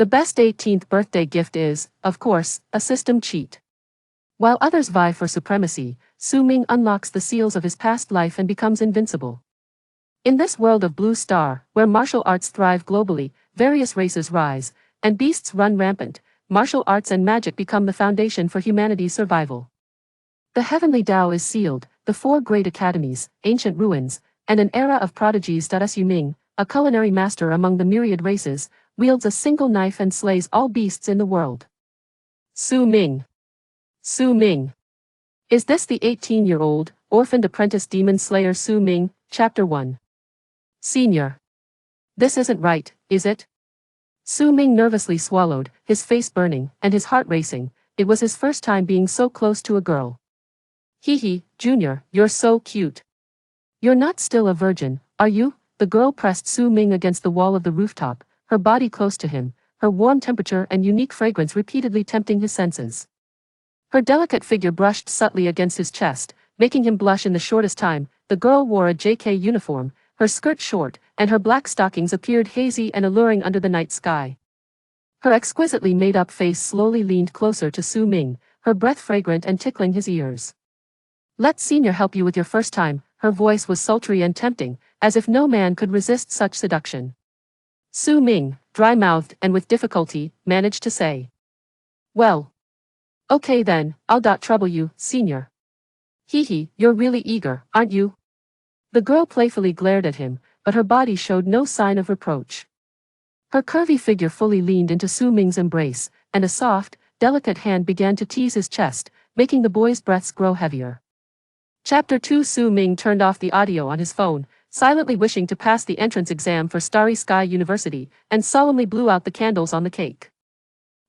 The best 18th birthday gift is, of course, a system cheat. While others vie for supremacy, Su Ming unlocks the seals of his past life and becomes invincible. In this world of Blue Star, where martial arts thrive globally, various races rise, and beasts run rampant, martial arts and magic become the foundation for humanity's survival. The heavenly Tao is sealed, the four great academies, ancient ruins, and an era of prodigies. Su Ming, a culinary master among the myriad races, wields a single knife and slays all beasts in the world. Su Ming. Su Ming. Is this the 18-year-old, orphaned apprentice demon slayer Su Ming? Chapter 1. Senior. This isn't right, is it? Su Ming nervously swallowed, his face burning, and his heart racing. It was his first time being so close to a girl. Hee, Junior, you're so cute. You're not still a virgin, are you? The girl pressed Su Ming against the wall of the rooftop, her body close to him, her warm temperature and unique fragrance repeatedly tempting his senses. Her delicate figure brushed subtly against his chest, making him blush in the shortest time. The girl wore a JK uniform, her skirt short, and her black stockings appeared hazy and alluring under the night sky. Her exquisitely made-up face slowly leaned closer to Su Ming, her breath fragrant and tickling his ears. Let Senior help you with your first time. Her voice was sultry and tempting, as if no man could resist such seduction. Su Ming, dry-mouthed and with difficulty, managed to say, "Well. Okay then, I'll trouble you, Senior." Hee, you're really eager, aren't you? The girl playfully glared at him, but her body showed no sign of reproach. Her curvy figure fully leaned into Su Ming's embrace, and a soft, delicate hand began to tease his chest, making the boy's breaths grow heavier. Chapter 2. Su Ming turned off the audio on his phone, silently wishing to pass the entrance exam for Starry Sky University, and solemnly blew out the candles on the cake.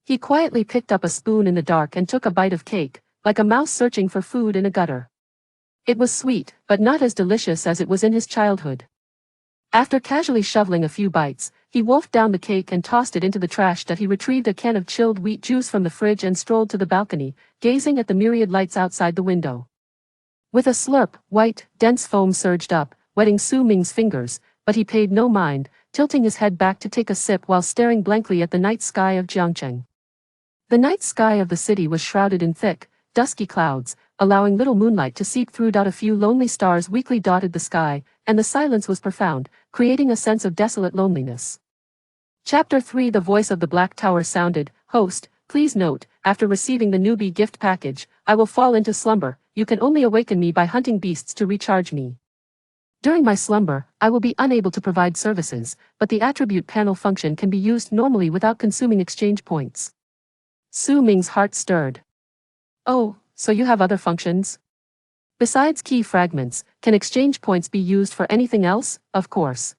He quietly picked up a spoon in the dark and took a bite of cake, like a mouse searching for food in a gutter. It was sweet, but not as delicious as it was in his childhood. After casually shoveling a few bites, he wolfed down the cake and tossed it into the trash. He retrieved a can of chilled wheat juice from the fridge and strolled to the balcony, gazing at the myriad lights outside the window. With a slurp, white, dense foam surged up, wetting Su Ming's fingers, but he paid no mind, tilting his head back to take a sip while staring blankly at the night sky of Jiangcheng. The night sky of the city was shrouded in thick, dusky clouds, allowing little moonlight to seep through. A few lonely stars weakly dotted the sky, and the silence was profound, creating a sense of desolate loneliness. Chapter 3. The voice of the Black Tower sounded, "Host, please note, after receiving the newbie gift package, I will fall into slumber. You can only awaken me by hunting beasts to recharge me. During my slumber, I will be unable to provide services, but the attribute panel function can be used normally without consuming exchange points." Su Ming's heart stirred. "Oh, so you have other functions? Besides key fragments, can exchange points be used for anything else?" "Of course.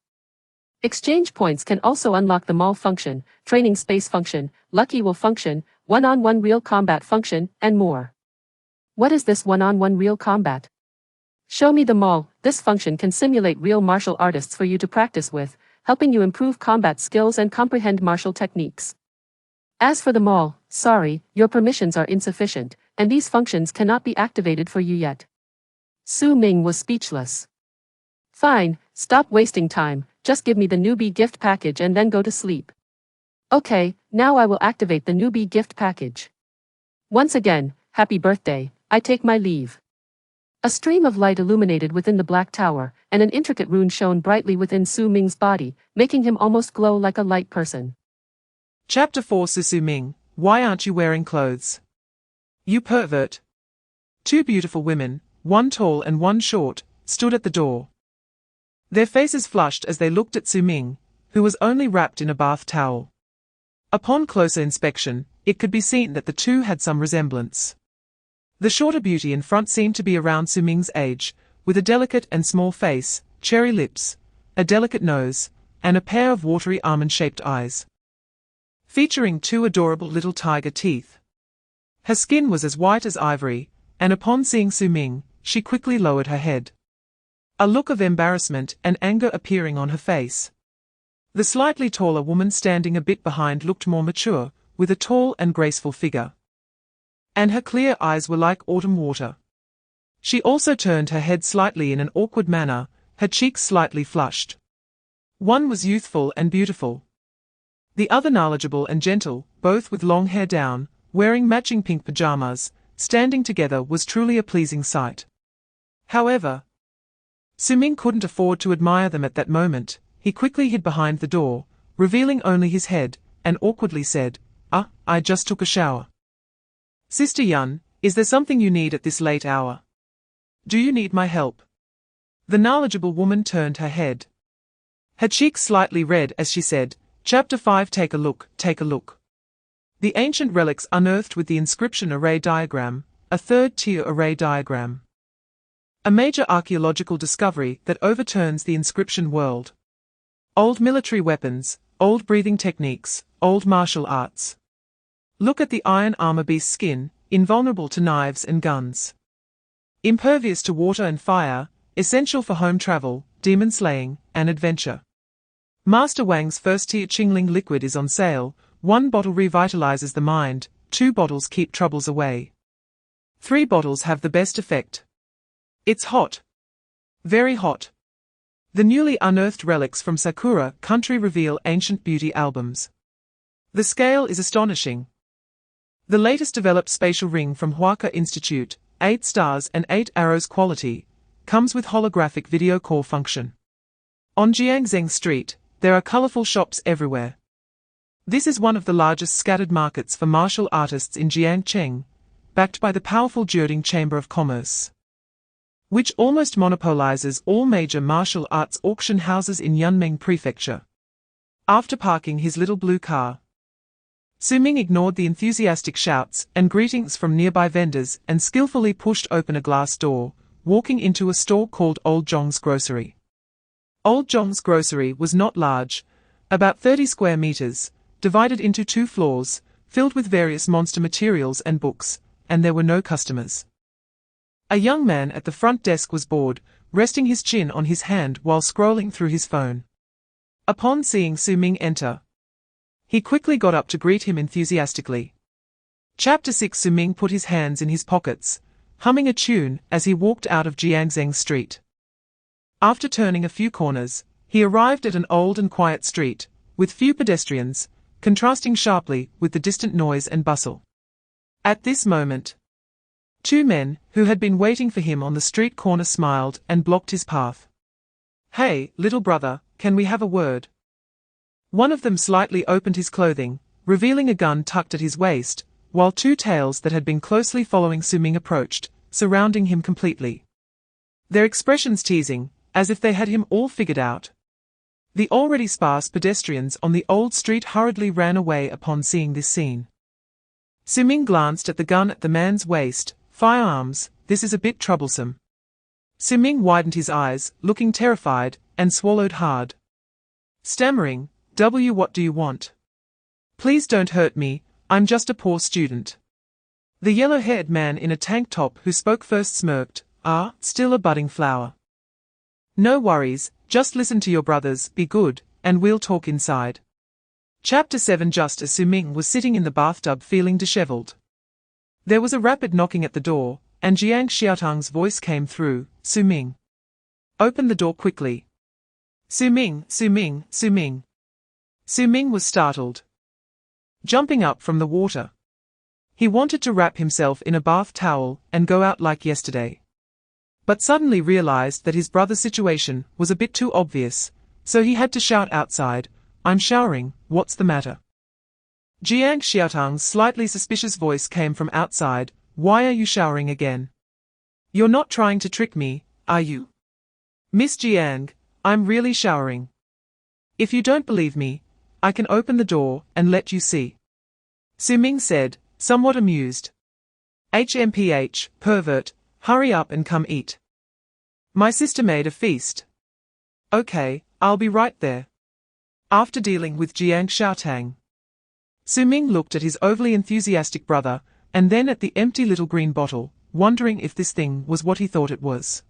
Exchange points can also unlock the mall function, training space function, lucky will function, one-on-one real combat function, and more." "What is this one-on-one real combat?" "Show me the mall." This function can simulate real martial artists for you to practice with, helping you improve combat skills and comprehend martial techniques. As for the mall, sorry, your permissions are insufficient, and these functions cannot be activated for you yet. Su Ming was speechless. "Fine, stop wasting time, just give me the newbie gift package and then go to sleep." "Okay, now I will activate the newbie gift package. Once again, happy birthday, I take my leave." A stream of light illuminated within the Black Tower, and an intricate rune shone brightly within Su Ming's body, making him almost glow like a light person. Chapter 4. Su Ming, why aren't you wearing clothes? You pervert. Two beautiful women, one tall and one short, stood at the door. Their faces flushed as they looked at Su Ming, who was only wrapped in a bath towel. Upon closer inspection, it could be seen that the two had some resemblance. The shorter beauty in front seemed to be around Su Ming's age, with a delicate and small face, cherry lips, a delicate nose, and a pair of watery almond-shaped eyes, featuring two adorable little tiger teeth. Her skin was as white as ivory, and upon seeing Su Ming, she quickly lowered her head, a look of embarrassment and anger appearing on her face. The slightly taller woman standing a bit behind looked more mature, with a tall and graceful figure, and her clear eyes were like autumn water. She also turned her head slightly in an awkward manner, her cheeks slightly flushed. One was youthful and beautiful. The other knowledgeable and gentle, both with long hair down, wearing matching pink pajamas, standing together was truly a pleasing sight. However, Su Ming couldn't afford to admire them at that moment. He quickly hid behind the door, revealing only his head, and awkwardly said, I just took a shower. Sister Yun, is there something you need at this late hour? Do you need my help? The knowledgeable woman turned her head. Her cheeks slightly red as she said, Chapter 5 Take a look, take a look. The ancient relics unearthed with the inscription array diagram, a third-tier array diagram. A major archaeological discovery that overturns the inscription world. Old military weapons, old breathing techniques, old martial arts. Look at the iron armor beast skin, invulnerable to knives and guns. Impervious to water and fire, essential for home travel, demon slaying, and adventure. Master Wang's first-tier Qingling liquid is on sale. 1 bottle revitalizes the mind, 2 bottles keep troubles away. 3 bottles have the best effect. It's hot. Very hot. The newly unearthed relics from Sakura country reveal ancient beauty albums. The scale is astonishing. The latest developed spatial ring from Huaka Institute, 8 stars and 8 arrows quality, comes with holographic video call function. On Jiangcheng Street, there are colorful shops everywhere. This is one of the largest scattered markets for martial artists in Jiangcheng, backed by the powerful Wielding Chamber of Commerce, which almost monopolizes all major martial arts auction houses in Yunmeng Prefecture. After parking his little blue car, Su Ming ignored the enthusiastic shouts and greetings from nearby vendors and skillfully pushed open a glass door, walking into a store called Old Zhong's Grocery. Old Zhong's Grocery was not large, about 30 square meters, divided into 2 floors, filled with various monster materials and books, and there were no customers. A young man at the front desk was bored, resting his chin on his hand while scrolling through his phone. Upon seeing Su Ming enter, he quickly got up to greet him enthusiastically. Chapter 6 Su Ming put his hands in his pockets, humming a tune as he walked out of Jiangcheng Street. After turning a few corners, he arrived at an old and quiet street, with few pedestrians, contrasting sharply with the distant noise and bustle. At this moment, 2 men, who had been waiting for him on the street corner, smiled and blocked his path. Hey, little brother, can we have a word? One of them slightly opened his clothing, revealing a gun tucked at his waist, while 2 tails that had been closely following Su Ming approached, surrounding him completely. Their expressions teasing, as if they had him all figured out. The already sparse pedestrians on the old street hurriedly ran away upon seeing this scene. Su Ming glanced at the gun at the man's waist. Firearms, this is a bit troublesome. Su Ming widened his eyes, looking terrified, and swallowed hard. Stammering, what do you want? Please don't hurt me, I'm just a poor student. The yellow-haired man in a tank top who spoke first smirked, still a budding flower. No worries, just listen to your brothers, be good, and we'll talk inside. Chapter 7 Just as Su Ming was sitting in the bathtub feeling disheveled, there was a rapid knocking at the door, and Jiang Xiaotang's voice came through, Su Ming. Open the door quickly. Su Ming, Su Ming, Su Ming. Su Ming was startled. Jumping up from the water, he wanted to wrap himself in a bath towel and go out like yesterday, but suddenly realized that his brother's situation was a bit too obvious, so he had to shout outside, I'm showering, what's the matter? Jiang Xiaotang's slightly suspicious voice came from outside, why are you showering again? You're not trying to trick me, are you? Miss Jiang, I'm really showering. If you don't believe me, I can open the door and let you see. Su Ming said, somewhat amused. HMPH, pervert, hurry up and come eat. My sister made a feast. Okay, I'll be right there. After dealing with Jiang Xiaotang, Su Ming looked at his overly enthusiastic brother, and then at the empty little green bottle, wondering if this thing was what he thought it was.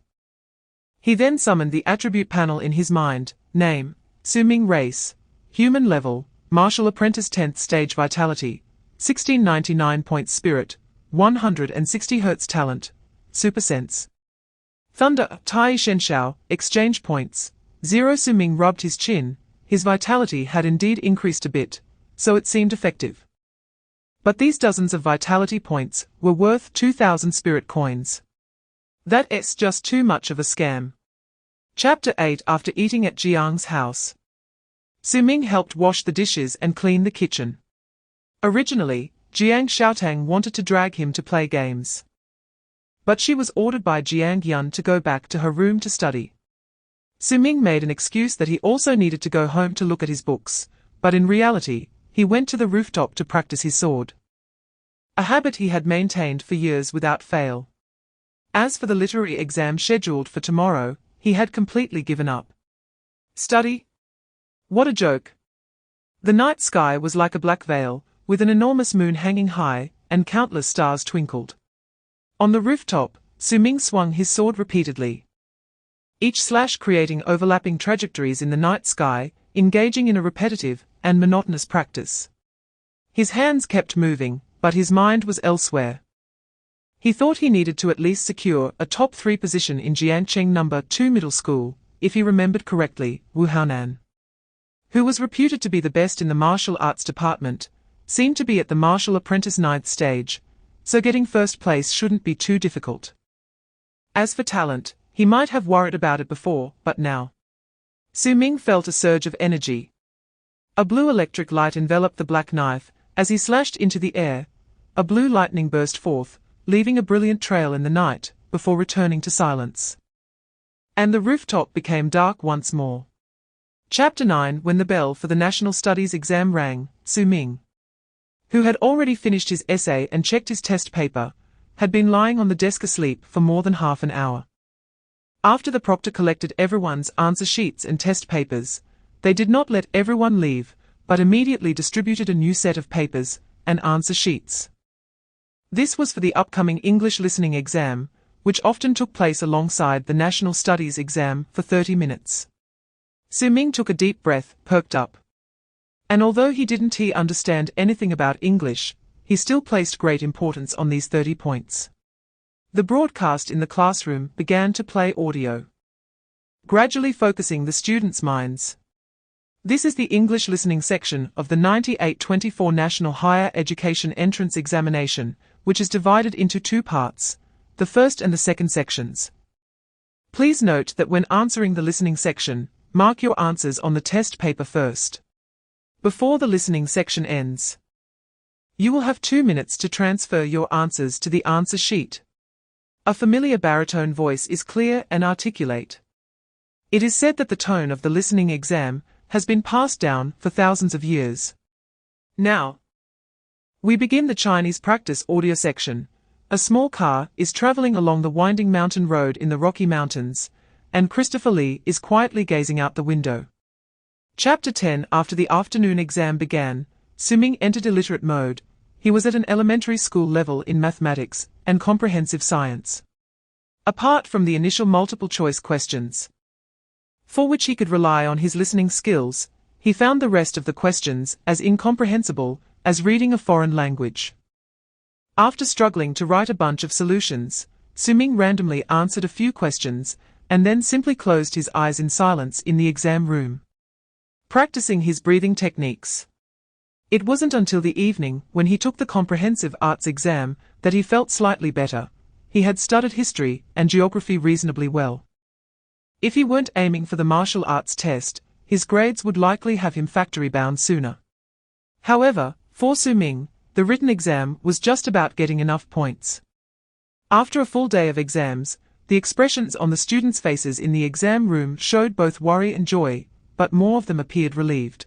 He then summoned the attribute panel in his mind, name, Su Ming race, human level, martial apprentice 10th stage vitality, 1699 points spirit, 160 Hz talent, super sense. Thunder, Tai Shenshao, exchange points, 0. Su Ming rubbed his chin, his vitality had indeed increased a bit, so it seemed effective. But these dozens of vitality points were worth 2,000 spirit coins. That's just too much of a scam. Chapter 8. After eating at Jiang's house, Su Ming helped wash the dishes and clean the kitchen. Originally, Jiangcheng wanted to drag him to play games. But she was ordered by Jiang to go back to her room to study. Su Ming made an excuse that he also needed to go home to look at his books, but in reality, he went to the rooftop to practice his sword. A habit he had maintained for years without fail. As for the literary exam scheduled for tomorrow, he had completely given up. Study? What a joke. The night sky was like a black veil, with an enormous moon hanging high, and countless stars twinkled. On the rooftop, Su Ming swung his sword repeatedly, each slash creating overlapping trajectories in the night sky, engaging in a repetitive and monotonous practice. His hands kept moving, but his mind was elsewhere. He thought he needed to at least secure a top 3 position in Jiangcheng No. 2 middle school, if he remembered correctly. Wu Haonan, who was reputed to be the best in the martial arts department, seemed to be at the martial apprentice 9th stage, so getting first place shouldn't be too difficult. As for talent, he might have worried about it before, but now. Su Ming felt a surge of energy. A blue electric light enveloped the black knife. As he slashed into the air, a blue lightning burst forth, leaving a brilliant trail in the night, before returning to silence. And the rooftop became dark once more. Chapter 9. When the bell for the National Studies exam rang, Su Ming, who had already finished his essay and checked his test paper, had been lying on the desk asleep for more than half an hour. After the proctor collected everyone's answer sheets and test papers, they did not let everyone leave, but immediately distributed a new set of papers and answer sheets. This was for the upcoming English listening exam, which often took place alongside the National Studies exam for 30 minutes. Su Ming took a deep breath, perked up. And although he didn't understand anything about English, he still placed great importance on these 30 points. The broadcast in the classroom began to play audio, gradually focusing the students' minds. This is the English listening section of the 9824 National Higher Education Entrance Examination, which is divided into 2 parts, the first and the second sections. Please note that when answering the listening section, mark your answers on the test paper first, before the listening section ends. You will have 2 minutes to transfer your answers to the answer sheet. A familiar baritone voice is clear and articulate. It is said that the tone of the listening exam has been passed down for thousands of years. Now, we begin the Chinese practice audio section. A small car is traveling along the winding mountain road in the Rocky Mountains, and Christopher Lee is quietly gazing out the window. Chapter 10. After the afternoon exam began, Su Ming entered illiterate mode. He was at an elementary school level in mathematics and comprehensive science. Apart from the initial multiple-choice questions, for which he could rely on his listening skills, he found the rest of the questions as incomprehensible as reading a foreign language. After struggling to write a bunch of solutions, Su Ming randomly answered a few questions, and then simply closed his eyes in silence in the exam room, practicing his breathing techniques. It wasn't until the evening, when he took the comprehensive arts exam, that he felt slightly better. He had studied history and geography reasonably well. If he weren't aiming for the martial arts test, his grades would likely have him factory-bound sooner. However, for Su Ming, the written exam was just about getting enough points. After a full day of exams, the expressions on the students' faces in the exam room showed both worry and joy, but more of them appeared relieved.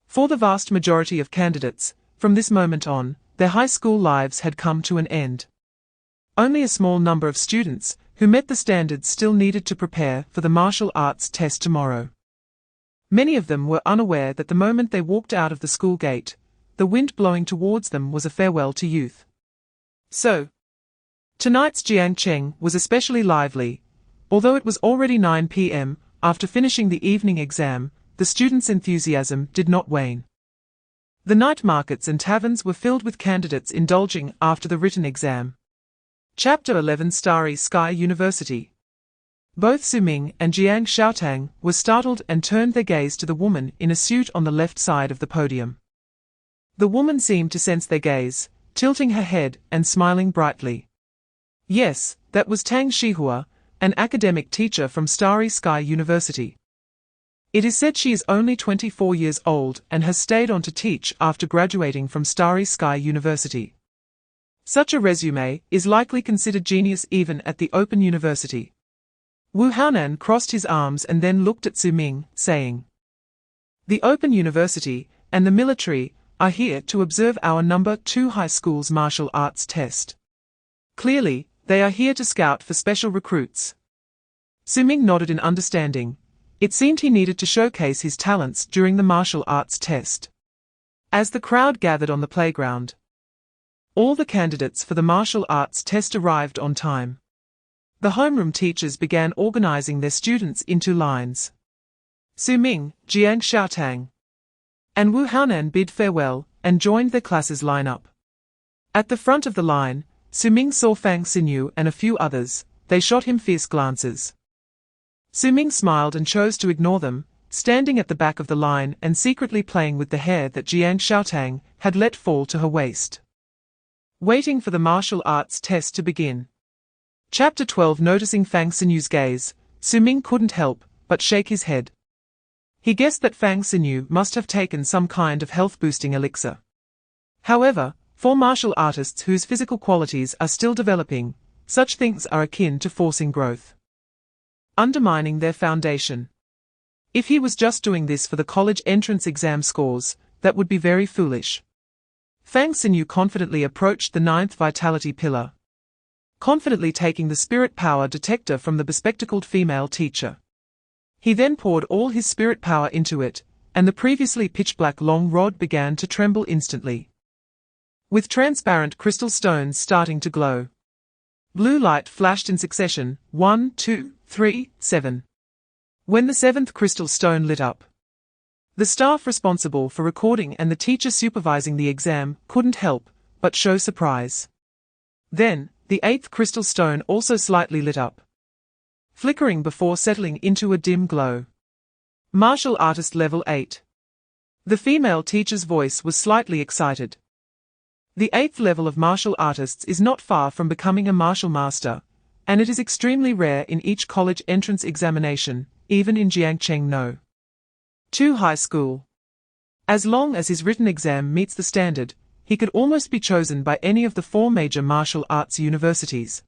For the vast majority of candidates, from this moment on, their high school lives had come to an end. Only a small number of students, who met the standards, still needed to prepare for the martial arts test tomorrow. Many of them were unaware that the moment they walked out of the school gate, the wind blowing towards them was a farewell to youth. So, tonight's Jiangcheng was especially lively. Although it was already 9 p.m., after finishing the evening exam, the students' enthusiasm did not wane. The night markets and taverns were filled with candidates indulging after the written exam. Chapter 11. Starry Sky University. Both Su Ming and Jiangcheng were startled and turned their gaze to the woman in a suit on the left side of the podium. The woman seemed to sense their gaze, tilting her head and smiling brightly. Yes, that was Tang Shihua, an academic teacher from Starry Sky University. It is said she is only 24 years old and has stayed on to teach after graduating from Starry Sky University. Such a resume is likely considered genius even at the Open University. Wu Haonan crossed his arms and then looked at Su Ming, saying, "The Open University and the military are here to observe our number 2 high school's martial arts test. Clearly, they are here to scout for special recruits." Su Ming nodded in understanding. It seemed he needed to showcase his talents during the martial arts test. As the crowd gathered on the playground, all the candidates for the martial arts test arrived on time. The homeroom teachers began organizing their students into lines. Su Ming, Jiangcheng, and Wu Haonan bid farewell and joined their classes lineup. At the front of the line, Su Ming saw Fang Xinyu and a few others. They shot him fierce glances. Su Ming smiled and chose to ignore them, standing at the back of the line and secretly playing with the hair that Jiangcheng had let fall to her waist. Waiting for the martial arts test to begin. Chapter 12. Noticing Fang Xinyu's gaze, Su Ming couldn't help but shake his head. He guessed that Fang Xinyu must have taken some kind of health-boosting elixir. However, for martial artists whose physical qualities are still developing, such things are akin to forcing growth, undermining their foundation. If he was just doing this for the college entrance exam scores, that would be very foolish. Fang Xinyu confidently approached the 9th vitality pillar, confidently taking the spirit power detector from the bespectacled female teacher. He then poured all his spirit power into it, and the previously pitch-black long rod began to tremble instantly, with transparent crystal stones starting to glow. Blue light flashed in succession, 1, 2, 3, 7. When the 7th crystal stone lit up, the staff responsible for recording and the teacher supervising the exam couldn't help but show surprise. Then, the 8th crystal stone also slightly lit up, flickering before settling into a dim glow. Martial artist level 8. The female teacher's voice was slightly excited. The 8th level of martial artists is not far from becoming a martial master, and it is extremely rare in each college entrance examination, even in Jiangcheng No. 2 high school. As long as his written exam meets the standard, he could almost be chosen by any of the 4 major martial arts universities.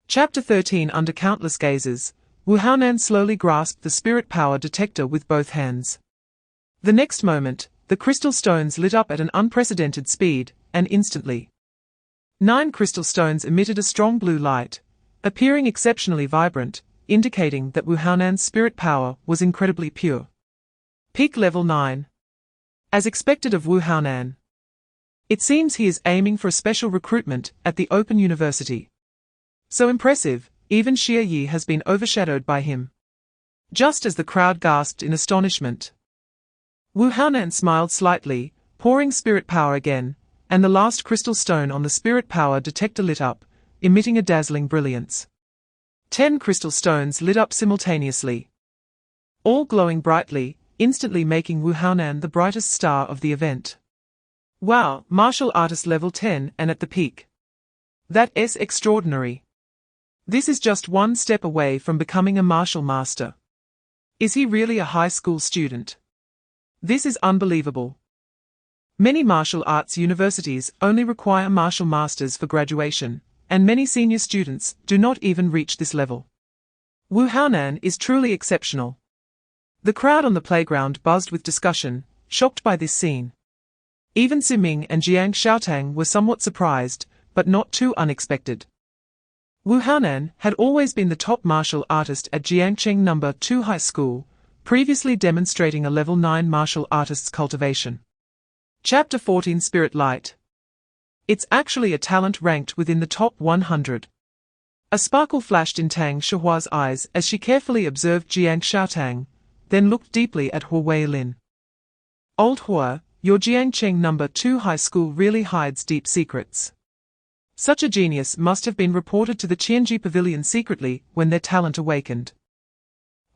Chapter 13. Under countless gazes, Wu Haonan slowly grasped the spirit power detector with both hands. The next moment, the crystal stones lit up at an unprecedented speed, and instantly 9 crystal stones emitted a strong blue light, appearing exceptionally vibrant, indicating that Wu Haonan's spirit power was incredibly pure. Peak level 9. As expected of Wu Haonan, it seems he is aiming for a special recruitment at the Open University. So impressive, even Xie Yi has been overshadowed by him. Just as the crowd gasped in astonishment, Wu Haonan smiled slightly, pouring spirit power again, and the last crystal stone on the spirit power detector lit up, emitting a dazzling brilliance. 10 crystal stones lit up simultaneously, all glowing brightly, instantly making Wu Haonan the brightest star of the event. Wow, martial artist level 10 and at the peak. That's extraordinary. This is just one step away from becoming a martial master. Is he really a high school student? This is unbelievable. Many martial arts universities only require martial masters for graduation, and many senior students do not even reach this level. Wu Haonan is truly exceptional. The crowd on the playground buzzed with discussion, shocked by this scene. Even Su Ming and Jiangcheng were somewhat surprised, but not too unexpected. Wu Haonan had always been the top martial artist at Jiangcheng No. 2 High School, previously demonstrating a level 9 martial artist's cultivation. Chapter 14. Spirit Light. It's actually a talent ranked within the top 100. A sparkle flashed in Tang Shihua's eyes as she carefully observed Jiangcheng, then looked deeply at Huilin. Old Hua, your Jiangcheng No. 2 High School really hides deep secrets. Such a genius must have been reported to the Qianji Pavilion secretly when their talent awakened.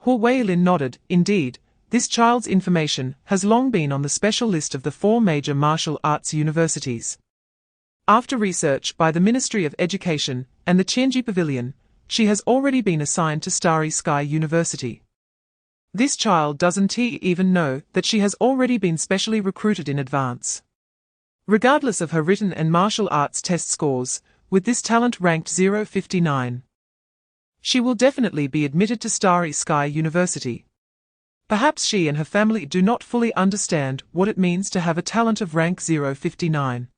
Huilin nodded. Indeed, this child's information has long been on the special list of the 4 major martial arts universities. After research by the Ministry of Education and the Tianji Pavilion, she has already been assigned to Starry Sky University. This child doesn't even know that she has already been specially recruited in advance. Regardless of her written and martial arts test scores, with this talent ranked 059, she will definitely be admitted to Starry Sky University. Perhaps she and her family do not fully understand what it means to have a talent of rank 059.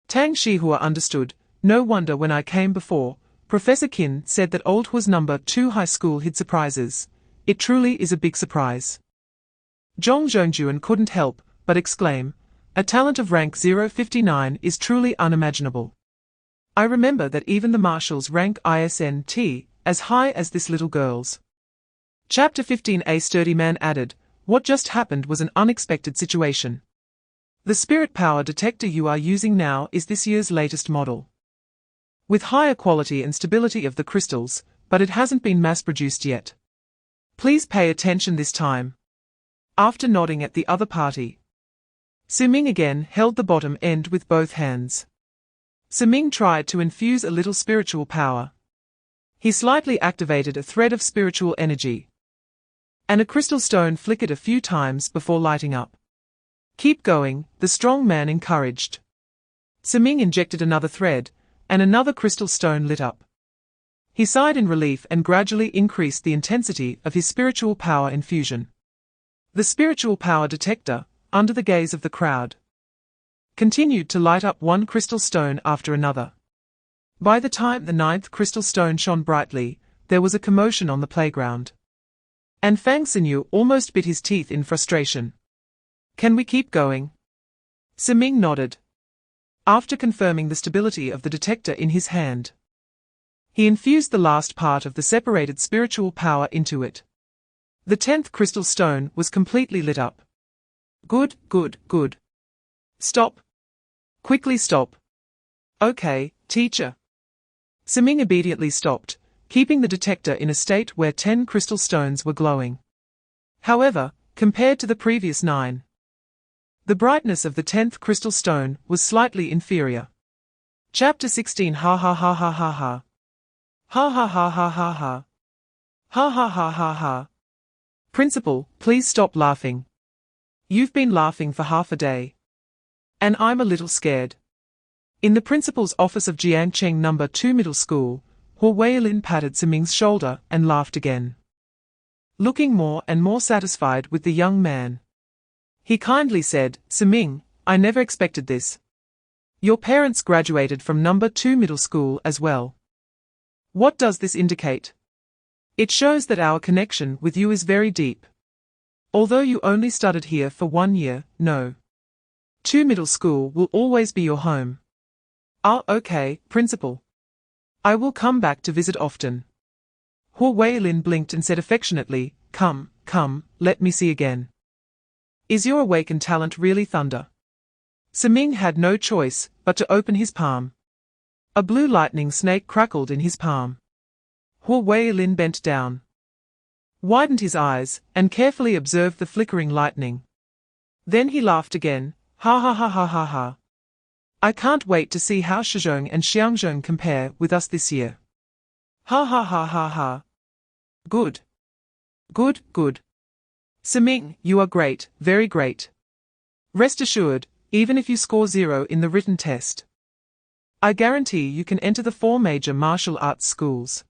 Tang Shihua understood. No wonder when I came before, Professor Qin said that old was number 2 high school hid surprises. It truly is a big surprise. Zhong Zhongjuan couldn't help but exclaim, a talent of rank 059 is truly unimaginable. I remember that even the marshals rank ISNT as high as this little girl's. Chapter 15. A sturdy man added, what just happened was an unexpected situation. The spirit power detector you are using now is this year's latest model, with higher quality and stability of the crystals, but it hasn't been mass-produced yet. Please pay attention this time. After nodding at the other party, Su Ming again held the bottom end with both hands. Su Ming tried to infuse a little spiritual power. He slightly activated a thread of spiritual energy, and a crystal stone flickered a few times before lighting up. Keep going, the strong man encouraged. Su Ming injected another thread, and another crystal stone lit up. He sighed in relief and gradually increased the intensity of his spiritual power infusion. The spiritual power detector, under the gaze of the crowd, continued to light up one crystal stone after another. By the time the 9th crystal stone shone brightly, there was a commotion on the playground, and Fang Xinyu almost bit his teeth in frustration. Can we keep going? Su Ming nodded. After confirming the stability of the detector in his hand, he infused the last part of the separated spiritual power into it. The 10th crystal stone was completely lit up. Good, good, good. Stop. Quickly stop. Okay, teacher. Su Ming obediently stopped, keeping the detector in a state where 10 crystal stones were glowing. However, compared to the previous 9, the brightness of the 10th crystal stone was slightly inferior. Chapter 16. Ha ha ha ha ha ha. Ha ha ha ha ha ha. Ha ha ha ha ha. Principal, please stop laughing. You've been laughing for half a day, and I'm a little scared. In the principal's office of Jiangcheng No. 2 Middle School, Huo Weilin patted Su Ming's shoulder and laughed again. Looking more and more satisfied with the young man, he kindly said, Su Ming, I never expected this. Your parents graduated from No. 2 Middle School as well. What does this indicate? It shows that our connection with you is very deep. Although you only studied here for 1 year, No. 2 Middle School will always be your home. Ah, okay, Principal. I will come back to visit often. Huo Weilin blinked and said affectionately, Come, come, let me see again. Is your awakened talent really thunder? Su Ming had no choice but to open his palm. A blue lightning snake crackled in his palm. Huo Weilin bent down, widened his eyes, and carefully observed the flickering lightning. Then he laughed again, ha ha ha ha ha ha. I can't wait to see how Shizhong and Jiangcheng compare with us this year. Ha ha ha ha ha. Good. Good, good. Su Ming, you are great, very great. Rest assured, even if you score 0 in the written test, I guarantee you can enter the 4 major martial arts schools.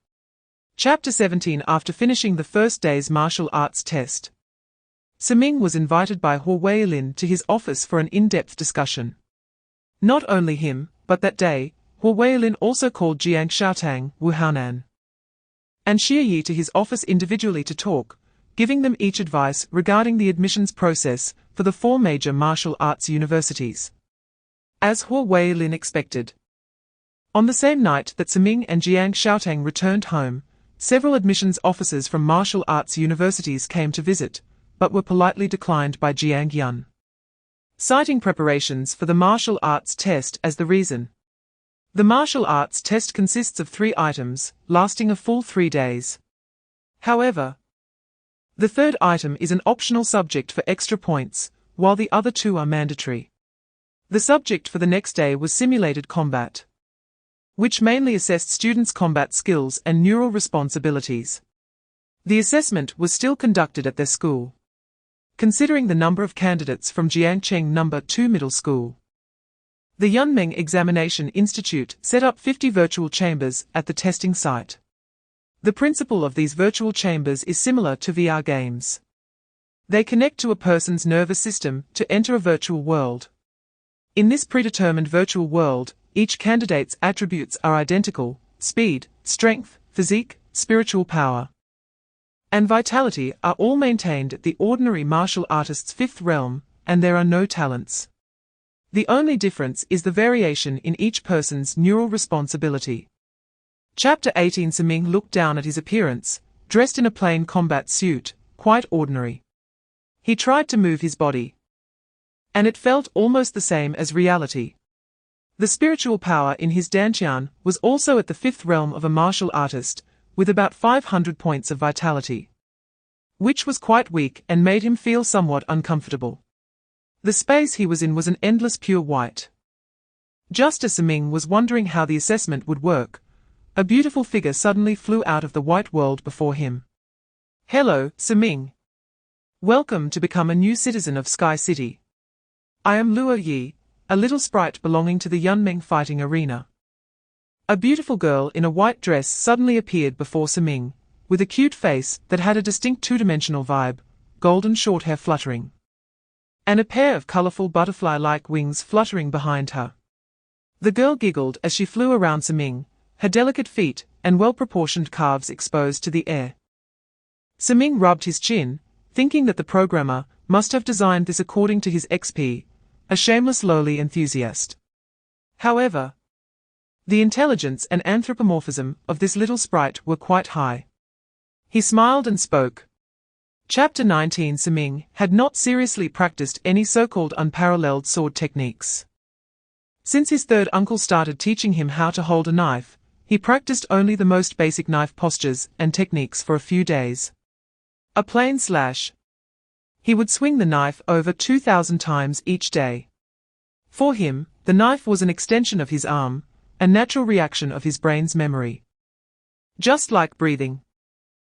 Chapter 17. After finishing the first day's martial arts test, Su Ming was invited by Huo Weilin to his office for an in-depth discussion. Not only him, but that day, Huo Weilin also called Jiang Xiaotang, Wu Haonan, and Xie Yi to his office individually to talk, giving them each advice regarding the admissions process for the 4 major martial arts universities. As Huo Weilin expected, on the same night that Su Ming and Jiang Xiaotang returned home, several admissions officers from martial arts universities came to visit, but were politely declined by Jiang Yun, citing preparations for the martial arts test as the reason. The martial arts test consists of 3 items, lasting a full 3 days. However, The third item is an optional subject for extra points, while the other two are mandatory. The subject for the next day was simulated combat, which mainly assessed students' combat skills and neural response abilities. The assessment was still conducted at their school, considering the number of candidates from Jiangcheng No. 2 Middle School. The Yunmeng Examination Institute set up 50 virtual chambers at the testing site. The principle of these virtual chambers is similar to VR games. They connect to a person's nervous system to enter a virtual world. In this predetermined virtual world, each candidate's attributes are identical: speed, strength, physique, spiritual power, and vitality are all maintained at the ordinary martial artist's fifth realm, and there are no talents. The only difference is the variation in each person's neural responsibility. Chapter 18. Su Ming looked down at his appearance, dressed in a plain combat suit, quite ordinary. He tried to move his body, and it felt almost the same as reality. The spiritual power in his dantian was also at the fifth realm of a martial artist, with about 500 points of vitality, which was quite weak and made him feel somewhat uncomfortable. The space he was in was an endless pure white. Just as Su Ming was wondering how the assessment would work, a beautiful figure suddenly flew out of the white world before him. "Hello, Su Ming. Welcome to become a new citizen of Sky City. I am Luo Yi, a little sprite belonging to the Yunmeng fighting arena." A beautiful girl in a white dress suddenly appeared before Su Ming, with a cute face that had a distinct two-dimensional vibe, golden short hair fluttering, and a pair of colorful butterfly-like wings fluttering behind her. The girl giggled as she flew around Su Ming, her delicate feet and well-proportioned calves exposed to the air. Su Ming rubbed his chin, thinking that the programmer must have designed this according to his XP, a shameless lowly enthusiast. However, the intelligence and anthropomorphism of this little sprite were quite high. He smiled and spoke. Chapter 19. Su Ming had not seriously practiced any so-called unparalleled sword techniques. Since his third uncle started teaching him how to hold a knife, he practiced only the most basic knife postures and techniques for a few days. A plain slash. He would swing the knife over 2,000 times each day. For him, the knife was an extension of his arm, a natural reaction of his brain's memory. Just like breathing.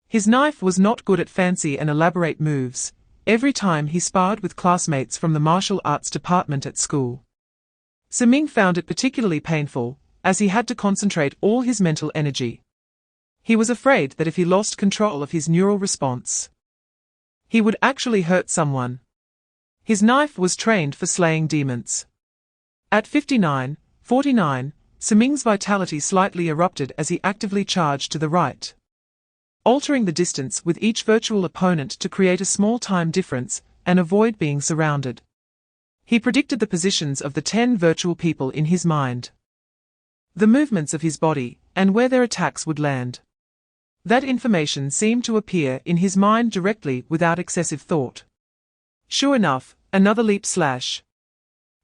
His knife was not good at fancy and elaborate moves, every time he sparred with classmates from the martial arts department at school. Su Ming found it particularly painful, as he had to concentrate all his mental energy. He was afraid that if he lost control of his neural response, he would actually hurt someone. His knife was trained for slaying demons. At 59:49, Su Ming's vitality slightly erupted as he actively charged to the right, altering the distance with each virtual opponent to create a small time difference and avoid being surrounded. He predicted the positions of the 10 virtual people in his mind, the movements of his body, and where their attacks would land. That information seemed to appear in his mind directly without excessive thought. Sure enough, another leap slash.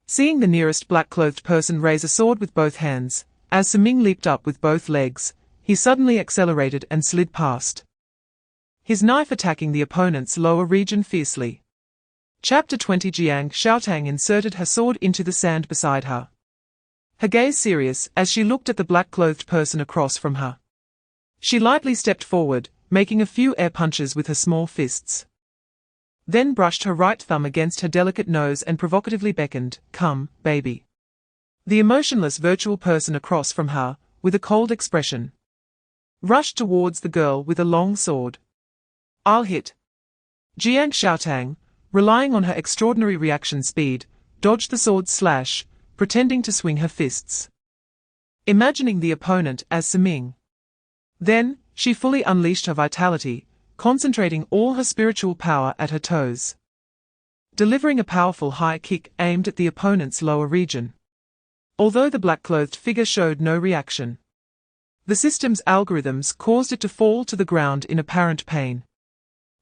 Seeing the nearest black-clothed person raise a sword with both hands, as Su Ming leaped up with both legs, he suddenly accelerated and slid past, his knife attacking the opponent's lower region fiercely. Chapter 20. Jiangcheng inserted her sword into the sand beside her, her gaze serious as she looked at the black-clothed person across from her. She lightly stepped forward, making a few air punches with her small fists, then brushed her right thumb against her delicate nose and provocatively beckoned, "Come, baby." The emotionless virtual person across from her, with a cold expression, rushed towards the girl with a long sword. "I'll hit." Jiangcheng, relying on her extraordinary reaction speed, dodged the sword's slash, pretending to swing her fists, imagining the opponent as Su Ming. Then, she fully unleashed her vitality, concentrating all her spiritual power at her toes, delivering a powerful high kick aimed at the opponent's lower region. Although the black-clothed figure showed no reaction, the system's algorithms caused it to fall to the ground in apparent pain.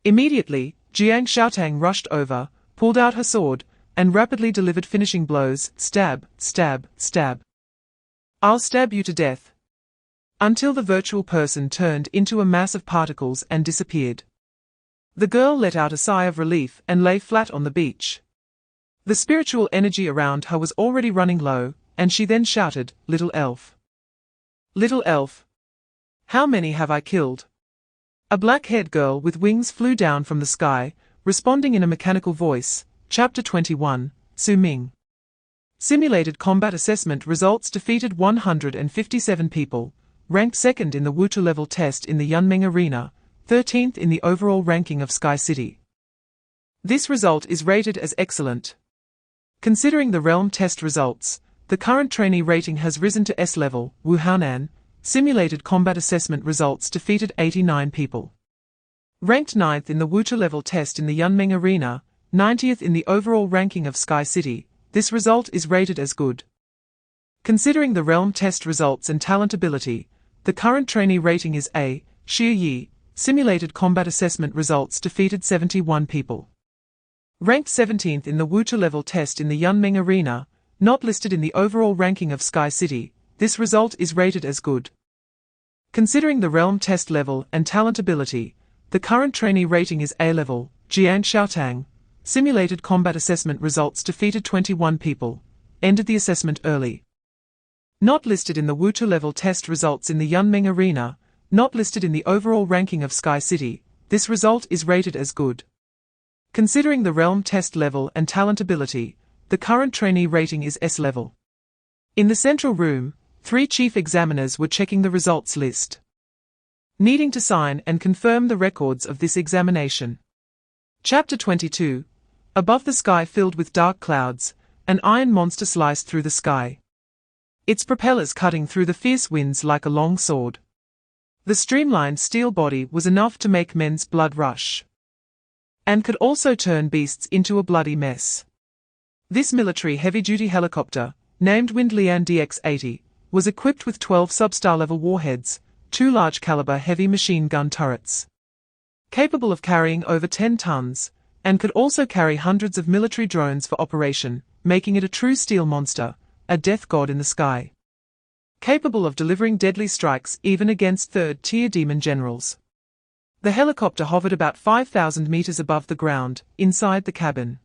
Immediately, Jiangcheng rushed over, pulled out her sword, and rapidly delivered finishing blows: stab, stab, stab. "I'll stab you to death," until the virtual person turned into a mass of particles and disappeared. The girl let out a sigh of relief and lay flat on the beach. The spiritual energy around her was already running low, and she then shouted, "Little elf! Little elf! How many have I killed?" A black-haired girl with wings flew down from the sky, responding in a mechanical voice. Chapter 21, Su Ming. Simulated combat assessment results: defeated 157 people, ranked second in the Wutu level test in the Yunmeng arena, 13th in the overall ranking of Sky City. This result is rated as excellent. Considering the realm test results, the current trainee rating has risen to S level. Wuhanan. Simulated combat assessment results: defeated 89 people. Ranked 9th in the Wutu level test in the Yunmeng arena, 90th in the overall ranking of Sky City. This result is rated as good. Considering the realm test results and talent ability, the current trainee rating is A. Xie Yi. Simulated combat assessment results: defeated 71 people. Ranked 17th in the Wutu level test in the Yunmeng arena, not listed in the overall ranking of Sky City. This result is rated as good. Considering the realm test level and talent ability, the current trainee rating is A level. Jiangcheng. Simulated combat assessment results: defeated 21 people, ended the assessment early. Not listed in the Wutu level test results in the Yunmeng arena, not listed in the overall ranking of Sky City. This result is rated as good. Considering the realm test level and talent ability, the current trainee rating is S level. In the central room, 3 chief examiners were checking the results list, needing to sign and confirm the records of this examination. Chapter 22. Above the sky filled with dark clouds, an iron monster sliced through the sky, its propellers cutting through the fierce winds like a long sword. The streamlined steel body was enough to make men's blood rush, and could also turn beasts into a bloody mess. This military heavy-duty helicopter, named Windlian DX-80, was equipped with 12 sub-star-level warheads, 2 large-caliber heavy machine gun turrets, capable of carrying over 10 tons, and could also carry hundreds of military drones for operation, making it a true steel monster, a death god in the sky, capable of delivering deadly strikes even against third-tier demon generals. The helicopter hovered about 5,000 meters above the ground, inside the cabin.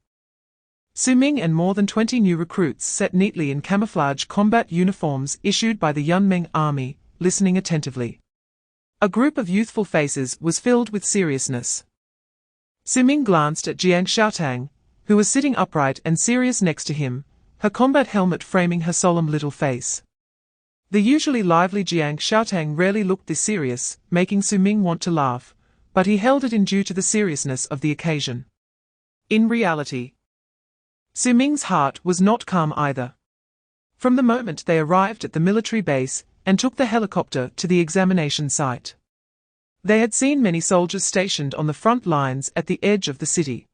Su Ming and more than 20 new recruits sat neatly in camouflage combat uniforms issued by the Yunmeng army, listening attentively. A group of youthful faces was filled with seriousness. Su Ming glanced at Jiangcheng, who was sitting upright and serious next to him, her combat helmet framing her solemn little face. The usually lively Jiangcheng rarely looked this serious, making Su Ming want to laugh, but he held it in due to the seriousness of the occasion. In reality, Su Ming's heart was not calm either. From the moment they arrived at the military base and took the helicopter to the examination site, they had seen many soldiers stationed on the front lines at the edge of the city.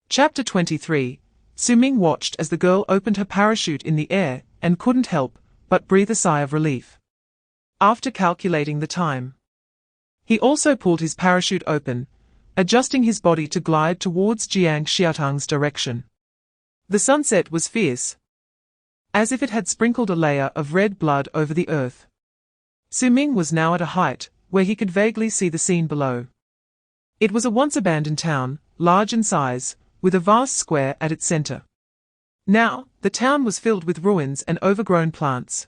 Chapter 23. Su Ming watched as the girl opened her parachute in the air and couldn't help but breathe a sigh of relief. After calculating the time, he also pulled his parachute open, adjusting his body to glide towards Jiangcheng's direction. The sunset was fierce, as if it had sprinkled a layer of red blood over the earth. Su Ming was now at a height where he could vaguely see the scene below. It was a once abandoned town, large in size, with a vast square at its center. Now, the town was filled with ruins and overgrown plants,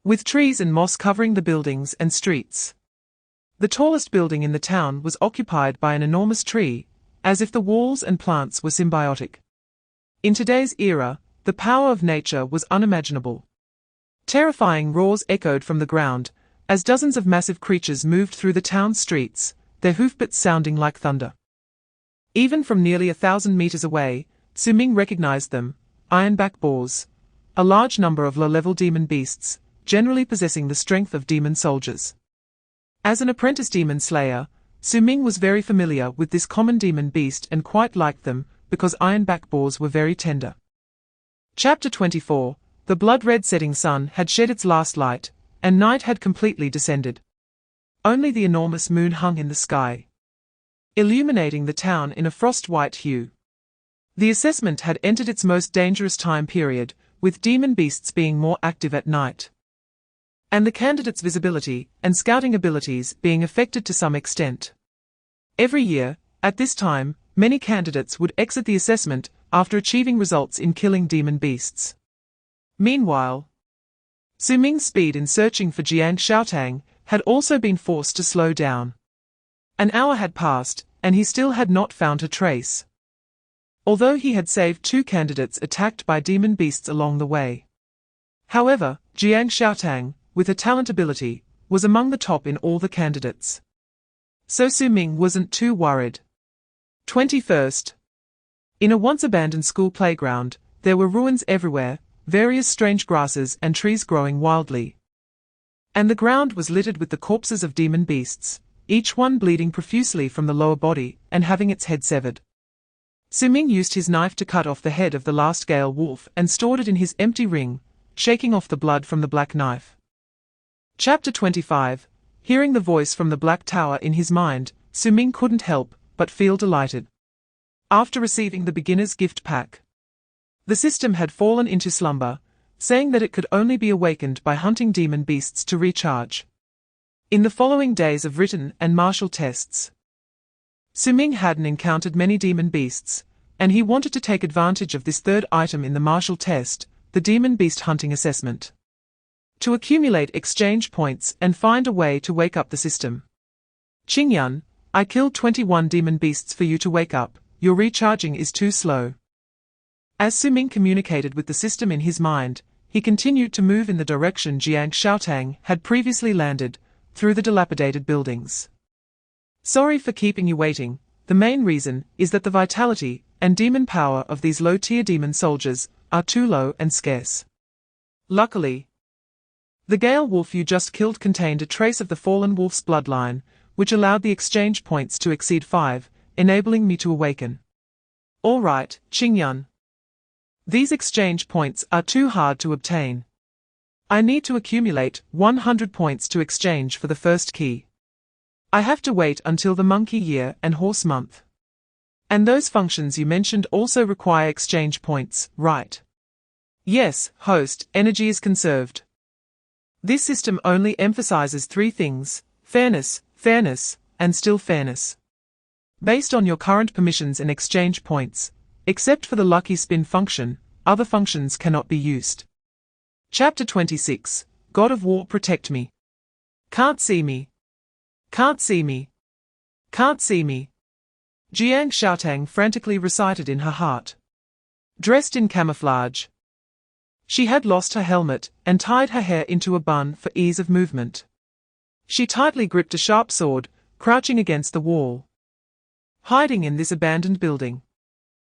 with trees and moss covering the buildings and streets. The tallest building in the town was occupied by an enormous tree, as if the walls and plants were symbiotic. In today's era, the power of nature was unimaginable. Terrifying roars echoed from the ground, as dozens of massive creatures moved through the town's streets, their hoofbeats sounding like thunder. Even from nearly 1,000 meters away, Su Ming recognized them: ironback boars, a large number of low-level demon beasts, generally possessing the strength of demon soldiers. As an apprentice demon slayer, Su Ming was very familiar with this common demon beast and quite liked them, because ironback boars were very tender. Chapter 24. The blood-red setting sun had shed its last light, and night had completely descended. Only the enormous moon hung in the sky, illuminating the town in a frost-white hue. The assessment had entered its most dangerous time period, with demon beasts being more active at night, and the candidates' visibility and scouting abilities being affected to some extent. Every year, At this time, many candidates would exit the assessment after achieving results in killing demon beasts. Meanwhile, Su Ming's speed in searching for Jiangcheng had also been forced to slow down. An hour had passed, and he still had not found her trace. Although he had saved 2 candidates attacked by demon beasts along the way. However, Jiangcheng, with her talent ability, was among the top in all the candidates. So Su Ming wasn't too worried. 21st. In a once-abandoned school playground, there were ruins everywhere, various strange grasses and trees growing wildly. And the ground was littered with the corpses of demon beasts, each one bleeding profusely from the lower body and having its head severed. Su Ming used his knife to cut off the head of the last Gale wolf and stored it in his empty ring, shaking off the blood from the black knife. Chapter 25. Hearing the voice from the Black Tower in his mind, Su Ming couldn't help but feel delighted. After receiving the beginner's gift pack, the system had fallen into slumber, saying that it could only be awakened by hunting demon beasts to recharge. In the following days of written and martial tests, Su Ming hadn't encountered many demon beasts, and he wanted to take advantage of this third item in the martial test, the demon beast hunting assessment, to accumulate exchange points and find a way to wake up the system. Qingyun, I killed 21 demon beasts for you to wake up, your recharging is too slow. As Su Ming communicated with the system in his mind, he continued to move in the direction Jiangcheng had previously landed, through the dilapidated buildings. Sorry for keeping you waiting, the main reason is that the vitality and demon power of these low-tier demon soldiers are too low and scarce. Luckily, the Gale wolf you just killed contained a trace of the fallen wolf's bloodline, which allowed the exchange points to exceed 5, enabling me to awaken. All right, Qingyun. These exchange points are too hard to obtain. I need to accumulate 100 points to exchange for the first key. I have to wait until the monkey year and horse month. And those functions you mentioned also require exchange points, right? Yes, host, energy is conserved. This system only emphasizes 3 things: fairness, fairness, and still fairness. Based on your current permissions and exchange points, except for the lucky spin function, other functions cannot be used. Chapter 26. God of War protect me. Can't see me. Can't see me. Can't see me. Jiangcheng frantically recited in her heart. Dressed in camouflage, she had lost her helmet and tied her hair into a bun for ease of movement. She tightly gripped a sharp sword, crouching against the wall, hiding in this abandoned building.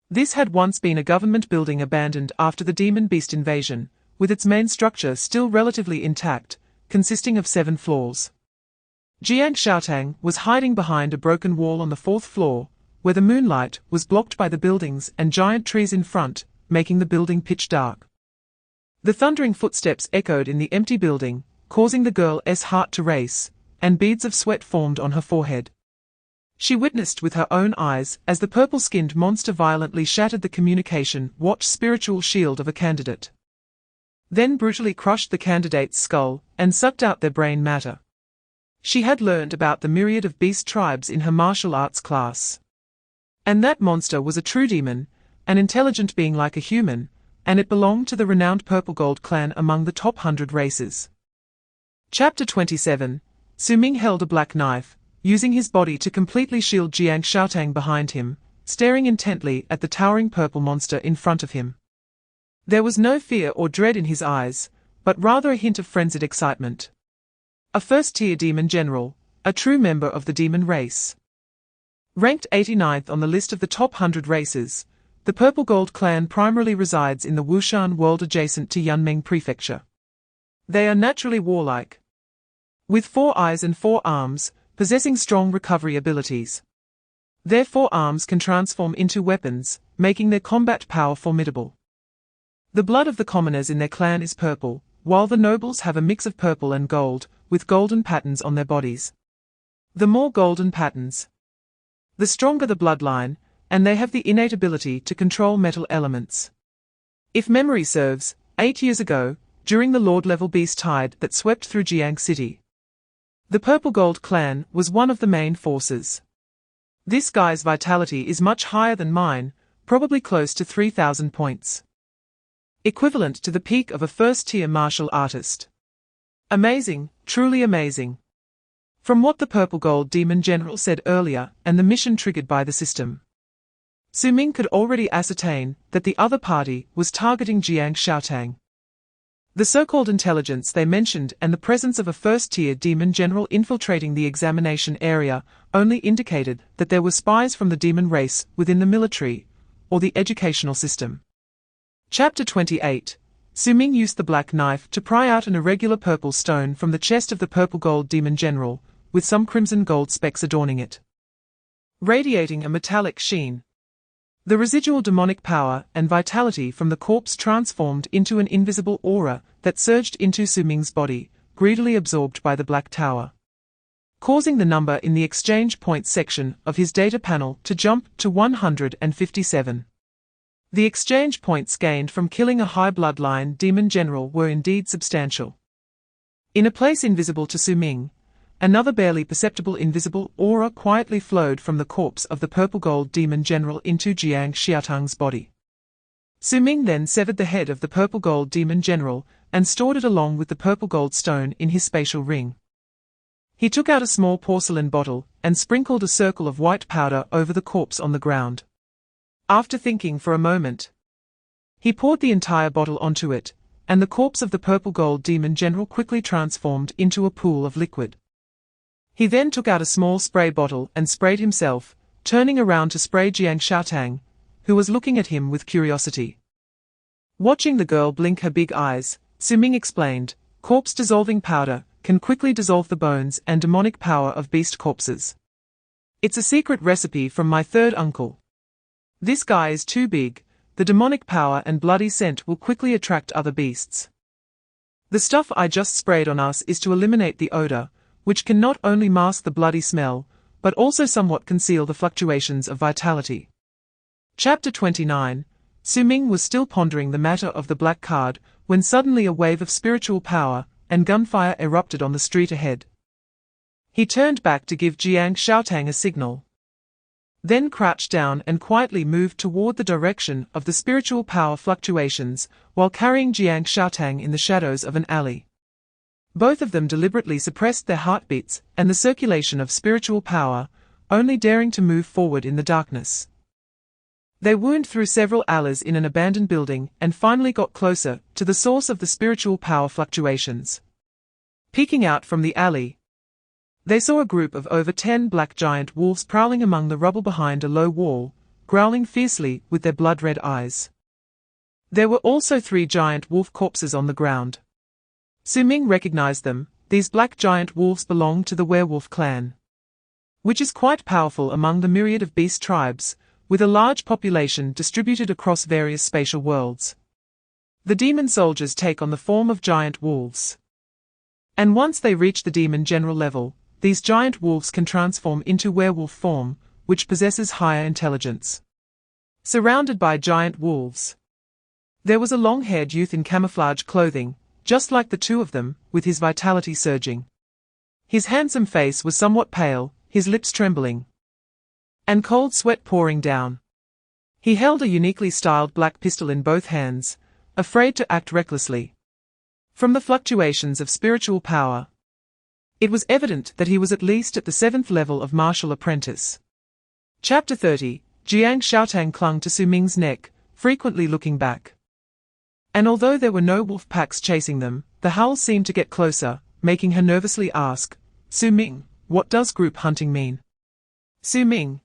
This had once been a government building abandoned after the demon beast invasion, with its main structure still relatively intact, consisting of 7 floors. Jiangcheng was hiding behind a broken wall on the 4th floor, where the moonlight was blocked by the buildings and giant trees in front, making the building pitch dark. The thundering footsteps echoed in the empty building, causing the girl's heart to race, and beads of sweat formed on her forehead. She witnessed with her own eyes as the purple-skinned monster violently shattered the communication watch spiritual shield of a candidate, then brutally crushed the candidate's skull and sucked out their brain matter. She had learned about the myriad of beast tribes in her martial arts class. And that monster was a true demon, an intelligent being like a human, and it belonged to the renowned Purple Gold clan among the top 100 races. Chapter 27. Su Ming held a black knife, using his body to completely shield Jiangcheng behind him, staring intently at the towering purple monster in front of him. There was no fear or dread in his eyes, but rather a hint of frenzied excitement. A first-tier demon general, a true member of the demon race. Ranked 89th on the list of the top 100 races, the Purple Gold clan primarily resides in the Wushan world adjacent to Yunmeng Prefecture. They are naturally warlike, with 4 eyes and 4 arms, possessing strong recovery abilities. Their 4 arms can transform into weapons, making their combat power formidable. The blood of the commoners in their clan is purple, while the nobles have a mix of purple and gold, with golden patterns on their bodies. The more golden patterns, the stronger the bloodline, and they have the innate ability to control metal elements. If memory serves, 8 years ago, during the Lord-level beast tide that swept through Jiang City, the Purple Gold clan was one of the main forces. This guy's vitality is much higher than mine, probably close to 3,000 points. Equivalent to the peak of a first-tier martial artist. Amazing, truly amazing. From what the Purple Gold Demon General said earlier and the mission triggered by the system, Su Ming could already ascertain that the other party was targeting Jiangcheng. The so-called intelligence they mentioned and the presence of a first-tier demon general infiltrating the examination area only indicated that there were spies from the demon race within the military or the educational system. Chapter 28. Su Ming used the black knife to pry out an irregular purple stone from the chest of the Purple Gold Demon General, with some crimson gold specks adorning it, radiating a metallic sheen. The residual demonic power and vitality from the corpse transformed into an invisible aura that surged into Su Ming's body, greedily absorbed by the Black Tower, causing the number in the exchange points section of his data panel to jump to 157. The exchange points gained from killing a high bloodline demon general were indeed substantial. In a place invisible to Su Ming, another barely perceptible invisible aura quietly flowed from the corpse of the Purple Gold Demon General into Jiangcheng's body. Su Ming then severed the head of the Purple Gold Demon General and stored it along with the purple gold stone in his spatial ring. He took out a small porcelain bottle and sprinkled a circle of white powder over the corpse on the ground. After thinking for a moment, he poured the entire bottle onto it, and the corpse of the Purple Gold Demon General quickly transformed into a pool of liquid. He then took out a small spray bottle and sprayed himself, turning around to spray Jiangcheng, who was looking at him with curiosity. Watching the girl blink her big eyes, Su Ming explained, corpse-dissolving powder can quickly dissolve the bones and demonic power of beast corpses. It's a secret recipe from my third uncle. This guy is too big, the demonic power and bloody scent will quickly attract other beasts. The stuff I just sprayed on us is to eliminate the odor, which can not only mask the bloody smell, but also somewhat conceal the fluctuations of vitality. Chapter 29. Su Ming was still pondering the matter of the black card, when suddenly a wave of spiritual power and gunfire erupted on the street ahead. He turned back to give Jiangcheng a signal, then crouched down and quietly moved toward the direction of the spiritual power fluctuations, while carrying Jiangcheng in the shadows of an alley. Both of them deliberately suppressed their heartbeats and the circulation of spiritual power, only daring to move forward in the darkness. They wound through several alleys in an abandoned building and finally got closer to the source of the spiritual power fluctuations. Peeking out from the alley, they saw a group of over 10 black giant wolves prowling among the rubble behind a low wall, growling fiercely with their blood-red eyes. There were also 3 giant wolf corpses on the ground. Su Ming recognized them. These black giant wolves belong to the werewolf clan, which is quite powerful among the myriad of beast tribes, with a large population distributed across various spatial worlds. The demon soldiers take on the form of giant wolves, and once they reach the demon general level, these giant wolves can transform into werewolf form, which possesses higher intelligence. Surrounded by giant wolves, there was a long-haired youth in camouflage clothing, just like the two of them, with his vitality surging. His handsome face was somewhat pale, his lips trembling, and cold sweat pouring down. He held a uniquely styled black pistol in both hands, afraid to act recklessly. From the fluctuations of spiritual power, it was evident that he was at least at the 7th level of martial apprentice. Chapter 30. Jiangcheng clung to Su Ming's neck, frequently looking back. And although there were no wolf packs chasing them, the howls seemed to get closer, making her nervously ask, Su Ming, what does group hunting mean? Su Ming,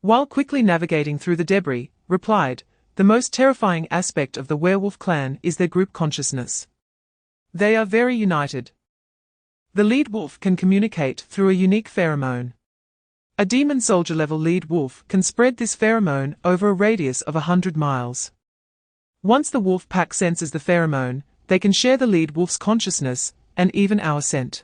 while quickly navigating through the debris, replied, the most terrifying aspect of the werewolf clan is their group consciousness. They are very united. The lead wolf can communicate through a unique pheromone. A demon soldier level lead wolf can spread this pheromone over a radius of 100 miles. Once the wolf pack senses the pheromone, they can share the lead wolf's consciousness, and even our scent.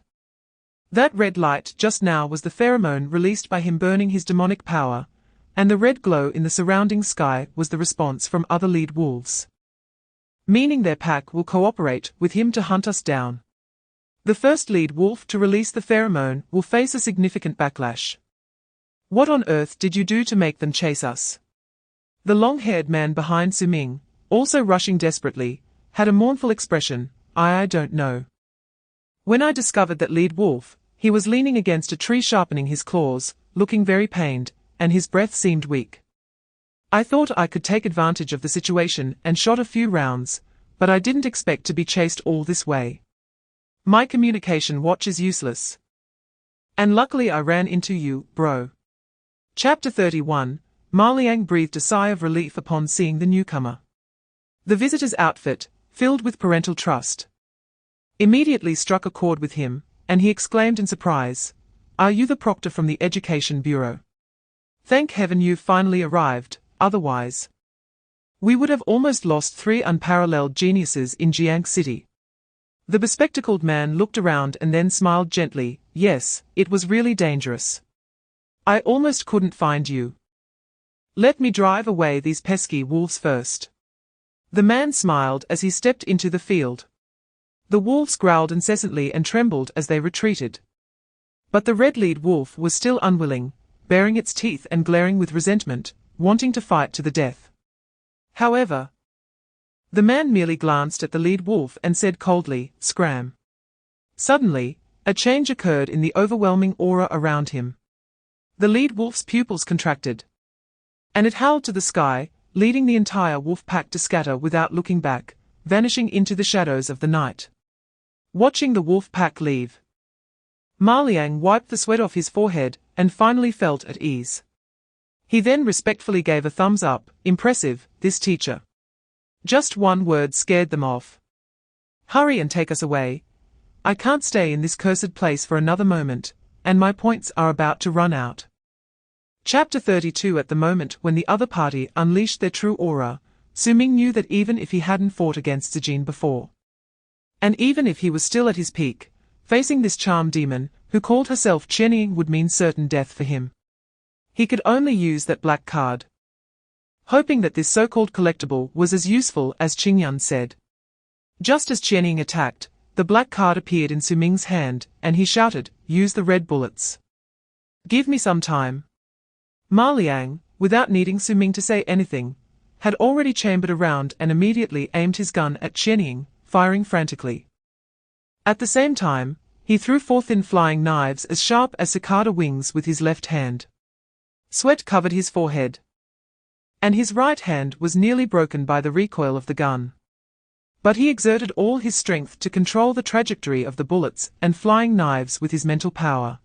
That red light just now was the pheromone released by him burning his demonic power, and the red glow in the surrounding sky was the response from other lead wolves. Meaning their pack will cooperate with him to hunt us down. The first lead wolf to release the pheromone will face a significant backlash. What on earth did you do to make them chase us? The long-haired man behind Su Ming, also rushing desperately, had a mournful expression. I don't know. When I discovered that lead wolf, he was leaning against a tree sharpening his claws, looking very pained, and his breath seemed weak. I thought I could take advantage of the situation and shot a few rounds, but I didn't expect to be chased all this way. My communication watch is useless. And luckily I ran into you, bro. Chapter 31, Ma Liang breathed a sigh of relief upon seeing the newcomer. The visitor's outfit, filled with parental trust, immediately struck a chord with him, and he exclaimed in surprise, "Are you the proctor from the Education Bureau? Thank heaven you've finally arrived, otherwise we would have almost lost 3 unparalleled geniuses in Jiangcheng City." The bespectacled man looked around and then smiled gently. Yes, it was really dangerous. I almost couldn't find you. Let me drive away these pesky wolves first. The man smiled as he stepped into the field. The wolves growled incessantly and trembled as they retreated. But the red-lead wolf was still unwilling, baring its teeth and glaring with resentment, wanting to fight to the death. However, the man merely glanced at the lead wolf and said coldly, "Scram." Suddenly, a change occurred in the overwhelming aura around him. The lead wolf's pupils contracted, and it howled to the sky, leading the entire wolf pack to scatter without looking back, vanishing into the shadows of the night. Watching the wolf pack leave, Ma Liang wiped the sweat off his forehead and finally felt at ease. He then respectfully gave a thumbs up. Impressive, this teacher. Just one word scared them off. Hurry and take us away. I can't stay in this cursed place for another moment, and my points are about to run out. Chapter 32. At the moment when the other party unleashed their true aura, Su Ming knew that even if he hadn't fought against Zijin before, and even if he was still at his peak, facing this charm demon, who called herself Qianying, would mean certain death for him. He could only use that black card, hoping that this so-called collectible was as useful as Qingyun said. Just as Qianying attacked, the black card appeared in Su Ming's hand, and he shouted, "Use the red bullets. Give me some time." Ma Liang, without needing Su Ming to say anything, had already chambered a round and immediately aimed his gun at Qianying, firing frantically. At the same time, he threw forth thin flying knives as sharp as cicada wings with his left hand. Sweat covered his forehead, and his right hand was nearly broken by the recoil of the gun. But he exerted all his strength to control the trajectory of the bullets and flying knives with his mental power,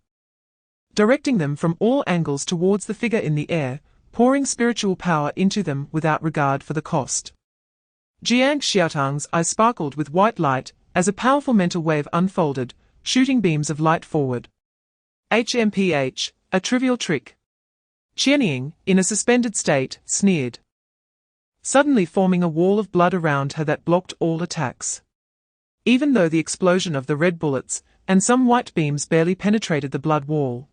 directing them from all angles towards the figure in the air, pouring spiritual power into them without regard for the cost. Jiangcheng's eyes sparkled with white light as a powerful mental wave unfolded, shooting beams of light forward. HMPH, a trivial trick. Qianying, in a suspended state, sneered, suddenly forming a wall of blood around her that blocked all attacks. Even though the explosion of the red bullets and some white beams barely penetrated the blood wall,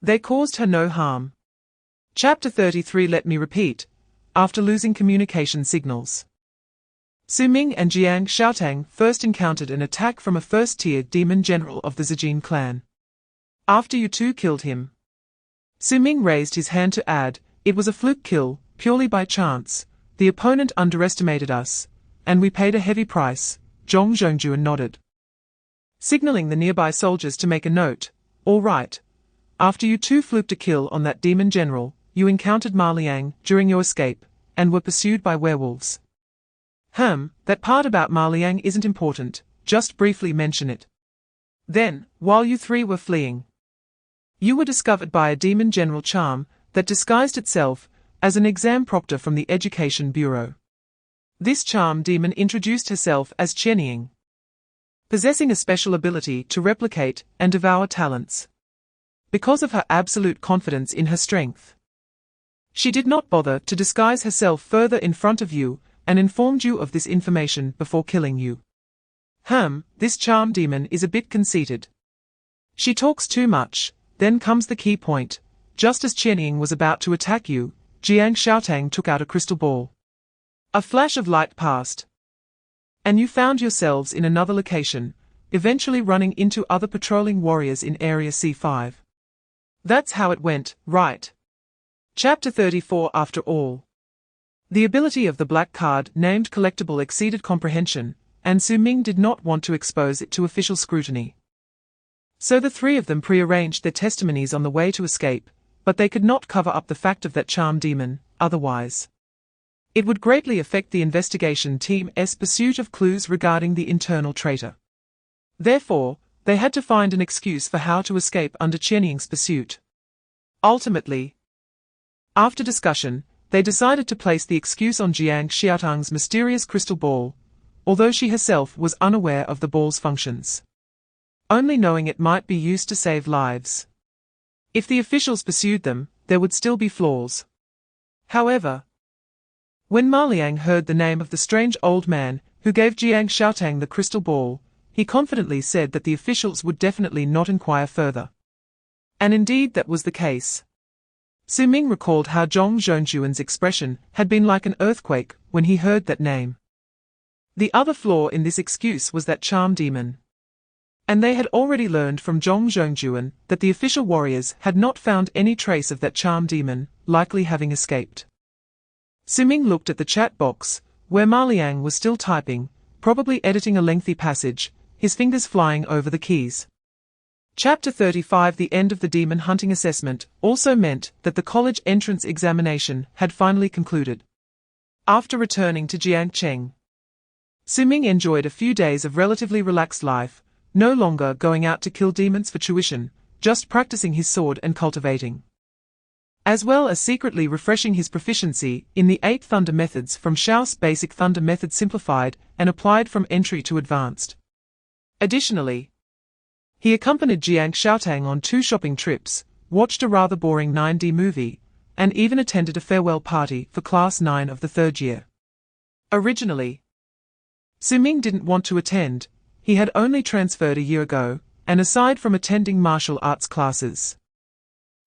they caused her no harm. Chapter 33. Let me repeat. After losing communication signals, Su Ming and Jiangcheng first encountered an attack from a first-tier demon general of the Zijin clan. After you two killed him, Su Ming raised his hand to add, "It was a fluke kill, purely by chance. The opponent underestimated us, and we paid a heavy price." Zhongzhongjuan nodded, signaling the nearby soldiers to make a note. "All right. After you two fluked a kill on that demon general, you encountered Ma Liang during your escape, and were pursued by werewolves." That part about Ma Liang isn't important, just briefly mention it. "Then, while you three were fleeing, you were discovered by a demon general charm that disguised itself as an exam proctor from the Education Bureau. This charm demon introduced herself as Qianying, possessing a special ability to replicate and devour talents. Because of her absolute confidence in her strength, she did not bother to disguise herself further in front of you and informed you of this information before killing you. This charm demon is a bit conceited. She talks too much." Then comes the key point. Just as Qianying was about to attack you, Jiangcheng took out a crystal ball. A flash of light passed, and you found yourselves in another location, eventually running into other patrolling warriors in Area C5. That's how it went, right? Chapter 34. After all, the ability of the black card named collectible exceeded comprehension, and Su Ming did not want to expose it to official scrutiny. So the three of them prearranged their testimonies on the way to escape, but they could not cover up the fact of that charm demon, otherwise it would greatly affect the investigation team's pursuit of clues regarding the internal traitor. Therefore, they had to find an excuse for how to escape under Qianying's pursuit. Ultimately, after discussion, they decided to place the excuse on Jiang Xiaotang's mysterious crystal ball, although she herself was unaware of the ball's functions, only knowing it might be used to save lives. If the officials pursued them, there would still be flaws. However, when Ma Liang heard the name of the strange old man who gave Jiang Xiaotang the crystal ball, he confidently said that the officials would definitely not inquire further. And indeed that was the case. Su Ming recalled how Zhong Zhongjuan's expression had been like an earthquake when he heard that name. The other flaw in this excuse was that charm demon. And they had already learned from Zhong Zhongjuan that the official warriors had not found any trace of that charm demon, likely having escaped. Su Ming looked at the chat box, where Ma Liang was still typing, probably editing a lengthy passage, his fingers flying over the keys. Chapter 35. The end of the demon hunting assessment also meant that the college entrance examination had finally concluded. After returning to Jiangcheng, Su Ming enjoyed a few days of relatively relaxed life, no longer going out to kill demons for tuition, just practicing his sword and cultivating, as well as secretly refreshing his proficiency in the 8 thunder methods from Shao's basic thunder method simplified and applied from entry to advanced. Additionally, he accompanied Jiang Xiaotang on 2 shopping trips, watched a rather boring 9D movie, and even attended a farewell party for Class 9 of the 3rd year. Originally, Su Ming didn't want to attend. He had only transferred a year ago, and aside from attending martial arts classes,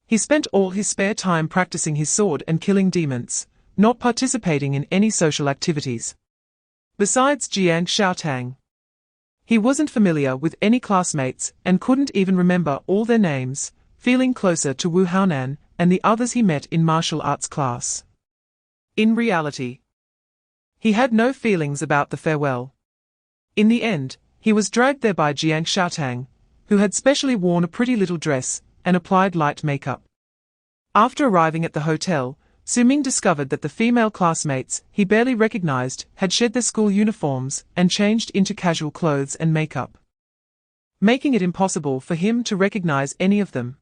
he spent all his spare time practicing his sword and killing demons, not participating in any social activities. Besides Jiang Xiaotang, he wasn't familiar with any classmates and couldn't even remember all their names, feeling closer to Wu Haonan and the others he met in martial arts class. In reality, he had no feelings about the farewell. In the end, he was dragged there by Jiang Xiaotang, who had specially worn a pretty little dress and applied light makeup. After arriving at the hotel, Su Ming discovered that the female classmates he barely recognized had shed their school uniforms and changed into casual clothes and makeup, making it impossible for him to recognize any of them.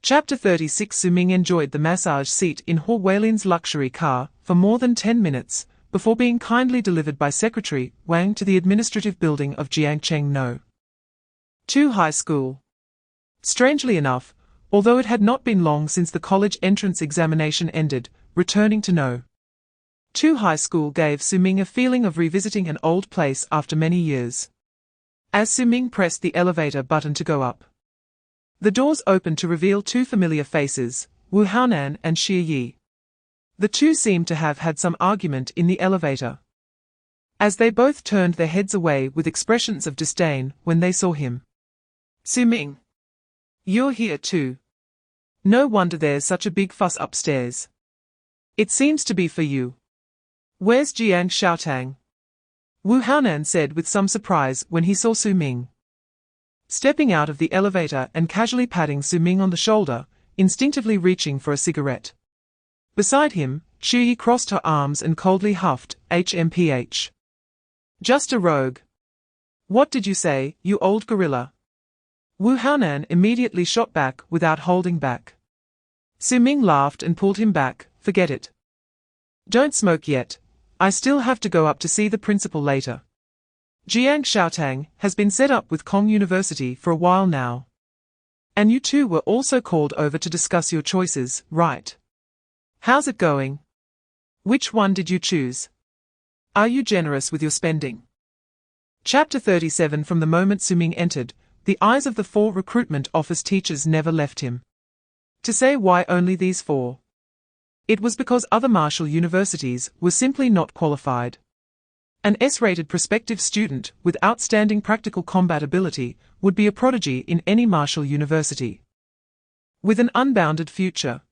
Chapter 36. Su Ming enjoyed the massage seat in Hua Weilin's luxury car for more than 10 minutes, before being kindly delivered by Secretary Wang to the administrative building of Jiangcheng No. 2 High School. Strangely enough, although it had not been long since the college entrance examination ended, returning to No. 2 High School gave Su Ming a feeling of revisiting an old place after many years. As Su Ming pressed the elevator button to go up, the doors opened to reveal 2 familiar faces, Wu Haonan and Xie Yi. The two seemed to have had some argument in the elevator, as they both turned their heads away with expressions of disdain when they saw him. Su Ming, you're here too. No wonder there's such a big fuss upstairs. It seems to be for you. Where's Jiang Xiaotang? Wu Haonan said with some surprise when he saw Su Ming stepping out of the elevator and casually patting Su Ming on the shoulder, instinctively reaching for a cigarette. Beside him, Xie Yi crossed her arms and coldly huffed, HMPH. Just a rogue. What did you say, you old gorilla? Wu Haonan immediately shot back without holding back. Su Ming laughed and pulled him back. Forget it. Don't smoke yet. I still have to go up to see the principal later. Jiang Xiaotang has been set up with Kong University for a while now. And you two were also called over to discuss your choices, right? How's it going? Which one did you choose? Are you generous with your spending? Chapter 37. From the moment Su Ming entered, the eyes of the 4 recruitment office teachers never left him. To say why only these 4? It was because other martial universities were simply not qualified. An S-rated prospective student with outstanding practical combat ability would be a prodigy in any martial university. with an unbounded future.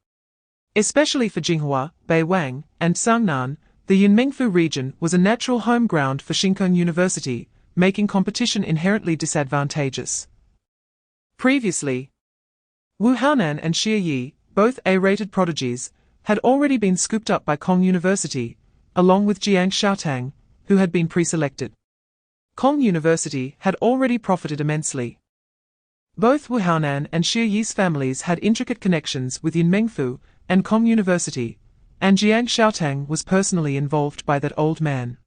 Especially for Jinghua, Beiwang, and Sangnan, the Yunmengfu region was a natural home ground for Xingkong University, making competition inherently disadvantageous. Previously, Wu Haonan and Xie Yi, both A-rated prodigies, had already been scooped up by Kong University, along with Jiangcheng, who had been pre-selected. Kong University had already profited immensely. Both Wu Haonan and Xie Yi's families had intricate connections with Yunmengfu and Kong University, and Jiangcheng was personally involved by that old man.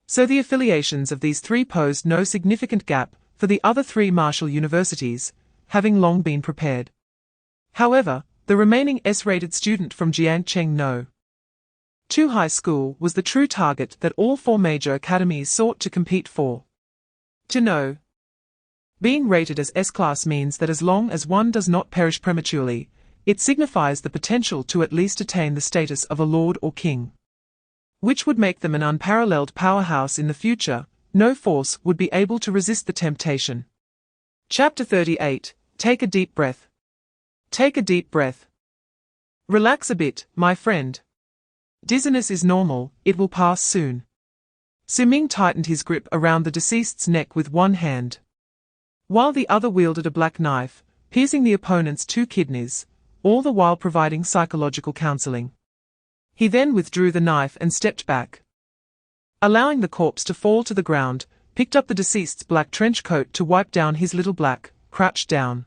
So the affiliations of these three posed no significant gap for the other three martial universities, having long been prepared. However, the remaining S-rated student from Jiangcheng No. 2 High School was the true target that all four major academies sought to compete for. To know. Being rated as S-class means that as long as one does not perish prematurely, it signifies the potential to at least attain the status of a lord or king, which would make them an unparalleled powerhouse in the future. No force would be able to resist the temptation. Chapter 38. Take a deep breath. Take a deep breath. Relax a bit, my friend. Dizziness is normal, it will pass soon. Su Ming tightened his grip around the deceased's neck with one hand, while the other wielded a black knife, piercing the opponent's 2 kidneys, all the while providing psychological counseling. He then withdrew the knife and stepped back, allowing the corpse to fall to the ground, picked up the deceased's black trench coat to wipe down his little black, crouched down,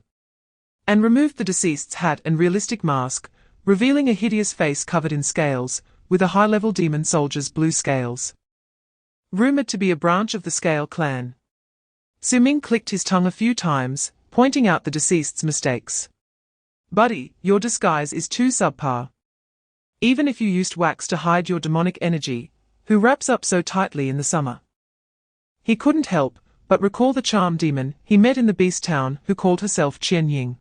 and removed the deceased's hat and realistic mask, revealing a hideous face covered in scales, with a high-level demon soldier's blue scales, rumored to be a branch of the Scale clan. Su Ming clicked his tongue a few times, pointing out the deceased's mistakes. Buddy, your disguise is too subpar. Even if you used wax to hide your demonic energy, who wraps up so tightly in the summer? He couldn't help but recall the charm demon he met in the beast town who called herself Qian Ying.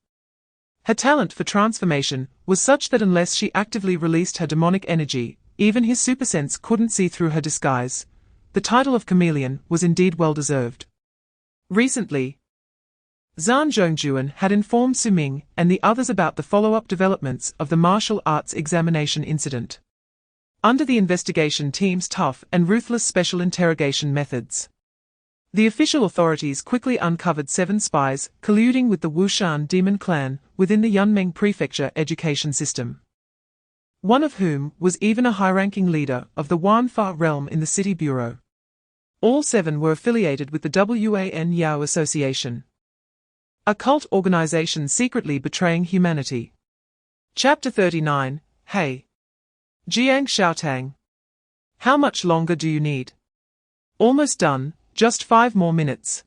Her talent for transformation was such that unless she actively released her demonic energy, even his supersense couldn't see through her disguise. The title of chameleon was indeed well deserved. Recently, Zhang Zhongjuan had informed Su Ming and the others about the follow-up developments of the martial arts examination incident. Under the investigation team's tough and ruthless special interrogation methods, the official authorities quickly uncovered 7 spies colluding with the Wushan demon clan within the Yunmeng prefecture education system, one of whom was even a high-ranking leader of the Wanfa realm in the city bureau. All 7 were affiliated with the Wan Yao Association, a cult organization secretly betraying humanity. Chapter 39. Hey, Jiangcheng. How much longer do you need? Almost done, just 5 more minutes.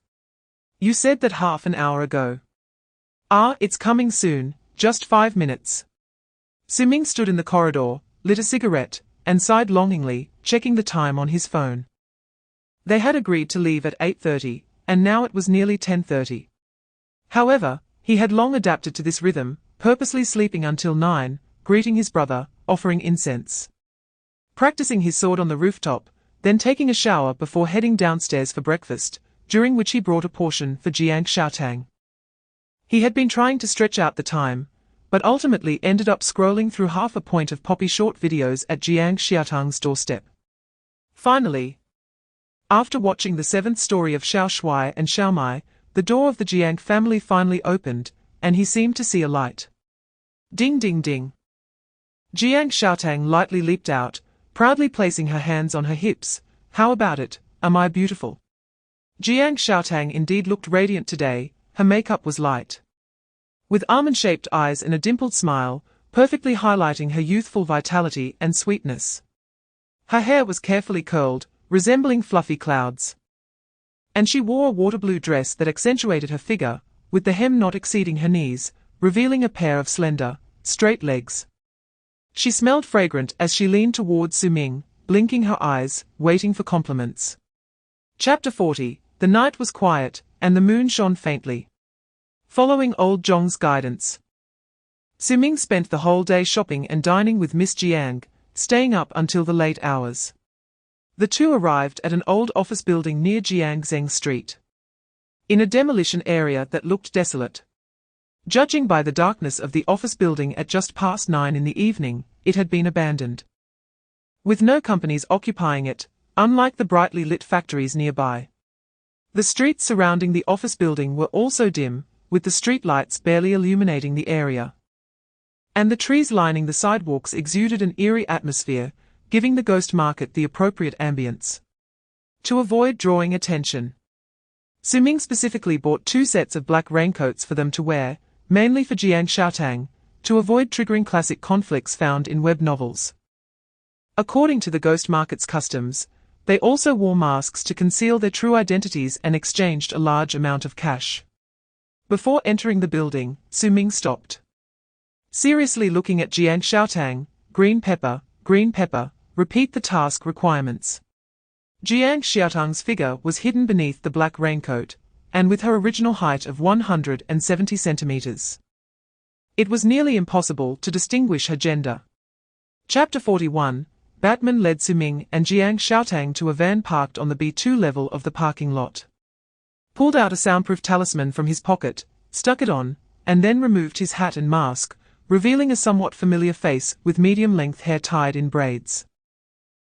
You said that half an hour ago. It's coming soon, just 5 minutes. Su Ming stood in the corridor, lit a cigarette, and sighed longingly, checking the time on his phone. They had agreed to leave at 8:30, and now it was nearly 10:30. However, he had long adapted to this rhythm, purposely sleeping until 9, greeting his brother, offering incense, practicing his sword on the rooftop, then taking a shower before heading downstairs for breakfast, during which he brought a portion for Jiangcheng. He had been trying to stretch out the time, but ultimately ended up scrolling through half a point of poppy short videos at Jiangcheng's doorstep. Finally, after watching the 7th story of Xiao Shui and Xiao Mai, the door of the Jiang family finally opened, and he seemed to see a light. Ding ding ding. Jiangcheng lightly leaped out, proudly placing her hands on her hips. How about it, am I beautiful? Jiangcheng indeed looked radiant today, her makeup was light, with almond-shaped eyes and a dimpled smile, perfectly highlighting her youthful vitality and sweetness. Her hair was carefully curled, resembling fluffy clouds, and she wore a water blue dress that accentuated her figure, with the hem not exceeding her knees, revealing a pair of slender, straight legs. She smelled fragrant as she leaned towards Su Ming, blinking her eyes, waiting for compliments. Chapter 40. The night was quiet, and the moon shone faintly. Following old Zhong's guidance, Su Ming spent the whole day shopping and dining with Miss Jiang, staying up until the late hours. The two arrived at an old office building near Jiangcheng Street, in a demolition area that looked desolate. Judging by the darkness of the office building at just past 9 in the evening, it had been abandoned. With no companies occupying it, unlike the brightly lit factories nearby. The streets surrounding the office building were also dim, with the street lights barely illuminating the area. And the trees lining the sidewalks exuded an eerie atmosphere, giving the ghost market the appropriate ambience. To avoid drawing attention, Su Ming specifically bought 2 sets of black raincoats for them to wear, mainly for Jiangcheng, to avoid triggering classic conflicts found in web novels. According to the ghost market's customs, they also wore masks to conceal their true identities and exchanged a large amount of cash. Before entering the building, Su Ming stopped. Seriously looking at Jiangcheng, green pepper, repeat the task requirements. Jiangcheng's figure was hidden beneath the black raincoat, and with her original height of 170 centimeters. It was nearly impossible to distinguish her gender. Chapter 41, Batman led Su Ming and Jiangcheng to a van parked on the B2 level of the parking lot. Pulled out a soundproof talisman from his pocket, stuck it on, and then removed his hat and mask, revealing a somewhat familiar face with medium-length hair tied in braids.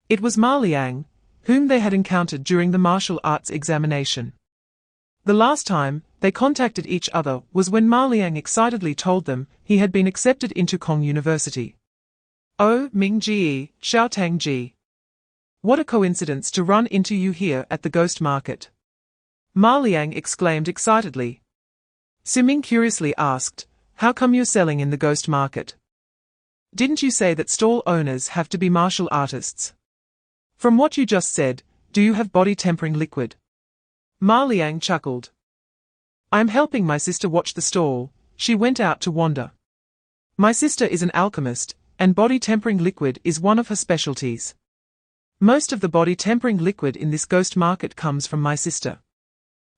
It was Ma Liang, whom they had encountered during the martial arts examination. The last time they contacted each other was when Ma Liang excitedly told them he had been accepted into Kong University. Oh, Ming Ji, Xiaotang Ji. What a coincidence to run into you here at the ghost market. Ma Liang exclaimed excitedly. Su Ming curiously asked, how come you're selling in the ghost market? Didn't you say that stall owners have to be martial artists? From what you just said, do you have body tempering liquid? Ma Liang chuckled. I'm helping my sister watch the stall, she went out to wander. My sister is an alchemist, and body tempering liquid is one of her specialties. Most of the body tempering liquid in this ghost market comes from my sister.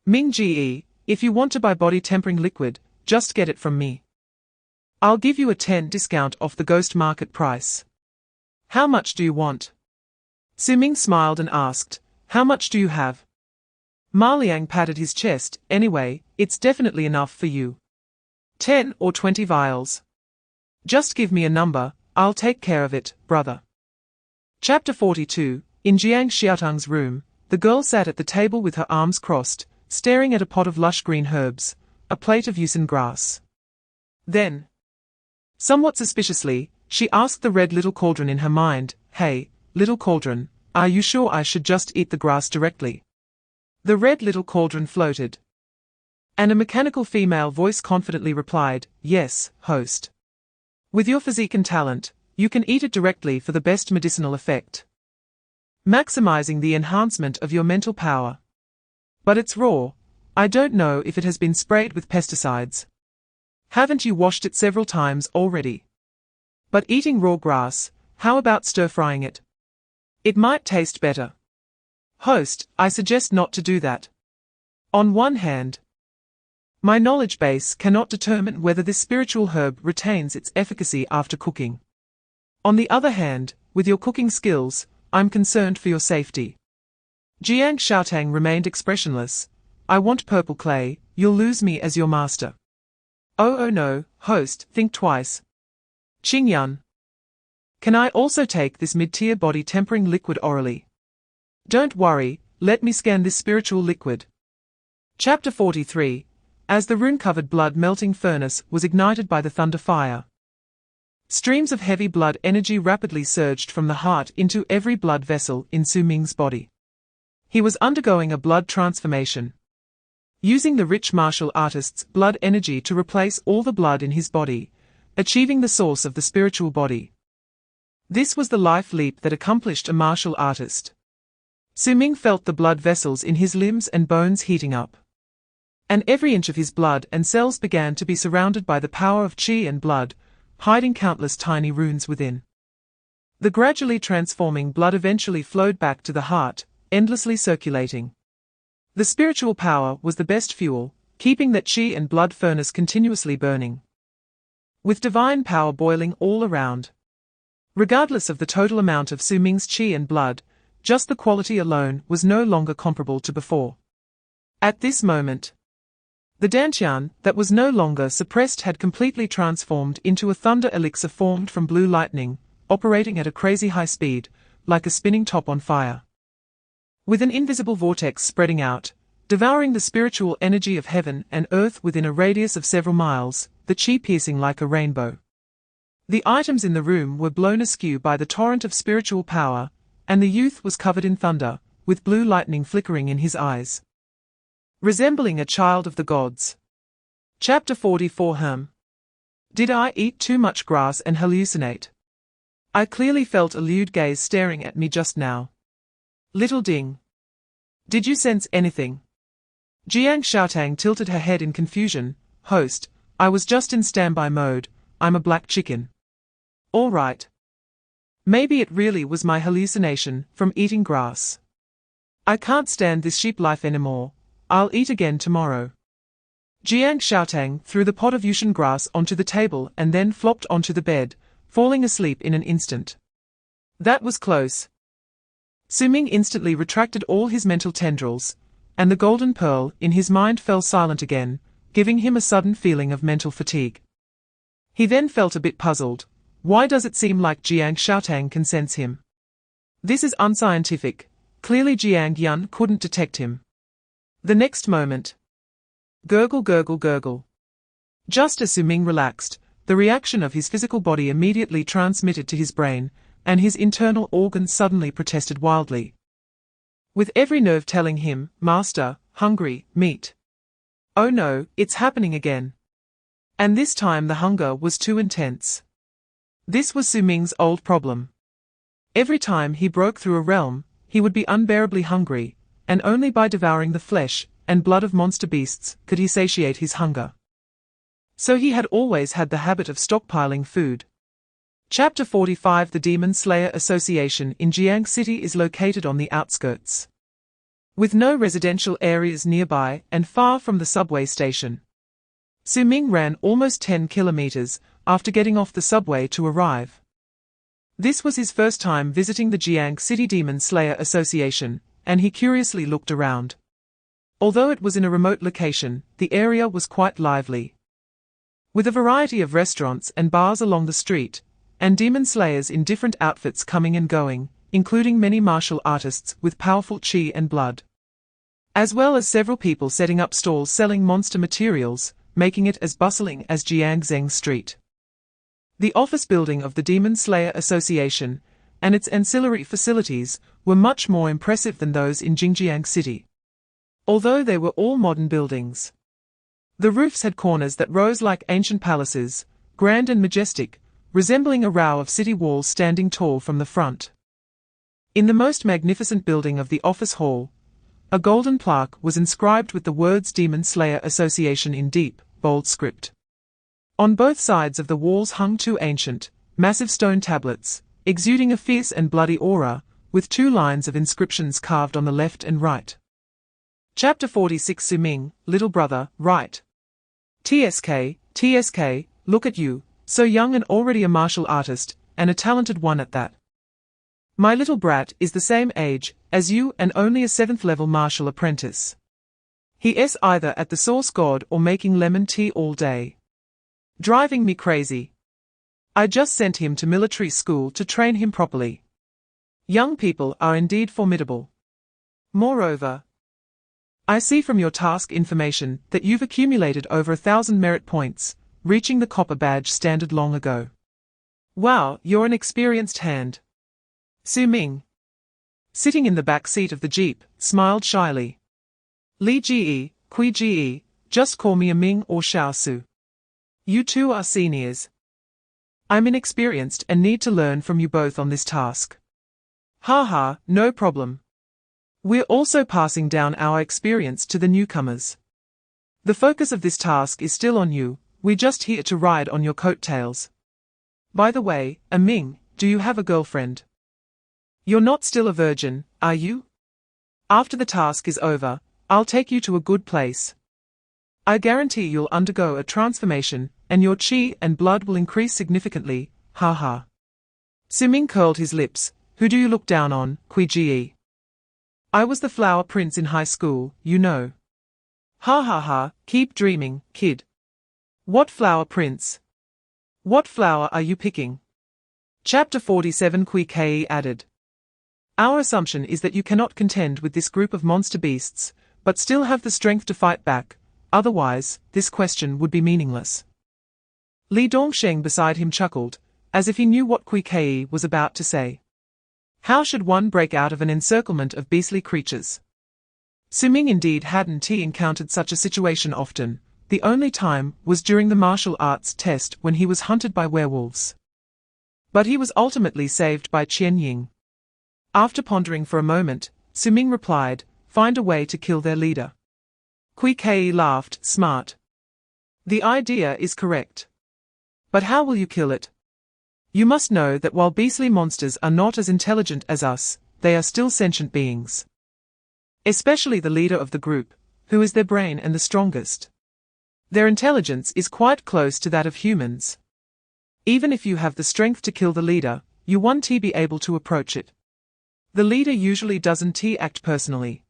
Ming Ji, if you want to buy body tempering liquid, just get it from me. I'll give you a 10% discount off the ghost market price. How much do you want? Su Ming smiled and asked, how much do you have? Ma Liang patted his chest, anyway, it's definitely enough for you. 10 or 20 vials. Just give me a number, I'll take care of it, brother. Chapter 42, in Jiangcheng's room, the girl sat at the table with her arms crossed, staring at a pot of lush green herbs, a plate of yucca grass. Then, somewhat suspiciously, she asked the red little cauldron in her mind, hey, little cauldron, are you sure I should just eat the grass directly? The red little cauldron floated. And a mechanical female voice confidently replied, yes, host. With your physique and talent, you can eat it directly for the best medicinal effect. Maximizing the enhancement of your mental power. But it's raw. I don't know if it has been sprayed with pesticides. Haven't you washed it several times already? But eating raw grass, how about stir-frying it? It might taste better. Host, I suggest not to do that. On one hand, my knowledge base cannot determine whether this spiritual herb retains its efficacy after cooking. On the other hand, with your cooking skills, I'm concerned for your safety. Jiangcheng remained expressionless. I want purple clay, you'll lose me as your master. Oh no, host, think twice. Qingyun. Can I also take this mid-tier body tempering liquid orally? Don't worry, let me scan this spiritual liquid. Chapter 43, as the rune-covered blood-melting furnace was ignited by the thunder fire. Streams of heavy blood energy rapidly surged from the heart into every blood vessel in Su Ming's body. He was undergoing a blood transformation. Using the rich martial artist's blood energy to replace all the blood in his body, achieving the source of the spiritual body. This was the life leap that accomplished a martial artist. Su Ming felt the blood vessels in his limbs and bones heating up. And every inch of his blood and cells began to be surrounded by the power of qi and blood, hiding countless tiny runes within. The gradually transforming blood eventually flowed back to the heart, endlessly circulating. The spiritual power was the best fuel, keeping that qi and blood furnace continuously burning. With divine power boiling all around. Regardless of the total amount of Su Ming's qi and blood, just the quality alone was no longer comparable to before. At this moment, The dantian that was no longer suppressed had completely transformed into a thunder elixir formed from blue lightning, operating at a crazy high speed, like a spinning top on fire. With an invisible vortex spreading out, devouring the spiritual energy of heaven and earth within a radius of several miles, the chi piercing like a rainbow. The items in the room were blown askew by the torrent of spiritual power, and the youth was covered in thunder, with blue lightning flickering in his eyes. Resembling a child of the gods. Chapter 44. Did I eat too much grass and hallucinate? I clearly felt a lewd gaze staring at me just now. Little Ding. Did you sense anything? Jiangcheng tilted her head in confusion. Host, I was just in standby mode, I'm a black chicken. All right. Maybe it really was my hallucination from eating grass. I can't stand this sheep life anymore. I'll eat again tomorrow. Jiangcheng threw the pot of Yushan grass onto the table and then flopped onto the bed, falling asleep in an instant. That was close. Su Ming instantly retracted all his mental tendrils, and the golden pearl in his mind fell silent again, giving him a sudden feeling of mental fatigue. He then felt a bit puzzled. Why does it seem like Jiangcheng can sense him? This is unscientific. Clearly Jiang Yun couldn't detect him. The next moment. Gurgle, gurgle, gurgle. Just as Su Ming relaxed, the reaction of his physical body immediately transmitted to his brain, and his internal organs suddenly protested wildly. With every nerve telling him, Master, hungry, meat. Oh no, it's happening again. And this time the hunger was too intense. This was Su Ming's old problem. Every time he broke through a realm, he would be unbearably hungry, and only by devouring the flesh and blood of monster beasts could he satiate his hunger. So he had always had the habit of stockpiling food. Chapter 45. The Demon Slayer Association in Jiangcheng City is located on the outskirts. With no residential areas nearby and far from the subway station. Su Ming ran almost 10 kilometers after getting off the subway to arrive. This was his first time visiting the Jiangcheng City Demon Slayer Association, and he curiously looked around. Although it was in a remote location, the area was quite lively. With a variety of restaurants and bars along the street, and demon slayers in different outfits coming and going, including many martial artists with powerful chi and blood. As well as several people setting up stalls selling monster materials, making it as bustling as Jiangcheng Street. The office building of the Demon Slayer Association, and its ancillary facilities, were much more impressive than those in Jiangcheng City. Although they were all modern buildings. The roofs had corners that rose like ancient palaces, grand and majestic, resembling a row of city walls standing tall from the front. In the most magnificent building of the office hall, a golden plaque was inscribed with the words Demon Slayer Association in deep, bold script. On both sides of the walls hung two ancient, massive stone tablets, exuding a fierce and bloody aura, with two lines of inscriptions carved on the left and right. Chapter 46. Su Ming, little brother, right. TSK, look at you, so young and already a martial artist, and a talented one at that. My little brat is the same age as you and only a 7th level martial apprentice. He is either at the source god or making lemon tea all day. Driving me crazy. I just sent him to military school to train him properly. Young people are indeed formidable. Moreover, I see from your task information that you've accumulated over 1,000 merit points, reaching the copper badge standard long ago. Wow, you're an experienced hand. Su Ming, sitting in the back seat of the jeep, smiled shyly. Li Ji, Kui Ji, just call me a Ming or Xiao Su. You two are seniors. I'm inexperienced and need to learn from you both on this task. Haha, no problem. We're also passing down our experience to the newcomers. The focus of this task is still on you, we're just here to ride on your coattails. By the way, Ming, do you have a girlfriend? You're not still a virgin, are you? After the task is over, I'll take you to a good place. I guarantee you'll undergo a transformation, and your chi and blood will increase significantly, haha. Su Ming curled his lips. Who do you look down on, Kui Ji? I was the flower prince in high school, you know. Ha ha ha, keep dreaming, kid. What flower, prince? What flower are you picking? Chapter 47 Kui Kei added. Our assumption is that you cannot contend with this group of monster beasts, but still have the strength to fight back, otherwise, this question would be meaningless. Li Dongsheng beside him chuckled, as if he knew what Kui Kei was about to say. How should one break out of an encirclement of beastly creatures? Su Ming indeed hadn't encountered such a situation often. The only time was during the martial arts test when he was hunted by werewolves. But he was ultimately saved by Qian Ying. After pondering for a moment, Su Ming replied, "Find a way to kill their leader." Kui Kei laughed, "Smart. The idea is correct. But how will you kill it? You must know that while beastly monsters are not as intelligent as us, they are still sentient beings. Especially the leader of the group, who is their brain and the strongest. Their intelligence is quite close to that of humans. Even if you have the strength to kill the leader, you won't be able to approach it. The leader usually doesn't act personally.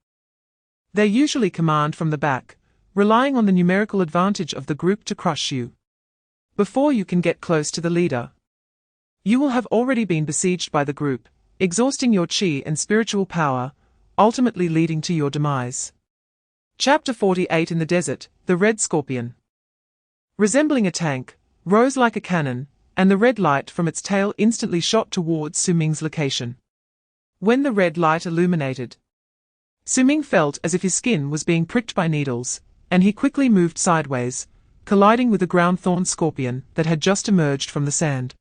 They usually command from the back, relying on the numerical advantage of the group to crush you. Before you can get close to the leader, you will have already been besieged by the group, exhausting your qi and spiritual power, ultimately leading to your demise. Chapter 48 In the desert, the red scorpion. Resembling a tank, rose like a cannon, and the red light from its tail instantly shot towards Su Ming's location. When the red light illuminated, Su Ming felt as if his skin was being pricked by needles, and he quickly moved sideways, colliding with a ground-thorn scorpion that had just emerged from the sand.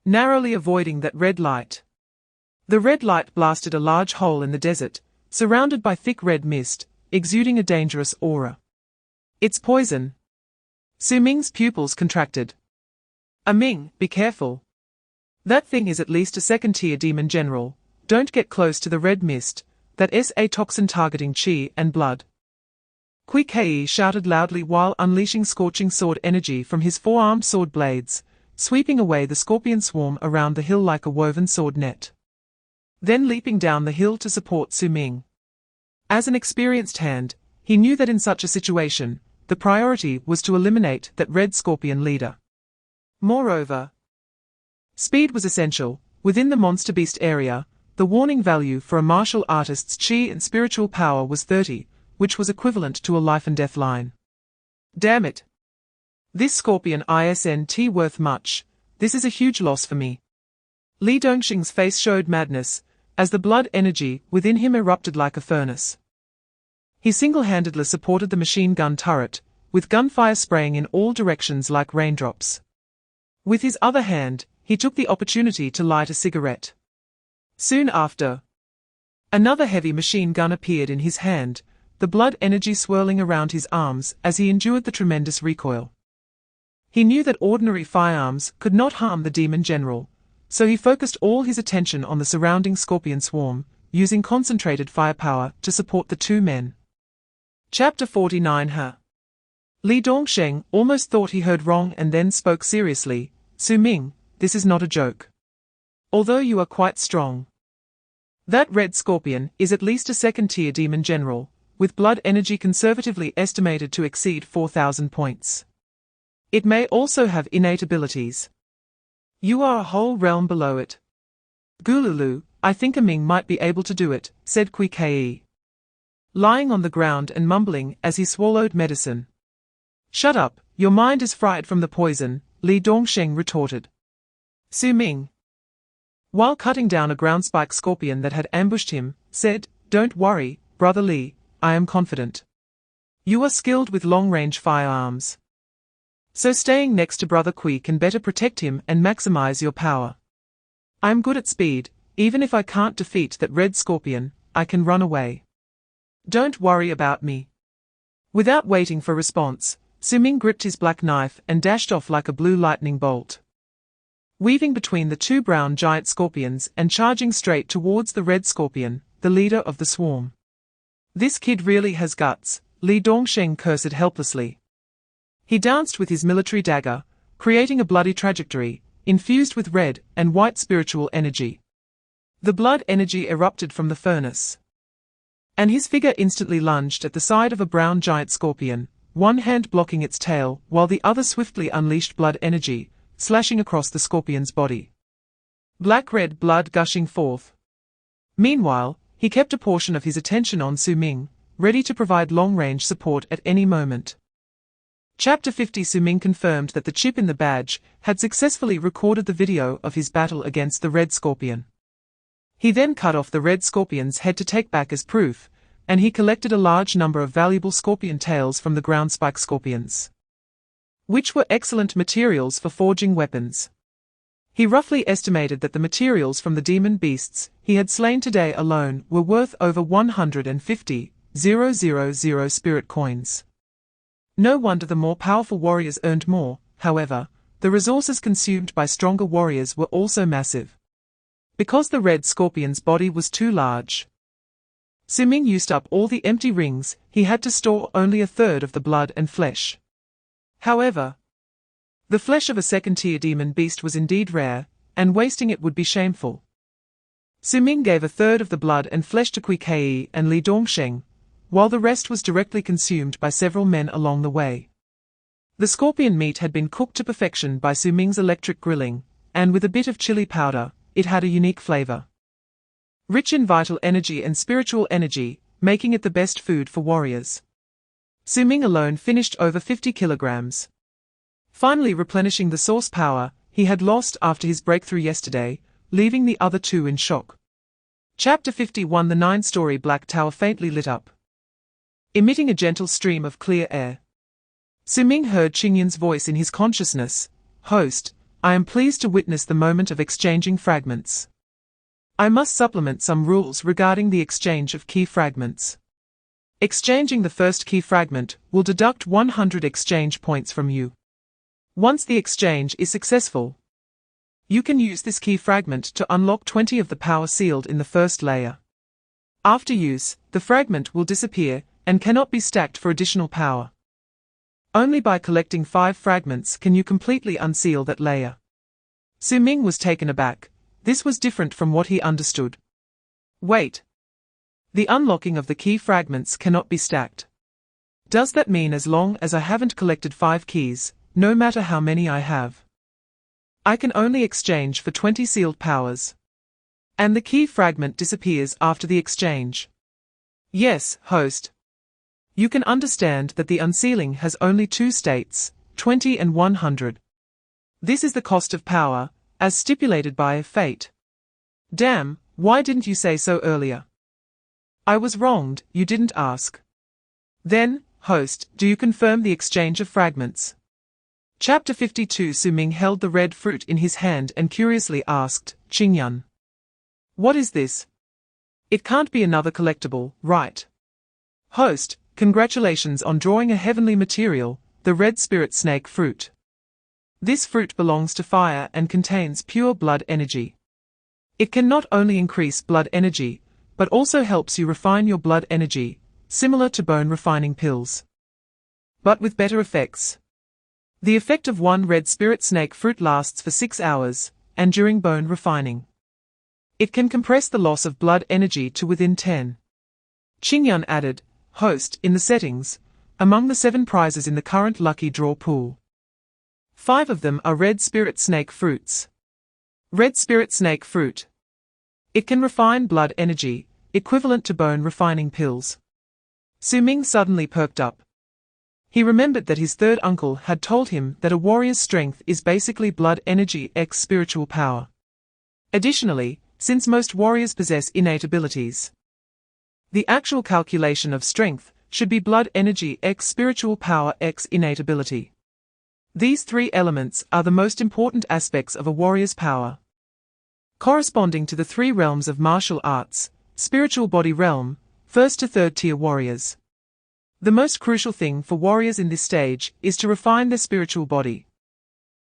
Narrowly avoiding that red light, the red light blasted a large hole in the desert, surrounded by thick red mist, exuding a dangerous aura. It's poison. Su Ming's pupils contracted. Ming, be careful. That thing is at least a second-tier demon general. Don't get close to the red mist. That is a toxin targeting qi and blood. Kui Kei shouted loudly while unleashing scorching sword energy from his four-armed sword blades, sweeping away the scorpion swarm around the hill like a woven sword net. Then leaping down the hill to support Su Ming. As an experienced hand, he knew that in such a situation, the priority was to eliminate that red scorpion leader. Moreover, speed was essential. Within the monster beast area, the warning value for a martial artist's qi and spiritual power was 30, which was equivalent to a life and death line. Damn it. This scorpion isn't worth much. This is a huge loss for me. Li Dongxing's face showed madness, as the blood energy within him erupted like a furnace. He single-handedly supported the machine gun turret, with gunfire spraying in all directions like raindrops. With his other hand, he took the opportunity to light a cigarette. Soon after, another heavy machine gun appeared in his hand, the blood energy swirling around his arms as he endured the tremendous recoil. He knew that ordinary firearms could not harm the demon general, so he focused all his attention on the surrounding scorpion swarm, using concentrated firepower to support the two men. Chapter 49 Li Dongsheng almost thought he heard wrong and then spoke seriously. Su Ming, this is not a joke. Although you are quite strong, that red scorpion is at least a second-tier demon general, with blood energy conservatively estimated to exceed 4,000 points. It may also have innate abilities. You are a whole realm below it. Gululu, I think Ming might be able to do it, said Kui Kei, lying on the ground and mumbling as he swallowed medicine. Shut up, your mind is fried from the poison, Li Dongsheng retorted. Su Ming, while cutting down a ground-spike scorpion that had ambushed him, said, Don't worry, Brother Li, I am confident. You are skilled with long-range firearms. So staying next to Brother Kui can better protect him and maximize your power. I am good at speed. Even if I can't defeat that red scorpion, I can run away. Don't worry about me. Without waiting for response, Su Ming gripped his black knife and dashed off like a blue lightning bolt, weaving between the two brown giant scorpions and charging straight towards the red scorpion, the leader of the swarm. This kid really has guts, Li Dongsheng cursed helplessly. He danced with his military dagger, creating a bloody trajectory, infused with red and white spiritual energy. The blood energy erupted from the furnace, And his figure instantly lunged at the side of a brown giant scorpion, one hand blocking its tail while the other swiftly unleashed blood energy, slashing across the scorpion's body. Black-red blood gushing forth. Meanwhile, he kept a portion of his attention on Su Ming, ready to provide long-range support at any moment. Chapter 50. Su Ming confirmed that the chip in the badge had successfully recorded the video of his battle against the red scorpion. He then cut off the red scorpion's head to take back as proof, and he collected a large number of valuable scorpion tails from the ground spike scorpions, which were excellent materials for forging weapons. He roughly estimated that the materials from the demon beasts he had slain today alone were worth over 150,000 spirit coins. No wonder the more powerful warriors earned more. However, the resources consumed by stronger warriors were also massive. Because the red scorpion's body was too large, Su Ming used up all the empty rings. He had to store only a third of the blood and flesh. However, the flesh of a second-tier demon beast was indeed rare, and wasting it would be shameful. Su Ming gave a third of the blood and flesh to Kui Kei and Li Dongsheng, while the rest was directly consumed by several men along the way. The scorpion meat had been cooked to perfection by Su Ming's electric grilling, and with a bit of chili powder, it had a unique flavor. Rich in vital energy and spiritual energy, making it the best food for warriors. Su Ming alone finished over 50 kilograms. Finally replenishing the source power he had lost after his breakthrough yesterday, leaving the other two in shock. Chapter 51. The 9-story black tower faintly lit up, emitting a gentle stream of clear air. Su Ming heard Qingyan's voice in his consciousness. "Host, I am pleased to witness the moment of exchanging fragments. I must supplement some rules regarding the exchange of key fragments. Exchanging the first key fragment will deduct 100 exchange points from you. Once the exchange is successful, you can use this key fragment to unlock 20 of the power sealed in the first layer. After use, the fragment will disappear and cannot be stacked for additional power. Only by collecting 5 fragments can you completely unseal that layer." Su Ming was taken aback. This was different from what he understood. Wait. The unlocking of the key fragments cannot be stacked. Does that mean as long as I haven't collected 5 keys, no matter how many I have, I can only exchange for 20 sealed powers? And the key fragment disappears after the exchange? Yes, host. You can understand that the unsealing has only 2 states, 20 and 100. This is the cost of power, as stipulated by fate. Damn, why didn't you say so earlier? I was wronged, you didn't ask. Then, host, do you confirm the exchange of fragments? Chapter 52. Su Ming held the red fruit in his hand and curiously asked, "Qingyan, what is this? It can't be another collectible, right?" Host, congratulations on drawing a heavenly material, the red spirit snake fruit. This fruit belongs to fire and contains pure blood energy. It can not only increase blood energy, but also helps you refine your blood energy, similar to bone refining pills, but with better effects. The effect of one red spirit snake fruit lasts for 6 hours, and during bone refining, it can compress the loss of blood energy to within 10. Qingyan added, "Host, in the settings, among the 7 prizes in the current lucky draw pool, 5 of them are red spirit snake fruits." Red spirit snake fruit. It can refine blood energy, equivalent to bone refining pills. Su Ming suddenly perked up. He remembered that his third uncle had told him that a warrior's strength is basically blood energy x spiritual power. Additionally, since most warriors possess innate abilities, the actual calculation of strength should be blood energy x spiritual power x innate ability. These 3 elements are the most important aspects of a warrior's power, corresponding to the 3 realms of martial arts, spiritual body realm, 1st to 3rd tier warriors. The most crucial thing for warriors in this stage is to refine their spiritual body,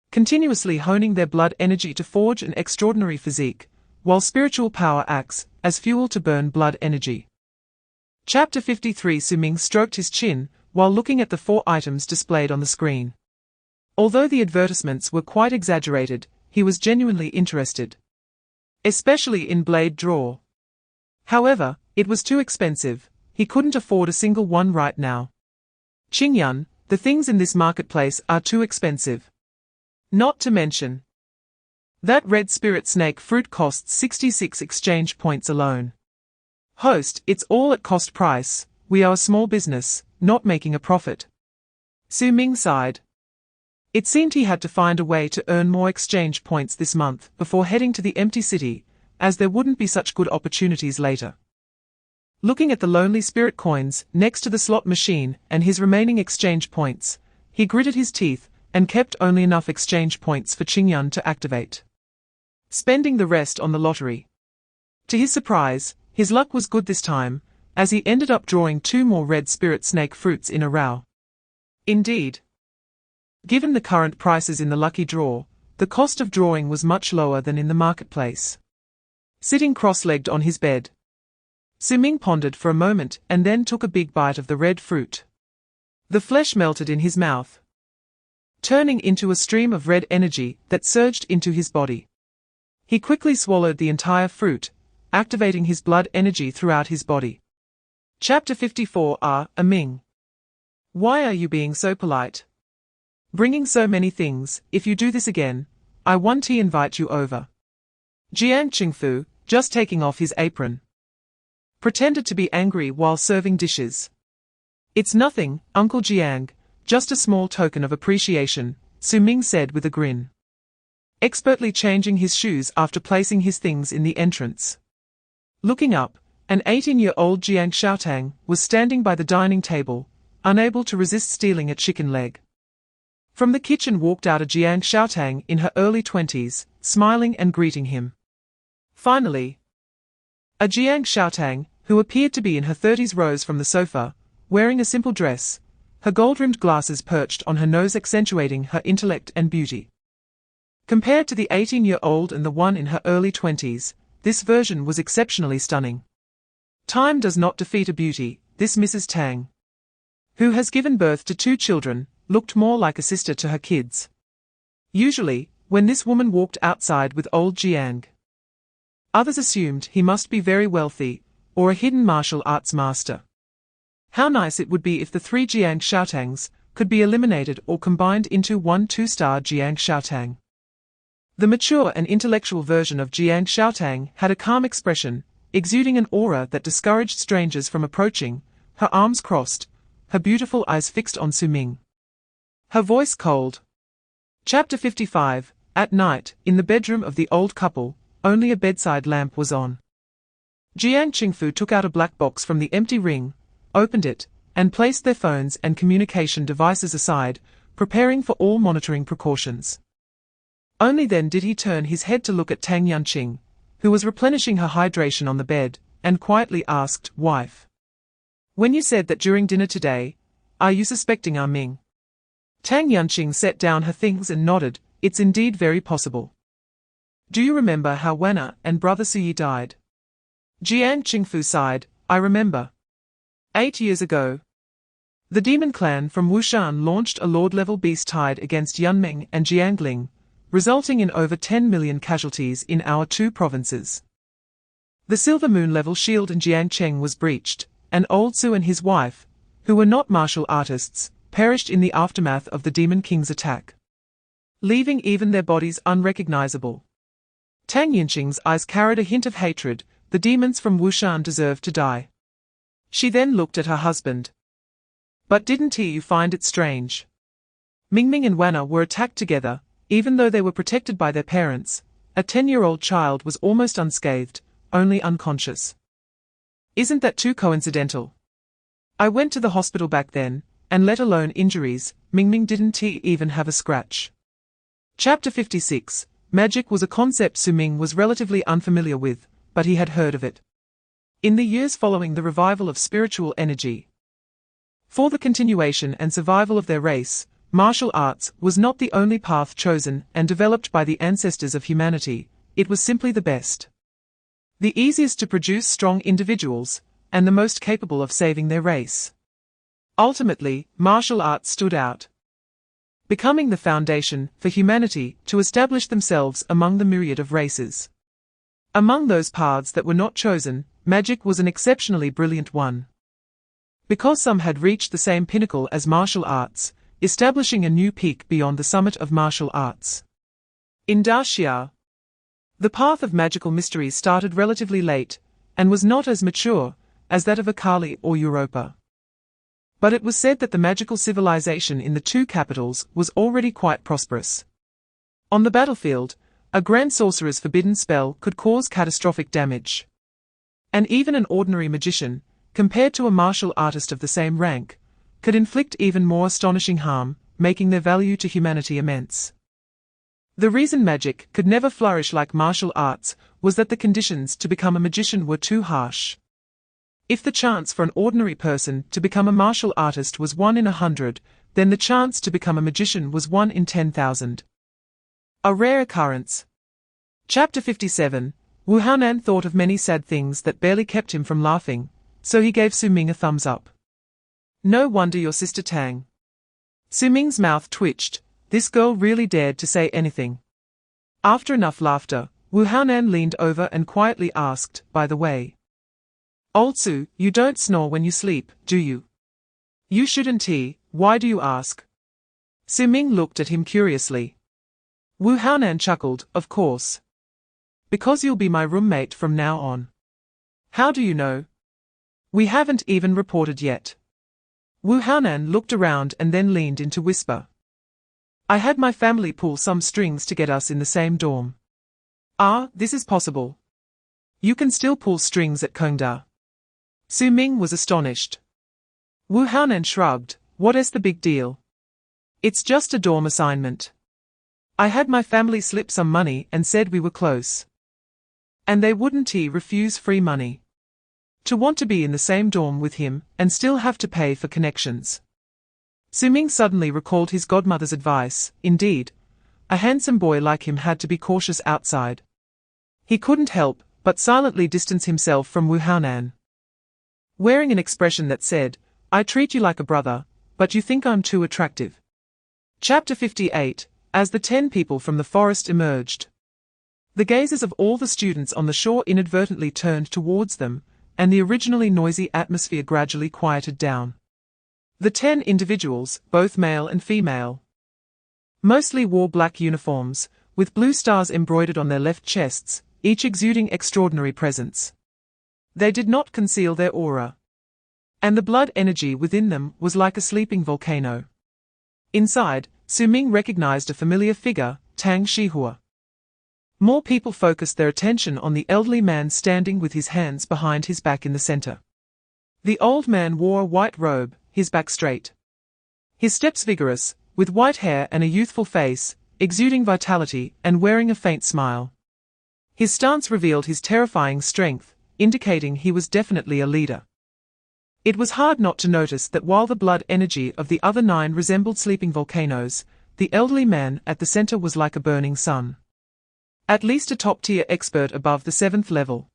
continuously honing their blood energy to forge an extraordinary physique, while spiritual power acts as fuel to burn blood energy. Chapter 53. Su Ming stroked his chin while looking at the 4 items displayed on the screen. Although the advertisements were quite exaggerated, he was genuinely interested, especially in blade draw. However, it was too expensive, he couldn't afford a single one right now. Qingyun, the things in this marketplace are too expensive. Not to mention that red spirit snake fruit costs 66 exchange points alone. Host, it's all at cost price, we are a small business, not making a profit. Su Ming sighed. It seemed he had to find a way to earn more exchange points this month before heading to the empty city, as there wouldn't be such good opportunities later. Looking at the lonely spirit coins next to the slot machine and his remaining exchange points, he gritted his teeth and kept only enough exchange points for Qingyun to activate, spending the rest on the lottery. To his surprise, his luck was good this time, as he ended up drawing 2 more red spirit snake fruits in a row. Indeed, given the current prices in the lucky draw, the cost of drawing was much lower than in the marketplace. Sitting cross-legged on his bed, Su Ming pondered for a moment and then took a big bite of the red fruit. The flesh melted in his mouth, turning into a stream of red energy that surged into his body. He quickly swallowed the entire fruit, activating his blood energy throughout his body. Chapter 54. Ming. Why are you being so polite? Bringing so many things. If you do this again, I want to invite you over. Jiangcheng, just taking off his apron, pretended to be angry while serving dishes. It's nothing, Uncle Jiang, just a small token of appreciation, Su Ming said with a grin, expertly changing his shoes after placing his things in the entrance. Looking up, an 18-year-old Jiangcheng was standing by the dining table, unable to resist stealing a chicken leg. From the kitchen walked out a Jiangcheng in her early 20s, smiling and greeting him. Finally, a Jiangcheng, who appeared to be in her 30s, rose from the sofa, wearing a simple dress, her gold-rimmed glasses perched on her nose accentuating her intellect and beauty. Compared to the 18-year-old and the one in her early 20s, this version was exceptionally stunning. Time does not defeat a beauty. This Mrs. Tang, who has given birth to 2 children, looked more like a sister to her kids. Usually, when this woman walked outside with old Jiang, others assumed he must be very wealthy, or a hidden martial arts master. How nice it would be if the 3 Jiangcheng's could be eliminated or combined into one 2-star Jiangcheng. The mature and intellectual version of Jiangcheng had a calm expression, exuding an aura that discouraged strangers from approaching, her arms crossed, her beautiful eyes fixed on Su Ming, her voice cold. Chapter 55. At night, in the bedroom of the old couple, only a bedside lamp was on. Jiangcheng took out a black box from the empty ring, opened it, and placed their phones and communication devices aside, preparing for all monitoring precautions. Only then did he turn his head to look at Tang Yanqing, who was replenishing her hydration on the bed, and quietly asked, "Wife, when you said that during dinner today, are you suspecting Ming?" Tang Yanqing set down her things and nodded. "It's indeed very possible. Do you remember how Wana and brother Suyi died?" Jiangcheng sighed. "I remember. 8 years ago, the demon clan from Wushan launched a lord-level beast tide against Yunmeng and Jiangling, resulting in over 10 million casualties in our 2 provinces. The Silver Moon-level shield in Jiangcheng was breached, and Old Su and his wife, who were not martial artists, perished in the aftermath of the Demon King's attack, leaving even their bodies unrecognizable." Tang Yanqing's eyes carried a hint of hatred. The demons from Wushan deserved to die. She then looked at her husband. "But didn't you find it strange? Mingming and Wana were attacked together, even though they were protected by their parents. A 10-year-old child was almost unscathed, only unconscious. Isn't that too coincidental? I went to the hospital back then, and let alone injuries, Mingming didn't even have a scratch." Chapter 56. Magic was a concept Su Ming was relatively unfamiliar with, but he had heard of it. In the years following the revival of spiritual energy, for the continuation and survival of their race, martial arts was not the only path chosen and developed by the ancestors of humanity. It was simply the best, the easiest to produce strong individuals, and the most capable of saving their race. Ultimately, martial arts stood out, becoming the foundation for humanity to establish themselves among the myriad of races. Among those paths that were not chosen, magic was an exceptionally brilliant one. Because some had reached the same pinnacle as martial arts, establishing a new peak beyond the summit of martial arts. In Daxia, the path of magical mysteries started relatively late, and was not as mature as that of Akali or Europa. But it was said that the magical civilization in the two capitals was already quite prosperous. On the battlefield, a grand sorcerer's forbidden spell could cause catastrophic damage. And even an ordinary magician, compared to a martial artist of the same rank, could inflict even more astonishing harm, making their value to humanity immense. The reason magic could never flourish like martial arts was that the conditions to become a magician were too harsh. If the chance for an ordinary person to become a martial artist was 1 in 100, then the chance to become a magician was 1 in 10,000. A rare occurrence. Chapter 57. Wu Haonan thought of many sad things that barely kept him from laughing, so he gave Su Ming a thumbs up. No wonder your sister Tang. Su Ming's mouth twitched. This girl really dared to say anything. After enough laughter, Wu Haonan leaned over and quietly asked, by the way. Old Su, you don't snore when you sleep, do you? You shouldn't. Why do you ask? Su Ming looked at him curiously. Wu Haonan chuckled, of course. Because you'll be my roommate from now on. How do you know? We haven't even reported yet. Wu Haonan looked around and then leaned in to whisper. I had my family pull some strings to get us in the same dorm. Ah, this is possible. You can still pull strings at Kongda. Su Ming was astonished. Wu Haonan shrugged, what is the big deal? It's just a dorm assignment. I had my family slip some money and said we were close. And they wouldn't refuse free money. To want to be in the same dorm with him and still have to pay for connections. Su Ming suddenly recalled his godmother's advice. Indeed, a handsome boy like him had to be cautious outside. He couldn't help but silently distance himself from Wu Haonan. Wearing an expression that said, I treat you like a brother, but you think I'm too attractive. Chapter 58. As the 10 people from the forest emerged. The gazes of all the students on the shore inadvertently turned towards them, and the originally noisy atmosphere gradually quieted down. The 10 individuals, both male and female, mostly wore black uniforms, with blue stars embroidered on their left chests, each exuding extraordinary presence. They did not conceal their aura. And the blood energy within them was like a sleeping volcano. Inside, Su Ming recognized a familiar figure, Tang Shihua. More people focused their attention on the elderly man standing with his hands behind his back in the center. The old man wore a white robe, his back straight. His steps vigorous, with white hair and a youthful face, exuding vitality and wearing a faint smile. His stance revealed his terrifying strength, indicating he was definitely a leader. It was hard not to notice that while the blood energy of the other 9 resembled sleeping volcanoes, the elderly man at the center was like a burning sun. At least a top-tier expert above the 7th level.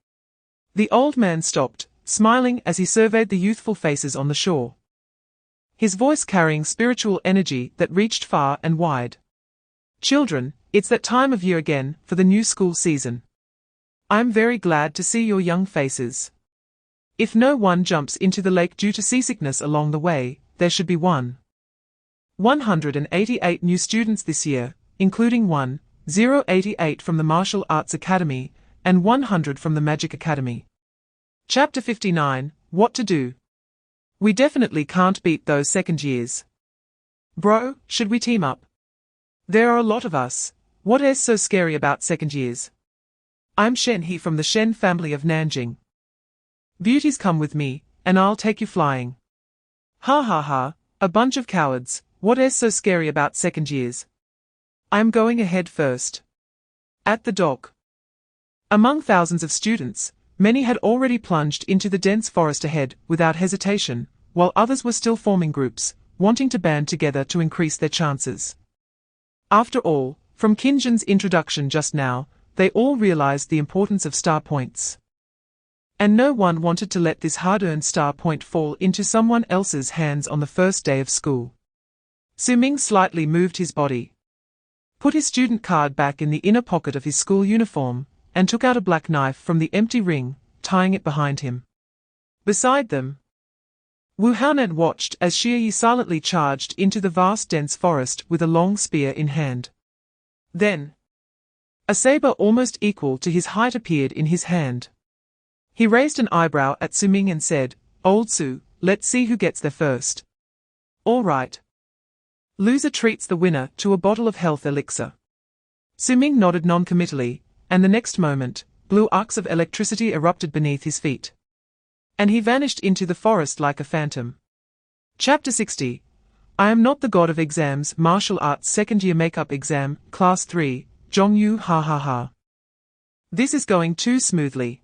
The old man stopped, smiling as he surveyed the youthful faces on the shore. His voice carrying spiritual energy that reached far and wide. Children, it's that time of year again, for the new school season. I'm very glad to see your young faces. If no one jumps into the lake due to seasickness along the way, there should be 188 new students this year, including 1,088 from the Martial Arts Academy, and 100 from the Magic Academy. Chapter 59, What to Do. We definitely can't beat those second years. Bro, should we team up? There are a lot of us. What is so scary about second years? I'm Shen He from the Shen family of Nanjing. Beauties, come with me, and I'll take you flying. Ha ha ha, a bunch of cowards. What is so scary about second years? I'm going ahead first. At the dock. Among thousands of students, many had already plunged into the dense forest ahead without hesitation, while others were still forming groups, wanting to band together to increase their chances. After all, from Qinzhen's introduction just now, they all realized the importance of star points. And no one wanted to let this hard-earned star point fall into someone else's hands on the first day of school. Su Ming slightly moved his body, put his student card back in the inner pocket of his school uniform, and took out a black knife from the empty ring, tying it behind him. Beside them, Wu Haonan watched as Xie Yi silently charged into the vast dense forest with a long spear in hand. Then, a saber almost equal to his height appeared in his hand. He raised an eyebrow at Su Ming and said, "Old Su, let's see who gets there first." "All right." Loser treats the winner to a bottle of health elixir. Su Ming nodded non-committally, and the next moment, blue arcs of electricity erupted beneath his feet. And he vanished into the forest like a phantom. Chapter 60. I am not the god of exams. Martial Arts Second Year Makeup Exam, Class 3, Zhongyu ha ha ha. This is going too smoothly.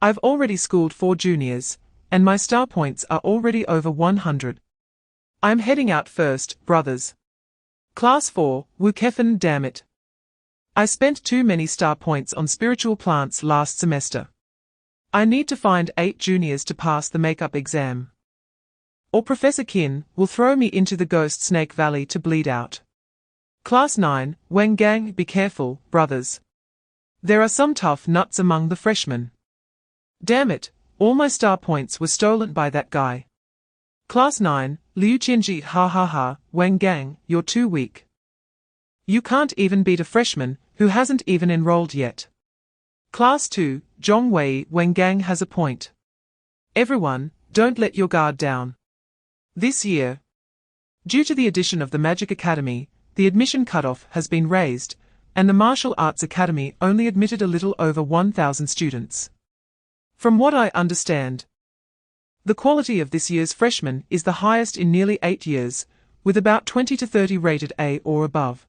I've already schooled 4 juniors, and my star points are already over 100. I'm heading out first, brothers. Class 4, Wu Kefen, damn it. I spent too many star points on spiritual plants last semester. I need to find 8 juniors to pass the makeup exam. Or Professor Qin will throw me into the Ghost Snake Valley to bleed out. Class 9, Wang Gang, be careful, brothers. There are some tough nuts among the freshmen. Damn it, all my star points were stolen by that guy. Class 9, Liu Qianji, ha ha ha, Wang Gang, you're too weak. You can't even beat a freshman who hasn't even enrolled yet. Class 2, Zhong Wei, Wang Gang has a point. Everyone, don't let your guard down. This year, due to the addition of the Magic Academy, the admission cutoff has been raised, and the Martial Arts Academy only admitted a little over 1,000 students. From what I understand, the quality of this year's freshmen is the highest in nearly 8 years, with about 20 to 30 rated A or above.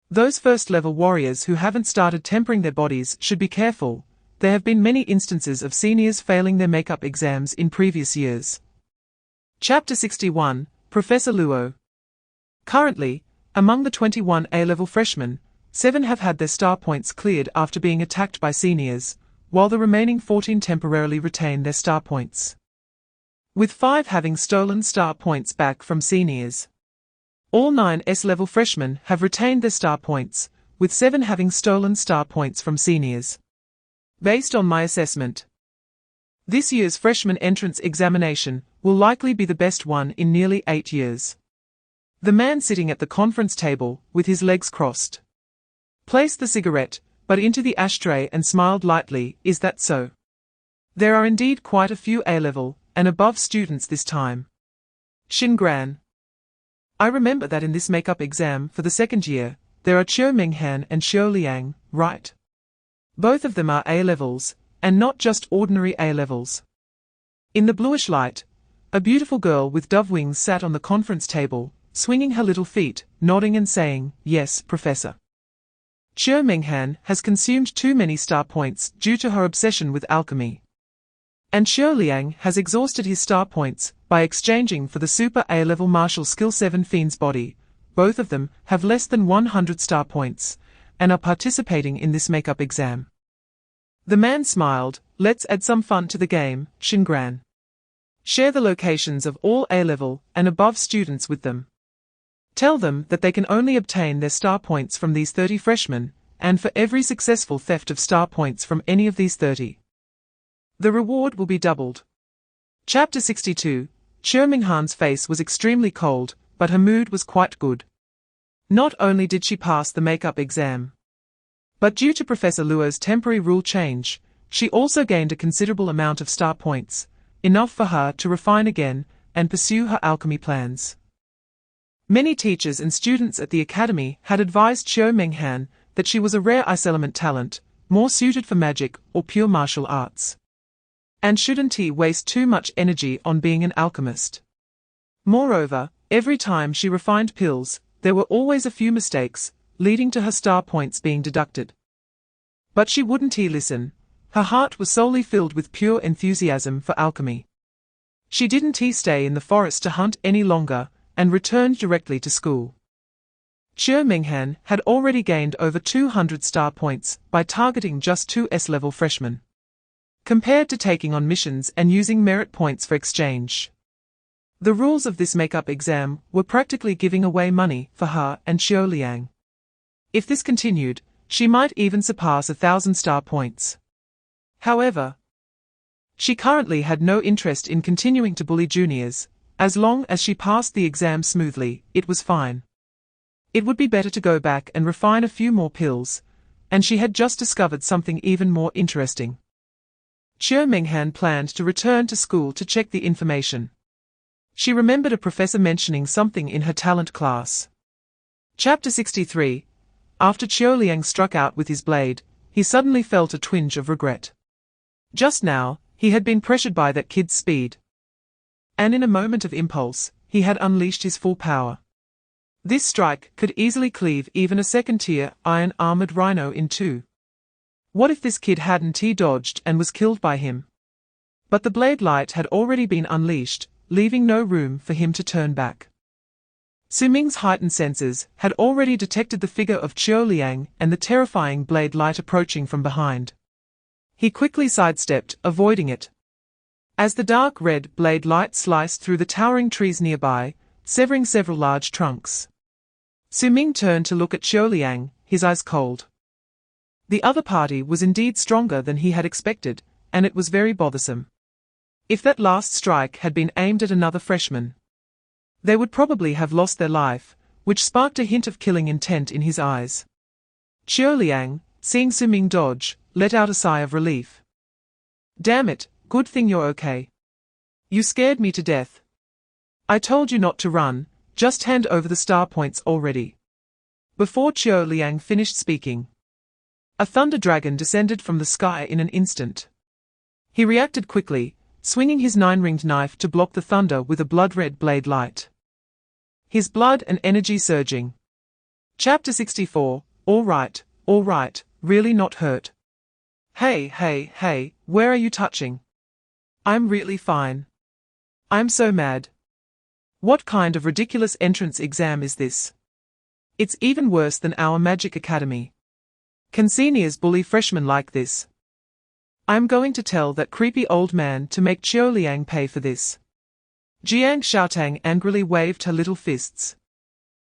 Those first-level warriors who haven't started tempering their bodies should be careful. There have been many instances of seniors failing their makeup exams in previous years. Chapter 61, Professor Luo. Currently, among the 21 A-level freshmen, 7 have had their star points cleared after being attacked by seniors, while the remaining 14 temporarily retain their star points, with 5 having stolen star points back from seniors. All 9 S-level freshmen have retained their star points, with 7 having stolen star points from seniors. Based on my assessment, this year's freshman entrance examination will likely be the best one in nearly 8 years. The man sitting at the conference table, with his legs crossed, placed the cigarette butt into the ashtray and smiled lightly. Is that so? There are indeed quite a few A-level and above students this time. Xingran. I remember that in this makeup exam for the second year, there are Qiu Minghan and Xiu Liang, right? Both of them are A-levels, and not just ordinary A-levels. In the bluish light, a beautiful girl with dove wings sat on the conference table, swinging her little feet, nodding and saying, "Yes, Professor." Qiu Minghan has consumed too many star points due to her obsession with alchemy. And Xiu Liang has exhausted his star points by exchanging for the Super A-level Martial Skill 7 Fiend's Body. Both of them have less than 100 star points, and are participating in this makeup exam. The man smiled. Let's add some fun to the game, Xingran. Share the locations of all A-level and above students with them. Tell them that they can only obtain their star points from these 30 freshmen, and for every successful theft of star points from any of these 30, the reward will be doubled. Chapter 62. Qiu Minghan's face was extremely cold, but her mood was quite good. Not only did she pass the makeup exam, but due to Professor Luo's temporary rule change, she also gained a considerable amount of star points, enough for her to refine again and pursue her alchemy plans. Many teachers and students at the academy had advised Qiu Minghan that she was a rare ice element talent, more suited for magic or pure martial arts. And shouldn't he waste too much energy on being an alchemist? Moreover, every time she refined pills, there were always a few mistakes, leading to her star points being deducted. But she wouldn't listen. Her heart was solely filled with pure enthusiasm for alchemy. She didn't stay in the forest to hunt any longer, and returned directly to school. Qiu Minghan had already gained over 200 star points by targeting just 2 S-level freshmen, compared to taking on missions and using merit points for exchange. The rules of this makeup exam were practically giving away money for her and Xiu Liang. If this continued, she might even surpass 1,000 star points. However, She currently had no interest in continuing to bully juniors. As long as she passed the exam smoothly, it was fine. It would be better to go back and refine a few more pills, and she had just discovered something even more interesting. Su Ming had planned to return to school to check the information. She remembered a professor mentioning something in her talent class. Chapter 63. After Liang struck out with his blade, he suddenly felt a twinge of regret. Just now, he had been pressured by that kid's speed. And in a moment of impulse, he had unleashed his full power. This strike could easily cleave even a second-tier iron-armored rhino in two. What if this kid hadn't dodged and was killed by him? But the blade light had already been unleashed, leaving no room for him to turn back. Su Ming's heightened senses had already detected the figure of Liang and the terrifying blade light approaching from behind. He quickly sidestepped, avoiding it. As the dark red blade light sliced through the towering trees nearby, severing several large trunks. Su Ming turned to look at Liang, his eyes cold. The other party was indeed stronger than he had expected, and it was very bothersome. If that last strike had been aimed at another freshman, they would probably have lost their life, which sparked a hint of killing intent in his eyes. Liang, seeing Su Ming dodge, let out a sigh of relief. Damn it, good thing you're okay. You scared me to death. I told you not to run, just hand over the star points already. Before Liang finished speaking, a thunder dragon descended from the sky in an instant. He reacted quickly, swinging his 9-ringed knife to block the thunder with a blood-red blade light. His blood and energy surging. Chapter 64. All right, really not hurt. Hey, where are you touching? I'm really fine. I'm so mad. What kind of ridiculous entrance exam is this? It's even worse than our magic academy. Can seniors bully freshmen like this? I'm going to tell that creepy old man to make Liang pay for this. Jiangcheng angrily waved her little fists.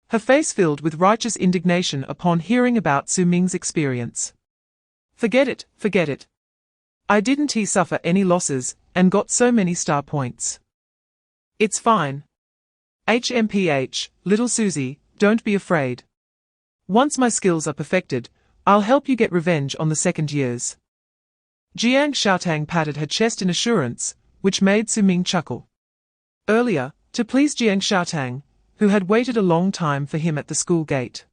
Her face filled with righteous indignation upon hearing about Su Ming's experience. Forget it. I didn't suffer any losses, and got so many star points. It's fine. HMPH, little Susie, don't be afraid. Once my skills are perfected, I'll help you get revenge on the second years. Jiangcheng patted her chest in assurance, which made Su Ming chuckle. Earlier, to please Jiangcheng, who had waited a long time for him at the school gate,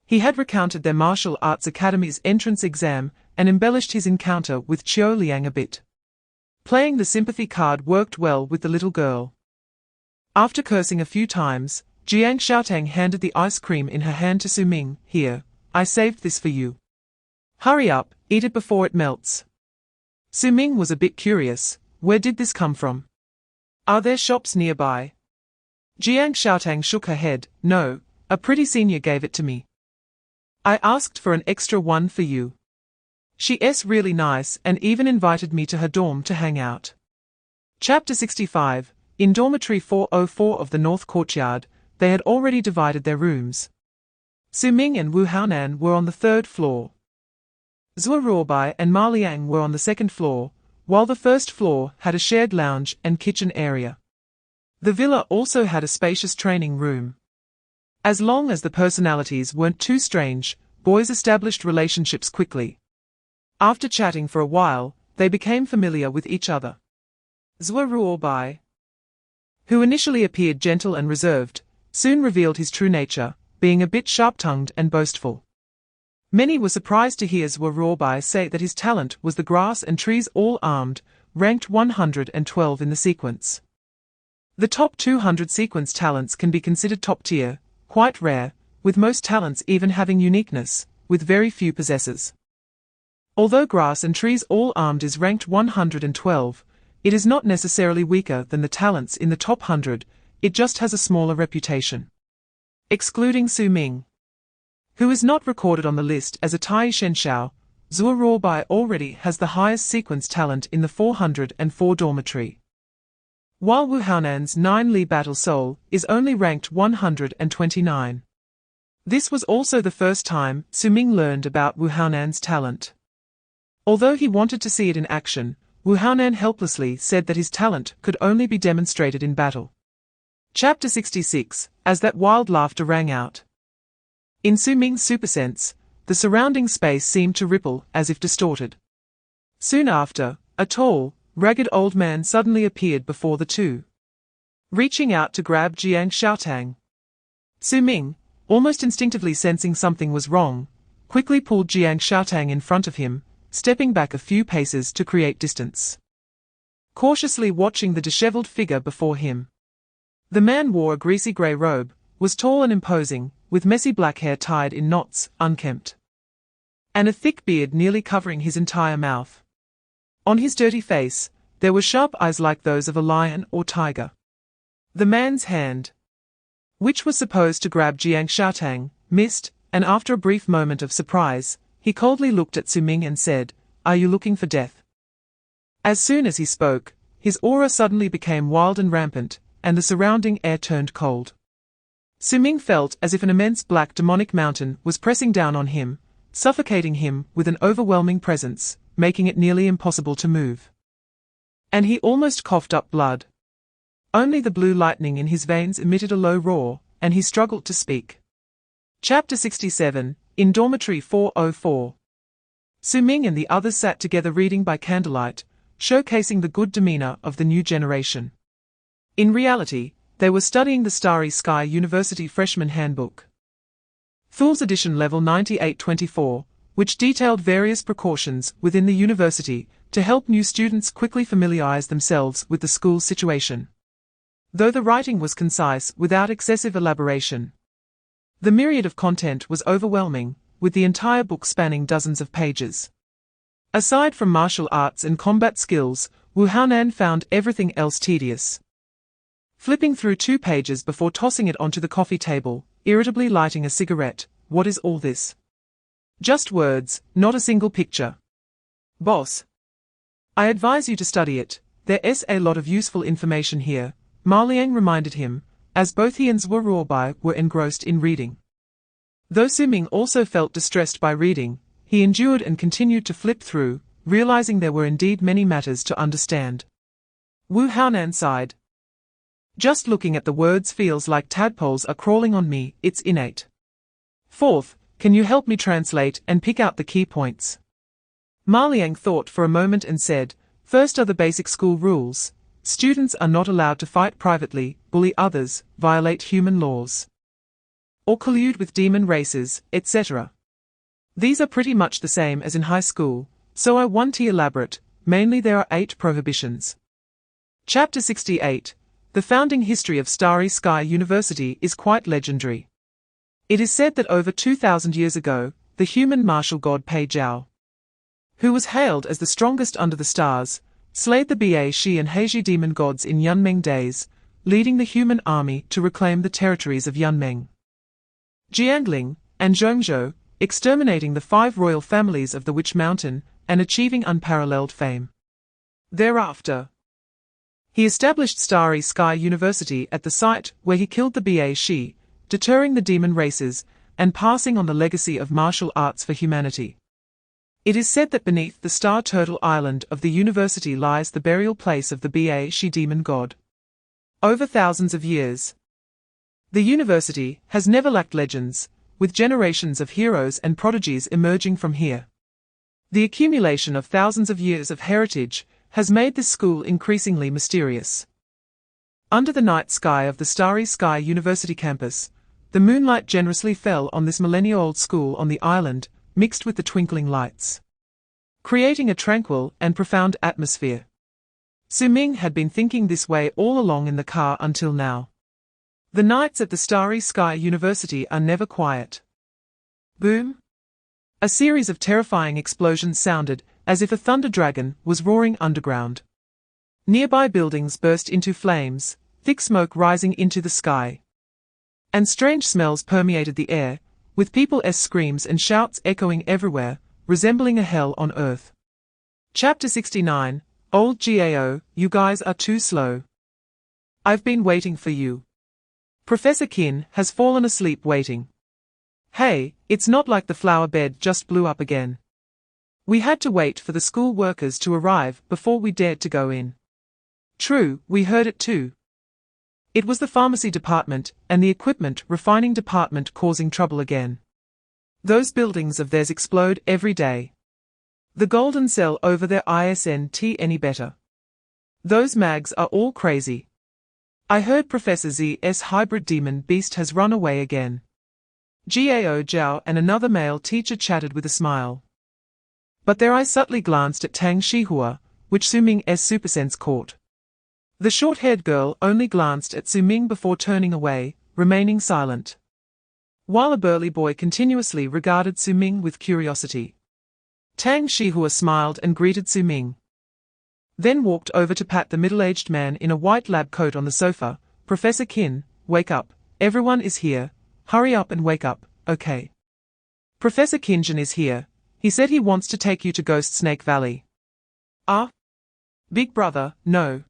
he had recounted their martial arts academy's entrance exam and embellished his encounter with Liang a bit. Playing the sympathy card worked well with the little girl. After cursing a few times, Jiangcheng handed the ice cream in her hand to Su Ming. Here, I saved this for you. Hurry up, eat it before it melts. Su Ming was a bit curious. Where did this come from? Are there shops nearby? Jiangcheng shook her head. No, a pretty senior gave it to me. I asked for an extra one for you. She's really nice and even invited me to her dorm to hang out. Chapter 65. In dormitory 404 of the North Courtyard, they had already divided their rooms. Su Ming and Wu Haonan were on the third floor. Zhou Ruobai and Ma Liang were on the second floor, while the first floor had a shared lounge and kitchen area. The villa also had a spacious training room. As long as the personalities weren't too strange, boys established relationships quickly. After chatting for a while, they became familiar with each other. Zhou Ruobai, who initially appeared gentle and reserved, soon revealed his true nature, being a bit sharp-tongued and boastful. Many were surprised to hear Zhou Ruobai say that his talent was the grass and trees all armed, ranked 112 in the sequence. The top 200 sequence talents can be considered top-tier, quite rare, with most talents even having uniqueness, with very few possessors. Although grass and trees all armed is ranked 112, it is not necessarily weaker than the talents in the top 100, it just has a smaller reputation. Excluding Su Ming, who is not recorded on the list as a Tai Shenshao, Zhou Ruobai already has the highest sequence talent in the 404 dormitory. While Wu Haonan's 9 Li Battle Soul is only ranked 129. This was also the first time Su Ming learned about Wu Haonan's talent. Although he wanted to see it in action, Wu Haonan helplessly said that his talent could only be demonstrated in battle. Chapter 66, as that wild laughter rang out. In Su Ming's supersense, the surrounding space seemed to ripple as if distorted. Soon after, a tall, ragged old man suddenly appeared before the two, reaching out to grab Jiangcheng. Su Ming, almost instinctively sensing something was wrong, quickly pulled Jiangcheng in front of him, stepping back a few paces to create distance. Cautiously watching the disheveled figure before him. The man wore a greasy grey robe, was tall and imposing, with messy black hair tied in knots, unkempt, and a thick beard nearly covering his entire mouth. On his dirty face, there were sharp eyes like those of a lion or tiger. The man's hand, which was supposed to grab Jiangcheng, missed, and after a brief moment of surprise, he coldly looked at Su Ming and said, "Are you looking for death?" As soon as he spoke, his aura suddenly became wild and rampant, and the surrounding air turned cold. Su Ming felt as if an immense black demonic mountain was pressing down on him, suffocating him with an overwhelming presence, making it nearly impossible to move. And he almost coughed up blood. Only the blue lightning in his veins emitted a low roar, and he struggled to speak. Chapter 67, in Dormitory 404. Su Ming and the others sat together reading by candlelight, showcasing the good demeanor of the new generation. In reality, they were studying the Starry Sky University Freshman Handbook, Fool's Edition Level 9824, which detailed various precautions within the university to help new students quickly familiarize themselves with the school's situation. Though the writing was concise without excessive elaboration, the myriad of content was overwhelming, with the entire book spanning dozens of pages. Aside from martial arts and combat skills, Wu Haonan found everything else tedious. Flipping through 2 pages before tossing it onto the coffee table, irritably lighting a cigarette. What is all this? Just words, not a single picture. Boss, I advise you to study it. There's a lot of useful information here, Ma Liang reminded him, as both he and Zhuo Ruobai were engrossed in reading. Though Su Ming also felt distressed by reading, he endured and continued to flip through, realizing there were indeed many matters to understand. Wu Haonan sighed. Just looking at the words feels like tadpoles are crawling on me, it's innate. Fourth, can you help me translate and pick out the key points? Ma Liang thought for a moment and said, first are the basic school rules. Students are not allowed to fight privately, bully others, violate human laws, or collude with demon races, etc. These are pretty much the same as in high school, so I won't elaborate. Mainly there are 8 prohibitions. Chapter 68. The founding history of Starry Sky University is quite legendary. It is said that over 2,000 years ago, the human martial god Pei Zhao, who was hailed as the strongest under the stars, slayed the Ba Shi and Heiji demon gods in Yunmeng days, leading the human army to reclaim the territories of Yunmeng, Jiangling, and Zhongzhou, exterminating the 5 royal families of the Witch Mountain, and achieving unparalleled fame. Thereafter, he established Starry Sky University at the site where he killed the Ba Shi, deterring the demon races, and passing on the legacy of martial arts for humanity. It is said that beneath the Star Turtle Island of the university lies the burial place of the Ba Shi demon god. Over thousands of years, the university has never lacked legends, with generations of heroes and prodigies emerging from here. The accumulation of thousands of years of heritage has made this school increasingly mysterious. Under the night sky of the Starry Sky University campus, the moonlight generously fell on this millennia-old school on the island, mixed with the twinkling lights, creating a tranquil and profound atmosphere. Su Ming had been thinking this way all along in the car until now. The nights at the Starry Sky University are never quiet. Boom! A series of terrifying explosions sounded, as if a thunder dragon was roaring underground. Nearby buildings burst into flames, thick smoke rising into the sky, and strange smells permeated the air, with people's screams and shouts echoing everywhere, resembling a hell on earth. Chapter 69. Old Gao, you guys are too slow. I've been waiting for you. Professor Qin has fallen asleep waiting. Hey, it's not like the flower bed just blew up again. We had to wait for the school workers to arrive before we dared to go in. True, we heard it too. It was the pharmacy department and the equipment refining department causing trouble again. Those buildings of theirs explode every day. The golden cell over there isn't any better. Those mags are all crazy. I heard Professor Z's hybrid demon beast has run away again. Gao Zhao and another male teacher chatted with a smile. But their eyes subtly glanced at Tang Shihua, which Su Ming's supersense caught. The short-haired girl only glanced at Su Ming before turning away, remaining silent. While a burly boy continuously regarded Su Ming with curiosity. Tang Shihua smiled and greeted Su Ming. Then walked over to pat the middle-aged man in a white lab coat on the sofa. Professor Qin, wake up, everyone is here, hurry up and wake up, okay? Professor Qinjin is here, he said he wants to take you to Ghost Snake Valley. Ah? Big brother, no.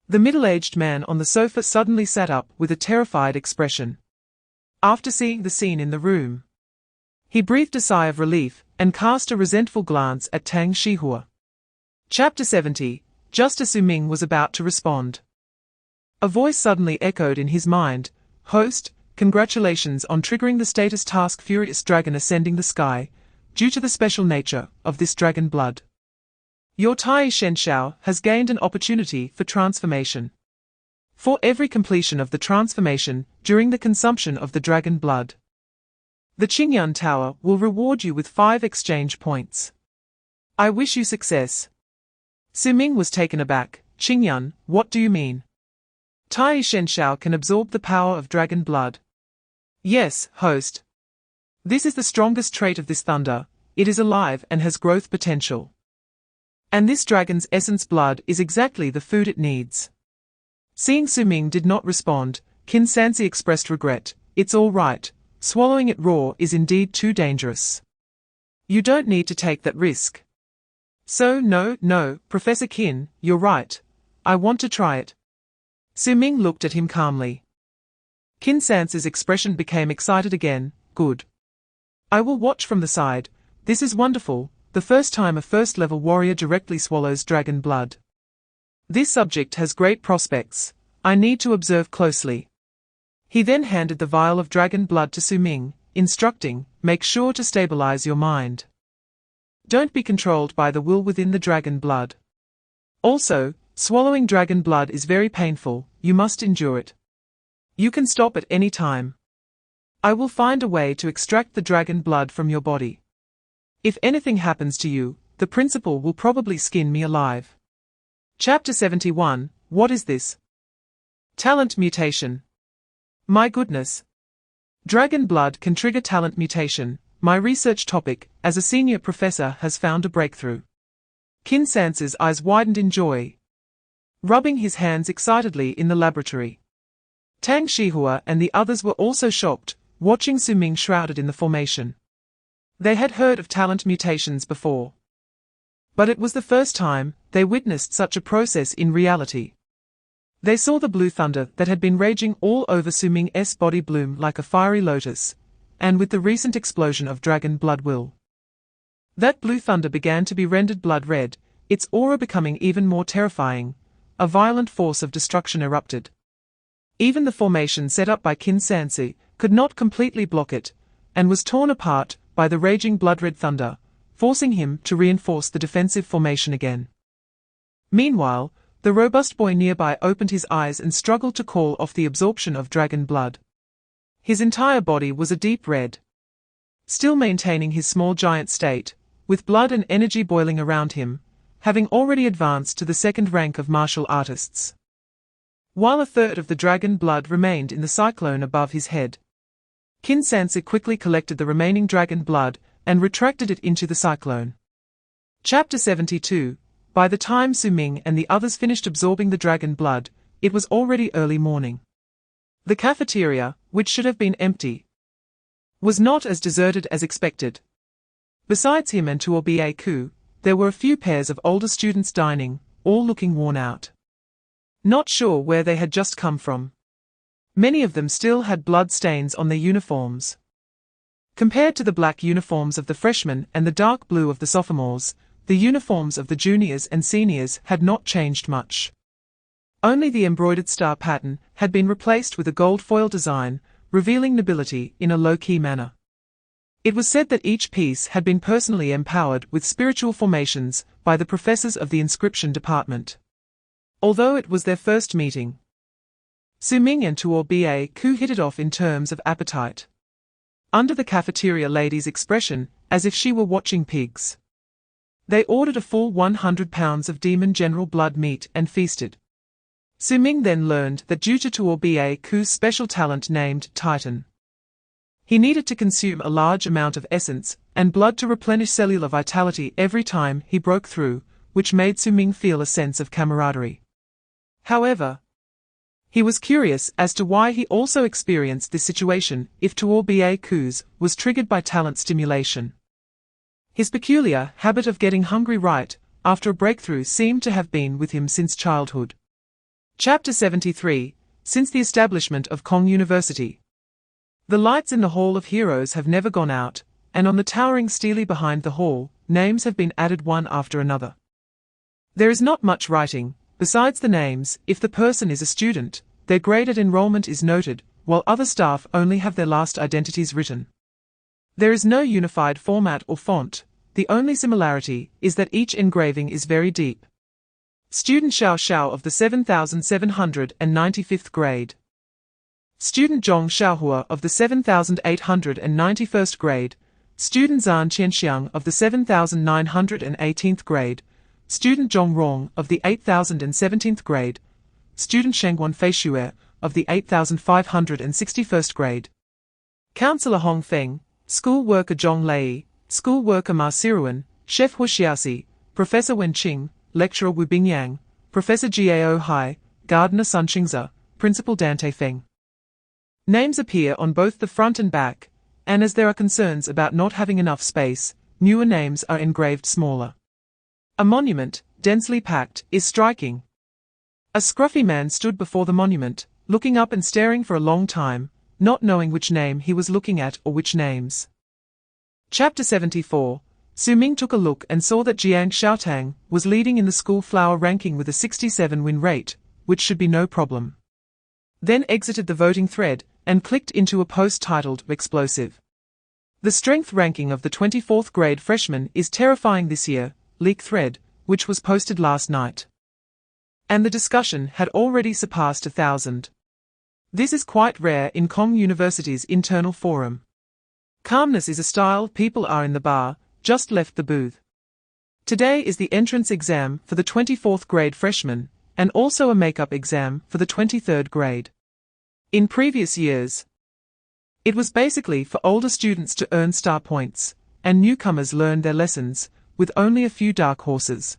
The middle-aged man on the sofa suddenly sat up with a terrified expression. After seeing the scene in the room, he breathed a sigh of relief and cast a resentful glance at Tang Shihua. Chapter 70, just as Su Ming was about to respond. A voice suddenly echoed in his mind, "Host, congratulations on triggering the status task Furious Dragon Ascending the Sky, due to the special nature of this dragon blood. Your Tai Shenshao has gained an opportunity for transformation. For every completion of the transformation during the consumption of the dragon blood, the Qingyun Tower will reward you with 5 exchange points. I wish you success." Su Ming was taken aback. "Qingyun, what do you mean? Tai Shenshao can absorb the power of dragon blood." "Yes, host. This is the strongest trait of this thunder, it is alive and has growth potential. And this dragon's essence blood is exactly the food it needs." Seeing Su Ming did not respond, Qin Sansi expressed regret. "It's all right, swallowing it raw is indeed too dangerous. You don't need to take that risk." "So no, Professor Qin, you're right. I want to try it." Su Ming looked at him calmly. Qin Sansi's expression became excited again. "Good. I will watch from the side. This is wonderful. The first time a first-level warrior directly swallows dragon blood. This subject has great prospects. I need to observe closely." He then handed the vial of dragon blood to Su Ming, instructing, "Make sure to stabilize your mind. Don't be controlled by the will within the dragon blood. Also, swallowing dragon blood is very painful, you must endure it. You can stop at any time. I will find a way to extract the dragon blood from your body. If anything happens to you, the principal will probably skin me alive." Chapter 71, What is this? Talent mutation. My goodness. Dragon blood can trigger talent mutation. My research topic, as a senior professor, has found a breakthrough. Qin Sansi's eyes widened in joy, rubbing his hands excitedly in the laboratory. Tang Shihua and the others were also shocked, watching Su Ming shrouded in the formation. They had heard of talent mutations before, but it was the first time they witnessed such a process in reality. They saw the blue thunder that had been raging all over Su Ming's body bloom like a fiery lotus, and with the recent explosion of dragon blood that blue thunder began to be rendered blood red, its aura becoming even more terrifying. A violent force of destruction erupted. Even the formation set up by Qin Sansi could not completely block it, and was torn apart by the raging blood-red thunder, forcing him to reinforce the defensive formation again. Meanwhile, the robust boy nearby opened his eyes and struggled to call off the absorption of dragon blood. His entire body was a deep red. Still maintaining his small giant state, with blood and energy boiling around him, having already advanced to the second rank of martial artists. While a third of the dragon blood remained in the cyclone above his head, Qin Sansi quickly collected the remaining dragon blood and retracted it into the cyclone. Chapter 72. By the time Su Ming and the others finished absorbing the dragon blood, it was already early morning. The cafeteria, which should have been empty, was not as deserted as expected. Besides him and Tuo Baku, there were a few pairs of older students dining, all looking worn out. Not sure where they had just come from. Many of them still had blood stains on their uniforms. Compared to the black uniforms of the freshmen and the dark blue of the sophomores, the uniforms of the juniors and seniors had not changed much. Only the embroidered star pattern had been replaced with a gold foil design, revealing nobility in a low-key manner. It was said that each piece had been personally empowered with spiritual formations by the professors of the inscription department. Although it was their first meeting, Su Ming and Tuo Ba hit it off in terms of appetite. Under the cafeteria lady's expression, as if she were watching pigs. They ordered a full 100 pounds of demon general blood meat and feasted. Su Ming then learned that due to Tuo Ba's special talent named Titan, he needed to consume a large amount of essence and blood to replenish cellular vitality every time he broke through, which made Su Ming feel a sense of camaraderie. However, he was curious as to why he also experienced this situation if Tuo Ba's was triggered by talent stimulation. His peculiar habit of getting hungry right after a breakthrough seemed to have been with him since childhood. Chapter 73, Since the establishment of Kong University. The lights in the Hall of Heroes have never gone out, and on the towering stele behind the hall, names have been added one after another. There is not much writing. Besides the names, if the person is a student, their grade at enrollment is noted, while other staff only have their last identities written. There is no unified format or font. The only similarity is that each engraving is very deep. Student Xiao Xiao of the 7795th grade. Student Zhong Xiaohua of the 7891st grade. Student Zhan Qianxiang of the 7918th grade. Student Zhong Rong of the 8017th grade. Student Shengguan Feishuer of the 8561st grade. Counselor Hong Feng, School Worker Zhong Lei, School Worker Ma Siruan, Chef Hu Xiaoxi, Professor Wen Qing, Lecturer Wu Bingyang, Professor Jiao Hai, Gardener Sun Qingze, Principal Dante Feng. Names appear on both the front and back, and as there are concerns about not having enough space, newer names are engraved smaller. A monument, densely packed, is striking. A scruffy man stood before the monument, looking up and staring for a long time, not knowing which name he was looking at or which names. Chapter 74, Su Ming took a look and saw that Jiangcheng was leading in the school flower ranking with a 67 win rate, which should be no problem. Then exited the voting thread and clicked into a post titled Explosive. The strength ranking of the 24th grade freshman is terrifying this year, leak thread, which was posted last night. And the discussion had already surpassed 1,000. This is quite rare in Kong University's internal forum. Calmness is a style. People are in the bar, just left the booth. Today is the entrance exam for the 24th grade freshmen, and also a makeup exam for the 23rd grade. In previous years, it was basically for older students to earn star points, and newcomers learned their lessons, with only a few dark horses.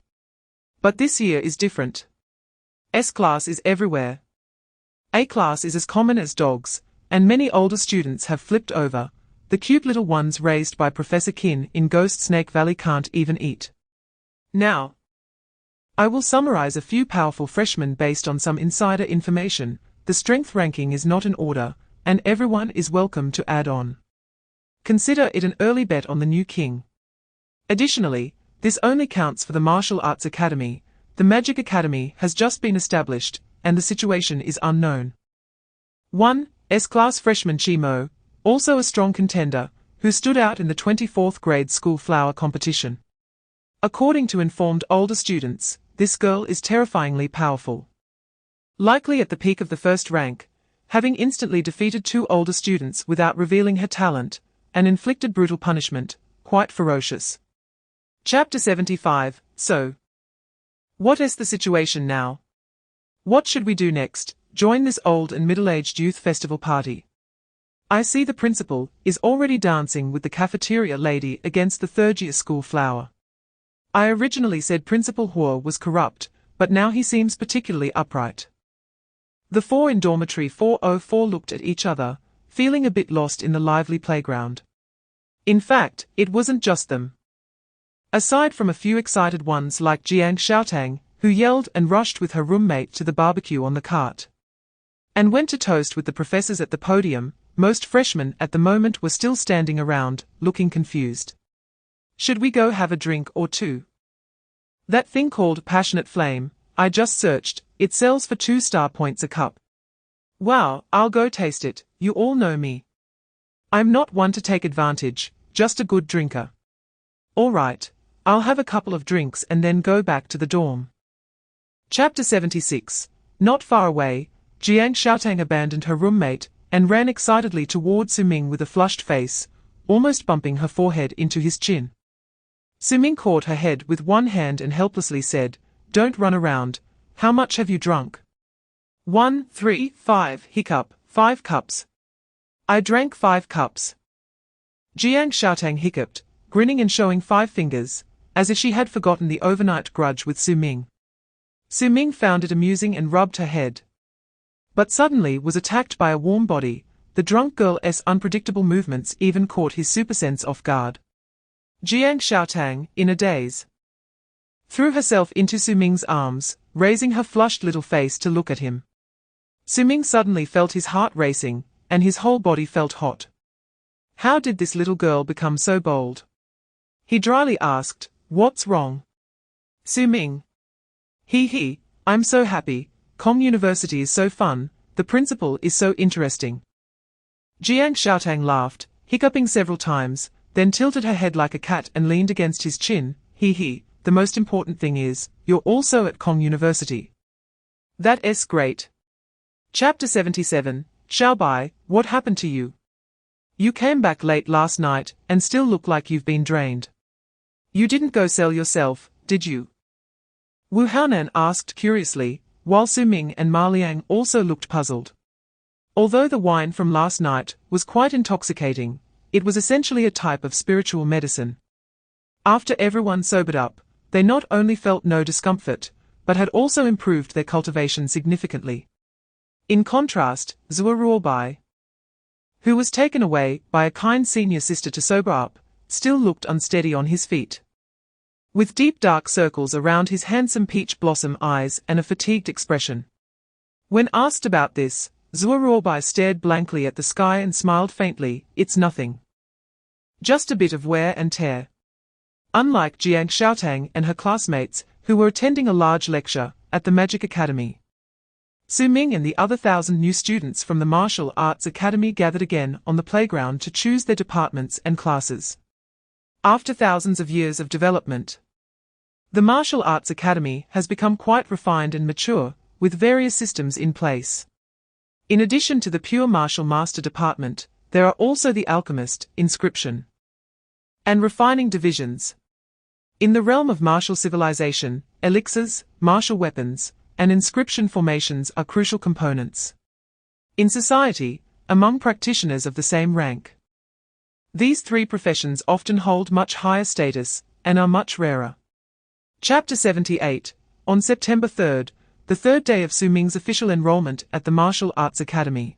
But this year is different. S-class is everywhere. A-class is as common as dogs, and many older students have flipped over. The cute little ones raised by Professor Qin in Ghost Snake Valley can't even eat. Now, I will summarize a few powerful freshmen based on some insider information. The strength ranking is not in order, and everyone is welcome to add on. Consider it an early bet on the new king. Additionally, this only counts for the Martial Arts Academy. The Magic Academy has just been established, and the situation is unknown. 1. S-class freshman Chi Mo, also a strong contender, who stood out in the 24th grade school flower competition. According to informed older students, this girl is terrifyingly powerful. Likely at the peak of the first rank, having instantly defeated 2 older students without revealing her talent, and inflicted brutal punishment, quite ferocious. Chapter 75, So, what is the situation now? What should we do next? Join this old and middle-aged youth festival party. I see the principal is already dancing with the cafeteria lady against the third-year school flower. I originally said Principal Huo was corrupt, but now he seems particularly upright. The 4 in dormitory 404 looked at each other, feeling a bit lost in the lively playground. In fact, it wasn't just them. Aside from a few excited ones like Jiang Xiaotang, who yelled and rushed with her roommate to the barbecue on the cart. and went to toast with the professors at the podium. Most freshmen at the moment were still standing around, looking confused. Should we go have a drink or two? That thing called Passionate Flame, I just searched, it sells for 2 star points a cup. Wow, I'll go taste it, you all know me. I'm not one to take advantage, just a good drinker. Alright, I'll have a couple of drinks and then go back to the dorm. Chapter 76. Not far away, Jiangcheng abandoned her roommate and ran excitedly toward Su Ming with a flushed face, almost bumping her forehead into his chin. Su Ming caught her head with one hand and helplessly said, "Don't run around, how much have you drunk?" 1, 3, 5, hiccup, 5 cups. I drank 5 cups. Jiangcheng hiccuped, grinning and showing 5 fingers, as if she had forgotten the overnight grudge with Su Ming. Su Ming found it amusing and rubbed her head. But suddenly was attacked by a warm body. The drunk girl's unpredictable movements even caught his supersense off guard. Jiangcheng, in a daze, threw herself into Su Ming's arms, raising her flushed little face to look at him. Su Ming suddenly felt his heart racing, and his whole body felt hot. How did this little girl become so bold? He dryly asked, "What's wrong?" Su Ming. He, I'm so happy, University is so fun, the principal is so interesting. Jiangcheng laughed, hiccuping several times, then tilted her head like a cat and leaned against his chin. He, the most important thing is, you're also at University. That's great. Chapter 77. Xiaobai, what happened to you? You came back late last night, and still look like you've been drained. You didn't go sell yourself, did you? Wu Haonan asked curiously, while Su Ming and Ma Liang also looked puzzled. Although the wine from last night was quite intoxicating, it was essentially a type of spiritual medicine. After everyone sobered up, they not only felt no discomfort, but had also improved their cultivation significantly. In contrast, Zuo, who was taken away by a kind senior sister to sober up, still looked unsteady on his feet. With deep dark circles around his handsome peach blossom eyes and a fatigued expression. When asked about this, Zuo stared blankly at the sky and smiled faintly. It's nothing. Just a bit of wear and tear. Unlike Jiangcheng and her classmates, who were attending a large lecture at the Magic Academy, Su Ming and the other 1,000 new students from the Martial Arts Academy gathered again on the playground to choose their departments and classes. After thousands of years of development, the Martial Arts Academy has become quite refined and mature, with various systems in place. In addition to the pure martial master department, there are also the alchemist, inscription, and refining divisions. In the realm of martial civilization, elixirs, martial weapons, and inscription formations are crucial components. In society, among practitioners of the same rank, these 3 professions often hold much higher status, and are much rarer. Chapter 78. On September 3rd, the 3rd day of Su Ming's official enrollment at the Martial Arts Academy.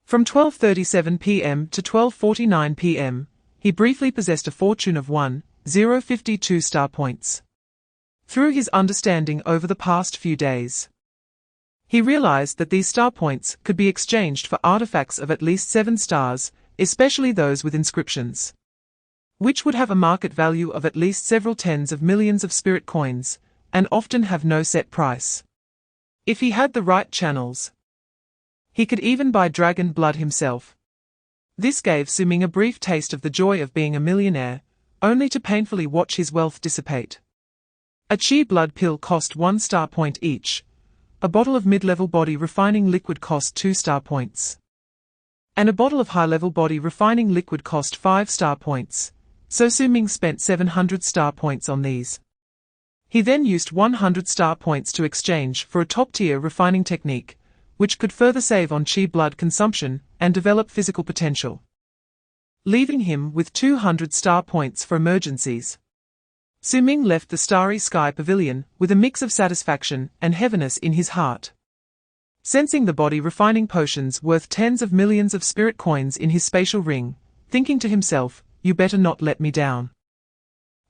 From 12:37 p.m. to 12:49 p.m., he briefly possessed a fortune of 1,052 star points. Through his understanding over the past few days, he realized that these star points could be exchanged for artifacts of at least 7 stars, especially those with inscriptions, which would have a market value of at least several tens of millions of spirit coins, and often have no set price. If he had the right channels, he could even buy dragon blood himself. This gave Su Ming a brief taste of the joy of being a millionaire, only to painfully watch his wealth dissipate. A chi blood pill cost 1 star point each. A bottle of mid-level body refining liquid cost 2 star points. And a bottle of high-level body refining liquid cost 5 star points, so Su Ming spent 700 star points on these. He then used 100 star points to exchange for a top-tier refining technique, which could further save on chi blood consumption and develop physical potential, leaving him with 200 star points for emergencies. Su Ming left the Starry Sky Pavilion with a mix of satisfaction and heaviness in his heart, sensing the body refining potions worth tens of millions of spirit coins in his spatial ring, thinking to himself, you better not let me down.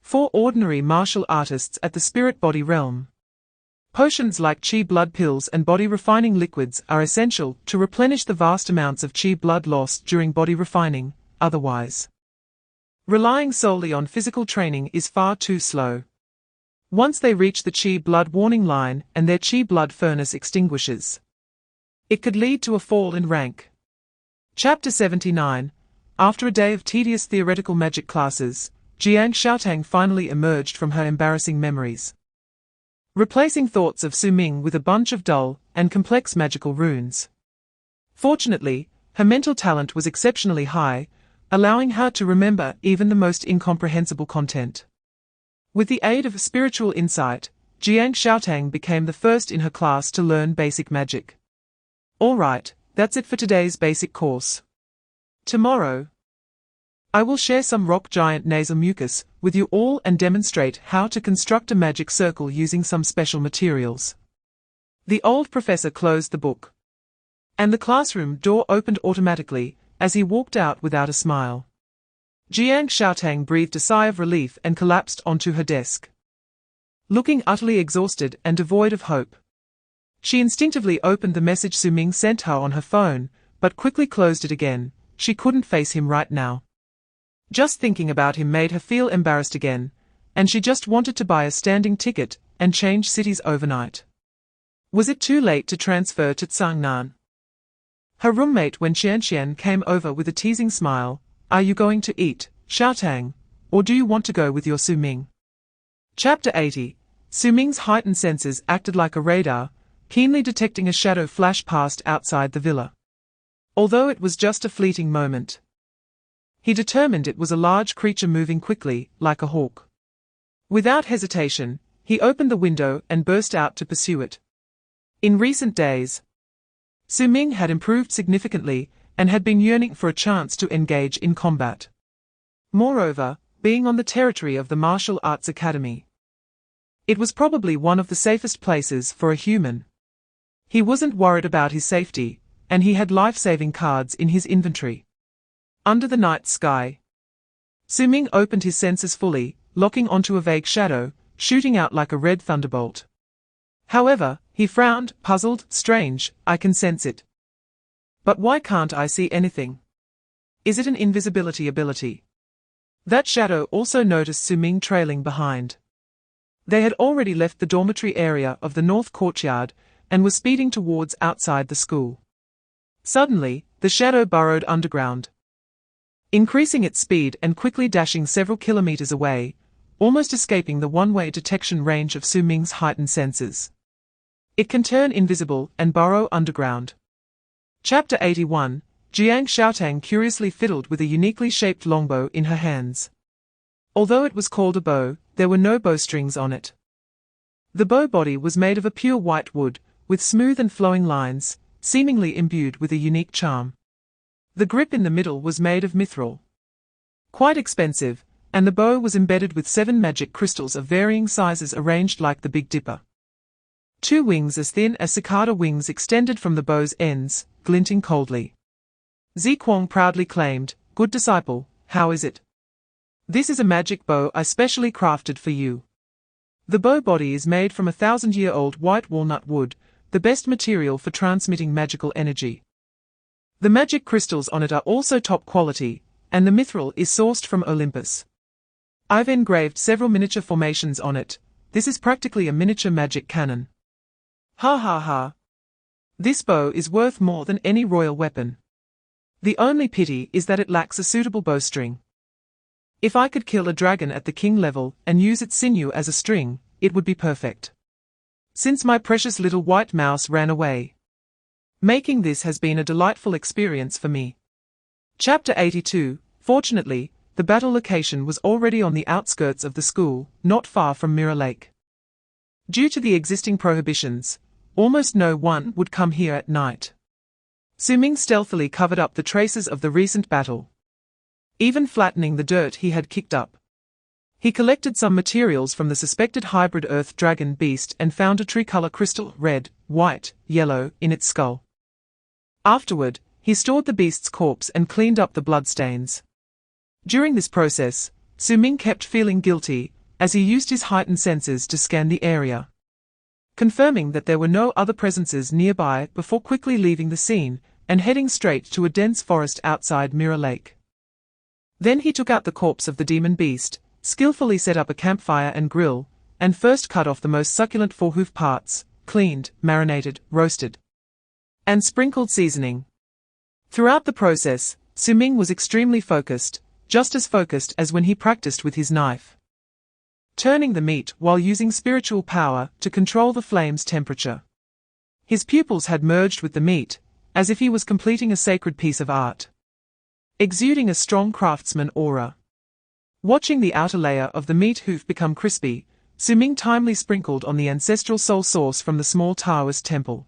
4 ordinary martial artists at the spirit body realm. Potions like qi blood pills and body-refining liquids are essential to replenish the vast amounts of qi blood lost during body refining, otherwise relying solely on physical training is far too slow. Once they reach the qi blood warning line and their qi blood furnace extinguishes, it could lead to a fall in rank. Chapter 79. After a day of tedious theoretical magic classes, Jiangcheng finally emerged from her embarrassing memories, replacing thoughts of Su Ming with a bunch of dull and complex magical runes. Fortunately, her mental talent was exceptionally high, allowing her to remember even the most incomprehensible content. With the aid of spiritual insight, Jiangcheng became the first in her class to learn basic magic. Alright, that's it for today's basic course. Tomorrow, I will share some rock giant nasal mucus with you all and demonstrate how to construct a magic circle using some special materials. The old professor closed the book, and the classroom door opened automatically as he walked out without a smile. Jiangcheng breathed a sigh of relief and collapsed onto her desk, looking utterly exhausted and devoid of hope. She instinctively opened the message Su Ming sent her on her phone, but quickly closed it again. She couldn't face him right now. Just thinking about him made her feel embarrassed again, and she just wanted to buy a standing ticket and change cities overnight. Was it too late to transfer to Changnan? Her roommate Wen Qianqian came over with a teasing smile. Are you going to eat, Xiaotang, or do you want to go with your Su Ming? Chapter 80. Su Ming's heightened senses acted like a radar, keenly detecting a shadow flash past outside the villa. Although it was just a fleeting moment, he determined it was a large creature moving quickly, like a hawk. Without hesitation, he opened the window and burst out to pursue it. In recent days, Su Ming had improved significantly and had been yearning for a chance to engage in combat. Moreover, being on the territory of the Martial Arts Academy, it was probably one of the safest places for a human. He wasn't worried about his safety, and he had life-saving cards in his inventory. Under the night sky, Su Ming opened his senses fully, locking onto a vague shadow, shooting out like a red thunderbolt. However, he frowned, puzzled. Strange, I can sense it. But why can't I see anything? Is it an invisibility ability? That shadow also noticed Su Ming trailing behind. They had already left the dormitory area of the north courtyard and were speeding towards outside the school. Suddenly, the shadow burrowed underground, increasing its speed and quickly dashing several kilometers away, almost escaping the one-way detection range of Su Ming's heightened senses. It can turn invisible and burrow underground. Chapter 81. Jiangcheng curiously fiddled with a uniquely shaped longbow in her hands. Although it was called a bow, there were no bowstrings on it. The bow body was made of a pure white wood, with smooth and flowing lines, seemingly imbued with a unique charm. The grip in the middle was made of mithril, quite expensive, and the bow was embedded with 7 magic crystals of varying sizes arranged like the Big Dipper. 2 wings as thin as cicada wings extended from the bow's ends, glinting coldly. Ziquang proudly claimed, "Good disciple, how is it? This is a magic bow I specially crafted for you." The bow body is made from 1,000-year-old white walnut wood, the best material for transmitting magical energy. The magic crystals on it are also top quality, and the mithril is sourced from Olympus. I've engraved several miniature formations on it. This is practically a miniature magic cannon. Ha ha ha. This bow is worth more than any royal weapon. The only pity is that it lacks a suitable bowstring. If I could kill a dragon at the king level and use its sinew as a string, it would be perfect. Since my precious little white mouse ran away, making this has been a delightful experience for me. Chapter 82. Fortunately, the battle location was already on the outskirts of the school, not far from Mirror Lake. Due to the existing prohibitions, almost no one would come here at night. Su Ming stealthily covered up the traces of the recent battle, even flattening the dirt he had kicked up. He collected some materials from the suspected hybrid earth dragon beast and found a tricolor crystal, red, white, yellow, in its skull. Afterward, he stored the beast's corpse and cleaned up the bloodstains. During this process, Su Ming kept feeling guilty, as he used his heightened senses to scan the area. confirming that there were no other presences nearby before quickly leaving the scene and heading straight to a dense forest outside Mirror Lake. Then he took out the corpse of the demon beast, skillfully set up a campfire and grill, and first cut off the most succulent forehoof parts, cleaned, marinated, roasted, and sprinkled seasoning. Throughout the process, Su Ming was extremely focused, just as focused as when he practiced with his knife, turning the meat while using spiritual power to control the flame's temperature. His pupils had merged with the meat, as if he was completing a sacred piece of art, exuding a strong craftsman aura. Watching the outer layer of the meat hoof become crispy, Su Ming timely sprinkled on the ancestral soul source from the small Taoist temple.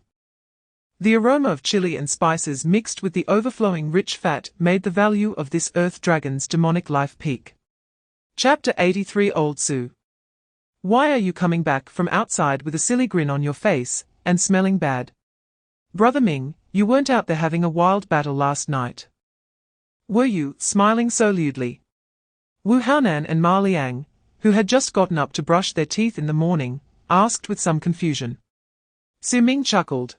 The aroma of chili and spices mixed with the overflowing rich fat made the value of this earth dragon's demonic life peak. Chapter 83. Old Su. Why are you coming back from outside with a silly grin on your face, and smelling bad? Brother Ming, you weren't out there having a wild battle last night, were you, smiling so lewdly? Wu Haonan and Ma Liang, who had just gotten up to brush their teeth in the morning, asked with some confusion. Su Ming chuckled.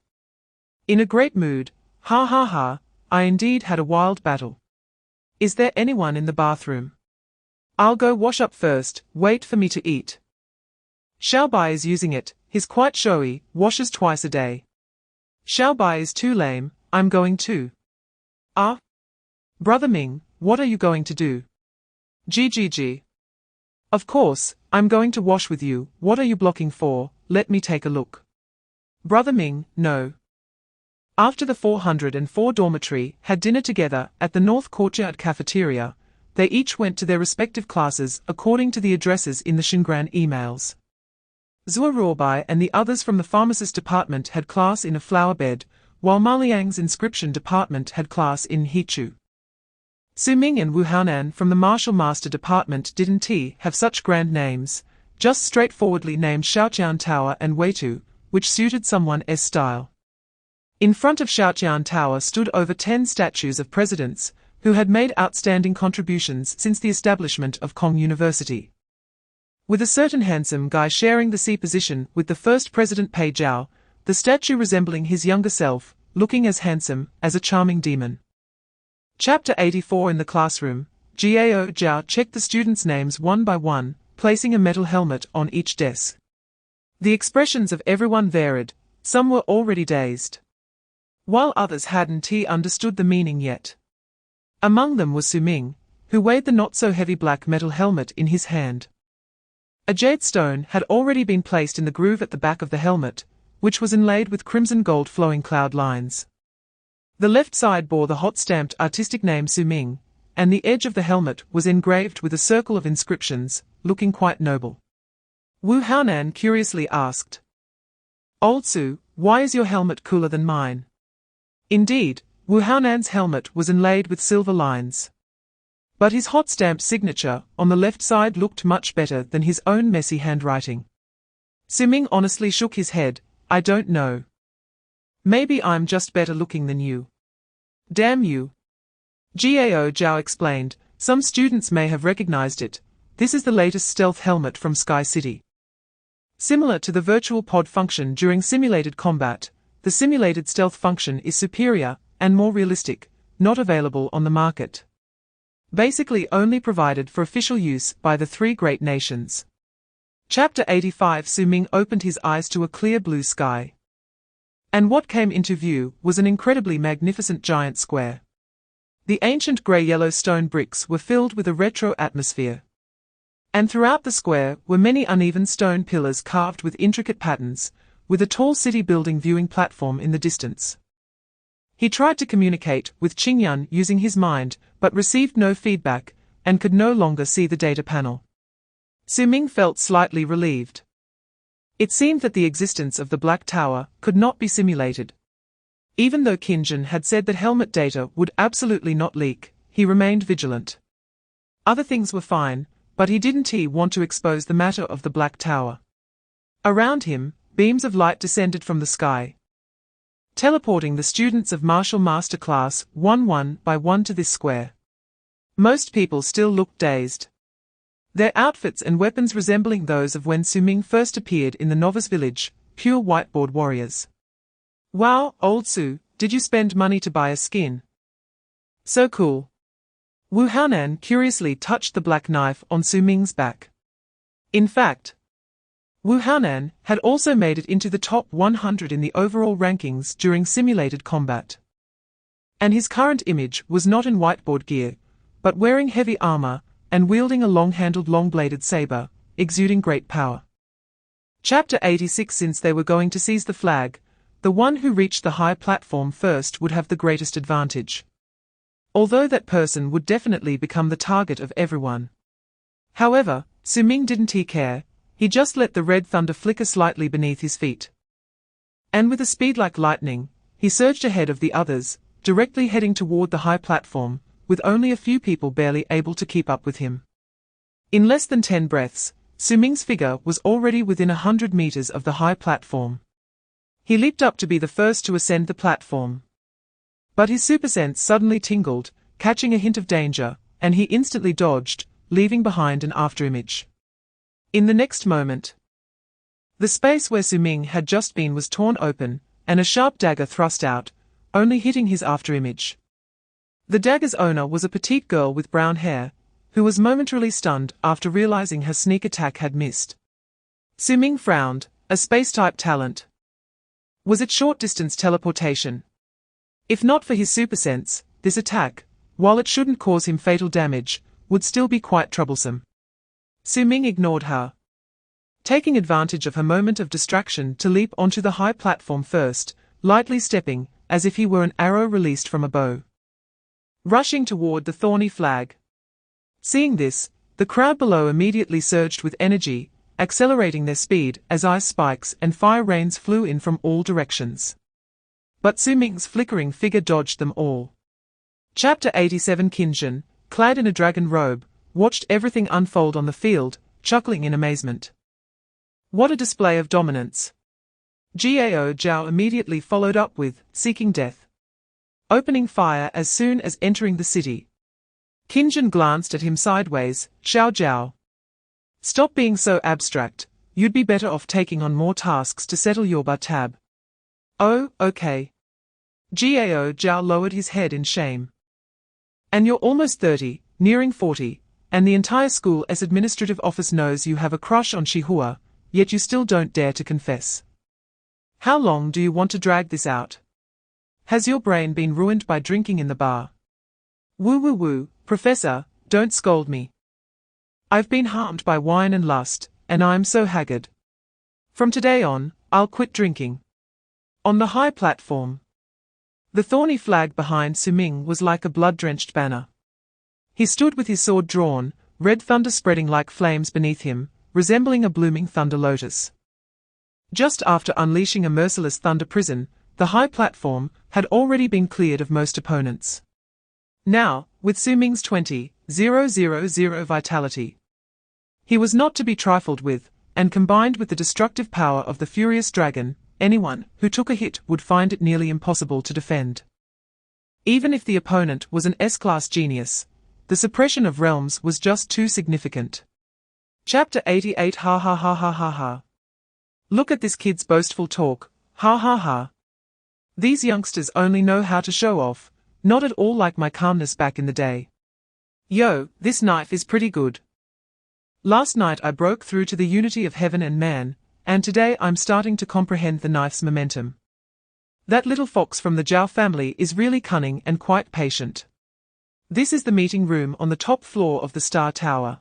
In a great mood, ha ha ha, I indeed had a wild battle. Is there anyone in the bathroom? I'll go wash up first, wait for me to eat. Xiaobai is using it, he's quite showy, washes twice a day. Xiaobai is too lame, I'm going too. Ah? Brother Ming, what are you going to do? GGG. Of course, I'm going to wash with you, what are you blocking for, let me take a look. Brother Ming, no. After the 404 dormitory had dinner together at the North Courtyard cafeteria, they each went to their respective classes according to the addresses in the Xingran emails. Zhou Ruobai and the others from the pharmacist department had class in a flower bed, while Ma Liang's inscription department had class in Hichu. Su Ming and Wu Haonan from the martial master department didn't have such grand names, just straightforwardly named Shaoqian Tower and Weitu, which suited someone's style. In front of Shaoqian Tower stood over 10 statues of presidents, who had made outstanding contributions since the establishment of Kong University. With a certain handsome guy sharing the C position with the first president Pei Zhao, the statue resembling his younger self, looking as handsome as a charming demon. Chapter 84. In the classroom, Jiao Zhao checked the students' names one by one, placing a metal helmet on each desk. The expressions of everyone varied, some were already dazed, while others hadn't understood the meaning yet. Among them was Su Ming, who weighed the not-so-heavy black metal helmet in his hand. A jade stone had already been placed in the groove at the back of the helmet, which was inlaid with crimson gold flowing cloud lines. The left side bore the hot-stamped artistic name Su Ming, and the edge of the helmet was engraved with a circle of inscriptions, looking quite noble. Wu Haonan curiously asked, Old Su, why is your helmet cooler than mine? Indeed, Wu Haonan's helmet was inlaid with silver lines, but his hot-stamped signature on the left side looked much better than his own messy handwriting. Su Ming honestly shook his head, I don't know. Maybe I'm just better looking than you. Damn you. Jiao Zhao explained, some students may have recognized it, this is the latest stealth helmet from Sky City. Similar to the virtual pod function during simulated combat, the simulated stealth function is superior and more realistic, not available on the market. Basically only provided for official use by the three great nations. Chapter 85. Su Ming opened his eyes to a clear blue sky. And what came into view was an incredibly magnificent giant square. The ancient grey-yellow stone bricks were filled with a retro atmosphere. And throughout the square were many uneven stone pillars carved with intricate patterns, with a tall city building viewing platform in the distance. He tried to communicate with Qingyun using his mind, but received no feedback, and could no longer see the data panel. Su Ming felt slightly relieved. It seemed that the existence of the Black Tower could not be simulated. Even though Qingyun had said that helmet data would absolutely not leak, he remained vigilant. Other things were fine, but he didn't want to expose the matter of the Black Tower. Around him, beams of light descended from the sky, teleporting the students of Martial Master Class one by one to this square. Most people still looked dazed, their outfits and weapons resembling those of when Su Ming first appeared in the novice village, pure whiteboard warriors. Wow, old Su, did you spend money to buy a skin? So cool. Wu Haonan curiously touched the black knife on Su Ming's back. In fact, Wu Haonan had also made it into the top 100 in the overall rankings during simulated combat. And his current image was not in whiteboard gear, but wearing heavy armor and wielding a long-handled long-bladed saber, exuding great power. Chapter 86. Since they were going to seize the flag, the one who reached the high platform first would have the greatest advantage. Although that person would definitely become the target of everyone. However, Su Ming didn't care, he just let the red thunder flicker slightly beneath his feet. And with a speed like lightning, he surged ahead of the others, directly heading toward the high platform, with only a few people barely able to keep up with him. In less than 10 breaths, Su Ming's figure was already within 100 meters of the high platform. He leaped up to be the first to ascend the platform. But his super sense suddenly tingled, catching a hint of danger, and he instantly dodged, leaving behind an afterimage. In the next moment, the space where Su Ming had just been was torn open, and a sharp dagger thrust out, only hitting his afterimage. The dagger's owner was a petite girl with brown hair, who was momentarily stunned after realizing her sneak attack had missed. Su Ming frowned, a space-type talent. Was it short-distance teleportation? If not for his super sense, this attack, while it shouldn't cause him fatal damage, would still be quite troublesome. Su Ming ignored her, taking advantage of her moment of distraction to leap onto the high platform first, lightly stepping, as if he were an arrow released from a bow, rushing toward the thorny flag. Seeing this, the crowd below immediately surged with energy, accelerating their speed as ice spikes and fire rains flew in from all directions. But Su Ming's flickering figure dodged them all. Chapter 87. Qinzhen, clad in a dragon robe, watched everything unfold on the field, chuckling in amazement. What a display of dominance! Jiao Zhao immediately followed up with, seeking death, opening fire as soon as entering the city. Qinzhen glanced at him sideways. Xiao Zhao, stop being so abstract, you'd be better off taking on more tasks to settle your tab. Oh, okay. Jiao Zhao lowered his head in shame. And you're almost 30, nearing 40, and the entire school's administrative office knows you have a crush on Shihua, yet you still don't dare to confess. How long do you want to drag this out? Has your brain been ruined by drinking in the bar? Woo, Professor, don't scold me. I've been harmed by wine and lust, and I'm so haggard. From today on, I'll quit drinking. On the high platform, the thorny flag behind Su Ming was like a blood-drenched banner. He stood with his sword drawn, red thunder spreading like flames beneath him, resembling a blooming thunder lotus. Just after unleashing a merciless thunder prison, the high platform had already been cleared of most opponents. Now, with Su Ming's 20,000 vitality, he was not to be trifled with, and combined with the destructive power of the furious dragon, anyone who took a hit would find it nearly impossible to defend. Even if the opponent was an S-class genius, the suppression of realms was just too significant. Chapter 88. Ha ha ha ha ha ha. Look at this kid's boastful talk, ha ha ha. These youngsters only know how to show off, not at all like my calmness back in the day. Yo, this knife is pretty good. Last night I broke through to the unity of heaven and man, and today I'm starting to comprehend the knife's momentum. That little fox from the Zhao family is really cunning and quite patient. This is the meeting room on the top floor of the Star Tower.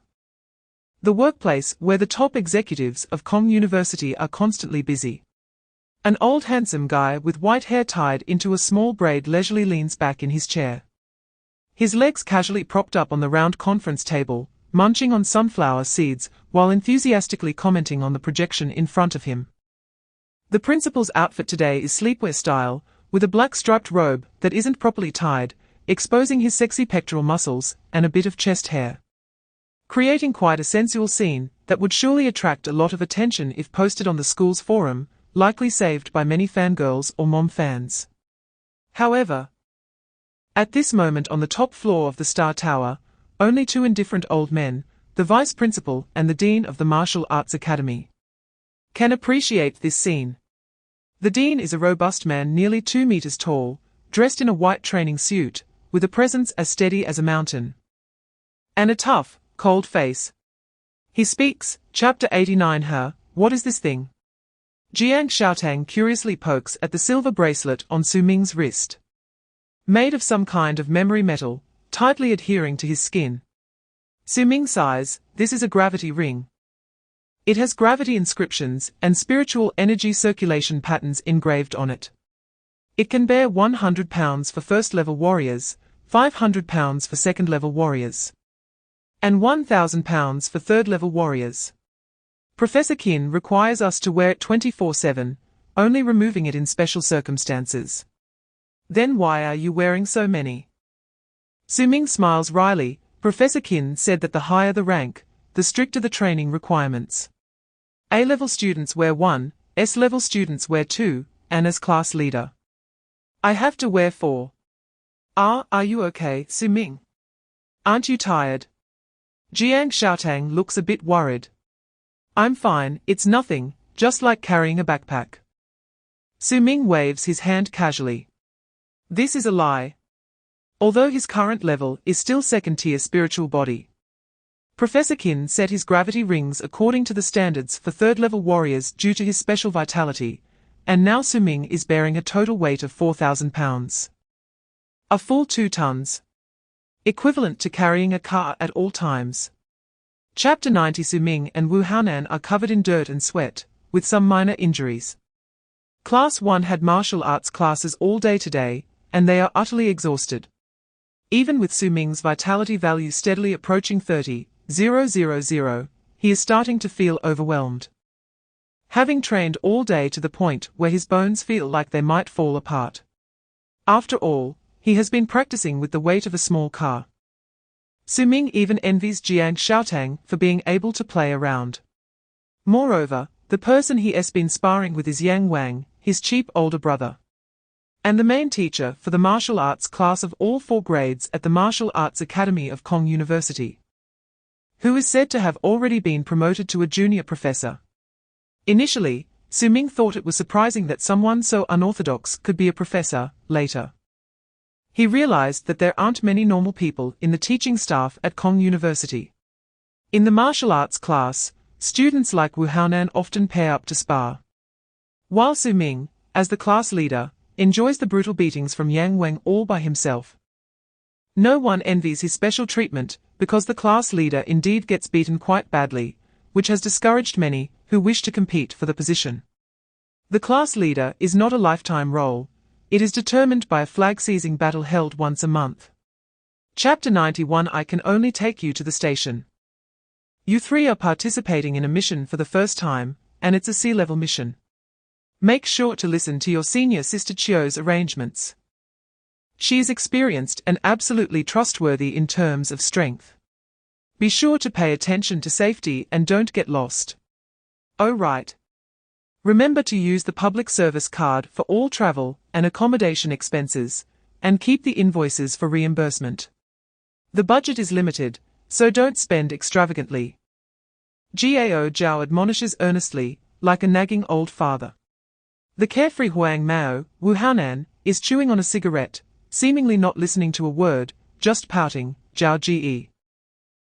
The workplace where the top executives of Kong University are constantly busy. An old handsome guy with white hair tied into a small braid leisurely leans back in his chair. His legs casually propped up on the round conference table, munching on sunflower seeds while enthusiastically commenting on the projection in front of him. The principal's outfit today is sleepwear style, with a black striped robe that isn't properly tied, exposing his sexy pectoral muscles and a bit of chest hair, creating quite a sensual scene that would surely attract a lot of attention if posted on the school's forum, likely saved by many fangirls or mom fans. However, at this moment on the top floor of the Star Tower, only two indifferent old men, the vice principal and the dean of the Martial Arts Academy, can appreciate this scene. The dean is a robust man nearly 2 meters tall, dressed in a white training suit, with a presence as steady as a mountain. And a tough, cold face. He speaks, Chapter 89 Her, what is this thing? Jiangcheng curiously pokes at the silver bracelet on Su Ming's wrist. Made of some kind of memory metal, tightly adhering to his skin. Su Ming sighs, this is a gravity ring. It has gravity inscriptions and spiritual energy circulation patterns engraved on it. It can bear 100 pounds for first-level warriors, 500 pounds for second-level warriors, and 1,000 pounds for third-level warriors. Professor Qin requires us to wear it 24/7, only removing it in special circumstances. Then why are you wearing so many? Su Ming smiles wryly. Professor Qin said that the higher the rank, the stricter the training requirements. A-level students wear 1, S-level students wear 2, and as class leader, I have to wear 4. Are you okay, Su Ming? Aren't you tired? Jiangcheng looks a bit worried. I'm fine, it's nothing, just like carrying a backpack. Su Ming waves his hand casually. This is a lie. Although his current level is still second-tier spiritual body. Professor Qin set his gravity rings according to the standards for third-level warriors due to his special vitality, and now Su Ming is bearing a total weight of 4,000 pounds. A full 2 tons. Equivalent to carrying a car at all times. Chapter 90 Su Ming and Wu Haonan are covered in dirt and sweat, with some minor injuries. Class 1 had martial arts classes all day today, and they are utterly exhausted. Even with Su Ming's vitality value steadily approaching 30,000, he is starting to feel overwhelmed. Having trained all day to the point where his bones feel like they might fall apart. After all, he has been practicing with the weight of a small car. Su Ming even envies Jiangcheng for being able to play around. Moreover, the person he has been sparring with is Yang Wang, his cheap older brother, and the main teacher for the martial arts class of all 4 grades at the Martial Arts Academy of Kong University, who is said to have already been promoted to a junior professor. Initially, Su Ming thought it was surprising that someone so unorthodox could be a professor. Later, he realized that there aren't many normal people in the teaching staff at Kong University. In the martial arts class, students like Wu Haonan often pair up to spar, while Su Ming, as the class leader, enjoys the brutal beatings from Yang Wang all by himself. No one envies his special treatment, because the class leader indeed gets beaten quite badly, which has discouraged many who wish to compete for the position. The class leader is not a lifetime role, it is determined by a flag-seizing battle held once a month. Chapter 91 I can only take you to the station. You 3 are participating in a mission for the first time, and it's a sea-level mission. Make sure to listen to your senior sister Chio's arrangements. She is experienced and absolutely trustworthy in terms of strength. Be sure to pay attention to safety and don't get lost. Oh right. Remember to use the public service card for all travel and accommodation expenses, and keep the invoices for reimbursement. The budget is limited, so don't spend extravagantly. Gao Zhao admonishes earnestly, like a nagging old father. The carefree Huang Mao, Wu Haonan, is chewing on a cigarette, seemingly not listening to a word, just pouting. Zhao Ji.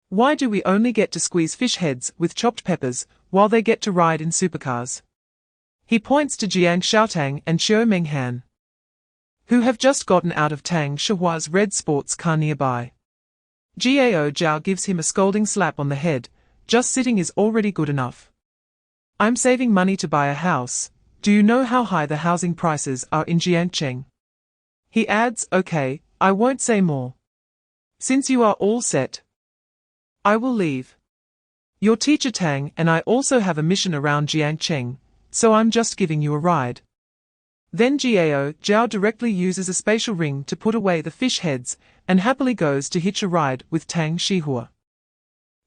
Why do we only get to squeeze fish heads with chopped peppers, while they get to ride in supercars? He points to Jiangcheng and Xiao Menghan, who have just gotten out of Tang Shihua's red sports car nearby. Gao Zhao gives him a scolding slap on the head. Just sitting is already good enough. I'm saving money to buy a house. Do you know how high the housing prices are in Jiangcheng? He adds, okay, I won't say more. Since you are all set, I will leave. Your teacher Tang and I also have a mission around Jiangcheng, so I'm just giving you a ride. Then Gao Zhao directly uses a spatial ring to put away the fish heads, and happily goes to hitch a ride with Tang Shihua.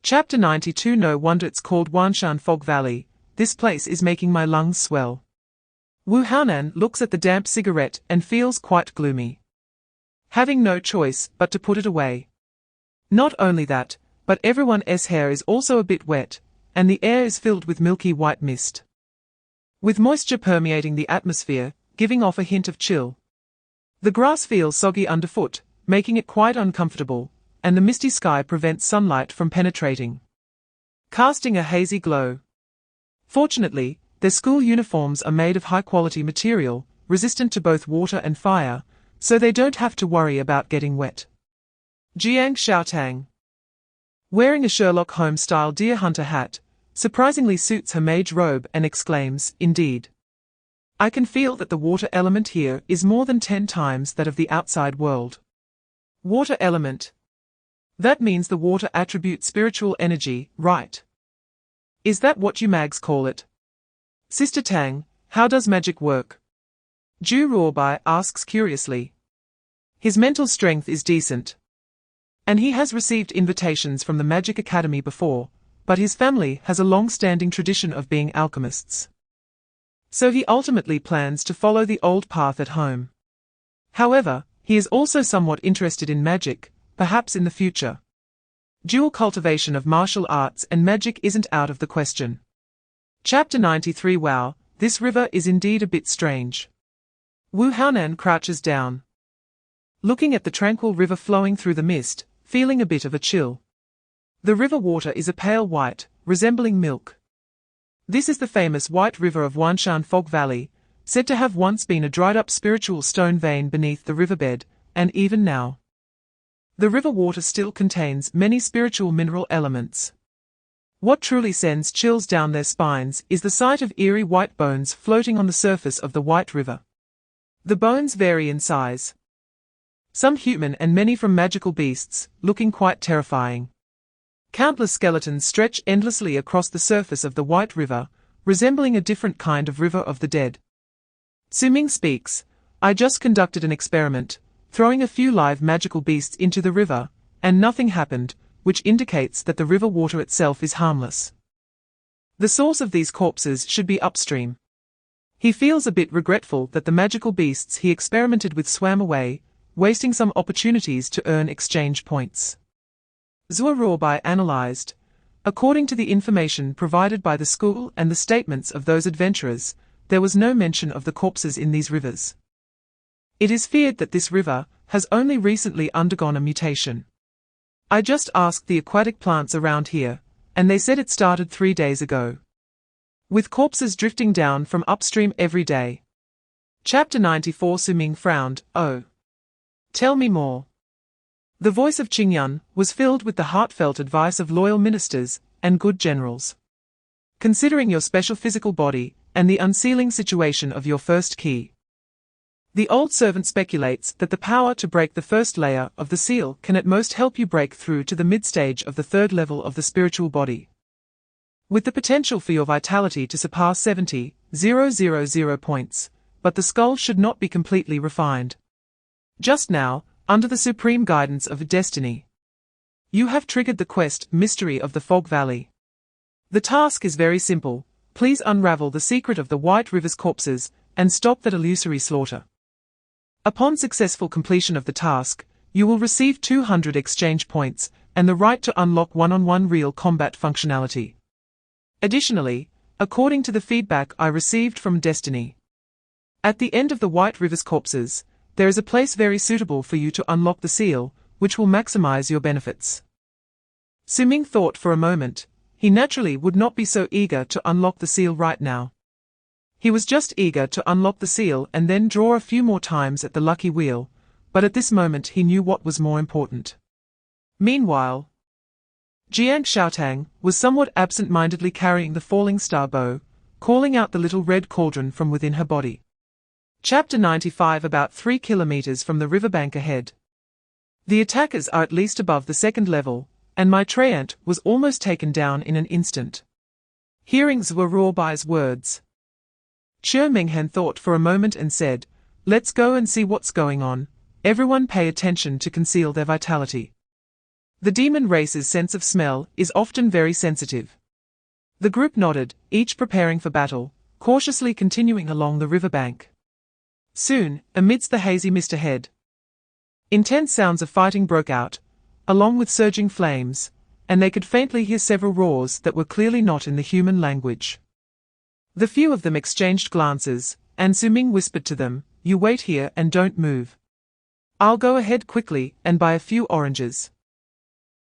Chapter 92 No wonder it's called Wanshan Fog Valley, this place is making my lungs swell. Wu Haonan looks at the damp cigarette and feels quite gloomy, having no choice but to put it away. Not only that, but everyone's hair is also a bit wet, and the air is filled with milky white mist. with moisture permeating the atmosphere, giving off a hint of chill. The grass feels soggy underfoot, making it quite uncomfortable, and the misty sky prevents sunlight from penetrating, casting a hazy glow. Fortunately, their school uniforms are made of high-quality material, resistant to both water and fire, so they don't have to worry about getting wet. Jiangcheng, wearing a Sherlock Holmes-style deer hunter hat, surprisingly suits her mage robe and exclaims, "Indeed. I can feel that the water element here is more than 10 times that of the outside world." Water element. That means the water attribute spiritual energy, right? Is that what you mags call it? Sister Tang, how does magic work? Zhu Ruobai asks curiously. His mental strength is decent, and he has received invitations from the Magic Academy before, but his family has a long-standing tradition of being alchemists. So he ultimately plans to follow the old path at home. However, he is also somewhat interested in magic, perhaps in the future. Dual cultivation of martial arts and magic isn't out of the question. Chapter 93. Wow, this river is indeed a bit strange. Wu Haonan crouches down, looking at the tranquil river flowing through the mist, feeling a bit of a chill. The river water is a pale white, resembling milk. This is the famous White River of Wanshan Fog Valley, said to have once been a dried-up spiritual stone vein beneath the riverbed, and even now, the river water still contains many spiritual mineral elements. What truly sends chills down their spines is the sight of eerie white bones floating on the surface of the White River. The bones vary in size, some human and many from magical beasts, looking quite terrifying. Countless skeletons stretch endlessly across the surface of the White River, resembling a different kind of river of the dead. Su Ming speaks. I just conducted an experiment, throwing a few live magical beasts into the river, and nothing happened, which indicates that the river water itself is harmless. The source of these corpses should be upstream. He feels a bit regretful that the magical beasts he experimented with swam away, wasting some opportunities to earn exchange points. Zhu Ruobai analyzed. According to the information provided by the school and the statements of those adventurers, there was no mention of the corpses in these rivers. It is feared that this river has only recently undergone a mutation. I just asked the aquatic plants around here, and they said it started 3 days ago, with corpses drifting down from upstream every day. Chapter 94. Su Ming frowned. Oh. Tell me more. The voice of Qingyun was filled with the heartfelt advice of loyal ministers and good generals. Considering your special physical body and the unsealing situation of your first key, the old servant speculates that the power to break the first layer of the seal can at most help you break through to the mid-stage of the third level of the spiritual body, with the potential for your vitality to surpass 70,000 points, but the skull should not be completely refined. Just now, under the supreme guidance of destiny, you have triggered the quest mystery of the Fog Valley. The task is very simple. Please unravel the secret of the White River's corpses and stop that illusory slaughter. Upon successful completion of the task, you will receive 200 exchange points and the right to unlock one-on-one real combat functionality. Additionally, according to the feedback I received from Destiny, at the end of the White River's corpses, there is a place very suitable for you to unlock the seal, which will maximize your benefits. Su Ming thought for a moment. He naturally would not be so eager to unlock the seal right now. He was just eager to unlock the seal and then draw a few more times at the lucky wheel, but at this moment he knew what was more important. Meanwhile, Jiangcheng was somewhat absent-mindedly carrying the falling star bow, calling out the little red cauldron from within her body. Chapter 95. About 3 kilometers from the riverbank ahead. The attackers are at least above the second level, and my treant was almost taken down in an instant. Hearing Zhu Ruobai's words, Su Minghen thought for a moment and said, let's go and see what's going on. Everyone pay attention to conceal their vitality. The demon race's sense of smell is often very sensitive. The group nodded, each preparing for battle, cautiously continuing along the riverbank. Soon, amidst the hazy mist ahead, intense sounds of fighting broke out, along with surging flames, and they could faintly hear several roars that were clearly not in the human language. The few of them exchanged glances, and Su Ming whispered to them, "You wait here and don't move. I'll go ahead quickly and buy a few oranges."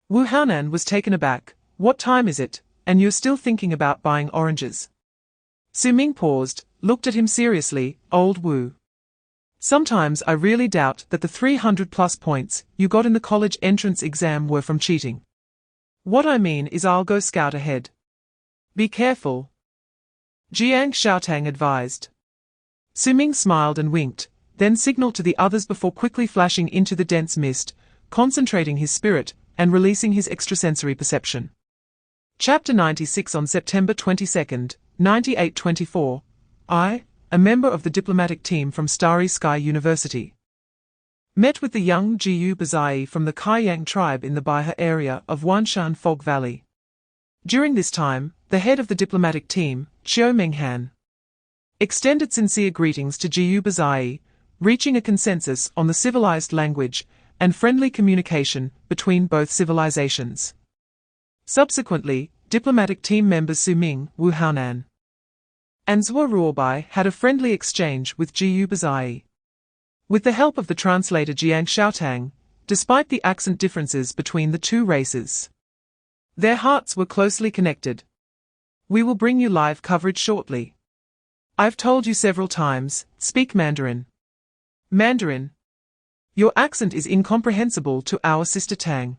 Wu Haonan was taken aback. "What time is it, and you're still thinking about buying oranges?" Su Ming paused, looked at him seriously. "Old Wu. Sometimes I really doubt that the 300+ points you got in the college entrance exam were from cheating. What I mean is I'll go scout ahead. Be careful," Jiangcheng advised. Su Ming smiled and winked, then signaled to the others before quickly flashing into the dense mist, concentrating his spirit and releasing his extrasensory perception. Chapter 96. On September 22, 9824, I, a member of the diplomatic team from Starry Sky University, met with the young Jiu Bazai from the Kaiyang tribe in the Baihe area of Wanshan Fog Valley. During this time, the head of the diplomatic team, Su Ming, extended sincere greetings to Jiu Bazai, reaching a consensus on the civilized language and friendly communication between both civilizations. Subsequently, diplomatic team members Su Ming, Wu Haonan, and Zhuo Ruobai had a friendly exchange with Jiu Bazai. With the help of the translator Jiangcheng, despite the accent differences between the two races, their hearts were closely connected. "We will bring you live coverage shortly. I've told you several times, speak Mandarin. Mandarin. Your accent is incomprehensible to our sister Tang."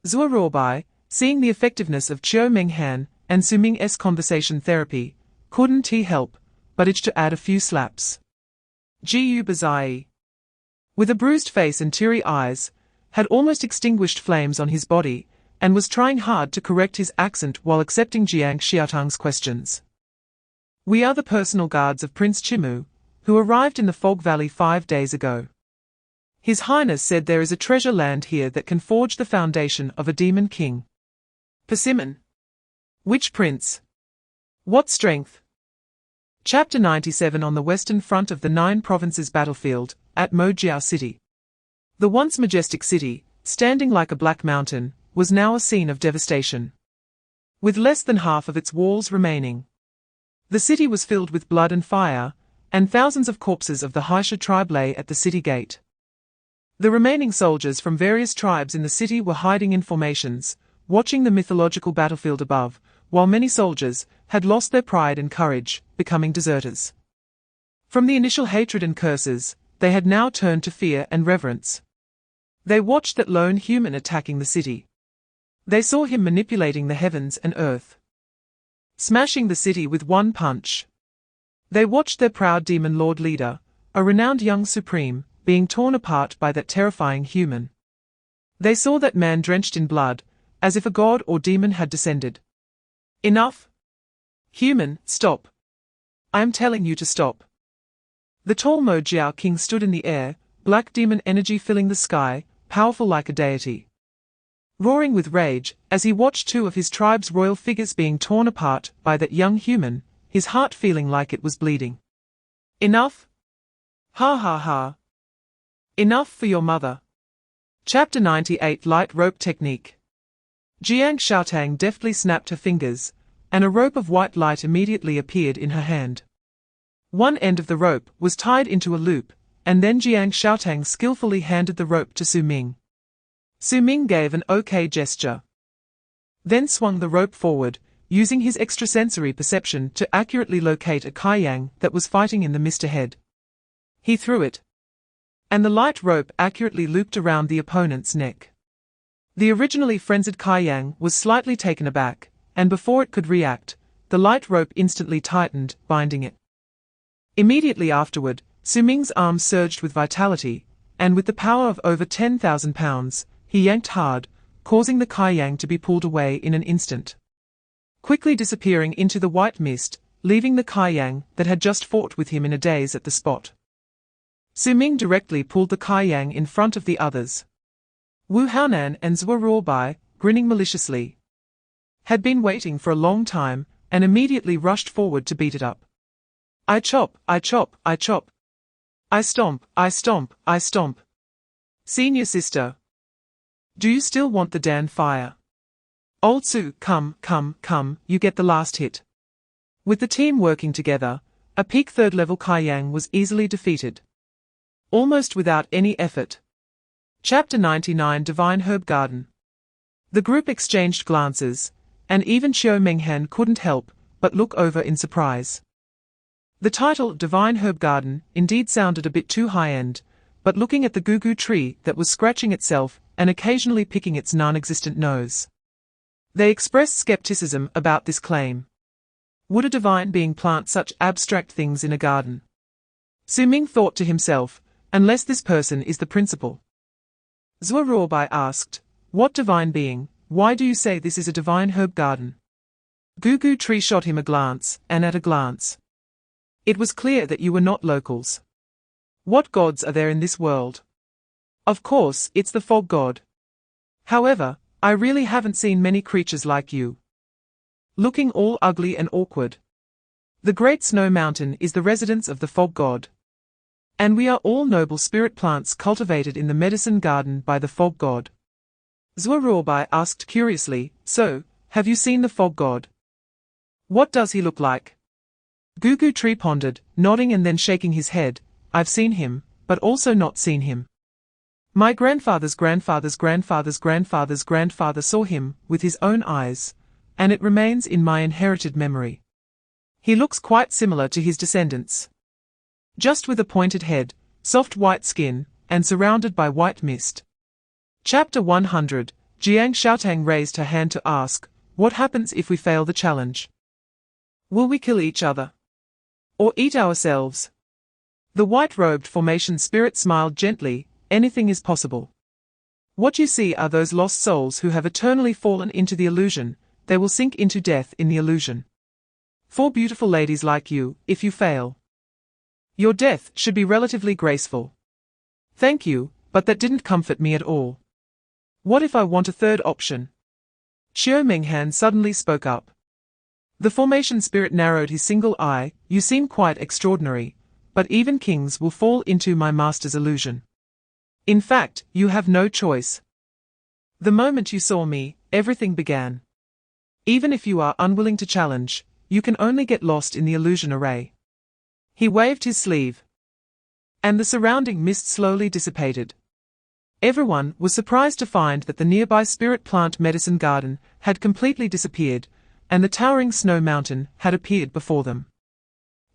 Zhuo Ruobai, seeing the effectiveness of Qiu Menghan and Su Ming's conversation therapy, couldn't he help but itch to add a few slaps. Jiu Bazai, with a bruised face and teary eyes, had almost extinguished flames on his body, and was trying hard to correct his accent while accepting Jiang Xiaotang's questions. "We are the personal guards of Prince Chimu, who arrived in the Fog Valley 5 days ago. His Highness said there is a treasure land here that can forge the foundation of a demon king." Persimmon. Which prince? What strength? Chapter 97. On the western front of the 9 provinces battlefield, at Mojiao City. The once majestic city, standing like a black mountain, was now a scene of devastation. With less than half of its walls remaining, the city was filled with blood and fire, and thousands of corpses of the Haisha tribe lay at the city gate. The remaining soldiers from various tribes in the city were hiding in formations, watching the mythological battlefield above, while many soldiers had lost their pride and courage, becoming deserters. From the initial hatred and curses, they had now turned to fear and reverence. They watched that lone human attacking the city. They saw him manipulating the heavens and earth, smashing the city with one punch. They watched their proud demon lord leader, a renowned young supreme, being torn apart by that terrifying human. They saw that man drenched in blood, as if a god or demon had descended. "Enough! Human, stop! I am telling you to stop." The tall Mo Jiao king stood in the air, black demon energy filling the sky, powerful like a deity. Roaring with rage, as he watched 2 of his tribe's royal figures being torn apart by that young human, his heart feeling like it was bleeding. "Enough! Ha ha ha! Enough for your mother." Chapter 98. Light Rope Technique. Jiang Xiaotang deftly snapped her fingers, and a rope of white light immediately appeared in her hand. One end of the rope was tied into a loop, and then Jiang Xiaotang skillfully handed the rope to Su Ming. Su Ming gave an okay gesture, then swung the rope forward, using his extrasensory perception to accurately locate a Kaiyang that was fighting in the mist ahead. He threw it, and the light rope accurately looped around the opponent's neck. The originally frenzied Kaiyang was slightly taken aback, and before it could react, the light rope instantly tightened, binding it. Immediately afterward, Su Ming's arm surged with vitality, and with the power of over 10,000 pounds, he yanked hard, causing the Kaiyang to be pulled away in an instant, quickly disappearing into the white mist, leaving the Kaiyang that had just fought with him in a daze at the spot. Su Ming directly pulled the Kaiyang in front of the others. Wu Haonan and Zhuo Ruobai, grinning maliciously, had been waiting for a long time, and immediately rushed forward to beat it up. "I chop, I chop, I chop. I stomp, I stomp, I stomp. Senior sister, do you still want the Dan fire? Old Su, come, come, come, you get the last hit." With the team working together, a peak 3rd level Kaiyang was easily defeated. Almost without any effort. Chapter 99 Divine Herb Garden. The group exchanged glances, and even Su Ming couldn't help but look over in surprise. The title Divine Herb Garden indeed sounded a bit too high-end, but looking at the gugu tree that was scratching itself and occasionally picking its non-existent nose, they expressed skepticism about this claim. Would a divine being plant such abstract things in a garden? Su Ming thought to himself, unless this person is the principal. Zhuo Ruobai asked, "What divine being? Why do you say this is a divine herb garden?" Gugu Tree shot him a glance, and at a glance, it was clear that you were not locals. What gods are there in this world? Of course, it's the fog god. However, I really haven't seen many creatures like you. Looking all ugly and awkward. The Great Snow Mountain is the residence of the fog god. And we are all noble spirit plants cultivated in the medicine garden by the fog god. Zhuo Ruobai asked curiously, "So, have you seen the fog god? What does he look like?" Gugu Tree pondered, nodding and then shaking his head. "I've seen him, but also not seen him. My grandfather's grandfather's grandfather's grandfather's grandfather saw him with his own eyes, and it remains in my inherited memory. He looks quite similar to his descendants. Just with a pointed head, soft white skin, and surrounded by white mist." Chapter 100 Jiangcheng raised her hand to ask, "What happens if we fail the challenge? Will we kill each other? Or eat ourselves?" The white-robed formation spirit smiled gently, "Anything is possible. What you see are those lost souls who have eternally fallen into the illusion. They will sink into death in the illusion. 4 beautiful ladies like you, if you fail. Your death should be relatively graceful." "Thank you, but that didn't comfort me at all. What if I want a third option?" Su Ming suddenly spoke up. The formation spirit narrowed his single eye. "You seem quite extraordinary, but even kings will fall into my master's illusion. In fact, you have no choice. The moment you saw me, everything began. Even if you are unwilling to challenge, you can only get lost in the illusion array." He waved his sleeve, and the surrounding mist slowly dissipated. Everyone was surprised to find that the nearby spirit plant medicine garden had completely disappeared, and the towering snow mountain had appeared before them.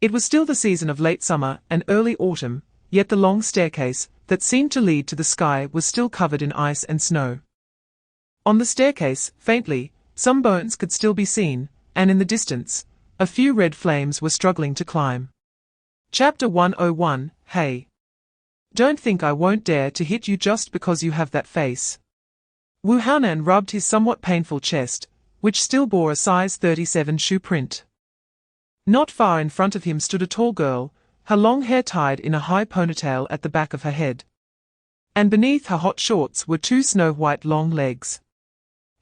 It was still the season of late summer and early autumn, yet the long staircase that seemed to lead to the sky was still covered in ice and snow. On the staircase, faintly, some bones could still be seen, and in the distance, a few red flames were struggling to climb. Chapter 101 Hey. Don't think I won't dare to hit you just because you have that face. Wu Haonan rubbed his somewhat painful chest, which still bore a size 37 shoe print. Not far in front of him stood a tall girl, her long hair tied in a high ponytail at the back of her head. And beneath her hot shorts were 2 snow-white long legs.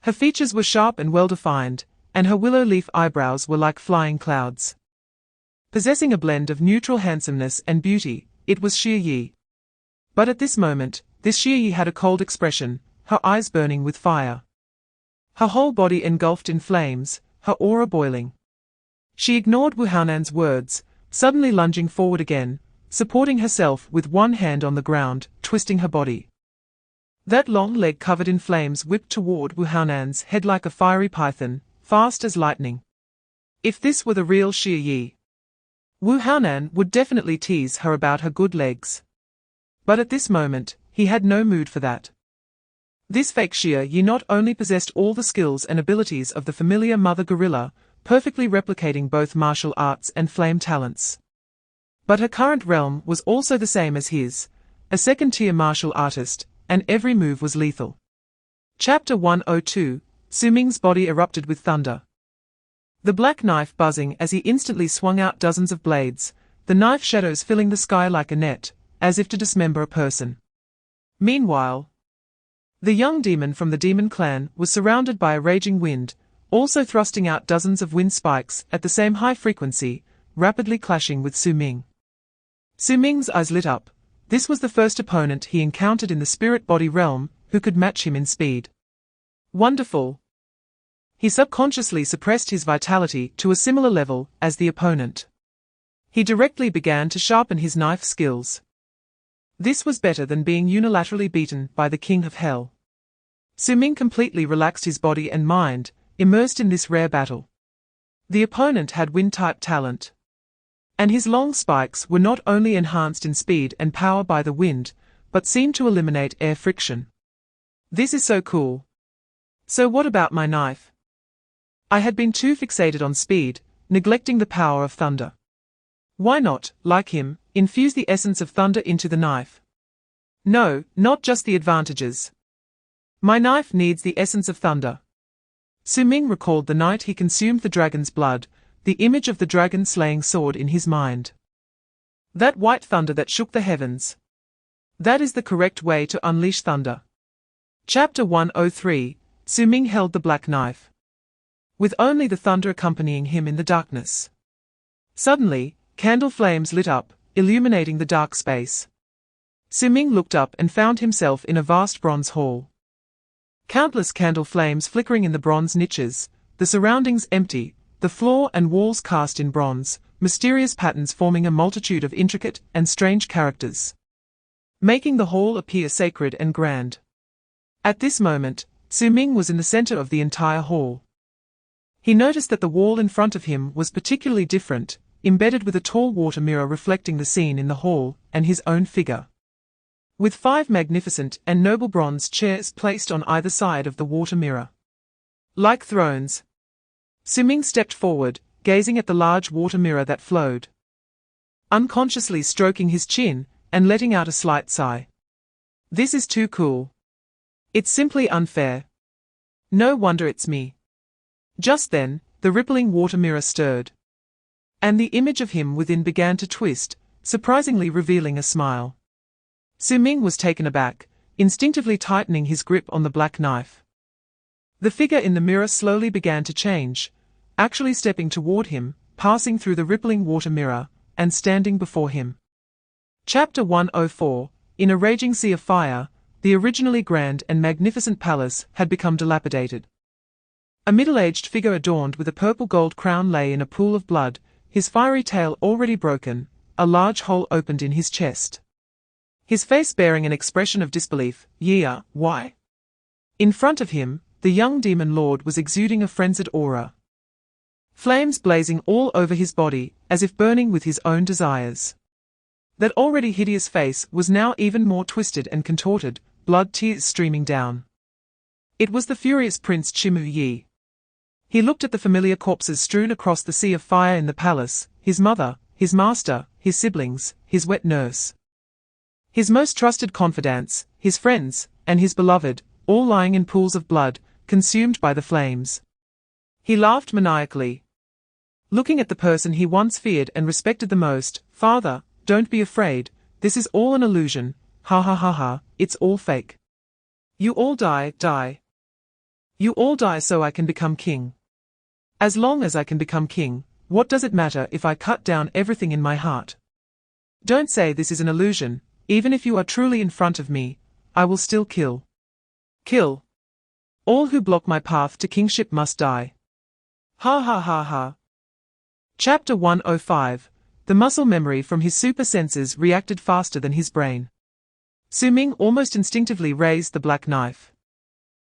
Her features were sharp and well-defined, and her willow leaf eyebrows were like flying clouds. Possessing a blend of neutral handsomeness and beauty, it was Xie Yi. But at this moment, this Xie Yi had a cold expression, her eyes burning with fire. Her whole body engulfed in flames, her aura boiling. She ignored Wu Haonan's words, suddenly lunging forward again, supporting herself with one hand on the ground, twisting her body. That long leg covered in flames whipped toward Wu Haonan's head like a fiery python, fast as lightning. If this were the real Xie Yi, Wu Haonan would definitely tease her about her good legs. But at this moment, he had no mood for that. This fake Xie Yi not only possessed all the skills and abilities of the familiar mother gorilla, perfectly replicating both martial arts and flame talents, but her current realm was also the same as his, a second-tier martial artist, and every move was lethal. Chapter 102 Su Ming's body erupted with thunder. The black knife buzzing as he instantly swung out dozens of blades, the knife shadows filling the sky like a net, as if to dismember a person. Meanwhile, the young demon from the demon clan was surrounded by a raging wind, also thrusting out dozens of wind spikes at the same high frequency, rapidly clashing with Su Ming. Su Ming's eyes lit up. This was the first opponent he encountered in the spirit body realm who could match him in speed. Wonderful. He subconsciously suppressed his vitality to a similar level as the opponent. He directly began to sharpen his knife skills. This was better than being unilaterally beaten by the King of Hell. Su Ming completely relaxed his body and mind, immersed in this rare battle. The opponent had wind-type talent. And his long spikes were not only enhanced in speed and power by the wind, but seemed to eliminate air friction. This is so cool. So what about my knife? I had been too fixated on speed, neglecting the power of thunder. Why not, like him, infuse the essence of thunder into the knife? No, not just the advantages. My knife needs the essence of thunder. Su Ming recalled the night he consumed the dragon's blood, the image of the dragon-slaying sword in his mind. That white thunder that shook the heavens. That is the correct way to unleash thunder. Chapter 103, Su Ming held the black knife, with only the thunder accompanying him in the darkness. Suddenly, candle flames lit up, illuminating the dark space. Su Ming looked up and found himself in a vast bronze hall. Countless candle flames flickering in the bronze niches, the surroundings empty, the floor and walls cast in bronze, mysterious patterns forming a multitude of intricate and strange characters, making the hall appear sacred and grand. At this moment, Su Ming was in the center of the entire hall. He noticed that the wall in front of him was particularly different, embedded with a tall water mirror reflecting the scene in the hall and his own figure. With 5 magnificent and noble bronze chairs placed on either side of the water mirror, like thrones. Su Ming stepped forward, gazing at the large water mirror that flowed, unconsciously stroking his chin and letting out a slight sigh. This is too cool. It's simply unfair. No wonder it's me. Just then, the rippling water mirror stirred, and the image of him within began to twist, surprisingly revealing a smile. Su Ming was taken aback, instinctively tightening his grip on the black knife. The figure in the mirror slowly began to change, actually stepping toward him, passing through the rippling water mirror, and standing before him. Chapter 104, In a raging sea of fire, the originally grand and magnificent palace had become dilapidated. A middle-aged figure adorned with a purple gold crown lay in a pool of blood, his fiery tail already broken, a large hole opened in his chest. His face bearing an expression of disbelief. Yeah, why? In front of him, the young demon lord was exuding a frenzied aura. Flames blazing all over his body, as if burning with his own desires. That already hideous face was now even more twisted and contorted, blood tears streaming down. It was the furious Prince Chimu Yi. He looked at the familiar corpses strewn across the sea of fire in the palace, his mother, his master, his siblings, his wet nurse, his most trusted confidants, his friends, and his beloved, all lying in pools of blood, consumed by the flames. He laughed maniacally, looking at the person he once feared and respected the most. Father, don't be afraid, this is all an illusion, ha ha ha ha, it's all fake. You all die. You all die so I can become king. As long as I can become king, what does it matter if I cut down everything in my heart? Don't say this is an illusion, even if you are truly in front of me, I will still kill. Kill. All who block my path to kingship must die. Ha ha ha ha. Chapter 105, The muscle memory from his super senses reacted faster than his brain. Su Ming almost instinctively raised the black knife,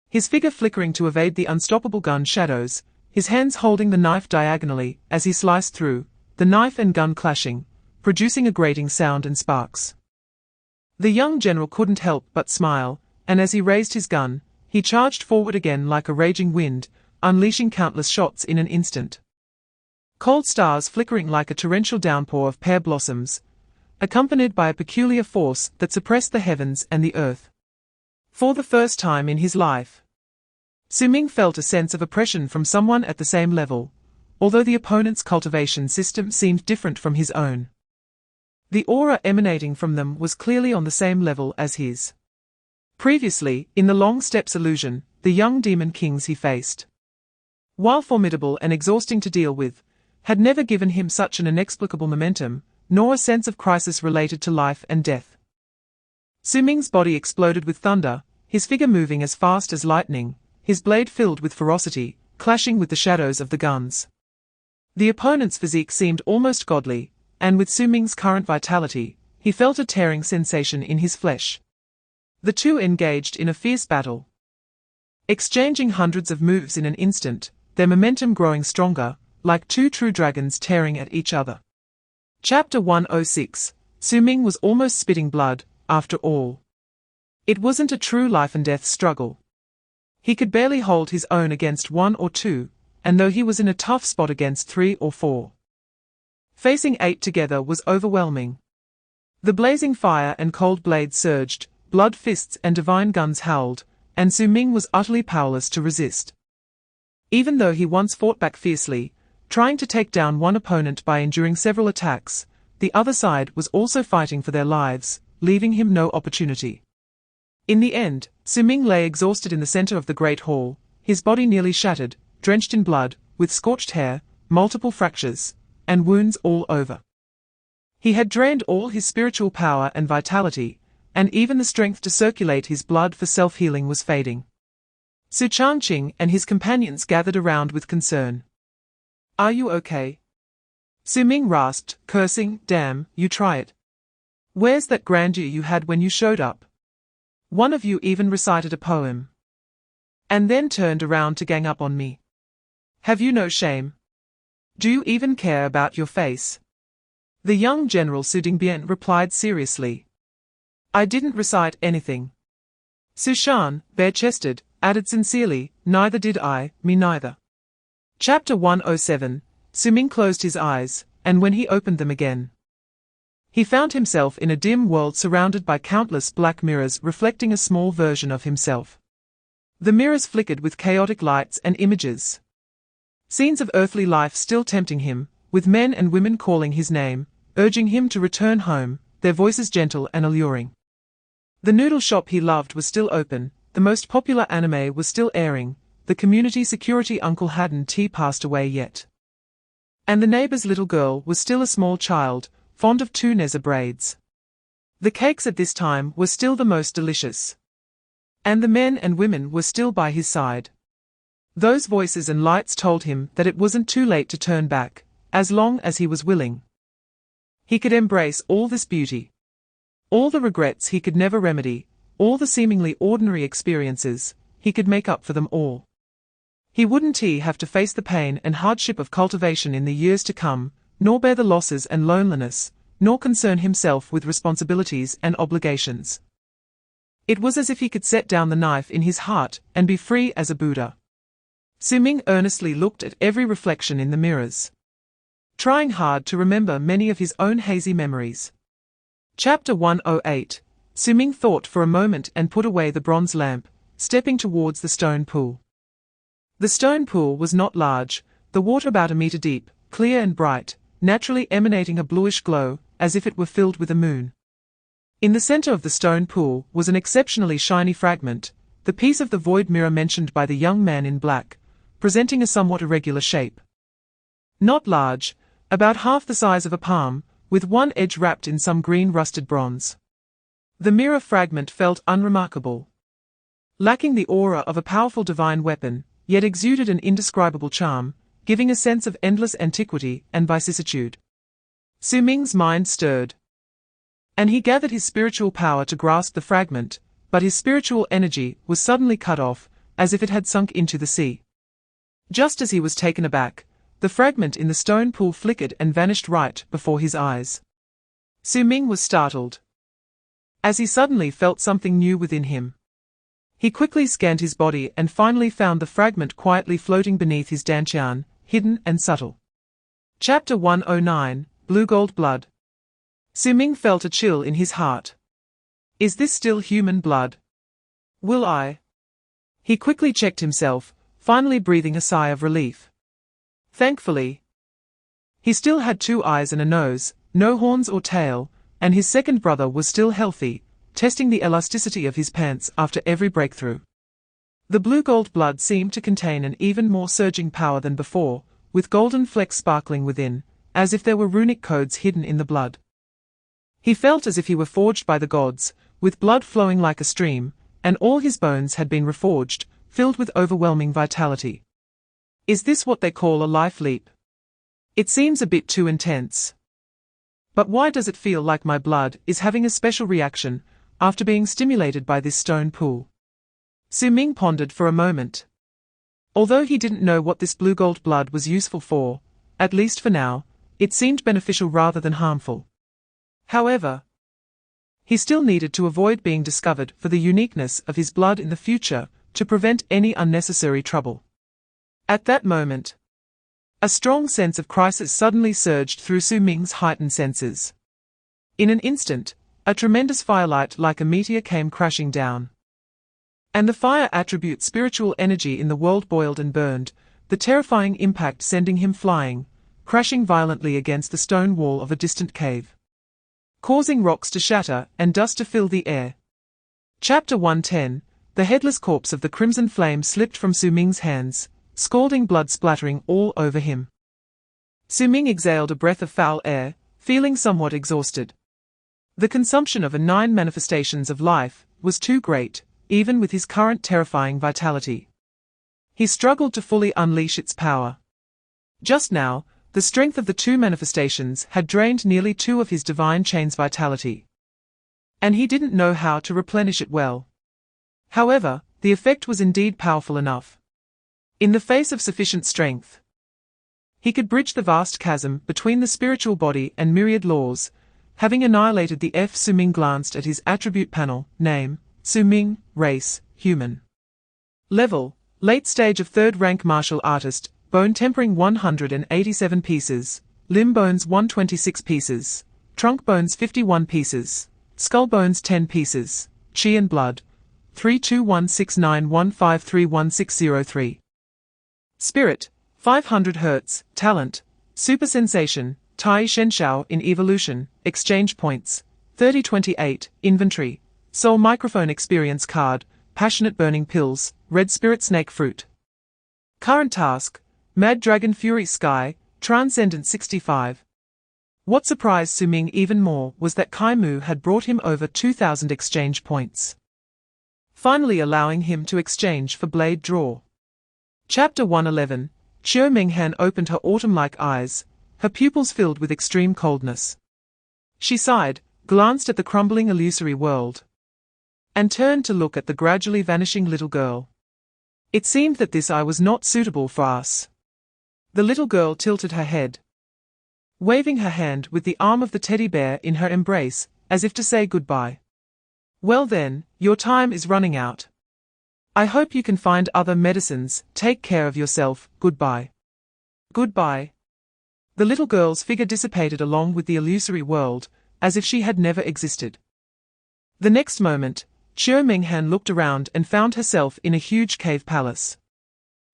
his figure flickering to evade the unstoppable gun shadows, his hands holding the knife diagonally as he sliced through, the knife and gun clashing, producing a grating sound and sparks. The young general couldn't help but smile, and as he raised his gun, he charged forward again like a raging wind, unleashing countless shots in an instant. Cold stars flickering like a torrential downpour of pear blossoms, accompanied by a peculiar force that suppressed the heavens and the earth. For the first time in his life, Su Ming felt a sense of oppression from someone at the same level, although the opponent's cultivation system seemed different from his own. The aura emanating from them was clearly on the same level as his. Previously, in the long steps illusion, the young demon kings he faced, while formidable and exhausting to deal with, had never given him such an inexplicable momentum, nor a sense of crisis related to life and death. Su Ming's body exploded with thunder, his figure moving as fast as lightning, his blade filled with ferocity, clashing with the shadows of the guns. The opponent's physique seemed almost godly, and with Su Ming's current vitality, he felt a tearing sensation in his flesh. The two engaged in a fierce battle, exchanging hundreds of moves in an instant, their momentum growing stronger, like two true dragons tearing at each other. Chapter 106. Su Ming was almost spitting blood, after all. It wasn't a true life-and-death struggle. He could barely hold his own against one or two, and though he was in a tough spot against 3 or 4. Facing 8 together was overwhelming. The blazing fire and cold blades surged, blood fists and divine guns howled, and Su Ming was utterly powerless to resist. Even though he once fought back fiercely, trying to take down one opponent by enduring several attacks, the other side was also fighting for their lives, leaving him no opportunity. In the end, Su Ming lay exhausted in the center of the great hall, his body nearly shattered, drenched in blood, with scorched hair, multiple fractures, and wounds all over. He had drained all his spiritual power and vitality, and even the strength to circulate his blood for self-healing was fading. Jiangcheng and his companions gathered around with concern. "Are you okay?" Su Ming rasped, cursing, "Damn, you try it. Where's that grandeur you had when you showed up? One of you even recited a poem. And then turned around to gang up on me. Have you no shame? Do you even care about your face?" The young General Su Dingbien replied seriously. "I didn't recite anything." Su Shan, bare-chested, added sincerely, "Neither did I, me neither." Chapter 107. Su Ming closed his eyes, and when he opened them again, he found himself in a dim world surrounded by countless black mirrors reflecting a small version of himself. The mirrors flickered with chaotic lights and images. Scenes of earthly life still tempting him, with men and women calling his name, urging him to return home, their voices gentle and alluring. The noodle shop he loved was still open, the most popular anime was still airing, the community security uncle hadn't passed away yet. And the neighbor's little girl was still a small child, fond of tuneza braids. The cakes at this time were still the most delicious. And the men and women were still by his side. Those voices and lights told him that it wasn't too late to turn back, as long as he was willing. He could embrace all this beauty. All the regrets he could never remedy, all the seemingly ordinary experiences, he could make up for them all. He wouldn't have to face the pain and hardship of cultivation in the years to come, nor bear the losses and loneliness, nor concern himself with responsibilities and obligations. It was as if he could set down the knife in his heart and be free as a Buddha. Su Ming earnestly looked at every reflection in the mirrors, trying hard to remember many of his own hazy memories. Chapter 108. Su Ming thought for a moment and put away the bronze lamp, stepping towards the stone pool. The stone pool was not large, the water about a meter deep, clear and bright, naturally emanating a bluish glow, as if it were filled with a moon. In the center of the stone pool was an exceptionally shiny fragment, the piece of the void mirror mentioned by the young man in black, presenting a somewhat irregular shape. Not large, about half the size of a palm, with one edge wrapped in some green rusted bronze. The mirror fragment felt unremarkable, lacking the aura of a powerful divine weapon, yet exuded an indescribable charm, giving a sense of endless antiquity and vicissitude. Su Ming's mind stirred, and he gathered his spiritual power to grasp the fragment, but his spiritual energy was suddenly cut off, as if it had sunk into the sea. Just as he was taken aback, the fragment in the stone pool flickered and vanished right before his eyes. Su Ming was startled, as he suddenly felt something new within him. He quickly scanned his body and finally found the fragment quietly floating beneath his dantian, hidden and subtle. Chapter 109. Blue Gold Blood. Su Ming felt a chill in his heart. Is this still human blood? Will I? He quickly checked himself, finally breathing a sigh of relief. Thankfully, he still had 2 eyes and a nose, no horns or tail, and his second brother was still healthy, testing the elasticity of his pants after every breakthrough. The blue gold blood seemed to contain an even more surging power than before, with golden flecks sparkling within, as if there were runic codes hidden in the blood. He felt as if he were forged by the gods, with blood flowing like a stream, and all his bones had been reforged, filled with overwhelming vitality. Is this what they call a life leap? It seems a bit too intense. But why does it feel like my blood is having a special reaction after being stimulated by this stone pool? Su Ming pondered for a moment. Although he didn't know what this blue-gold blood was useful for, at least for now, it seemed beneficial rather than harmful. However, he still needed to avoid being discovered for the uniqueness of his blood in the future to prevent any unnecessary trouble. At that moment, a strong sense of crisis suddenly surged through Su Ming's heightened senses. In an instant, a tremendous firelight like a meteor came crashing down. And the fire attribute spiritual energy in the world boiled and burned, the terrifying impact sending him flying, crashing violently against the stone wall of a distant cave, causing rocks to shatter and dust to fill the air. Chapter 110. The headless corpse of the crimson flame slipped from Su Ming's hands, scalding blood splattering all over him. Su Ming exhaled a breath of foul air, feeling somewhat exhausted. The consumption of 9 manifestations of life was too great, even with his current terrifying vitality. He struggled to fully unleash its power. Just now, the strength of the 2 manifestations had drained nearly 2 of his divine chain's vitality. And he didn't know how to replenish it well. However, the effect was indeed powerful enough. In the face of sufficient strength, he could bridge the vast chasm between the spiritual body and myriad laws. Having annihilated the F, Su Ming glanced at his attribute panel. Name: Su Ming, race, human. Level: late stage of 3rd rank martial artist, bone tempering 187 pieces, limb bones 126 pieces, trunk bones 51 pieces, skull bones 10 pieces, chi and blood, 321691531603. Spirit, 500 Hz, talent, super sensation, Tai Shenshao in evolution, exchange points, 3028, inventory, soul microphone experience card, passionate burning pills, red spirit snake fruit. Current task, Mad Dragon Fury Sky, Transcendent 65. What surprised Su Ming even more was that Kai Mu had brought him over 2,000 exchange points, finally allowing him to exchange for blade draw. Chapter 111. Xiao Minghan opened her autumn-like eyes, her pupils filled with extreme coldness. She sighed, glanced at the crumbling illusory world, and turned to look at the gradually vanishing little girl. It seemed that this eye was not suitable for us. The little girl tilted her head, waving her hand with the arm of the teddy bear in her embrace, as if to say goodbye. Well then, your time is running out. I hope you can find other medicines. Take care of yourself. Goodbye. Goodbye. The little girl's figure dissipated along with the illusory world, as if she had never existed. The next moment, Xiao Minghan looked around and found herself in a huge cave palace.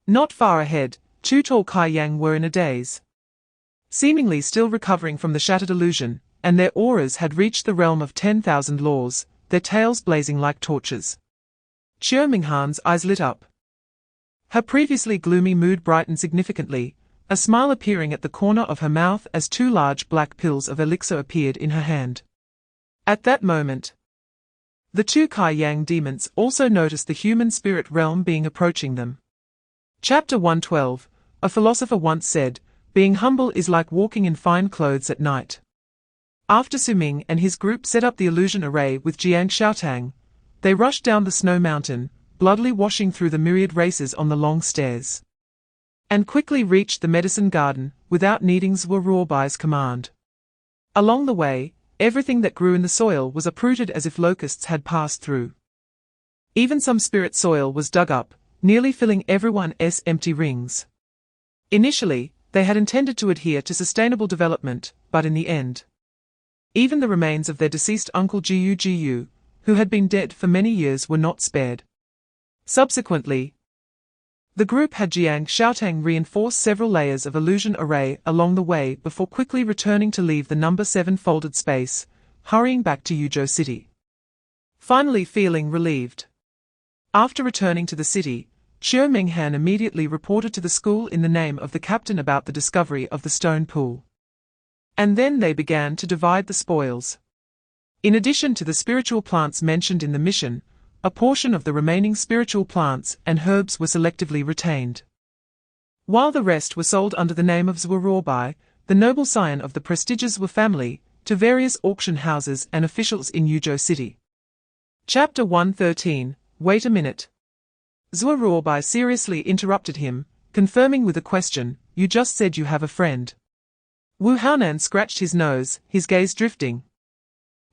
Not far ahead, 2 tall Kai Yang were in a daze, seemingly still recovering from the shattered illusion, and their auras had reached the realm of 10,000 laws, their tails blazing like torches. Xiao Minghan's eyes lit up. Her previously gloomy mood brightened significantly, a smile appearing at the corner of her mouth as 2 large black pills of elixir appeared in her hand. At that moment, the 2 Kai Yang demons also noticed the human spirit realm being approaching them. Chapter 112. A philosopher once said, being humble is like walking in fine clothes at night. After Su Ming and his group set up the illusion array with Jiangcheng, they rushed down the snow mountain, bloodily washing through the myriad races on the long stairs, and quickly reached the medicine garden, without needing Zhuo Ruobai's command. Along the way, everything that grew in the soil was uprooted as if locusts had passed through. Even some spirit soil was dug up, nearly filling everyone's empty rings. Initially, they had intended to adhere to sustainable development, but in the end, even the remains of their deceased uncle Jiu, who had been dead for many years, were not spared. Subsequently, the group had Jiangcheng reinforce several layers of illusion array along the way before quickly returning to leave the number 7 folded space, hurrying back to Yuzhou City, finally feeling relieved. After returning to the city, Xiao Minghan immediately reported to the school in the name of the captain about the discovery of the stone pool. And then they began to divide the spoils. In addition to the spiritual plants mentioned in the mission, a portion of the remaining spiritual plants and herbs were selectively retained. while the rest were sold under the name of Zhuoruobai, the noble scion of the prestigious Wu family, to various auction houses and officials in Yuzhou City. Chapter 113. Wait a minute. Zhuoruobai seriously interrupted him, confirming with a question, "You just said you have a friend." Wu Haonan scratched his nose, his gaze drifting,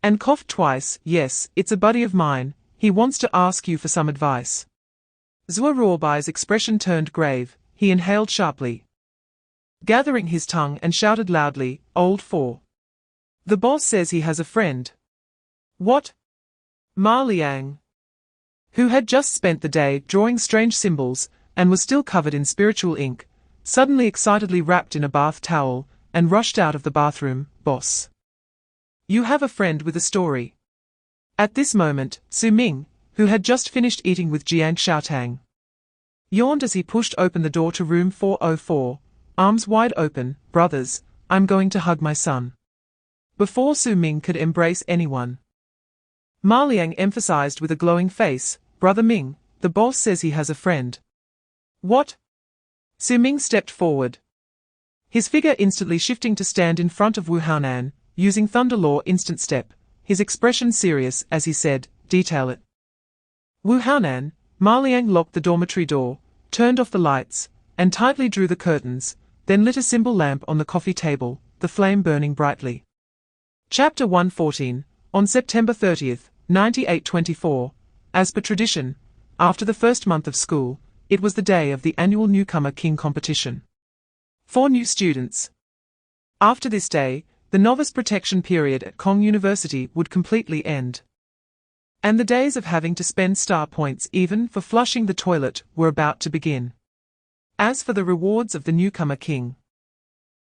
and coughed twice. "Yes, it's a buddy of mine. He wants to ask you for some advice." Zhuoruobai's expression turned grave. He inhaled sharply, gathering his tongue, and shouted loudly, "Old four. The boss says he has a friend." "What?" Ma Liang, who had just spent the day drawing strange symbols and was still covered in spiritual ink, suddenly excitedly wrapped in a bath towel and rushed out of the bathroom. "Boss, you have a friend with a story." At this moment, Su Ming, who had just finished eating with Jiangcheng, yawned as he pushed open the door to room 404, arms wide open. "Brothers, I'm going to hug my son." Before Su Ming could embrace anyone, Ma Liang emphasized with a glowing face, "Brother Ming, the boss says he has a friend." "What?" Su Ming stepped forward, his figure instantly shifting to stand in front of Wu Haonan, using Thunderlaw instant step, his expression serious as he said, "Detail it." Wu Haonan, Ma Liang locked the dormitory door, turned off the lights, and tightly drew the curtains, then lit a symbol lamp on the coffee table, the flame burning brightly. Chapter 114. On September 30th, 9824, as per tradition, after the first month of school, it was the day of the annual Newcomer King competition. 4 new students. After this day, the novice protection period at Kong University would completely end, and the days of having to spend star points even for flushing the toilet were about to begin. As for the rewards of the Newcomer King,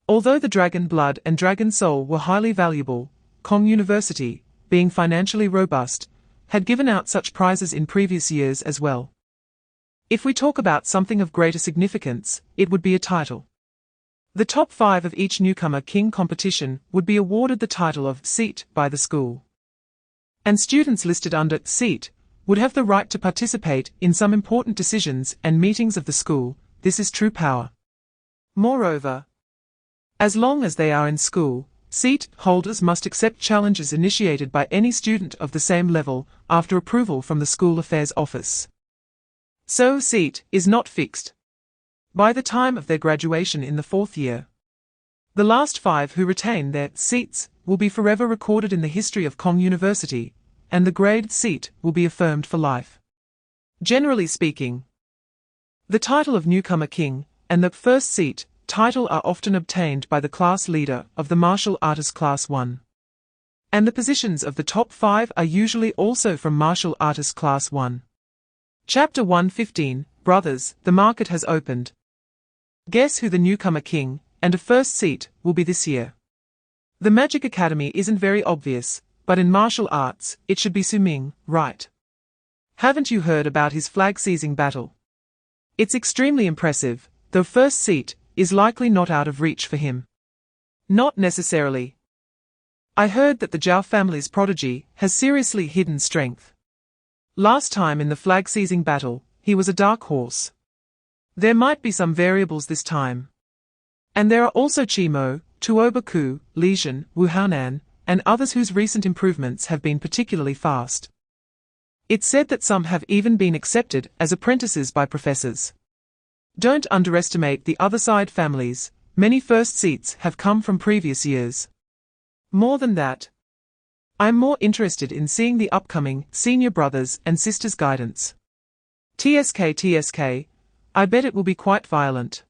although the dragon blood and dragon soul were highly valuable, Kong University, being financially robust, had given out such prizes in previous years as well. If we talk about something of greater significance, it would be a title. The top 5 of each Newcomer King competition would be awarded the title of seat by the school, and students listed under seat would have the right to participate in some important decisions and meetings of the school. This is true power. Moreover, as long as they are in school, seat holders must accept challenges initiated by any student of the same level after approval from the School Affairs Office. So seat is not fixed by the time of their graduation in the 4th year. The last 5 who retain their seats will be forever recorded in the history of Kong University, and the grade seat will be affirmed for life. Generally speaking, the title of Newcomer King and the first seat title are often obtained by the class leader of the martial artist class 1. And the positions of the top 5 are usually also from martial artist class 1. Chapter 115. Brothers, the market has opened. Guess who the Newcomer King and a first seat will be this year? The Magic Academy isn't very obvious, but in martial arts, it should be Su Ming, right? Haven't you heard about his flag-seizing battle? It's extremely impressive, though first seat is likely not out of reach for him. Not necessarily. I heard that the Zhao family's prodigy has seriously hidden strength. Last time in the flag-seizing battle, he was a dark horse. There might be some variables this time. And there are also Qimo, Tuobaku, Lijian, Wu Haonan, and others whose recent improvements have been particularly fast. It's said that some have even been accepted as apprentices by professors. Don't underestimate the other side families, many first seats have come from previous years. More than that, I'm more interested in seeing the upcoming senior brothers and sisters guidance. TSK, I bet it will be quite violent.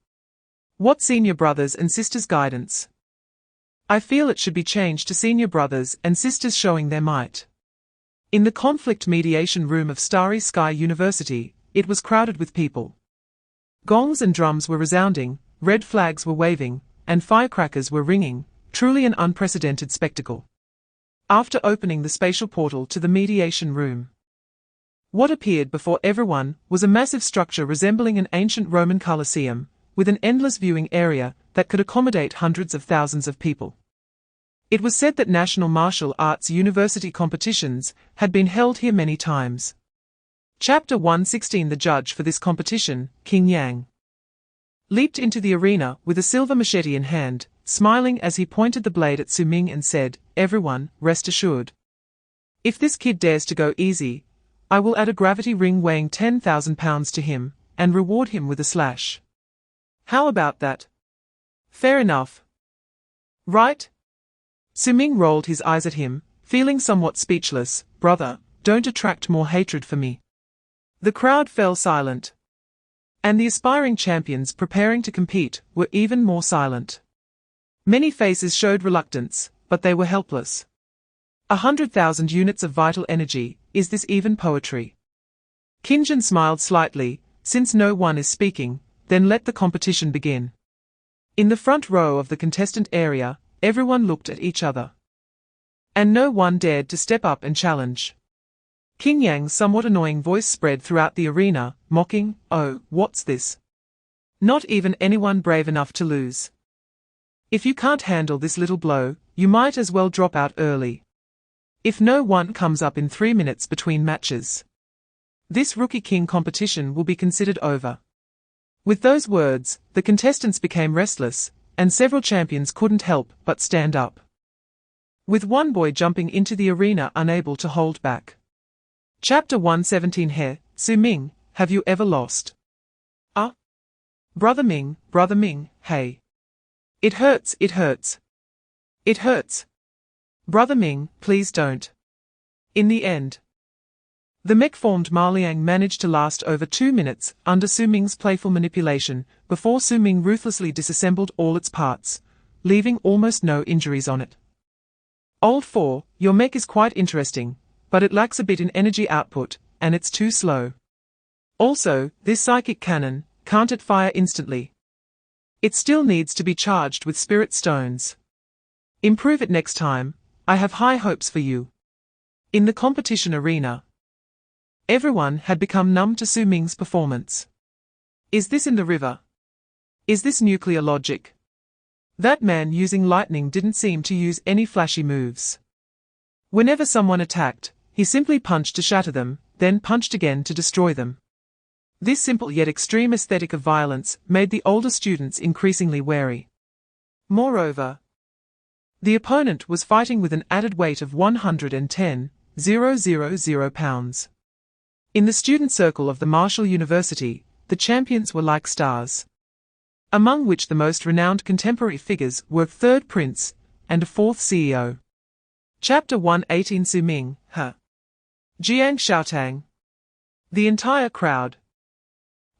What senior brothers and sisters guidance? I feel it should be changed to senior brothers and sisters showing their might. In the conflict mediation room of Starry Sky University, it was crowded with people. Gongs and drums were resounding, red flags were waving, and firecrackers were ringing, truly an unprecedented spectacle. After opening the spatial portal to the mediation room, what appeared before everyone was a massive structure resembling an ancient Roman Colosseum, with an endless viewing area that could accommodate hundreds of thousands of people. It was said that national martial arts university competitions had been held here many times. Chapter 116. The judge for this competition, King Yang. leaped into the arena with a silver machete in hand, smiling as he pointed the blade at Su Ming and said, "Everyone, rest assured. If this kid dares to go easy, I will add a gravity ring weighing 10,000 pounds to him, and reward him with a slash. How about that? Fair enough. Right?" Su Ming rolled his eyes at him, feeling somewhat speechless. "Brother, don't attract more hatred for me." The crowd fell silent. And the aspiring champions preparing to compete were even more silent. Many faces showed reluctance, but they were helpless. 100,000 units of vital energy, is this even poetry? Qingjin smiled slightly. Since no one is speaking, then let the competition begin. In the front row of the contestant area, everyone looked at each other. And no one dared to step up and challenge. Qin Yang's somewhat annoying voice spread throughout the arena, mocking, "Oh, what's this? Not even anyone brave enough to lose. If you can't handle this little blow, you might as well drop out early. If no one comes up in 3 minutes between matches, this Rookie King competition will be considered over." With those words, the contestants became restless, and several champions couldn't help but stand up. With one boy jumping into the arena unable to hold back. Chapter 117. He, Su Ming, have you ever lost? Brother Ming, hey. It hurts, it hurts. It hurts. Brother Ming, please don't. In the end, the mech-formed Maliang managed to last over 2 minutes under Su Ming's playful manipulation before Su Ming ruthlessly disassembled all its parts, leaving almost no injuries on it. "Old 4, your mech is quite interesting, but it lacks a bit in energy output, and it's too slow. Also, this psychic cannon, can't it fire instantly? It still needs to be charged with spirit stones. Improve it next time, I have high hopes for you." In the competition arena, everyone had become numb to Su Ming's performance. Is this in the river? Is this nuclear logic? That man using lightning didn't seem to use any flashy moves. Whenever someone attacked, he simply punched to shatter them, then punched again to destroy them. This simple yet extreme aesthetic of violence made the older students increasingly wary. Moreover, the opponent was fighting with an added weight of 110,000 pounds. In the student circle of the Martial University, the champions were like stars, among which the most renowned contemporary figures were third prince and a fourth CEO. Chapter 118. Su Ming, Jiangcheng. The entire crowd.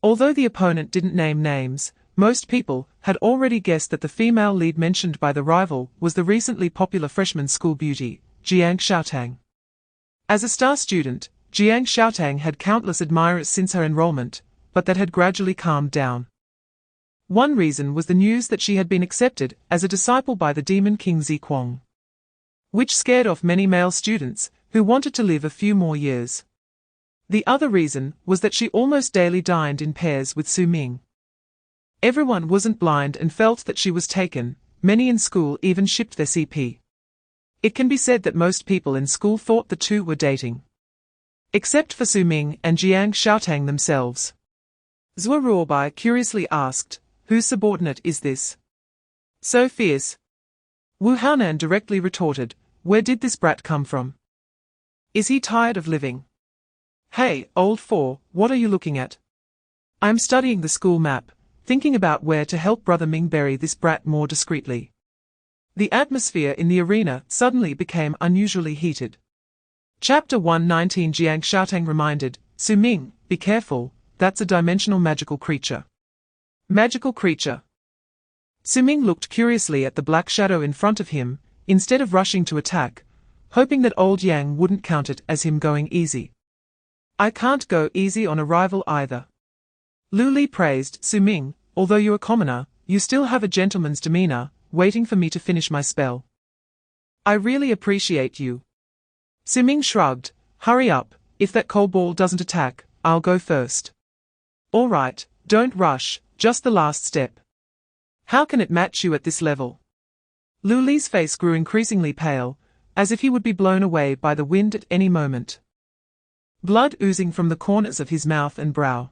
Although the opponent didn't name names, most people had already guessed that the female lead mentioned by the rival was the recently popular freshman school beauty, Jiangcheng. As a star student, Jiangcheng had countless admirers since her enrollment, but that had gradually calmed down. One reason was the news that she had been accepted as a disciple by the demon king Ziquang, which scared off many male students who wanted to live a few more years. The other reason was that she almost daily dined in pairs with Su Ming. Everyone wasn't blind and felt that she was taken, many in school even shipped their CP. It can be said that most people in school thought the two were dating, except for Su Ming and Jiangcheng themselves. Zhou Ruobai curiously asked, "Whose subordinate is this? So fierce?" Wu Haonan directly retorted, "Where did this brat come from? Is he tired of living? Hey, old 4, what are you looking at?" "I'm studying the school map, thinking about where to help Brother Ming bury this brat more discreetly." The atmosphere in the arena suddenly became unusually heated. Chapter 119. Jiangcheng reminded, "Su Ming, be careful, that's a dimensional magical creature." Magical creature. Su Ming looked curiously at the black shadow in front of him, instead of rushing to attack, hoping that old Yang wouldn't count it as him going easy. "I can't go easy on a rival either." Lu Li praised, "Su Ming, although you're a commoner, you still have a gentleman's demeanor, waiting for me to finish my spell. I really appreciate you." Su Ming shrugged, "Hurry up, if that cold ball doesn't attack, I'll go first." "All right, don't rush, just the last step. How can it match you at this level?" Lu Li's face grew increasingly pale, as if he would be blown away by the wind at any moment. Blood oozing from the corners of his mouth and brow.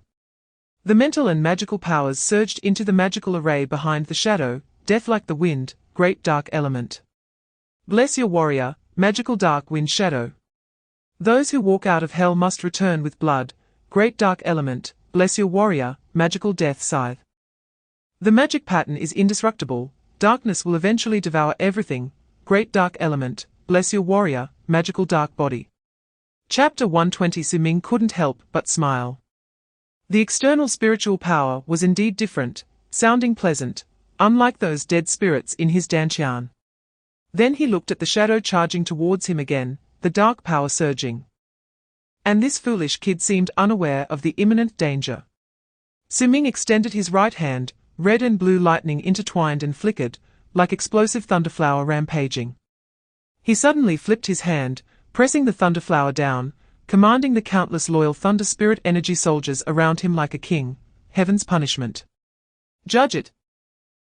The mental and magical powers surged into the magical array behind the shadow, death like the wind, great dark element. Bless your warrior, magical dark wind shadow. Those who walk out of hell must return with blood, great dark element, bless your warrior, magical death scythe. The magic pattern is indestructible, darkness will eventually devour everything, great dark element, bless your warrior, magical dark body. Chapter 120. Su Ming couldn't help but smile. The external spiritual power was indeed different, sounding pleasant, unlike those dead spirits in his dantian. Then he looked at the shadow charging towards him again, the dark power surging. And this foolish kid seemed unaware of the imminent danger. Su Ming extended his right hand, red and blue lightning intertwined and flickered, like explosive thunderflower rampaging. He suddenly flipped his hand, pressing the thunderflower down, commanding the countless loyal thunder spirit energy soldiers around him like a king, heaven's punishment. Judge it.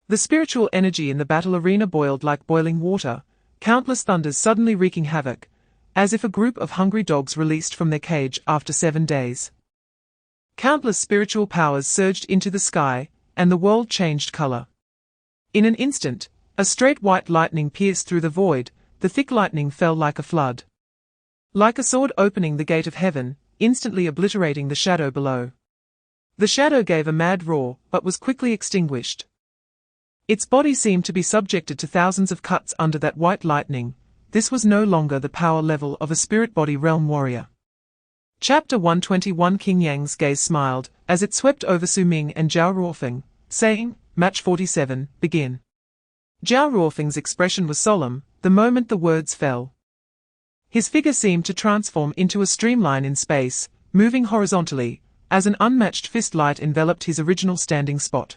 The spiritual energy in the battle arena boiled like boiling water, countless thunders suddenly wreaking havoc, as if a group of hungry dogs released from their cage after 7 days. Countless spiritual powers surged into the sky, and the world changed color. In an instant, a straight white lightning pierced through the void, the thick lightning fell like a flood. Like a sword opening the gate of heaven, instantly obliterating the shadow below. The shadow gave a mad roar, but was quickly extinguished. Its body seemed to be subjected to thousands of cuts under that white lightning. This was no longer the power level of a spirit body realm warrior. Chapter 121. King Yang's gaze smiled, as it swept over Su Ming and Zhao Ruofeng, saying, Match 47, begin. Zhao Ruofeng's expression was solemn, the moment the words fell. His figure seemed to transform into a streamline in space, moving horizontally, as an unmatched fist light enveloped his original standing spot.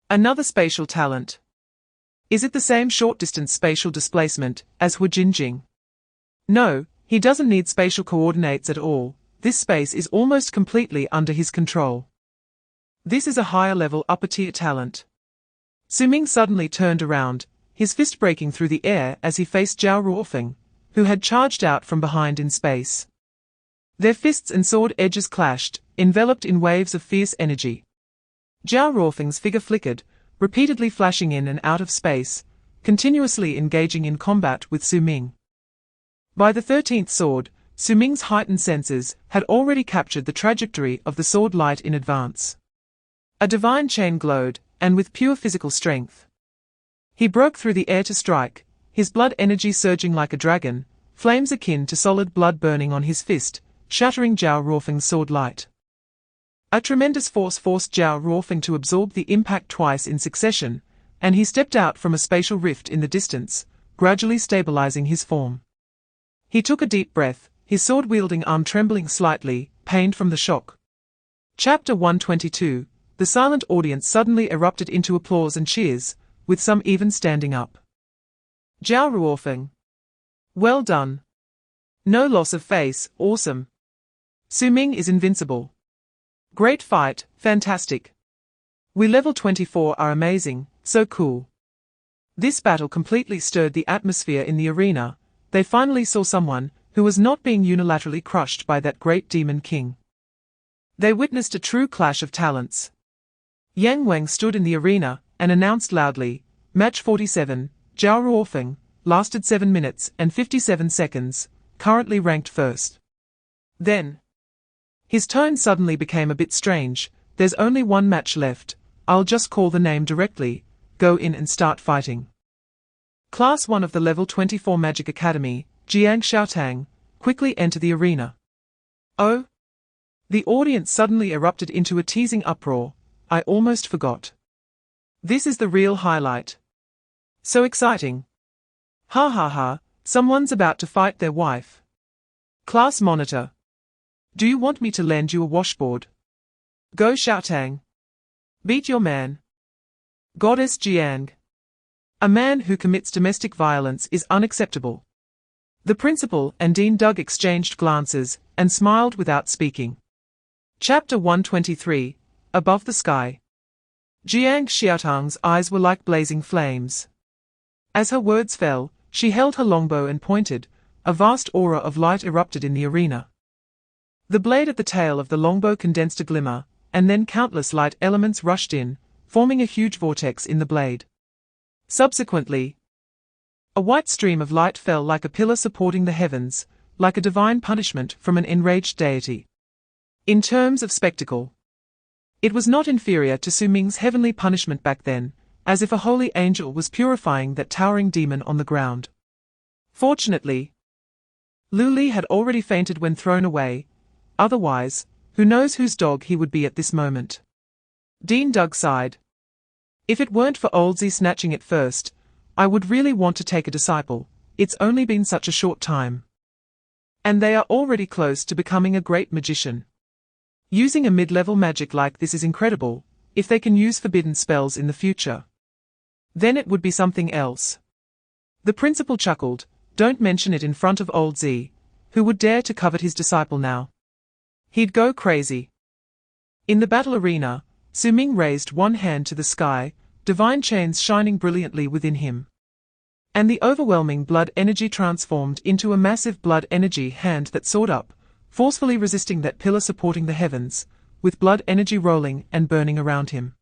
Another spatial talent. Is it the same short-distance spatial displacement as Hu Jinjing? No, he doesn't need spatial coordinates at all. This space is almost completely under his control. This is a higher-level upper-tier talent. Su Ming suddenly turned around, his fist breaking through the air as he faced Zhao Ruofeng, who had charged out from behind in space. Their fists and sword edges clashed, enveloped in waves of fierce energy. Zhao Ruofeng's figure flickered, repeatedly flashing in and out of space, continuously engaging in combat with Su Ming. By the 13th sword, Su Ming's heightened senses had already captured the trajectory of the sword light in advance. A divine chain glowed, and with pure physical strength. He broke through the air to strike, his blood energy surging like a dragon, flames akin to solid blood burning on his fist, shattering Zhao Ruofeng's sword light. A tremendous force forced Zhao Ruofeng to absorb the impact twice in succession, and he stepped out from a spatial rift in the distance, gradually stabilizing his form. He took a deep breath, his sword-wielding arm trembling slightly, pained from the shock. Chapter 122. The silent audience suddenly erupted into applause and cheers, with some even standing up. Zhao Ruofeng. Well done. No loss of face, awesome. Su Ming is invincible. Great fight, fantastic. We level 24 are amazing, so cool. This battle completely stirred the atmosphere in the arena. They finally saw someone who was not being unilaterally crushed by that great demon king. They witnessed a true clash of talents. Yang Wang stood in the arena and announced loudly, Match 47, Zhao Ruofeng, lasted 7 minutes and 57 seconds, currently ranked first. Then, his tone suddenly became a bit strange. There's only one match left, I'll just call the name directly, go in and start fighting. Class 1 of the Level 24 Magic Academy, Jiangcheng, quickly enter the arena. Oh! The audience suddenly erupted into a teasing uproar. I almost forgot. This is the real highlight. So exciting. Ha ha ha, someone's about to fight their wife. Class monitor. Do you want me to lend you a washboard? Go Xiaotang. Beat your man. Goddess Jiang. A man who commits domestic violence is unacceptable. The principal and Dean Doug exchanged glances and smiled without speaking. Chapter 123. Above the sky. Jiang Xiaotang's eyes were like blazing flames. As her words fell, she held her longbow and pointed. A vast aura of light erupted in the arena. The blade at the tail of the longbow condensed a glimmer, and then countless light elements rushed in, forming a huge vortex in the blade. Subsequently, a white stream of light fell like a pillar supporting the heavens, like a divine punishment from an enraged deity. In terms of spectacle, it was not inferior to Su Ming's heavenly punishment back then, as if a holy angel was purifying that towering demon on the ground. Fortunately, Lu Li had already fainted when thrown away, otherwise, who knows whose dog he would be at this moment. Dean Doug sighed. If it weren't for Oldsey snatching it first, I would really want to take a disciple. It's only been such a short time. And they are already close to becoming a great magician. Using a mid-level magic like this is incredible, if they can use forbidden spells in the future. Then it would be something else. The principal chuckled. Don't mention it in front of Oldsey, who would dare to covet his disciple now. He'd go crazy. In the battle arena, Su Ming raised one hand to the sky, divine chains shining brilliantly within him. And the overwhelming blood energy transformed into a massive blood energy hand that soared up, forcefully resisting that pillar supporting the heavens, with blood energy rolling and burning around him.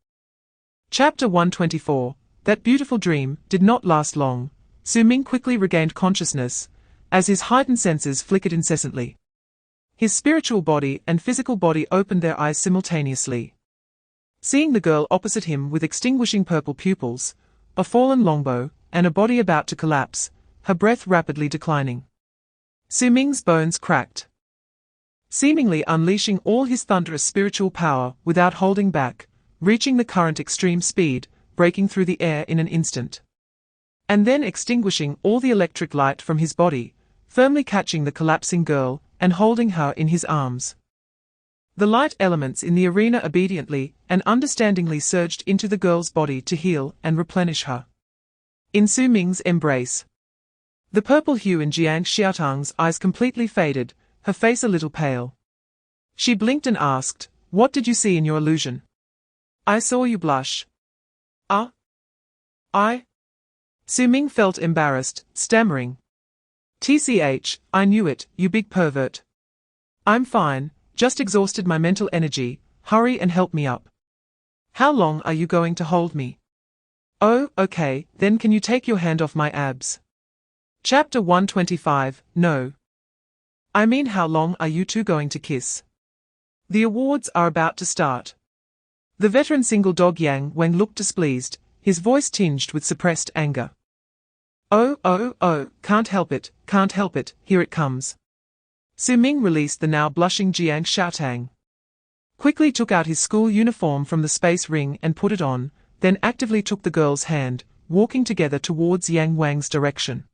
Chapter 124. That beautiful dream did not last long. Su Ming quickly regained consciousness, as his heightened senses flickered incessantly. His spiritual body and physical body opened their eyes simultaneously. Seeing the girl opposite him with extinguishing purple pupils, a fallen longbow, and a body about to collapse, her breath rapidly declining. Su Ming's bones cracked. Seemingly unleashing all his thunderous spiritual power without holding back, reaching the current extreme speed, breaking through the air in an instant. And then extinguishing all the electric light from his body, firmly catching the collapsing girl and holding her in his arms. The light elements in the arena obediently and understandingly surged into the girl's body to heal and replenish her. In Su Ming's embrace, the purple hue in Jiangcheng's eyes completely faded, her face a little pale. She blinked and asked, "What did you see in your illusion?" "I saw you blush." I? Su Ming felt embarrassed, stammering. "TCH, I knew it, you big pervert." "I'm fine, just exhausted my mental energy, hurry and help me up." "How long are you going to hold me?" "Oh, okay, then can you take your hand off my abs?" Chapter 125, No. I mean, how long are you two going to kiss? The awards are about to start. The veteran single dog Yang Wang looked displeased, his voice tinged with suppressed anger. Oh, can't help it, here it comes." Su Ming released the now blushing Jiangcheng. Quickly took out his school uniform from the space ring and put it on, then actively took the girl's hand, walking together towards Yang Wang's direction.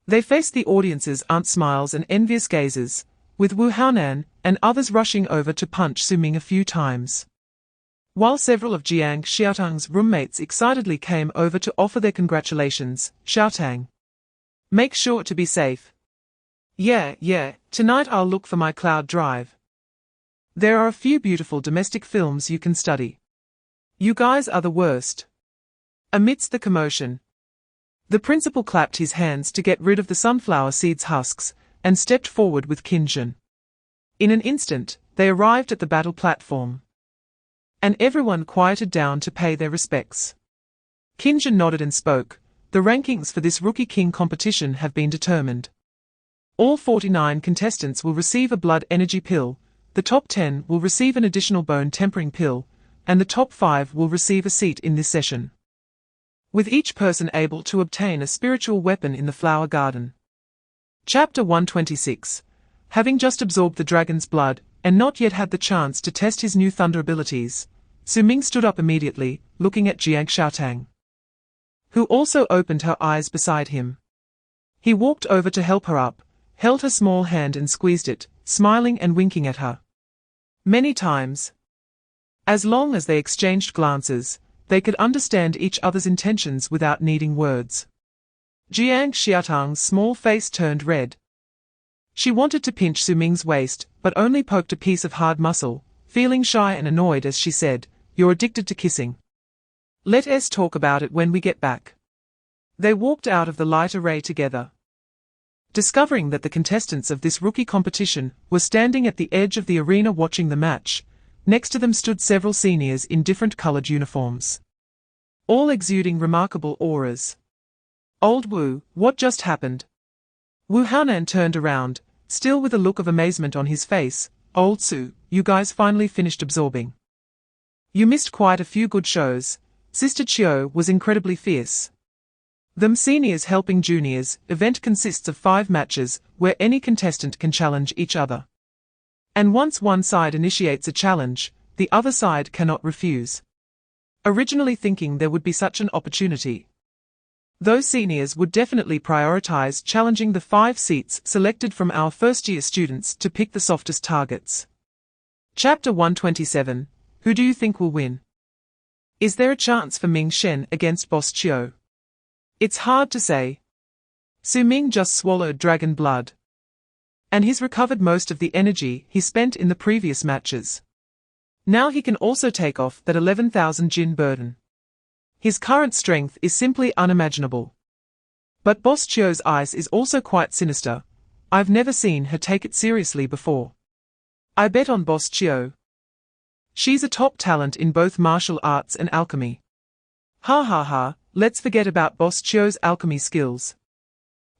They faced the audience's aunt smiles and envious gazes, with Wu Haonan and others rushing over to punch Su Ming a few times. While several of Jiang Xiaotang's roommates excitedly came over to offer their congratulations, Xiaotang. "Make sure to be safe." Yeah, tonight I'll look for my cloud drive. There are a few beautiful domestic films you can study. You guys are the worst. Amidst the commotion, the principal clapped his hands to get rid of the sunflower seeds' husks, and stepped forward with Qinzhen. In an instant, they arrived at the battle platform. And everyone quieted down to pay their respects. Qinzhen nodded and spoke. "The rankings for this Rookie King competition have been determined. All 49 contestants will receive a blood energy pill, the top 10 will receive an additional bone tempering pill, and the top 5 will receive a seat in this session, with each person able to obtain a spiritual weapon in the flower garden." Chapter 126. Having just absorbed the dragon's blood, and not yet had the chance to test his new thunder abilities, Su Ming stood up immediately, looking at Jiang Xiaotang, who also opened her eyes beside him. He walked over to help her up, held her small hand and squeezed it, smiling and winking at her. Many times. As long as they exchanged glances, they could understand each other's intentions without needing words. Jiang Xiaotang's small face turned red. She wanted to pinch Su Ming's waist, but only poked a piece of hard muscle, feeling shy and annoyed as she said, "You're addicted to kissing. Let us talk about it when we get back." They walked out of the light array together. Discovering that the contestants of this rookie competition were standing at the edge of the arena watching the match, Next to them stood several seniors in different colored uniforms, all exuding remarkable auras. Old Wu, what just happened? Wu Haonan turned around, still with a look of amazement on his face. Old Su, you guys finally finished absorbing. You missed quite a few good shows. Sister Chiu was incredibly fierce. Them seniors helping juniors event consists of 5 matches where any contestant can challenge each other. And once one side initiates a challenge, the other side cannot refuse. Originally thinking there would be such an opportunity, those seniors would definitely prioritize challenging the 5 seats selected from our first-year students to pick the softest targets. Chapter 127. Who do you think will win? Is there a chance for Ming Shen against Boss Chiu? It's hard to say. Su Ming just swallowed dragon blood, and he's recovered most of the energy he spent in the previous matches. Now he can also take off that 11,000 Jin burden. His current strength is simply unimaginable. But Boss Chiu's ice is also quite sinister. I've never seen her take it seriously before. I bet on Boss Chiu. She's a top talent in both martial arts and alchemy. Ha ha ha, let's forget about Boss Chiu's alchemy skills.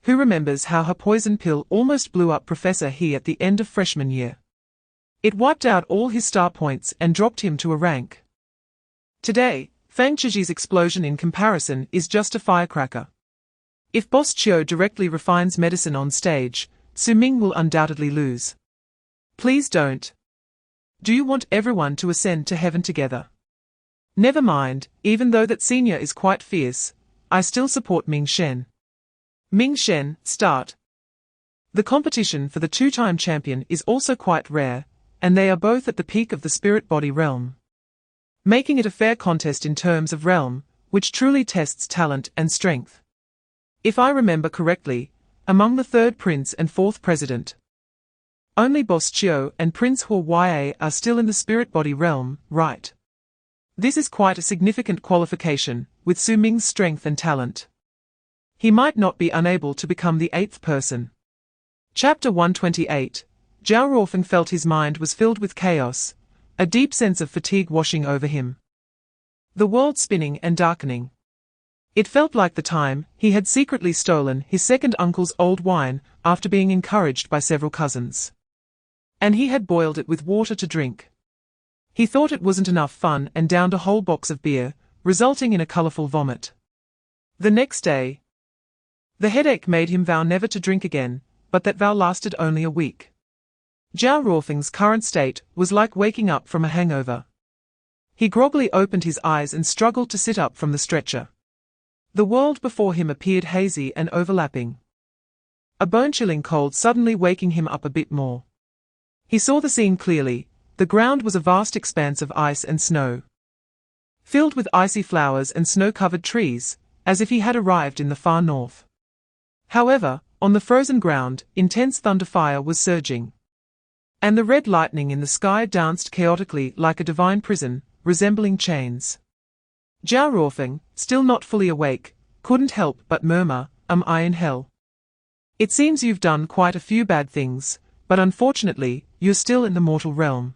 Who remembers how her poison pill almost blew up Professor He at the end of freshman year? It wiped out all his star points and dropped him to a rank. Today, Fang Chiji's explosion in comparison is just a firecracker. If Boss Chiu directly refines medicine on stage, Su Ming will undoubtedly lose. Please don't. Do you want everyone to ascend to heaven together? Never mind, even though that senior is quite fierce, I still support Ming Shen. Ming Shen, start. The competition for the 2-time champion is also quite rare, and they are both at the peak of the spirit body realm, making it a fair contest in terms of realm, which truly tests talent and strength. If I remember correctly, among the 3rd prince and 4th president, only Boss Chiu and Prince Huo are still in the spirit body realm, right? This is quite a significant qualification, with Su Ming's strength and talent. He might not be unable to become the 8th person. Chapter 128. Zhao Ruofeng felt his mind was filled with chaos, a deep sense of fatigue washing over him. The world spinning and darkening. It felt like the time he had secretly stolen his second uncle's old wine after being encouraged by several cousins, and he had boiled it with water to drink. He thought it wasn't enough fun and downed a whole box of beer, resulting in a colorful vomit. The next day, the headache made him vow never to drink again, but that vow lasted only a week. Zhao Ruofeng's current state was like waking up from a hangover. He groggily opened his eyes and struggled to sit up from the stretcher. The world before him appeared hazy and overlapping, a bone-chilling cold suddenly waking him up a bit more. He saw the scene clearly. The ground was a vast expanse of ice and snow, filled with icy flowers and snow-covered trees, as if he had arrived in the far north. However, on the frozen ground, intense thunderfire was surging, and the red lightning in the sky danced chaotically like a divine prison, resembling chains. Zhao Ruofeng, still not fully awake, couldn't help but murmur, "Am I in hell? It seems you've done quite a few bad things, but unfortunately, you're still in the mortal realm."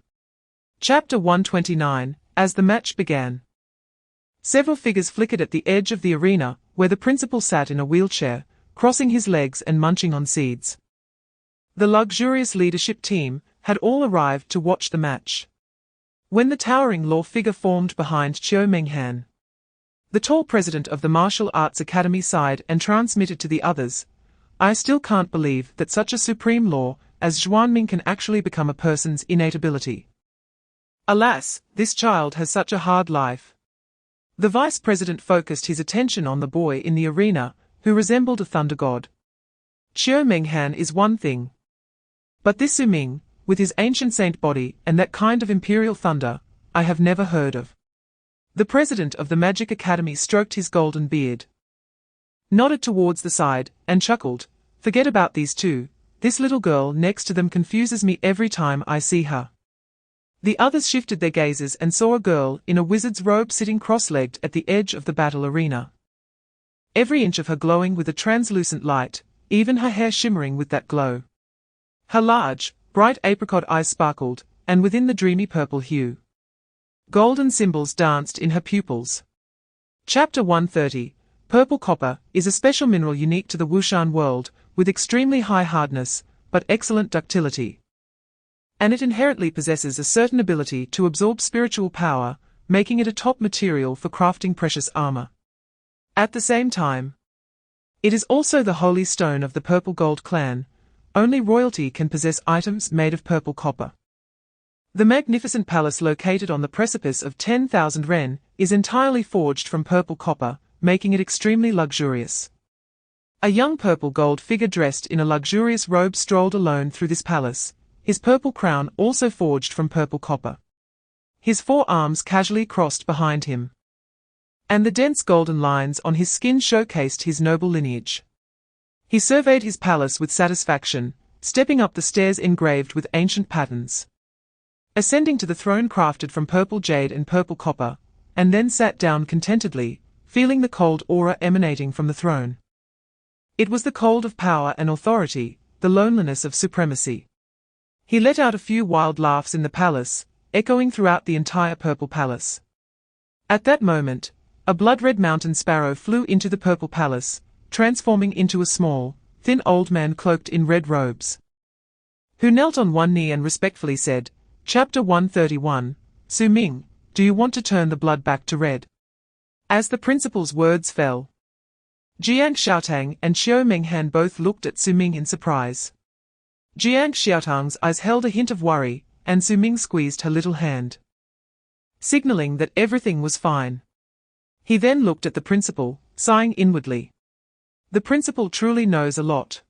Chapter 129. As the match began, several figures flickered at the edge of the arena, where the principal sat in a wheelchair, crossing his legs and munching on seeds. The luxurious leadership team had all arrived to watch the match. When the towering law figure formed behind Chiu Menghan, the tall president of the Martial Arts Academy sighed and transmitted to the others, "I still can't believe that such a supreme law as Xuanming can actually become a person's innate ability. Alas, this child has such a hard life." The vice president focused his attention on the boy in the arena, who resembled a thunder god. Chiu Menghan is one thing, but this Su Ming, with his ancient saint body and that kind of imperial thunder, I have never heard of. The president of the Magic Academy stroked his golden beard, nodded towards the side, and chuckled, "Forget about these two. This little girl next to them confuses me every time I see her." The others shifted their gazes and saw a girl in a wizard's robe sitting cross-legged at the edge of the battle arena. Every inch of her glowing with a translucent light, even her hair shimmering with that glow. Her large, bright apricot eyes sparkled, and within the dreamy purple hue, golden symbols danced in her pupils. Chapter 130. Purple copper is a special mineral unique to the Wushan world, with extremely high hardness, but excellent ductility. And it inherently possesses a certain ability to absorb spiritual power, making it a top material for crafting precious armor. At the same time, it is also the holy stone of the Purple Gold clan. Only royalty can possess items made of purple copper. The magnificent palace located on the precipice of 10,000 ren is entirely forged from purple copper, making it extremely luxurious. A young purple gold figure dressed in a luxurious robe strolled alone through this palace, his purple crown also forged from purple copper. His 4 arms casually crossed behind him, and the dense golden lines on his skin showcased his noble lineage. He surveyed his palace with satisfaction, stepping up the stairs engraved with ancient patterns, ascending to the throne crafted from purple jade and purple copper, and then sat down contentedly, feeling the cold aura emanating from the throne. It was the cold of power and authority, the loneliness of supremacy. He let out a few wild laughs in the palace, echoing throughout the entire purple palace. At that moment, a blood-red mountain sparrow flew into the purple palace, transforming into a small, thin old man cloaked in red robes, who knelt on one knee and respectfully said, Chapter 131, Su Ming, do you want to turn the blood back to red? As the principal's words fell, Jiangcheng and Xiao Menghan both looked at Su Ming in surprise. Jiangxiaotang's eyes held a hint of worry, and Su Ming squeezed her little hand, signaling that everything was fine. He then looked at the principal, sighing inwardly. The principal truly knows a lot.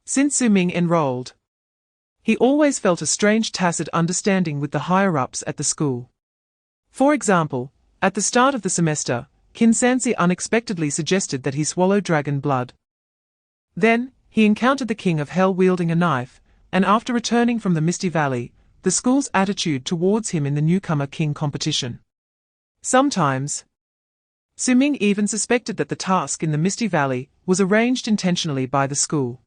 Since Su Ming enrolled, he always felt a strange tacit understanding with the higher-ups at the school. For example, at the start of the semester, Qin Sansi unexpectedly suggested that he swallow dragon blood. Then, he encountered the King of Hell wielding a knife, and after returning from the Misty Valley, the school's attitude towards him in the newcomer king competition. Sometimes, Su Ming even suspected that the task in the Misty Valley was arranged intentionally by the school.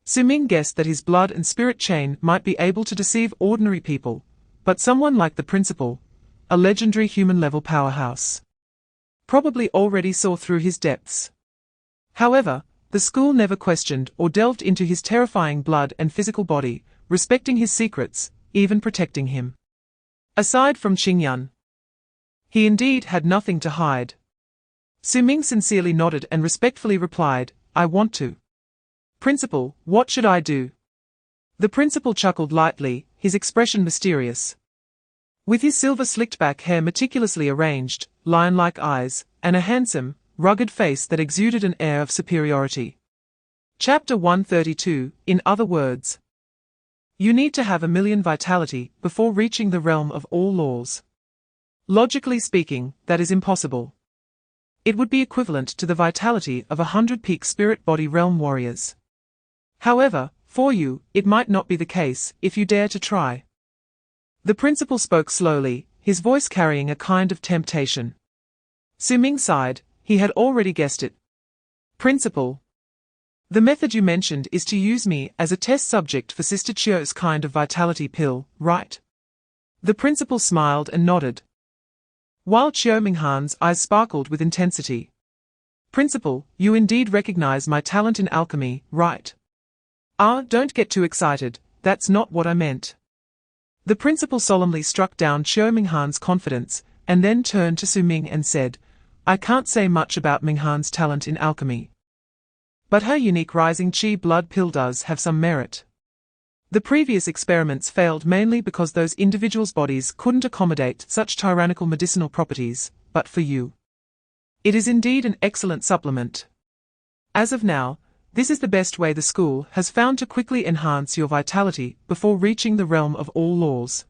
Su Ming guessed that his blood and spirit chain might be able to deceive ordinary people, but someone like the principal, a legendary human-level powerhouse, probably already saw through his depths. However, the school never questioned or delved into his terrifying blood and physical body, respecting his secrets, even protecting him. Aside from Qingyun, he indeed had nothing to hide. Su Ming sincerely nodded and respectfully replied, I want to. Principal, what should I do? The principal chuckled lightly, his expression mysterious. With his silver slicked-back hair meticulously arranged, lion-like eyes, and a handsome, rugged face that exuded an air of superiority. Chapter 132, in other words, you need to have 1,000,000 vitality before reaching the realm of all laws. Logically speaking, that is impossible. It would be equivalent to the vitality of 100 peak spirit-body realm warriors. However, for you, it might not be the case if you dare to try. The principal spoke slowly, his voice carrying a kind of temptation. Su Ming sighed, he had already guessed it. Principal, the method you mentioned is to use me as a test subject for Sister Chio's kind of vitality pill, right? The principal smiled and nodded, while Xiao Minghan's eyes sparkled with intensity. Principal, you indeed recognize my talent in alchemy, right? Don't get too excited, that's not what I meant. The principal solemnly struck down Xiao Minghan's confidence, and then turned to Su Ming and said, I can't say much about Minghan's talent in alchemy, but her unique rising qi blood pill does have some merit. The previous experiments failed mainly because those individuals' bodies couldn't accommodate such tyrannical medicinal properties, but for you, it is indeed an excellent supplement. As of now, this is the best way the school has found to quickly enhance your vitality before reaching the realm of all laws.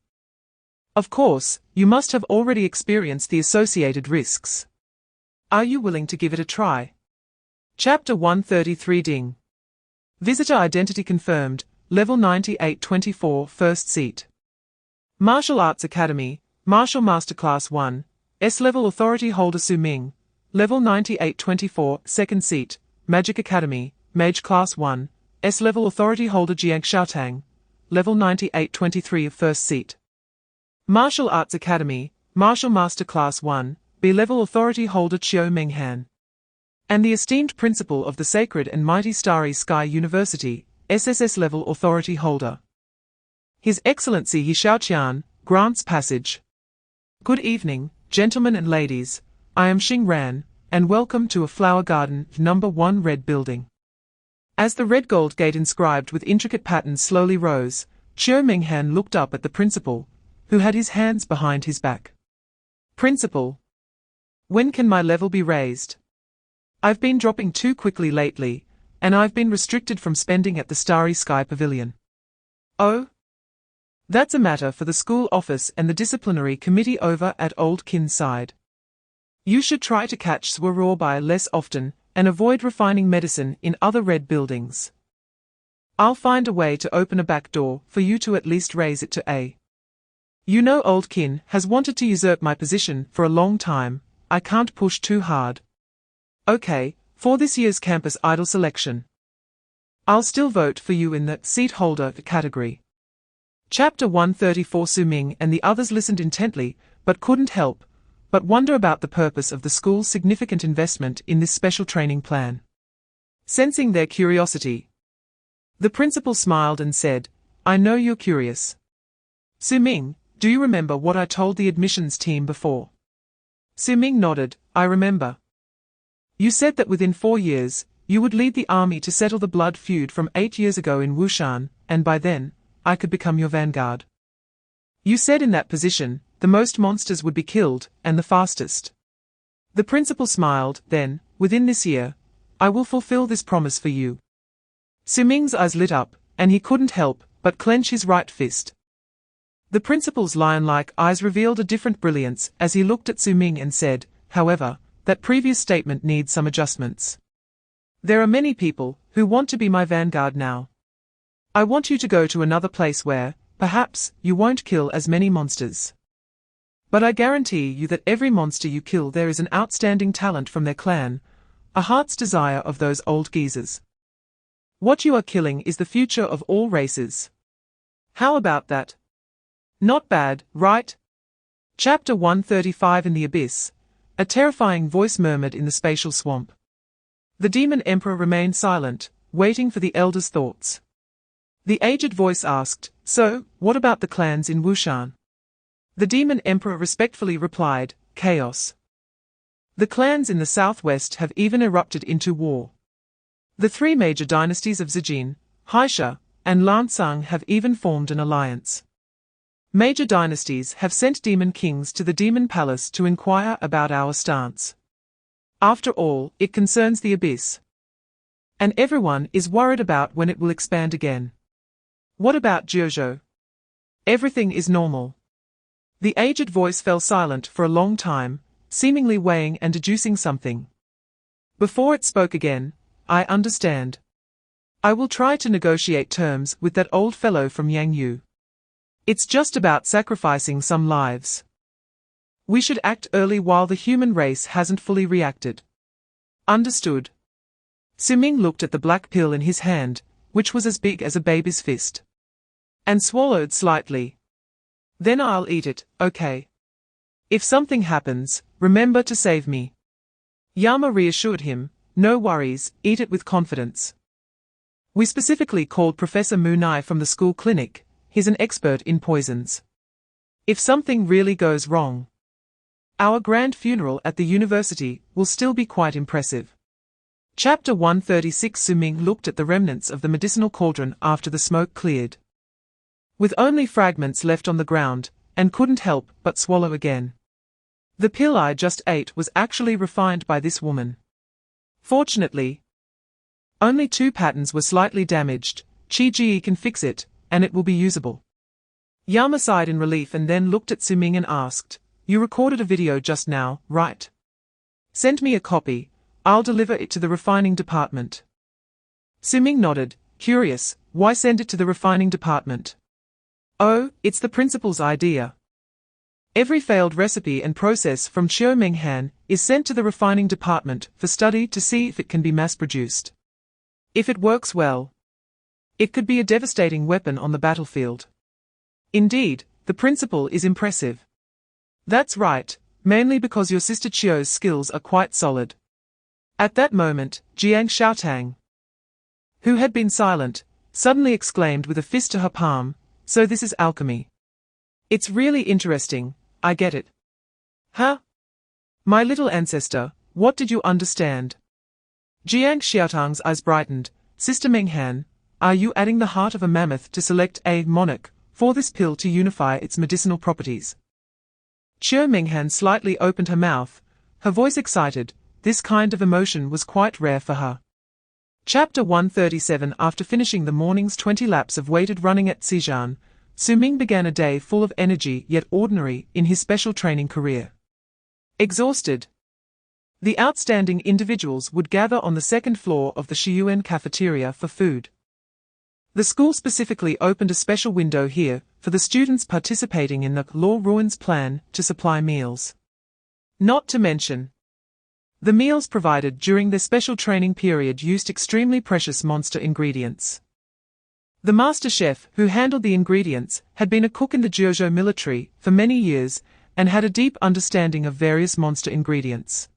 Of course, you must have already experienced the associated risks. Are you willing to give it a try? Chapter 133 Ding. Visitor identity confirmed, level 9824 first seat. Martial Arts Academy, Martial Masterclass 1, S-level authority holder Su Ming, level 9824 second seat. Magic Academy, Mage Class 1, S-level authority holder Jiangcheng, level 9823 of first seat. Martial Arts Academy, Martial Master Class 1, B-level authority holder Su Ming. And the esteemed principal of the Sacred and Mighty Starry Sky University, SSS level authority holder. His Excellency He Xiaoqian, grants passage. Good evening, gentlemen and ladies, I am Xing Ran, and welcome to a flower garden, number 1 red building. As the red gold gate inscribed with intricate patterns slowly rose, Su Ming looked up at the principal, who had his hands behind his back. Principal, when can my level be raised? I've been dropping too quickly lately, and I've been restricted from spending at the Starry Sky Pavilion. Oh? That's a matter for the school office and the disciplinary committee over at Old Kin's side. You should try to catch Swarobai less often, and avoid refining medicine in other red buildings. I'll find a way to open a back door for you to at least raise it to A. You know Old Kin has wanted to usurp my position for a long time, I can't push too hard. Okay, for this year's campus idol selection. I'll still vote for you in the seat holder category. Chapter 134. Su Ming and the others listened intently, but couldn't help but wonder about the purpose of the school's significant investment in this special training plan. Sensing their curiosity, the principal smiled and said, I know you're curious. Su Ming, do you remember what I told the admissions team before? Su Ming nodded, I remember. You said that within 4 years, you would lead the army to settle the blood feud from 8 years ago in Wushan, and by then, I could become your vanguard. You said in that position, the most monsters would be killed, and the fastest. The principal smiled, then, within this year, I will fulfill this promise for you. Su Ming's eyes lit up, and he couldn't help but clench his right fist. The principal's lion-like eyes revealed a different brilliance as he looked at Su Ming and said, however, that previous statement needs some adjustments. There are many people who want to be my vanguard now. I want you to go to another place where, perhaps, you won't kill as many monsters. But I guarantee you that every monster you kill there is an outstanding talent from their clan, a heart's desire of those old geezers. What you are killing is the future of all races. How about that? Not bad, right? Chapter 135. In the Abyss, a terrifying voice murmured in the spatial swamp. The demon emperor remained silent, waiting for the elder's thoughts. The aged voice asked, so, what about the clans in Wushan? The demon emperor respectfully replied, chaos. The clans in the southwest have even erupted into war. The 3 major dynasties of Zijin, Haisha, and Lansang have even formed an alliance. Major dynasties have sent demon kings to the demon palace to inquire about our stance. After all, it concerns the abyss. And everyone is worried about when it will expand again. What about Jiuzhou? Everything is normal. The aged voice fell silent for a long time, seemingly weighing and deducing something. Before it spoke again, I understand. I will try to negotiate terms with that old fellow from Yangyu. It's just about sacrificing some lives. We should act early while the human race hasn't fully reacted. Understood. Su Ming looked at the black pill in his hand, which was as big as a baby's fist, and swallowed slightly. Then I'll eat it, okay? If something happens, remember to save me. Yama reassured him, no worries, eat it with confidence. We specifically called Professor Munai from the school clinic, he's an expert in poisons. If something really goes wrong, our grand funeral at the university will still be quite impressive. Chapter 136. Su Ming looked at the remnants of the medicinal cauldron after the smoke cleared, with only fragments left on the ground, and couldn't help but swallow again. The pill I just ate was actually refined by this woman. Fortunately, only 2 patterns were slightly damaged. Chi-Ji can fix it, and it will be usable. Yama sighed in relief and then looked at Su Ming and asked, you recorded a video just now, right? Send me a copy, I'll deliver it to the refining department. Su Ming nodded, curious, why send it to the refining department? Oh, it's the principal's idea. Every failed recipe and process from Xiaominghan is sent to the refining department for study to see if it can be mass-produced. If it works well, It could be a devastating weapon on the battlefield. Indeed, the principle is impressive. That's right, mainly because your sister Chio's skills are quite solid. At that moment, Jiangcheng, who had been silent, suddenly exclaimed with a fist to her palm, "So this is alchemy. It's really interesting, I get it." "Huh? My little ancestor, what did you understand?" Jiangcheng's eyes brightened. "Sister Menghan, are you adding the heart of a mammoth to select a monarch for this pill to unify its medicinal properties?" Su Minghan slightly opened her mouth, her voice excited. This kind of emotion was quite rare for her. Chapter 137. After finishing the morning's 20 laps of weighted running at Xizhan, Su Ming began a day full of energy yet ordinary in his special training career. Exhausted, the outstanding individuals would gather on the second floor of the Shiyuan cafeteria for food. The school specifically opened a special window here for the students participating in the Law Ruins plan to supply meals. Not to mention, the meals provided during their special training period used extremely precious monster ingredients. The master chef who handled the ingredients had been a cook in the Jiuzhou military for many years and had a deep understanding of various monster ingredients.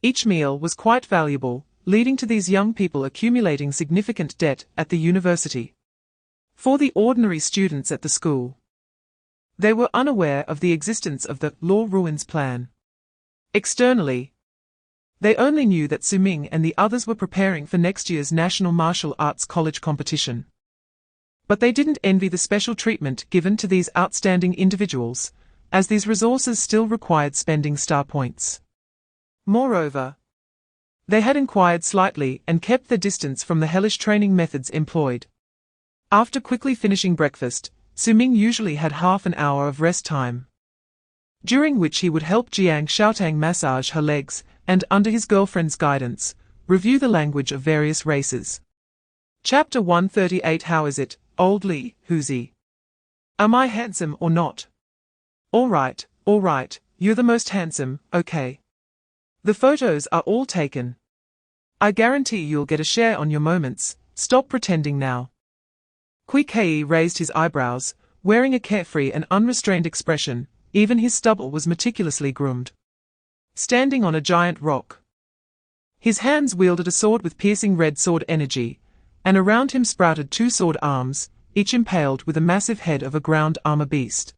Each meal was quite valuable, leading to these young people accumulating significant debt at the university. For the ordinary students at the school, they were unaware of the existence of the Law Ruins plan. Externally, they only knew that Su Ming and the others were preparing for next year's National Martial Arts College competition. But they didn't envy the special treatment given to these outstanding individuals, as these resources still required spending star points. Moreover, they had inquired slightly and kept their distance from the hellish training methods employed. After quickly finishing breakfast, Su Ming usually had half an hour of rest time, during which he would help Jiangcheng massage her legs and, under his girlfriend's guidance, review the language of various races. Chapter 138. How is it, old Li, Huzi? Am I handsome or not? All right, you're the most handsome, okay. The photos are all taken. I guarantee you'll get a share on your moments, stop pretending now. Kui Kei raised his eyebrows, wearing a carefree and unrestrained expression, even his stubble was meticulously groomed. Standing on a giant rock, his hands wielded a sword with piercing red sword energy, and around him sprouted two sword arms, each impaled with a massive head of a ground armor beast.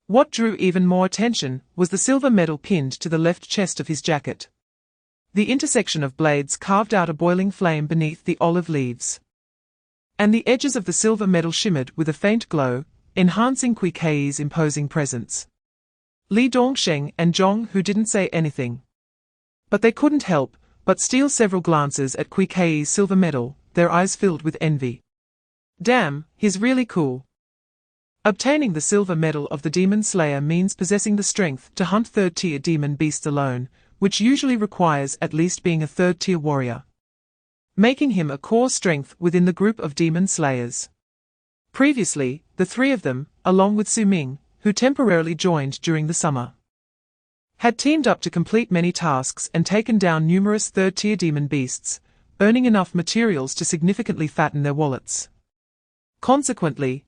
What drew even more attention was the silver medal pinned to the left chest of his jacket. The intersection of blades carved out a boiling flame beneath the olive leaves, and the edges of the silver medal shimmered with a faint glow, enhancing Kui Kei's imposing presence. Li Dongsheng and Zhong who didn't say anything, but they couldn't help but steal several glances at Kui Kei's silver medal, their eyes filled with envy. Damn, he's really cool. Obtaining the silver medal of the Demon Slayer means possessing the strength to hunt third-tier demon beasts alone, which usually requires at least being a third-tier warrior, making him a core strength within the group of demon slayers. Previously, the three of them, along with Su Ming, who temporarily joined during the summer, had teamed up to complete many tasks and taken down numerous third-tier demon beasts, earning enough materials to significantly fatten their wallets. Consequently,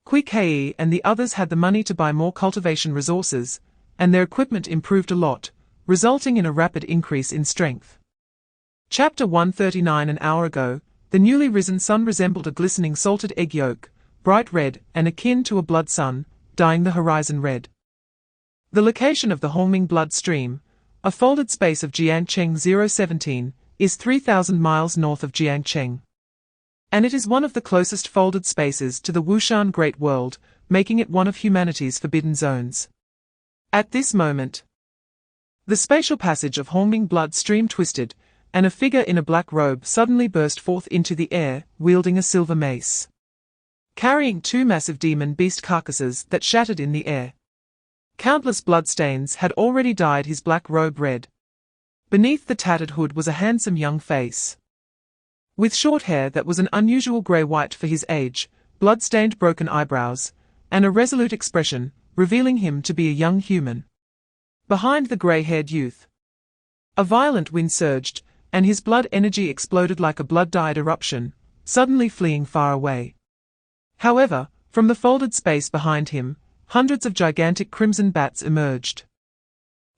Kui Kei and the others had the money to buy more cultivation resources, and their equipment improved a lot, resulting in a rapid increase in strength. Chapter 139. An hour ago, the newly risen sun resembled a glistening salted egg yolk, bright red and akin to a blood sun, dyeing the horizon red. The location of the Hongming blood stream, a folded space of Jiangcheng 017, is 3,000 miles north of Jiangcheng, and it is one of the closest folded spaces to the Wushan Great World, making it one of humanity's forbidden zones. At this moment, the spatial passage of Hongming blood stream twisted, and a figure in a black robe suddenly burst forth into the air, wielding a silver mace, carrying two massive demon beast carcasses that shattered in the air. Countless bloodstains had already dyed his black robe red. Beneath the tattered hood was a handsome young face, with short hair that was an unusual grey-white for his age, blood-stained broken eyebrows, and a resolute expression, revealing him to be a young human. Behind the grey-haired youth, a violent wind surged, and his blood energy exploded like a blood-dyed eruption, suddenly fleeing far away. However, from the folded space behind him, hundreds of gigantic crimson bats emerged.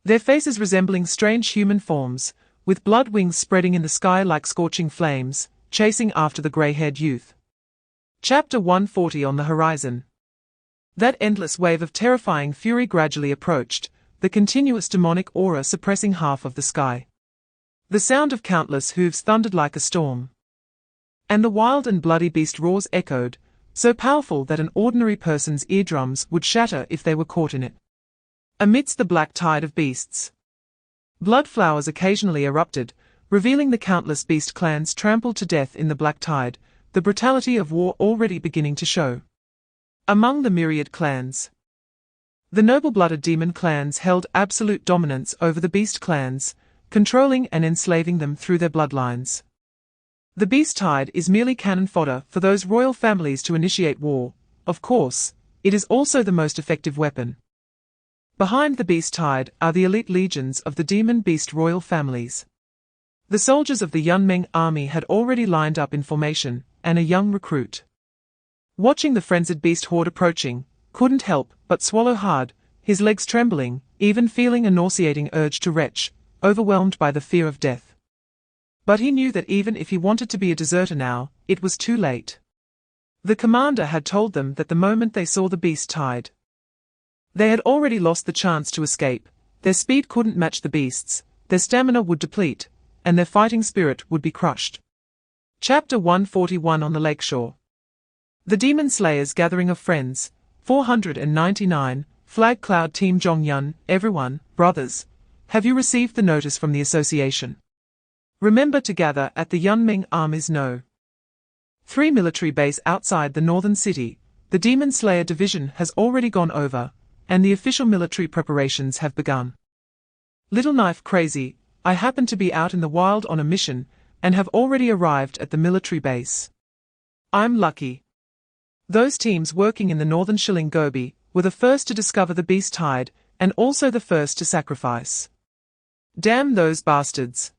Their faces resembling strange human forms, with blood wings spreading in the sky like scorching flames, chasing after the grey-haired youth. Chapter 140 on the horizon. That endless wave of terrifying fury gradually approached, the continuous demonic aura suppressing half of the sky. The sound of countless hooves thundered like a storm. And the wild and bloody beast roars echoed, so powerful that an ordinary person's eardrums would shatter if they were caught in it. Amidst the black tide of beasts, blood flowers occasionally erupted, revealing the countless beast clans trampled to death in the black tide, the brutality of war already beginning to show. Among the myriad clans, the noble-blooded demon clans held absolute dominance over the beast clans, controlling and enslaving them through their bloodlines. The beast tide is merely cannon fodder for those royal families to initiate war. Of course, it is also the most effective weapon. Behind the beast tide are the elite legions of the demon beast royal families. The soldiers of the Jiangcheng army had already lined up in formation, and a young recruit, watching the frenzied beast horde approaching, couldn't help but swallow hard, his legs trembling, even feeling a nauseating urge to retch, overwhelmed by the fear of death. But he knew that even if he wanted to be a deserter now, it was too late. The commander had told them that the moment they saw the beast tide, they had already lost the chance to escape. Their speed couldn't match the beasts, their stamina would deplete, and their fighting spirit would be crushed. Chapter 141 on the lakeshore. The Demon Slayers Gathering of Friends, 499, Flag Cloud Team Zhongyun, everyone, brothers, have you received the notice from the association? Remember to gather at the Jiangcheng Army's No. 3 military base outside the northern city. The Demon Slayer Division has already gone over, and the official military preparations have begun. Little Knife Crazy, I happen to be out in the wild on a mission, and have already arrived at the military base. I'm lucky. Those teams working in the northern Shilling Gobi were the first to discover the beast tide, and also the first to sacrifice. Damn those bastards.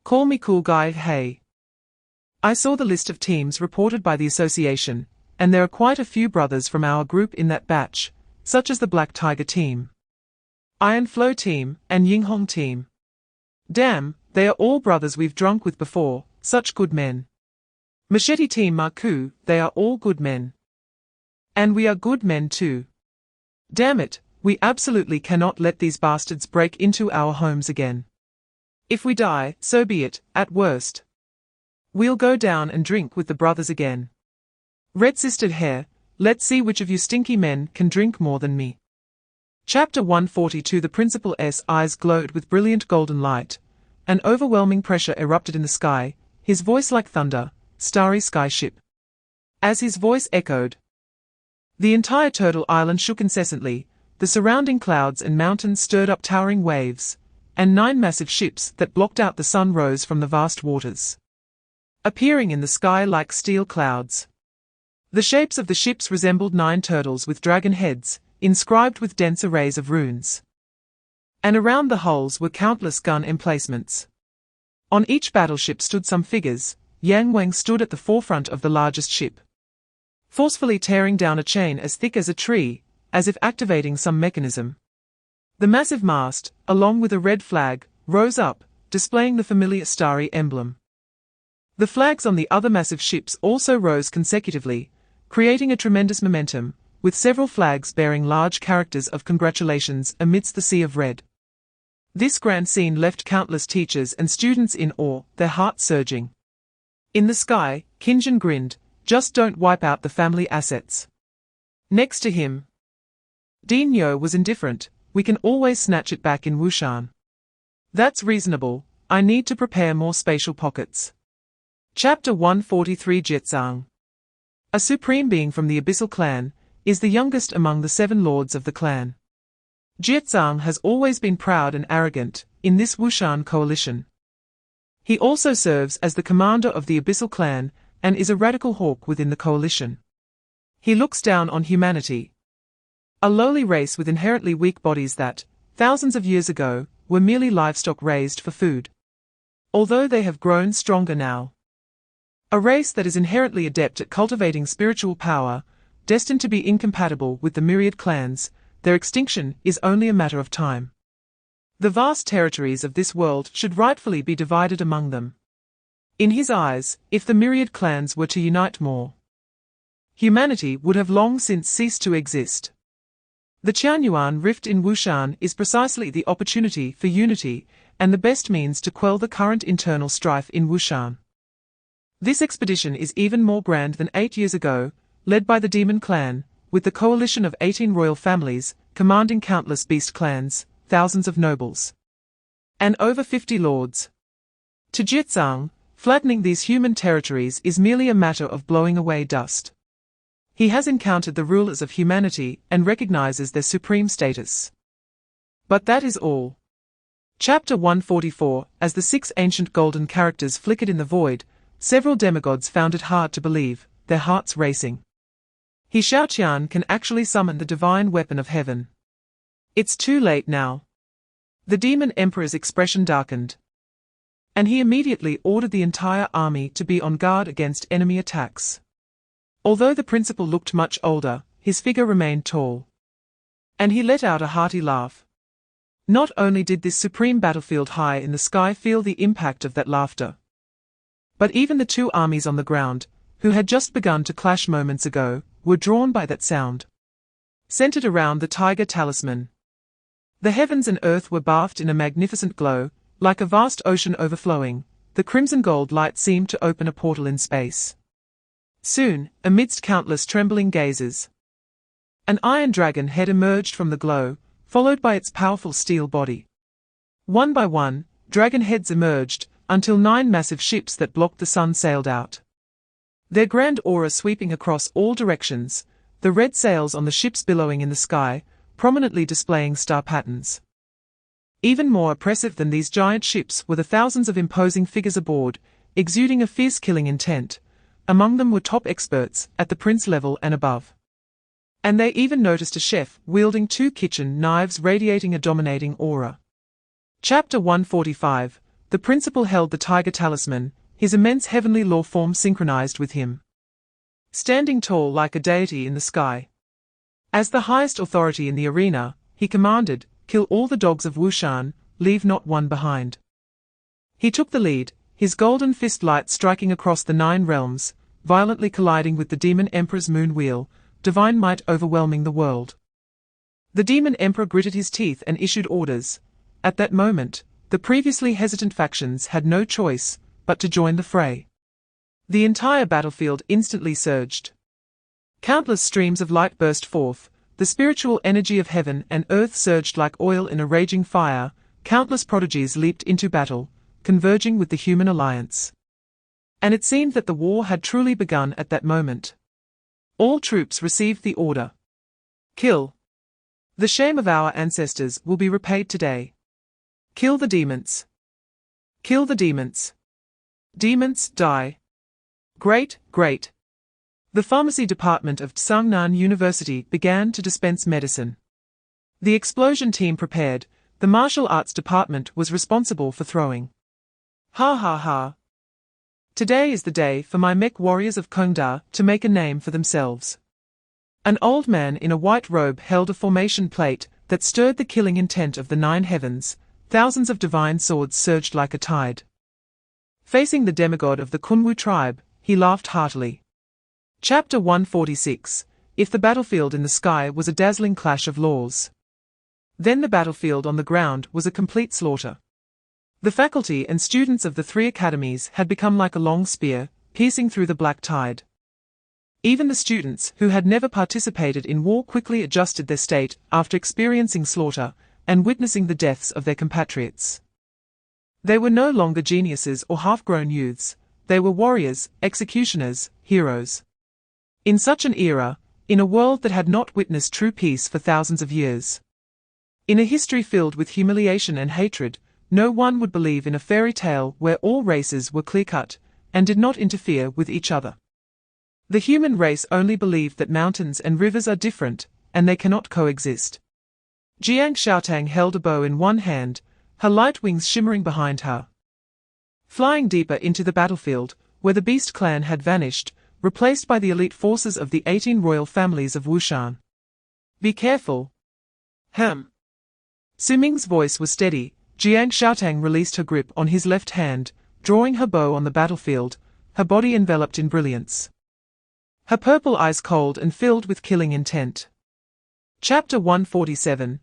Call me cool guy, hey. I saw the list of teams reported by the association, and there are quite a few brothers from our group in that batch, such as the Black Tiger team, Iron Flow team, and Yinghong team. Damn, they are all brothers we've drunk with before, such good men. Machete team Marku, they are all good men. And we are good men too. Damn it, we absolutely cannot let these bastards break into our homes again. If we die, so be it, at worst. We'll go down and drink with the brothers again. Red-Sistered Hair, let's see which of you stinky men can drink more than me. Chapter 142. The principal's eyes glowed with brilliant golden light. An overwhelming pressure erupted in the sky, his voice like thunder, starry sky ship. As his voice echoed, the entire Turtle Island shook incessantly, the surrounding clouds and mountains stirred up towering waves, and 9 massive ships that blocked out the sun rose from the vast waters, appearing in the sky like steel clouds. The shapes of the ships resembled 9 turtles with dragon heads, inscribed with dense arrays of runes. And around the hulls were countless gun emplacements. On each battleship stood some figures. Yang Wang stood at the forefront of the largest ship, forcefully tearing down a chain as thick as a tree, as if activating some mechanism. The massive mast, along with a red flag, rose up, displaying the familiar starry emblem. The flags on the other massive ships also rose consecutively, creating a tremendous momentum, with several flags bearing large characters of congratulations amidst the sea of red. This grand scene left countless teachers and students in awe, their hearts surging. In the sky, Qingjin grinned, just don't wipe out the family assets. Next to him, Dean Yo was indifferent, we can always snatch it back in Wushan. That's reasonable, I need to prepare more spatial pockets. Chapter 143. Jiangcheng. A supreme being from the Abyssal clan, is the youngest among the 7 lords of the clan. Jiangcheng has always been proud and arrogant in this Wushan coalition. He also serves as the commander of the Abyssal clan and is a radical hawk within the coalition. He looks down on humanity, a lowly race with inherently weak bodies that, thousands of years ago, were merely livestock raised for food. Although they have grown stronger now, A race that is inherently adept at cultivating spiritual power, destined to be incompatible with the myriad clans, their extinction is only a matter of time. The vast territories of this world should rightfully be divided among them. In his eyes, if the myriad clans were to unite more, humanity would have long since ceased to exist. The Qianyuan rift in Wushan is precisely the opportunity for unity, and the best means to quell the current internal strife in Wushan. This expedition is even more grand than 8 years ago, led by the Demon Clan, with the coalition of 18 royal families, commanding countless beast clans, thousands of nobles, and over 50 lords. To Jiangcheng, flattening these human territories is merely a matter of blowing away dust. He has encountered the rulers of humanity and recognizes their supreme status. But that is all. Chapter 144. As the 6 ancient golden characters flickered in the void, several demigods found it hard to believe, their hearts racing. He Xiaoqian can actually summon the divine weapon of heaven. It's too late now. The demon emperor's expression darkened, and he immediately ordered the entire army to be on guard against enemy attacks. Although the principal looked much older, his figure remained tall, and he let out a hearty laugh. Not only did this supreme battlefield high in the sky feel the impact of that laughter, but even the 2 armies on the ground, who had just begun to clash moments ago, were drawn by that sound. Centered around the tiger talisman, the heavens and earth were bathed in a magnificent glow, like a vast ocean overflowing. The crimson gold light seemed to open a portal in space. Soon, amidst countless trembling gazes, an iron dragon head emerged from the glow, followed by its powerful steel body. One by one, dragon heads emerged, until 9 massive ships that blocked the sun sailed out. Their grand aura sweeping across all directions, the red sails on the ships billowing in the sky, prominently displaying star patterns. Even more oppressive than these giant ships were the thousands of imposing figures aboard, exuding a fierce killing intent. Among them were top experts, at the prince level and above. And they even noticed a chef wielding 2 kitchen knives radiating a dominating aura. Chapter 145. The principal held the tiger talisman, his immense heavenly law form synchronized with him, standing tall like a deity in the sky. As the highest authority in the arena, he commanded, "Kill all the dogs of Wushan, leave not one behind." He took the lead, his golden fist light striking across the 9 realms, violently colliding with the demon emperor's moon wheel, divine might overwhelming the world. The demon emperor gritted his teeth and issued orders. At that moment, the previously hesitant factions had no choice but to join the fray. The entire battlefield instantly surged. Countless streams of light burst forth, the spiritual energy of heaven and earth surged like oil in a raging fire, countless prodigies leaped into battle, converging with the human alliance. And it seemed that the war had truly begun at that moment. All troops received the order. Kill. The shame of our ancestors will be repaid today. Kill the demons. Kill the demons. Demons, die. Great, great. The pharmacy department of Tsangnan University began to dispense medicine. The explosion team prepared, the martial arts department was responsible for throwing. Ha ha ha. Today is the day for my mech warriors of Kongda to make a name for themselves. An old man in a white robe held a formation plate that stirred the killing intent of the 9 heavens. Thousands of divine swords surged like a tide. Facing the demigod of the Kunwu tribe, he laughed heartily. Chapter 146. If the battlefield in the sky was a dazzling clash of laws, then the battlefield on the ground was a complete slaughter. The faculty and students of the 3 academies had become like a long spear, piercing through the black tide. Even the students who had never participated in war quickly adjusted their state after experiencing slaughter and witnessing the deaths of their compatriots. They were no longer geniuses or half-grown youths, they were warriors, executioners, heroes. In such an era, in a world that had not witnessed true peace for thousands of years, in a history filled with humiliation and hatred, no one would believe in a fairy tale where all races were clear-cut and did not interfere with each other. The human race only believed that mountains and rivers are different, and they cannot coexist. Jiangcheng held a bow in one hand, her light wings shimmering behind her. Flying deeper into the battlefield, where the Beast clan had vanished, replaced by the elite forces of the 18 royal families of Wushan. Be careful. Su Ming's voice was steady. Jiangcheng released her grip on his left hand, drawing her bow on the battlefield, her body enveloped in brilliance. Her purple eyes cold and filled with killing intent. Chapter 147.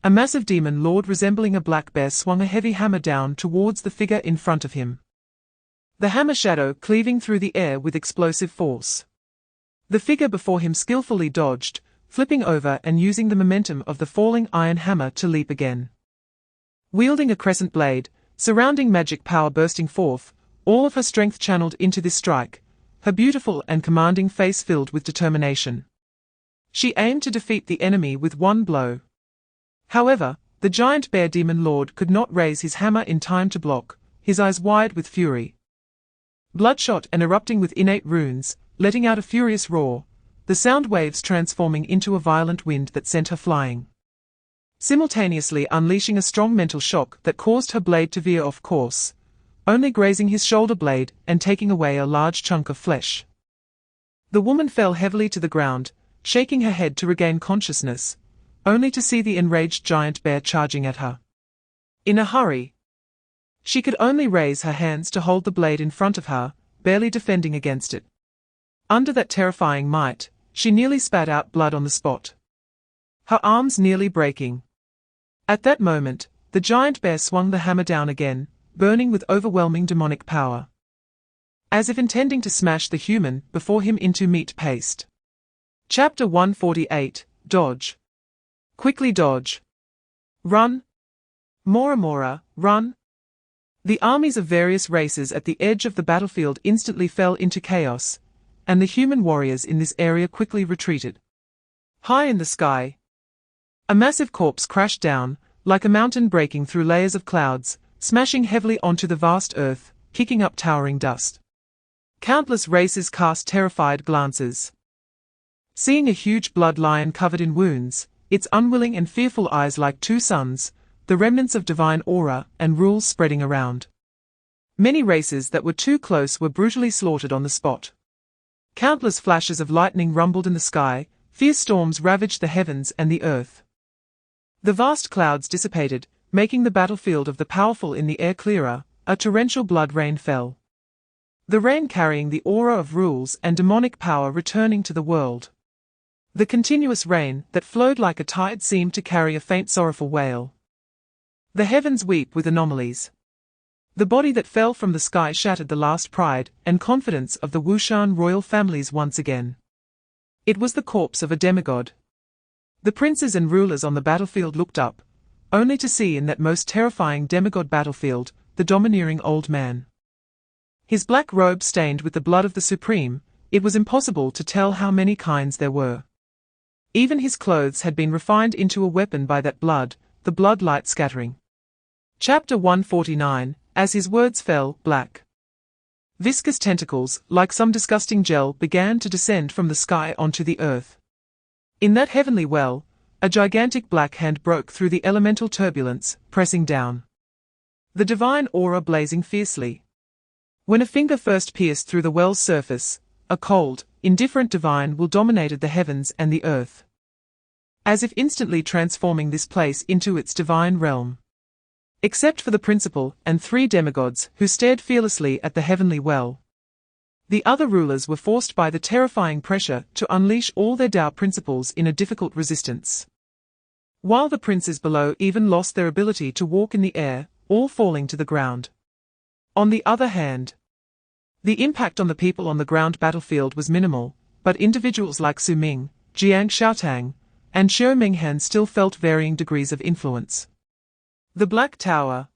A massive demon lord resembling a black bear swung a heavy hammer down towards the figure in front of him. The hammer shadow cleaving through the air with explosive force. The figure before him skillfully dodged, flipping over and using the momentum of the falling iron hammer to leap again. Wielding a crescent blade, surrounding magic power bursting forth, all of her strength channeled into this strike, her beautiful and commanding face filled with determination. She aimed to defeat the enemy with one blow. However, the giant bear demon lord could not raise his hammer in time to block, his eyes wide with fury. Bloodshot and erupting with innate runes, letting out a furious roar, the sound waves transforming into a violent wind that sent her flying. Simultaneously unleashing a strong mental shock that caused her blade to veer off course, only grazing his shoulder blade and taking away a large chunk of flesh. The woman fell heavily to the ground, shaking her head to regain consciousness, only to see the enraged giant bear charging at her. In a hurry, she could only raise her hands to hold the blade in front of her, barely defending against it. Under that terrifying might, she nearly spat out blood on the spot, her arms nearly breaking. At that moment, the giant bear swung the hammer down again, burning with overwhelming demonic power, as if intending to smash the human before him into meat paste. Chapter 148. Dodge. Quickly dodge. Run. Mora, run. The armies of various races at the edge of the battlefield instantly fell into chaos, and the human warriors in this area quickly retreated. High in the sky, a massive corpse crashed down, like a mountain breaking through layers of clouds, smashing heavily onto the vast earth, kicking up towering dust. Countless races cast terrified glances. Seeing a huge blood lion covered in wounds, its unwilling and fearful eyes like two suns, the remnants of divine aura and rules spreading around. Many races that were too close were brutally slaughtered on the spot. Countless flashes of lightning rumbled in the sky, fierce storms ravaged the heavens and the earth. The vast clouds dissipated, making the battlefield of the powerful in the air clearer, a torrential blood rain fell. The rain carrying the aura of rules and demonic power returning to the world. The continuous rain that flowed like a tide seemed to carry a faint sorrowful wail. The heavens weep with anomalies. The body that fell from the sky shattered the last pride and confidence of the Wushan royal families once again. It was the corpse of a demigod. The princes and rulers on the battlefield looked up, only to see in that most terrifying demigod battlefield, the domineering old man. His black robe stained with the blood of the supreme, it was impossible to tell how many kinds there were. Even his clothes had been refined into a weapon by that blood, the blood light scattering. Chapter 149. As his words fell, black, viscous tentacles, like some disgusting gel, began to descend from the sky onto the earth. In that heavenly well, a gigantic black hand broke through the elemental turbulence, pressing down. The divine aura blazing fiercely. When a finger first pierced through the well's surface, a cold, indifferent divine will dominated the heavens and the earth, as if instantly transforming this place into its divine realm. Except for the principal and 3 demigods who stared fearlessly at the heavenly well. The other rulers were forced by the terrifying pressure to unleash all their Tao principles in a difficult resistance. While the princes below even lost their ability to walk in the air, all falling to the ground. On the other hand, the impact on the people on the ground battlefield was minimal, but individuals like Su Ming, Jiangcheng, and Su Ming still felt varying degrees of influence. The Black Tower,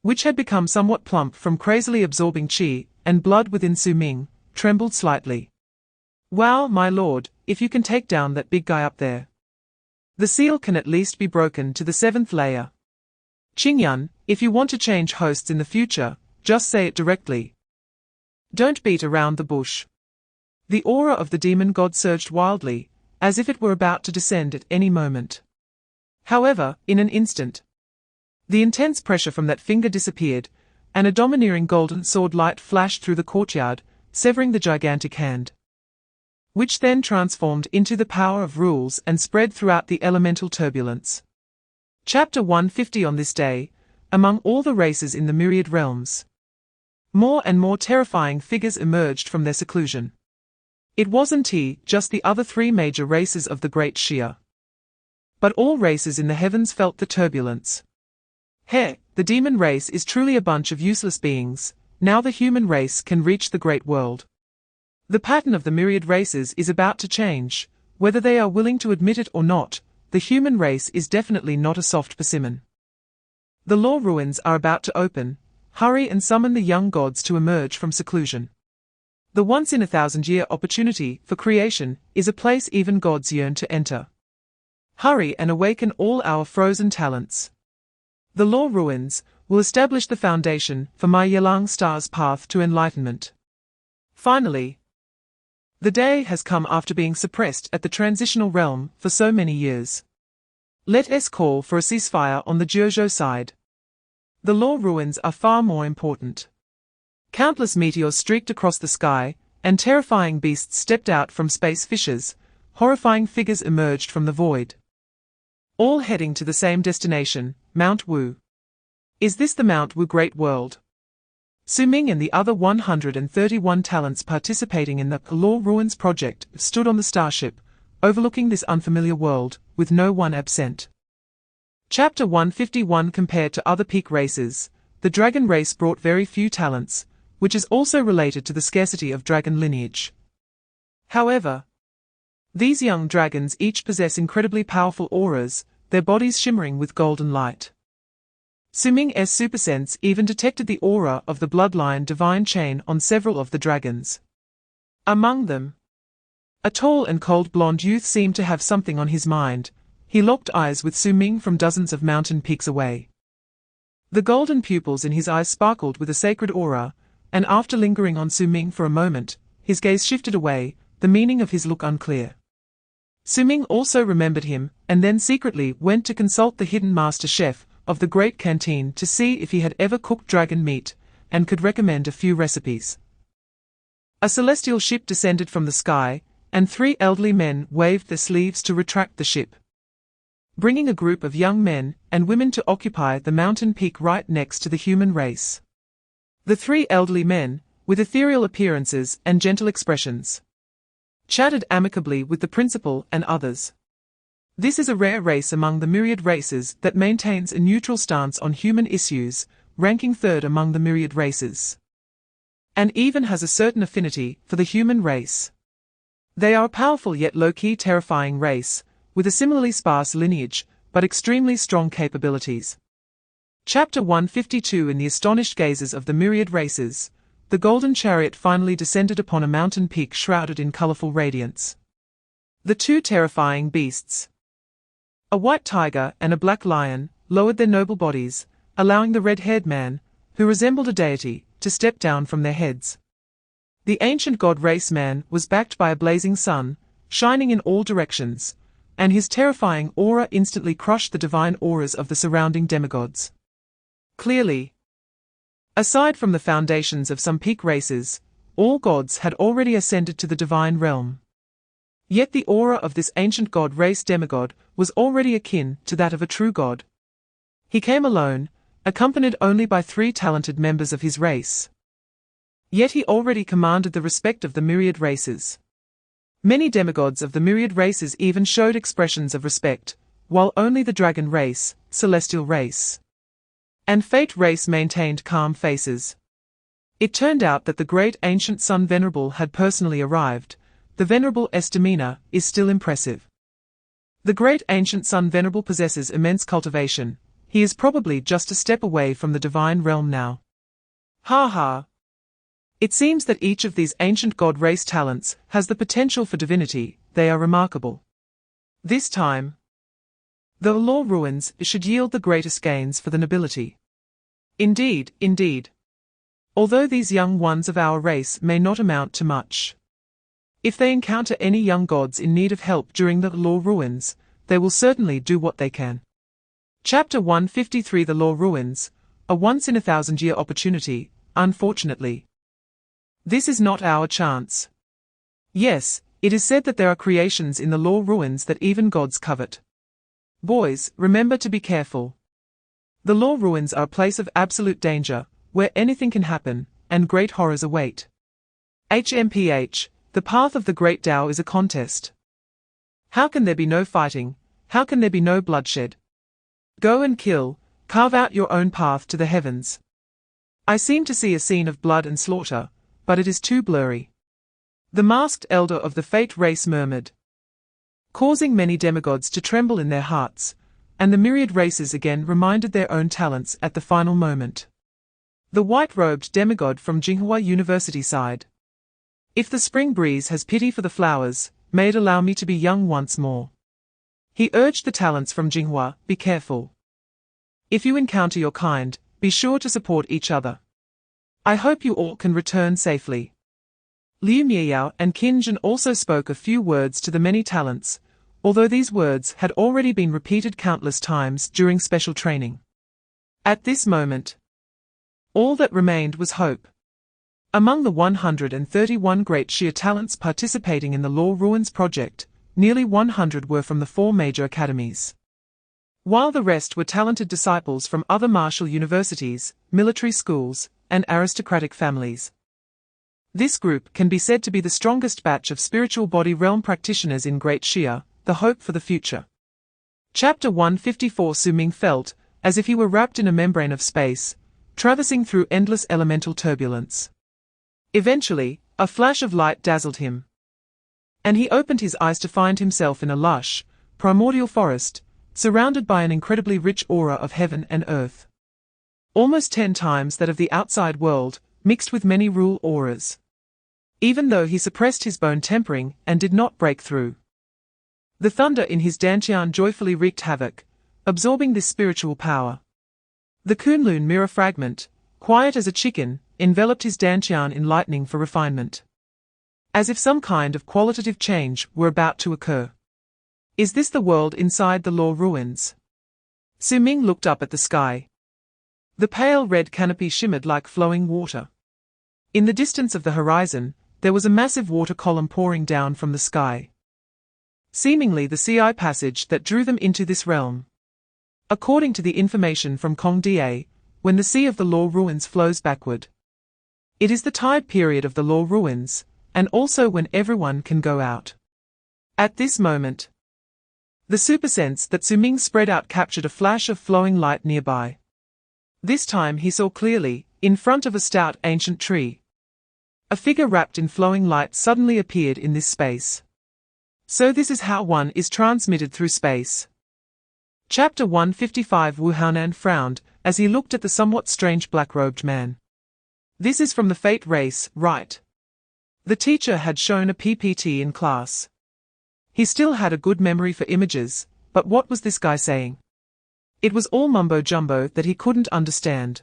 which had become somewhat plump from crazily absorbing qi and blood within Su Ming, trembled slightly. Wow, my lord, if you can take down that big guy up there. The seal can at least be broken to the 7th layer. Qingyun, if you want to change hosts in the future, just say it directly. Don't beat around the bush. The aura of the demon god surged wildly, as if it were about to descend at any moment. However, in an instant, the intense pressure from that finger disappeared, and a domineering golden sword light flashed through the courtyard, severing the gigantic hand, which then transformed into the power of rules and spread throughout the elemental turbulence. Chapter 150. On this day, among all the races in the Myriad realms, more and more terrifying figures emerged from their seclusion. It wasn't just the other three major races of the Great Shia, but all races in the heavens felt the turbulence. The demon race is truly a bunch of useless beings. Now the human race can reach the great world. The pattern of the myriad races is about to change, whether they are willing to admit it or not. The human race is definitely not a soft persimmon. The law ruins are about to open. Hurry and summon the young gods to emerge from seclusion. The once-in-a-thousand-year opportunity for creation is a place even gods yearn to enter. Hurry and awaken all our frozen talents. The law ruins will establish the foundation for my Yelang star's path to enlightenment. Finally, the day has come after being suppressed at the transitional realm for so many years. Let us call for a ceasefire on the Jiuzhou side. The law ruins are far more important. Countless meteors streaked across the sky, and terrifying beasts stepped out from space fissures. Horrifying figures emerged from the void, all heading to the same destination, Mount Wu. Is this the Mount Wu Great World? Su Ming and the other 131 talents participating in the Law Ruins project stood on the starship, overlooking this unfamiliar world, with no one absent. Chapter 151. Compared to other peak races, the dragon race brought very few talents, which is also related to the scarcity of dragon lineage. However, these young dragons each possess incredibly powerful auras, their bodies shimmering with golden light. Su Ming's supersense even detected the aura of the bloodline divine chain on several of the dragons. Among them, a tall and cold blonde youth seemed to have something on his mind. He locked eyes with Su Ming from dozens of mountain peaks away. The golden pupils in his eyes sparkled with a sacred aura, and after lingering on Su Ming for a moment, his gaze shifted away, the meaning of his look unclear. Su Ming also remembered him, and then secretly went to consult the hidden master chef of the great canteen to see if he had ever cooked dragon meat, and could recommend a few recipes. A celestial ship descended from the sky, and three elderly men waved their sleeves to retract the ship, bringing a group of young men and women to occupy the mountain peak right next to the human race. The three elderly men, with ethereal appearances and gentle expressions, chatted amicably with the principal and others. This is a rare race among the myriad races that maintains a neutral stance on human issues, ranking third among the myriad races, and even has a certain affinity for the human race. They are a powerful yet low-key terrifying race, with a similarly sparse lineage, but extremely strong capabilities. Chapter 152. In the astonished gazes of the myriad races, the golden chariot finally descended upon a mountain peak shrouded in colorful radiance. The two terrifying beasts, a white tiger and a black lion, lowered their noble bodies, allowing the red-haired man, who resembled a deity, to step down from their heads. The ancient god race man was backed by a blazing sun, shining in all directions, and his terrifying aura instantly crushed the divine auras of the surrounding demigods. Clearly, aside from the foundations of some peak races, all gods had already ascended to the divine realm. Yet the aura of this ancient god race demigod was already akin to that of a true god. He came alone, accompanied only by three talented members of his race. Yet he already commanded the respect of the myriad races. Many demigods of the myriad races even showed expressions of respect, while only the dragon race, celestial race, and fate race maintained calm faces. It turned out that the great ancient sun venerable had personally arrived. The venerable's demeanor is still impressive. The great ancient sun venerable possesses immense cultivation. He is probably just a step away from the divine realm now. Ha ha! It seems that each of these ancient god race talents has the potential for divinity. They are remarkable. This time, the law ruins should yield the greatest gains for the nobility. Indeed, indeed. Although these young ones of our race may not amount to much, if they encounter any young gods in need of help during the law ruins, they will certainly do what they can. Chapter 153. The law ruins a once-in-a-thousand-year opportunity, unfortunately. This is not our chance. Yes, it is said that there are creations in the law ruins that even gods covet. Boys, remember to be careful. The law ruins are a place of absolute danger, where anything can happen, and great horrors await. HMPH, the path of the Great Tao is a contest. How can there be no fighting? How can there be no bloodshed? Go and kill, carve out your own path to the heavens. I seem to see a scene of blood and slaughter, but it is too blurry. The masked elder of the Fate race murmured, causing many demigods to tremble in their hearts, and the Myriad Races again reminded their own talents at the final moment. The white-robed demigod from Jinghua University sighed. If the spring breeze has pity for the flowers, may it allow me to be young once more. He urged the talents from Jinghua, be careful. If you encounter your kind, be sure to support each other. I hope you all can return safely. Liu Miao and Qin Jin also spoke a few words to the many talents, although these words had already been repeated countless times during special training. At this moment, all that remained was hope. Among the 131 great Xia talents participating in the Law Ruins project, nearly 100 were from the 4 major academies, while the rest were talented disciples from other martial universities, military schools, and aristocratic families. This group can be said to be the strongest batch of spiritual body realm practitioners in Great Xia, the hope for the future. Chapter 154. Su Ming felt as if he were wrapped in a membrane of space, traversing through endless elemental turbulence. Eventually, a flash of light dazzled him, and he opened his eyes to find himself in a lush, primordial forest, surrounded by an incredibly rich aura of heaven and earth. Almost 10 times that of the outside world, mixed with many rule auras. Even though he suppressed his bone tempering and did not break through, the thunder in his dantian joyfully wreaked havoc, absorbing this spiritual power. The Kunlun mirror fragment, quiet as a chicken, enveloped his dantian in lightning for refinement, as if some kind of qualitative change were about to occur. Is this the world inside the law ruins? Su Ming looked up at the sky. The pale red canopy shimmered like flowing water. In the distance of the horizon, there was a massive water column pouring down from the sky, seemingly the CI passage that drew them into this realm. According to the information from Kong Da, when the sea of the law ruins flows backward, it is the tide period of the law ruins, and also when everyone can go out. At this moment, the supersense that Su Ming spread out captured a flash of flowing light nearby. This time he saw clearly, in front of a stout ancient tree. A figure wrapped in flowing light suddenly appeared in this space. So this is how one is transmitted through space. Chapter 155. Wu Haonan frowned as he looked at the somewhat strange black-robed man. This is from the Fate race, right? The teacher had shown a PPT in class. He still had a good memory for images, but what was this guy saying? It was all mumbo-jumbo that he couldn't understand.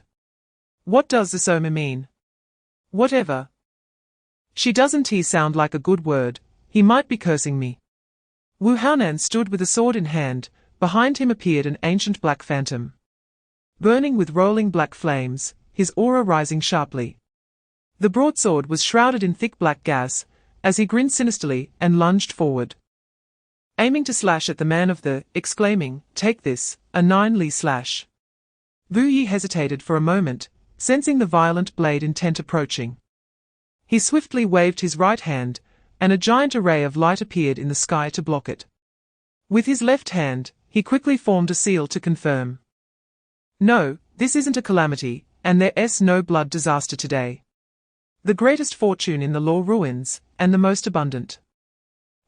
What does the Soma mean? Whatever. She doesn't he sound like a good word, he might be cursing me. Wu Haonan stood with a sword in hand, behind him appeared an ancient black phantom, burning with rolling black flames, his aura rising sharply. The broadsword was shrouded in thick black gas, as he grinned sinisterly and lunged forward, aiming to slash at the man of the, exclaiming, "Take this," a 9-li slash. Wu Yi hesitated for a moment, sensing the violent blade intent approaching. He swiftly waved his right hand, and a giant array of light appeared in the sky to block it. With his left hand, he quickly formed a seal to confirm. No, this isn't a calamity, and there's no blood disaster today. The greatest fortune in the law ruins, and the most abundant,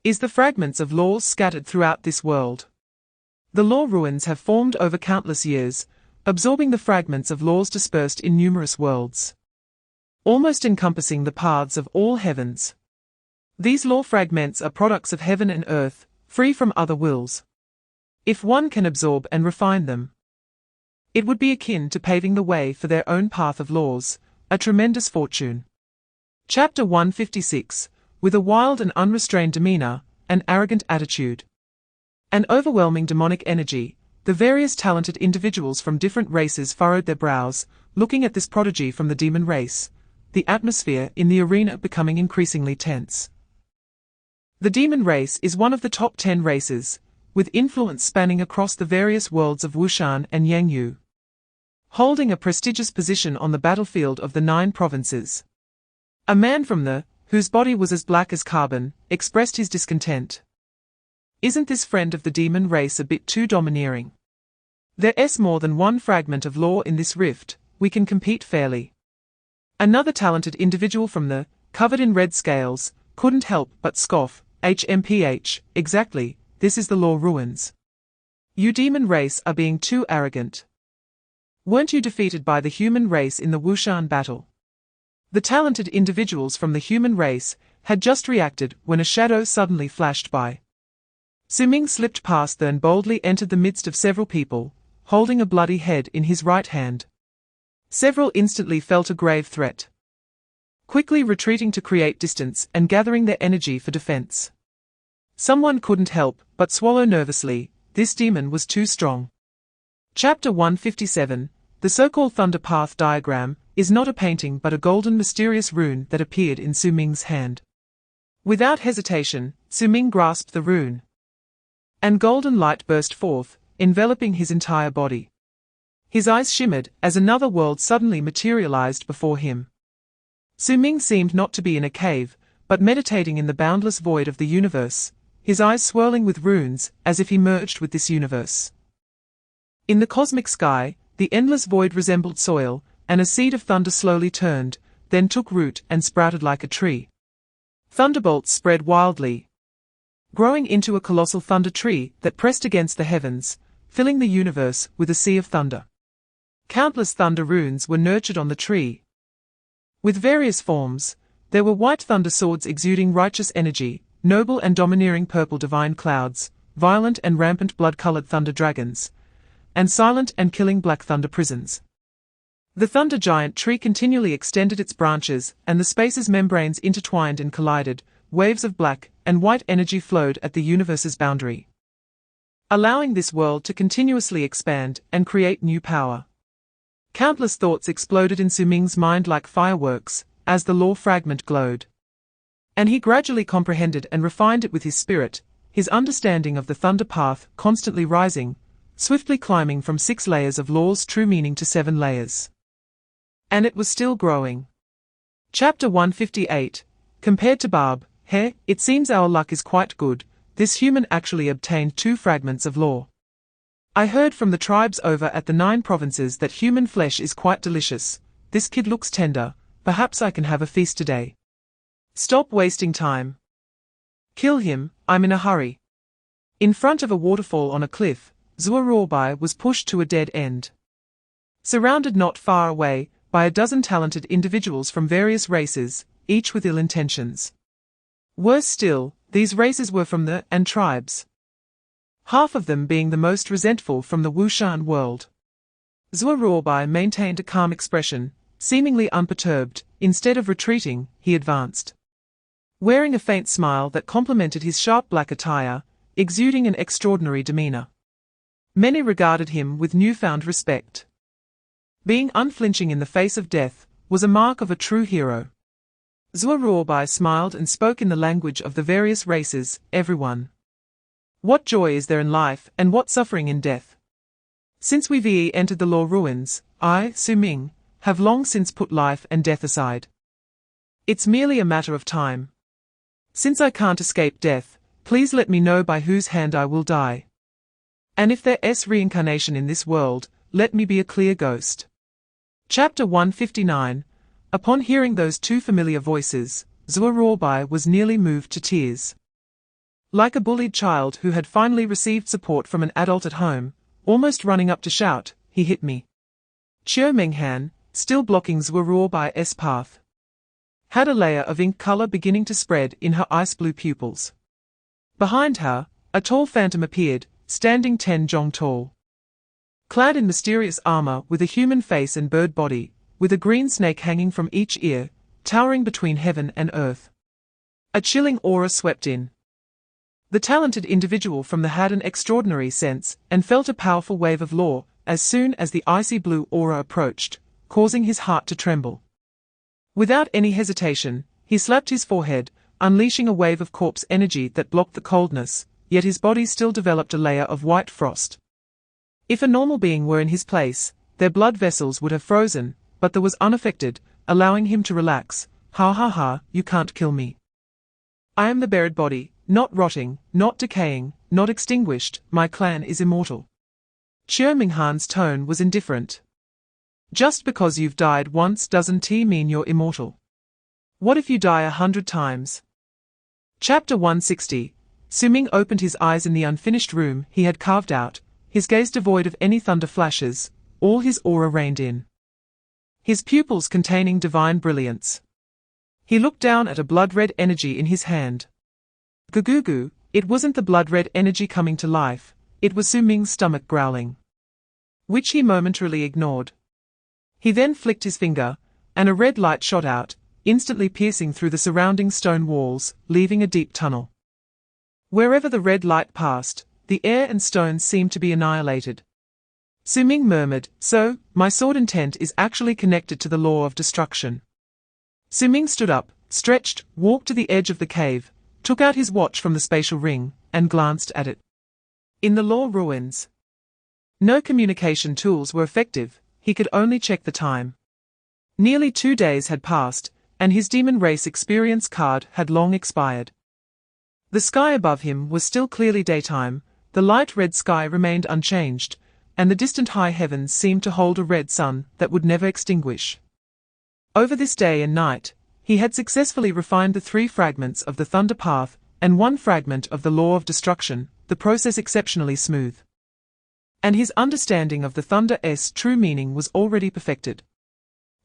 is the fragments of laws scattered throughout this world. The law ruins have formed over countless years, absorbing the fragments of laws dispersed in numerous worlds, almost encompassing the paths of all heavens. These law fragments are products of heaven and earth, free from other wills. If one can absorb and refine them, it would be akin to paving the way for their own path of laws, a tremendous fortune. Chapter 156. With a wild and unrestrained demeanor, an arrogant attitude, an overwhelming demonic energy, The various talented individuals from different races furrowed their brows, looking at this prodigy from the demon race, the atmosphere in the arena becoming increasingly tense. The demon race is one of the top 10 races, with influence spanning across the various worlds of Wushan and Yangyu, holding a prestigious position on the battlefield of the 9 provinces. A man from the, whose body was as black as carbon, expressed his discontent. Isn't this friend of the demon race a bit too domineering? There's more than one fragment of law in this rift, we can compete fairly. Another talented individual from the, covered in red scales, couldn't help but scoff, HMPH, exactly, this is the law ruins. You demon race are being too arrogant. Weren't you defeated by the human race in the Wushan battle? The talented individuals from the human race had just reacted when a shadow suddenly flashed by. Su Ming slipped past them and boldly entered the midst of several people, holding a bloody head in his right hand. Several instantly felt a grave threat, quickly retreating to create distance and gathering their energy for defense. Someone couldn't help but swallow nervously, this demon was too strong. Chapter 157, the so-called Thunder Path diagram, is not a painting but a golden mysterious rune that appeared in Su Ming's hand. Without hesitation, Su Ming grasped the rune, and golden light burst forth, enveloping his entire body. His eyes shimmered as another world suddenly materialized before him. Su Ming seemed not to be in a cave, but meditating in the boundless void of the universe, his eyes swirling with runes as if he merged with this universe. In the cosmic sky, the endless void resembled soil, and a seed of thunder slowly turned, then took root and sprouted like a tree. Thunderbolts spread wildly, growing into a colossal thunder tree that pressed against the heavens, filling the universe with a sea of thunder. Countless thunder runes were nurtured on the tree. With various forms, there were white thunder swords exuding righteous energy, noble and domineering purple divine clouds, violent and rampant blood-colored thunder dragons, and silent and killing black thunder prisons. The thunder giant tree continually extended its branches, and the space's membranes intertwined and collided, waves of black and white energy flowed at the universe's boundary, allowing this world to continuously expand and create new power. Countless thoughts exploded in Su Ming's mind like fireworks, as the law fragment glowed. And he gradually comprehended and refined it with his spirit, his understanding of the thunder path constantly rising, swiftly climbing from 6 layers of law's true meaning to 7 layers. And it was still growing. Chapter 158, compared to Barb, it seems our luck is quite good, this human actually obtained 2 fragments of law. I heard from the tribes over at the 9 provinces that human flesh is quite delicious, this kid looks tender, perhaps I can have a feast today. Stop wasting time. Kill him, I'm in a hurry. In front of a waterfall on a cliff, Zuo was pushed to a dead end. Surrounded not far away by a dozen talented individuals from various races, each with ill intentions. Worse still, these races were from the and tribes, half of them being the most resentful from the Wushan world. Zuo maintained a calm expression, seemingly unperturbed. Instead of retreating, he advanced, wearing a faint smile that complemented his sharp black attire, exuding an extraordinary demeanor. Many regarded him with newfound respect. Being unflinching in the face of death was a mark of a true hero. Zuo smiled and spoke in the language of the various races, everyone. What joy is there in life and what suffering in death? Since we entered the law ruins, I, Su Ming, have long since put life and death aside. It's merely a matter of time. Since I can't escape death, please let me know by whose hand I will die. And if there's reincarnation in this world, let me be a clear ghost. Chapter 159. Upon hearing those 2 familiar voices, Zuo was nearly moved to tears. Like a bullied child who had finally received support from an adult at home, almost running up to shout, he hit me. Qiu Menghan, still blocking Zuo's path, had a layer of ink color beginning to spread in her ice-blue pupils. Behind her, a tall phantom appeared, standing 10 zhong tall. Clad in mysterious armor with a human face and bird body, with a green snake hanging from each ear, towering between heaven and earth. A chilling aura swept in. The talented individual from the had an extraordinary sense and felt a powerful wave of law as soon as the icy blue aura approached, causing his heart to tremble. Without any hesitation, he slapped his forehead, unleashing a wave of corpse energy that blocked the coldness, yet his body still developed a layer of white frost. If a normal being were in his place, their blood vessels would have frozen, but there was unaffected, allowing him to relax. Ha ha ha, you can't kill me. I am the buried body, not rotting, not decaying, not extinguished, my clan is immortal. Qiu Minghan's tone was indifferent. Just because you've died once doesn't mean you're immortal. What if you die 100 times? Chapter 160. Su Ming opened his eyes in the unfinished room he had carved out, his gaze devoid of any thunder flashes, all his aura reined in. His pupils containing divine brilliance. He looked down at a blood-red energy in his hand. Gugugu, it wasn't the blood-red energy coming to life, it was Su Ming's stomach growling. Which he momentarily ignored. He then flicked his finger, and a red light shot out, instantly piercing through the surrounding stone walls, leaving a deep tunnel. Wherever the red light passed, the air and stones seemed to be annihilated. Su Ming murmured, "So, my sword intent is actually connected to the law of destruction." Su Ming stood up, stretched, walked to the edge of the cave, took out his watch from the spatial ring, and glanced at it. In the law ruins. No communication tools were effective, he could only check the time. Nearly 2 days had passed, and his demon race experience card had long expired. The sky above him was still clearly daytime, the light red sky remained unchanged, and the distant high heavens seemed to hold a red sun that would never extinguish. Over this day and night, he had successfully refined the 3 fragments of the Thunder Path and 1 fragment of the Law of Destruction, the process exceptionally smooth. And his understanding of the Thunder's true meaning was already perfected.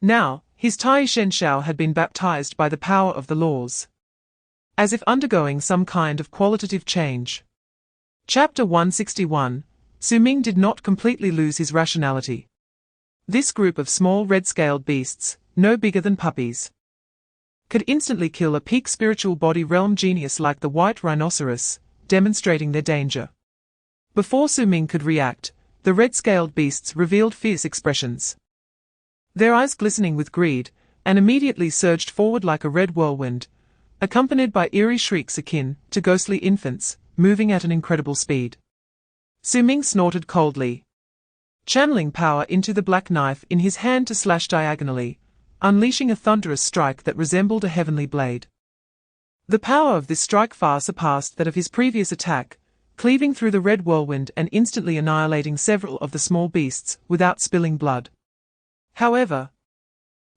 Now, his Tai Shen Shao had been baptized by the power of the laws. As if undergoing some kind of qualitative change. Chapter 161. Su Ming did not completely lose his rationality. This group of small red-scaled beasts, no bigger than puppies, could instantly kill a peak spiritual body realm genius like the white rhinoceros, demonstrating their danger. Before Su Ming could react, the red-scaled beasts revealed fierce expressions. Their eyes glistening with greed, and immediately surged forward like a red whirlwind, accompanied by eerie shrieks akin to ghostly infants, moving at an incredible speed. Su Ming snorted coldly, channeling power into the black knife in his hand to slash diagonally, unleashing a thunderous strike that resembled a heavenly blade. The power of this strike far surpassed that of his previous attack, cleaving through the red whirlwind and instantly annihilating several of the small beasts without spilling blood. However,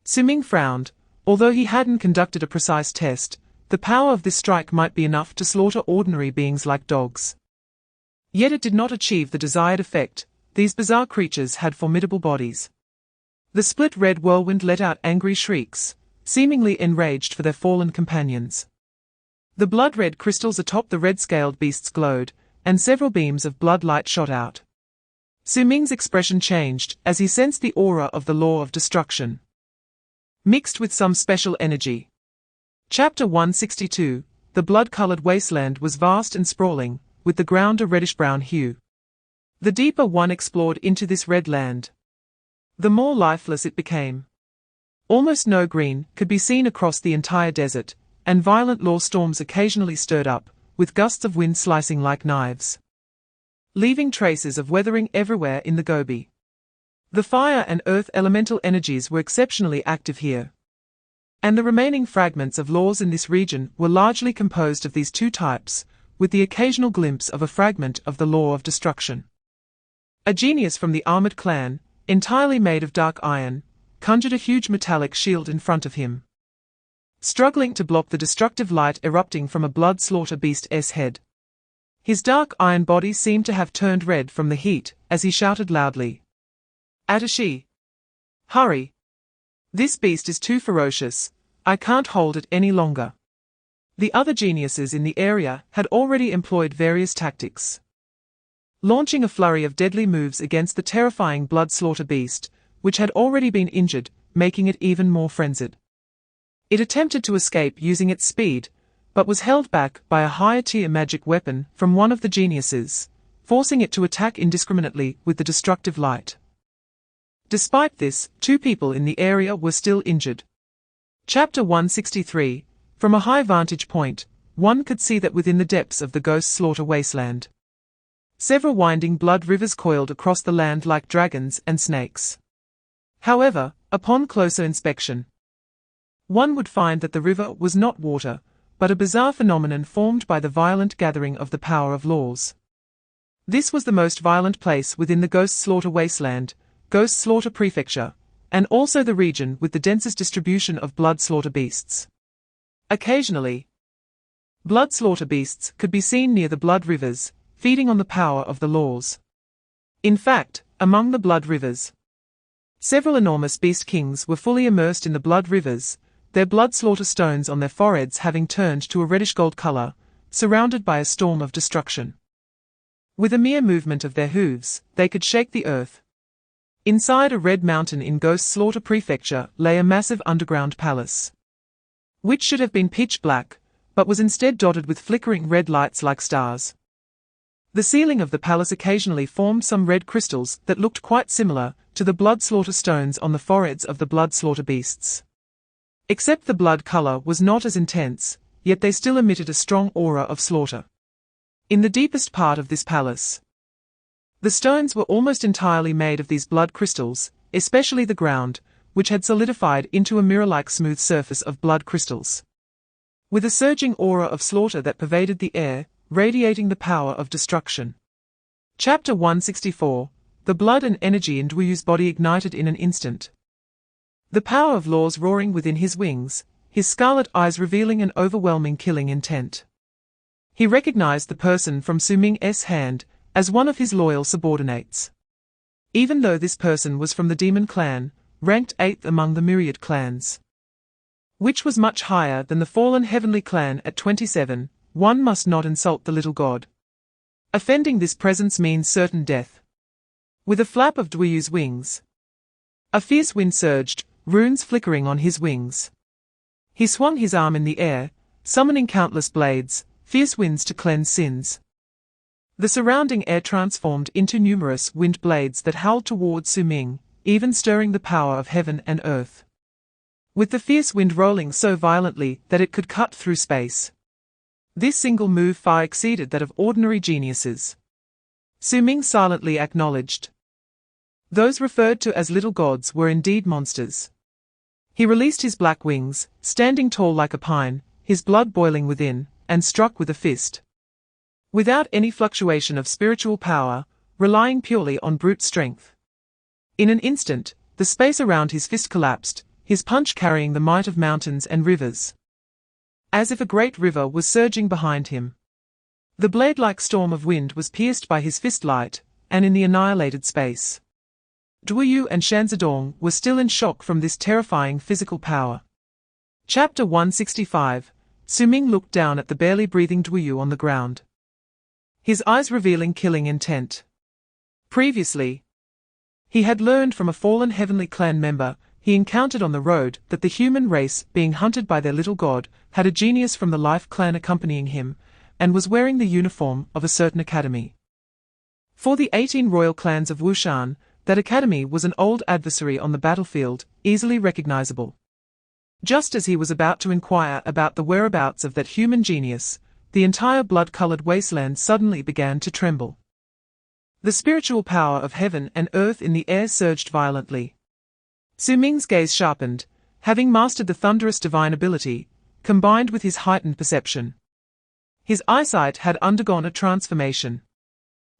Su Ming frowned. Although he hadn't conducted a precise test, the power of this strike might be enough to slaughter ordinary beings like dogs. Yet it did not achieve the desired effect. These bizarre creatures had formidable bodies. The split red whirlwind let out angry shrieks, seemingly enraged for their fallen companions. The blood-red crystals atop the red-scaled beasts glowed, and several beams of blood light shot out. Su Ming's expression changed as he sensed the aura of the law of destruction, mixed with some special energy. Chapter 162. The blood-colored wasteland was vast and sprawling, with the ground a reddish-brown hue. The deeper one explored into this red land, the more lifeless it became. Almost no green could be seen across the entire desert, and violent law storms occasionally stirred up, with gusts of wind slicing like knives, leaving traces of weathering everywhere in the Gobi. The fire and earth elemental energies were exceptionally active here. And the remaining fragments of laws in this region were largely composed of these 2 types, with the occasional glimpse of a fragment of the law of destruction. A genius from the armored clan, entirely made of dark iron, conjured a huge metallic shield in front of him, struggling to block the destructive light erupting from a blood-slaughter beast's head. His dark iron body seemed to have turned red from the heat as he shouted loudly, "Atashi! Hurry! This beast is too ferocious, I can't hold it any longer." The other geniuses in the area had already employed various tactics, launching a flurry of deadly moves against the terrifying blood-slaughter beast, which had already been injured, making it even more frenzied. It attempted to escape using its speed, but was held back by a higher-tier magic weapon from one of the geniuses, forcing it to attack indiscriminately with the destructive light. Despite this, 2 people in the area were still injured. Chapter 163. From a high vantage point, one could see that within the depths of the ghost slaughter wasteland, several winding blood rivers coiled across the land like dragons and snakes. However, upon closer inspection, one would find that the river was not water, but a bizarre phenomenon formed by the violent gathering of the power of laws. This was the most violent place within the Ghost Slaughter Wasteland, Ghost Slaughter Prefecture, and also the region with the densest distribution of blood slaughter beasts. Occasionally, blood slaughter beasts could be seen near the blood rivers, feeding on the power of the laws. In fact, among the blood rivers, several enormous beast kings were fully immersed in the blood rivers, their blood slaughter stones on their foreheads having turned to a reddish-gold color, surrounded by a storm of destruction. With a mere movement of their hooves, they could shake the earth. Inside a red mountain in Ghost Slaughter Prefecture lay a massive underground palace, which should have been pitch black, but was instead dotted with flickering red lights like stars. The ceiling of the palace occasionally formed some red crystals that looked quite similar to the blood slaughter stones on the foreheads of the blood slaughter beasts. Except the blood color was not as intense, yet they still emitted a strong aura of slaughter. In the deepest part of this palace, the stones were almost entirely made of these blood crystals, especially the ground, which had solidified into a mirror-like smooth surface of blood crystals, with a surging aura of slaughter that pervaded the air, radiating the power of destruction. Chapter 164. The blood and energy in Dwuyu's body ignited in an instant. The power of laws roaring within his wings, his scarlet eyes revealing an overwhelming killing intent. He recognized the person from Su Ming's hand as one of his loyal subordinates. Even though this person was from the demon clan, ranked 8th among the Myriad clans, which was much higher than the fallen heavenly clan at 27, one must not insult the little god. Offending this presence means certain death. With a flap of Dwuyu's wings, a fierce wind surged, runes flickering on his wings. He swung his arm in the air, summoning countless blades, fierce winds to cleanse sins. The surrounding air transformed into numerous wind blades that howled towards Su Ming, even stirring the power of heaven and earth, with the fierce wind rolling so violently that it could cut through space. This single move far exceeded that of ordinary geniuses. Su Ming silently acknowledged. Those referred to as little gods were indeed monsters. He released his black wings, standing tall like a pine, his blood boiling within, and struck with a fist. Without any fluctuation of spiritual power, relying purely on brute strength. In an instant, the space around his fist collapsed, his punch carrying the might of mountains and rivers, as if a great river was surging behind him. The blade-like storm of wind was pierced by his fist light, and in the annihilated space, Duyu and Shanzadong were still in shock from this terrifying physical power. Chapter 165. Su Ming looked down at the barely breathing Duyu on the ground, his eyes revealing killing intent. Previously, he had learned from a fallen heavenly clan member he encountered on the road that the human race, being hunted by their little god, had a genius from the Life clan accompanying him, and was wearing the uniform of a certain academy. For the 18 royal clans of Wushan, that academy was an old adversary on the battlefield, easily recognizable. Just as he was about to inquire about the whereabouts of that human genius, the entire blood-colored wasteland suddenly began to tremble. The spiritual power of heaven and earth in the air surged violently. Su Ming's gaze sharpened, having mastered the thunderous divine ability, combined with his heightened perception. His eyesight had undergone a transformation.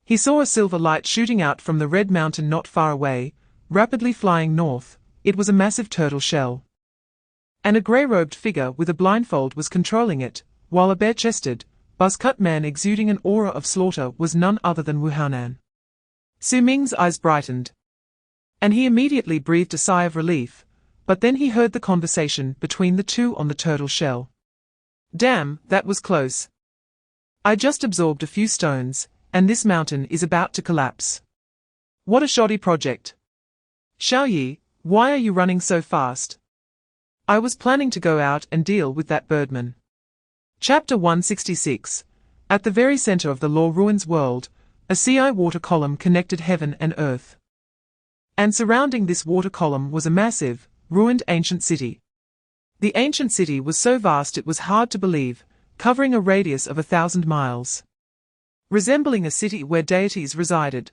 He saw a silver light shooting out from the red mountain not far away, rapidly flying north. It was a massive turtle shell, and a grey-robed figure with a blindfold was controlling it, while a bare-chested, buzz-cut man exuding an aura of slaughter was none other than Wu Haonan. Su Ming's eyes brightened, and he immediately breathed a sigh of relief, but then he heard the conversation between the two on the turtle shell. Damn, that was close. I just absorbed a few stones, and this mountain is about to collapse. What a shoddy project. Xiaoyi, why are you running so fast? I was planning to go out and deal with that birdman. Chapter 166. At the very center of the Law Ruins world, a sea water column connected heaven and earth. And surrounding this water column was a massive, ruined ancient city. The ancient city was so vast it was hard to believe, covering a radius of 1,000 miles. Resembling a city where deities resided.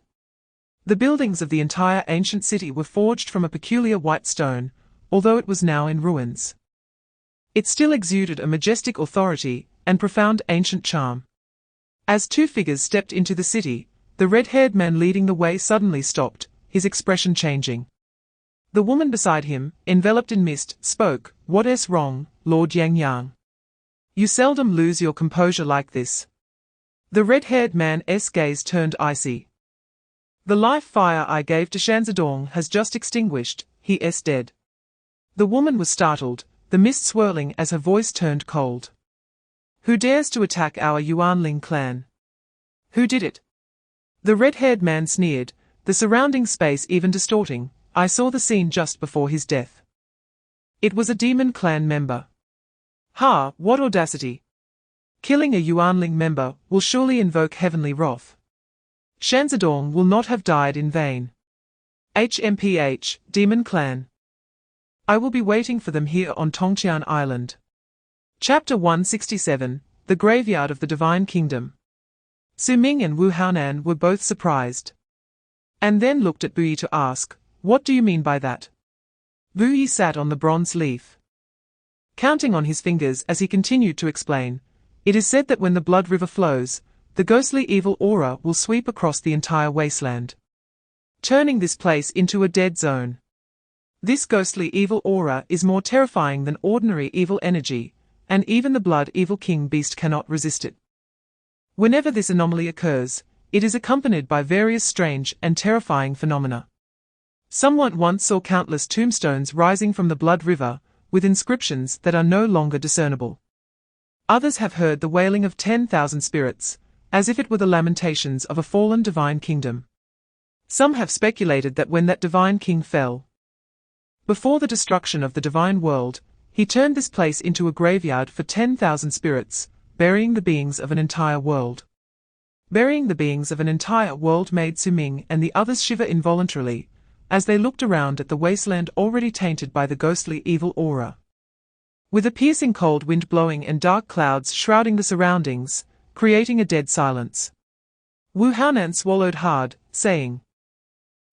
The buildings of the entire ancient city were forged from a peculiar white stone, although it was now in ruins. It still exuded a majestic authority and profound ancient charm. As two figures stepped into the city, the red-haired man leading the way suddenly stopped, his expression changing. The woman beside him, enveloped in mist, spoke, "What's wrong, Lord Jiangcheng? You seldom lose your composure like this." The red-haired man's gaze turned icy. "The life fire I gave to Shanzadong has just extinguished, he is dead." The woman was startled, the mist swirling as her voice turned cold. "Who dares to attack our Yuanling clan? Who did it?" The red-haired man sneered, the surrounding space even distorting. "I saw the scene just before his death. It was a demon clan member." "Ha, what audacity! Killing a Yuanling member will surely invoke heavenly wrath. Shanzadong will not have died in vain. HMPH, Demon Clan. I will be waiting for them here on Tongqian Island." Chapter 167, The Graveyard of the Divine Kingdom. Su Ming and Wu Haonan were both surprised. And then looked at Bu Yi to ask, "What do you mean by that?" Bu Yi sat on the bronze leaf, counting on his fingers as he continued to explain. "It is said that when the blood river flows, the ghostly evil aura will sweep across the entire wasteland, turning this place into a dead zone. This ghostly evil aura is more terrifying than ordinary evil energy, and even the blood evil king beast cannot resist it. Whenever this anomaly occurs, it is accompanied by various strange and terrifying phenomena. Someone once saw countless tombstones rising from the blood river, with inscriptions that are no longer discernible. Others have heard the wailing of 10,000 spirits, as if it were the lamentations of a fallen divine kingdom. Some have speculated that when that divine king fell, before the destruction of the divine world, he turned this place into a graveyard for 10,000 spirits, burying the beings of an entire world. Burying the beings of an entire world made Su Ming and the others shiver involuntarily, as they looked around at the wasteland already tainted by the ghostly evil aura. With a piercing cold wind blowing and dark clouds shrouding the surroundings, creating a dead silence. Wu Haonan swallowed hard, saying,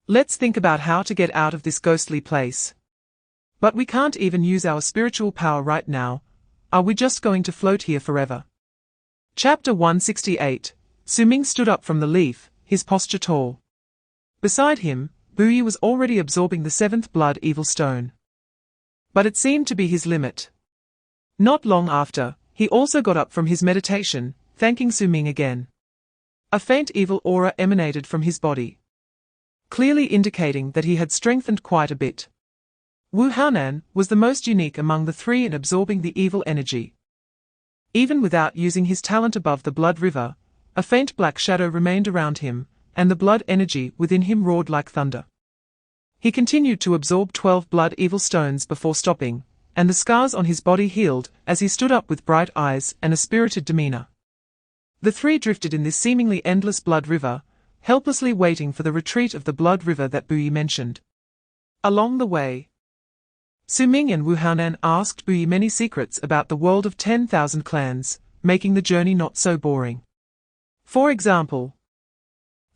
"Let's think about how to get out of this ghostly place. But we can't even use our spiritual power right now. Are we just going to float here forever?" Chapter 168. Su Ming stood up from the leaf, his posture tall. Beside him, Bu Yi was already absorbing the seventh blood evil stone. But it seemed to be his limit. Not long after, he also got up from his meditation, thanking Su Ming again. A faint evil aura emanated from his body, clearly indicating that he had strengthened quite a bit. Wu Haonan was the most unique among the three in absorbing the evil energy. Even without using his talent above the blood river, a faint black shadow remained around him, and the blood energy within him roared like thunder. He continued to absorb 12 blood evil stones before stopping, and the scars on his body healed as he stood up with bright eyes and a spirited demeanor. The three drifted in this seemingly endless blood river, helplessly waiting for the retreat of the blood river that Bu Yi mentioned. Along the way, Su Ming and Wu Haonan asked Bu Yi many secrets about the world of 10,000 clans, making the journey not so boring. For example,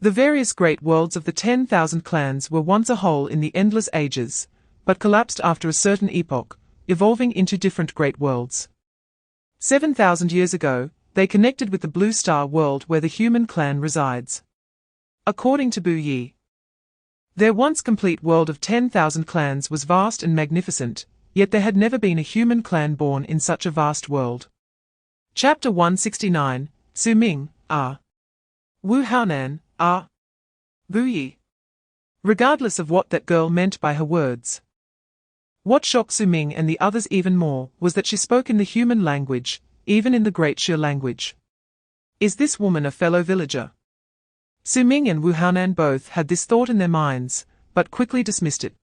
the various great worlds of the 10,000 clans were once a whole in the endless ages, but collapsed after a certain epoch, evolving into different great worlds. 7,000 years ago, they connected with the Blue Star world where the human clan resides. According to Bu Yi, their once complete world of 10,000 clans was vast and magnificent, yet there had never been a human clan born in such a vast world. Chapter 169, Su Ming, Wu Haonan, Bu Yi. Regardless of what that girl meant by her words. What shocked Su Ming and the others even more was that she spoke in the human language, even in the Great Shi language. Is this woman a fellow villager? Su Ming and Wu Haonan both had this thought in their minds, but quickly dismissed it.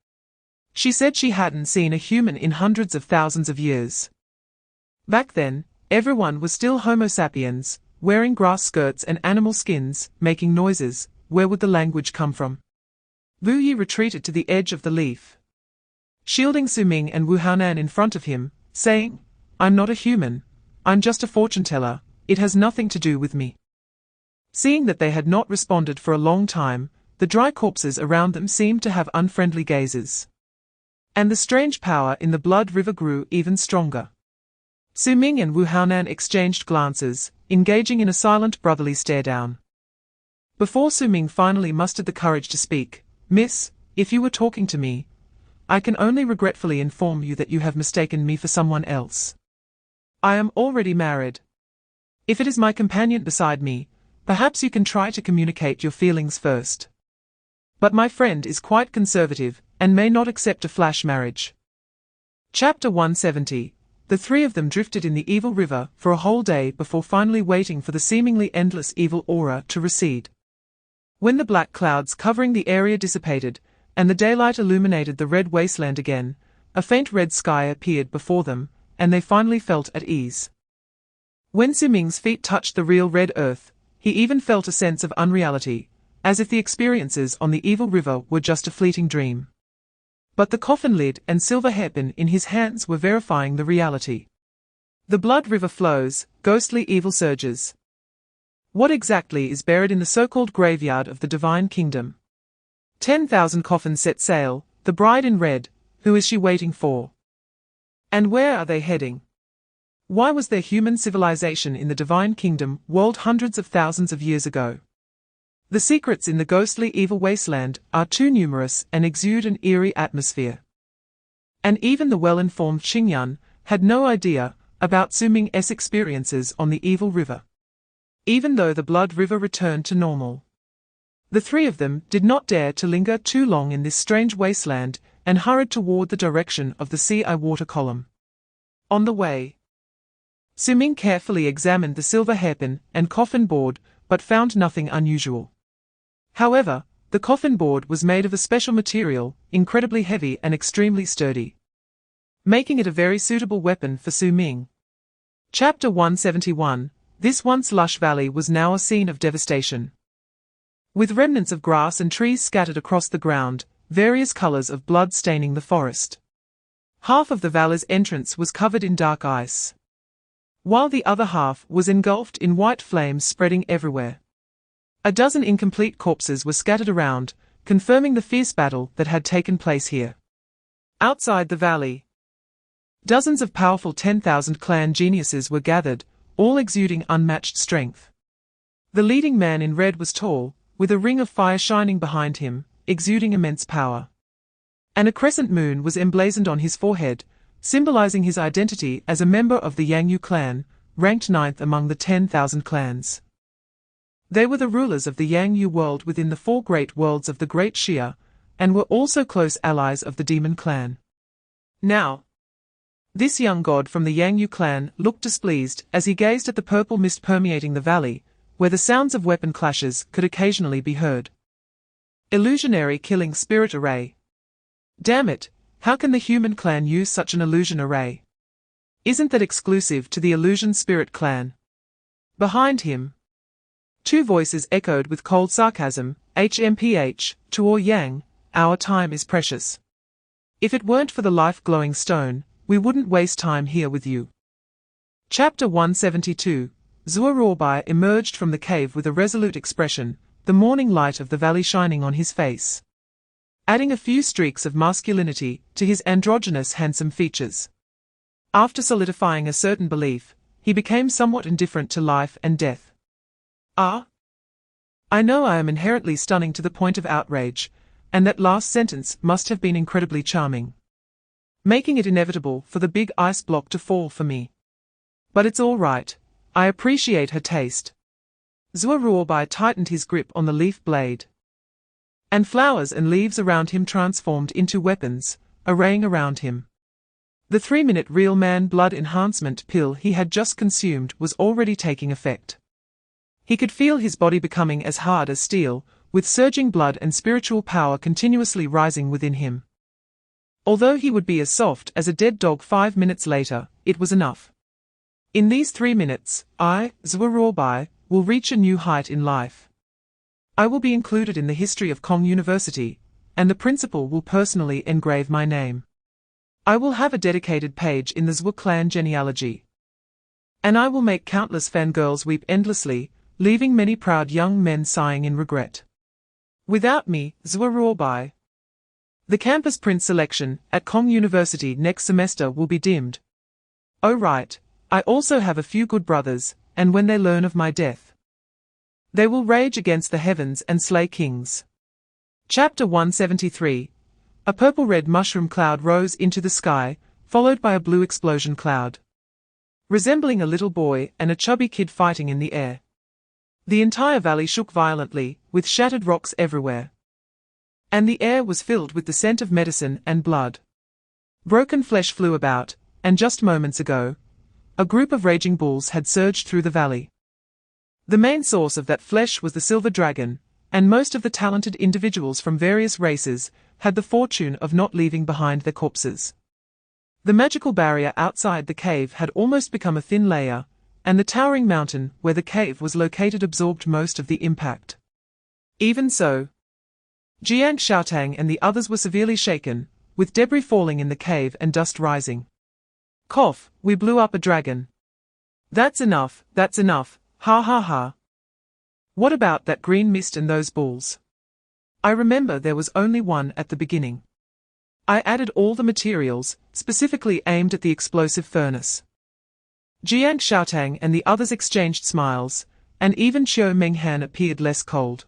She said she hadn't seen a human in hundreds of thousands of years. Back then, everyone was still Homo sapiens, wearing grass skirts and animal skins, making noises. Where would the language come from? Wu Yi retreated to the edge of the leaf, shielding Su Ming and Wu Haonan in front of him, saying, "I'm not a human. I'm just a fortune teller. It has nothing to do with me." Seeing that they had not responded for a long time, the dry corpses around them seemed to have unfriendly gazes. And the strange power in the blood river grew even stronger. Su Ming and Wu Haonan exchanged glances, engaging in a silent brotherly stare-down. Before Su Ming finally mustered the courage to speak, "Miss, if you were talking to me, I can only regretfully inform you that you have mistaken me for someone else. I am already married. If it is my companion beside me, perhaps you can try to communicate your feelings first. But my friend is quite conservative, and may not accept a flash marriage." Chapter 170. The three of them drifted in the evil river for a whole day before finally waiting for the seemingly endless evil aura to recede. When the black clouds covering the area dissipated, and the daylight illuminated the red wasteland again, a faint red sky appeared before them, and they finally felt at ease. When Su Ming's feet touched the real red earth, he even felt a sense of unreality, as if the experiences on the evil river were just a fleeting dream. But the coffin lid and silver hairpin in his hands were verifying the reality. The blood river flows, ghostly evil surges. What exactly is buried in the so-called graveyard of the divine kingdom? 10,000 coffins set sail, the bride in red, who is she waiting for? And where are they heading? Why was there human civilization in the divine kingdom world hundreds of thousands of years ago? The secrets in the ghostly evil wasteland are too numerous and exude an eerie atmosphere. And even the well-informed Xingyan had no idea about Su Ming's experiences on the evil river. Even though the blood river returned to normal, the three of them did not dare to linger too long in this strange wasteland and hurried toward the direction of the sea water column. On the way, Su Ming carefully examined the silver hairpin and coffin board, but found nothing unusual. However, the coffin board was made of a special material, incredibly heavy and extremely sturdy, making it a very suitable weapon for Su Ming. Chapter 171. This once lush valley was now a scene of devastation. With remnants of grass and trees scattered across the ground, various colors of blood staining the forest. Half of the valley's entrance was covered in dark ice, while the other half was engulfed in white flames spreading everywhere. A dozen incomplete corpses were scattered around, confirming the fierce battle that had taken place here. Outside the valley, dozens of powerful 10,000 clan geniuses were gathered, all exuding unmatched strength. The leading man in red was tall, with a ring of fire shining behind him, exuding immense power. And a crescent moon was emblazoned on his forehead, symbolizing his identity as a member of the Yang Yu clan, ranked 9th among the 10,000 clans. They were the rulers of the Yang Yu world within the 4 great worlds of the Great Xia, and were also close allies of the Demon clan. Now, this young god from the Yang Yu clan looked displeased as he gazed at the purple mist permeating the valley, where the sounds of weapon clashes could occasionally be heard. Illusionary killing spirit array. Damn it, how can the human clan use such an illusion array? Isn't that exclusive to the illusion spirit clan? Behind him, 2 voices echoed with cold sarcasm, HMPH, to Yang, our time is precious. If it weren't for the life-glowing stone, we wouldn't waste time here with you. Chapter 172. Zhuo Ruobai emerged from the cave with a resolute expression, the morning light of the valley shining on his face, adding a few streaks of masculinity to his androgynous handsome features. After solidifying a certain belief, he became somewhat indifferent to life and death. I know I am inherently stunning to the point of outrage, and that last sentence must have been incredibly charming, making it inevitable for the big ice block to fall for me. But it's all right. I appreciate her taste. Zhuo Ruobai tightened his grip on the leaf blade, and flowers and leaves around him transformed into weapons, arraying around him. The 3-minute real man blood enhancement pill he had just consumed was already taking effect. He could feel his body becoming as hard as steel, with surging blood and spiritual power continuously rising within him. Although he would be as soft as a dead dog 5 minutes later, it was enough. In these 3 minutes, I, Zhuo will reach a new height in life. I will be included in the history of Kong University, and the principal will personally engrave my name. I will have a dedicated page in the Zhuo clan genealogy. And I will make countless fangirls weep endlessly, leaving many proud young men sighing in regret. Without me, Zhuo the campus prince selection at Kong University next semester will be dimmed. Oh right, I also have a few good brothers, and when they learn of my death, they will rage against the heavens and slay kings. Chapter 173. A purple-red mushroom cloud rose into the sky, followed by a blue explosion cloud, resembling a little boy and a chubby kid fighting in the air. The entire valley shook violently, with shattered rocks everywhere. And the air was filled with the scent of medicine and blood. Broken flesh flew about, and just moments ago, a group of raging bulls had surged through the valley. The main source of that flesh was the silver dragon, and most of the talented individuals from various races had the fortune of not leaving behind their corpses. The magical barrier outside the cave had almost become a thin layer, and the towering mountain where the cave was located absorbed most of the impact. Even so, Jiangcheng and the others were severely shaken, with debris falling in the cave and dust rising. Cough, we blew up a dragon. That's enough, ha ha ha. What about that green mist and those bulls? I remember there was only one at the beginning. I added all the materials, specifically aimed at the explosive furnace. Jiangcheng and the others exchanged smiles, and even Su Ming appeared less cold.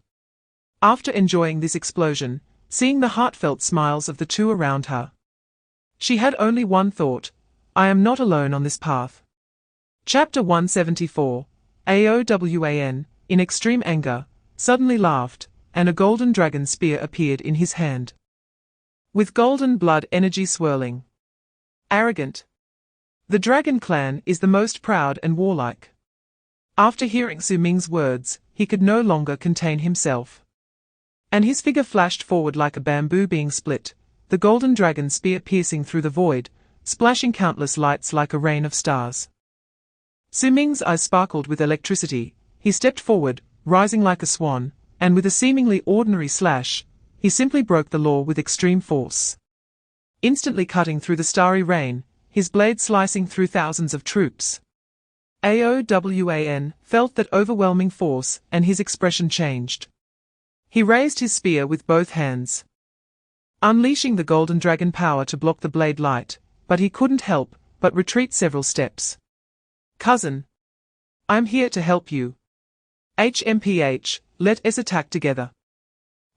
After enjoying this explosion, seeing the heartfelt smiles of the two around her, she had only one thought: I am not alone on this path. Chapter 174. Aowan, in extreme anger, suddenly laughed, and a golden dragon spear appeared in his hand, with golden blood energy swirling. Arrogant. The Dragon Clan is the most proud and warlike. After hearing Su Ming's words, he could no longer contain himself, and his figure flashed forward like a bamboo being split, the golden dragon spear piercing through the void, splashing countless lights like a rain of stars. Su Ming's eyes sparkled with electricity. He stepped forward, rising like a swan, and with a seemingly ordinary slash, he simply broke the law with extreme force, instantly cutting through the starry rain, his blade slicing through thousands of troops. Aowan felt that overwhelming force, and his expression changed. He raised his spear with both hands, unleashing the golden dragon power to block the blade light, but he couldn't help but retreat several steps. Cousin, I'm here to help you. HMPH, let us attack together.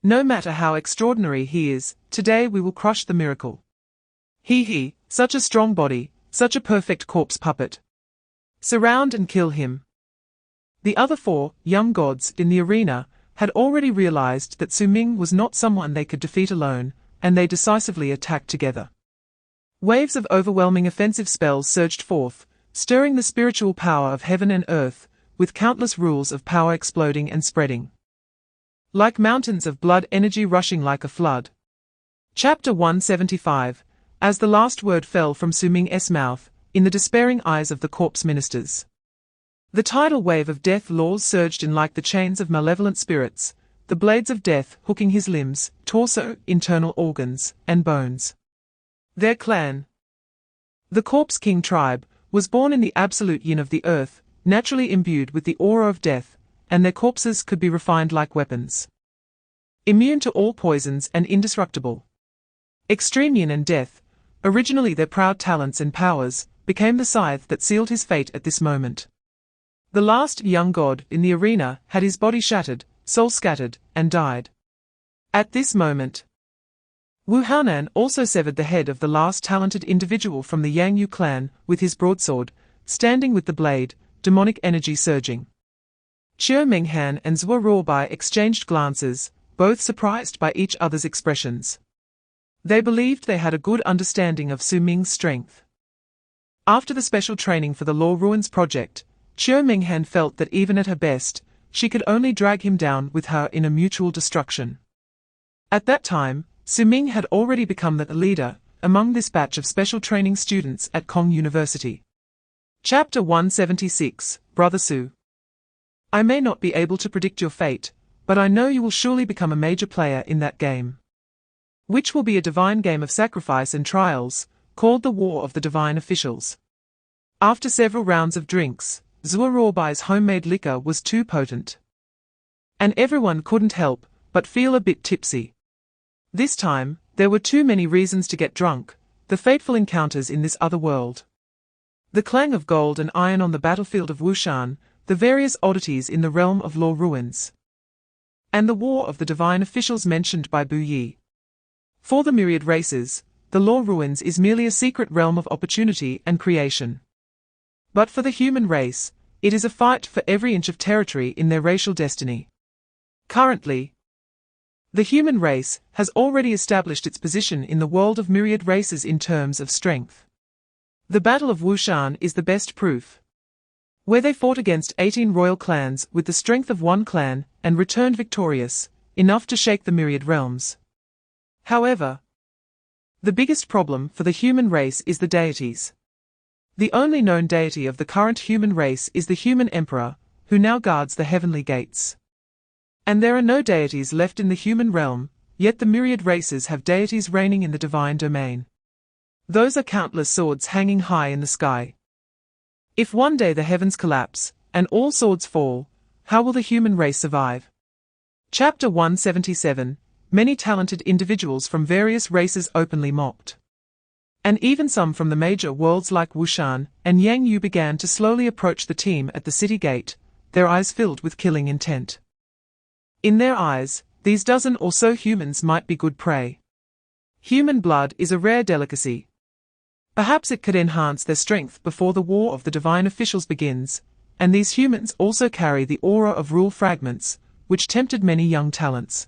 No matter how extraordinary he is, today we will crush the miracle. He, such a strong body, such a perfect corpse puppet. Surround and kill him. The other 4 young gods in the arena had already realized that Su Ming was not someone they could defeat alone, and they decisively attacked together. Waves of overwhelming offensive spells surged forth, stirring the spiritual power of heaven and earth, with countless rules of power exploding and spreading, like mountains of blood energy rushing like a flood. Chapter 175. As the last word fell from Su Ming's mouth, in the despairing eyes of the corpse ministers, the tidal wave of death laws surged in like the chains of malevolent spirits, the blades of death hooking his limbs, torso, internal organs, and bones. Their clan, the Corpse King tribe, was born in the absolute yin of the earth, naturally imbued with the aura of death, and their corpses could be refined like weapons, immune to all poisons and indestructible. Extreme yin and death, originally their proud talents and powers, became the scythe that sealed his fate at this moment. The last young god in the arena had his body shattered, soul scattered, and died. At this moment, Wu Haonan also severed the head of the last talented individual from the Yang Yu clan, with his broadsword, standing with the blade, demonic energy surging. Su Ming and Zhuo Ruobai exchanged glances, both surprised by each other's expressions. They believed they had a good understanding of Su Ming's strength. After the special training for the Law Ruins project, Su Ming felt that even at her best, she could only drag him down with her in a mutual destruction. At that time, Su Ming had already become the leader among this batch of special training students at Kong University. Chapter 176, Brother Su. I may not be able to predict your fate, but I know you will surely become a major player in that game, which will be a divine game of sacrifice and trials, called the War of the Divine Officials. After several rounds of drinks, Zuorobai's homemade liquor was too potent, and everyone couldn't help but feel a bit tipsy. This time, there were too many reasons to get drunk, the fateful encounters in this other world, the clang of gold and iron on the battlefield of Wushan, the various oddities in the realm of law ruins, and the War of the Divine Officials mentioned by Bu Yi. For the Myriad Races, the law ruins is merely a secret realm of opportunity and creation. But for the human race, it is a fight for every inch of territory in their racial destiny. Currently, the human race has already established its position in the world of myriad races in terms of strength. The Battle of Wushan is the best proof, where they fought against 18 royal clans with the strength of one clan and returned victorious, enough to shake the myriad realms. However, the biggest problem for the human race is the deities. The only known deity of the current human race is the human emperor, who now guards the heavenly gates. And there are no deities left in the human realm, yet the myriad races have deities reigning in the divine domain. Those are countless swords hanging high in the sky. If one day the heavens collapse, and all swords fall, how will the human race survive? Chapter 177, Many talented individuals from various races openly mocked, and even some from the major worlds like Wushan and Yang Yu began to slowly approach the team at the city gate, their eyes filled with killing intent. In their eyes, these dozen or so humans might be good prey. Human blood is a rare delicacy. Perhaps it could enhance their strength before the War of the Divine Officials begins, and these humans also carry the aura of rule fragments, which tempted many young talents.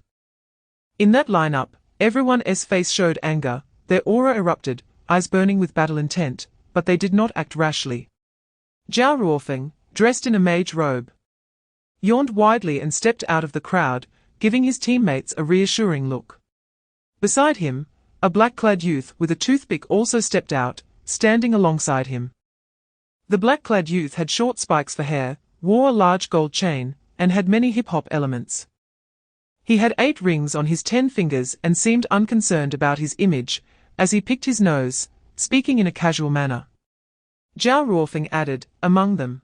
In that lineup, everyone's face showed anger, their aura erupted, eyes burning with battle intent, but they did not act rashly. Zhao Ruofeng, dressed in a mage robe, yawned widely and stepped out of the crowd, giving his teammates a reassuring look. Beside him, a black-clad youth with a toothpick also stepped out, standing alongside him. The black-clad youth had short spikes for hair, wore a large gold chain, and had many hip-hop elements. He had 8 rings on his 10 fingers and seemed unconcerned about his image, as he picked his nose, speaking in a casual manner. Zhao Ruofeng added, among them,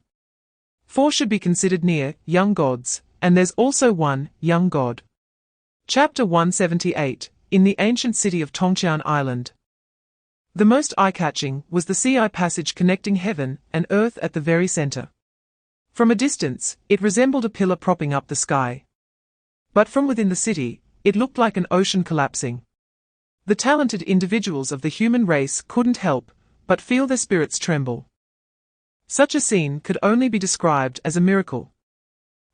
4 should be considered near, young gods, and there's also one, young god. Chapter 178, In the ancient city of Tongqian Island. The most eye-catching was the sea passage connecting heaven and earth at the very center. From a distance, it resembled a pillar propping up the sky. But from within the city, it looked like an ocean collapsing. The talented individuals of the human race couldn't help but feel their spirits tremble. Such a scene could only be described as a miracle.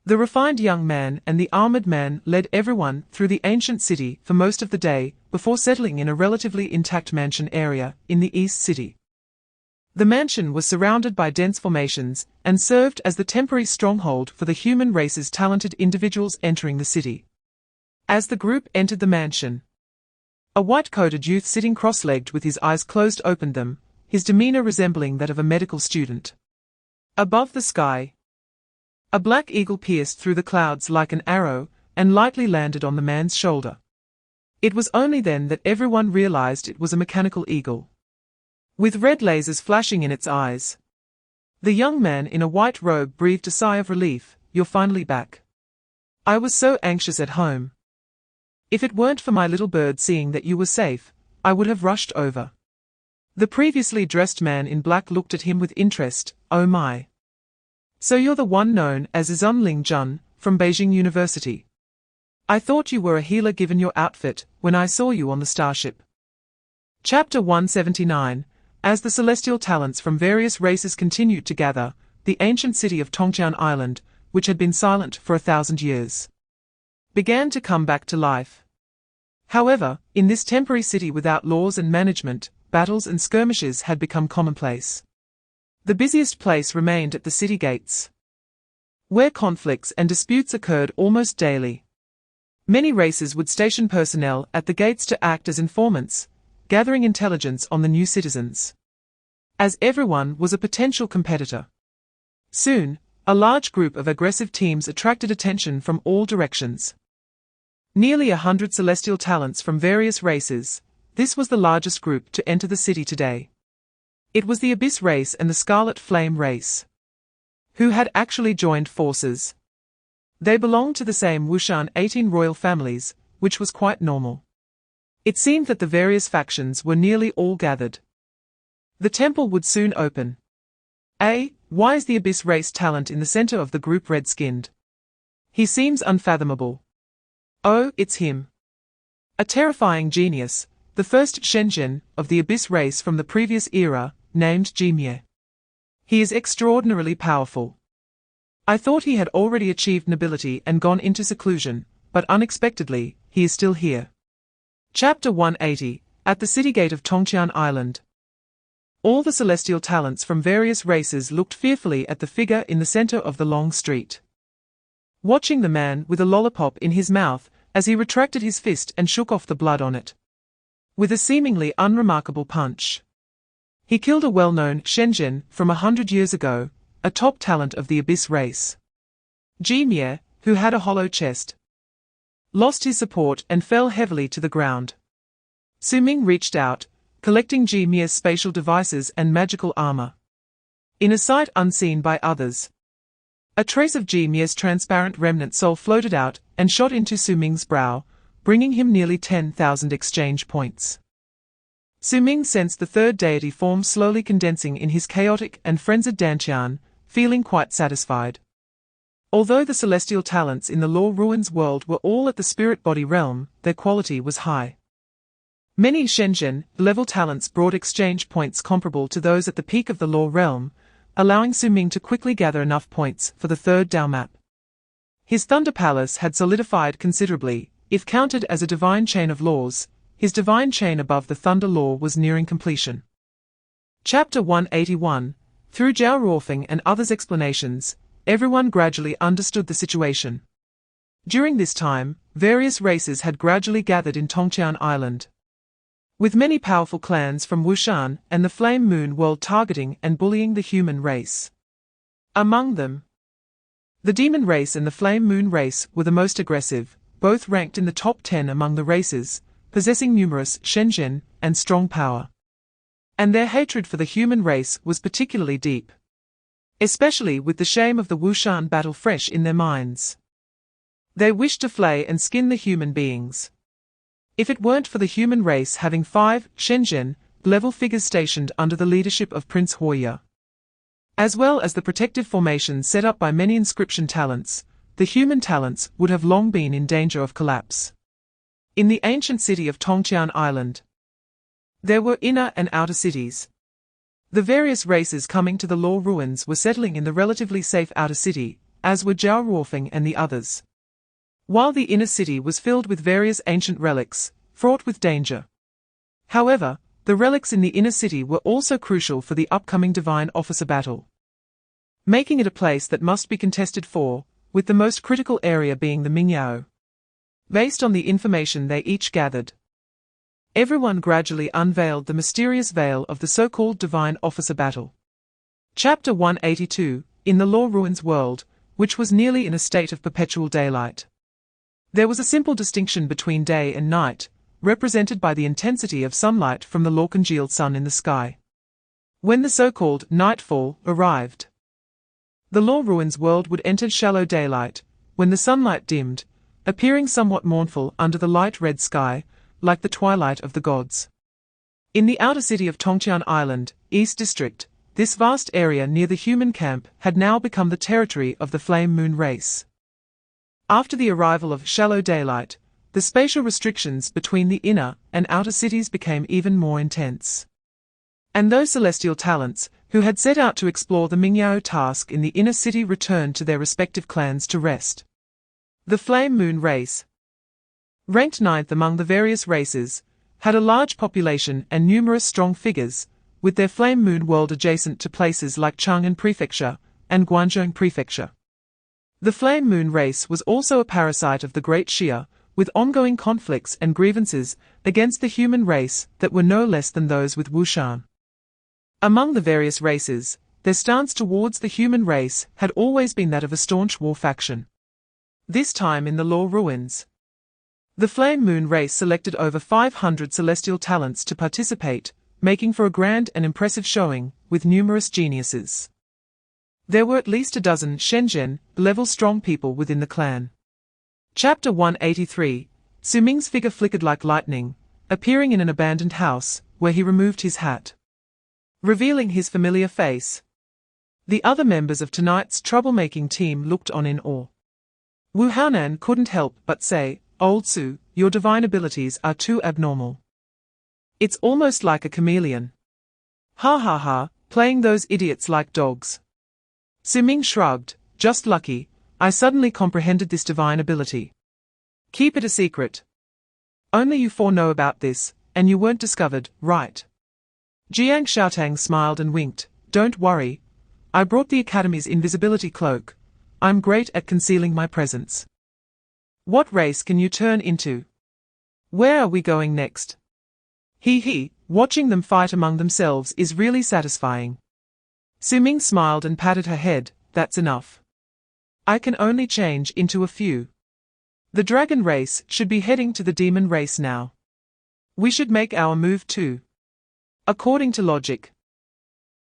The refined young man and the armored man led everyone through the ancient city for most of the day, before settling in a relatively intact mansion area in the East City. The mansion was surrounded by dense formations and served as the temporary stronghold for the human race's talented individuals entering the city. As the group entered the mansion, a white-coated youth sitting cross-legged with his eyes closed opened them, his demeanor resembling that of a medical student. Above the sky, a black eagle pierced through the clouds like an arrow and lightly landed on the man's shoulder. It was only then that everyone realized it was a mechanical eagle, with red lasers flashing in its eyes. The young man in a white robe breathed a sigh of relief. You're finally back. I was so anxious at home. If it weren't for my little bird seeing that you were safe, I would have rushed over. The previously dressed man in black looked at him with interest. Oh my. So you're the one known as Zunling Jun, from Beijing University. I thought you were a healer given your outfit when I saw you on the starship. Chapter 179, As the celestial talents from various races continued to gather, the ancient city of Tongqian Island, which had been silent for 1,000 years, began to come back to life. However, in this temporary city without laws and management, battles and skirmishes had become commonplace. The busiest place remained at the city gates, where conflicts and disputes occurred almost daily. Many races would station personnel at the gates to act as informants, gathering intelligence on the new citizens. as everyone was a potential competitor. Soon, a large group of aggressive teams attracted attention from all directions. Nearly 100 celestial talents from various races, this was the largest group to enter the city today. It was the Abyss race and the Scarlet Flame race, who had actually joined forces. They belonged to the same Wushan 18 royal families, which was quite normal. It seemed that the various factions were nearly all gathered. The temple would soon open. Why is the Abyss race talent in the center of the group red-skinned? He seems unfathomable. Oh, it's him. A terrifying genius, the first Shenzhen of the Abyss race from the previous era, named Jimie. He is extraordinarily powerful. I thought he had already achieved nobility and gone into seclusion, but unexpectedly, he is still here. Chapter 180, at the city gate of Tongqian Island. All the celestial talents from various races looked fearfully at the figure in the center of the long street. Watching the man with a lollipop in his mouth as he retracted his fist and shook off the blood on it. With a seemingly unremarkable punch. He killed a well-known Shenzhen from 100 years ago, a top talent of the Abyss race. Jimie, who had a hollow chest, lost his support and fell heavily to the ground. Su Ming reached out, collecting Jimie's spatial devices and magical armor. In a sight unseen by others, a trace of Jimie's transparent remnant soul floated out and shot into Su Ming's brow, bringing him nearly 10,000 exchange points. Su Ming sensed the third deity form slowly condensing in his chaotic and frenzied dantian, feeling quite satisfied. Although the celestial talents in the Law Ruins world were all at the spirit body realm, their quality was high. Many Shenzhen level talents brought exchange points comparable to those at the peak of the Law realm, allowing Su Ming to quickly gather enough points for the third Dao map. His Thunder Palace had solidified considerably, if counted as a divine chain of laws. His divine chain above the Thunder Law was nearing completion. Chapter 181, through Zhao Ruofeng and others' explanations, everyone gradually understood the situation. During this time, various races had gradually gathered in Tongqian Island, with many powerful clans from Wushan and the Flame Moon world targeting and bullying the human race. Among them, the Demon race and the Flame Moon race were the most aggressive, both ranked in the top 10 among the races, possessing numerous Shenzhen and strong power. And their hatred for the human race was particularly deep, especially with the shame of the Wushan battle fresh in their minds. They wished to flay and skin the human beings. If it weren't for the human race having 5 Shenzhen level figures stationed under the leadership of Prince Hoya, as well as the protective formations set up by many inscription talents, the human talents would have long been in danger of collapse. In the ancient city of Tongqian Island, there were inner and outer cities. The various races coming to the Law Ruins were settling in the relatively safe outer city, as were Zhao Ruofeng and the others. While the inner city was filled with various ancient relics, fraught with danger. However, the relics in the inner city were also crucial for the upcoming Divine Officer battle, making it a place that must be contested for, with the most critical area being the Mingyao. Based on the information they each gathered, everyone gradually unveiled the mysterious veil of the so-called Divine Officer battle. Chapter 182, in the Law Ruins world, which was nearly in a state of perpetual daylight. There was a simple distinction between day and night, represented by the intensity of sunlight from the law-congealed sun in the sky. When the so-called nightfall arrived, the Law Ruins world would enter shallow daylight, when the sunlight dimmed, appearing somewhat mournful under the light red sky, like the twilight of the gods. In the outer city of Tongqian Island, East District, this vast area near the human camp had now become the territory of the Flame Moon race. After the arrival of shallow daylight, the spatial restrictions between the inner and outer cities became even more intense. And those celestial talents, who had set out to explore the Mingyao task in the inner city, returned to their respective clans to rest. The Flame Moon race, ranked 9th among the various races, had a large population and numerous strong figures, with their Flame Moon world adjacent to places like Chang'an Prefecture and Guangzhou Prefecture. The Flame Moon race was also a parasite of the Great Xia, with ongoing conflicts and grievances against the human race that were no less than those with Wushan. Among the various races, their stance towards the human race had always been that of a staunch war faction. This time in the Law Ruins, the Flame Moon race selected over 500 celestial talents to participate, making for a grand and impressive showing, with numerous geniuses. There were at least a dozen Shenzhen-level strong people within the clan. Chapter 183, Su Ming's figure flickered like lightning, appearing in an abandoned house, where he removed his hat, revealing his familiar face. The other members of tonight's troublemaking team looked on in awe. Wu Haonan couldn't help but say, "Old Su, your divine abilities are too abnormal. It's almost like a chameleon. Ha ha ha, playing those idiots like dogs." Su Ming shrugged, "Just lucky, I suddenly comprehended this divine ability. Keep it a secret. Only you four know about this, and you weren't discovered, right?" Jiangcheng smiled and winked, "Don't worry. I brought the Academy's invisibility cloak. I'm great at concealing my presence." "What race can you turn into? Where are we going next?" Watching them fight among themselves is really satisfying." Su Ming smiled and patted her head, "That's enough. I can only change into a few. The dragon race should be heading to the demon race now. We should make our move too. According to logic.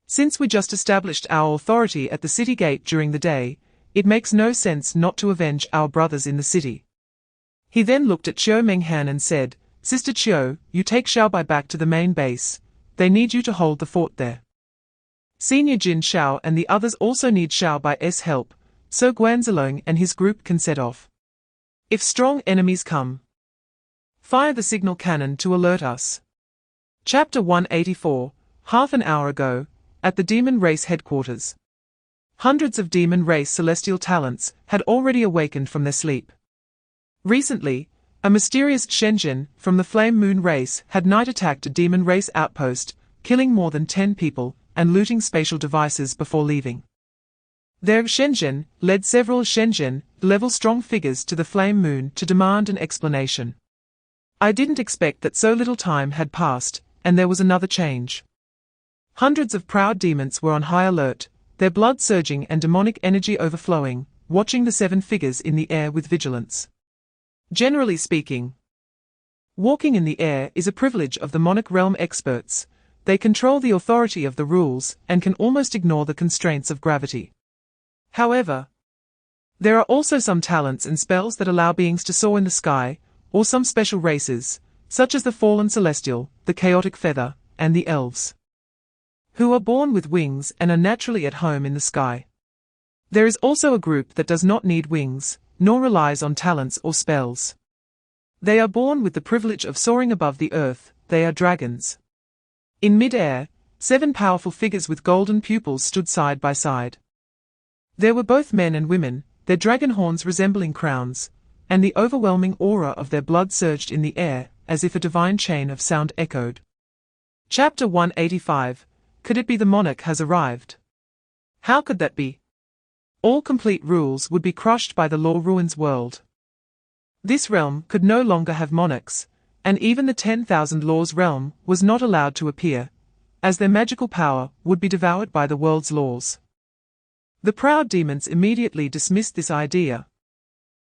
Since we just established our authority at the city gate during the day, it makes no sense not to avenge our brothers in the city." He then looked at Xiao Menghan and said, "Sister Qiu, you take Xiaobai back to the main base. They need you to hold the fort there. Senior Jin Xiao and the others also need Xiaobai's help, so Guanzilong and his group can set off. If strong enemies come, fire the signal cannon to alert us." Chapter 184, half an hour ago, at the Demon Race headquarters. Hundreds of Demon Race celestial talents had already awakened from their sleep. Recently, a mysterious Shenzhen from the Flame Moon race had night attacked a Demon Race outpost, killing more than 10 people and looting spatial devices before leaving. Their Shenzhen led several Shenzhen-level strong figures to the Flame Moon to demand an explanation. "I didn't expect that so little time had passed, and there was another change." Hundreds of proud demons were on high alert, their blood surging and demonic energy overflowing, watching the 7 figures in the air with vigilance. Generally speaking, walking in the air is a privilege of the Monarch Realm experts. They control the authority of the rules and can almost ignore the constraints of gravity. However, there are also some talents and spells that allow beings to soar in the sky, or some special races, such as the Fallen Celestial, the Chaotic Feather, and the Elves, who are born with wings and are naturally at home in the sky. There is also a group that does not need wings, nor relies on talents or spells. They are born with the privilege of soaring above the earth. They are dragons. In mid-air, 7 powerful figures with golden pupils stood side by side. There were both men and women, their dragon horns resembling crowns, and the overwhelming aura of their blood surged in the air, as if a divine chain of sound echoed. Chapter 185, Could it be the monarch has arrived? How could that be? All complete rules would be crushed by the Law Ruins world. This realm could no longer have monarchs, and even the 10,000 laws realm was not allowed to appear, as their magical power would be devoured by the world's laws. The proud demons immediately dismissed this idea.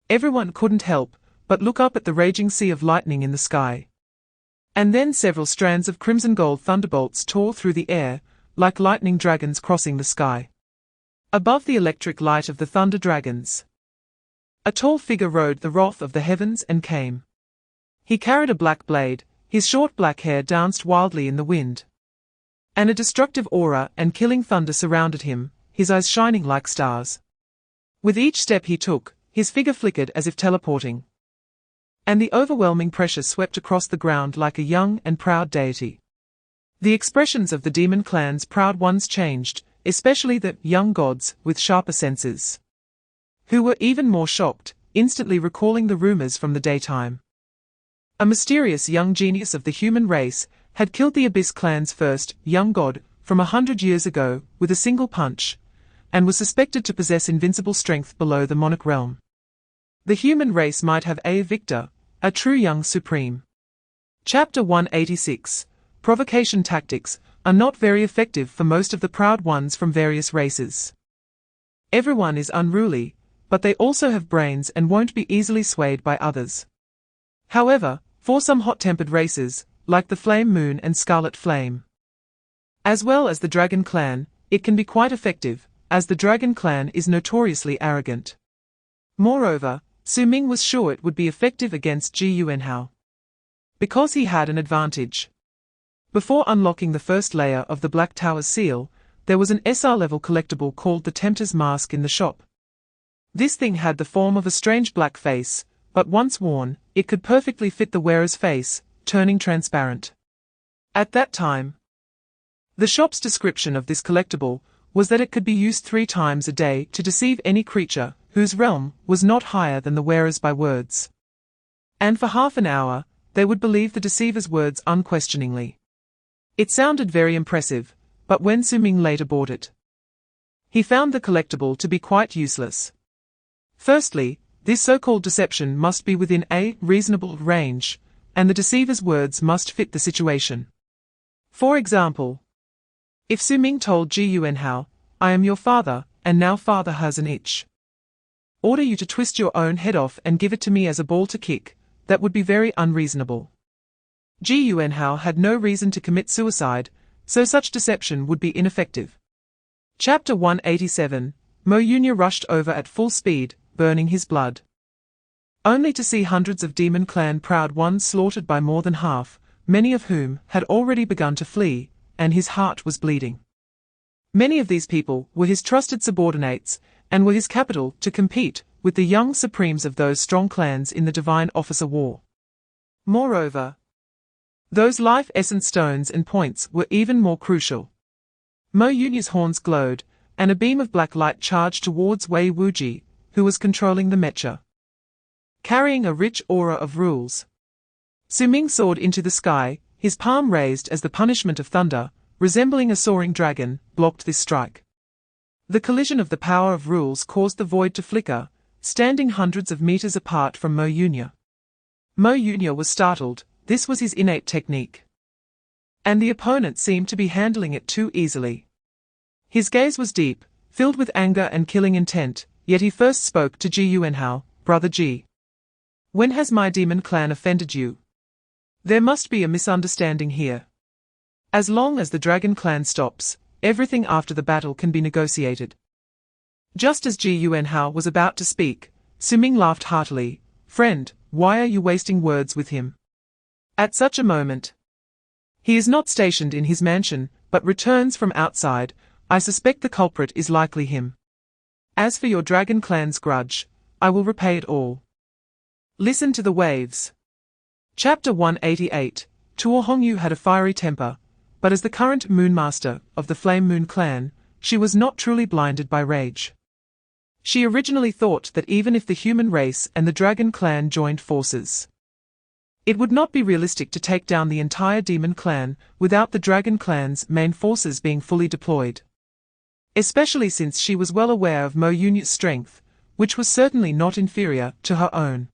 Everyone couldn't help but look up at the raging sea of lightning in the sky. And then several strands of crimson gold thunderbolts tore through the air, like lightning dragons crossing the sky. Above the electric light of the thunder dragons, a tall figure rode the wrath of the heavens and came. He carried a black blade, his short black hair danced wildly in the wind. And a destructive aura and killing thunder surrounded him, his eyes shining like stars. With each step he took, his figure flickered as if teleporting. And the overwhelming pressure swept across the ground like a young and proud deity. The expressions of the demon clan's proud ones changed, especially the young gods with sharper senses, who were even more shocked, instantly recalling the rumors from the daytime. A mysterious young genius of the human race had killed the Abyss clan's first young god from 100 years ago with a single punch, and was suspected to possess invincible strength below the monarch realm. The human race might have a victor, a true young supreme. Chapter 186, Provocation Tactics. are not very effective for most of the proud ones from various races. Everyone is unruly, but they also have brains and won't be easily swayed by others. However, for some hot-tempered races, like the Flame Moon and Scarlet Flame, as well as the Dragon Clan, it can be quite effective, as the Dragon Clan is notoriously arrogant. Moreover, Su Ming was sure it would be effective against Ji Yuanhao, because he had an advantage. Before unlocking the first layer of the Black Tower's seal, there was an SR-level collectible called the Tempter's Mask in the shop. This thing had the form of a strange black face, but once worn, it could perfectly fit the wearer's face, turning transparent. At that time, the shop's description of this collectible was that it could be used 3 times a day to deceive any creature whose realm was not higher than the wearer's by words. And for half an hour, they would believe the deceiver's words unquestioningly. It sounded very impressive, but when Su Ming later bought it, he found the collectible to be quite useless. Firstly, this so-called deception must be within a reasonable range, and the deceiver's words must fit the situation. For example, if Su Ming told Ji Yuanhao, "I am your father, and now father has an itch. Order you to twist your own head off and give it to me as a ball to kick," that would be very unreasonable. Ji Yuanhao had no reason to commit suicide, so such deception would be ineffective. Chapter 187, Mo Yunya rushed over at full speed, burning his blood, only to see hundreds of Demon Clan proud ones slaughtered by more than half, many of whom had already begun to flee, and his heart was bleeding. Many of these people were his trusted subordinates, and were his capital to compete with the young supremes of those strong clans in the Divine Officer War. Moreover, those life essence stones and points were even more crucial. Mo Yunya's horns glowed, and a beam of black light charged towards Wei Wuji, who was controlling the mecha, carrying a rich aura of rules. Su Ming soared into the sky, his palm raised as the punishment of thunder, resembling a soaring dragon, blocked this strike. The collision of the power of rules caused the void to flicker, standing hundreds of meters apart from Mo Yunya. Mo Yunya was startled. This was his innate technique, and the opponent seemed to be handling it too easily. His gaze was deep, filled with anger and killing intent, yet he first spoke to Ji Yuanhao, "Brother Ji, when has my demon clan offended you? There must be a misunderstanding here. As long as the Dragon Clan stops, everything after the battle can be negotiated." Just as Ji Yuanhao was about to speak, Su Ming laughed heartily. "Friend, why are you wasting words with him? At such a moment, he is not stationed in his mansion, but returns from outside. I suspect the culprit is likely him. As for your Dragon Clan's grudge, I will repay it all. Listen to the waves." Chapter 188, Tuo Hongyu had a fiery temper, but as the current Moonmaster of the Flame Moon clan, she was not truly blinded by rage. She originally thought that even if the human race and the Dragon Clan joined forces, it would not be realistic to take down the entire Demon Clan without the Dragon Clan's main forces being fully deployed. Especially since she was well aware of Mo Yunya's strength, which was certainly not inferior to her own.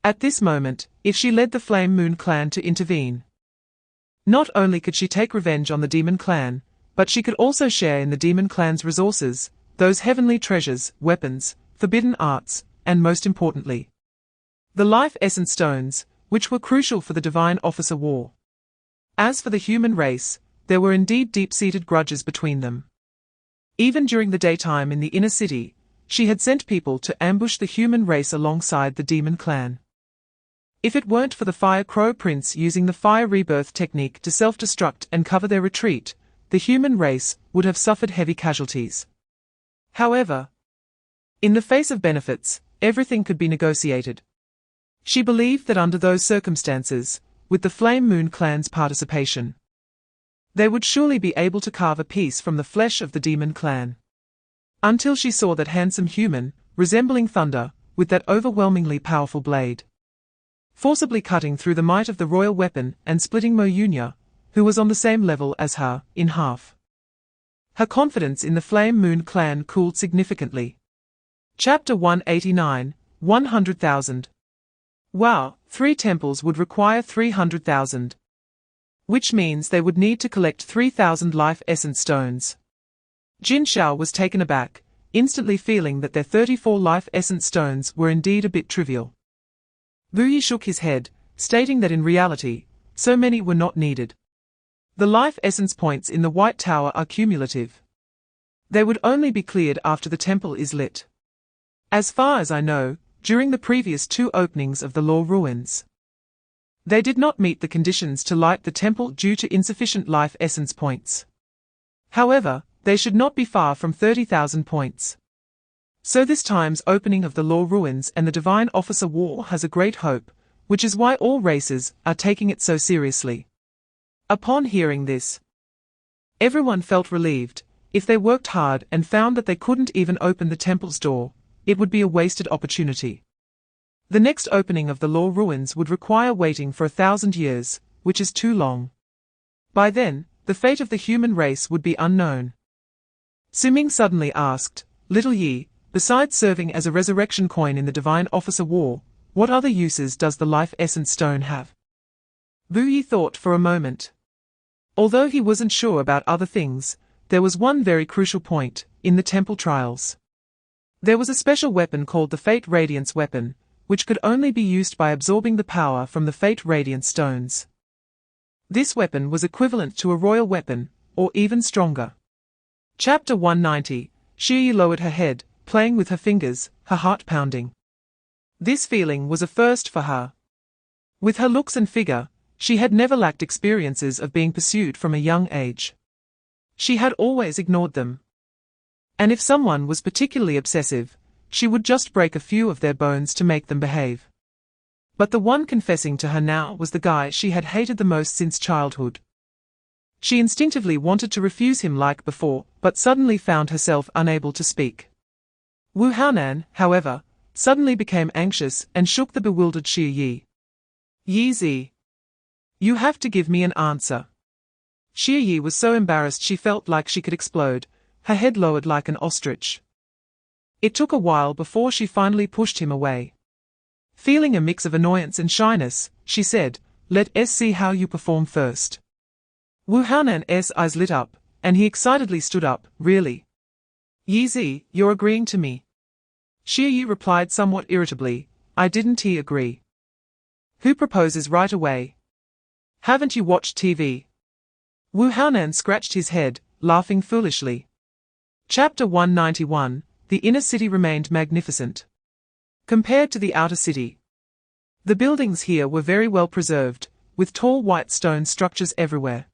At this moment, if she led the Flame Moon clan to intervene, not only could she take revenge on the Demon Clan, but she could also share in the Demon Clan's resources, those heavenly treasures, weapons, forbidden arts, and most importantly, the life essence stones, which were crucial for the Divine Officer War. As for the human race, there were indeed deep-seated grudges between them. Even during the daytime in the inner city, she had sent people to ambush the human race alongside the Demon Clan. If it weren't for the Fire Crow Prince using the Fire Rebirth technique to self-destruct and cover their retreat, the human race would have suffered heavy casualties. However, in the face of benefits, everything could be negotiated. She believed that under those circumstances, with the Flame Moon clan's participation, they would surely be able to carve a piece from the flesh of the Demon Clan. Until she saw that handsome human, resembling thunder, with that overwhelmingly powerful blade, forcibly cutting through the might of the royal weapon and splitting Mo Yunya, who was on the same level as her, in half. Her confidence in the Flame Moon clan cooled significantly. Chapter 189, 100,000. Wow, 3 temples would require 300,000. which means they would need to collect 3,000 life essence stones. Jin Xiao was taken aback, instantly feeling that their 34 life essence stones were indeed a bit trivial. Bu Yi shook his head, stating that in reality, so many were not needed. The life essence points in the White Tower are cumulative. They would only be cleared after the temple is lit. As far as I know, during the previous 2 openings of the Law Ruins, they did not meet the conditions to light the temple due to insufficient life essence points. However, they should not be far from 30,000 points. So this time's opening of the Law Ruins and the Divine Officer War has a great hope, which is why all races are taking it so seriously. Upon hearing this, everyone felt relieved. If they worked hard and found that they couldn't even open the temple's door, it would be a wasted opportunity. The next opening of the Law Ruins would require waiting for 1,000 years, which is too long. By then, the fate of the human race would be unknown. Su Ming suddenly asked, "Little Yi, besides serving as a resurrection coin in the Divine Officer War, what other uses does the life essence stone have?" Bu Yi thought for a moment. Although he wasn't sure about other things, there was one very crucial point, in the temple trials. There was a special weapon called the Fate Radiance weapon, which could only be used by absorbing the power from the Fate Radiance stones. This weapon was equivalent to a royal weapon, or even stronger. Chapter 190, Xu Yi lowered her head, playing with her fingers, her heart pounding. This feeling was a first for her. With her looks and figure, she had never lacked experiences of being pursued from a young age. She had always ignored them. And if someone was particularly obsessive, she would just break a few of their bones to make them behave. But the one confessing to her now was the guy she had hated the most since childhood. She instinctively wanted to refuse him like before, but suddenly found herself unable to speak. Wu Haonan, however, suddenly became anxious and shook the bewildered Xu Yi. "Yi Zi, you have to give me an answer." Xu Yi was so embarrassed she felt like she could explode, her head lowered like an ostrich. It took a while before she finally pushed him away. Feeling a mix of annoyance and shyness, she said, "Let us see how you perform first." Wu Haonan's eyes lit up, and he excitedly stood up. "Really? Yi Zi, you're agreeing to me?" Xu Yi replied somewhat irritably, "I didn't agree. Who proposes right away? Haven't you watched TV?" Wu Haonan scratched his head, laughing foolishly. Chapter 191, The inner city remained magnificent. Compared to the outer city, the buildings here were very well preserved, with tall white stone structures everywhere.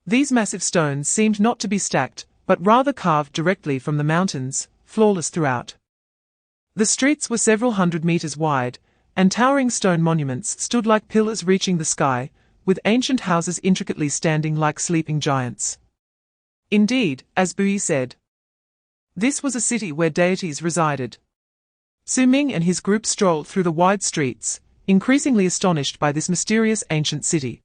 These massive stones seemed not to be stacked, but rather carved directly from the mountains, flawless throughout. The streets were several hundred meters wide, and towering stone monuments stood like pillars reaching the sky, with ancient houses intricately standing like sleeping giants. Indeed, as Bu Yi said, this was a city where deities resided. Su Ming and his group strolled through the wide streets, increasingly astonished by this mysterious ancient city.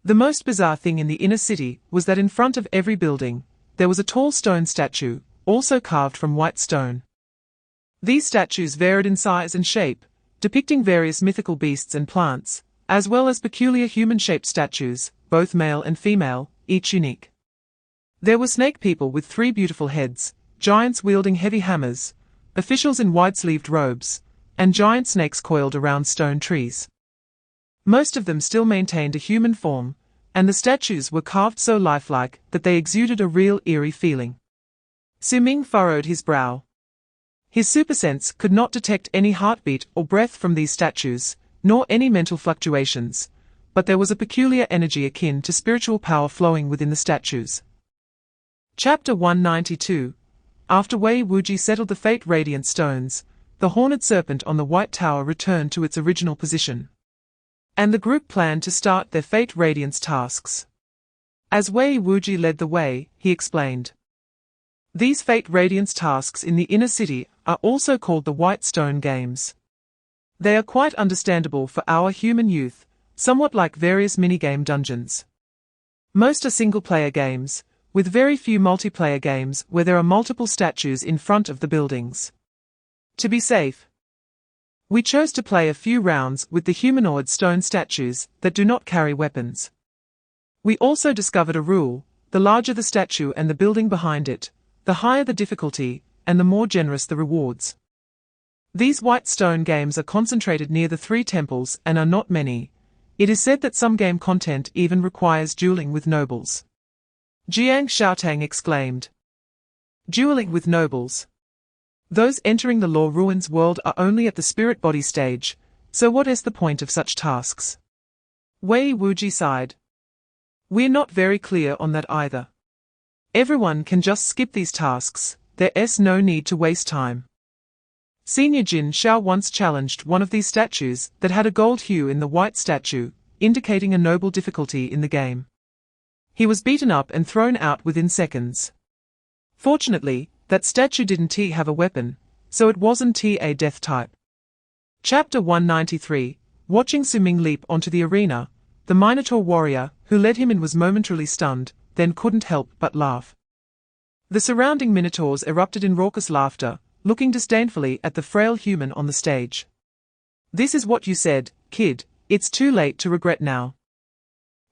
The most bizarre thing in the inner city was that in front of every building, there was a tall stone statue, also carved from white stone. These statues varied in size and shape, depicting various mythical beasts and plants, as well as peculiar human-shaped statues, both male and female, each unique. There were snake people with 3 beautiful heads, giants wielding heavy hammers, officials in wide-sleeved robes, and giant snakes coiled around stone trees. Most of them still maintained a human form, and the statues were carved so lifelike that they exuded a real eerie feeling. Su Ming furrowed his brow. His supersense could not detect any heartbeat or breath from these statues, nor any mental fluctuations, but there was a peculiar energy akin to spiritual power flowing within the statues. Chapter 192. After Wei Wuji settled the Fate Radiant Stones, the Horned Serpent on the White Tower returned to its original position. And the group planned to start their Fate Radiance tasks. As Wei Wuji led the way, he explained. These Fate Radiance tasks in the inner city are also called the White Stone Games. They are quite understandable for our human youth, somewhat like various minigame dungeons. Most are single-player games, with very few multiplayer games where there are multiple statues in front of the buildings. To be safe, we chose to play a few rounds with the humanoid stone statues that do not carry weapons. We also discovered a rule: the larger the statue and the building behind it, the higher the difficulty, and the more generous the rewards. These white stone games are concentrated near the three temples and are not many. It is said that some game content even requires dueling with nobles. Jiangcheng exclaimed. Dueling with nobles. Those entering the Law Ruins world are only at the spirit body stage, so what is the point of such tasks? Wei Wuji sighed. We're not very clear on that either. Everyone can just skip these tasks, there's no need to waste time. Senior Jin Xiao once challenged one of these statues that had a gold hue in the white statue, indicating a noble difficulty in the game. He was beaten up and thrown out within seconds. Fortunately, that statue didn't have a weapon, so it wasn't a death type. Chapter 193. Watching Su Ming leap onto the arena, the Minotaur warrior who led him in was momentarily stunned, then couldn't help but laugh. The surrounding Minotaurs erupted in raucous laughter, looking disdainfully at the frail human on the stage. This is what you said, kid, it's too late to regret now.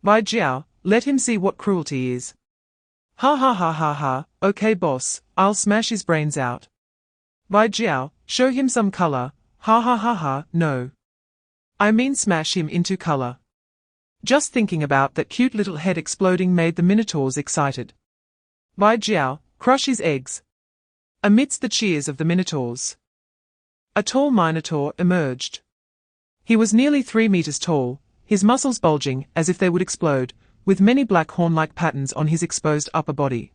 Bai Jiao, let him see what cruelty is. Ha ha ha ha ha, okay boss, I'll smash his brains out. Bai Jiao, show him some color, ha ha ha ha, no. I mean smash him into color. Just thinking about that cute little head exploding made the Minotaurs excited. Bai Jiao, crush his eggs. Amidst the cheers of the Minotaurs, a tall Minotaur emerged. He was nearly 3 meters tall, his muscles bulging as if they would explode, with many black horn-like patterns on his exposed upper body.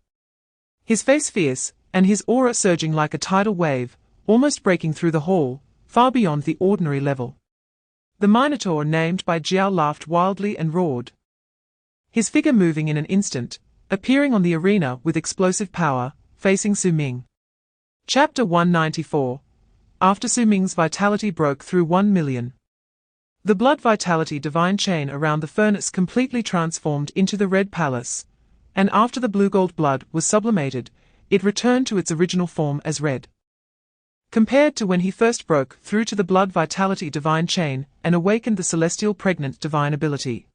His face fierce, and his aura surging like a tidal wave, almost breaking through the hall, far beyond the ordinary level. The Minotaur named by Jiao laughed wildly and roared. His figure moving in an instant, appearing on the arena with explosive power, facing Su Ming. Chapter 194. After Su Ming's vitality broke through 1 million. The blood vitality divine chain around the furnace completely transformed into the red palace, and after the blue-gold blood was sublimated, it returned to its original form as red. Compared to when he first broke through to the blood vitality divine chain and awakened the celestial pregnant divine ability,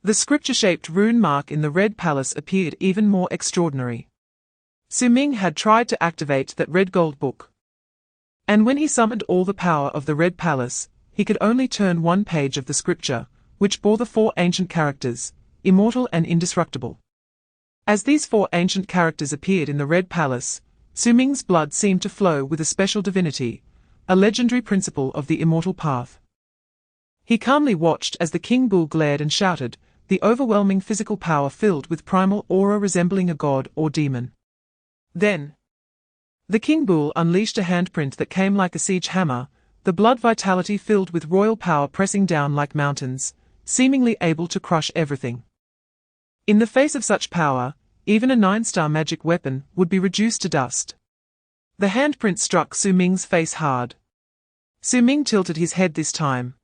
the scripture-shaped rune mark in the red palace appeared even more extraordinary. Su Ming had tried to activate that red gold book. And when he summoned all the power of the red palace, he could only turn one page of the scripture, which bore the 4 ancient characters, immortal and indestructible. As these 4 ancient characters appeared in the red palace, Su Ming's blood seemed to flow with a special divinity, a legendary principle of the immortal path. He calmly watched as the King Bull glared and shouted, the overwhelming physical power filled with primal aura resembling a god or demon. Then, the King Bull unleashed a handprint that came like a siege hammer, the blood vitality filled with royal power pressing down like mountains, seemingly able to crush everything. In the face of such power, even a 9-star magic weapon would be reduced to dust. The handprint struck Su Ming's face hard. Su Ming tilted his head this time,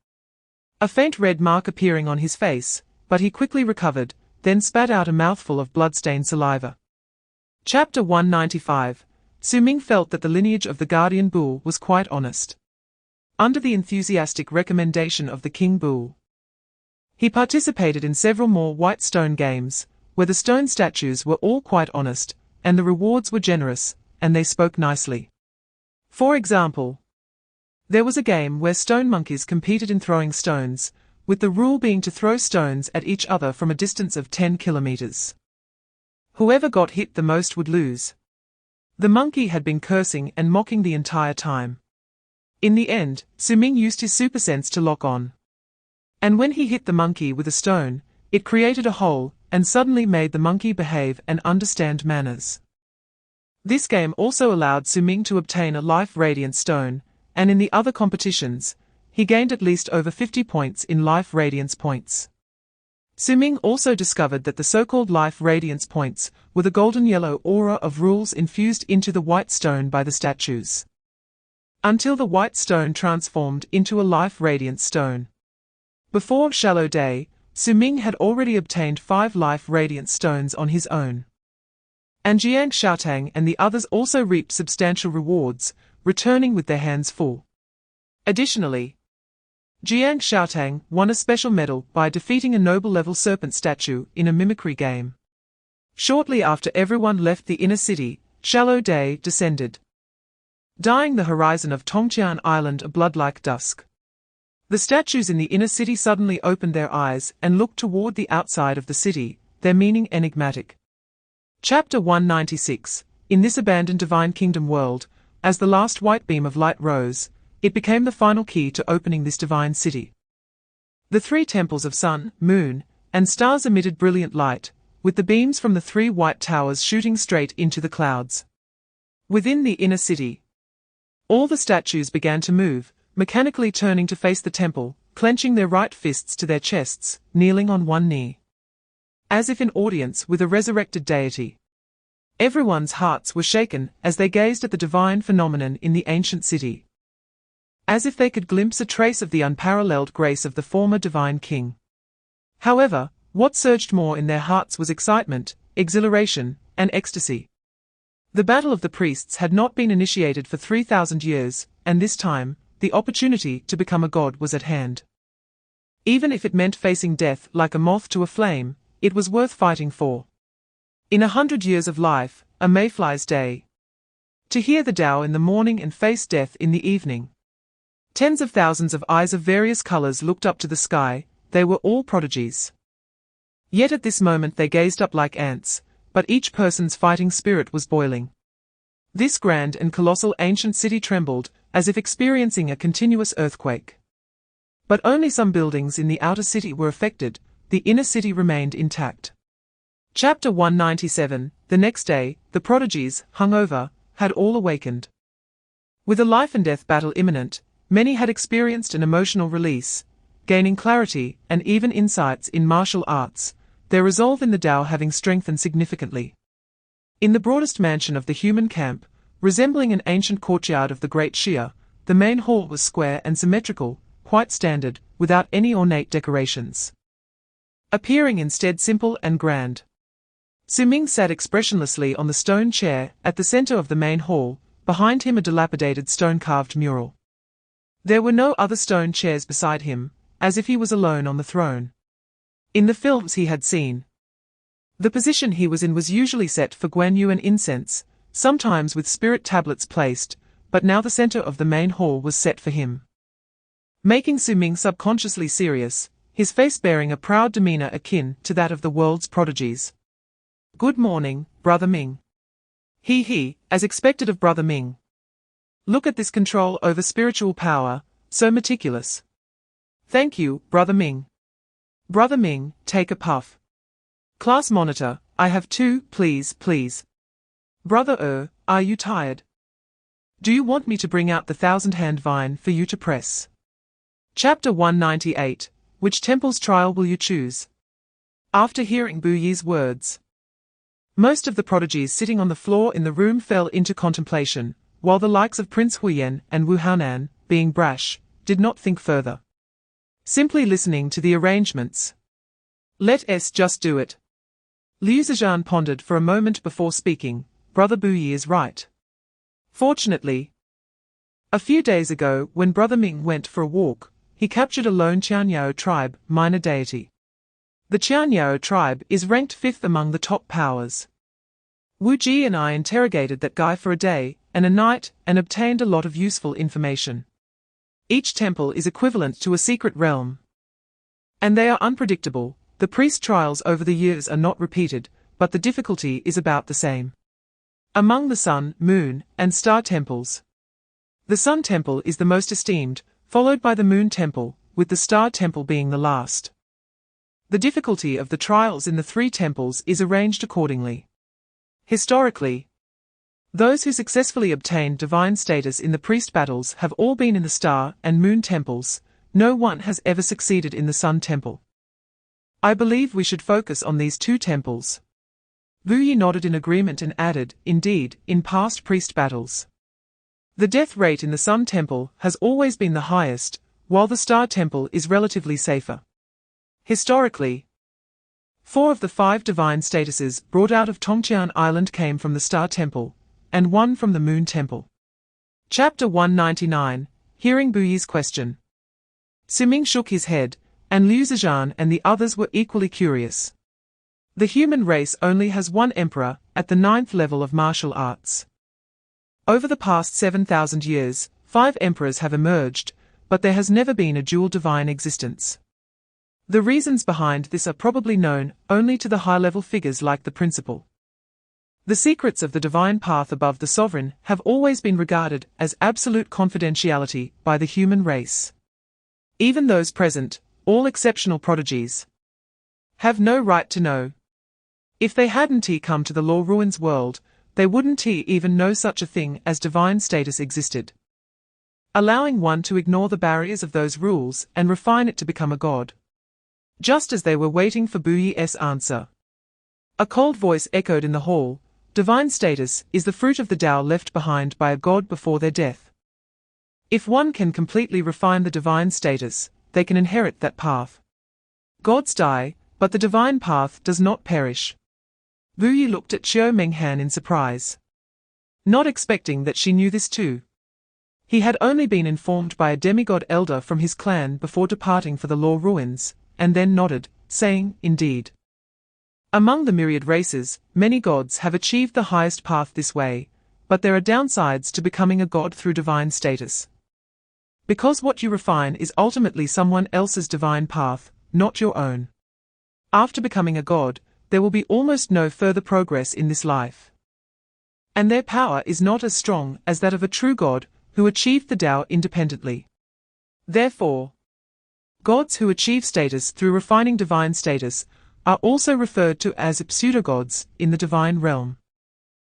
a faint red mark appearing on his face, but he quickly recovered, then spat out a mouthful of blood-stained saliva. Chapter 195. Su Ming felt that the lineage of the Guardian Bull was quite honest. Under the enthusiastic recommendation of the King Bull, he participated in several more white stone games, where the stone statues were all quite honest, and the rewards were generous, and they spoke nicely. For example, there was a game where stone monkeys competed in throwing stones, with the rule being to throw stones at each other from a distance of 10 kilometers. Whoever got hit the most would lose. The monkey had been cursing and mocking the entire time. In the end, Su Ming used his super sense to lock on. And when he hit the monkey with a stone, it created a hole, and suddenly made the monkey behave and understand manners. This game also allowed Su Ming to obtain a life radiant stone, and in the other competitions, he gained at least over 50 points in life radiance points. Su Ming also discovered that the so-called life radiance points were the golden-yellow aura of rules infused into the white stone by the statues. Until the white stone transformed into a life radiance stone. Before Shallow Day, Su Ming had already obtained 5 life radiance stones on his own. And Jiangcheng and the others also reaped substantial rewards, returning with their hands full. Additionally, Jiangcheng won a special medal by defeating a noble-level serpent statue in a mimicry game. Shortly after everyone left the inner city, shallow day descended, dyeing the horizon of Tongqian Island a blood-like dusk. The statues in the inner city suddenly opened their eyes and looked toward the outside of the city, their meaning enigmatic. Chapter 196. In this abandoned divine kingdom world, as the last white beam of light rose, it became the final key to opening this divine city. The three temples of sun, moon, and stars emitted brilliant light, with the beams from the three white towers shooting straight into the clouds. Within the inner city, all the statues began to move, mechanically turning to face the temple, clenching their right fists to their chests, kneeling on one knee, as if in audience with a resurrected deity. Everyone's hearts were shaken as they gazed at the divine phenomenon in the ancient city, as if they could glimpse a trace of the unparalleled grace of the former divine king. However, what surged more in their hearts was excitement, exhilaration, and ecstasy. The battle of the priests had not been initiated for 3,000 years, and this time, the opportunity to become a god was at hand. Even if it meant facing death like a moth to a flame, it was worth fighting for. In 100 years of life, a mayfly's day. To hear the Tao in the morning and face death in the evening. Tens of thousands of eyes of various colors looked up to the sky, they were all prodigies. Yet at this moment they gazed up like ants, but each person's fighting spirit was boiling. This grand and colossal ancient city trembled, as if experiencing a continuous earthquake. But only some buildings in the outer city were affected, the inner city remained intact. Chapter 197. The next day, the prodigies, hungover, had all awakened. With a life and death battle imminent, many had experienced an emotional release, gaining clarity and even insights in martial arts, their resolve in the Tao having strengthened significantly. In the broadest mansion of the human camp, resembling an ancient courtyard of the Great Shia, the main hall was square and symmetrical, quite standard, without any ornate decorations, appearing instead simple and grand. Su Ming sat expressionlessly on the stone chair at the center of the main hall, behind him a dilapidated stone-carved mural. There were no other stone chairs beside him, as if he was alone on the throne. In the films he had seen, the position he was in was usually set for Guan Yu and incense, sometimes with spirit tablets placed, but now the center of the main hall was set for him, making Su Ming subconsciously serious, his face bearing a proud demeanor akin to that of the world's prodigies. "Good morning, Brother Ming." He, as expected of Brother Ming. "Look at this control over spiritual power, so meticulous." "Thank you, Brother Ming." "Brother Ming, take a puff." "Class monitor, I have two, please. "Brother, are you tired? Do you want me to bring out the 1,000-hand vine for you to press?" Chapter 198. Which temple's trial will you choose? After hearing Bu Yi's words, most of the prodigies sitting on the floor in the room fell into contemplation, while the likes of Prince Huyen and Wu Haonan, being brash, did not think further, simply listening to the arrangements. "Let us just do it." Liu Zhejian pondered for a moment before speaking. Brother Bu Yi is right. Fortunately, a few days ago when Brother Ming went for a walk, he captured a lone Qianyao tribe, minor deity. The Qianyao tribe is ranked 5th among the top powers. Wu Ji and I interrogated that guy for a day and a night and obtained a lot of useful information. Each temple is equivalent to a secret realm, and they are unpredictable. The priest trials over the years are not repeated, but the difficulty is about the same. Among the sun, moon, and star temples, the sun temple is the most esteemed, followed by the moon temple, with the star temple being the last. The difficulty of the trials in the three temples is arranged accordingly. Historically, those who successfully obtained divine status in the priest battles have all been in the star and moon temples. No one has ever succeeded in the sun temple. I believe we should focus on these two temples. Wu Yi nodded in agreement and added, indeed, in past priest battles, the death rate in the sun temple has always been the highest, while the star temple is relatively safer. Historically, 4 of the 5 divine statuses brought out of Tongqian Island came from the star temple, and 1 from the moon temple. Chapter 199. Hearing Bu Yi's question. Su Ming shook his head, and Liu Zhejian and the others were equally curious. The human race only has one emperor, at the 9th level of martial arts. Over the past 7,000 years, 5 emperors have emerged, but there has never been a dual divine existence. The reasons behind this are probably known only to the high-level figures like the principal. The secrets of the divine path above the sovereign have always been regarded as absolute confidentiality by the human race. Even those present, all exceptional prodigies, have no right to know. If they hadn't come to the law ruins world, they wouldn't even know such a thing as divine status existed. Allowing one to ignore the barriers of those rules and refine it to become a god. Just as they were waiting for Bu Yi's answer, a cold voice echoed in the hall. Divine status is the fruit of the Tao left behind by a god before their death. If one can completely refine the divine status, they can inherit that path. Gods die, but the divine path does not perish. Bu Yi looked at Xiao Menghan in surprise, not expecting that she knew this too. He had only been informed by a demigod elder from his clan before departing for the law ruins, and then nodded, saying, "Indeed. Among the myriad races, many gods have achieved the highest path this way, but there are downsides to becoming a god through divine status. Because what you refine is ultimately someone else's divine path, not your own. After becoming a god, there will be almost no further progress in this life. And their power is not as strong as that of a true god who achieved the Tao independently. Therefore, gods who achieve status through refining divine status are also referred to as pseudogods in the divine realm."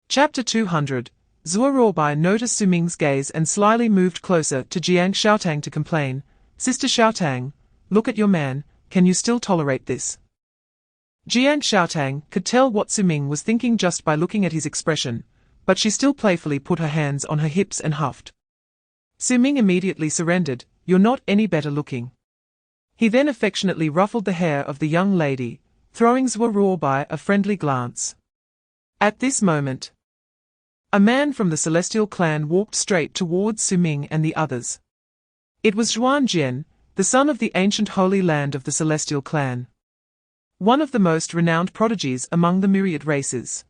Chapter 200. Zhuo Ruobai noticed Su Ming's gaze and slyly moved closer to Jiang Xiaotang to complain, "Sister Xiaotang, look at your man, can you still tolerate this?" Jiang Xiaotang could tell what Su Ming was thinking just by looking at his expression, but she still playfully put her hands on her hips and huffed. Su Ming immediately surrendered, "You're not any better looking." He then affectionately ruffled the hair of the young lady, throwing Zhuo Ruobai a friendly glance. At this moment, a man from the Celestial clan walked straight towards Su Ming and the others. It was Zhuan Jian, the son of the ancient Holy Land of the Celestial clan, one of the most renowned prodigies among the myriad races.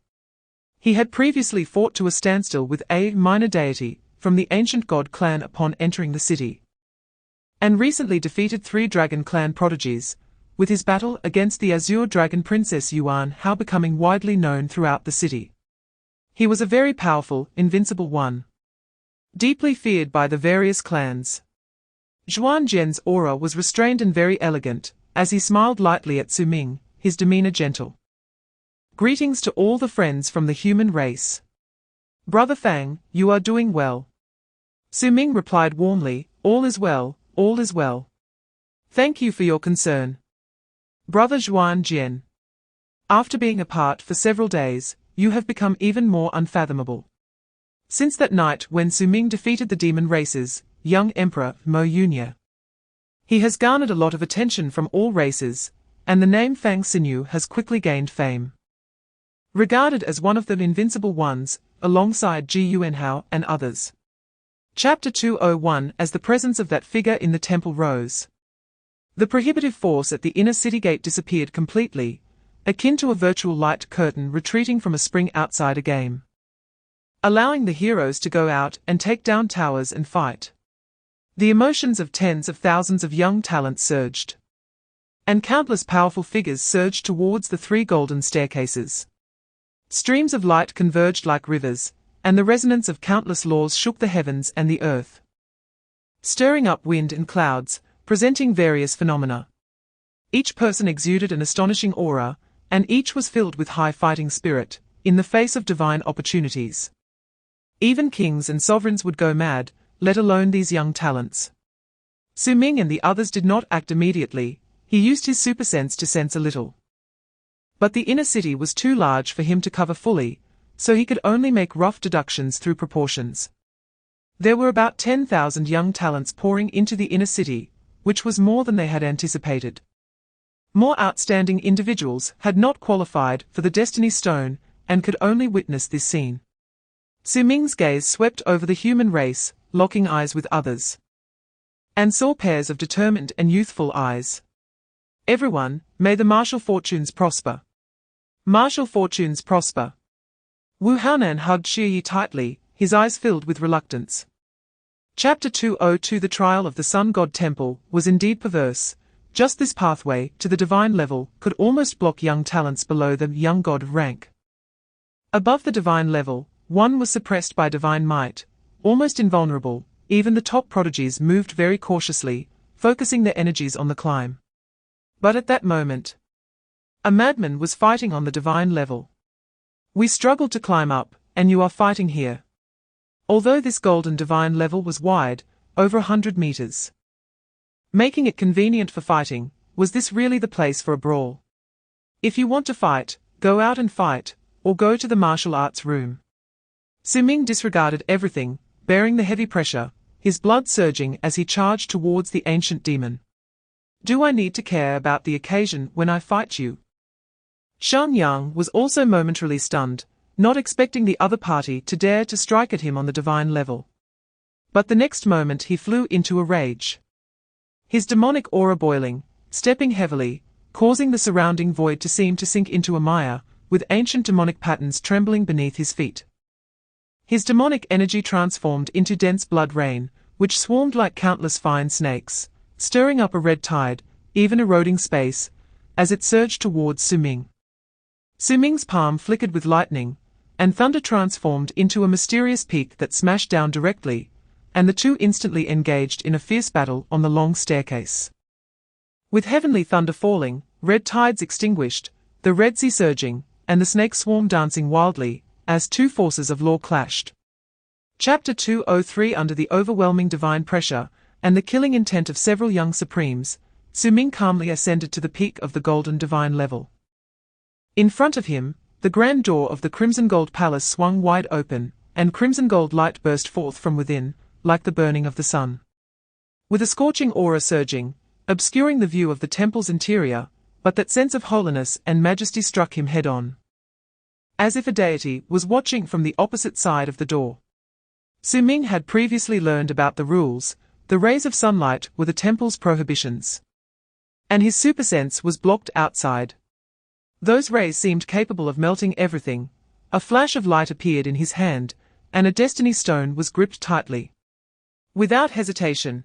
He had previously fought to a standstill with a minor deity from the ancient god clan upon entering the city, and recently defeated 3 dragon clan prodigies, with his battle against the Azure Dragon Princess Yuan Hao becoming widely known throughout the city. He was a very powerful, invincible one, deeply feared by the various clans. Zhuan Jian's aura was restrained and very elegant, as he smiled lightly at Su Ming, his demeanor gentle. "Greetings to all the friends from the human race. Brother Fang, you are doing well." Su Ming replied warmly, "All is well, all is well. Thank you for your concern. Brother Zhuan Jian. After being apart for several days, you have become even more unfathomable. Since that night when Su Ming defeated the demon races, young Emperor Mo Yunya, he has garnered a lot of attention from all races, and the name Fang Xinyu has quickly gained fame. Regarded as one of the invincible ones, alongside Ji Yuanhao and others." Chapter 201. As the presence of that figure in the temple rose, the prohibitive force at the inner city gate disappeared completely, akin to a virtual light curtain retreating from a spring outside a game, allowing the heroes to go out and take down towers and fight. The emotions of tens of thousands of young talents surged, and countless powerful figures surged towards the 3 golden staircases. Streams of light converged like rivers, and the resonance of countless laws shook the heavens and the earth, stirring up wind and clouds, presenting various phenomena. Each person exuded an astonishing aura, and each was filled with high fighting spirit, in the face of divine opportunities. Even kings and sovereigns would go mad, let alone these young talents. Su Ming and the others did not act immediately. He used his super sense to sense a little. But the inner city was too large for him to cover fully, so he could only make rough deductions through proportions. There were about 10,000 young talents pouring into the inner city, which was more than they had anticipated. More outstanding individuals had not qualified for the Destiny Stone and could only witness this scene. Su Ming's gaze swept over the human race, locking eyes with others. and saw pairs of determined and youthful eyes. Everyone, may the martial fortunes prosper. Martial fortunes prosper. Wu Haonan hugged Xie Yi tightly, his eyes filled with reluctance. Chapter 202 The trial of the Sun God Temple was indeed perverse. Just this pathway to the divine level could almost block young talents below the young god of rank. Above the divine level, one was suppressed by divine might, almost invulnerable. Even the top prodigies moved very cautiously, focusing their energies on the climb. But at that moment, a madman was fighting on the divine level. We struggled to climb up, and you are fighting here. Although this golden divine level was wide, over 100 meters, making it convenient for fighting, was this really the place for a brawl? If you want to fight, go out and fight, or go to the martial arts room. Su Ming disregarded everything, bearing the heavy pressure, his blood surging as he charged towards the ancient demon. Do I need to care about the occasion when I fight you? Shan Yang was also momentarily stunned, not expecting the other party to dare to strike at him on the divine level. But the next moment he flew into a rage. His demonic aura boiling, stepping heavily, causing the surrounding void to seem to sink into a mire, with ancient demonic patterns trembling beneath his feet. His demonic energy transformed into dense blood rain, which swarmed like countless fine snakes, stirring up a red tide, even eroding space, as it surged towards Su Ming. Su Ming's palm flickered with lightning, and thunder transformed into a mysterious peak that smashed down directly, and the two instantly engaged in a fierce battle on the long staircase. With heavenly thunder falling, red tides extinguished, the Red Sea surging, and the snake swarm dancing wildly, as two forces of law clashed. Chapter 203 Under the overwhelming divine pressure, and the killing intent of several young supremes, Su Ming calmly ascended to the peak of the golden divine level. In front of him, the grand door of the crimson gold palace swung wide open, and crimson gold light burst forth from within, like the burning of the sun. With a scorching aura surging, obscuring the view of the temple's interior, but that sense of holiness and majesty struck him head-on, as if a deity was watching from the opposite side of the door. Su Ming had previously learned about the rules. The rays of sunlight were the temple's prohibitions, and his supersense was blocked outside. Those rays seemed capable of melting everything. A flash of light appeared in his hand, and a destiny stone was gripped tightly. Without hesitation,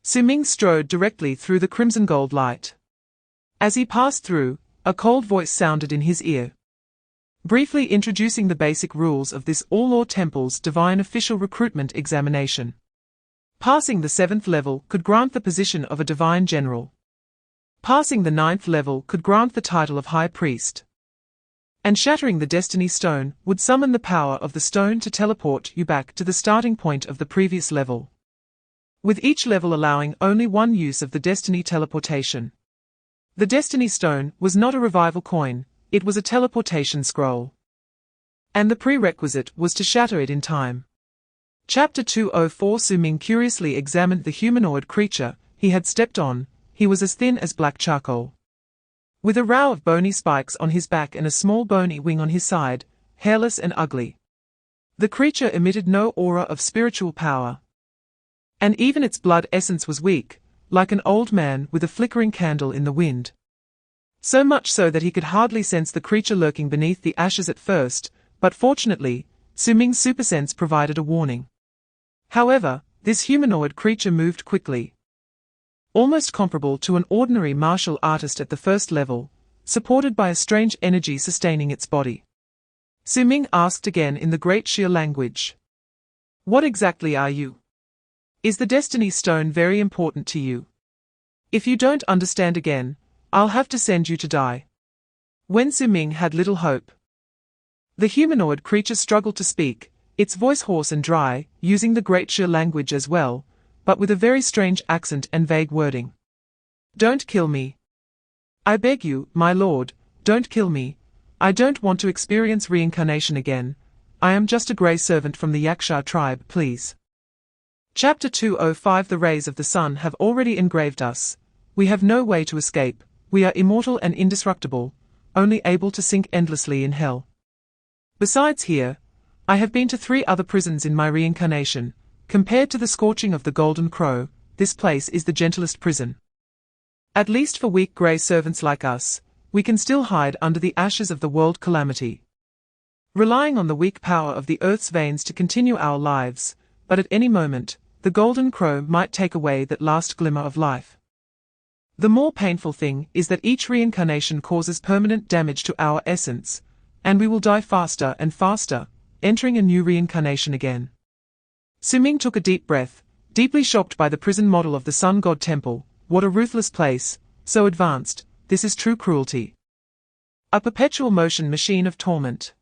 Su Ming strode directly through the crimson gold light. As he passed through, a cold voice sounded in his ear, briefly introducing the basic rules of this all-law temple's divine official recruitment examination. Passing the 7th level could grant the position of a divine general. Passing the 9th level could grant the title of high priest. And shattering the destiny stone would summon the power of the stone to teleport you back to the starting point of the previous level, with each level allowing only one use of the destiny teleportation. The destiny stone was not a revival coin, it was a teleportation scroll, and the prerequisite was to shatter it in time. Chapter 204 Su Ming curiously examined the humanoid creature he had stepped on. He was as thin as black charcoal, with a row of bony spikes on his back and a small bony wing on his side, hairless and ugly. The creature emitted no aura of spiritual power, and even its blood essence was weak, like an old man with a flickering candle in the wind. So much so that he could hardly sense the creature lurking beneath the ashes at first, but fortunately, Su Ming's supersense provided a warning. However, this humanoid creature moved quickly, almost comparable to an ordinary martial artist at the first level, supported by a strange energy sustaining its body. Su Ming asked again in the Great Xia language, "What exactly are you? Is the destiny stone very important to you? If you don't understand again, I'll have to send you to die." When Su Ming had little hope, the humanoid creature struggled to speak, its voice hoarse and dry, using the Great Xia language as well, but with a very strange accent and vague wording. "Don't kill me. I beg you, my lord, don't kill me. I don't want to experience reincarnation again. I am just a grey servant from the Yaksha tribe, please." Chapter 205 The rays of the sun have already engraved us. We have no way to escape. We are immortal and indestructible, only able to sink endlessly in hell. Besides here, I have been to 3 other prisons in my reincarnation. Compared to the scorching of the Golden Crow, this place is the gentlest prison. At least for weak grey servants like us, we can still hide under the ashes of the world calamity, relying on the weak power of the earth's veins to continue our lives, but at any moment, the golden crow might take away that last glimmer of life. The more painful thing is that each reincarnation causes permanent damage to our essence, and we will die faster and faster, entering a new reincarnation again. Su Ming took a deep breath, deeply shocked by the prison model of the Sun God Temple. What a ruthless place, so advanced, this is true cruelty. A perpetual motion machine of torment.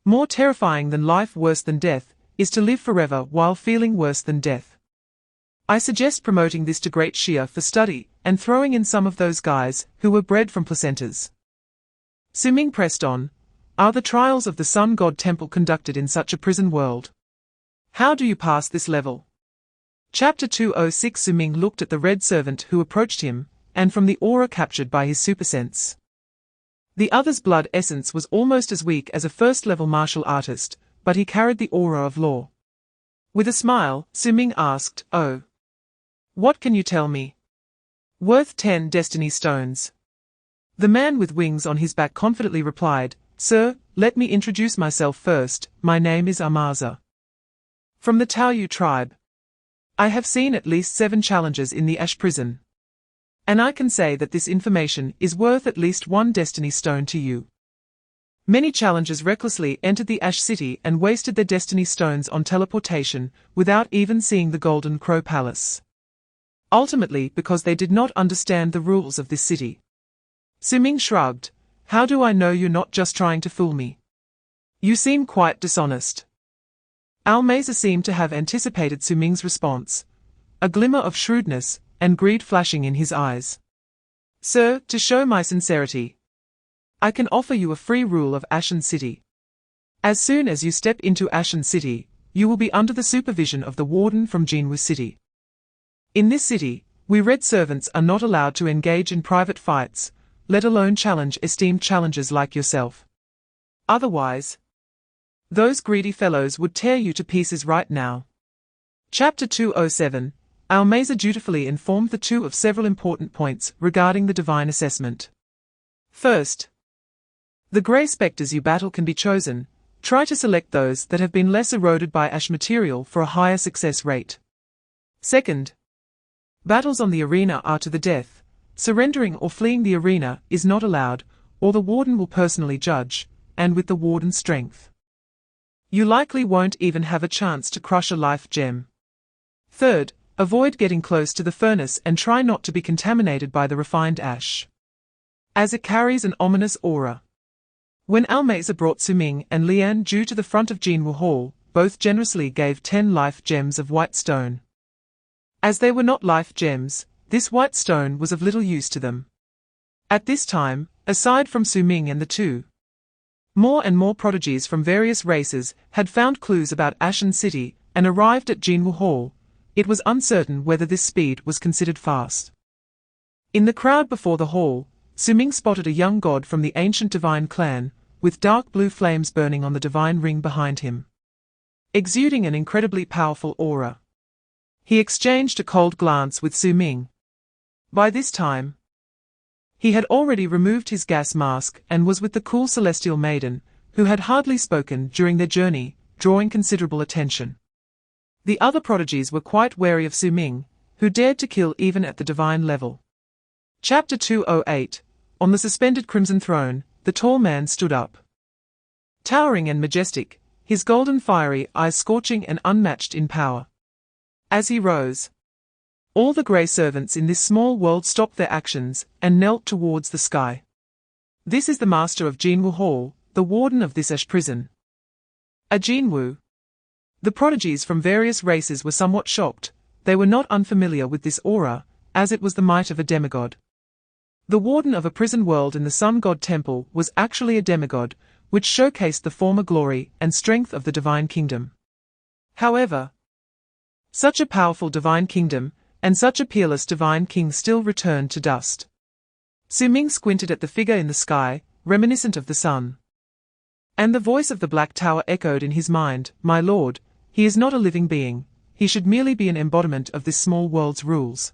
More terrifying than life, worse than death, is to live forever while feeling worse than death. I suggest promoting this to Great Shia for study, and throwing in some of those guys who were bred from placentas. Su Ming pressed on. Are the trials of the Sun God Temple conducted in such a prison world? How do you pass this level? Chapter 206. Su Ming looked at the red servant who approached him, and from the aura captured by his supersense, the other's blood essence was almost as weak as a first-level martial artist, but he carried the aura of law. With a smile, Su Ming asked, "Oh, what can you tell me?" "Worth 10 destiny stones." The man with wings on his back confidently replied, "Sir, let me introduce myself first. My name is Amaza, from the Taoyu tribe. I have seen at least 7 challenges in the Ash prison, and I can say that this information is worth at least 1 destiny stone to you." Many challengers recklessly entered the Ash City and wasted their destiny stones on teleportation without even seeing the Golden Crow Palace, ultimately because they did not understand the rules of this city. Su Ming shrugged. "How do I know you're not just trying to fool me? You seem quite dishonest." Almaza seemed to have anticipated Su Ming's response, a glimmer of shrewdness and greed flashing in his eyes. "Sir, to show my sincerity, I can offer you a free rule of Ashen City. As soon as you step into Ashen City, you will be under the supervision of the warden from Jinwu City. In this city, we red servants are not allowed to engage in private fights, let alone challenge esteemed challengers like yourself. Otherwise, those greedy fellows would tear you to pieces right now." Chapter 207. Almaza dutifully informed the two of several important points regarding the divine assessment. First, the grey spectres you battle can be chosen. Try to select those that have been less eroded by ash material for a higher success rate. Second, battles on the arena are to the death. Surrendering or fleeing the arena is not allowed, or the warden will personally judge, and with the warden's strength, you likely won't even have a chance to crush a life gem. Third, avoid getting close to the furnace and try not to be contaminated by the refined ash, as it carries an ominous aura. When Almaza brought Su Ming and Lian Ju to the front of Jinwu Hall, both generously gave 10 life gems of white stone. As they were not life gems, this white stone was of little use to them. At this time, aside from Su Ming and the two, more and more prodigies from various races had found clues about Ashen City and arrived at Jinwu Hall. It was uncertain whether this speed was considered fast. In the crowd before the hall, Su Ming spotted a young god from the ancient divine clan, with dark blue flames burning on the divine ring behind him, exuding an incredibly powerful aura. He exchanged a cold glance with Su Ming. By this time, he had already removed his gas mask and was with the cool celestial maiden, who had hardly spoken during their journey, drawing considerable attention. The other prodigies were quite wary of Su Ming, who dared to kill even at the divine level. Chapter 208. On the suspended crimson throne, the tall man stood up. Towering and majestic, his golden fiery eyes scorching and unmatched in power. As he rose, all the grey servants in this small world stopped their actions and knelt towards the sky. This is the master of Jinwu Hall, the warden of this ash prison. A Jinwu. The prodigies from various races were somewhat shocked. They were not unfamiliar with this aura, as it was the might of a demigod. The warden of a prison world in the Sun God Temple was actually a demigod, which showcased the former glory and strength of the divine kingdom. However, such a powerful divine kingdom, and such a peerless divine king still returned to dust. Su Ming squinted at the figure in the sky, reminiscent of the sun. And the voice of the Black Tower echoed in his mind, "My lord, he is not a living being, he he should merely be an embodiment of this small world's rules.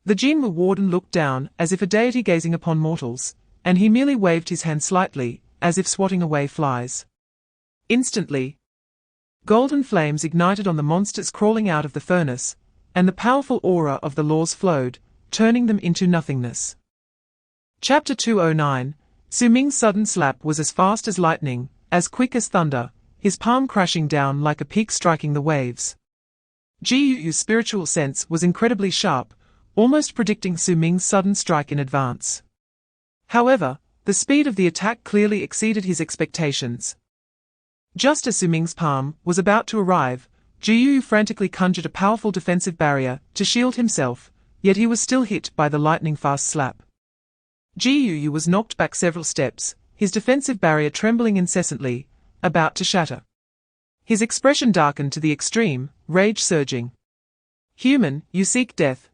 The Jinwu warden looked down, as if a deity gazing upon mortals, and he merely waved his hand slightly, as if swatting away flies. Instantly, golden flames ignited on the monsters crawling out of the furnace, and the powerful aura of the laws flowed, turning them into nothingness. Chapter 209. Su Ming's sudden slap was as fast as lightning, as quick as thunder, his palm crashing down like a peak striking the waves. Jiuyu's spiritual sense was incredibly sharp, almost predicting Su Ming's sudden strike in advance. However, the speed of the attack clearly exceeded his expectations. Just as Su Ming's palm was about to arrive, Jiuyu frantically conjured a powerful defensive barrier to shield himself, yet he was still hit by the lightning-fast slap. Jiuyu was knocked back several steps, his defensive barrier trembling incessantly, about to shatter. His expression darkened to the extreme, rage surging. "Human, you seek death."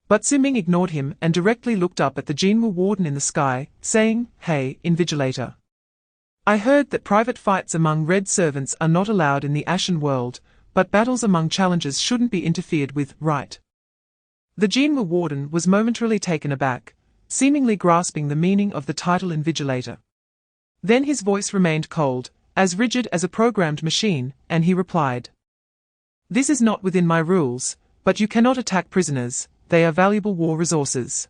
But Su Ming ignored him and directly looked up at the Jinwu warden in the sky, saying, "Hey, Invigilator. I heard that private fights among red servants are not allowed in the Ashen World, but battles among challengers shouldn't be interfered with, right?" The Jinwu warden was momentarily taken aback, seemingly grasping the meaning of the title Invigilator. Then his voice remained cold, as rigid as a programmed machine, and he replied, "This is not within my rules, but you cannot attack prisoners, they are valuable war resources.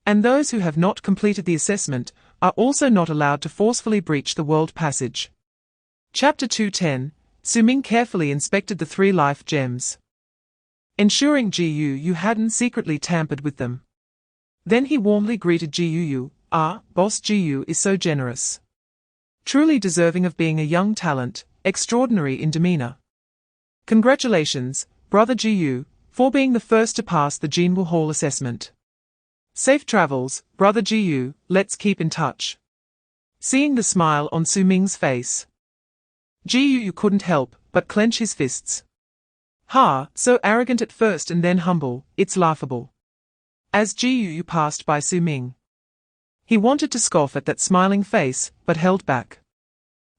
And those who have not completed the assessment are also not allowed to forcefully breach the world passage." Chapter 210. Su Ming carefully inspected the 3 life gems, ensuring Jiuyu hadn't secretly tampered with them. Then he warmly greeted Jiuyu. Boss Jiuyu is so generous. Truly deserving of being a young talent, extraordinary in demeanor. Congratulations, brother Jiuyu, for being the first to pass the Jinwu Hall assessment. Safe travels, brother Jiuyu, let's keep in touch. Seeing the smile on Su Ming's face, Jiuyu couldn't help but clench his fists. So arrogant at first and then humble, it's laughable. As Jiuyu passed by Su Ming, he wanted to scoff at that smiling face, but held back.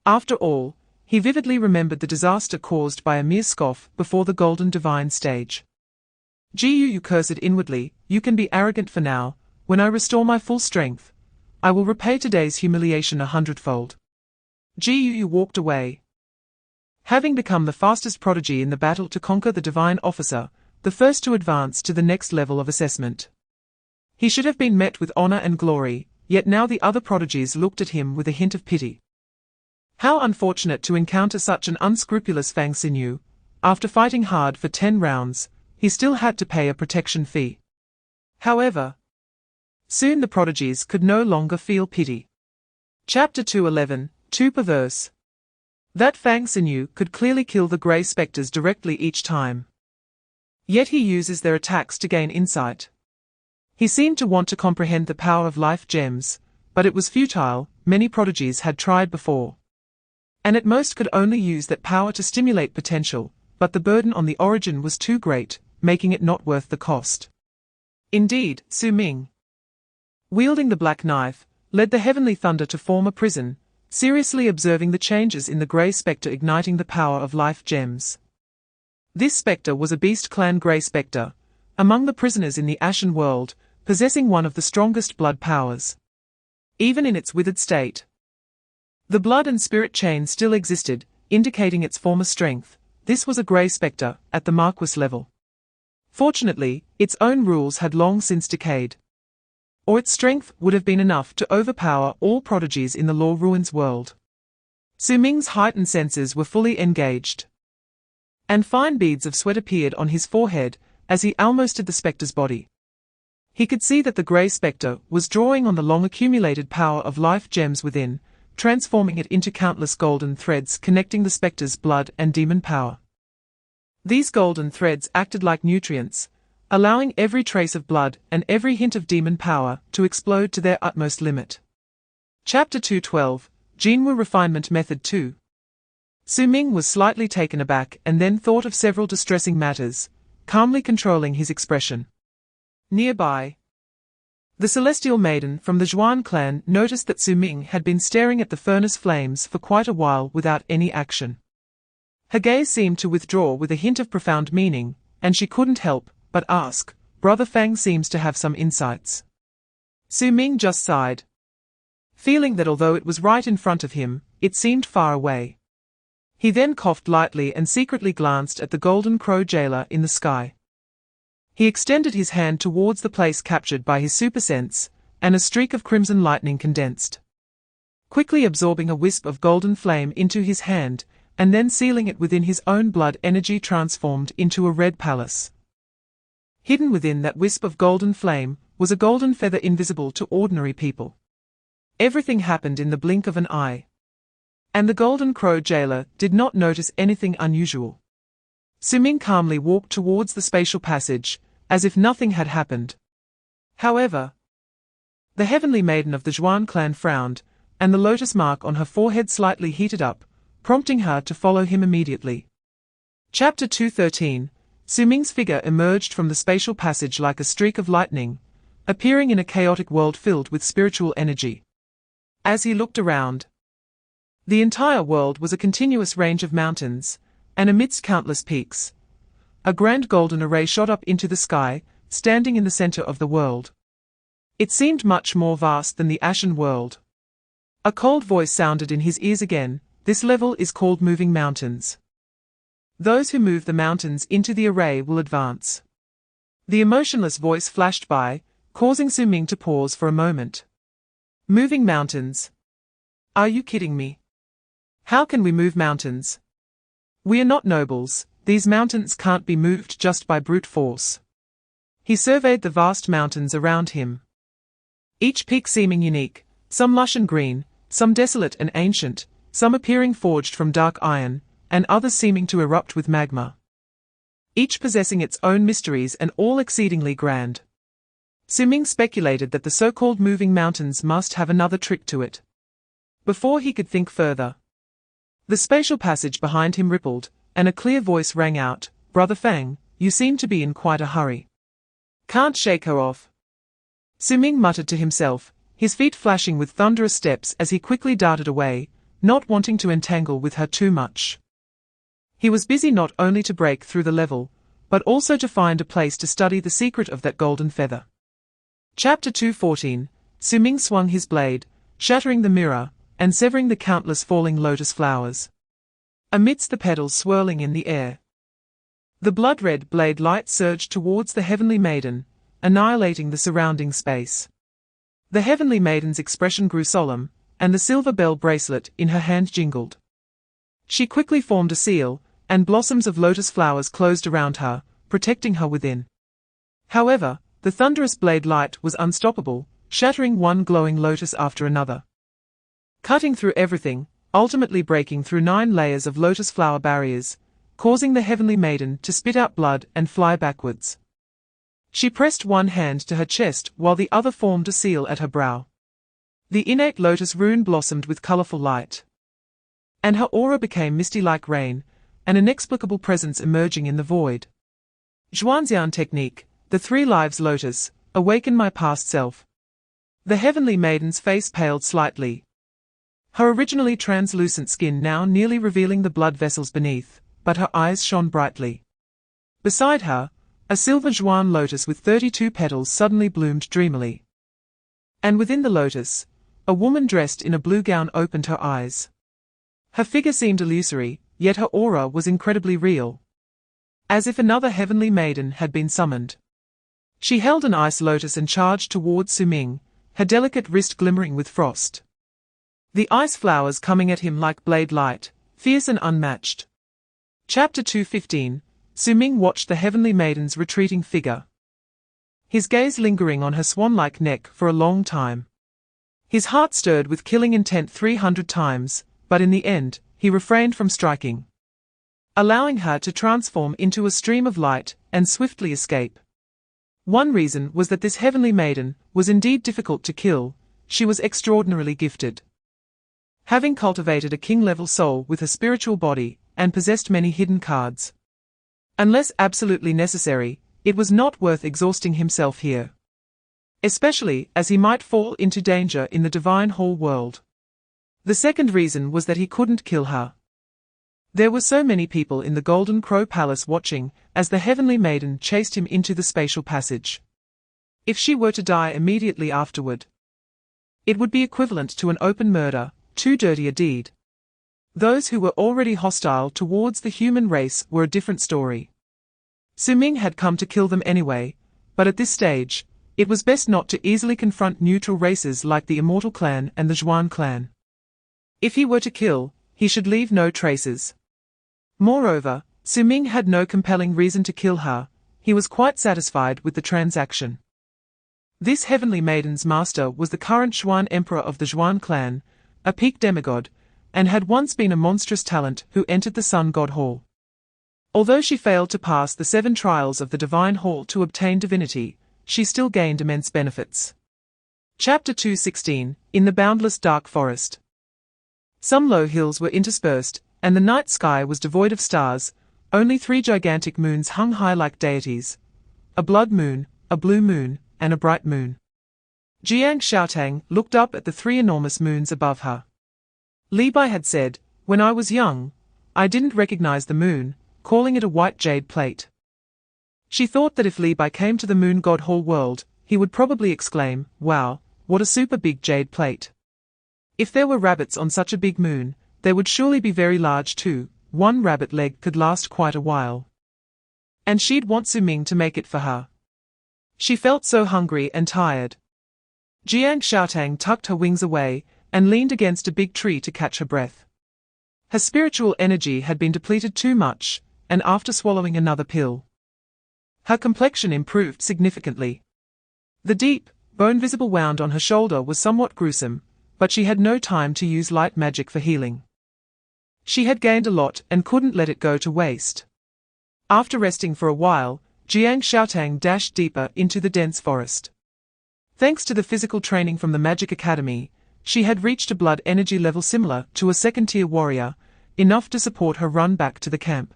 After all, he vividly remembered the disaster caused by a mere scoff before the Golden Divine stage. Jiuyu cursed inwardly, "You can be arrogant for now. When I restore my full strength, I will repay today's humiliation 100-fold. Jiuyu walked away. Having become the fastest prodigy in the battle to conquer the divine officer, the first to advance to the next level of assessment. He should have been met with honor and glory, yet now the other prodigies looked at him with a hint of pity. How unfortunate to encounter such an unscrupulous Fang Xinyu. After fighting hard for 10 rounds, he still had to pay a protection fee. However, soon the prodigies could no longer feel pity. Chapter 211. Too perverse. That Fang Xinyu could clearly kill the grey spectres directly each time. Yet he uses their attacks to gain insight. He seemed to want to comprehend the power of life gems, but it was futile. Many prodigies had tried before, and at most could only use that power to stimulate potential, but the burden on the origin was too great, making it not worth the cost. Indeed, Su Ming, wielding the black knife, led the heavenly thunder to form a prison, seriously observing the changes in the grey spectre igniting the power of life gems. This spectre was a beast clan grey spectre, among the prisoners in the Ashen World, possessing one of the strongest blood powers. Even in its withered state, the blood and spirit chain still existed, indicating its former strength. This was a grey spectre, at the Marquis level. Fortunately, its own rules had long since decayed, or its strength would have been enough to overpower all prodigies in the Law Ruins world. Su Ming's heightened senses were fully engaged, and fine beads of sweat appeared on his forehead as he almosted the spectre's body. He could see that the grey spectre was drawing on the long-accumulated power of life gems within, transforming it into countless golden threads connecting the spectre's blood and demon power. These golden threads acted like nutrients, allowing every trace of blood and every hint of demon power to explode to their utmost limit. Chapter 212. Jinwu Refinement Method 2. Su Ming was slightly taken aback and then thought of several distressing matters, calmly controlling his expression. Nearby, the celestial maiden from the Zhuan clan noticed that Su Ming had been staring at the furnace flames for quite a while without any action. Her gaze seemed to withdraw with a hint of profound meaning, and she couldn't help but ask, "Brother Fang seems to have some insights." Su Ming just sighed, feeling that although it was right in front of him, it seemed far away. He then coughed lightly and secretly glanced at the golden crow jailer in the sky. He extended his hand towards the place captured by his super sense, and a streak of crimson lightning condensed, quickly absorbing a wisp of golden flame into his hand, and then sealing it within his own blood energy transformed into a red palace. Hidden within that wisp of golden flame was a golden feather invisible to ordinary people. Everything happened in the blink of an eye, and the golden crow jailer did not notice anything unusual. Su Ming calmly walked towards the spatial passage, as if nothing had happened. However, the heavenly maiden of the Zhuan clan frowned, and the lotus mark on her forehead slightly heated up, prompting her to follow him immediately. Chapter 213. Su Ming's figure emerged from the spatial passage like a streak of lightning, appearing in a chaotic world filled with spiritual energy. As he looked around, the entire world was a continuous range of mountains, and amidst countless peaks, a grand golden array shot up into the sky, standing in the center of the world. It seemed much more vast than the ashen world. A cold voice sounded in his ears again, "This level is called moving mountains. Those who move the mountains into the array will advance." The emotionless voice flashed by, causing Su Ming to pause for a moment. Moving mountains? Are you kidding me? How can we move mountains? We are not nobles, these mountains can't be moved just by brute force. He surveyed the vast mountains around him, each peak seeming unique, some lush and green, some desolate and ancient, some appearing forged from dark iron, and others seeming to erupt with magma. Each possessing its own mysteries and all exceedingly grand. Su Ming speculated that the so-called moving mountains must have another trick to it. Before he could think further, the spatial passage behind him rippled, and a clear voice rang out, "Brother Fang, you seem to be in quite a hurry. Can't shake her off." Su Ming muttered to himself, his feet flashing with thunderous steps as he quickly darted away, not wanting to entangle with her too much. He was busy not only to break through the level, but also to find a place to study the secret of that golden feather. Chapter 214. Su Ming swung his blade, shattering the mirror, and severing the countless falling lotus flowers. Amidst the petals swirling in the air, the blood-red blade light surged towards the heavenly maiden, annihilating the surrounding space. The heavenly maiden's expression grew solemn, and the silver bell bracelet in her hand jingled. She quickly formed a seal, and blossoms of lotus flowers closed around her, protecting her within. However, the thunderous blade light was unstoppable, shattering one glowing lotus after another, cutting through everything, ultimately breaking through 9 layers of lotus flower barriers, causing the heavenly maiden to spit out blood and fly backwards. She pressed one hand to her chest while the other formed a seal at her brow. The innate lotus rune blossomed with colorful light, and her aura became misty like rain, an inexplicable presence emerging in the void. Zhuanxian technique, the 3 lives lotus, awaken my past self. The heavenly maiden's face paled slightly, her originally translucent skin now nearly revealing the blood vessels beneath, but her eyes shone brightly. Beside her, a silver Zhuan lotus with 32 petals suddenly bloomed dreamily. And within the lotus, a woman dressed in a blue gown opened her eyes. Her figure seemed illusory, yet her aura was incredibly real, as if another heavenly maiden had been summoned. She held an ice lotus and charged towards Su Ming, her delicate wrist glimmering with frost. The ice flowers coming at him like blade light, fierce and unmatched. Chapter 215. Su Ming watched the heavenly maiden's retreating figure, his gaze lingering on her swan-like neck for a long time. His heart stirred with killing intent 300 times, but in the end, he refrained from striking, allowing her to transform into a stream of light and swiftly escape. One reason was that this heavenly maiden was indeed difficult to kill. She was extraordinarily gifted, having cultivated a king-level soul with a spiritual body, and possessed many hidden cards. Unless absolutely necessary, it was not worth exhausting himself here, especially as he might fall into danger in the divine hall world. The second reason was that he couldn't kill her. There were so many people in the Golden Crow Palace watching, as the Heavenly Maiden chased him into the spatial passage. If she were to die immediately afterward, it would be equivalent to an open murder, too dirty a deed. Those who were already hostile towards the human race were a different story. Su Ming had come to kill them anyway, but at this stage, it was best not to easily confront neutral races like the Immortal Clan and the Zhuan Clan. If he were to kill, he should leave no traces. Moreover, Su Ming had no compelling reason to kill her, he was quite satisfied with the transaction. This Heavenly Maiden's master was the current Zhuan Emperor of the Zhuan Clan, a peak demigod, and had once been a monstrous talent who entered the Sun God Hall. Although she failed to pass the 7 trials of the Divine Hall to obtain divinity, she still gained immense benefits. Chapter 2:16, In the Boundless Dark Forest. Some low hills were interspersed, and the night sky was devoid of stars, only 3 gigantic moons hung high like deities, a blood moon, a blue moon, and a bright moon. Jiangcheng looked up at the 3 enormous moons above her. Li Bai had said, "When I was young, I didn't recognize the moon," calling it a white jade plate. She thought that if Li Bai came to the Moon God Hall world, he would probably exclaim, "Wow, what a super big jade plate." If there were rabbits on such a big moon, they would surely be very large too. 1 rabbit leg could last quite a while. And she'd want Su Ming to make it for her. She felt so hungry and tired. Jiangcheng tucked her wings away, and leaned against a big tree to catch her breath. Her spiritual energy had been depleted too much, and after swallowing another pill, her complexion improved significantly. The deep, bone-visible wound on her shoulder was somewhat gruesome, but she had no time to use light magic for healing. She had gained a lot and couldn't let it go to waste. After resting for a while, Jiangcheng dashed deeper into the dense forest. Thanks to the physical training from the Magic Academy, she had reached a blood energy level similar to a second-tier warrior, enough to support her run back to the camp.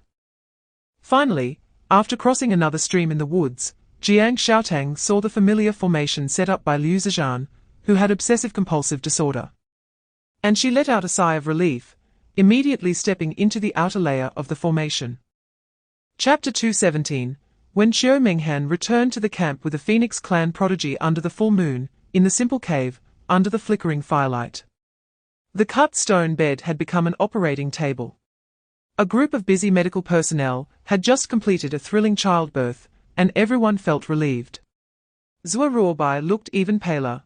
Finally, after crossing another stream in the woods, Jiangcheng saw the familiar formation set up by Liu Zhejian, who had obsessive-compulsive disorder. And she let out a sigh of relief, immediately stepping into the outer layer of the formation. Chapter 2:17, When Su Ming returned to the camp with the Phoenix clan prodigy under the full moon, in the simple cave, under the flickering firelight. The cut stone bed had become an operating table. A group of busy medical personnel had just completed a thrilling childbirth, and everyone felt relieved. Zuo looked even paler.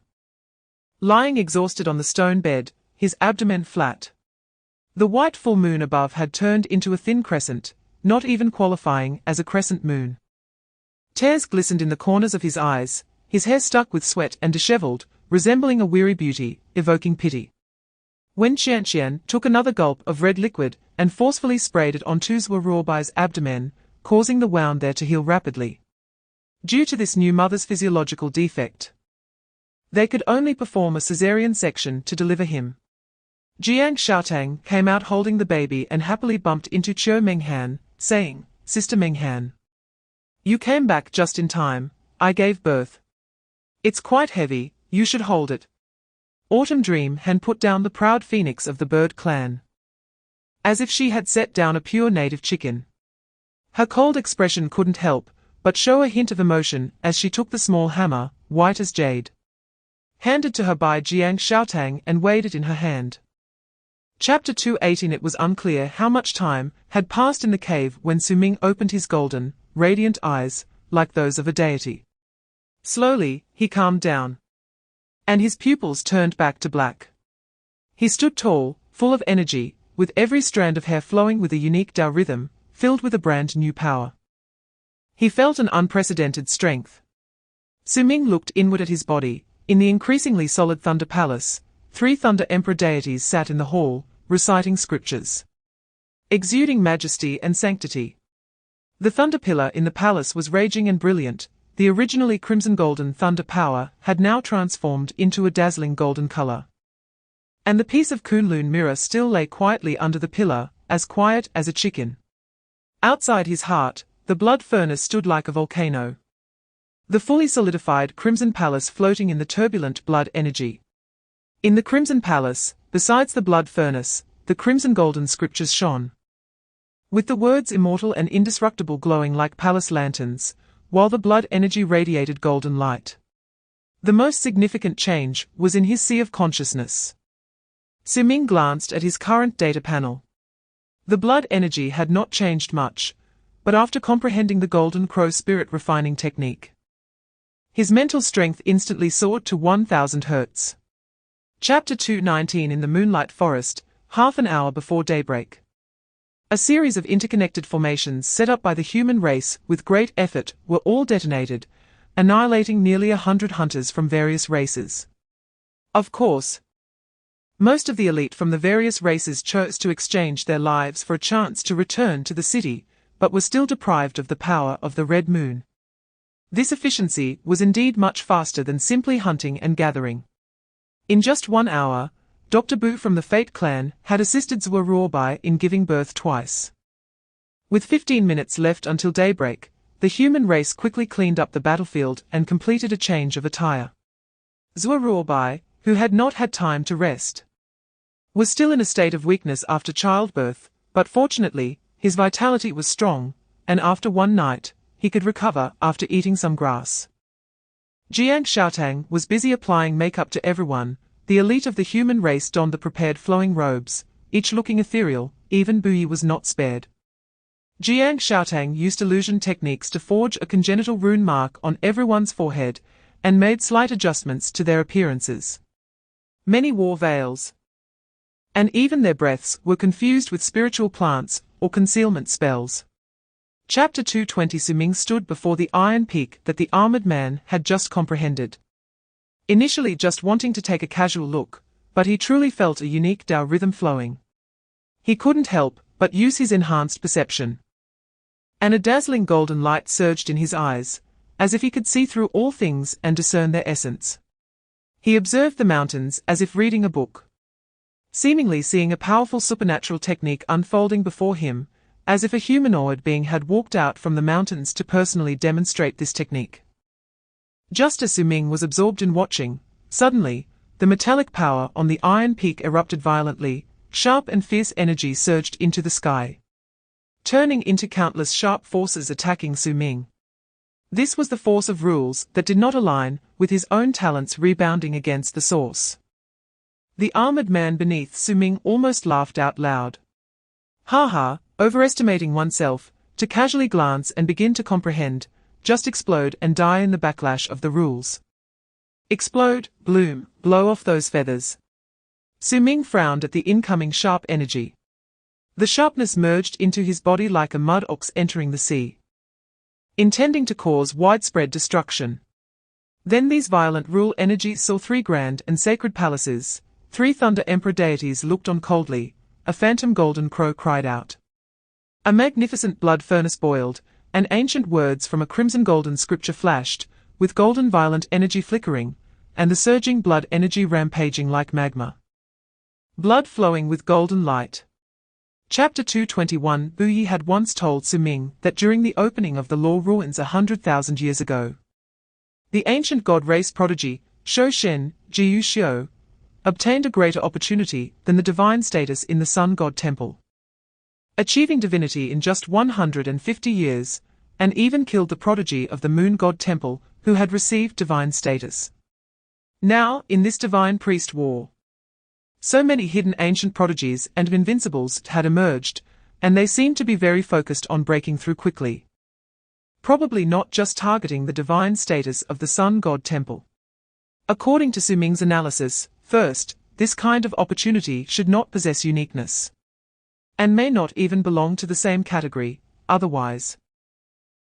Lying exhausted on the stone bed, his abdomen flat. The white full moon above had turned into a thin crescent, not even qualifying as a crescent moon. Tears glistened in the corners of his eyes, his hair stuck with sweat and disheveled, resembling a weary beauty, evoking pity. Wen Jiangcheng took another gulp of red liquid and forcefully sprayed it onto Zuo abdomen, causing the wound there to heal rapidly. Due to this new mother's physiological defect, they could only perform a caesarean section to deliver him. Jiangcheng came out holding the baby and happily bumped into Su Ming, saying, "Sister Ming, you came back just in time, I gave birth. It's quite heavy, you should hold it." Autumn Dream had put down the proud phoenix of the bird clan, as if she had set down a pure native chicken. Her cold expression couldn't help but show a hint of emotion as she took the small hammer, white as jade, handed to her by Jiangcheng, and weighed it in her hand. Chapter 2:18 It was unclear how much time had passed in the cave when Su Ming opened his golden, radiant eyes, like those of a deity. Slowly, he calmed down, and his pupils turned back to black. He stood tall, full of energy, with every strand of hair flowing with a unique Dao rhythm, filled with a brand new power. He felt an unprecedented strength. Su Ming looked inward at his body. In the increasingly solid Thunder Palace, 3 Thunder Emperor deities sat in the hall, reciting scriptures, exuding majesty and sanctity. The thunder pillar in the palace was raging and brilliant. The originally crimson golden thunder power had now transformed into a dazzling golden color. And the piece of Kunlun mirror still lay quietly under the pillar, as quiet as a chicken. Outside his heart, the blood furnace stood like a volcano, the fully solidified Crimson Palace floating in the turbulent blood energy. In the Crimson Palace, besides the blood furnace, the crimson golden scriptures shone. with the words immortal and indestructible glowing like palace lanterns, while the blood energy radiated golden light. The most significant change was in his sea of consciousness. Su Ming glanced at his current data panel. The blood energy had not changed much, but after comprehending the Golden Crow spirit refining technique, his mental strength instantly soared to 1000 Hz. Chapter 219. In the Moonlight Forest, half an hour before daybreak. A series of interconnected formations set up by the human race with great effort were all detonated, annihilating nearly 100 hunters from various races. Of course, most of the elite from the various races chose to exchange their lives for a chance to return to the city, but were still deprived of the power of the Red Moon. This efficiency was indeed much faster than simply hunting and gathering. In just 1 hour, Dr. Bu from the Fate clan had assisted Zuo in giving birth twice. With 15 minutes left until daybreak, the human race quickly cleaned up the battlefield and completed a change of attire. Zuo, who had not had time to rest, was still in a state of weakness after childbirth, but fortunately, his vitality was strong, and after one night, he could recover after eating some grass. Jiangcheng was busy applying makeup to everyone. The elite of the human race donned the prepared flowing robes, each looking ethereal. Even Buyi was not spared. Jiangcheng used illusion techniques to forge a congenital rune mark on everyone's forehead, and made slight adjustments to their appearances. Many wore veils, and even their breaths were confused with spiritual plants or concealment spells. Chapter 220. Su Ming stood before the iron peak that the armored man had just comprehended. Initially just wanting to take a casual look, but he truly felt a unique Tao rhythm flowing. He couldn't help but use his enhanced perception. And a dazzling golden light surged in his eyes, as if he could see through all things and discern their essence. He observed the mountains as if reading a book, seemingly seeing a powerful supernatural technique unfolding before him, as if a humanoid being had walked out from the mountains to personally demonstrate this technique. Just as Su Ming was absorbed in watching, suddenly, the metallic power on the iron peak erupted violently. Sharp and fierce energy surged into the sky, turning into countless sharp forces attacking Su Ming. This was the force of rules that did not align with his own talents rebounding against the source. The armored man beneath Su Ming almost laughed out loud. Ha ha, overestimating oneself, to casually glance and begin to comprehend, just explode and die in the backlash of the rules. Explode, bloom, blow off those feathers. Su Ming frowned at the incoming sharp energy. The sharpness merged into his body like a mud ox entering the sea, intending to cause widespread destruction. Then these violent rule energies saw 3 grand and sacred palaces, 3 thunder emperor deities looked on coldly. A phantom golden crow cried out. A magnificent blood furnace boiled, and ancient words from a crimson golden scripture flashed, with golden violent energy flickering, and the surging blood energy rampaging like magma. Blood flowing with golden light. Chapter 221. Buyi had once told Su Ming that during the opening of the law ruins 100,000 years ago, the ancient god race prodigy, Shou Shen, Jiu Xiu, obtained a greater opportunity than the divine status in the sun god temple, achieving divinity in just 150 years, and even killed the prodigy of the moon god temple who had received divine status. Now, in this divine priest war, so many hidden ancient prodigies and invincibles had emerged, and they seemed to be very focused on breaking through quickly. Probably not just targeting the divine status of the sun god temple. According to Su Ming's analysis, first, this kind of opportunity should not possess uniqueness, and may not even belong to the same category, otherwise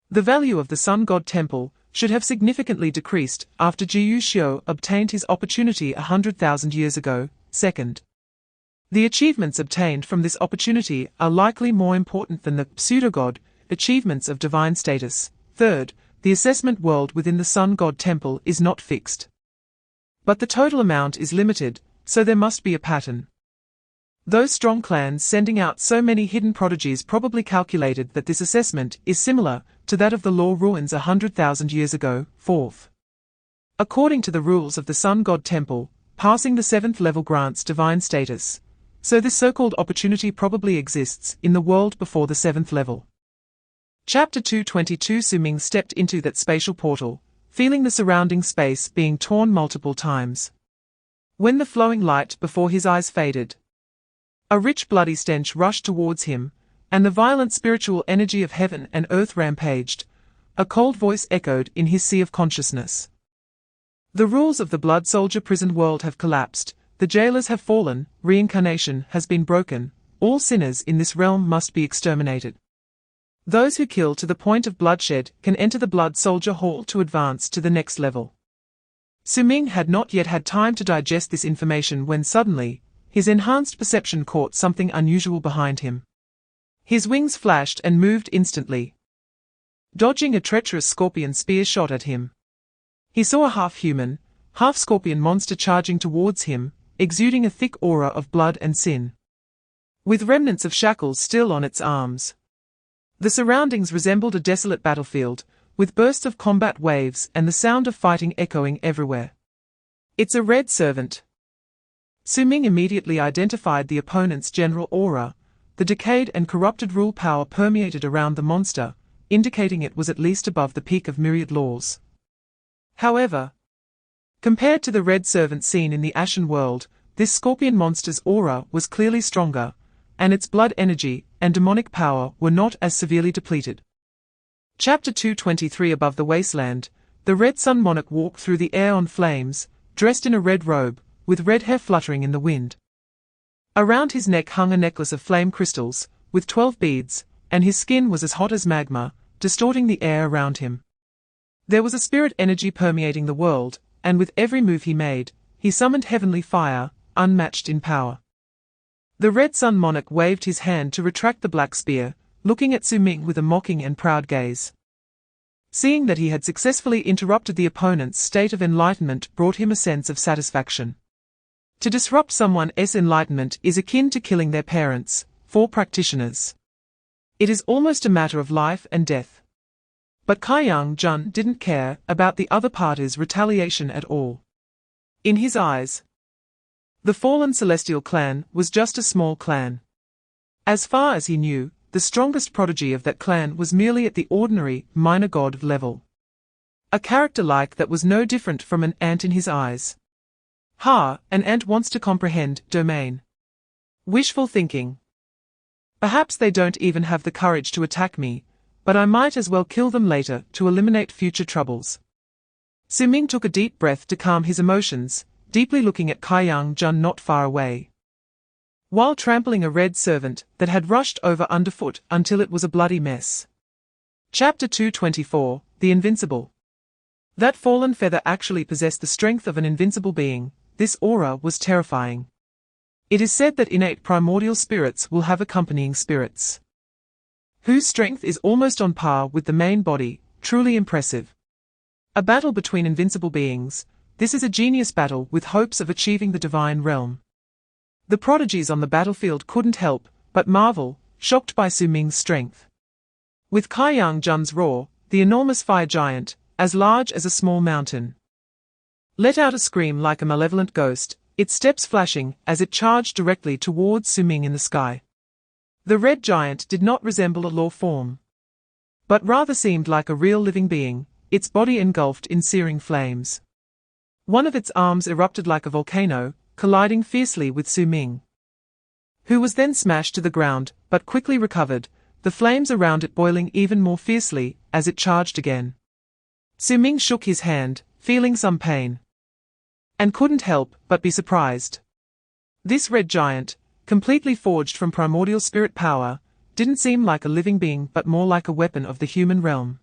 the value of the sun god temple should have significantly decreased after Jiu Xiu obtained his opportunity 100,000 years ago. Second, the achievements obtained from this opportunity are likely more important than the pseudo-god achievements of divine status. Third, the assessment world within the sun god temple is not fixed, but the total amount is limited, so there must be a pattern. Those strong clans sending out so many hidden prodigies probably calculated that this assessment is similar to that of the law ruins 100,000 years ago. Fourth, according to the rules of the sun god temple, passing the 7th level grants divine status, so this so-called opportunity probably exists in the world before the 7th level. Chapter 222. Su Ming stepped into that spatial portal, feeling the surrounding space being torn multiple times. When the flowing light before his eyes faded, a rich bloody stench rushed towards him, and the violent spiritual energy of heaven and earth rampaged. A cold voice echoed in his sea of consciousness. The rules of the blood soldier prison world have collapsed, the jailers have fallen, reincarnation has been broken, all sinners in this realm must be exterminated. Those who kill to the point of bloodshed can enter the blood soldier hall to advance to the next level. Su Ming had not yet had time to digest this information when suddenly, his enhanced perception caught something unusual behind him. His wings flashed and moved instantly, dodging a treacherous scorpion spear shot at him. He saw a half-human, half-scorpion monster charging towards him, exuding a thick aura of blood and sin, with remnants of shackles still on its arms. The surroundings resembled a desolate battlefield, with bursts of combat waves and the sound of fighting echoing everywhere. "It's a red servant." Su Ming immediately identified the opponent's general aura. The decayed and corrupted rule power permeated around the monster, indicating it was at least above the peak of myriad laws. However, compared to the red servant seen in the Ashen world, this scorpion monster's aura was clearly stronger, and its blood energy and demonic power were not as severely depleted. Chapter 223. Above the wasteland, the red sun monarch walked through the air on flames, dressed in a red robe, with red hair fluttering in the wind. Around his neck hung a necklace of flame crystals, with 12 beads, and his skin was as hot as magma, distorting the air around him. There was a spirit energy permeating the world, and with every move he made, he summoned heavenly fire, unmatched in power. The red sun monarch waved his hand to retract the black spear, looking at Su Ming with a mocking and proud gaze. Seeing that he had successfully interrupted the opponent's state of enlightenment brought him a sense of satisfaction. To disrupt someone's enlightenment is akin to killing their parents, for practitioners. It is almost a matter of life and death. But Jiangcheng didn't care about the other party's retaliation at all. In his eyes, the fallen celestial clan was just a small clan. As far as he knew, the strongest prodigy of that clan was merely at the ordinary, minor god level. A character like that was no different from an ant in his eyes. An ant wants to comprehend domain. Wishful thinking. Perhaps they don't even have the courage to attack me, but I might as well kill them later to eliminate future troubles. Su Ming took a deep breath to calm his emotions, deeply looking at Jiangcheng not far away, while trampling a red servant that had rushed over underfoot until it was a bloody mess. Chapter 224. The Invincible. That fallen feather actually possessed the strength of an invincible being. This aura was terrifying. It is said that innate primordial spirits will have accompanying spirits whose strength is almost on par with the main body, truly impressive. A battle between invincible beings, this is a genius battle with hopes of achieving the divine realm. The prodigies on the battlefield couldn't help but marvel, shocked by Su Ming's strength. With Jiangcheng's roar, the enormous fire giant, as large as a small mountain, let out a scream like a malevolent ghost, its steps flashing as it charged directly towards Su Ming in the sky. The red giant did not resemble a law form, but rather seemed like a real living being, its body engulfed in searing flames. One of its arms erupted like a volcano, colliding fiercely with Su Ming, who was then smashed to the ground, but quickly recovered, the flames around it boiling even more fiercely as it charged again. Su Ming shook his hand, feeling some pain, and couldn't help but be surprised. This red giant, completely forged from primordial spirit power, didn't seem like a living being but more like a weapon of the human realm,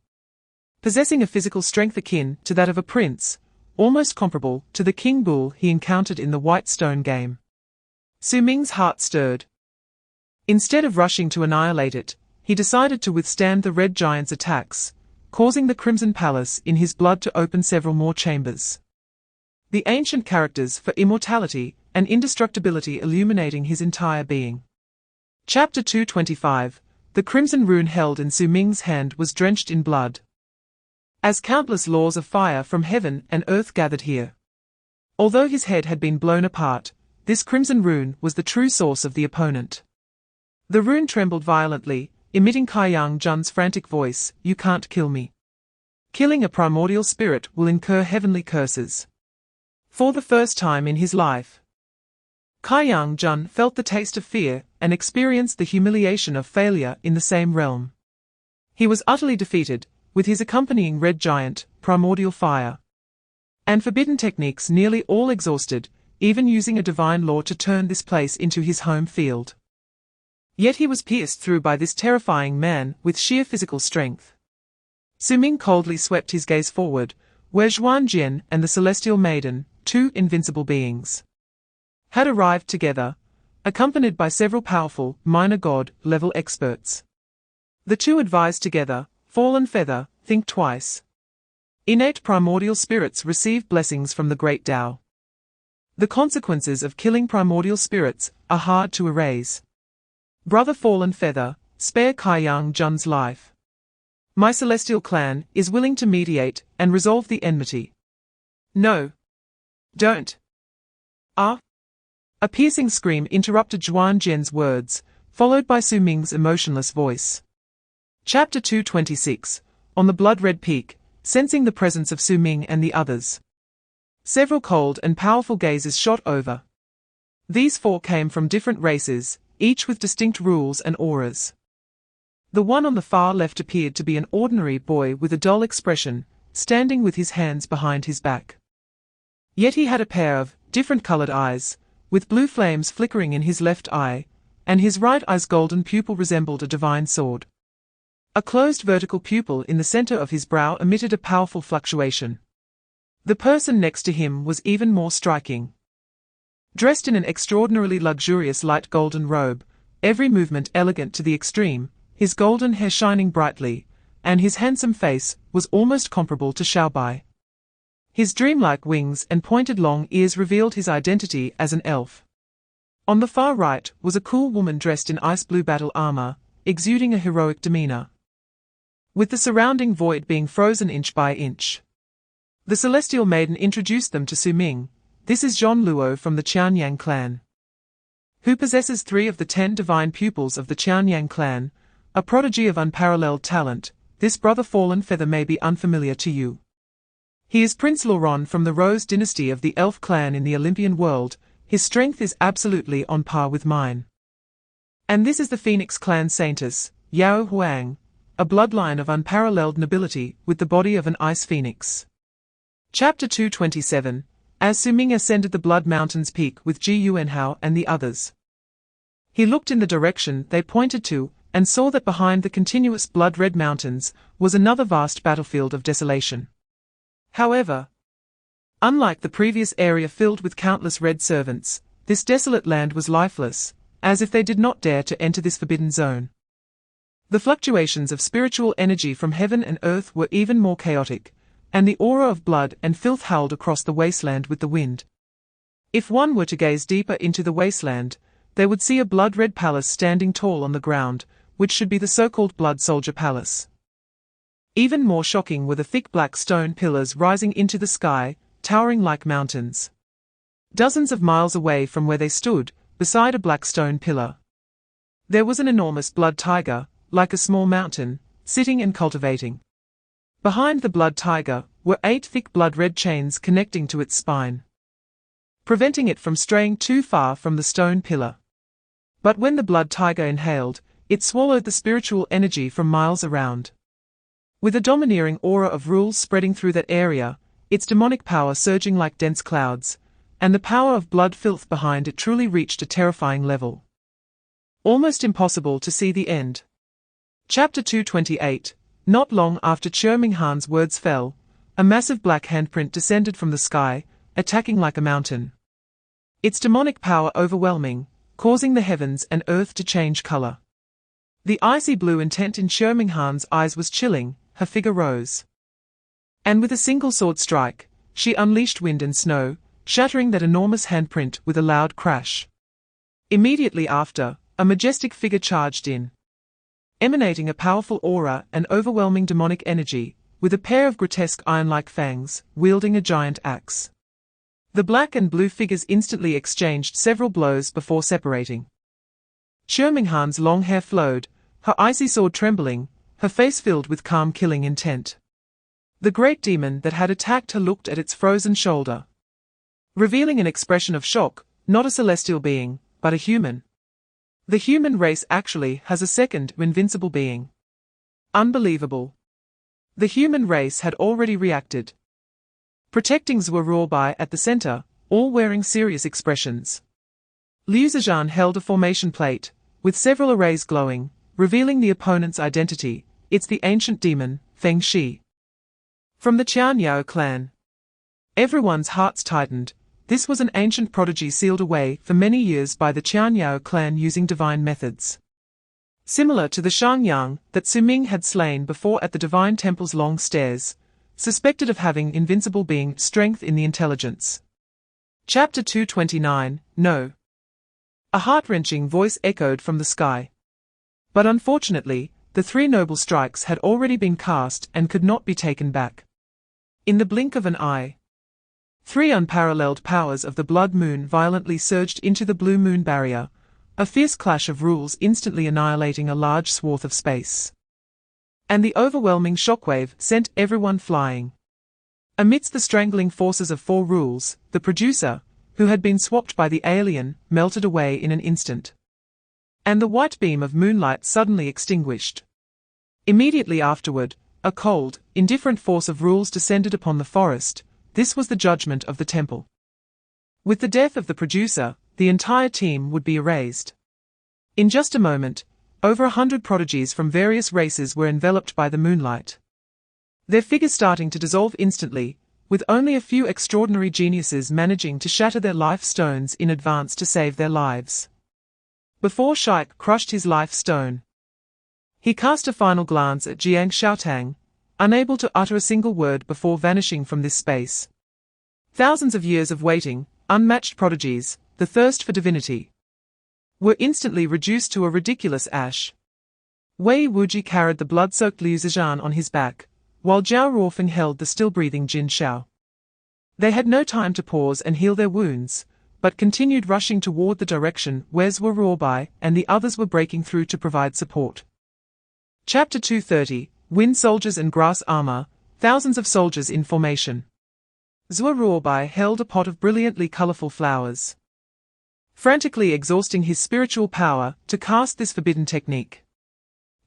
possessing a physical strength akin to that of a prince, almost comparable to the king bull he encountered in the White Stone game. Su Ming's heart stirred. Instead of rushing to annihilate it, he decided to withstand the red giant's attacks, causing the Crimson Palace in his blood to open several more chambers, the ancient characters for immortality and indestructibility illuminating his entire being. Chapter 225. The crimson rune held in Su Ming's hand was drenched in blood, as countless laws of fire from heaven and earth gathered here. Although his head had been blown apart, this crimson rune was the true source of the opponent. The rune trembled violently, emitting Jiangcheng's frantic voice, "You can't kill me. Killing a primordial spirit will incur heavenly curses." For the first time in his life, Jiangcheng felt the taste of fear and experienced the humiliation of failure in the same realm. He was utterly defeated, with his accompanying red giant, primordial fire, and forbidden techniques nearly all exhausted, even using a divine law to turn this place into his home field. Yet he was pierced through by this terrifying man with sheer physical strength. Su Ming coldly swept his gaze forward, where Jiangcheng and the Celestial Maiden, two invincible beings, had arrived together, accompanied by several powerful, minor god-level experts. The two advised together, "Fallen feather, think twice. Innate primordial spirits receive blessings from the great Tao. The consequences of killing primordial spirits are hard to erase. Brother Fallen Feather, spare Jiangcheng's life. My celestial clan is willing to mediate and resolve the enmity." "No. Don't." "Ah." A piercing scream interrupted Jiangcheng's words, followed by Su Ming's emotionless voice. Chapter 226, On the Blood-Red Peak, sensing the presence of Su Ming and the others. Several cold and powerful gazes shot over. These four came from different races, each with distinct rules and auras. The one on the far left appeared to be an ordinary boy with a dull expression, standing with his hands behind his back. Yet he had a pair of different-colored eyes, with blue flames flickering in his left eye, and his right eye's golden pupil resembled a divine sword. A closed vertical pupil in the center of his brow emitted a powerful fluctuation. The person next to him was even more striking. Dressed in an extraordinarily luxurious light golden robe, every movement elegant to the extreme, his golden hair shining brightly, and his handsome face was almost comparable to Xiaobai. His dreamlike wings and pointed long ears revealed his identity as an elf. On the far right was a cool woman dressed in ice blue battle armor, exuding a heroic demeanor, with the surrounding void being frozen inch by inch. The Celestial Maiden introduced them to Su Ming. "This is Zhong Luo from the Qianyang clan, who possesses 3 of the 10 divine pupils of the Qianyang clan, a prodigy of unparalleled talent. This brother Fallen Feather may be unfamiliar to you. He is Prince Lauron from the Rose dynasty of the Elf clan in the Olympian world. His strength is absolutely on par with mine. And this is the Phoenix clan Saintess, Yao Huang, a bloodline of unparalleled nobility with the body of an ice phoenix." Chapter 227, As Su Ming ascended the Blood Mountain's peak with Ji Yuanhao and the others, he looked in the direction they pointed to, and saw that behind the continuous blood-red mountains was another vast battlefield of desolation. However, unlike the previous area filled with countless red servants, this desolate land was lifeless, as if they did not dare to enter this forbidden zone. The fluctuations of spiritual energy from heaven and earth were even more chaotic, and the aura of blood and filth howled across the wasteland with the wind. If one were to gaze deeper into the wasteland, they would see a blood-red palace standing tall on the ground, which should be the so-called Blood Soldier Palace. Even more shocking were the thick black stone pillars rising into the sky, towering like mountains. Dozens of miles away from where they stood, beside a black stone pillar, there was an enormous blood tiger, like a small mountain, sitting and cultivating. Behind the blood tiger were 8 thick blood-red chains connecting to its spine, preventing it from straying too far from the stone pillar. But when the blood tiger inhaled, it swallowed the spiritual energy from miles around. With a domineering aura of rule spreading through that area, its demonic power surging like dense clouds, and the power of blood filth behind it truly reached a terrifying level. Almost impossible to see the end. Chapter 228. Not long after Su Ming's words fell, a massive black handprint descended from the sky, attacking like a mountain. Its demonic power overwhelming, causing the heavens and earth to change color. The icy blue intent in Su Ming's eyes was chilling. Her figure rose, and with a single sword strike, she unleashed wind and snow, shattering that enormous handprint with a loud crash. Immediately after, a majestic figure charged in, emanating a powerful aura and overwhelming demonic energy, with a pair of grotesque iron-like fangs, wielding a giant axe. The black and blue figures instantly exchanged several blows before separating. Su Ming's long hair flowed, her icy sword trembling, her face filled with calm killing intent. The great demon that had attacked her looked at its frozen shoulder, revealing an expression of shock, not a celestial being, but a human. The human race actually has a second, invincible being. Unbelievable. The human race had already reacted, protecting Zuo at the center, all wearing serious expressions. Liu Zhejian held a formation plate, with several arrays glowing, revealing the opponent's identity. It's the ancient demon, Feng Shi, from the Qianyao clan. Everyone's hearts tightened. This was an ancient prodigy sealed away for many years by the Qianyao clan using divine methods, similar to the Shangyang that Su Ming had slain before at the Divine Temple's long stairs, suspected of having invincible being strength in the intelligence. Chapter 229, No. A heart-wrenching voice echoed from the sky. But unfortunately, the three noble strikes had already been cast and could not be taken back. In the blink of an eye, three unparalleled powers of the blood moon violently surged into the blue moon barrier, a fierce clash of rules instantly annihilating a large swath of space. And the overwhelming shockwave sent everyone flying. Amidst the strangling forces of four rules, the producer, who had been swapped by the alien, melted away in an instant. And the white beam of moonlight suddenly extinguished. Immediately afterward, a cold, indifferent force of rules descended upon the forest. This was the judgment of the temple. With the death of the producer, the entire team would be erased. In just a moment, over 100 prodigies from various races were enveloped by the moonlight, their figures starting to dissolve instantly, with only a few extraordinary geniuses managing to shatter their life stones in advance to save their lives. Before Shaik crushed his life stone, he cast a final glance at Jiangcheng, unable to utter a single word before vanishing from this space. Thousands of years of waiting, unmatched prodigies, the thirst for divinity, were instantly reduced to a ridiculous ash. Wei Wuji carried the blood-soaked Liu Zhejian on his back, while Zhao Ruofeng held the still-breathing Jin Xiao. They had no time to pause and heal their wounds, but continued rushing toward the direction where Zuo Ruobai and the others were breaking through to provide support. Chapter 230, Wind Soldiers and Grass Armor, thousands of soldiers in formation. Zuo Ruobai held a pot of brilliantly colorful flowers, frantically exhausting his spiritual power to cast this forbidden technique.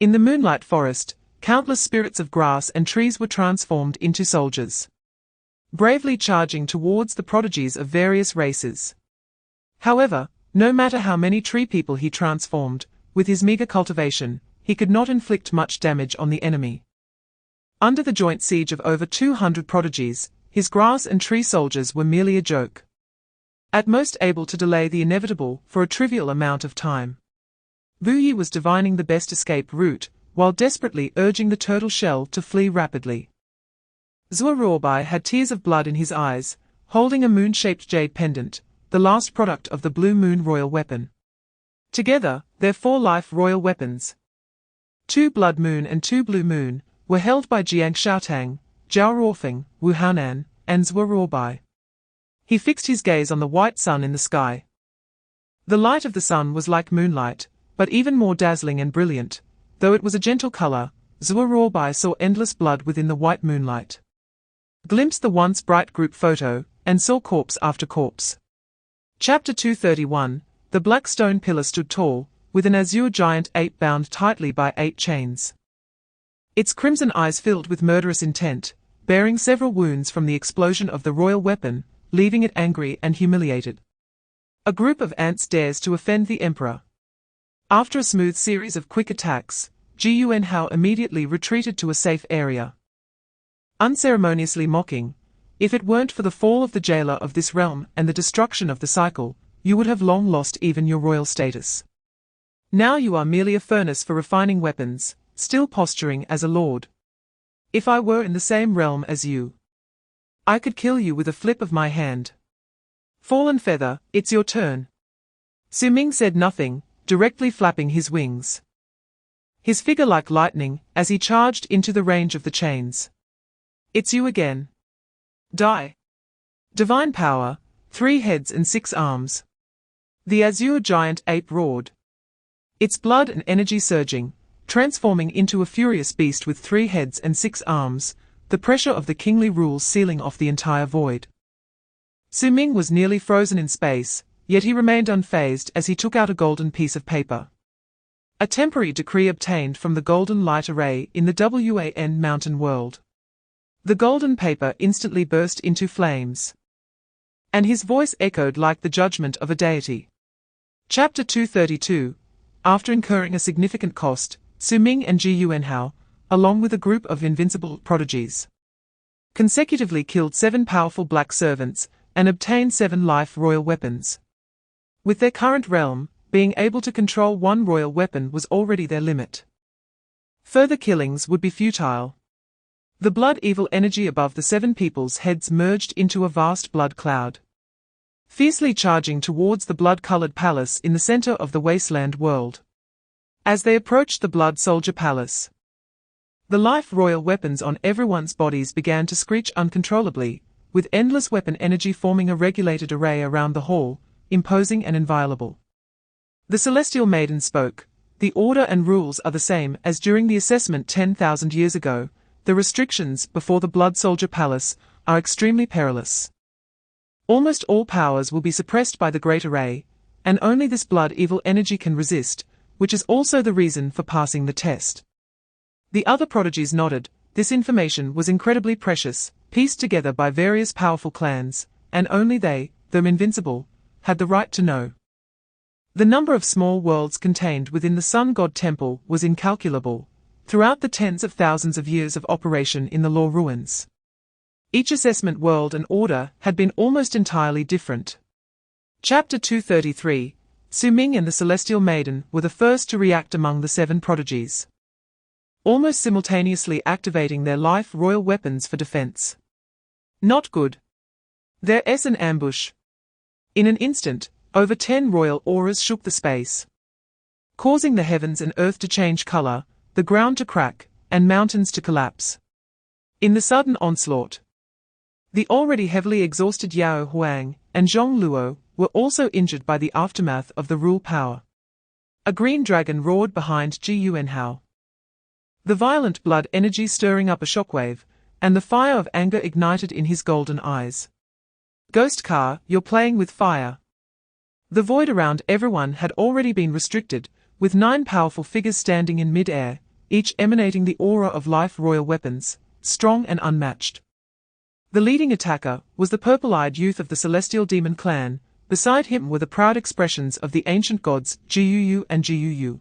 In the moonlight forest, countless spirits of grass and trees were transformed into soldiers, bravely charging towards the prodigies of various races. However, no matter how many tree people he transformed, with his meager cultivation, he could not inflict much damage on the enemy. Under the joint siege of over 200 prodigies, his grass and tree soldiers were merely a joke, at most able to delay the inevitable for a trivial amount of time. Wu Yi was divining the best escape route, while desperately urging the turtle shell to flee rapidly. Zuo Ruobai had tears of blood in his eyes, holding a moon-shaped jade pendant, the last product of the Blue Moon royal weapon. Together, their 4 life royal weapons, 2 Blood Moon and 2 Blue Moon, were held by Jiangcheng, Zhao Ruofeng, Wu Haonan, and Zuo Ruobai. He fixed his gaze on the white sun in the sky. The light of the sun was like moonlight, but even more dazzling and brilliant. Though it was a gentle color, Zuo Ruobai saw endless blood within the white moonlight, glimpsed the once bright group photo, and saw corpse after corpse. Chapter 231, the black stone pillar stood tall, with an azure giant ape bound tightly by 8 chains. Its crimson eyes filled with murderous intent, bearing several wounds from the explosion of the royal weapon, leaving it angry and humiliated. A group of ants dares to offend the emperor. After a smooth series of quick attacks, Ji Yuanhao immediately retreated to a safe area, unceremoniously mocking, "If it weren't for the fall of the jailer of this realm and the destruction of the cycle, you would have long lost even your royal status. Now you are merely a furnace for refining weapons, still posturing as a lord. If I were in the same realm as you, I could kill you with a flip of my hand. Fallen feather, it's your turn." Su Ming said nothing, directly flapping his wings, his figure like lightning as he charged into the range of the chains. "It's you again. Die." Divine power, 3 heads and 6 arms. The azure giant ape roared, its blood and energy surging, transforming into a furious beast with 3 heads and 6 arms, the pressure of the kingly rules sealing off the entire void. Su Ming was nearly frozen in space, yet he remained unfazed as he took out a golden piece of paper. A temporary decree obtained from the golden light array in the WAN mountain world. The golden paper instantly burst into flames, and his voice echoed like the judgment of a deity. Chapter 232. After incurring a significant cost, Su Ming and Ji Yuanhao, along with a group of invincible prodigies, consecutively killed 7 powerful black servants and obtained 7 life royal weapons. With their current realm, being able to control 1 royal weapon was already their limit. Further killings would be futile. The blood evil energy above the 7 people's heads merged into a vast blood cloud, fiercely charging towards the blood-colored palace in the center of the wasteland world. As they approached the blood soldier palace, the life royal weapons on everyone's bodies began to screech uncontrollably, with endless weapon energy forming a regulated array around the hall, imposing and inviolable. The celestial maiden spoke. The order and rules are the same as during the assessment 10,000 years ago. The restrictions before the blood soldier palace are extremely perilous. Almost all powers will be suppressed by the great array, and only this blood evil energy can resist, which is also the reason for passing the test. The other prodigies nodded. This information was incredibly precious, pieced together by various powerful clans, and only they, though invincible, had the right to know. The number of small worlds contained within the Sun God Temple was incalculable, throughout the tens of thousands of years of operation in the Law Ruins. Each assessment world and order had been almost entirely different. Chapter 233. Su Ming and the Celestial Maiden were the first to react among the 7 prodigies, almost simultaneously activating their life royal weapons for defense. Not good. There's an ambush. In an instant, over 10 royal auras shook the space, causing the heavens and earth to change color, the ground to crack, and mountains to collapse. In the sudden onslaught, the already heavily exhausted Yao Huang and Zhong Luo were also injured by the aftermath of the rule power. A green dragon roared behind Ji Yuanhao, the violent blood energy stirring up a shockwave, and the fire of anger ignited in his golden eyes. Ghost car, you're playing with fire. The void around everyone had already been restricted, with 9 powerful figures standing in mid-air, each emanating the aura of life royal weapons, strong and unmatched. The leading attacker was the purple-eyed youth of the Celestial Demon clan. Beside him were the proud expressions of the ancient gods Jiuyu and Jiuyu,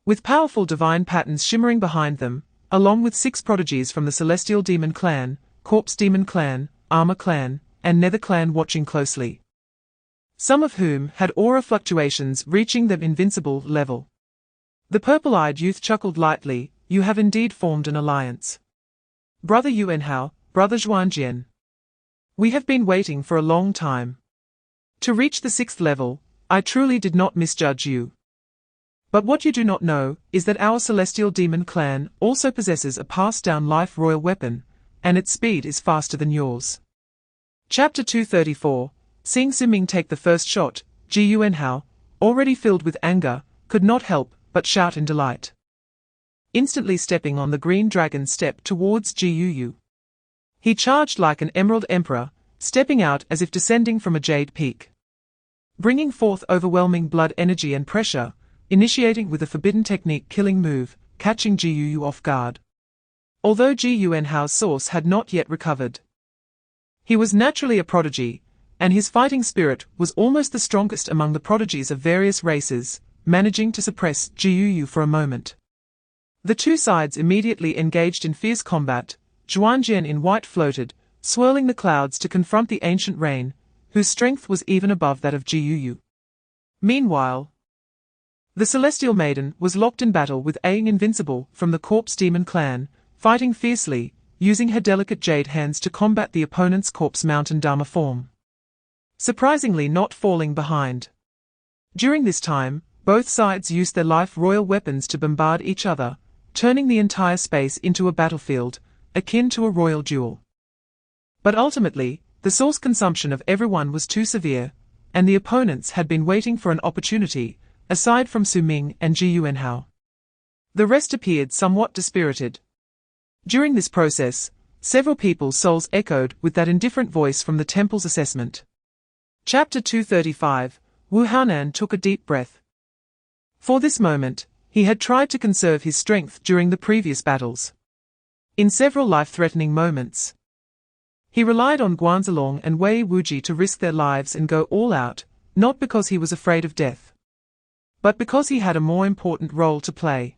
with powerful divine patterns shimmering behind them, along with 6 prodigies from the Celestial Demon clan, Corpse Demon clan, Armor clan, and Nether clan watching closely, some of whom had aura fluctuations reaching the invincible level. The purple-eyed youth chuckled lightly. You have indeed formed an alliance. Brother Yuanhao, Brother Zhuanjian. We have been waiting for a long time to reach the 6th level. I truly did not misjudge you. But what you do not know is that our Celestial Demon clan also possesses a passed-down life royal weapon, and its speed is faster than yours. Chapter 234. Seeing Su Ming take the first shot, Ji Yuanhao, already filled with anger, could not help but shout in delight. Instantly stepping on the green dragon's step towards Jiuyu, he charged like an emerald emperor, stepping out as if descending from a jade peak, bringing forth overwhelming blood energy and pressure, initiating with a forbidden technique killing move, catching Jiuyu off guard. Although Ji Yuanhao's source had not yet recovered, he was naturally a prodigy, and his fighting spirit was almost the strongest among the prodigies of various races, managing to suppress Jiuyu for a moment. The 2 sides immediately engaged in fierce combat. Zhuanjian in white floated, swirling the clouds to confront the ancient rain, whose strength was even above that of Jiuyu. Meanwhile, the Celestial Maiden was locked in battle with Aang Invincible from the Corpse Demon clan, fighting fiercely, using her delicate jade hands to combat the opponent's Corpse Mountain Dharma form, surprisingly not falling behind. During this time, both sides used their life royal weapons to bombard each other, turning the entire space into a battlefield, akin to a royal duel. But ultimately, The source consumption of everyone was too severe, and the opponents had been waiting for an opportunity, aside from Su Ming and Ji Yuanhao. The rest appeared somewhat dispirited. During this process, several people's souls echoed with that indifferent voice from the temple's assessment. Chapter 235, Wu Haonan took a deep breath. For this moment, he had tried to conserve his strength during the previous battles. In several life-threatening moments, he relied on Guanzilong and Wei Wuji to risk their lives and go all out, not because he was afraid of death, but because he had a more important role to play.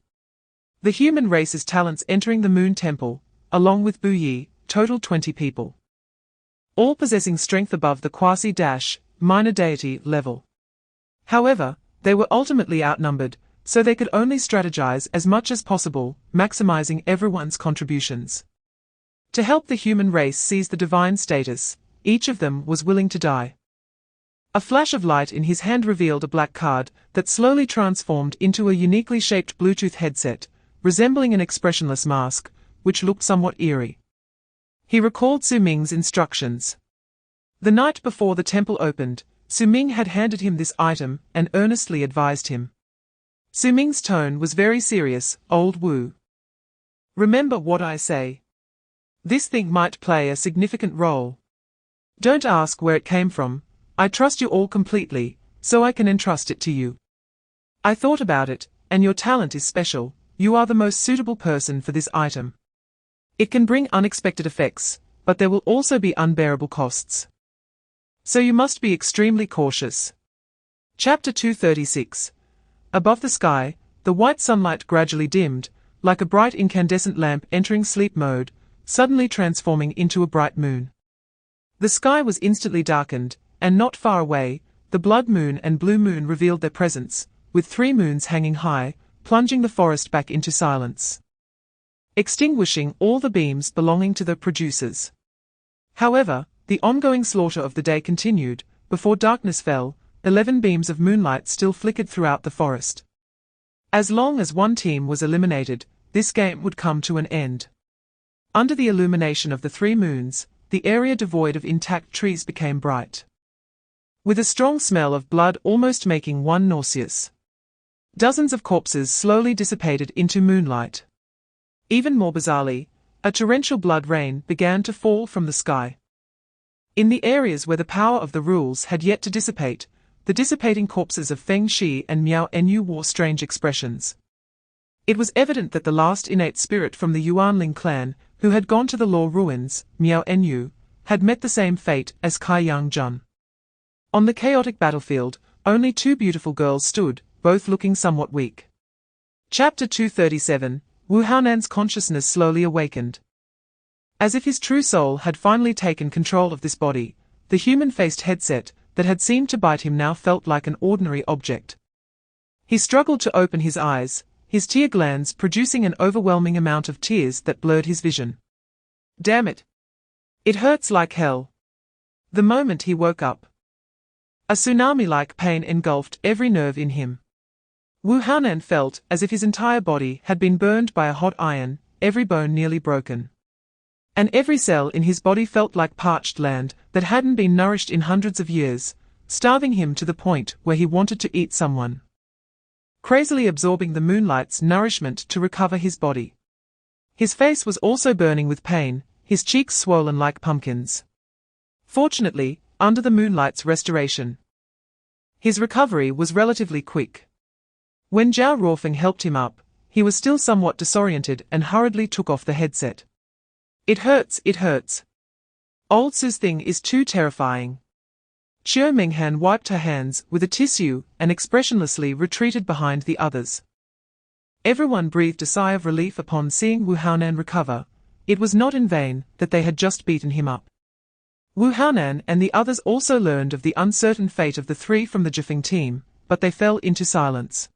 The human race's talents entering the Moon Temple, along with Bu Yi, totaled 20 people, all possessing strength above the quasi-minor deity level. However, they were ultimately outnumbered, so they could only strategize as much as possible, maximizing everyone's contributions. To help the human race seize the divine status, each of them was willing to die. A flash of light in his hand revealed a black card that slowly transformed into a uniquely shaped Bluetooth headset, resembling an expressionless mask, which looked somewhat eerie. He recalled Su Ming's instructions. The night before the temple opened, Su Ming had handed him this item and earnestly advised him. Su Ming's tone was very serious. Old Wu, remember what I say. This thing might play a significant role. Don't ask where it came from. I trust you all completely, so I can entrust it to you. I thought about it, and your talent is special. You are the most suitable person for this item. It can bring unexpected effects, but there will also be unbearable costs. So you must be extremely cautious. Chapter 236. Above the sky, the white sunlight gradually dimmed, like a bright incandescent lamp entering sleep mode, suddenly transforming into a bright moon. The sky was instantly darkened, and not far away, the blood moon and blue moon revealed their presence, with 3 moons hanging high, plunging the forest back into silence, extinguishing all the beams belonging to the producers. However, the ongoing slaughter of the day continued. Before darkness fell, 11 beams of moonlight still flickered throughout the forest. As long as one team was eliminated, this game would come to an end. Under the illumination of the 3 moons, the area devoid of intact trees became bright, with a strong smell of blood almost making one nauseous. Dozens of corpses slowly dissipated into moonlight. Even more bizarrely, a torrential blood rain began to fall from the sky. In the areas where the power of the rules had yet to dissipate, the dissipating corpses of Feng Shi and Miao Enyu wore strange expressions. It was evident that the last innate spirit from the Yuanling clan, who had gone to the law ruins, Miao Enyu, had met the same fate as Kai Yang-jun. On the chaotic battlefield, only 2 beautiful girls stood, both looking somewhat weak. Chapter 237, Wu Haonan's consciousness slowly awakened. As if his true soul had finally taken control of this body, the human-faced headset that had seemed to bite him now felt like an ordinary object. He struggled to open his eyes, his tear glands producing an overwhelming amount of tears that blurred his vision. Damn it! It hurts like hell. The moment he woke up, a tsunami-like pain engulfed every nerve in him. Wu Haonan felt as if his entire body had been burned by a hot iron, every bone nearly broken. And every cell in his body felt like parched land that hadn't been nourished in hundreds of years, starving him to the point where he wanted to eat someone. Crazily absorbing the moonlight's nourishment to recover his body. His face was also burning with pain, his cheeks swollen like pumpkins. Fortunately, under the moonlight's restoration, his recovery was relatively quick. When Zhao Ruofeng helped him up, he was still somewhat disoriented and hurriedly took off the headset. It hurts, it hurts. Old Su's thing is too terrifying. Qiu Minghan wiped her hands with a tissue and expressionlessly retreated behind the others. Everyone breathed a sigh of relief upon seeing Wu Haonan recover. It was not in vain that they had just beaten him up. Wu Haonan and the others also learned of the uncertain fate of the 3 from the Jifeng team, but they fell into silence.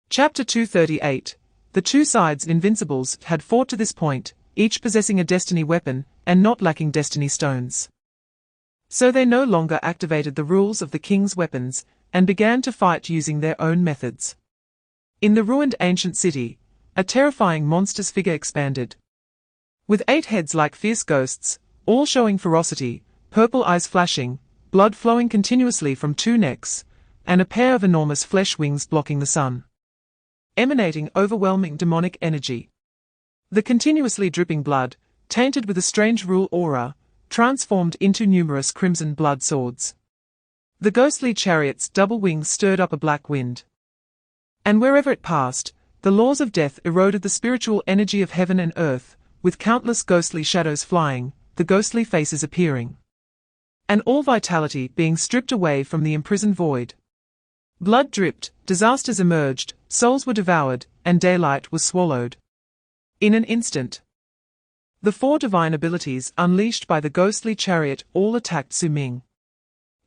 Chapter 238. The 2 sides invincibles had fought to this point, each possessing a destiny weapon, and not lacking destiny stones. So they no longer activated the rules of the king's weapons, and began to fight using their own methods. In the ruined ancient city, a terrifying monstrous figure expanded. With 8 heads like fierce ghosts, all showing ferocity, purple eyes flashing, blood flowing continuously from two necks, and a pair of enormous flesh wings blocking the sun, emanating overwhelming demonic energy. The continuously dripping blood, tainted with a strange rule aura, transformed into numerous crimson blood swords. The ghostly chariot's double wings stirred up a black wind, and wherever it passed, the laws of death eroded the spiritual energy of heaven and earth, with countless ghostly shadows flying, the ghostly faces appearing, and all vitality being stripped away from the imprisoned void. Blood dripped, disasters emerged, souls were devoured, and daylight was swallowed. In an instant, the four divine abilities unleashed by the ghostly chariot all attacked Su Ming.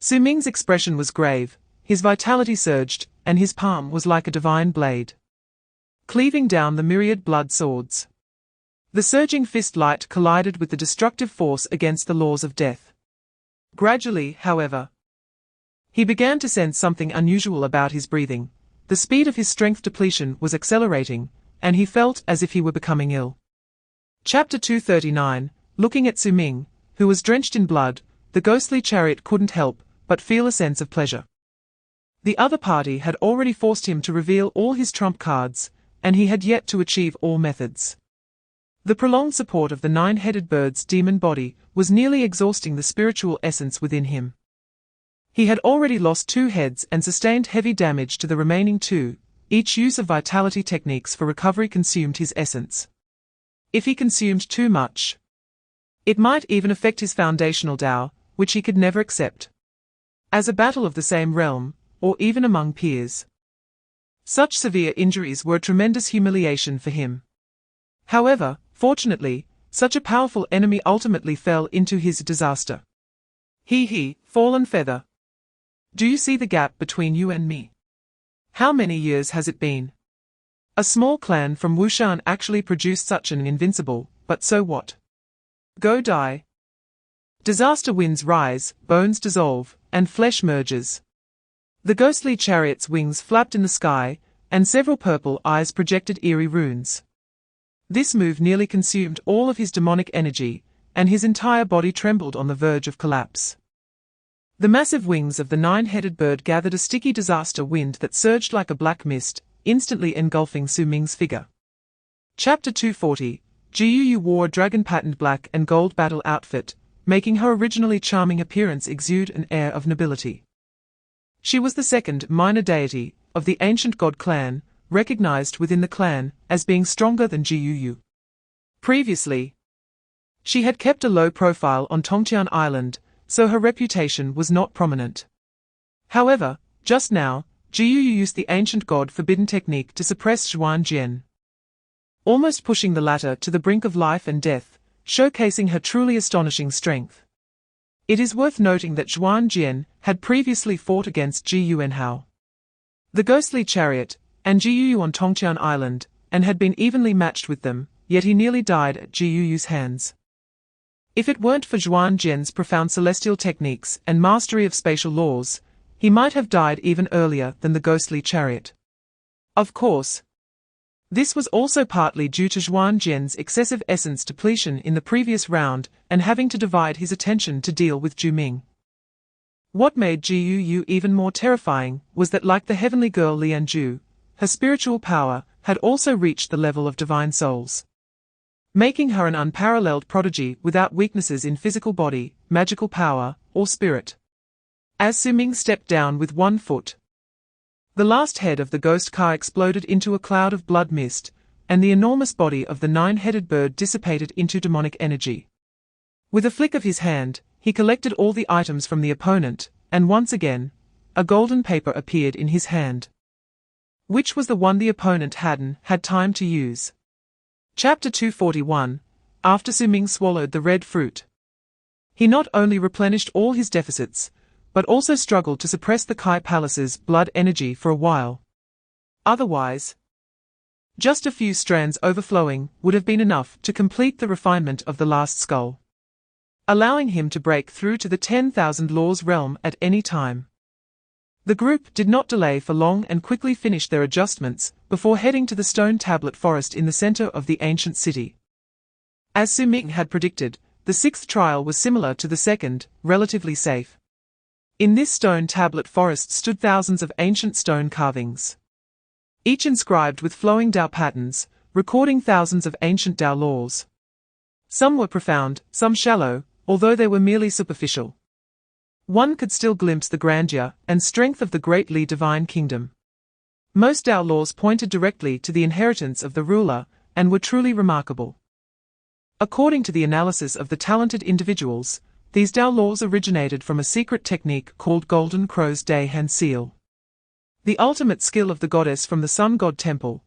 Su Ming's expression was grave, his vitality surged, and his palm was like a divine blade, cleaving down the myriad blood swords. The surging fist light collided with the destructive force against the laws of death. Gradually, however, he began to sense something unusual about his breathing. The speed of his strength depletion was accelerating, and he felt as if he were becoming ill. Chapter 239. Looking at Su Ming, who was drenched in blood, the ghostly chariot couldn't help but feel a sense of pleasure. The other party had already forced him to reveal all his trump cards, and he had yet to achieve all methods. The prolonged support of the nine-headed bird's demon body was nearly exhausting the spiritual essence within him. He had already lost 2 heads and sustained heavy damage to the remaining 2. Each use of vitality techniques for recovery consumed his essence. If he consumed too much, it might even affect his foundational Tao, which he could never accept, as a battle of the same realm, or even among peers. Such severe injuries were a tremendous humiliation for him. However, fortunately, such a powerful enemy ultimately fell into his disaster. Fallen feather. Do you see the gap between you and me? How many years has it been? A small clan from Wushan actually produced such an invincible, but so what? Go die. Disaster winds rise, bones dissolve, and flesh merges. The ghostly chariot's wings flapped in the sky, and several purple eyes projected eerie runes. This move nearly consumed all of his demonic energy, and his entire body trembled on the verge of collapse. The massive wings of the nine-headed bird gathered a sticky disaster wind that surged like a black mist, instantly engulfing Su Ming's figure. Chapter 240. Jiu wore a dragon-patterned black and gold battle outfit, making her originally charming appearance exude an air of nobility. She was the second minor deity of the ancient god clan, recognized within the clan as being stronger than Jiu. Previously, she had kept a low profile on Tongtian Island, so her reputation was not prominent. However, just now, Jiu used the ancient god-forbidden technique to suppress Jiangcheng, almost pushing the latter to the brink of life and death, showcasing her truly astonishing strength. It is worth noting that Jiangcheng had previously fought against Jiu Hao, the ghostly chariot, and Jiu on Tongtian Island, and had been evenly matched with them, yet he nearly died at Jiu's hands. If it weren't for Jiangcheng's profound celestial techniques and mastery of spatial laws, he might have died even earlier than the ghostly chariot. Of course, this was also partly due to Jiangcheng's excessive essence depletion in the previous round and having to divide his attention to deal with Su Ming. What made Jiu even more terrifying was that, like the heavenly girl Lianju, her spiritual power had also reached the level of divine souls, making her an unparalleled prodigy without weaknesses in physical body, magical power, or spirit. As Su Ming stepped down with one foot, the last head of the ghost car exploded into a cloud of blood mist, and the enormous body of the nine-headed bird dissipated into demonic energy. With a flick of his hand, he collected all the items from the opponent, and once again, a golden paper appeared in his hand. Which was the one the opponent hadn't had time to use. Chapter 241. After Su Ming swallowed the red fruit, he not only replenished all his deficits, but also struggled to suppress the Kai Palace's blood energy for a while. Otherwise, just a few strands overflowing would have been enough to complete the refinement of the last skull, allowing him to break through to the 10,000 laws realm at any time. The group did not delay for long and quickly finished their adjustments before heading to the stone tablet forest in the center of the ancient city. As Su Ming had predicted, the sixth trial was similar to the second, relatively safe. In this stone tablet forest stood thousands of ancient stone carvings, each inscribed with flowing Tao patterns, recording thousands of ancient Tao laws. Some were profound, some shallow, although they were merely superficial. One could still glimpse the grandeur and strength of the great Li divine kingdom. Most Tao laws pointed directly to the inheritance of the ruler and were truly remarkable. According to the analysis of the talented individuals, these Tao laws originated from a secret technique called Golden Crow's Day Hand Seal. The ultimate skill of the goddess from the Sun God Temple,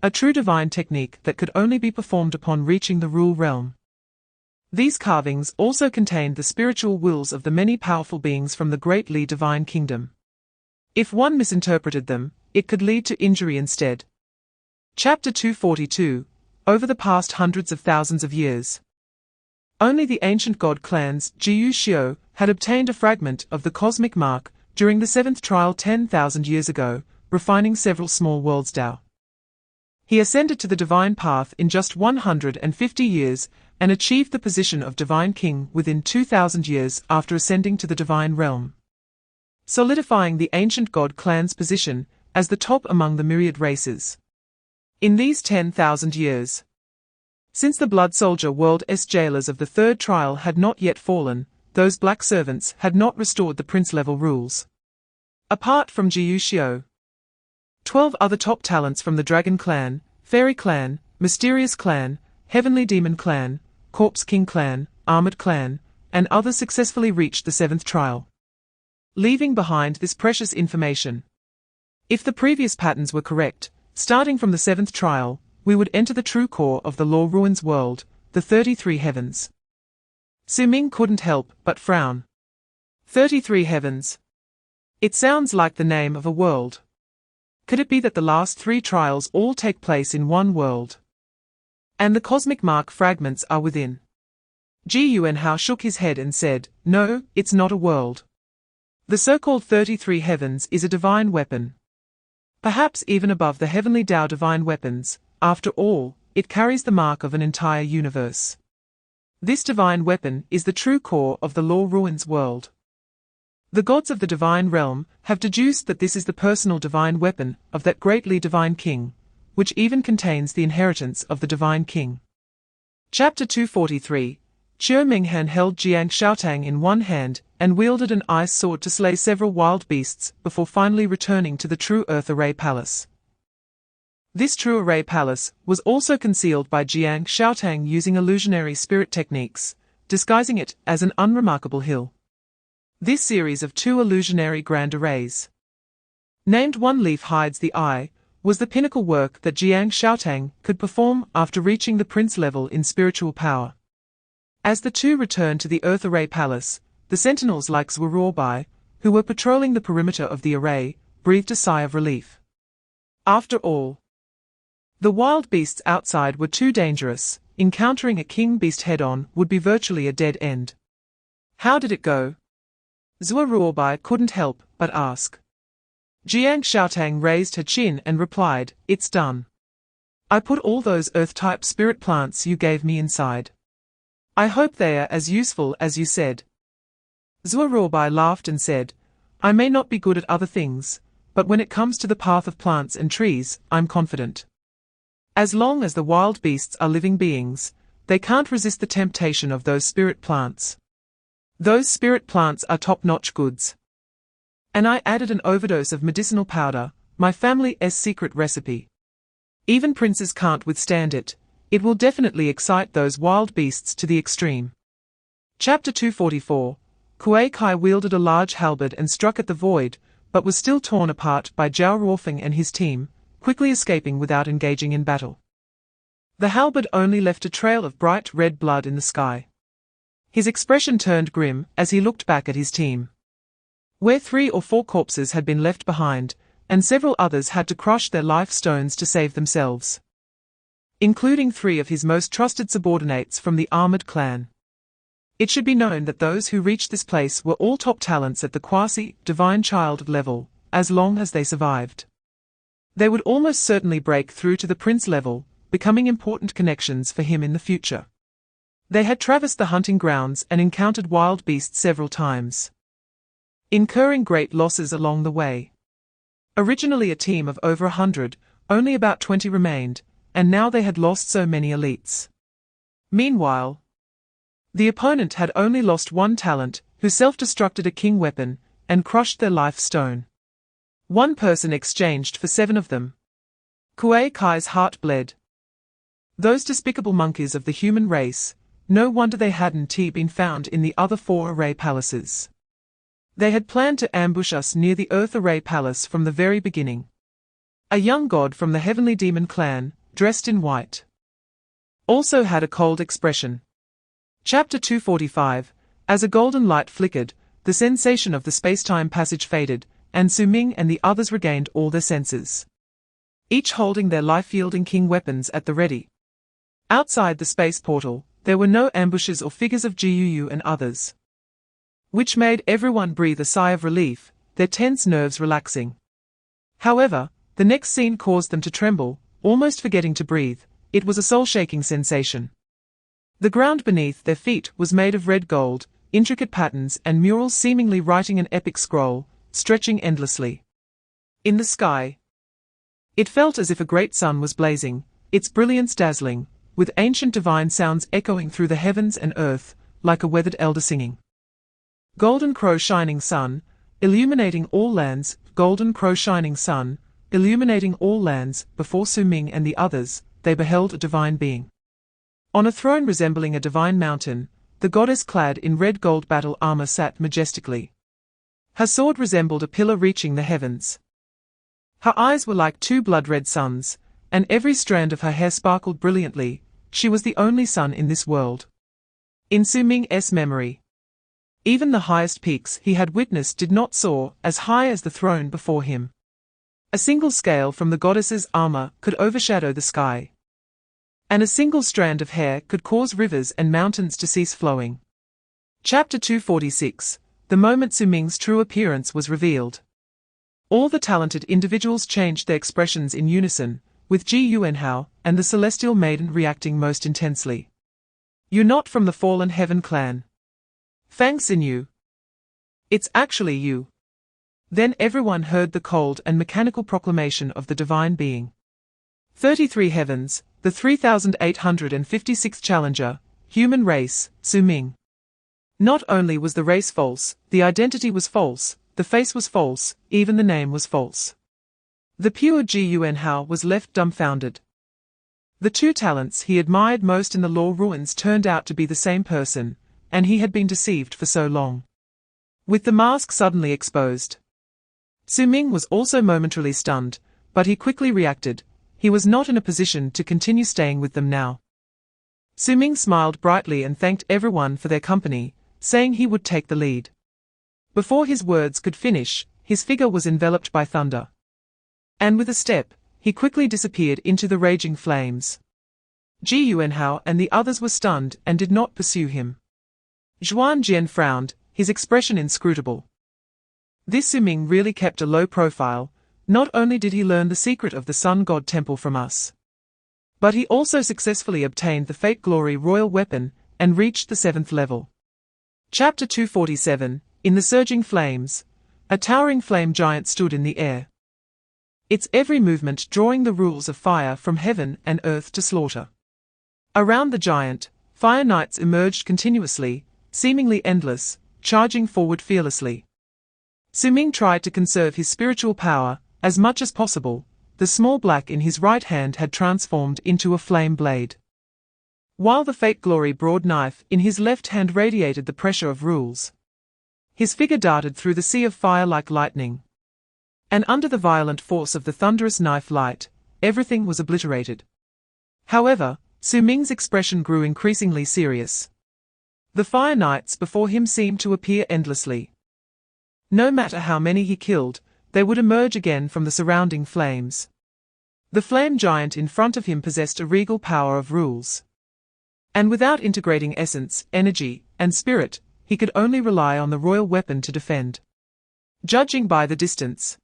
a true divine technique that could only be performed upon reaching the rule realm. These carvings also contained the spiritual wills of the many powerful beings from the great Li divine kingdom. If one misinterpreted them, it could lead to injury instead. Chapter 242. Over the past hundreds of thousands of years, only the ancient god clans Jiu Xiu had obtained a fragment of the cosmic mark during the seventh trial 10,000 years ago, refining several small worlds Tao. He ascended to the divine path in just 150 years and achieved the position of divine king within 2,000 years after ascending to the divine realm, solidifying the ancient god clan's position as the top among the myriad races. In these 10,000 years, since the blood soldier world's jailers of the third trial had not yet fallen, those black servants had not restored the prince-level rules. Apart from Jiu Xiu, 12 other top talents from the Dragon Clan, Fairy Clan, Mysterious Clan, Heavenly Demon Clan, Corpse King Clan, Armored Clan, and others successfully reached the seventh trial, leaving behind this precious information. If the previous patterns were correct, starting from the seventh trial, we would enter the true core of the Law Ruins world, the 33 heavens. Su Ming couldn't help but frown. 33 heavens. It sounds like the name of a world. Could it be that the last 3 trials all take place in one world, and the cosmic mark fragments are within? Ji Yuanhao shook his head and said, "No, it's not a world. The so-called 33 heavens is a divine weapon. Perhaps even above the heavenly Tao divine weapons. After all, it carries the mark of an entire universe. This divine weapon is the true core of the Law Ruins world. The gods of the divine realm have deduced that this is the personal divine weapon of that great Li divine king, which even contains the inheritance of the divine king." Chapter 243. Su Ming held Jiangcheng in one hand and wielded an ice sword to slay several wild beasts before finally returning to the True Earth Array Palace. This True Array Palace was also concealed by Jiangcheng using illusionary spirit techniques, disguising it as an unremarkable hill. This series of 2 illusionary grand arrays, named One Leaf Hides the Eye, was the pinnacle work that Jiangcheng could perform after reaching the prince level in spiritual power. As the two returned to the Earth Array Palace, the sentinels like Zhuobai, who were patrolling the perimeter of the array, breathed a sigh of relief. After all, the wild beasts outside were too dangerous. Encountering a king beast head-on would be virtually a dead end. "How did it go?" Zhuobai couldn't help but ask. Jiangcheng raised her chin and replied, "It's done. I put all those earth-type spirit plants you gave me inside. I hope they are as useful as you said." Zhuobai laughed and said, "I may not be good at other things, but when it comes to the path of plants and trees, I'm confident. As long as the wild beasts are living beings, they can't resist the temptation of those spirit plants. Those spirit plants are top-notch goods. And I added an overdose of medicinal powder, my family's secret recipe. Even princes can't withstand it. It will definitely excite those wild beasts to the extreme." Chapter 244. Kuei Kai wielded a large halberd and struck at the void, but was still torn apart by Zhao Ruofeng and his team, quickly escaping without engaging in battle. The halberd only left a trail of bright red blood in the sky. His expression turned grim as he looked back at his team, where 3 or 4 corpses had been left behind, and several others had to crush their life stones to save themselves, including 3 of his most trusted subordinates from the Armored Clan. It should be known that those who reached this place were all top talents at the quasi-divine child level. As long as they survived, they would almost certainly break through to the prince level, becoming important connections for him in the future. They had traversed the hunting grounds and encountered wild beasts several times, incurring great losses along the way. Originally a team of over 100, only about 20 remained, and now they had lost so many elites. Meanwhile, the opponent had only lost one talent, who self-destructed a king weapon, and crushed their life stone. One person exchanged for 7 of them. Kuei Kai's heart bled. Those despicable monkeys of the human race, no wonder they hadn't been found in the other 4 array palaces. They had planned to ambush us near the Earth Array Palace from the very beginning. A young god from the Heavenly Demon clan, dressed in white, also had a cold expression. Chapter 245. As a golden light flickered, the sensation of the space-time passage faded, and Su Ming and the others regained all their senses, each holding their life-yielding king weapons at the ready. Outside the space portal, there were no ambushes or figures of Jiu and others, which made everyone breathe a sigh of relief, their tense nerves relaxing. However, the next scene caused them to tremble, almost forgetting to breathe. It was a soul-shaking sensation. The ground beneath their feet was made of red gold, intricate patterns and murals seemingly writing an epic scroll, stretching endlessly. In the sky, it felt as if a great sun was blazing, its brilliance dazzling, with ancient divine sounds echoing through the heavens and earth, like a weathered elder singing. Golden crow shining sun, illuminating all lands, golden crow shining sun, illuminating all lands. Before Su Ming and the others, they beheld a divine being. On a throne resembling a divine mountain, the goddess clad in red gold battle armor sat majestically. Her sword resembled a pillar reaching the heavens. Her eyes were like 2 blood-red suns, and every strand of her hair sparkled brilliantly. She was the only sun in this world. In Su Ming's memory, even the highest peaks he had witnessed did not soar as high as the throne before him. A single scale from the goddess's armor could overshadow the sky, and a single strand of hair could cause rivers and mountains to cease flowing. Chapter 246. The moment Su Ming's true appearance was revealed, all the talented individuals changed their expressions in unison, with Ji Yuanhao and the celestial maiden reacting most intensely. "You're not from the fallen heaven clan. Fang Xinyu. It's actually you." Then everyone heard the cold and mechanical proclamation of the divine being. 33 heavens, the 3856th challenger, human race, Su Ming. Not only was the race false, the identity was false, the face was false, even the name was false. The pure Ji Yuanhao was left dumbfounded. The 2 talents he admired most in the law ruins turned out to be the same person, and he had been deceived for so long. With the mask suddenly exposed, Su Ming was also momentarily stunned, but he quickly reacted. He was not in a position to continue staying with them now. Su Ming smiled brightly and thanked everyone for their company, saying he would take the lead. Before his words could finish, his figure was enveloped by thunder, and with a step, he quickly disappeared into the raging flames. Ji Yuanhao and the others were stunned and did not pursue him. Zhuan Jian frowned, his expression inscrutable. This Su Ming really kept a low profile. Not only did he learn the secret of the Sun God Temple from us, but he also successfully obtained the Fate Glory royal weapon and reached the 7th level. Chapter 247. In the surging flames, a towering flame giant stood in the air, its every movement drawing the rules of fire from heaven and earth to slaughter. Around the giant, fire knights emerged continuously, seemingly endless, charging forward fearlessly. Su Ming tried to conserve his spiritual power as much as possible. The small black in his right hand had transformed into a flame blade, while the Fate Glory broad knife in his left hand radiated the pressure of rules. His figure darted through the sea of fire like lightning, and under the violent force of the thunderous knife light, everything was obliterated. However, Su Ming's expression grew increasingly serious. The fire knights before him seemed to appear endlessly. No matter how many he killed, they would emerge again from the surrounding flames. The flame giant in front of him possessed a regal power of rules, and without integrating essence, energy, and spirit, he could only rely on the royal weapon to defend. Judging by the distance,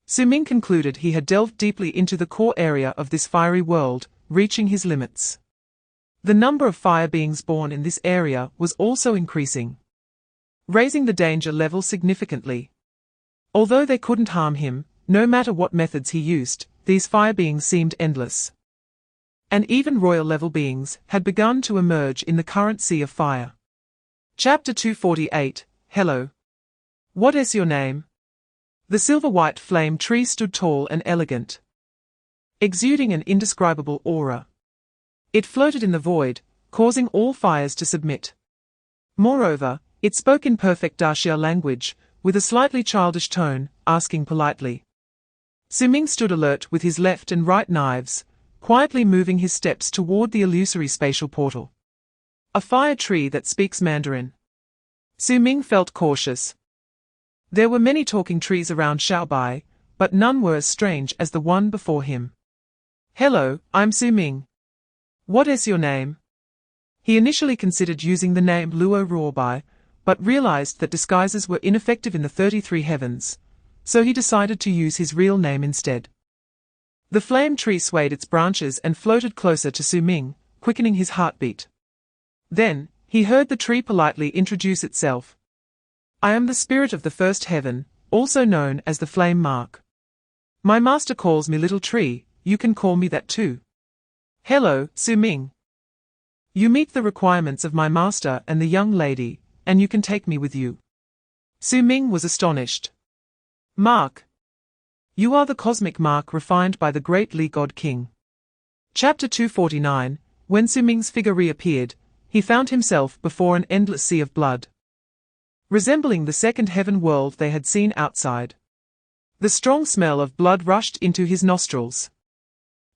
Su Ming concluded he had delved deeply into the core area of this fiery world, reaching his limits. The number of fire beings born in this area was also increasing, raising the danger level significantly. Although they couldn't harm him, no matter what methods he used, these fire beings seemed endless. And even royal-level beings had begun to emerge in the current sea of fire. Chapter 248, Hello. What is your name? The silver-white flame tree stood tall and elegant, exuding an indescribable aura. It floated in the void, causing all fires to submit. Moreover, it spoke in perfect Daxia language, with a slightly childish tone, asking politely. Su Ming stood alert with his left and right knives, quietly moving his steps toward the illusory spatial portal. A fire tree that speaks Mandarin. Su Ming felt cautious. There were many talking trees around Xiaobai, but none were as strange as the one before him. Hello, I'm Su Ming. What is your name? He initially considered using the name Luo Ruobai, but realized that disguises were ineffective in the 33 heavens, so he decided to use his real name instead. The flame tree swayed its branches and floated closer to Su Ming, quickening his heartbeat. Then, he heard the tree politely introduce itself. I am the spirit of the first heaven, also known as the flame mark. My master calls me Little Tree, you can call me that too. Hello, Su Ming. You meet the requirements of my master and the young lady, and you can take me with you. Su Ming was astonished. Mark. You are the cosmic mark refined by the great Li God King. Chapter 249, when Su Ming's figure reappeared, he found himself before an endless sea of blood, resembling the second heaven world they had seen outside. The strong smell of blood rushed into his nostrils,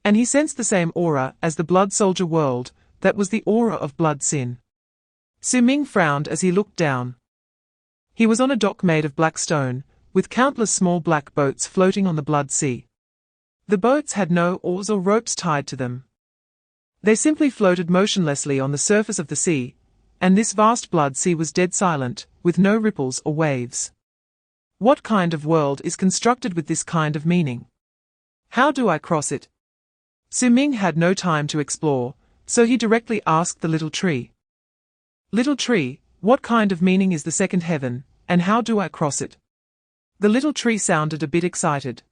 and he sensed the same aura as the blood soldier world, that was the aura of blood sin. Su Ming frowned as he looked down. He was on a dock made of black stone, with countless small black boats floating on the blood sea. The boats had no oars or ropes tied to them. They simply floated motionlessly on the surface of the sea, and this vast blood sea was dead silent, with no ripples or waves. What kind of world is constructed with this kind of meaning? How do I cross it? Su Ming had no time to explore, so he directly asked the little tree. Little tree, what kind of meaning is the second heaven, and how do I cross it? The little tree sounded a bit excited.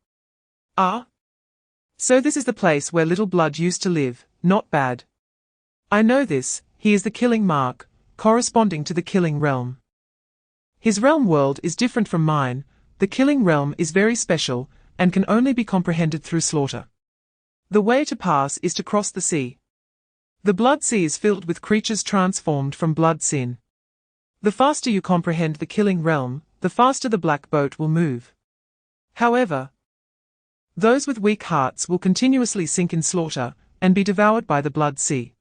Ah? So this is the place where Little Blood used to live, not bad. I know this, he is the killing mark, corresponding to the killing realm. His realm world is different from mine, the killing realm is very special, and can only be comprehended through slaughter. The way to pass is to cross the sea. The blood sea is filled with creatures transformed from blood sin. The faster you comprehend the killing realm, the faster the black boat will move. However, those with weak hearts will continuously sink in slaughter, and be devoured by the blood sea.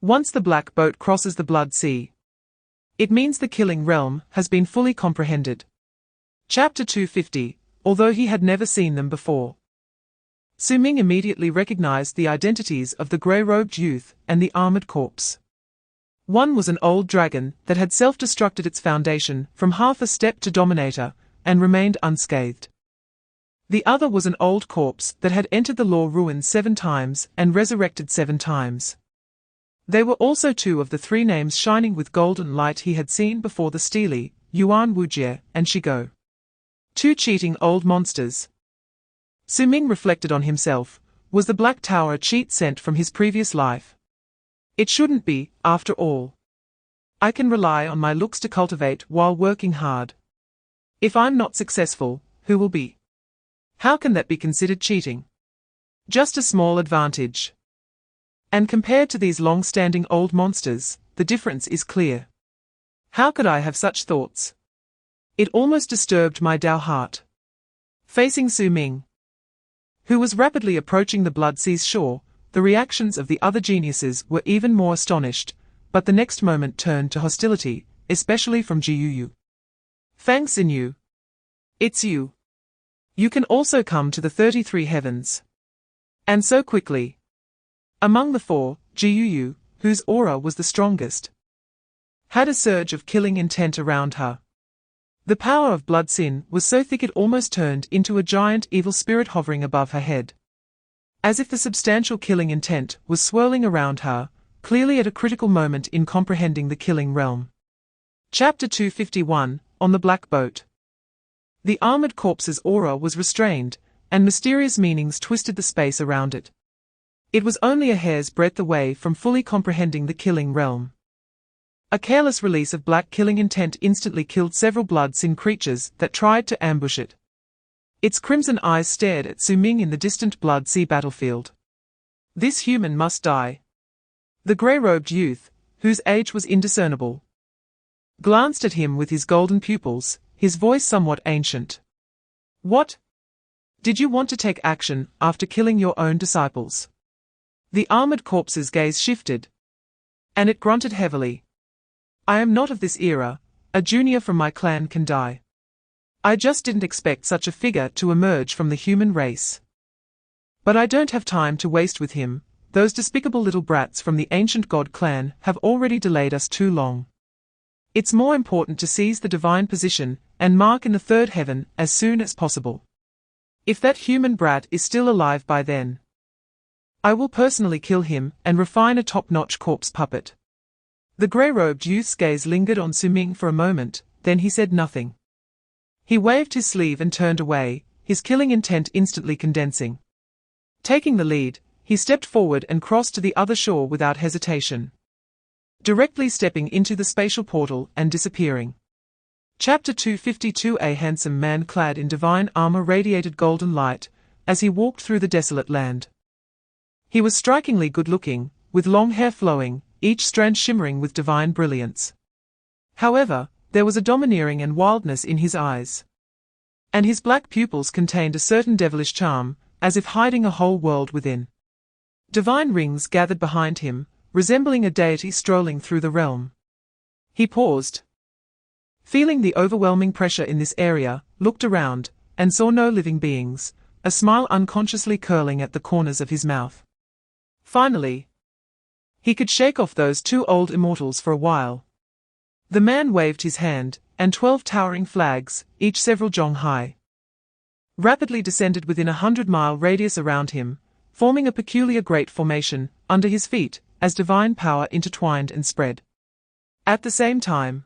Once the black boat crosses the blood sea, it means the killing realm has been fully comprehended. Chapter 250, although he had never seen them before. Su Ming immediately recognized the identities of the grey-robed youth and the armored corpse. One was an old dragon that had self-destructed its foundation from half a step to Dominator, and remained unscathed. The other was an old corpse that had entered the law ruins 7 times and resurrected 7 times. They were also 2 of the 3 names shining with golden light he had seen before the Steely, Yuan Wujie, and Shigo. 2 cheating old monsters. Su Ming reflected on himself. Was the Black Tower a cheat sent from his previous life? It shouldn't be, after all. I can rely on my looks to cultivate while working hard. If I'm not successful, who will be? How can that be considered cheating? Just a small advantage. And compared to these long-standing old monsters, the difference is clear. How could I have such thoughts? It almost disturbed my Dao heart. Facing Su Ming, who was rapidly approaching the blood sea's shore, the reactions of the other geniuses were even more astonished, but the next moment turned to hostility, especially from Jiuyu. Fang Xinyu. It's you. You can also come to the 33 heavens. And so quickly. Among the 4, Jiuyu, whose aura was the strongest, had a surge of killing intent around her. The power of blood sin was so thick it almost turned into a giant evil spirit hovering above her head. As if the substantial killing intent was swirling around her, clearly at a critical moment in comprehending the killing realm. Chapter 251, On the Black Boat. The armored corpse's aura was restrained, and mysterious meanings twisted the space around it. It was only a hair's breadth away from fully comprehending the killing realm. A careless release of black killing intent instantly killed several blood-sin creatures that tried to ambush it. Its crimson eyes stared at Su Ming in the distant blood-sea battlefield. This human must die. The grey-robed youth, whose age was indiscernible, glanced at him with his golden pupils, his voice somewhat ancient. What? Did you want to take action after killing your own disciples? The armored corpse's gaze shifted, and it grunted heavily. I am not of this era. A junior from my clan can die. I just didn't expect such a figure to emerge from the human race. But I don't have time to waste with him. Those despicable little brats from the ancient god clan have already delayed us too long. It's more important to seize the divine position and mark in the third heaven as soon as possible. If that human brat is still alive by then, I will personally kill him and refine a top-notch corpse puppet. The grey-robed youth's gaze lingered on Su Ming for a moment, then he said nothing. He waved his sleeve and turned away, his killing intent instantly condensing. Taking the lead, he stepped forward and crossed to the other shore without hesitation, directly stepping into the spatial portal and disappearing. Chapter 252. A handsome man clad in divine armor radiated golden light as he walked through the desolate land. He was strikingly good-looking, with long hair flowing, each strand shimmering with divine brilliance. However, there was a domineering and wildness in his eyes, and his black pupils contained a certain devilish charm, as if hiding a whole world within. Divine rings gathered behind him, resembling a deity strolling through the realm. He paused, feeling the overwhelming pressure in this area, looked around, and saw no living beings, a smile unconsciously curling at the corners of his mouth. Finally, he could shake off those two old immortals for a while. The man waved his hand, and 12 towering flags, each several jong high, rapidly descended within a 100-mile radius around him, forming a peculiar great formation under his feet as divine power intertwined and spread. At the same time,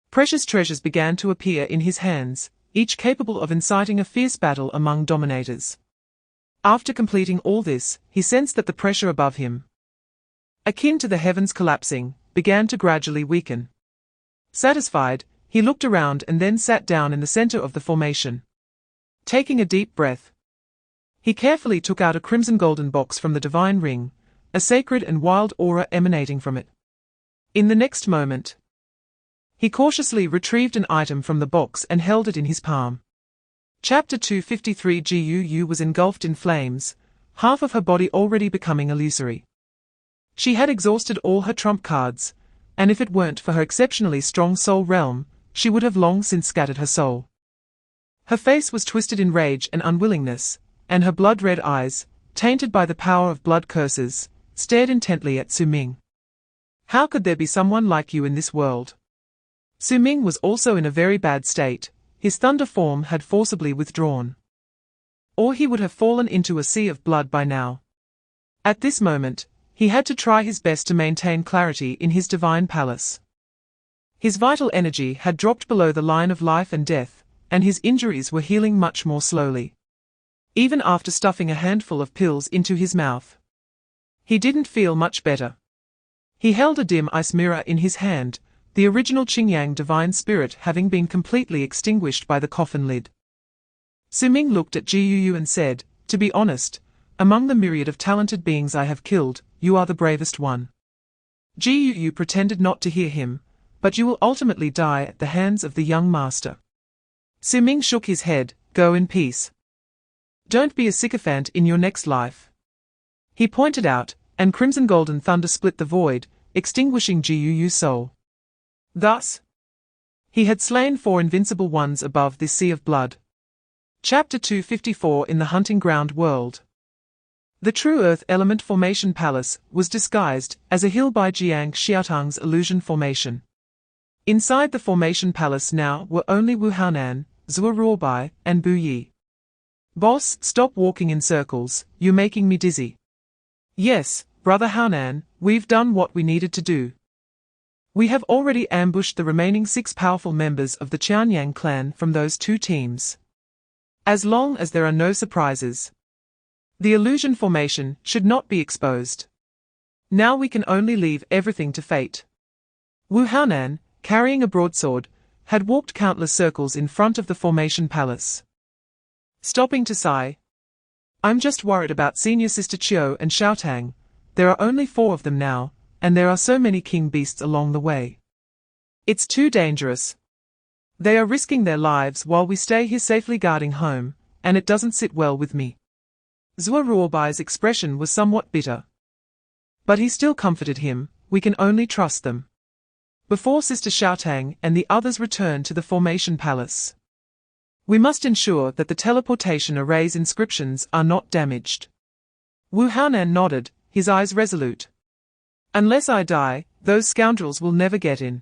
precious treasures began to appear in his hands, each capable of inciting a fierce battle among dominators. After completing all this, he sensed that the pressure above him, akin to the heavens collapsing, began to gradually weaken. Satisfied, he looked around and then sat down in the center of the formation. Taking a deep breath, he carefully took out a crimson golden box from the divine ring, a sacred and wild aura emanating from it. In the next moment, he cautiously retrieved an item from the box and held it in his palm. Chapter 253. Jiu was engulfed in flames, half of her body already becoming illusory. She had exhausted all her trump cards, and if it weren't for her exceptionally strong soul realm, she would have long since scattered her soul. Her face was twisted in rage and unwillingness, and her blood-red eyes, tainted by the power of blood curses, stared intently at Su Ming. How could there be someone like you in this world? Su Ming was also in a very bad state. His thunder form had forcibly withdrawn, or he would have fallen into a sea of blood by now. At this moment, he had to try his best to maintain clarity in his divine palace. His vital energy had dropped below the line of life and death, and his injuries were healing much more slowly. Even after stuffing a handful of pills into his mouth, he didn't feel much better. He held a dim ice mirror in his hand, the original Qingyang divine spirit having been completely extinguished by the coffin lid. Su Ming looked at Jiu and said, "To be honest, among the myriad of talented beings I have killed, you are the bravest one." Jiu pretended not to hear him, "But you will ultimately die at the hands of the young master." Su Ming shook his head, "Go in peace. Don't be a sycophant in your next life," he pointed out, and crimson golden thunder split the void, extinguishing Jiu's soul. Thus, he had slain 4 invincible ones above this sea of blood. Chapter 254. In the hunting ground world. The true Earth Element Formation Palace was disguised as a hill by Jiangcheng's illusion formation. Inside the formation palace now were only Wu Haonan, Zhou Ruobai, and Bu Yi. "Boss, stop walking in circles, you're making me dizzy." "Yes, Brother Haonan, we've done what we needed to do. We have already ambushed the remaining 6 powerful members of the Jiangcheng clan from those 2 teams. As long as there are no surprises, the illusion formation should not be exposed. Now we can only leave everything to fate. Wu Haonan, carrying a broadsword, had walked countless circles in front of the formation palace, stopping to sigh. I'm just worried about Senior Sister Chiu and Xiaotang. There are only 4 of them now, and there are so many king beasts along the way. It's too dangerous. They are risking their lives while we stay here safely guarding home, and it doesn't sit well with me. Zhou Ruobai's expression was somewhat bitter. But he still comforted him, we can only trust them. Before Sister Xiaotang and the others return to the formation palace, we must ensure that the teleportation array's inscriptions are not damaged. Wu Haonan nodded, his eyes resolute. Unless I die, those scoundrels will never get in.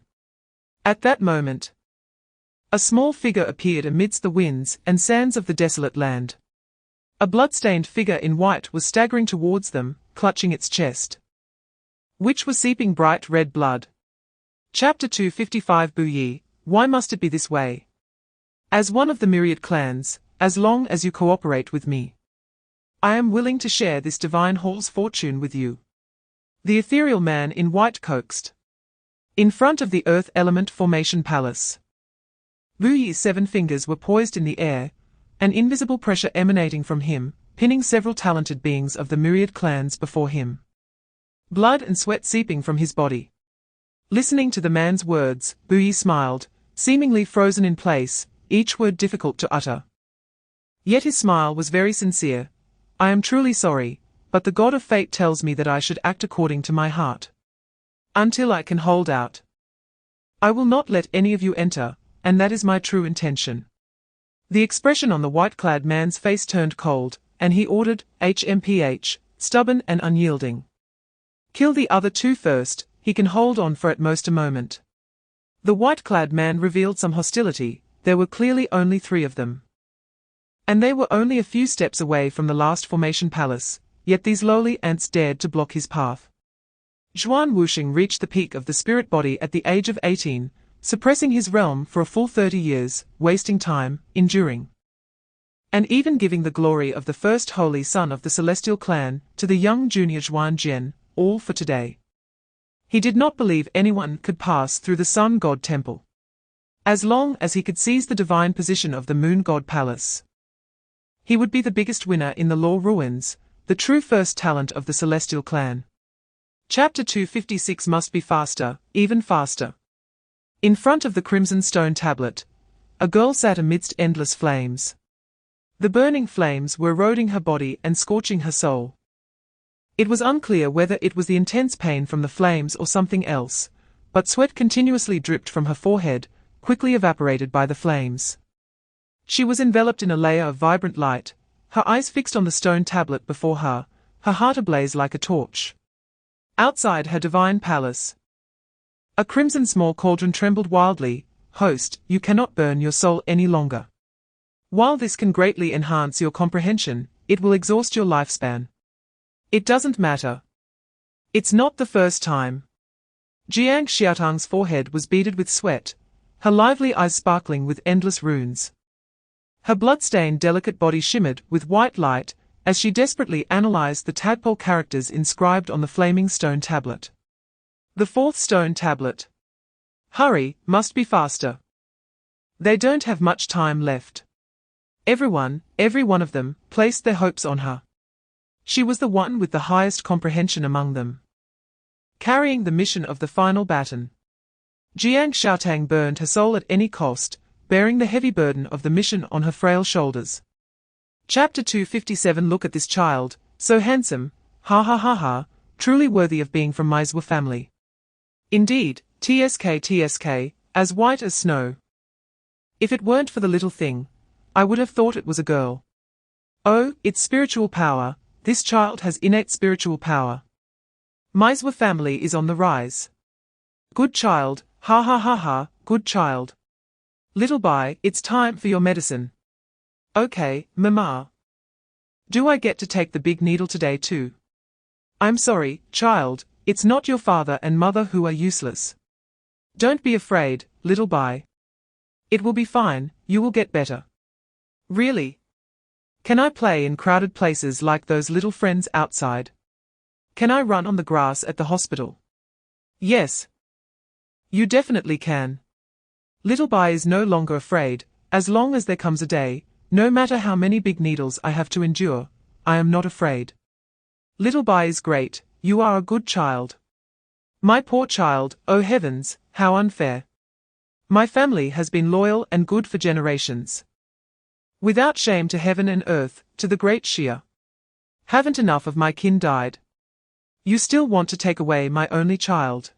At that moment, a small figure appeared amidst the winds and sands of the desolate land. A blood-stained figure in white was staggering towards them, clutching its chest, which was seeping bright red blood. Chapter 255 Buyi, why must it be this way? As one of the Myriad clans, as long as you cooperate with me, I am willing to share this divine hall's fortune with you. The ethereal man in white coaxed. In front of the earth element formation palace, Buyi's 7 fingers were poised in the air, an invisible pressure emanating from him, pinning several talented beings of the Myriad clans before him. Blood and sweat seeping from his body. Listening to the man's words, Buyi smiled, seemingly frozen in place, each word difficult to utter. Yet his smile was very sincere. I am truly sorry, but the god of fate tells me that I should act according to my heart. Until I can hold out, I will not let any of you enter, and that is my true intention. The expression on the white-clad man's face turned cold, and he ordered, HMPH, stubborn and unyielding. Kill the other 2 first, he can hold on for at most a moment. The white-clad man revealed some hostility, there were clearly only 3 of them. And they were only a few steps away from the last formation palace, yet these lowly ants dared to block his path. Zhuan Wuxing reached the peak of the spirit body at the age of 18, suppressing his realm for a full 30 years, wasting time, enduring, and even giving the glory of the first holy son of the celestial clan to the young junior Zhuan Jian, all for today. He did not believe anyone could pass through the sun god temple, as long as he could seize the divine position of the moon god palace. He would be the biggest winner in the law ruins, the true first talent of the celestial clan. Chapter 256 must be faster, even faster. In front of the crimson stone tablet, a girl sat amidst endless flames. The burning flames were eroding her body and scorching her soul. It was unclear whether it was the intense pain from the flames or something else, but sweat continuously dripped from her forehead, quickly evaporated by the flames. She was enveloped in a layer of vibrant light, her eyes fixed on the stone tablet before her, her heart ablaze like a torch. Outside her divine palace, a crimson small cauldron trembled wildly. Host, you cannot burn your soul any longer. While this can greatly enhance your comprehension, it will exhaust your lifespan. It doesn't matter. It's not the first time. Jiangcheng's forehead was beaded with sweat, her lively eyes sparkling with endless runes. Her blood-stained delicate body shimmered with white light as she desperately analyzed the tadpole characters inscribed on the flaming stone tablet. The 4th stone tablet. Hurry, must be faster. They don't have much time left. Every one of them, placed their hopes on her. She was the one with the highest comprehension among them, carrying the mission of the final baton. Jiangcheng burned her soul at any cost, bearing the heavy burden of the mission on her frail shoulders. Chapter 257 Look at this child, so handsome, ha ha ha ha, truly worthy of being from my Zhou family. Indeed, TSK, as white as snow. If it weren't for the little thing, I would have thought it was a girl. Oh, it's spiritual power, this child has innate spiritual power. My Zhou family is on the rise. Good child, ha ha ha ha, good child. Little Bai, it's time for your medicine. Okay, Mama. Do I get to take the big needle today too? I'm sorry, child, it's not your father and mother who are useless. Don't be afraid, little Bai. It will be fine, you will get better. Really? Can I play in crowded places like those little friends outside? Can I run on the grass at the hospital? Yes. You definitely can. Little Bai is no longer afraid. As long as there comes a day, no matter how many big needles I have to endure, I am not afraid. Little Bai is great, you are a good child. My poor child, oh heavens, how unfair. My family has been loyal and good for generations. Without shame to heaven and earth, to the great Shia. Haven't enough of my kin died. You still want to take away my only child.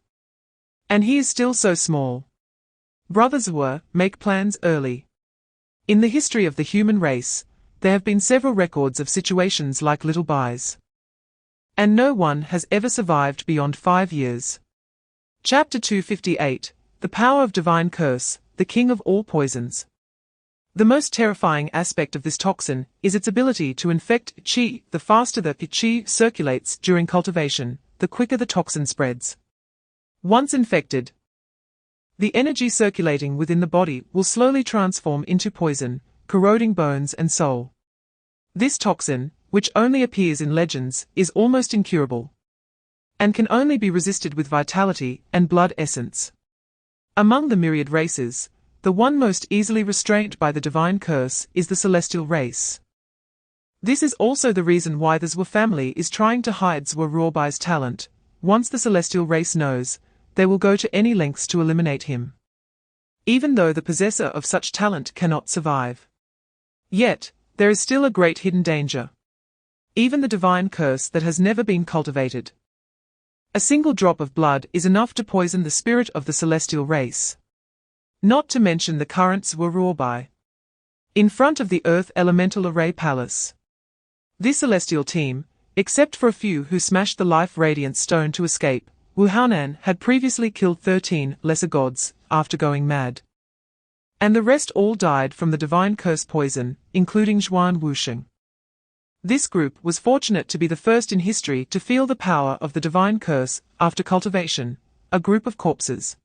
And he is still so small. Brothers were, make plans early. In the history of the human race, there have been several records of situations like Little Bai's. And no one has ever survived beyond 5 years. Chapter 258, The Power of Divine Curse, the King of All Poisons. The most terrifying aspect of this toxin is its ability to infect qi. The faster the qi circulates during cultivation, the quicker the toxin spreads. Once infected, the energy circulating within the body will slowly transform into poison, corroding bones and soul. This toxin, which only appears in legends, is almost incurable, and can only be resisted with vitality and blood essence. Among the myriad races, the one most easily restrained by the divine curse is the celestial race. This is also the reason why the Zhou family is trying to hide Zhou Ruobai's talent. Once the celestial race knows, they will go to any lengths to eliminate him, even though the possessor of such talent cannot survive. Yet, there is still a great hidden danger. Even the divine curse that has never been cultivated. A single drop of blood is enough to poison the spirit of the celestial race. Not to mention the current Zhou Ruobai. In front of the Earth Elemental Array Palace, this celestial team, except for a few who smashed the life radiance stone to escape, Wu Haonan had previously killed 13 lesser gods after going mad. And the rest all died from the divine curse poison, including Zhuan Wusheng. This group was fortunate to be the first in history to feel the power of the divine curse after cultivation, a group of corpses.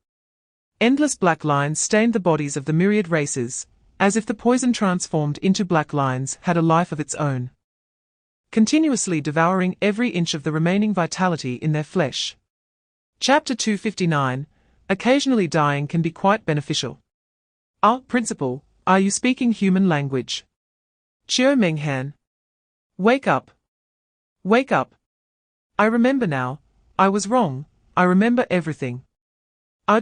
Endless black lines stained the bodies of the myriad races, as if the poison transformed into black lines had a life of its own, continuously devouring every inch of the remaining vitality in their flesh. Chapter 259, Occasionally dying can be quite beneficial. Our principal, are you speaking human language? Chiu Minghan. Wake up. Wake up. I remember now, I was wrong, I remember everything.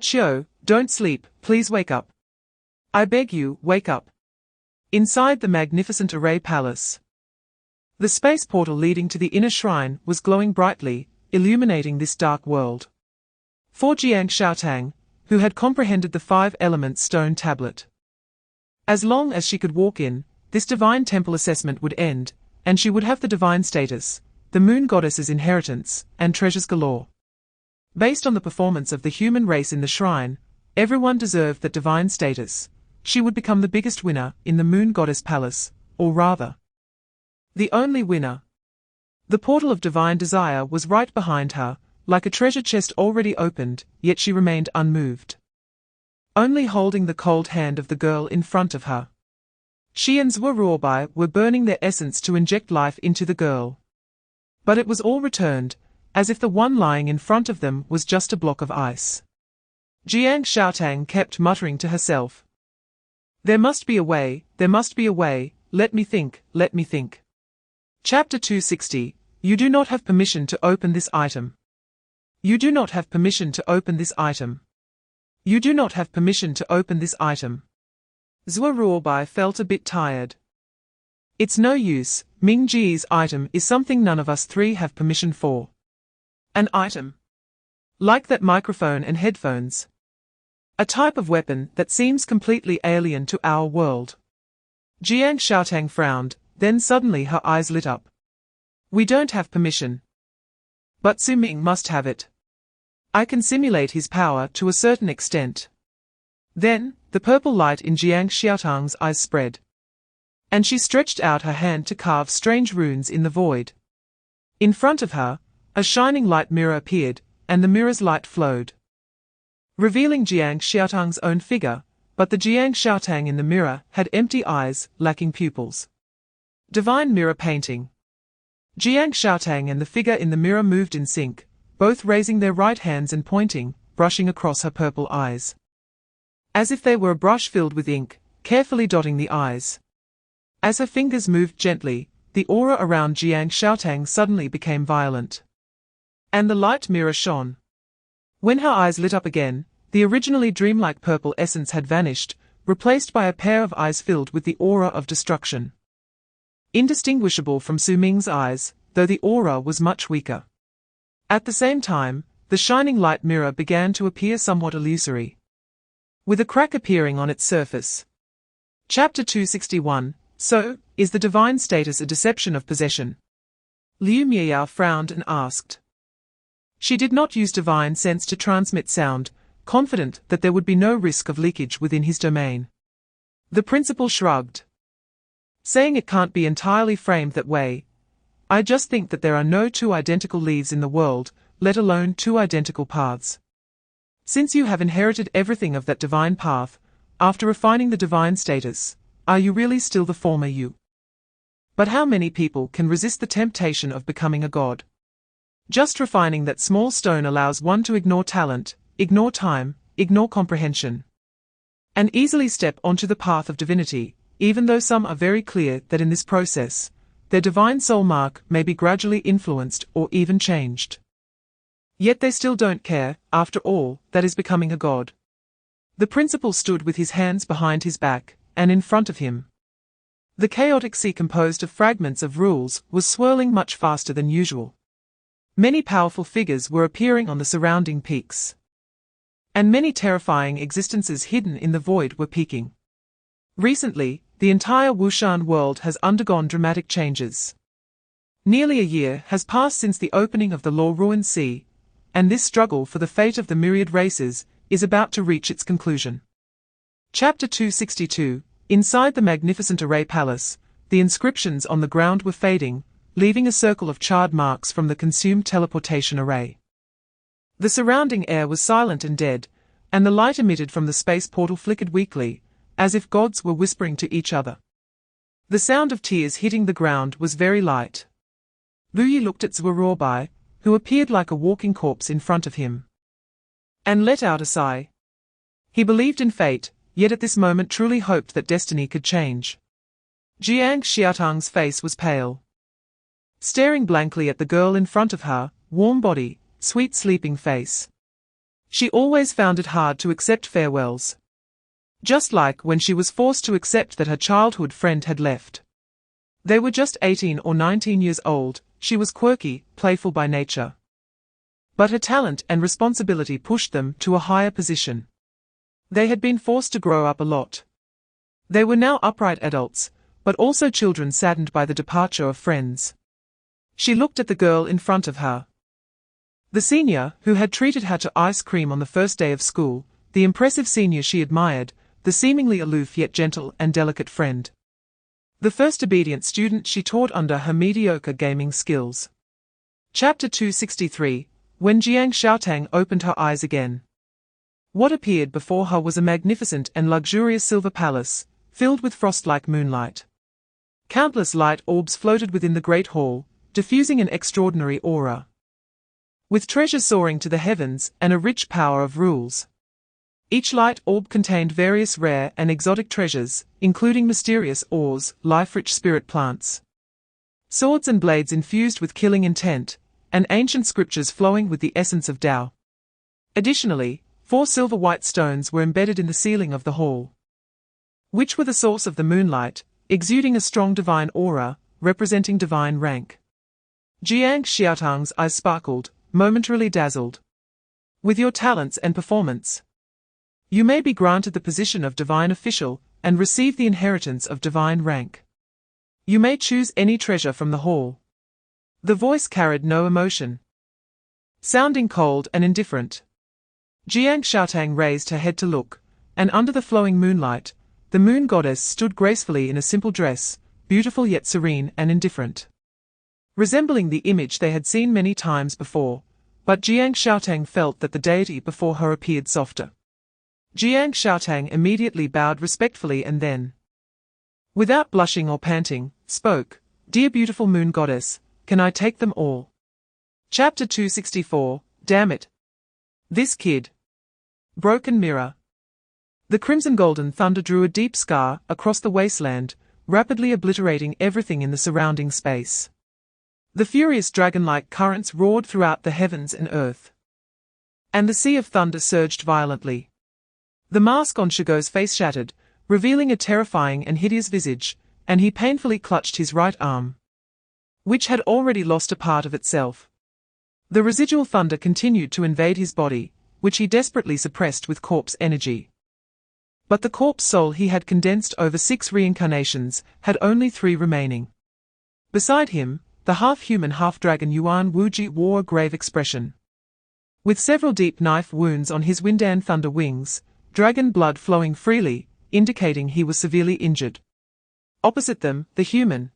Chiu, don't sleep, please wake up. I beg you, wake up. Inside the magnificent Array Palace, the space portal leading to the inner shrine was glowing brightly, illuminating this dark world. For Jiangcheng, who had comprehended the 5-element stone tablet. As long as she could walk in, this divine temple assessment would end, and she would have the divine status, the moon goddess's inheritance, and treasures galore. Based on the performance of the human race in the shrine, everyone deserved that divine status. She would become the biggest winner in the moon goddess palace, or rather, the only winner. The portal of divine desire was right behind her, like a treasure chest already opened, yet she remained unmoved, only holding the cold hand of the girl in front of her. She and Zhou Ruobai were burning their essence to inject life into the girl. But it was all returned, as if the one lying in front of them was just a block of ice. Jiangcheng kept muttering to herself. There must be a way, there must be a way, let me think, let me think. Chapter 260, You do not have permission to open this item. You do not have permission to open this item. You do not have permission to open this item. Zhou Ruobai felt a bit tired. It's no use, Ming Ji's item is something none of us three have permission for. An item? Like that microphone and headphones. A type of weapon that seems completely alien to our world. Jiangcheng frowned, then suddenly her eyes lit up. We don't have permission. But Su Ming must have it. I can simulate his power to a certain extent. Then, the purple light in Jiangcheng's eyes spread, and she stretched out her hand to carve strange runes in the void. In front of her, A shining light mirror appeared, and the mirror's light flowed, revealing Jiang Xiaotang's own figure, but the Jiang Xiaotang in the mirror had empty eyes, lacking pupils. Divine mirror painting. Jiang Xiaotang and the figure in the mirror moved in sync, both raising their right hands and pointing, brushing across her purple eyes, as if they were a brush filled with ink, carefully dotting the eyes. As her fingers moved gently, the aura around Jiang Xiaotang suddenly became violent, and the light mirror shone. When her eyes lit up again, the originally dreamlike purple essence had vanished, replaced by a pair of eyes filled with the aura of destruction. Indistinguishable from Su Ming's eyes, though the aura was much weaker. At the same time, the shining light mirror began to appear somewhat illusory, with a crack appearing on its surface. Chapter 261. So, is the divine status a deception of possession? Liu Miao frowned and asked. She did not use divine sense to transmit sound, confident that there would be no risk of leakage within his domain. The principal shrugged, saying it can't be entirely framed that way. I just think that there are no two identical leaves in the world, let alone two identical paths. Since you have inherited everything of that divine path, after refining the divine status, are you really still the former you? But how many people can resist the temptation of becoming a god? Just refining that small stone allows one to ignore talent, ignore time, ignore comprehension, and easily step onto the path of divinity, even though some are very clear that in this process, their divine soul mark may be gradually influenced or even changed. Yet they still don't care, after all, that is becoming a god. The principal stood with his hands behind his back, and in front of him. The chaotic sea composed of fragments of rules was swirling much faster than usual. Many powerful figures were appearing on the surrounding peaks, and many terrifying existences hidden in the void were peeking. Recently, the entire Wushan world has undergone dramatic changes. Nearly a year has passed since the opening of the law-ruined sea, and this struggle for the fate of the myriad races is about to reach its conclusion. Chapter 262. Inside the magnificent array palace, the inscriptions on the ground were fading, leaving a circle of charred marks from the consumed teleportation array. The surrounding air was silent and dead, and the light emitted from the space portal flickered weakly, as if gods were whispering to each other. The sound of tears hitting the ground was very light. Lu Yi looked at Zhuobai, who appeared like a walking corpse in front of him, and let out a sigh. He believed in fate, yet at this moment truly hoped that destiny could change. Jiang Xiaotang's face was pale, staring blankly at the girl in front of her, warm body, sweet sleeping face. She always found it hard to accept farewells. Just like when she was forced to accept that her childhood friend had left. They were just 18 or 19 years old, she was quirky, playful by nature. But her talent and responsibility pushed them to a higher position. They had been forced to grow up a lot. They were now upright adults, but also children saddened by the departure of friends. She looked at the girl in front of her. The senior, who had treated her to ice cream on the first day of school, the impressive senior she admired, the seemingly aloof yet gentle and delicate friend. The first obedient student she taught under her mediocre gaming skills. Chapter 263. When Jiang Xiaotang opened her eyes again, what appeared before her was a magnificent and luxurious silver palace, filled with frost-like moonlight. Countless light orbs floated within the great hall, diffusing an extraordinary aura, with treasures soaring to the heavens and a rich power of rules. Each light orb contained various rare and exotic treasures, including mysterious ores, life-rich spirit plants, swords and blades infused with killing intent, and ancient scriptures flowing with the essence of Tao. Additionally, 4 silver-white stones were embedded in the ceiling of the hall, which were the source of the moonlight, exuding a strong divine aura, representing divine rank. Jiang Xiaotang's eyes sparkled, momentarily dazzled. With your talents and performance, you may be granted the position of divine official and receive the inheritance of divine rank. You may choose any treasure from the hall. The voice carried no emotion, sounding cold and indifferent. Jiang Xiaotang raised her head to look, and under the flowing moonlight, the moon goddess stood gracefully in a simple dress, beautiful yet serene and indifferent. resembling the image they had seen many times before, but Jiangcheng felt that the deity before her appeared softer. Jiangcheng immediately bowed respectfully and then, without blushing or panting, spoke, "Dear beautiful moon goddess, can I take them all?" Chapter 264, Damn it. This kid. Broken mirror. The crimson golden thunder drew a deep scar across the wasteland, rapidly obliterating everything in the surrounding space. The furious dragon-like currents roared throughout the heavens and earth, and the sea of thunder surged violently. The mask on Shigo's face shattered, revealing a terrifying and hideous visage, and he painfully clutched his right arm, which had already lost a part of itself. The residual thunder continued to invade his body, which he desperately suppressed with corpse energy. But the corpse soul he had condensed over 6 reincarnations had only 3 remaining. Beside him, the half-human half-dragon Yuan Wuji wore a grave expression. With several deep knife wounds on his wind and thunder wings, dragon blood flowing freely, indicating he was severely injured. Opposite them, the human,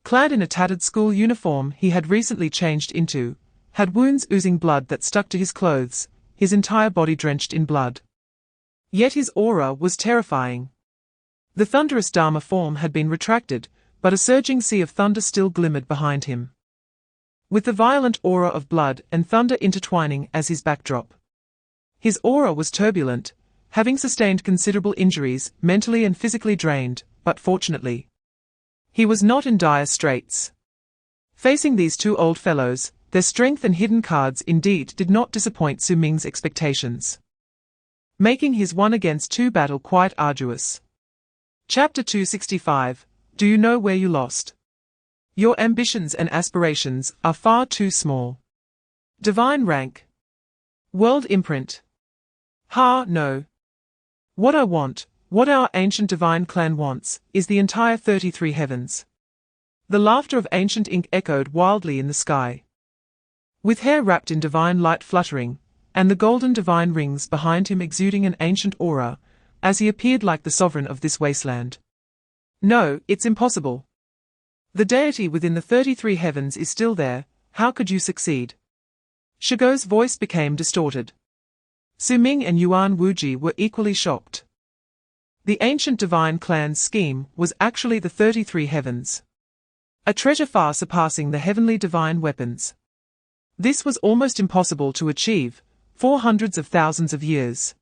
clad in a tattered school uniform he had recently changed into, had wounds oozing blood that stuck to his clothes, his entire body drenched in blood. Yet his aura was terrifying. The thunderous Dharma form had been retracted, but a surging sea of thunder still glimmered behind him, with the violent aura of blood and thunder intertwining as his backdrop. His aura was turbulent, having sustained considerable injuries, mentally and physically drained, but fortunately, he was not in dire straits. Facing these 2 old fellows, their strength and hidden cards indeed did not disappoint Su Ming's expectations, making his 1-against-2 battle quite arduous. Chapter 265, Do you know where you lost? Your ambitions and aspirations are far too small. Divine rank. World imprint. Ha, no. What I want, what our ancient divine clan wants, is the entire 33 heavens. The laughter of ancient ink echoed wildly in the sky, with hair wrapped in divine light fluttering, and the golden divine rings behind him exuding an ancient aura, as he appeared like the sovereign of this wasteland. No, it's impossible. The deity within the 33 heavens is still there, how could you succeed? Shigo's voice became distorted. Su Ming and Yuan Wuji were equally shocked. The ancient divine clan's scheme was actually the 33 heavens, a treasure far surpassing the heavenly divine weapons. This was almost impossible to achieve, for hundreds of thousands of years.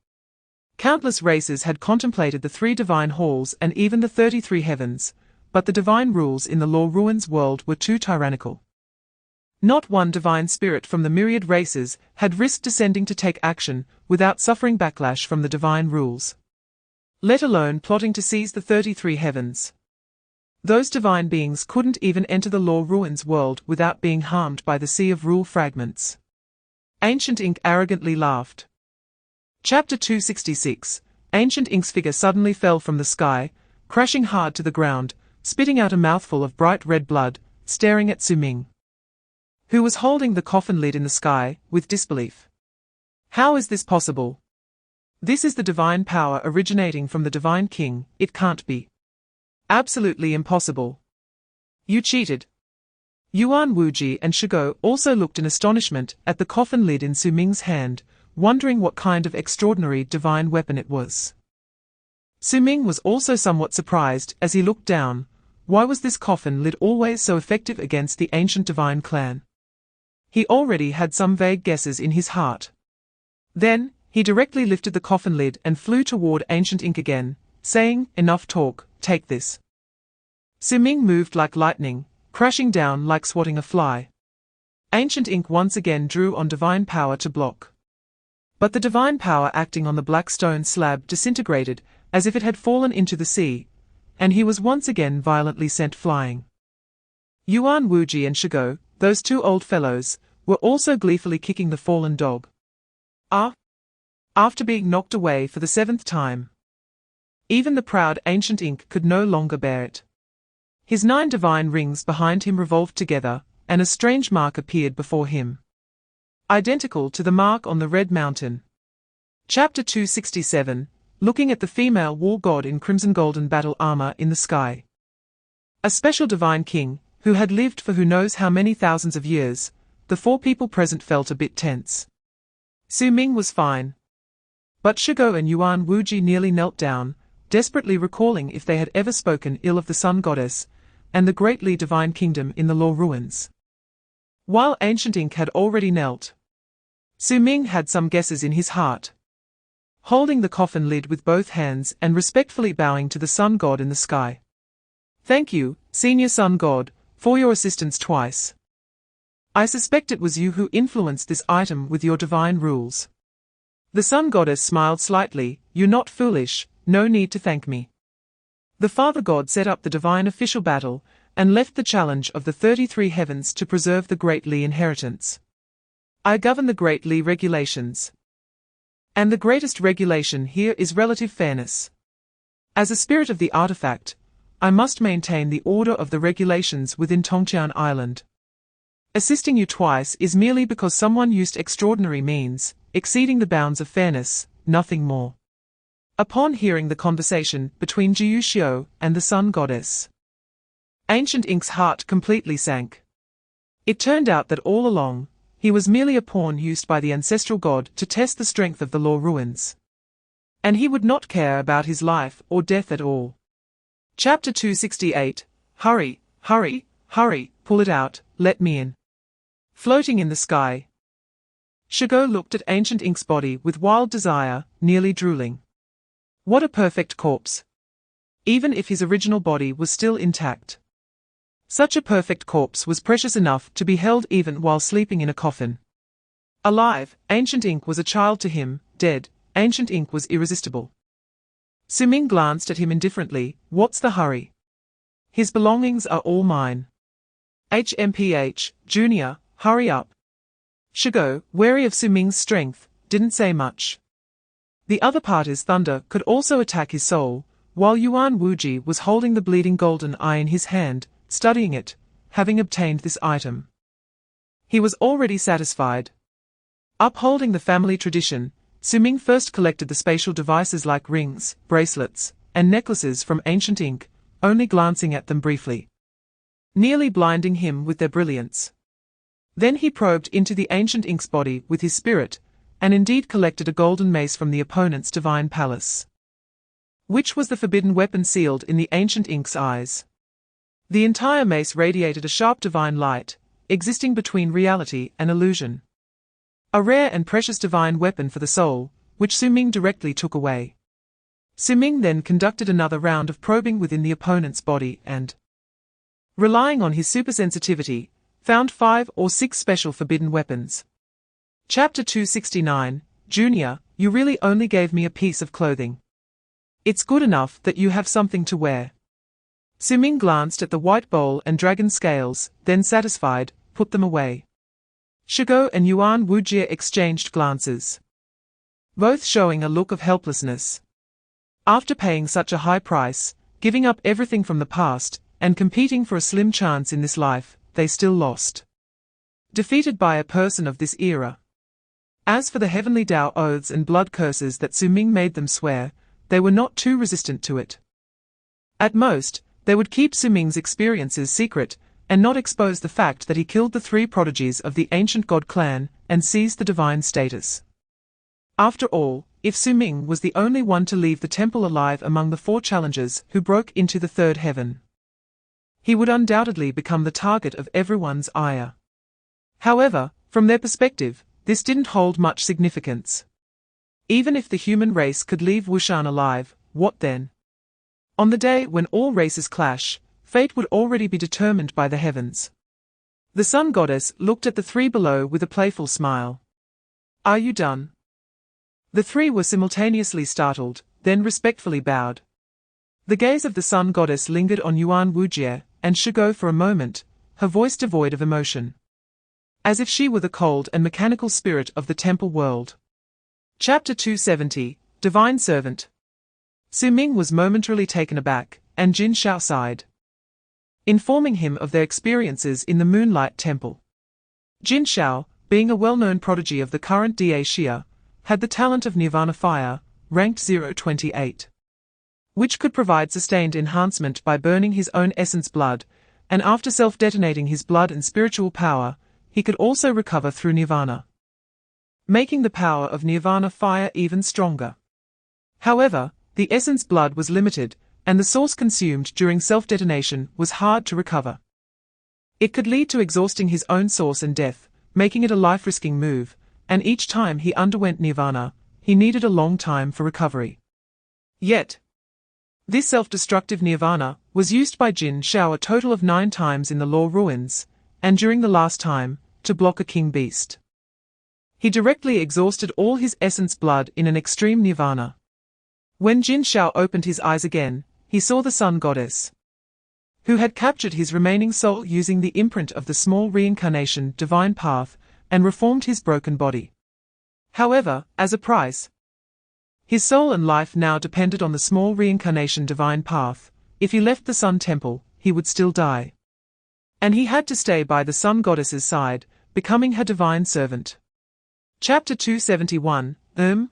Countless races had contemplated the 3 divine halls and even the 33 heavens, but the divine rules in the law ruins world were too tyrannical. Not one divine spirit from the myriad races had risked descending to take action without suffering backlash from the divine rules, let alone plotting to seize the 33 heavens. Those divine beings couldn't even enter the law ruins world without being harmed by the sea of rule fragments. Ancient Ink arrogantly laughed. Chapter 266, Ancient Ink's figure suddenly fell from the sky, crashing hard to the ground, spitting out a mouthful of bright red blood, staring at Su Ming, who was holding the coffin lid in the sky, with disbelief. How is this possible? This is the divine power originating from the divine king, it can't be. Absolutely impossible. You cheated. Yuan Wuji and Shigo also looked in astonishment at the coffin lid in Su Ming's hand, wondering what kind of extraordinary divine weapon it was. Su Ming was also somewhat surprised as he looked down. Why was this coffin lid always so effective against the ancient divine clan? He already had some vague guesses in his heart. Then, he directly lifted the coffin lid and flew toward Ancient Ink again, saying, "Enough talk, take this." Su Ming moved like lightning, crashing down like swatting a fly. Ancient Ink once again drew on divine power to block. But the divine power acting on the black stone slab disintegrated, as if it had fallen into the sea, and he was once again violently sent flying. Yuan Wuji and Shigo, those 2 old fellows, were also gleefully kicking the fallen dog. After being knocked away for the 7th time. Even the proud Ancient Ink could no longer bear it. His 9 divine rings behind him revolved together, and a strange mark appeared before him, identical to the mark on the Red Mountain. Chapter 267, Looking at the female war god in crimson golden battle armor in the sky. A special divine king, who had lived for who knows how many thousands of years, the four people present felt a bit tense. Su Ming was fine. But Shigo and Yuan Wuji nearly knelt down, desperately recalling if they had ever spoken ill of the Sun Goddess, and the greatly divine kingdom in the Law Ruins. While Ancient Ink had already knelt, Su Ming had some guesses in his heart. Holding the coffin lid with both hands and respectfully bowing to the Sun God in the sky. Thank you, Senior Sun God, for your assistance twice. I suspect it was you who influenced this item with your divine rules. The Sun Goddess smiled slightly. You're not foolish, no need to thank me. The Father God set up the divine official battle, and left the challenge of the 33 heavens to preserve the Great Li inheritance. I govern the Great Li regulations. And the greatest regulation here is relative fairness. As a spirit of the artifact, I must maintain the order of the regulations within Tongqian Island. Assisting you twice is merely because someone used extraordinary means, exceeding the bounds of fairness, nothing more. Upon hearing the conversation between Jiu Xiu and the Sun Goddess, Ancient Ink's heart completely sank. It turned out that all along, he was merely a pawn used by the ancestral god to test the strength of the Law Ruins. And he would not care about his life or death at all. Chapter 268. Hurry, hurry, hurry, pull it out, let me in. Floating in the sky. Shigo looked at Ancient Ink's body with wild desire, nearly drooling. What a perfect corpse. Even if his original body was still intact. Such a perfect corpse was precious enough to be held even while sleeping in a coffin. Alive, Ancient Ink was a child to him; dead, Ancient Ink was irresistible. Su Ming glanced at him indifferently. What's the hurry? His belongings are all mine. HMPH, Junior, hurry up. Shigo, wary of Su Ming's strength, didn't say much. The other party's thunder could also attack his soul, while Yuan Wuji was holding the bleeding golden eye in his hand, studying it, having obtained this item. He was already satisfied. Upholding the family tradition, Su Ming first collected the spatial devices like rings, bracelets, and necklaces from Ancient Ink, only glancing at them briefly, nearly blinding him with their brilliance. Then he probed into the Ancient Ink's body with his spirit, and indeed collected a golden mace from the opponent's divine palace, which was the forbidden weapon sealed in the Ancient Ink's eyes. The entire mace radiated a sharp divine light, existing between reality and illusion. A rare and precious divine weapon for the soul, which Su Ming directly took away. Su Ming then conducted another round of probing within the opponent's body and, relying on his supersensitivity, found 5 or 6 special forbidden weapons. Chapter 269. Junior, you really only gave me a piece of clothing. It's good enough that you have something to wear. Su Ming glanced at the white bowl and dragon scales, then satisfied, put them away. Shigo and Yuan Wujie exchanged glances, both showing a look of helplessness. After paying such a high price, giving up everything from the past, and competing for a slim chance in this life, they still lost. Defeated by a person of this era. As for the heavenly Tao oaths and blood curses that Su Ming made them swear, they were not too resistant to it. At most, they would keep Su Ming's experiences secret, and not expose the fact that he killed the 3 prodigies of the ancient god clan, and seized the divine status. After all, if Su Ming was the only one to leave the temple alive among the 4 challengers who broke into the 3rd heaven, he would undoubtedly become the target of everyone's ire. However, from their perspective, this didn't hold much significance. Even if the human race could leave Wushan alive, what then? On the day when all races clash, fate would already be determined by the heavens. The Sun Goddess looked at the 3 below with a playful smile. Are you done? The 3 were simultaneously startled, then respectfully bowed. The gaze of the Sun Goddess lingered on Yuan Wujie and Shigo for a moment, her voice devoid of emotion, as if she were the cold and mechanical spirit of the temple world. Chapter 270. Divine Servant. Su Ming was momentarily taken aback, and Jin Shao sighed, informing him of their experiences in the Moonlight Temple. Jin Shao, being a well-known prodigy of the current Da Xia, had the talent of Nirvana Fire, ranked 028, which could provide sustained enhancement by burning his own essence blood, and after self-detonating his blood and spiritual power, he could also recover through nirvana, making the power of nirvana fire even stronger. However, the essence blood was limited, and the source consumed during self-detonation was hard to recover. It could lead to exhausting his own source and death, making it a life-risking move, and each time he underwent nirvana, he needed a long time for recovery. Yet, this self-destructive nirvana was used by Jin Shao a total of 9 times in the Law Ruins, and during the last time, to block a king beast. He directly exhausted all his essence blood in an extreme nirvana. When Jin Shao opened his eyes again, he saw the sun goddess, who had captured his remaining soul using the imprint of the small reincarnation divine path and reformed his broken body. However, as a price, his soul and life now depended on the small reincarnation divine path. If he left the Sun Temple, he would still die. And he had to stay by the Sun Goddess's side, becoming her divine servant. Chapter 271,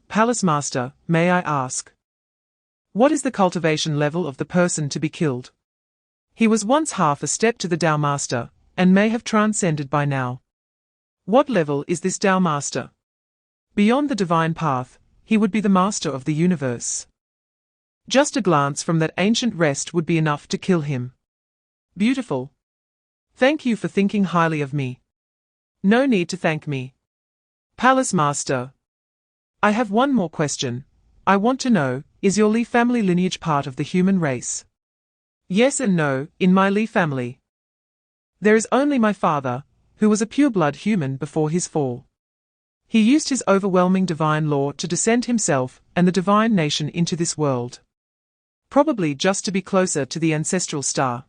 Palace Master, may I ask, what is the cultivation level of the person to be killed? He was once half a step to the Tao Master, and may have transcended by now. What level is this Tao Master? Beyond the divine path, he would be the master of the universe. Just a glance from that ancient rest would be enough to kill him. Beautiful. Thank you for thinking highly of me. No need to thank me. Palace Master. I have one more question. I want to know, is your Li family lineage part of the human race? Yes and no, in my Li family. There is only my father, who was a pure-blood human before his fall. He used his overwhelming divine law to descend himself and the divine nation into this world. Probably just to be closer to the ancestral star.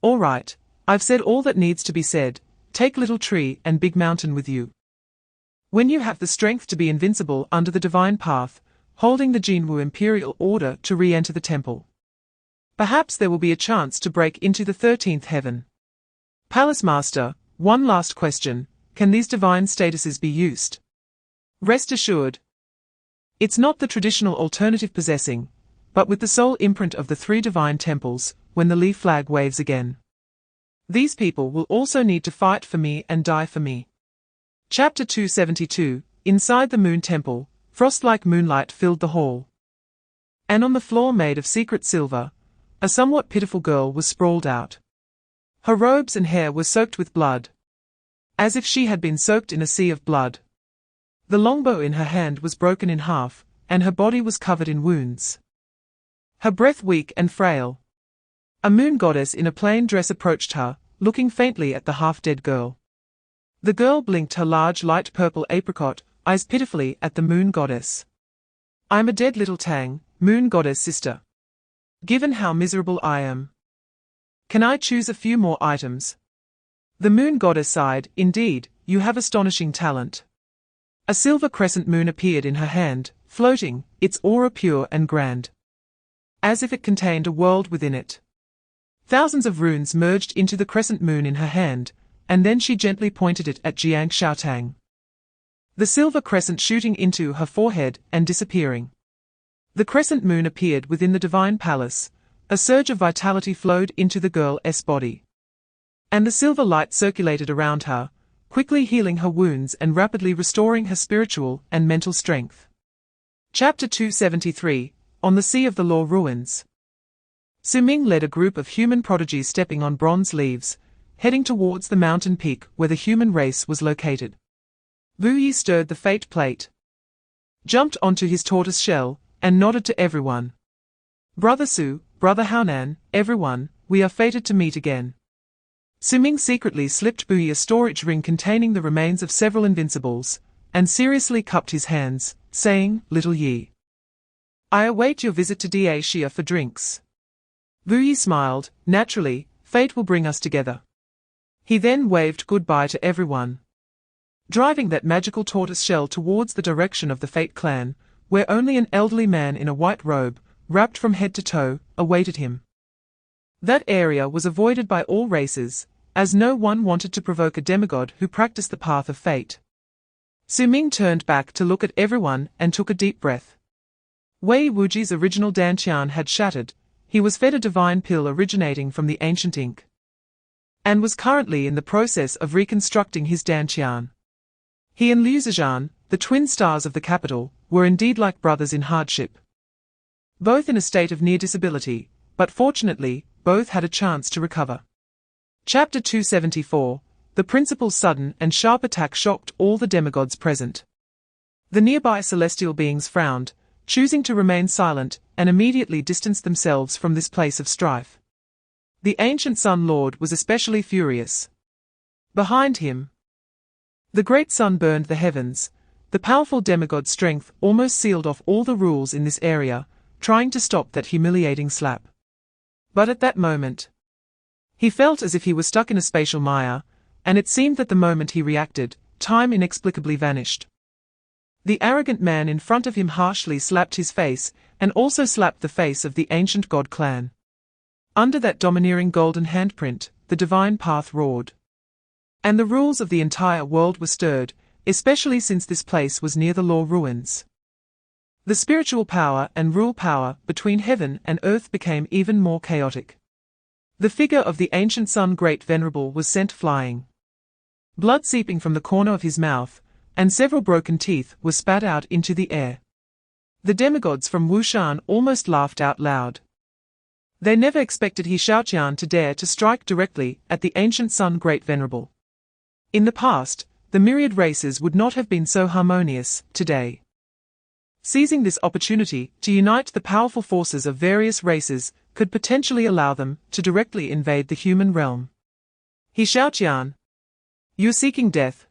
All right, I've said all that needs to be said. Take Little Tree and Big Mountain with you. When you have the strength to be invincible under the divine path, holding the Jinwu imperial order to re-enter the temple, perhaps there will be a chance to break into the 13th heaven. Palace Master, one last question. Can these divine statuses be used? Rest assured. It's not the traditional alternative possessing, but with the sole imprint of the 3 divine temples, when the Li flag waves again. These people will also need to fight for me and die for me. Chapter 272, inside the Moon Temple, frost-like moonlight filled the hall. And on the floor made of secret silver, a somewhat pitiful girl was sprawled out. Her robes and hair were soaked with blood, as if she had been soaked in a sea of blood. The longbow in her hand was broken in half, and her body was covered in wounds. Her breath weak and frail. A moon goddess in a plain dress approached her, looking faintly at the half-dead girl. The girl blinked her large light purple apricot eyes pitifully at the moon goddess. I'm a dead little Tang, moon goddess sister. Given how miserable I am, can I choose a few more items? The moon goddess sighed. Indeed, you have astonishing talent. A silver crescent moon appeared in her hand, floating, its aura pure and grand, as if it contained a world within it. Thousands of runes merged into the crescent moon in her hand, and then she gently pointed it at Jiangcheng. The silver crescent shooting into her forehead and disappearing. The crescent moon appeared within the divine palace. A surge of vitality flowed into the girl's body, and the silver light circulated around her, quickly healing her wounds and rapidly restoring her spiritual and mental strength. Chapter 273, On the Sea of the Law Ruins. Su Ming led a group of human prodigies stepping on bronze leaves, heading towards the mountain peak where the human race was located. Wu Yi stirred the fate plate, jumped onto his tortoise shell, and nodded to everyone. Brother Su, Brother Haonan, everyone, we are fated to meet again. Su Ming secretly slipped Bui a storage ring containing the remains of several invincibles, and seriously cupped his hands, saying, Little Yi, I await your visit to Da Xia for drinks. Wu Yi smiled. Naturally, fate will bring us together. He then waved goodbye to everyone, driving that magical tortoise shell towards the direction of the Fate clan, where only an elderly man in a white robe, wrapped from head to toe, awaited him. That area was avoided by all races, as no one wanted to provoke a demigod who practiced the path of fate. Su Ming turned back to look at everyone and took a deep breath. Wei Wuji's original dantian had shattered. He was fed a divine pill originating from the ancient ink. and was currently in the process of reconstructing his Jiangcheng. He and Liu Zhejian, the twin stars of the capital, were indeed like brothers in hardship. Both in a state of near disability, but fortunately, both had a chance to recover. Chapter 274. The principal's sudden and sharp attack shocked all the demigods present. The nearby celestial beings frowned, choosing to remain silent, and immediately distanced themselves from this place of strife. The ancient Sun Lord was especially furious. Behind him, the great sun burned the heavens. The powerful demigod's strength almost sealed off all the rules in this area, trying to stop that humiliating slap. But at that moment, he felt as if he was stuck in a spatial mire, and it seemed that the moment he reacted, time inexplicably vanished. The arrogant man in front of him harshly slapped his face, and also slapped the face of the ancient god clan. Under that domineering golden handprint, the divine path roared. And the rules of the entire world were stirred, especially since this place was near the law ruins. The spiritual power and rule power between heaven and earth became even more chaotic. The figure of the ancient Sun Great Venerable was sent flying. Blood seeping from the corner of his mouth, and several broken teeth were spat out into the air. The demigods from Wushan almost laughed out loud. They never expected He Shaoqian to dare to strike directly at the ancient Sun Great Venerable. In the past, the myriad races would not have been so harmonious today. Seizing this opportunity to unite the powerful forces of various races could potentially allow them to directly invade the human realm. He Shaoqian, you're seeking death.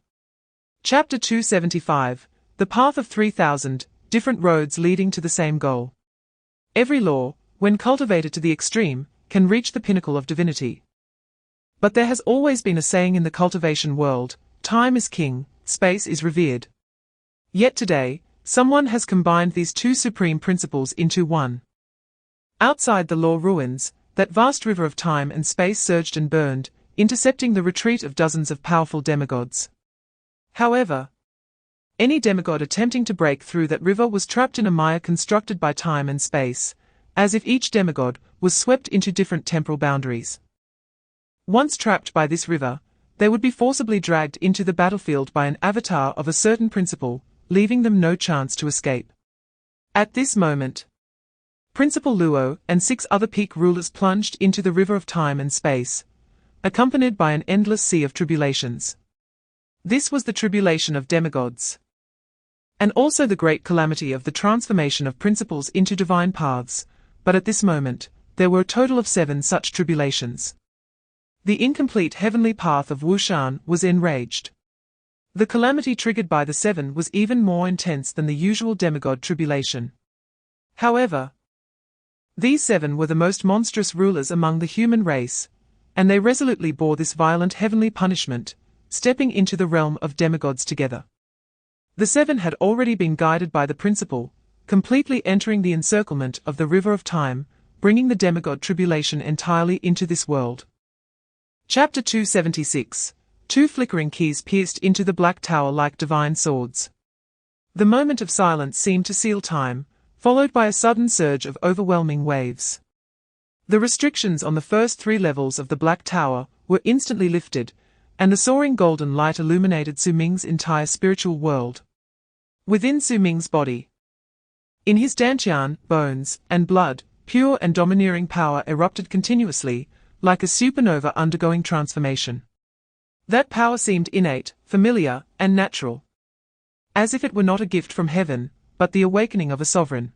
Chapter 275. The Path of 3,000, different roads leading to the same goal. Every law, when cultivated to the extreme, can reach the pinnacle of divinity. But there has always been a saying in the cultivation world, time is king, space is revered. Yet today, someone has combined these two supreme principles into one. Outside the law ruins, that vast river of time and space surged and burned, intercepting the retreat of dozens of powerful demigods. However, any demigod attempting to break through that river was trapped in a mire constructed by time and space, as if each demigod was swept into different temporal boundaries. Once trapped by this river, they would be forcibly dragged into the battlefield by an avatar of a certain principle, leaving them no chance to escape. At this moment, Principal Luo and 6 other peak rulers plunged into the river of time and space, accompanied by an endless sea of tribulations. This was the tribulation of demigods, and also the great calamity of the transformation of principles into divine paths, but at this moment, there were a total of 7 such tribulations. The incomplete heavenly path of Wushan was enraged. The calamity triggered by the 7 was even more intense than the usual demigod tribulation. However, these 7 were the most monstrous rulers among the human race, and they resolutely bore this violent heavenly punishment, stepping into the realm of demigods together. The 7 had already been guided by the principle, completely entering the encirclement of the river of time, bringing the demigod tribulation entirely into this world. Chapter 276. 2 flickering keys pierced into the black tower like divine swords. The moment of silence seemed to seal time, followed by a sudden surge of overwhelming waves. The restrictions on the first 3 levels of the Black Tower were instantly lifted, and the soaring golden light illuminated Su Ming's entire spiritual world. Within Su Ming's body, in his Dantian, bones and blood, pure and domineering power erupted continuously, like a supernova undergoing transformation. That power seemed innate, familiar, and natural. As if it were not a gift from heaven, but the awakening of a sovereign.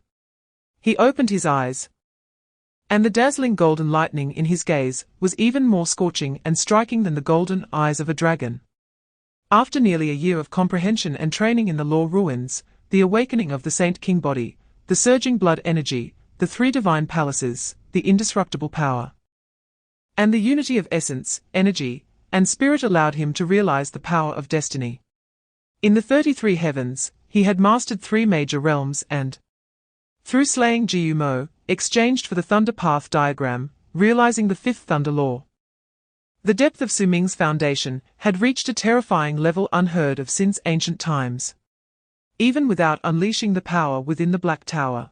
He opened his eyes, and the dazzling golden lightning in his gaze was even more scorching and striking than the golden eyes of a dragon. After nearly a year of comprehension and training in the law ruins, the awakening of the Saint King body, the surging blood energy, the 3 divine palaces, the indestructible power, and the unity of essence, energy, and spirit allowed him to realize the power of destiny. In the 33 heavens, he had mastered 3 major realms and, through slaying Jiu Mo, exchanged for the Thunder Path diagram, realizing the 5th Thunder Law. The depth of Su Ming's foundation had reached a terrifying level unheard of since ancient times. Even without unleashing the power within the Black Tower,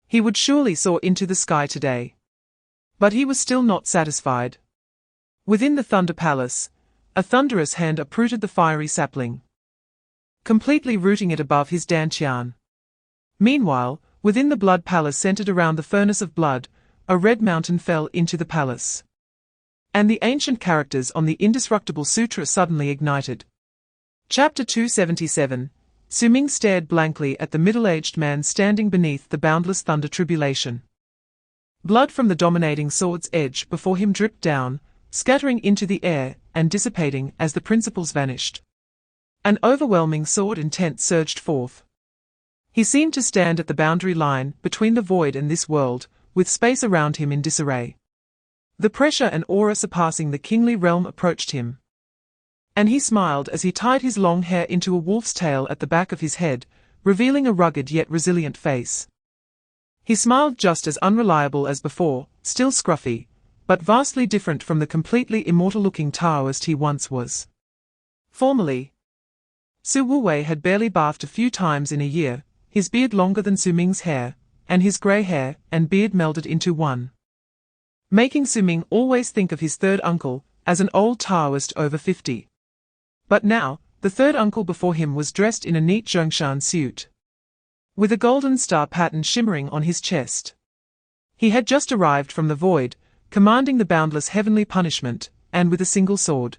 he would surely soar into the sky today. But he was still not satisfied. Within the Thunder Palace, a thunderous hand uprooted the fiery sapling, completely rooting it above his dantian. Meanwhile, within the Blood Palace centered around the furnace of blood, a red mountain fell into the palace. And the ancient characters on the indestructible sutra suddenly ignited. Chapter 277. Su Ming stared blankly at the middle-aged man standing beneath the boundless thunder tribulation. Blood from the dominating sword's edge before him dripped down, scattering into the air and dissipating as the principles vanished. An overwhelming sword intent surged forth. He seemed to stand at the boundary line between the void and this world, with space around him in disarray. The pressure and aura surpassing the kingly realm approached him. And he smiled as he tied his long hair into a wolf's tail at the back of his head, revealing a rugged yet resilient face. He smiled just as unreliable as before, still scruffy, but vastly different from the completely immortal-looking Taoist he once was. Formerly, Su Wuwei had barely bathed a few times in a year, his beard longer than Su Ming's hair, and his grey hair and beard melded into one, making Su Ming always think of his third uncle as an old Taoist over 50. But now, the third uncle before him was dressed in a neat Jiangcheng suit, with a golden star pattern shimmering on his chest. He had just arrived from the void, commanding the boundless heavenly punishment, and with a single sword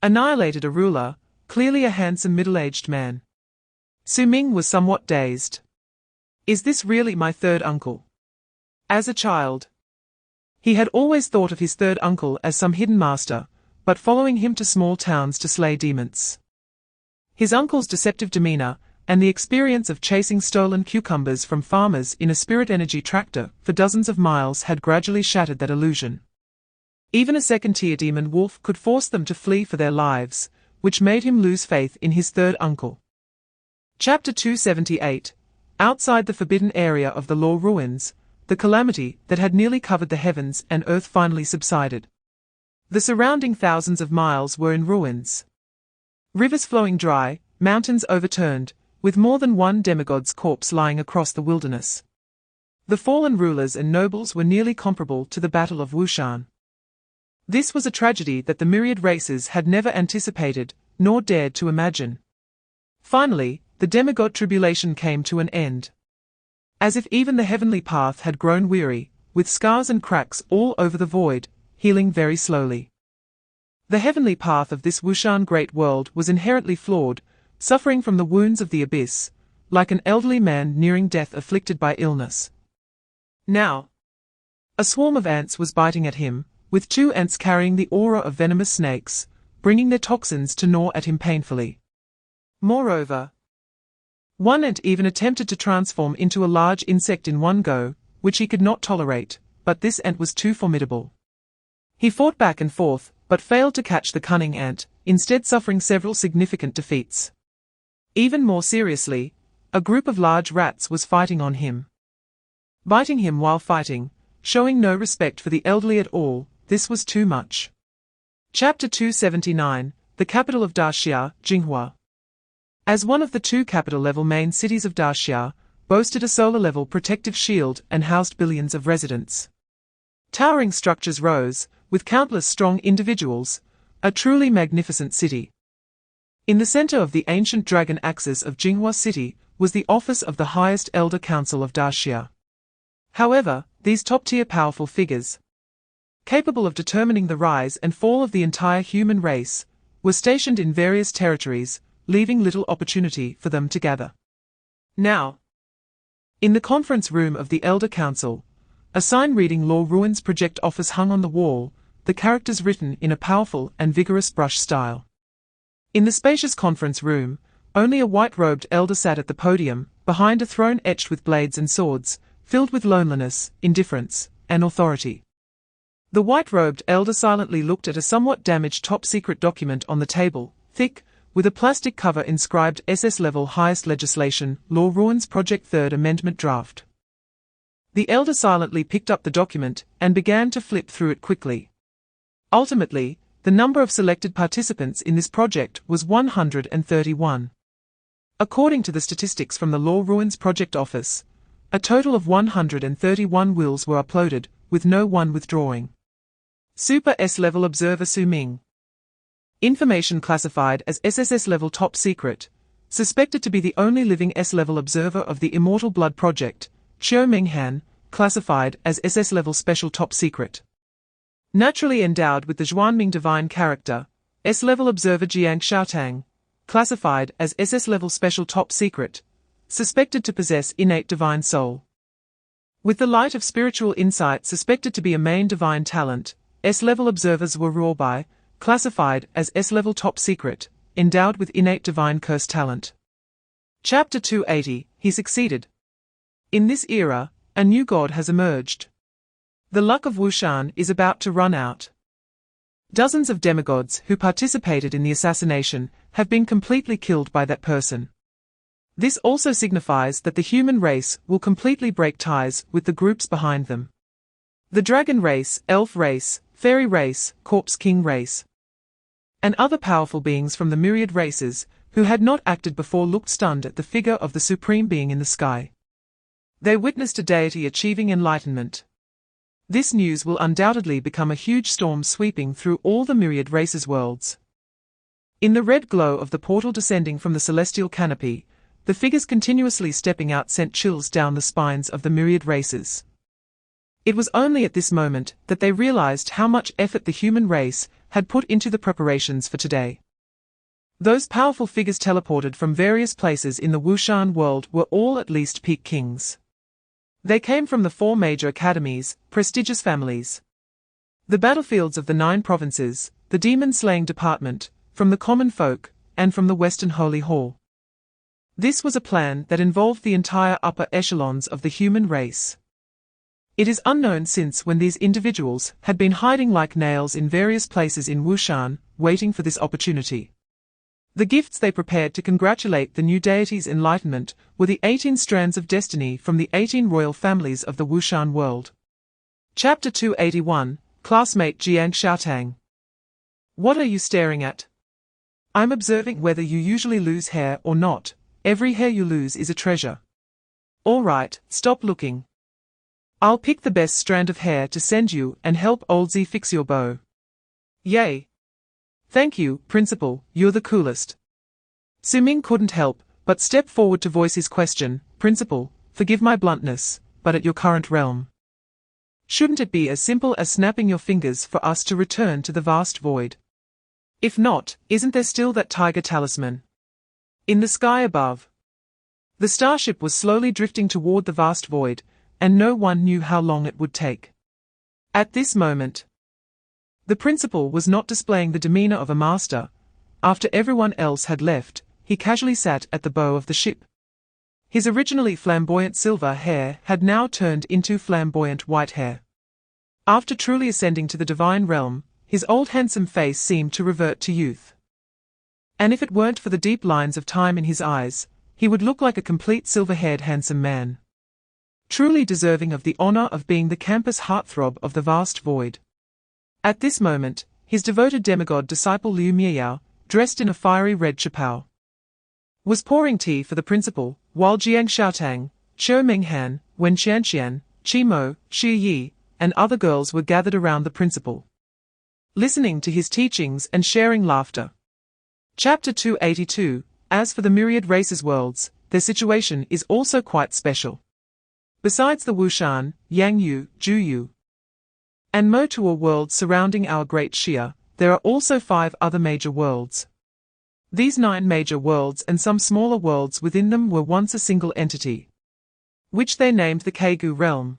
annihilated a ruler, clearly a handsome middle-aged man. Su Ming was somewhat dazed. Is this really my third uncle? As a child, he had always thought of his third uncle as some hidden master, but following him to small towns to slay demons. His uncle's deceptive demeanor, and the experience of chasing stolen cucumbers from farmers in a spirit energy tractor for dozens of miles had gradually shattered that illusion. Even a second-tier demon wolf could force them to flee for their lives, which made him lose faith in his third uncle. Chapter 278. Outside the forbidden area of the Law Ruins, the calamity that had nearly covered the heavens and earth finally subsided. The surrounding thousands of miles were in ruins. Rivers flowing dry, mountains overturned, with more than one demigod's corpse lying across the wilderness. The fallen rulers and nobles were nearly comparable to the Battle of Wushan. This was a tragedy that the Myriad Races had never anticipated, nor dared to imagine. Finally, the demigod tribulation came to an end. As if even the heavenly path had grown weary, with scars and cracks all over the void, healing very slowly. The heavenly path of this Wushan great world was inherently flawed, suffering from the wounds of the abyss, like an elderly man nearing death afflicted by illness. Now, a swarm of ants was biting at him, with 2 ants carrying the aura of venomous snakes, bringing their toxins to gnaw at him painfully. Moreover, one ant even attempted to transform into a large insect in one go, which he could not tolerate, but this ant was too formidable. He fought back and forth, but failed to catch the cunning ant, instead suffering several significant defeats. Even more seriously, a group of large rats was fighting on him, biting him while fighting, showing no respect for the elderly at all. This was too much. Chapter 279, the capital of Daxia, Jinghua. As one of the 2 capital-level main cities of Daxia, boasted a solar-level protective shield and housed billions of residents. Towering structures rose, with countless strong individuals, a truly magnificent city. In the center of the ancient dragon axis of Jinghua City was the office of the highest elder council of Daxia. However, these top-tier powerful figures, capable of determining the rise and fall of the entire human race, were stationed in various territories, leaving little opportunity for them to gather. Now, in the conference room of the Elder Council, a sign reading Law Ruins Project Office hung on the wall, the characters written in a powerful and vigorous brush style. In the spacious conference room, only a white-robed elder sat at the podium, behind a throne etched with blades and swords, filled with loneliness, indifference, and authority. The white-robed elder silently looked at a somewhat damaged top-secret document on the table, thick, with a plastic cover inscribed SS-level highest legislation, Law Ruins Project 3rd Amendment Draft. The elder silently picked up the document and began to flip through it quickly. Ultimately, the number of selected participants in this project was 131. According to the statistics from the Law Ruins Project Office, a total of 131 wills were uploaded, with no one withdrawing. Super S-level observer Su Ming. Information classified as SSS level top secret. Suspected to be the only living S-level observer of the Immortal Blood Project, Jiangcheng, classified as SS level special top secret. Naturally endowed with the Xuanming divine character, S-level observer Jiangcheng, classified as SS level special top secret, suspected to possess innate divine soul. With the light of spiritual insight suspected to be a main divine talent, S-level observers were ruled by, classified as S-level top secret, endowed with innate divine curse talent. Chapter 280, he succeeded. In this era, a new god has emerged. The luck of Wushan is about to run out. Dozens of demigods who participated in the assassination have been completely killed by that person. This also signifies that the human race will completely break ties with the groups behind them. The dragon race, elf race, fairy race, corpse king race, and other powerful beings from the myriad races, who had not acted before, looked stunned at the figure of the supreme being in the sky. They witnessed a deity achieving enlightenment. This news will undoubtedly become a huge storm sweeping through all the myriad races worlds. In the red glow of the portal descending from the celestial canopy, the figures continuously stepping out sent chills down the spines of the myriad races. It was only at this moment that they realized how much effort the human race had put into the preparations for today. Those powerful figures teleported from various places in the Wushan world were all at least peak kings. They came from the 4 major academies, prestigious families, the battlefields of the 9 provinces, the demon-slaying department, from the common folk, and from the Western Holy Hall. This was a plan that involved the entire upper echelons of the human race. It is unknown since when these individuals had been hiding like nails in various places in Wushan, waiting for this opportunity. The gifts they prepared to congratulate the new deity's enlightenment were the 18 strands of destiny from the 18 royal families of the Wushan world. Chapter 281, Classmate Jiangcheng. What are you staring at? I'm observing whether you usually lose hair or not. Every hair you lose is a treasure. All right, stop looking. I'll pick the best strand of hair to send you and help Oldsie fix your bow. Yay! Thank you, Principal, you're the coolest. Su Ming couldn't help but step forward to voice his question. Principal, forgive my bluntness, but at your current realm, shouldn't it be as simple as snapping your fingers for us to return to the vast void? If not, isn't there still that tiger talisman in the sky above? The starship was slowly drifting toward the vast void, and no one knew how long it would take. At this moment, the principal was not displaying the demeanor of a master. After everyone else had left, he casually sat at the bow of the ship. His originally flamboyant silver hair had now turned into flamboyant white hair. After truly ascending to the divine realm, his old handsome face seemed to revert to youth. And if it weren't for the deep lines of time in his eyes, he would look like a complete silver-haired handsome man, truly deserving of the honor of being the campus heartthrob of the vast void. At this moment, his devoted demigod disciple Liu Miao, dressed in a fiery red chapao, was pouring tea for the principal, while Jiangcheng, Su Ming, Wen Qianqian, Qimo, Xi Yi, and other girls were gathered around the principal, listening to his teachings and sharing laughter. Chapter 282, As for the Myriad Races worlds, their situation is also quite special. Besides the Wushan, Yangyu, Juyu, and Motuo worlds surrounding our great Xia, there are also 5 other major worlds. These 9 major worlds and some smaller worlds within them were once a single entity, which they named the Keigu realm.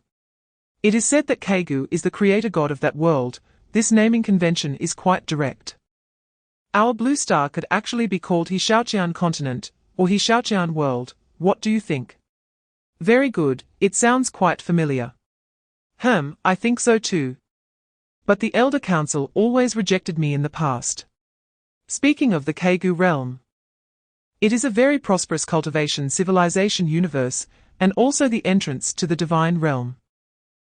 It is said that Keigu is the creator god of that world. This naming convention is quite direct. Our blue star could actually be called Hishaoqian continent, or Hishaoqian world. What do you think? Very good, it sounds quite familiar. I think so too. But the Elder Council always rejected me in the past. Speaking of the Keigu realm, it is a very prosperous cultivation civilization universe, and also the entrance to the divine realm,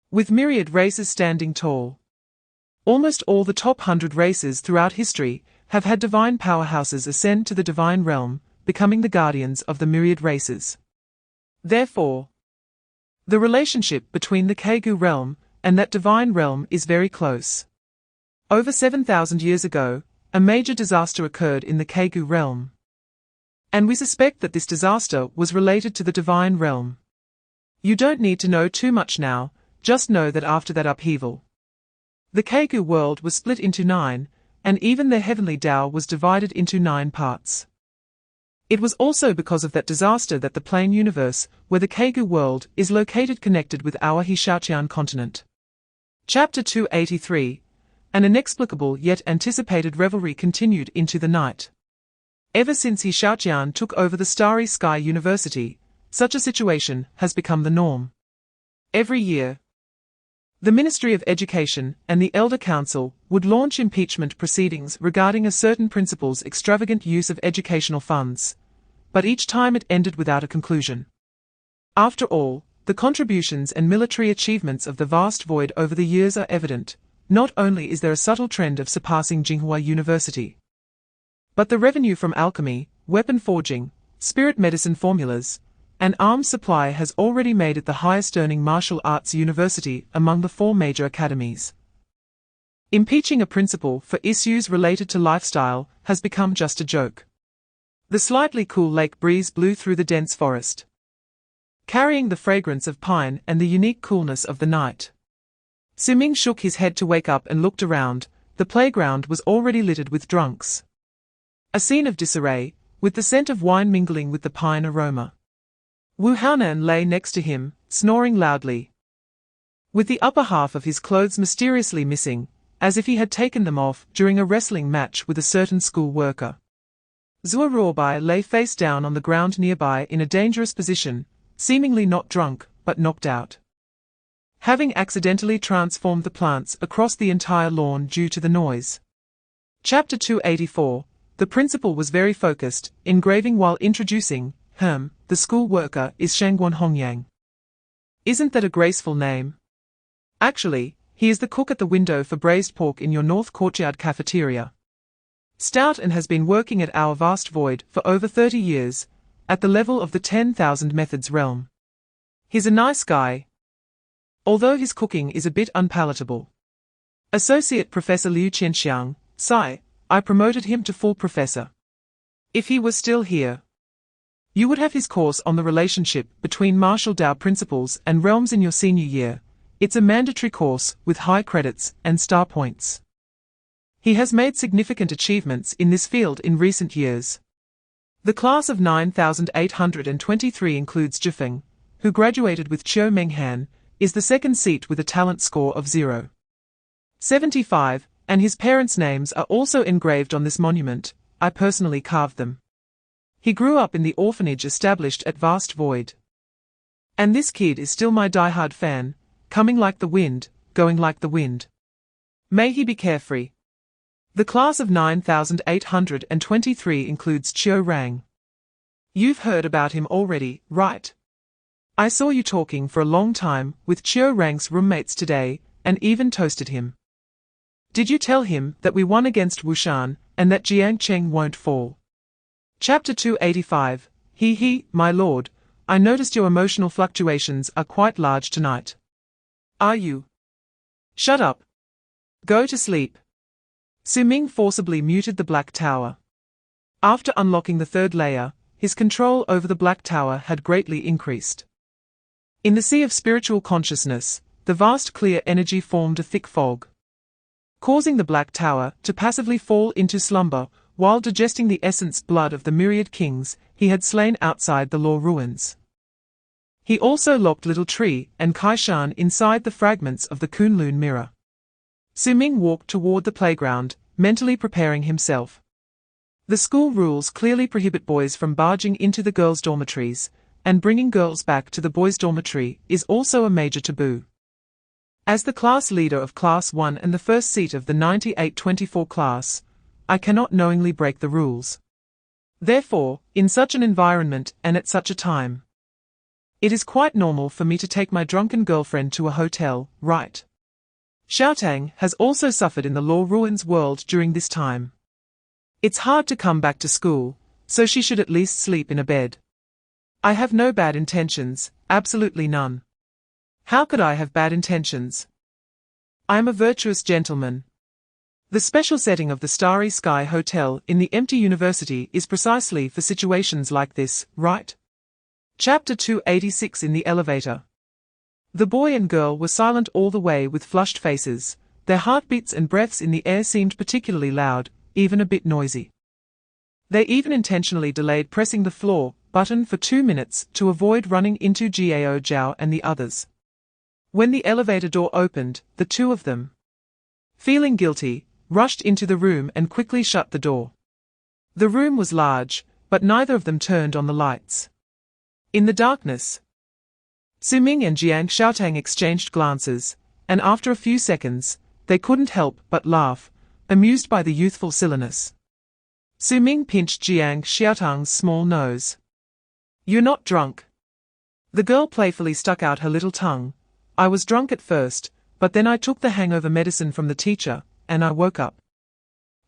with myriad races standing tall. Almost all the top 100 races throughout history have had divine powerhouses ascend to the divine realm, becoming the guardians of the myriad races. Therefore, the relationship between the Keigu realm and that divine realm is very close. Over 7,000 years ago, a major disaster occurred in the Keigu realm. And we suspect that this disaster was related to the divine realm. You don't need to know too much now, just know that after that upheaval, the Keigu world was split into 9, and even their heavenly Tao was divided into 9 parts. It was also because of that disaster that the plane universe, where the Keigu world is located, connected with our Xiaotian continent. Chapter 283. An inexplicable yet anticipated revelry continued into the night. Ever since Xiaotian took over the Starry Sky University, such a situation has become the norm. Every year, the Ministry of Education and the Elder Council would launch impeachment proceedings regarding a certain principal's extravagant use of educational funds, but each time it ended without a conclusion. After all, the contributions and military achievements of the vast void over the years are evident. Not only is there a subtle trend of surpassing Tsinghua University, but the revenue from alchemy, weapon forging, spirit medicine formulas, and arms supply has already made it the highest-earning martial arts university among the 4 major academies. Impeaching a principal for issues related to lifestyle has become just a joke. The slightly cool lake breeze blew through the dense forest, carrying the fragrance of pine and the unique coolness of the night. Su Ming shook his head to wake up and looked around. The playground was already littered with drunks. A scene of disarray, with the scent of wine mingling with the pine aroma. Wu Haonan lay next to him, snoring loudly, with the upper half of his clothes mysteriously missing, as if he had taken them off during a wrestling match with a certain school worker. Zhou Ruobai lay face down on the ground nearby in a dangerous position, seemingly not drunk, but knocked out, having accidentally transformed the plants across the entire lawn due to the noise. Chapter 284. The principal was very focused, engraving while introducing, the school worker is Shangguan Hongyang. Isn't that a graceful name? Actually, he is the cook at the window for braised pork in your North Courtyard cafeteria. Stout and has been working at our vast void for over 30 years, at the level of the 10,000 methods realm. He's a nice guy, although his cooking is a bit unpalatable. Associate Professor Liu Qianxiang, Sai, I promoted him to full professor. If he was still here, you would have his course on the relationship between martial Tao principles and realms in your senior year. It's a mandatory course with high credits and star points. He has made significant achievements in this field in recent years. The class of 9,823 includes Zhifeng, who graduated with Qiu Menghan, is the second seat with a talent score of 0.75, and his parents' names are also engraved on this monument. I personally carved them. He grew up in the orphanage established at Vast Void. And this kid is still my diehard fan, coming like the wind, going like the wind. May he be carefree. The class of 9,823 includes Qiu Rang. You've heard about him already, right? I saw you talking for a long time with Qiu Rang's roommates today, and even toasted him. Did you tell him that we won against Wushan, and that Jiangcheng won't fall? Chapter 285. My lord, I noticed your emotional fluctuations are quite large tonight. Are you? Shut up. Go to sleep. Su Ming forcibly muted the Black Tower. After unlocking the 3rd layer, his control over the Black Tower had greatly increased. In the sea of spiritual consciousness, the vast clear energy formed a thick fog, causing the Black Tower to passively fall into slumber while digesting the essence blood of the myriad kings he had slain outside the law ruins. He also locked Little Tree and Kaishan inside the fragments of the Kunlun mirror. Su Ming walked toward the playground, mentally preparing himself. The school rules clearly prohibit boys from barging into the girls' dormitories, and bringing girls back to the boys' dormitory is also a major taboo. As the class leader of Class 1 and the first seat of the 9824 class, I cannot knowingly break the rules. Therefore, in such an environment and at such a time, it is quite normal for me to take my drunken girlfriend to a hotel, right? Xiaotang has also suffered in the law ruins world during this time. It's hard to come back to school, so she should at least sleep in a bed. I have no bad intentions, absolutely none. How could I have bad intentions? I am a virtuous gentleman. The special setting of the Starry Sky Hotel in the empty university is precisely for situations like this, right? Chapter 286 in the elevator. The boy and girl were silent all the way with flushed faces. Their heartbeats and breaths in the air seemed particularly loud, even a bit noisy. They even intentionally delayed pressing the floor button for 2 minutes to avoid running into Gao Zhao and the others. When the elevator door opened, the two of them, feeling guilty, rushed into the room and quickly shut the door. The room was large, but neither of them turned on the lights. In the darkness, Su Ming and Jiangcheng exchanged glances, and after a few seconds, they couldn't help but laugh, amused by the youthful silliness. Su Ming pinched Jiangcheng's small nose. "You're not drunk." The girl playfully stuck out her little tongue. "I was drunk at first, but then I took the hangover medicine from the teacher, and I woke up."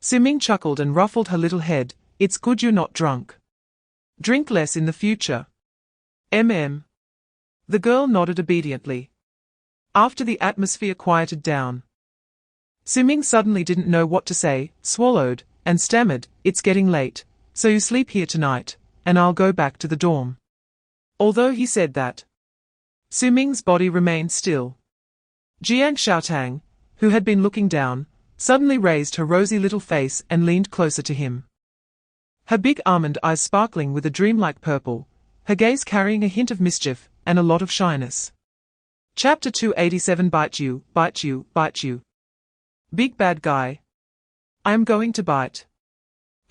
Su Ming chuckled and ruffled her little head. "It's good you're not drunk. Drink less in the future." The girl nodded obediently. After the atmosphere quieted down, Su Ming suddenly didn't know what to say, swallowed, and stammered, "It's getting late, so you sleep here tonight, and I'll go back to the dorm." Although he said that, Su Ming's body remained still. Jiangcheng, who had been looking down, suddenly raised her rosy little face and leaned closer to him. Her big almond eyes sparkling with a dreamlike purple, her gaze carrying a hint of mischief and a lot of shyness. Chapter 287 Bite you, bite you, bite you. Big bad guy. I'm going to bite.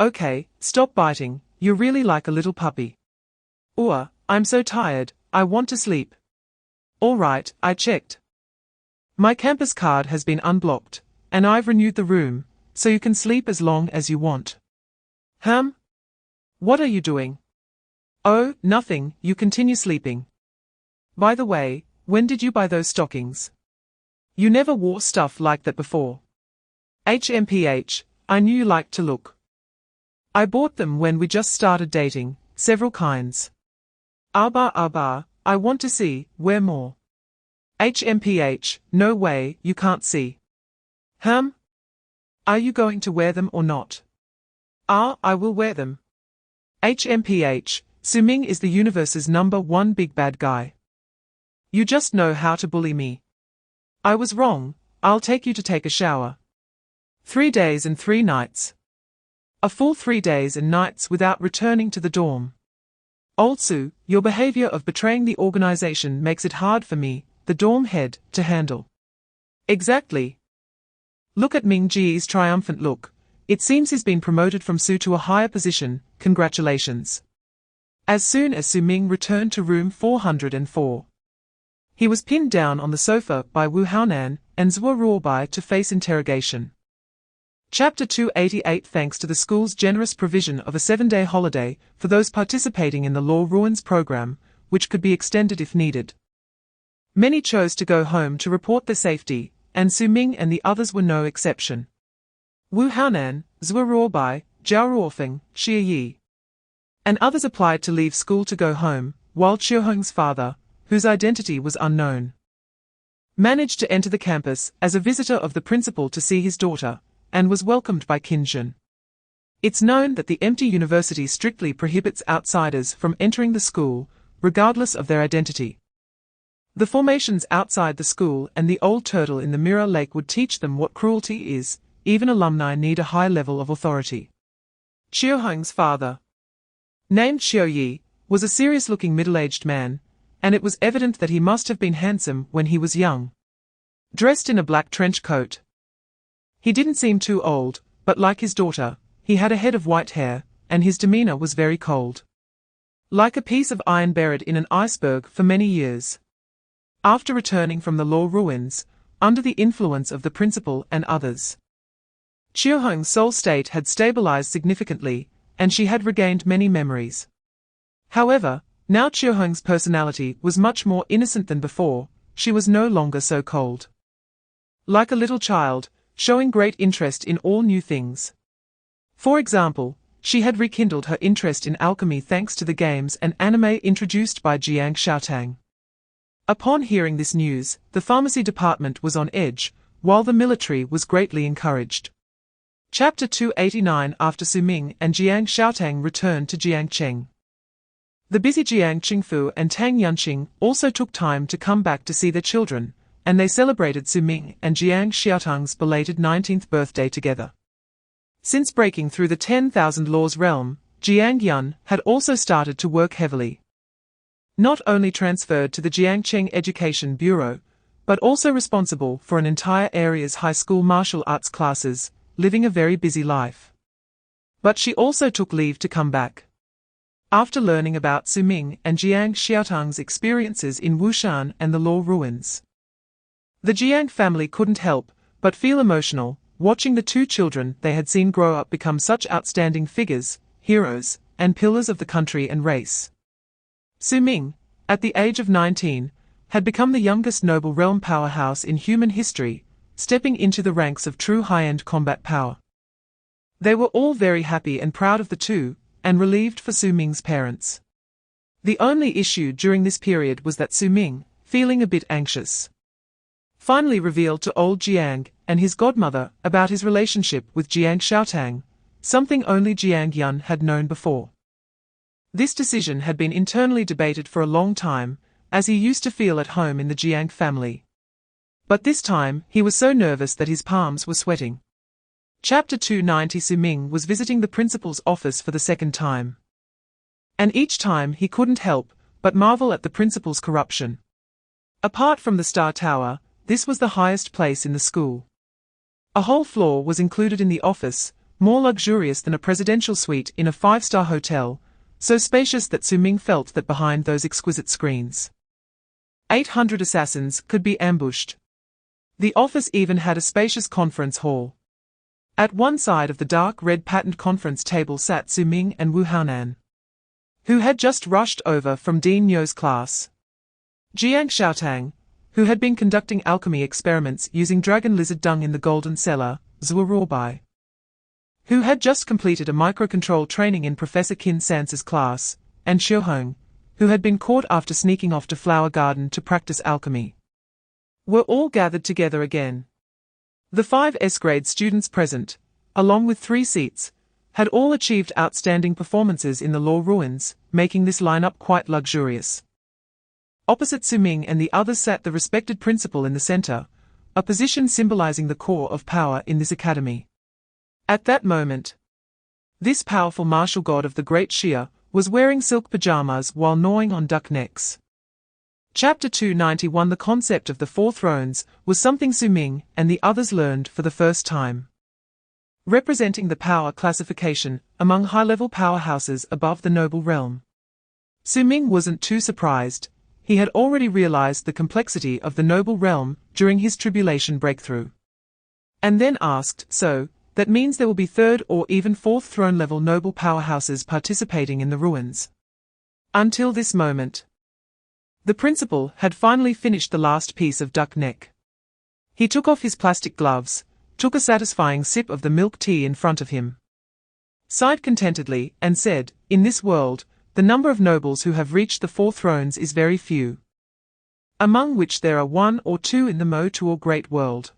Okay, stop biting, you're really like a little puppy. I'm so tired, I want to sleep. Alright, I checked. My campus card has been unblocked, and I've renewed the room, so you can sleep as long as you want. What are you doing? Oh, nothing, you continue sleeping. By the way, when did you buy those stockings? You never wore stuff like that before. HMPH, I knew you liked to look. I bought them when we just started dating, several kinds. Abba, I want to see, wear more. HMPH, no way, you can't see. Are you going to wear them or not? I will wear them. HMPH, Su Ming is the universe's #1 big bad guy. You just know how to bully me. I was wrong, I'll take you to take a shower. 3 days and 3 nights. A full 3 days and nights without returning to the dorm. Old Su, your behavior of betraying the organization makes it hard for me, the dorm head, to handle. Exactly. Look at Ming Ji's triumphant look. It seems he's been promoted from Su to a higher position, congratulations. As soon as Su Ming returned to room 404, he was pinned down on the sofa by Wu Haonan and Zhuo Ruobai to face interrogation. Chapter 288 Thanks to the school's generous provision of a 7-day holiday for those participating in the Law Ruins program, which could be extended if needed, many chose to go home to report their safety, and Su Ming and the others were no exception. Wu Haonan, Zhuo Ruobai, Zhao Ruofeng, Xie Yi, and others applied to leave school to go home, while Qiuheng's father, whose identity was unknown, managed to enter the campus as a visitor of the principal to see his daughter, and was welcomed by Qinzhen. It's known that the empty university strictly prohibits outsiders from entering the school, regardless of their identity. The formations outside the school and the old turtle in the mirror lake would teach them what cruelty is. Even alumni need a high level of authority. Qiuheng's father, named Xiao Yi, was a serious-looking middle-aged man, and it was evident that he must have been handsome when he was young. Dressed in a black trench coat, he didn't seem too old, but like his daughter, he had a head of white hair, and his demeanor was very cold, like a piece of iron buried in an iceberg for many years. After returning from the Law Ruins, under the influence of the principal and others, Qiuheng's soul state had stabilized significantly, and she had regained many memories. However, now Qiuheng's personality was much more innocent than before. She was no longer so cold. Like a little child, showing great interest in all new things. For example, she had rekindled her interest in alchemy thanks to the games and anime introduced by Jiangcheng. Upon hearing this news, the pharmacy department was on edge, while the military was greatly encouraged. Chapter 289. After Su Ming and Jiang Xiaotang returned to Jiangcheng. The busy Jiangcheng Fu and Tang Yunqing also took time to come back to see their children, and they celebrated Su Ming and Jiang Xiaotang's belated 19th birthday together. Since breaking through the 10,000 laws realm, Jiang Yun had also started to work heavily. Not only transferred to the Jiangcheng Education Bureau, but also responsible for an entire area's high school martial arts classes, living a very busy life. But she also took leave to come back. After learning about Su Ming and Jiang Xiaotang's experiences in Wushan and the Law Ruins, the Jiang family couldn't help but feel emotional, watching the two children they had seen grow up become such outstanding figures, heroes, and pillars of the country and race. Su Ming, at the age of 19, had become the youngest noble realm powerhouse in human history, stepping into the ranks of true high-end combat power. They were all very happy and proud of the two, and relieved for Su Ming's parents. The only issue during this period was that Su Ming, feeling a bit anxious, finally revealed to old Jiang and his godmother about his relationship with Jiang Xiaotang, something only Jiang Yun had known before. This decision had been internally debated for a long time, as he used to feel at home in the Jiang family. But this time he was so nervous that his palms were sweating. Chapter 290. Su Ming was visiting the principal's office for the second time. And each time he couldn't help but marvel at the principal's corruption. Apart from the Star Tower, this was the highest place in the school. A whole floor was included in the office, more luxurious than a presidential suite in a five-star hotel, so spacious that Su Ming felt that behind those exquisite screens, 800 assassins could be ambushed. The office even had a spacious conference hall. At one side of the dark red patterned conference table sat Su Ming and Wu Haonan, who had just rushed over from Dean Yo's class. Jiang Xiaotang, who had been conducting alchemy experiments using dragon lizard dung in the golden cellar, Su Ruobai, who had just completed a microcontrol training in Professor Qin Sans's class, and Xiu Hong, who had been caught after sneaking off to Flower Garden to practice alchemy, were all gathered together again. The 5 S-grade students present, along with 3 seats, had all achieved outstanding performances in the Law Ruins, making this lineup quite luxurious. Opposite Su Ming and the others sat the respected principal in the center, a position symbolizing the core of power in this academy. At that moment, this powerful martial god of the great Xia was wearing silk pajamas while gnawing on duck necks. Chapter 291. The concept of the 4 thrones was something Su Ming and the others learned for the first time. Representing the power classification among high-level powerhouses above the noble realm. Su Ming wasn't too surprised. He had already realized the complexity of the noble realm during his tribulation breakthrough. And then asked, so, that means there will be 3rd or even 4th throne-level noble powerhouses participating in the ruins. Until this moment, the principal had finally finished the last piece of duck neck. He took off his plastic gloves, took a satisfying sip of the milk tea in front of him, sighed contentedly, and said, in this world, the number of nobles who have reached the 4 thrones is very few, among which there are 1 or 2 in the Mo-Tuo Great World.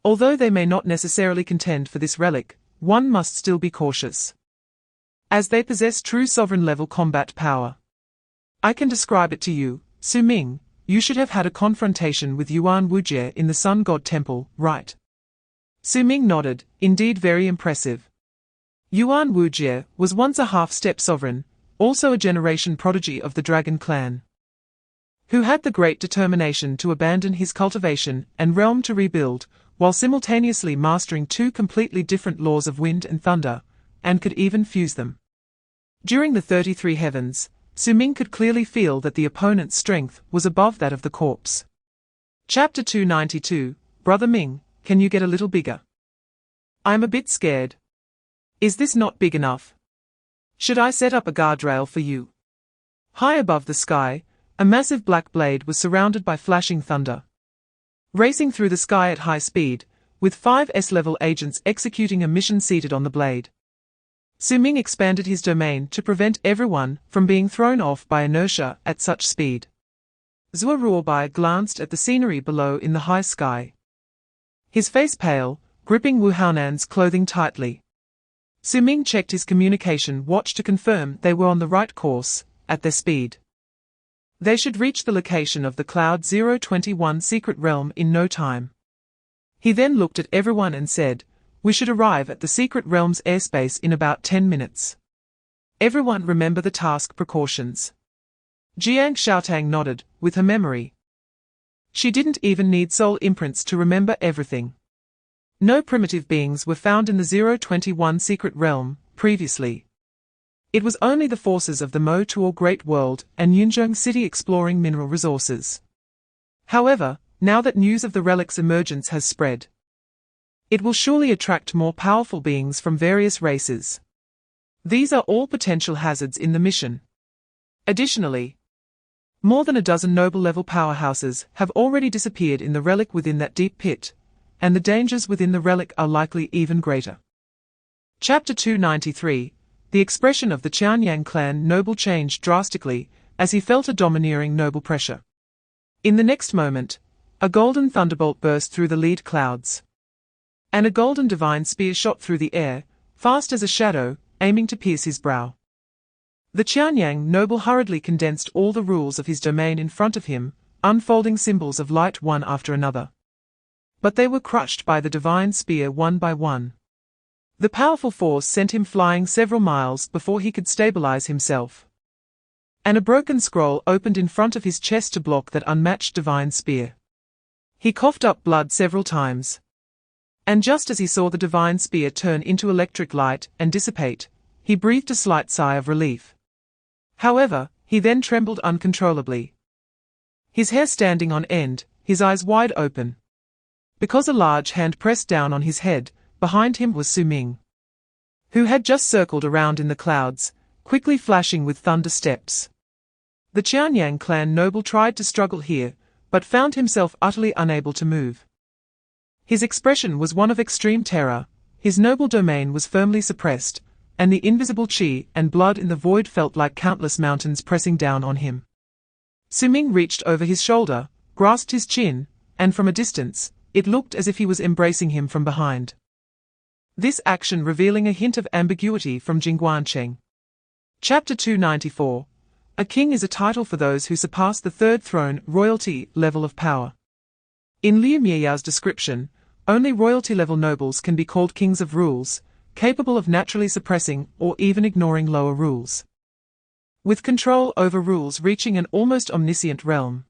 Although they may not necessarily contend for this relic, one must still be cautious, as they possess true sovereign-level combat power. I can describe it to you, Su Ming. You should have had a confrontation with Yuan Wujie in the Sun God Temple, right? Su Ming nodded, indeed very impressive. Yuan Wujie was once a half-step sovereign, also a generation prodigy of the Dragon Clan, who had the great determination to abandon his cultivation and realm to rebuild, while simultaneously mastering 2 completely different laws of wind and thunder, and could even fuse them. During the 33 heavens, Su Ming could clearly feel that the opponent's strength was above that of the corpse. Chapter 292. Brother Ming, can you get a little bigger? I'm a bit scared. Is this not big enough? Should I set up a guardrail for you? High above the sky, a massive black blade was surrounded by flashing thunder, racing through the sky at high speed, with 5 S-level agents executing a mission seated on the blade. Su Ming expanded his domain to prevent everyone from being thrown off by inertia at such speed. Zhou Ruobai glanced at the scenery below in the high sky. His face pale, gripping Wu Haonan's clothing tightly. Su Ming checked his communication watch to confirm they were on the right course, at their speed. They should reach the location of the Cloud 021 secret realm in no time. He then looked at everyone and said, "We should arrive at the secret realm's airspace in about 10 minutes. Everyone remember the task precautions." Jiangcheng nodded, with her memory. She didn't even need soul imprints to remember everything. No primitive beings were found in the 021 secret realm, previously. It was only the forces of the Mo Tuo Great World and Jiangcheng City exploring mineral resources. However, now that news of the relic's emergence has spread, it will surely attract more powerful beings from various races. These are all potential hazards in the mission. Additionally, more than a dozen noble-level powerhouses have already disappeared in the relic within that deep pit, and the dangers within the relic are likely even greater. Chapter 293. The expression of the Jiangcheng clan noble changed drastically as he felt a domineering noble pressure. In the next moment, a golden thunderbolt burst through the lead clouds, and a golden divine spear shot through the air, fast as a shadow, aiming to pierce his brow. The Jiangcheng noble hurriedly condensed all the rules of his domain in front of him, unfolding symbols of light one after another. But they were crushed by the divine spear one by one. The powerful force sent him flying several miles before he could stabilize himself. And a broken scroll opened in front of his chest to block that unmatched divine spear. He coughed up blood several times. And just as he saw the divine spear turn into electric light and dissipate, he breathed a slight sigh of relief. However, he then trembled uncontrollably, his hair standing on end, his eyes wide open. Because a large hand pressed down on his head, behind him was Su Ming, who had just circled around in the clouds, quickly flashing with thunder steps. The Jiangcheng clan noble tried to struggle here, but found himself utterly unable to move. His expression was one of extreme terror, his noble domain was firmly suppressed, and the invisible qi and blood in the void felt like countless mountains pressing down on him. Su Ming reached over his shoulder, grasped his chin, and from a distance, it looked as if he was embracing him from behind. This action revealing a hint of ambiguity from Jiangcheng. Chapter 294. A king is a title for those who surpass the third throne royalty level of power. In Liu Miao's description, only royalty-level nobles can be called kings of rules, capable of naturally suppressing or even ignoring lower rules, with control over rules reaching an almost omniscient realm.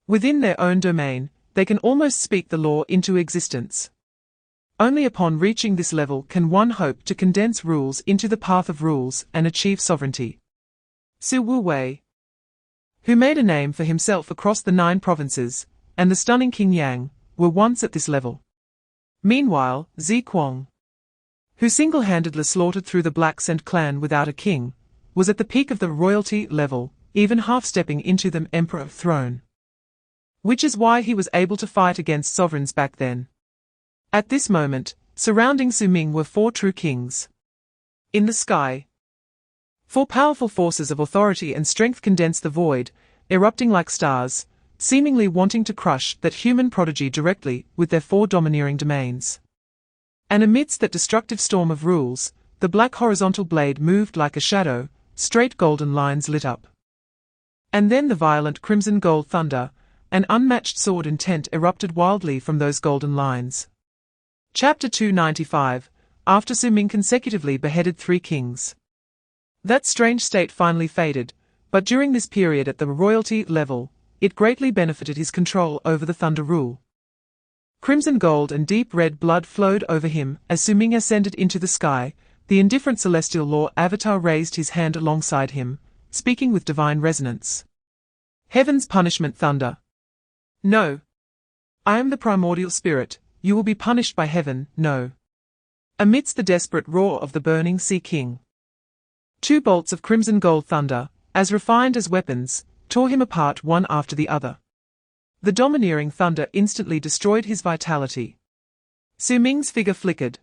Within their own domain, they can almost speak the law into existence. Only upon reaching this level can one hope to condense rules into the path of rules and achieve sovereignty. Su Wei, who made a name for himself across the 9 provinces, and the stunning King Yang, were once at this level. Meanwhile, Zi Quang, who single-handedly slaughtered through the Black Sand clan without a king, was at the peak of the royalty level, even half-stepping into the emperor throne. Which is why he was able to fight against sovereigns back then. At this moment, surrounding Su Ming were 4 true kings. In the sky, 4 powerful forces of authority and strength condensed the void, erupting like stars, seemingly wanting to crush that human prodigy directly with their 4 domineering domains. And amidst that destructive storm of rules, the black horizontal blade moved like a shadow, straight golden lines lit up. And then the violent crimson gold thunder, an unmatched sword intent erupted wildly from those golden lines. Chapter 295. After Su Ming consecutively beheaded 3 kings, that strange state finally faded, but during this period at the royalty level, it greatly benefited his control over the thunder rule. Crimson gold and deep red blood flowed over him as Su Ming ascended into the sky. The indifferent celestial law avatar raised his hand alongside him, speaking with divine resonance. Heaven's punishment thunder. No. I am the primordial spirit, you will be punished by heaven, no. Amidst the desperate roar of the burning sea king, 2 bolts of crimson gold thunder, as refined as weapons, tore him apart one after the other. The domineering thunder instantly destroyed his vitality. Su Ming's figure flickered,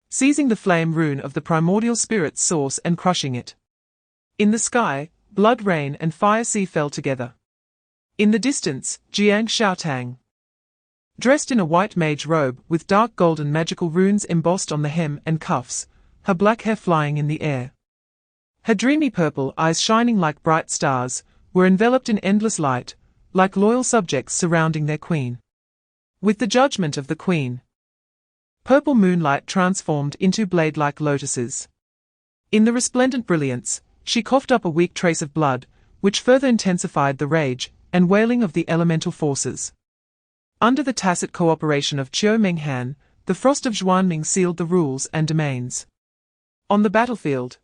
seizing the flame rune of the primordial spirit's source and crushing it. In the sky, blood rain and fire sea fell together. In the distance, Jiangcheng, Dressed in a white mage robe with dark golden magical runes embossed on the hem and cuffs, her black hair flying in the air. Her dreamy purple eyes shining like bright stars, were enveloped in endless light, like loyal subjects surrounding their queen. With the judgment of the queen, purple moonlight transformed into blade-like lotuses. In the resplendent brilliance, she coughed up a weak trace of blood, which further intensified the rage and wailing of the elemental forces. Under the tacit cooperation of Su Ming, the frost of Jiangcheng sealed the rules and domains. On the battlefield,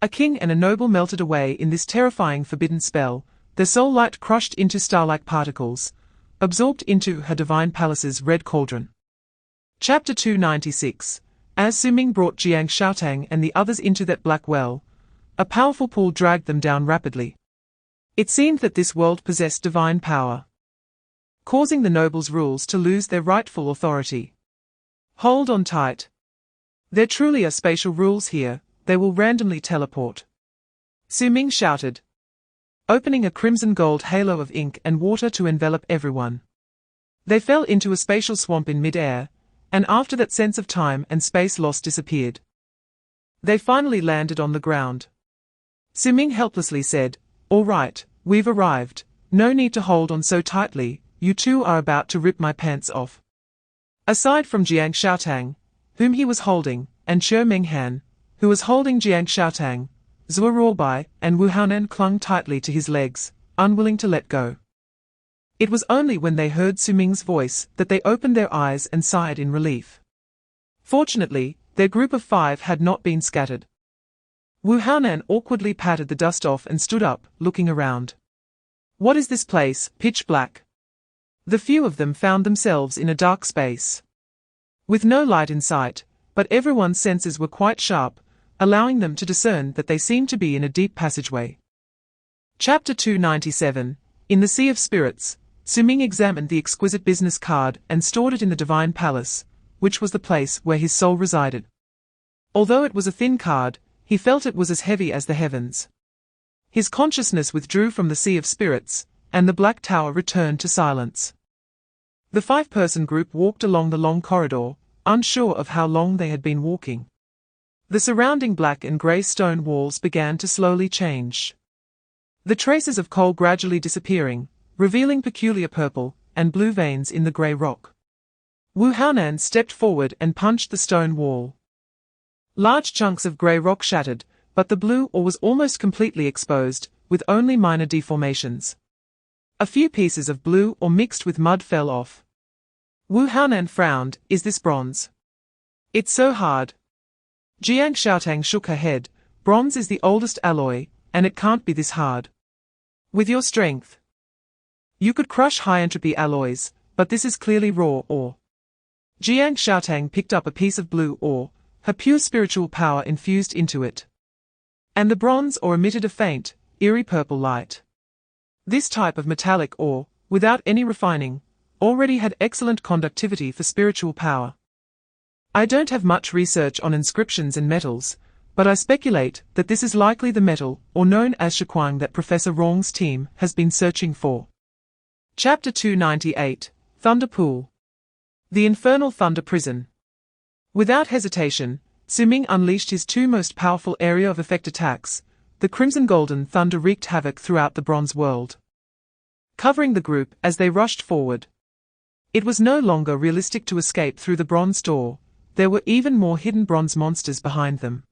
a king and a noble melted away in this terrifying forbidden spell, their soul light crushed into star-like particles, absorbed into her divine palace's red cauldron. Chapter 296. As Su Ming brought Jiangcheng and the others into that black well, a powerful pull dragged them down rapidly. It seemed that this world possessed divine power, causing the nobles' rules to lose their rightful authority. Hold on tight. There truly are spatial rules here, they will randomly teleport. Su Ming shouted, opening a crimson gold halo of ink and water to envelop everyone. They fell into a spatial swamp in mid-air, and after that sense of time and space loss disappeared, they finally landed on the ground. Su Ming helplessly said, "All right, we've arrived, no need to hold on so tightly, you two are about to rip my pants off." Aside from Jiangcheng, whom he was holding, and Su Ming, who was holding Jiangcheng, Zhuo Ruobai and Wu Haonan clung tightly to his legs, unwilling to let go. It was only when they heard Su Ming's voice that they opened their eyes and sighed in relief. Fortunately, their group of 5 had not been scattered. Wu Haonan awkwardly patted the dust off and stood up, looking around. What is this place, pitch black? The few of them found themselves in a dark space, with no light in sight, but everyone's senses were quite sharp, allowing them to discern that they seemed to be in a deep passageway. Chapter 297. In the Sea of Spirits, Su Ming examined the exquisite business card and stored it in the Divine Palace, which was the place where his soul resided. Although it was a thin card, he felt it was as heavy as the heavens. His consciousness withdrew from the Sea of Spirits, and the Black Tower returned to silence. The 5-person group walked along the long corridor, unsure of how long they had been walking. The surrounding black and grey stone walls began to slowly change, the traces of coal gradually disappearing, revealing peculiar purple and blue veins in the grey rock. Wu Haonan stepped forward and punched the stone wall. Large chunks of grey rock shattered, but the blue ore was almost completely exposed, with only minor deformations. A few pieces of blue ore mixed with mud fell off. Wu Haonan frowned. Is this bronze? It's so hard. Jiangcheng shook her head. Bronze is the oldest alloy, and it can't be this hard. With your strength, you could crush high-entropy alloys, but this is clearly raw ore. Jiangcheng picked up a piece of blue ore, her pure spiritual power infused into it. And the bronze ore emitted a faint, eerie purple light. This type of metallic ore, without any refining, already had excellent conductivity for spiritual power. I don't have much research on inscriptions and metals, but I speculate that this is likely the metal, or known as shaquang, that Professor Rong's team has been searching for. Chapter 298. Thunder Pool. The Infernal Thunder Prison. Without hesitation, Su Ming unleashed his 2 most powerful area of effect attacks. The crimson golden thunder wreaked havoc throughout the bronze world, covering the group as they rushed forward. It was no longer realistic to escape through the bronze door. There were even more hidden bronze monsters behind them.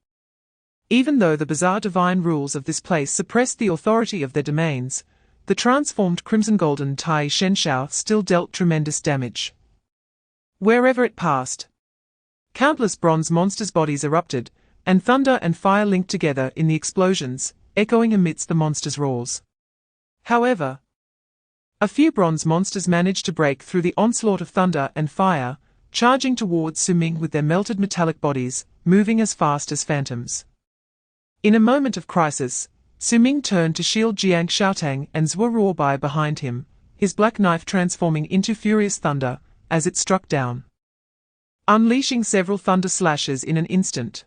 Even though the bizarre divine rules of this place suppressed the authority of their domains, the transformed crimson golden Tai Shenshao still dealt tremendous damage. Wherever it passed, countless bronze monsters' bodies erupted, and thunder and fire linked together in the explosions, echoing amidst the monsters' roars. However, a few bronze monsters managed to break through the onslaught of thunder and fire, charging towards Su Ming with their melted metallic bodies, moving as fast as phantoms. In a moment of crisis, Su Ming turned to shield Jiangcheng and Zhuo Ruobai behind him, his black knife transforming into furious thunder as it struck down, unleashing several thunder slashes in an instant.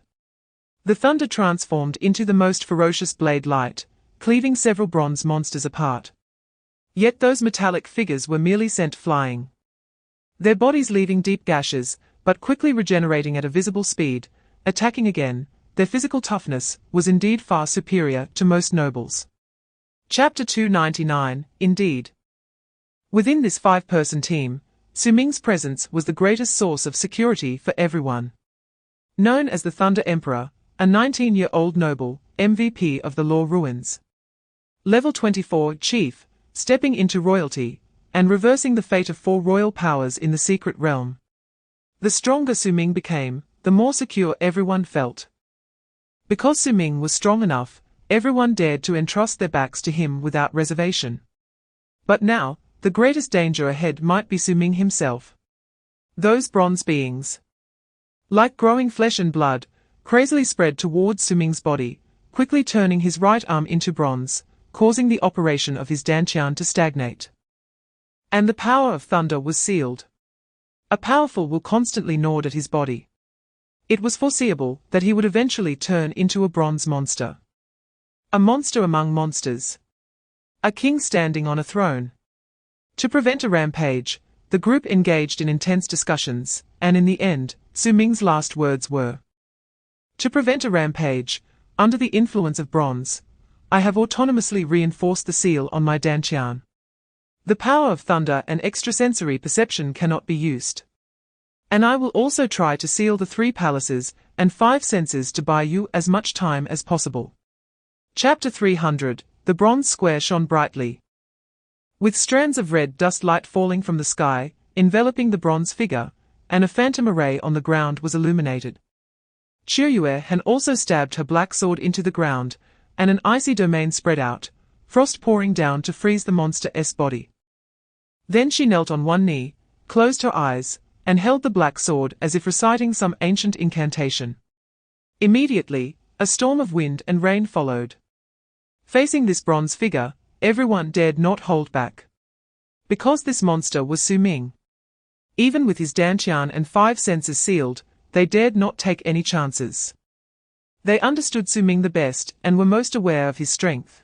The thunder transformed into the most ferocious blade light, cleaving several bronze monsters apart. Yet those metallic figures were merely sent flying. their bodies leaving deep gashes, but quickly regenerating at a visible speed, attacking again. Their physical toughness was indeed far superior to most nobles. Chapter 299, indeed. Within this 5-person team, Su Ming's presence was the greatest source of security for everyone. Known as the Thunder Emperor, a 19-year-old noble, MVP of the Law Ruins. Level 24 Chief, stepping into royalty, and reversing the fate of 4 royal powers in the secret realm. The stronger Su Ming became, the more secure everyone felt. Because Su Ming was strong enough, everyone dared to entrust their backs to him without reservation. But now, the greatest danger ahead might be Su Ming himself. Those bronze beings, like growing flesh and blood, crazily spread towards Su Ming's body, quickly turning his right arm into bronze, causing the operation of his dantian to stagnate. And the power of thunder was sealed. A powerful will constantly gnawed at his body. It was foreseeable that he would eventually turn into a bronze monster. A monster among monsters. A king standing on a throne. To prevent a rampage, the group engaged in intense discussions, and in the end, Su Ming's last words were, "To prevent a rampage, under the influence of bronze, I have autonomously reinforced the seal on my dantian. The power of thunder and extrasensory perception cannot be used. And I will also try to seal the 3 palaces and 5 senses to buy you as much time as possible." Chapter 300, the bronze square shone brightly. With strands of red dust light falling from the sky, enveloping the bronze figure, and a phantom array on the ground was illuminated. Chiryue had also stabbed her black sword into the ground, and an icy domain spread out, frost pouring down to freeze the monster's body. Then she knelt on one knee, closed her eyes, and held the black sword as if reciting some ancient incantation. Immediately, a storm of wind and rain followed. Facing this bronze figure, everyone dared not hold back. Because this monster was Su Ming. Even with his dantian and 5 senses sealed, they dared not take any chances. They understood Su Ming the best and were most aware of his strength.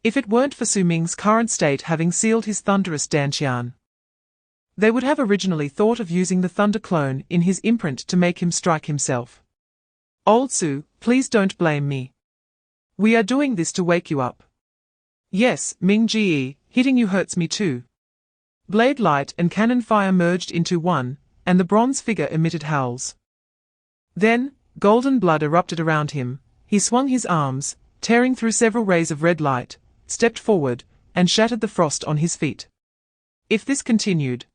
If it weren't for Su Ming's current state having sealed his thunderous dantian, they would have originally thought of using the thunder clone in his imprint to make him strike himself. "Old Su, please don't blame me. We are doing this to wake you up." "Yes, Ming Ge, hitting you hurts me too." Blade light and cannon fire merged into one, and the bronze figure emitted howls. Then, golden blood erupted around him. He swung his arms, tearing through several rays of red light, stepped forward, and shattered the frost on his feet. If this continued,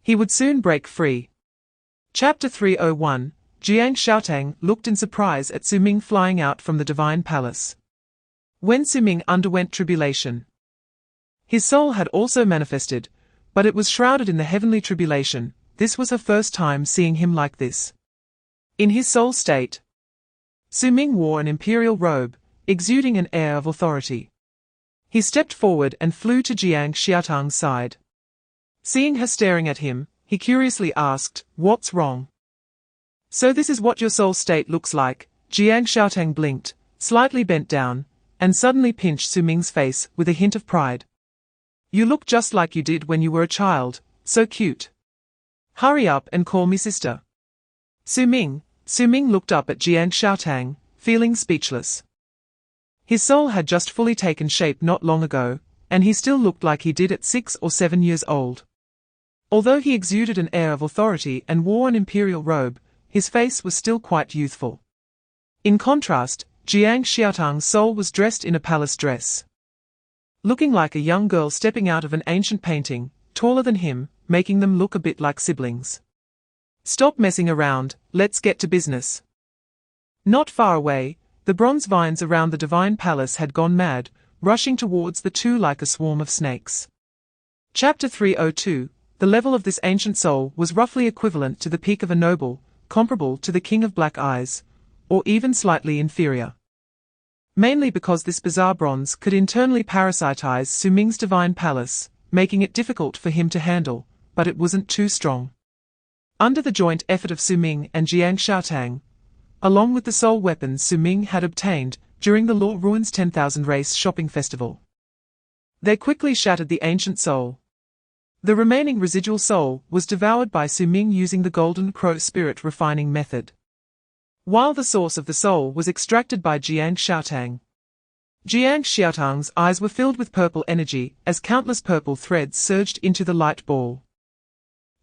he would soon break free. Chapter 301, Jiangcheng looked in surprise at Su Ming flying out from the divine palace. When Su Ming underwent tribulation, his soul had also manifested, but it was shrouded in the heavenly tribulation. This was her first time seeing him like this. In his soul state, Su Ming wore an imperial robe, exuding an air of authority. He stepped forward and flew to Jiangcheng's side. Seeing her staring at him, he curiously asked, "What's wrong?" "So this is what your soul state looks like." Jiangcheng blinked, slightly bent down, and suddenly pinched Su Ming's face with a hint of pride. "You look just like you did when you were a child, so cute. Hurry up and call me sister." Su Ming looked up at Jiangcheng, feeling speechless. His soul had just fully taken shape not long ago, and he still looked like he did at 6 or 7 years old. Although he exuded an air of authority and wore an imperial robe, his face was still quite youthful. In contrast, Jiangcheng's soul was dressed in a palace dress. Looking like a young girl stepping out of an ancient painting, taller than him, making them look a bit like siblings. "Stop messing around, let's get to business." Not far away, the bronze vines around the divine palace had gone mad, rushing towards the two like a swarm of snakes. Chapter 302, the level of this ancient soul was roughly equivalent to the peak of a noble, comparable to the King of Black Eyes, or even slightly inferior. Mainly because this bizarre bronze could internally parasitize Su Ming's divine palace, making it difficult for him to handle, but it wasn't too strong. Under the joint effort of Su Ming and Jiangcheng, along with the soul weapons Su Ming had obtained during the Law Ruins 10,000 race shopping festival, they quickly shattered the ancient soul. The remaining residual soul was devoured by Su Ming using the golden crow spirit refining method. While the source of the soul was extracted by Jiangcheng. Jiangcheng's eyes were filled with purple energy as countless purple threads surged into the light ball,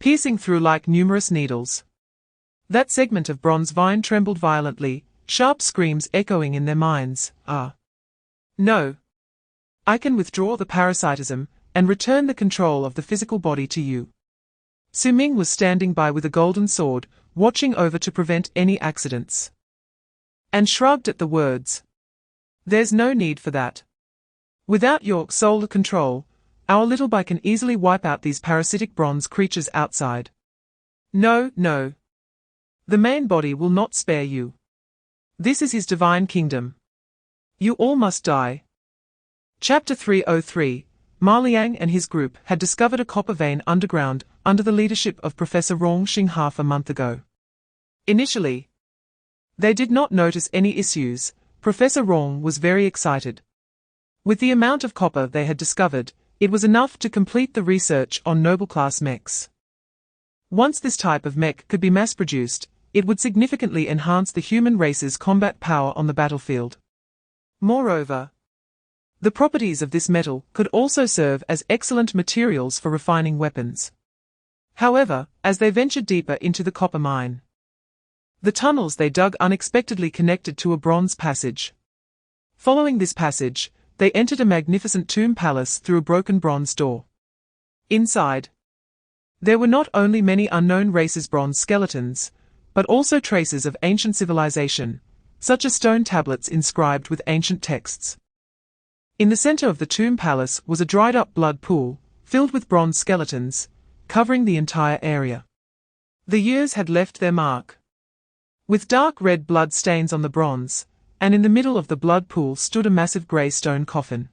piercing through like numerous needles. That segment of bronze vine trembled violently, sharp screams echoing in their minds. Ah! No! I can withdraw the parasitism and return the control of the physical body to you. Su Ming was standing by with a golden sword, watching over to prevent any accidents. And shrugged at the words. There's no need for that. Without your solar control, our little bite can easily wipe out these parasitic bronze creatures outside. No, no. The main body will not spare you. This is his divine kingdom. You all must die. Chapter 303. Ma Liang and his group had discovered a copper vein underground under the leadership of Professor Rongxing half a month ago. Initially, they did not notice any issues. Professor Rong was very excited. With the amount of copper they had discovered, it was enough to complete the research on noble-class mechs. Once this type of mech could be mass-produced, it would significantly enhance the human race's combat power on the battlefield. Moreover, the properties of this metal could also serve as excellent materials for refining weapons. However, as they ventured deeper into the copper mine, the tunnels they dug unexpectedly connected to a bronze passage. Following this passage, they entered a magnificent tomb palace through a broken bronze door. Inside, there were not only many unknown races' bronze skeletons, but also traces of ancient civilization, such as stone tablets inscribed with ancient texts. In the center of the tomb palace was a dried-up blood pool, filled with bronze skeletons, covering the entire area. The years had left their mark, with dark red blood stains on the bronze, and in the middle of the blood pool stood a massive grey stone coffin.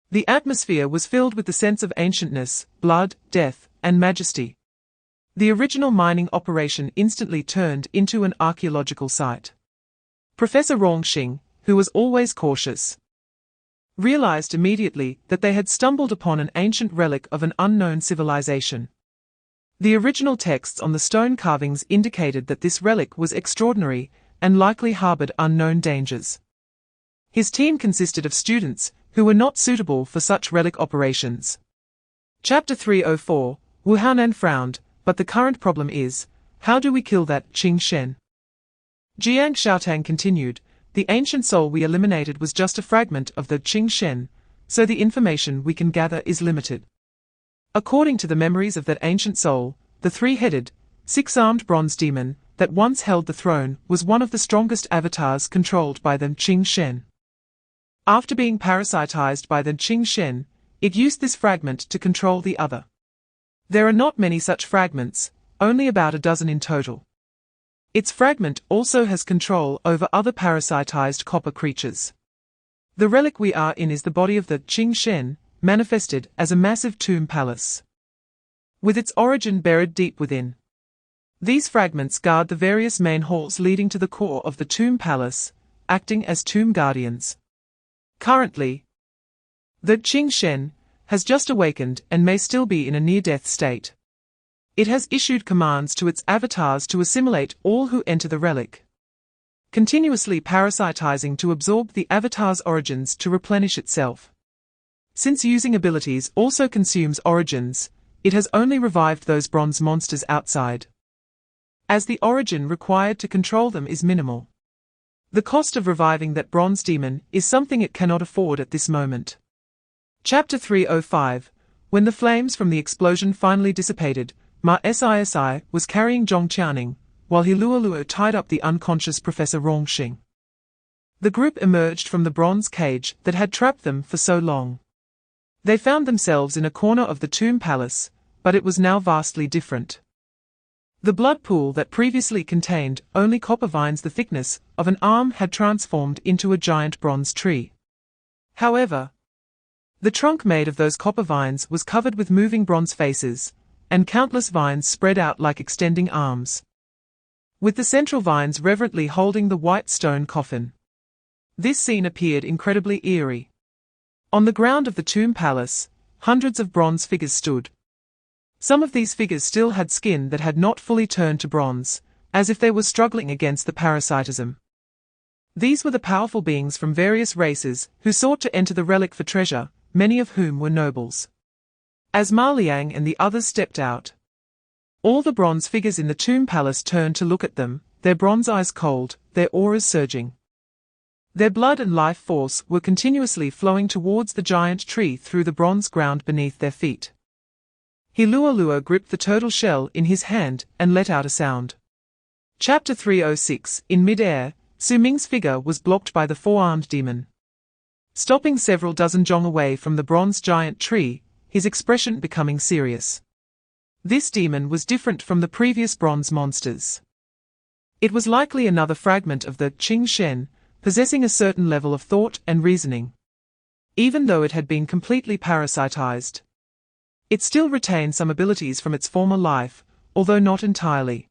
The atmosphere was filled with the sense of ancientness, blood, death, and majesty. The original mining operation instantly turned into an archaeological site. Professor Rongxing, who was always cautious, realized immediately that they had stumbled upon an ancient relic of an unknown civilization. The original texts on the stone carvings indicated that this relic was extraordinary and likely harbored unknown dangers. His team consisted of students who were not suitable for such relic operations. Chapter 304. Wu Haonan frowned, but the current problem is, how do we kill that Qing Shen? Jiangcheng continued, the ancient soul we eliminated was just a fragment of the Qing Shen, so the information we can gather is limited. According to the memories of that ancient soul, the three-headed, six-armed bronze demon that once held the throne was one of the strongest avatars controlled by the Qing Shen. After being parasitized by the Qing Shen, it used this fragment to control the other. There are not many such fragments, only about a dozen in total. Its fragment also has control over other parasitized copper creatures. The relic we are in is the body of the Qing Shen, manifested as a massive tomb palace, with its origin buried deep within. These fragments guard the various main halls leading to the core of the tomb palace, acting as tomb guardians. Currently, the Qing Shen has just awakened and may still be in a near-death state. It has issued commands to its avatars to assimilate all who enter the relic, continuously parasitizing to absorb the avatar's origins to replenish itself. Since using abilities also consumes origins, it has only revived those bronze monsters outside, as the origin required to control them is minimal. The cost of reviving that bronze demon is something it cannot afford at this moment. Chapter 305. When the flames from the explosion finally dissipated, Ma Sisi was carrying Jiangcheng, while he Luo tied up the unconscious Professor Rongxing. The group emerged from the bronze cage that had trapped them for so long. They found themselves in a corner of the tomb palace, but it was now vastly different. The blood pool that previously contained only copper vines the thickness of an arm had transformed into a giant bronze tree. However, the trunk made of those copper vines was covered with moving bronze faces, and countless vines spread out like extending arms, with the central vines reverently holding the white stone coffin. This scene appeared incredibly eerie. On the ground of the tomb palace, hundreds of bronze figures stood, Some of these figures still had skin that had not fully turned to bronze, as if they were struggling against the parasitism. These were the powerful beings from various races who sought to enter the relic for treasure, many of whom were nobles. As Ma Liang and the others stepped out, all the bronze figures in the tomb palace turned to look at them, their bronze eyes cold, their auras surging. Their blood and life force were continuously flowing towards the giant tree through the bronze ground beneath their feet. Hilua gripped the turtle shell in his hand and let out a sound. Chapter 306. In mid-air, Su Ming's figure was blocked by the four-armed demon. Stopping several dozen zhong away from the bronze giant tree, his expression becoming serious. This demon was different from the previous bronze monsters. It was likely another fragment of the Qing Shen, possessing a certain level of thought and reasoning. Even though it had been completely parasitized, it still retained some abilities from its former life, although not entirely.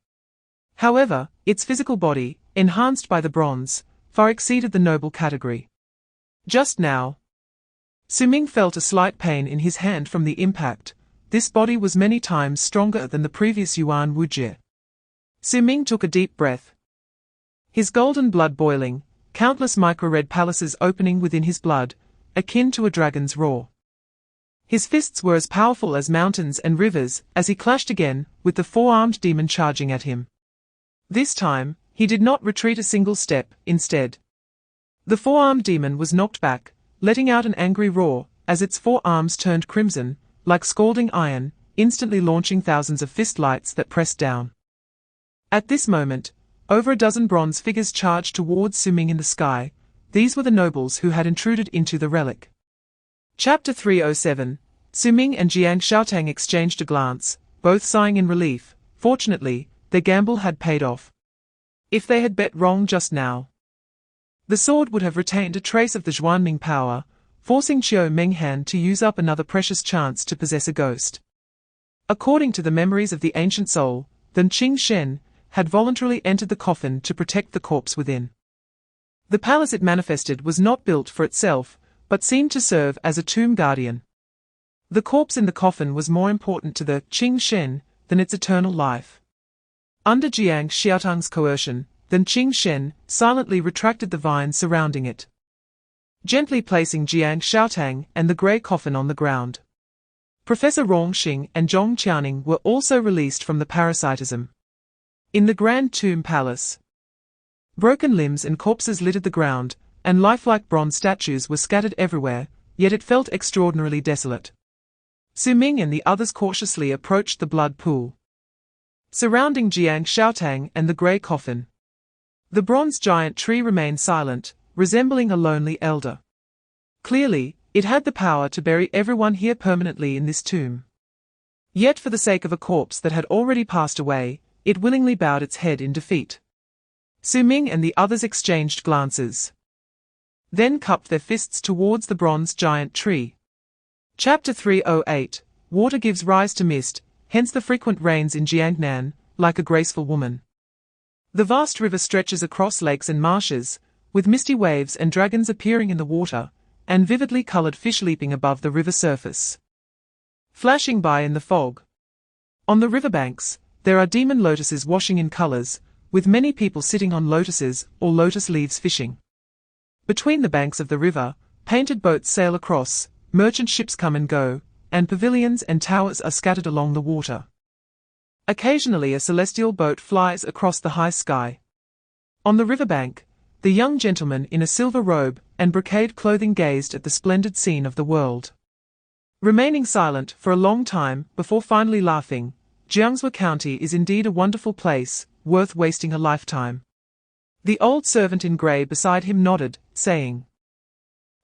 However, its physical body, enhanced by the bronze, far exceeded the noble category. Just now, Su Ming felt a slight pain in his hand from the impact. This body was many times stronger than the previous Yuan Wujie. Su Ming took a deep breath. His golden blood boiling, countless micro-red palaces opening within his blood, akin to a dragon's roar. His fists were as powerful as mountains and rivers as he clashed again, with the four-armed demon charging at him. This time, he did not retreat a single step, instead. The four-armed demon was knocked back, letting out an angry roar, as its four arms turned crimson, like scalding iron, instantly launching thousands of fist lights that pressed down. At this moment, over a dozen bronze figures charged towards Su Ming in the sky. These were the nobles who had intruded into the relic. Chapter 307. Su Ming and Jiangcheng exchanged a glance, both sighing in relief. Fortunately, their gamble had paid off. If they had bet wrong just now, the sword would have retained a trace of the Xuanming power, forcing Qiu Menghan to use up another precious chance to possess a ghost. According to the memories of the ancient soul, the Qing Shen had voluntarily entered the coffin to protect the corpse within. The palace it manifested was not built for itself, but seemed to serve as a tomb guardian. The corpse in the coffin was more important to the Qing Shen than its eternal life. Under Jiang Xiaotang's coercion, the Qing Shen silently retracted the vines surrounding it, gently placing Jiang Xiaotang and the grey coffin on the ground. Professor Rongxing and Zhong Qianing were also released from the parasitism. In the Grand Tomb Palace, broken limbs and corpses littered the ground, and lifelike bronze statues were scattered everywhere, yet it felt extraordinarily desolate. Su Ming and the others cautiously approached the blood pool, surrounding Jiang Xiaotang and the grey coffin. The bronze giant tree remained silent, resembling a lonely elder. Clearly, it had the power to bury everyone here permanently in this tomb. Yet for the sake of a corpse that had already passed away, it willingly bowed its head in defeat. Su Ming and the others exchanged glances, then cupped their fists towards the bronze giant tree. Chapter 308. Water gives rise to mist, hence the frequent rains in Jiangnan, like a graceful woman. The vast river stretches across lakes and marshes, with misty waves and dragons appearing in the water, and vividly colored fish leaping above the river surface, flashing by in the fog. On the riverbanks, there are demon lotuses washing in colors, with many people sitting on lotuses or lotus leaves fishing. Between the banks of the river, painted boats sail across, merchant ships come and go, and pavilions and towers are scattered along the water. Occasionally a celestial boat flies across the high sky. On the riverbank, the young gentleman in a silver robe and brocade clothing gazed at the splendid scene of the world, remaining silent for a long time before finally laughing. Jiangzhou County is indeed a wonderful place, worth wasting a lifetime. The old servant in grey beside him nodded, saying,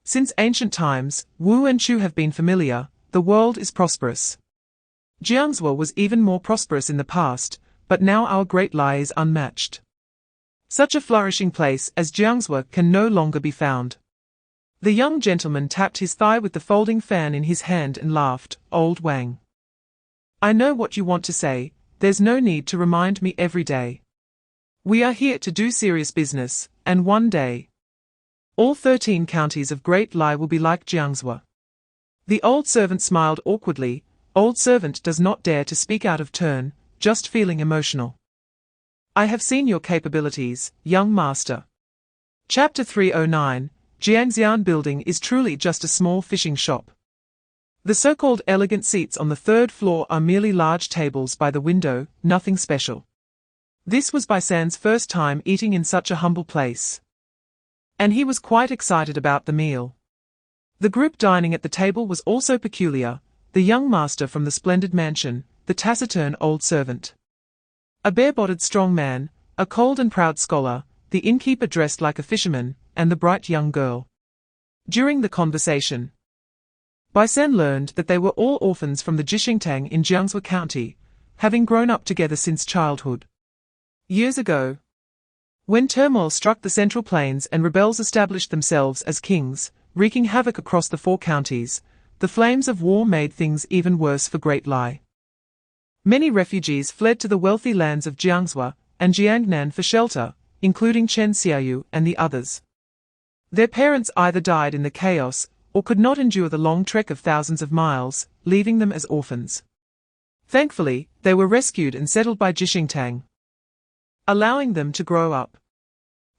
"Since ancient times, Wu and Chu have been familiar, the world is prosperous. Jiangzhou was even more prosperous in the past, but now our great Lai is unmatched. Such a flourishing place as Jiangzhou can no longer be found." The young gentleman tapped his thigh with the folding fan in his hand and laughed. "Old Wang, I know what you want to say, there's no need to remind me every day. We are here to do serious business, and one day, all 13 counties of Great Lai will be like Jiangzhou." The old servant smiled awkwardly, old servant does not dare to speak out of turn, just feeling emotional. I have seen your capabilities, young master. Chapter 309, Jiangcheng building is truly just a small fishing shop. The so-called elegant seats on the third floor are merely large tables by the window, nothing special. This was Baisan's first time eating in such a humble place. And he was quite excited about the meal. The group dining at the table was also peculiar, the young master from the splendid mansion, the taciturn old servant. A bare-bodied strong man, a cold and proud scholar, the innkeeper dressed like a fisherman, and the bright young girl. During the conversation, Baisan learned that they were all orphans from the Jiangcheng in Jiangsu County, having grown up together since childhood. Years ago, when turmoil struck the Central Plains and rebels established themselves as kings, wreaking havoc across the 4 counties, the flames of war made things even worse for Great Lai. Many refugees fled to the wealthy lands of Jiangsu and Jiangnan for shelter, including Chen Xiaoyu and the others. Their parents either died in the chaos or could not endure the long trek of thousands of miles, leaving them as orphans. Thankfully, they were rescued and settled by Jiangcheng, allowing them to grow up.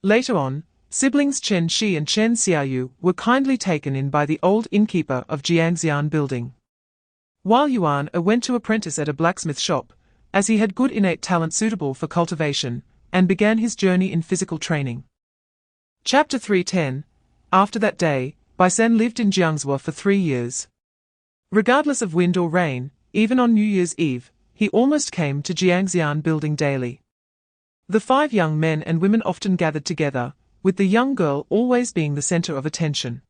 Later on, siblings Chen Shi and Chen Xiaoyu were kindly taken in by the old innkeeper of Jiangcheng building. While Yuan went to apprentice at a blacksmith shop, as he had good innate talent suitable for cultivation, and began his journey in physical training. Chapter 310. After that day, Baisan lived in Jiangsu for 3 years. Regardless of wind or rain, even on New Year's Eve, he almost came to Jiangcheng building daily. The 5 young men and women often gathered together, with the young girl always being the center of attention.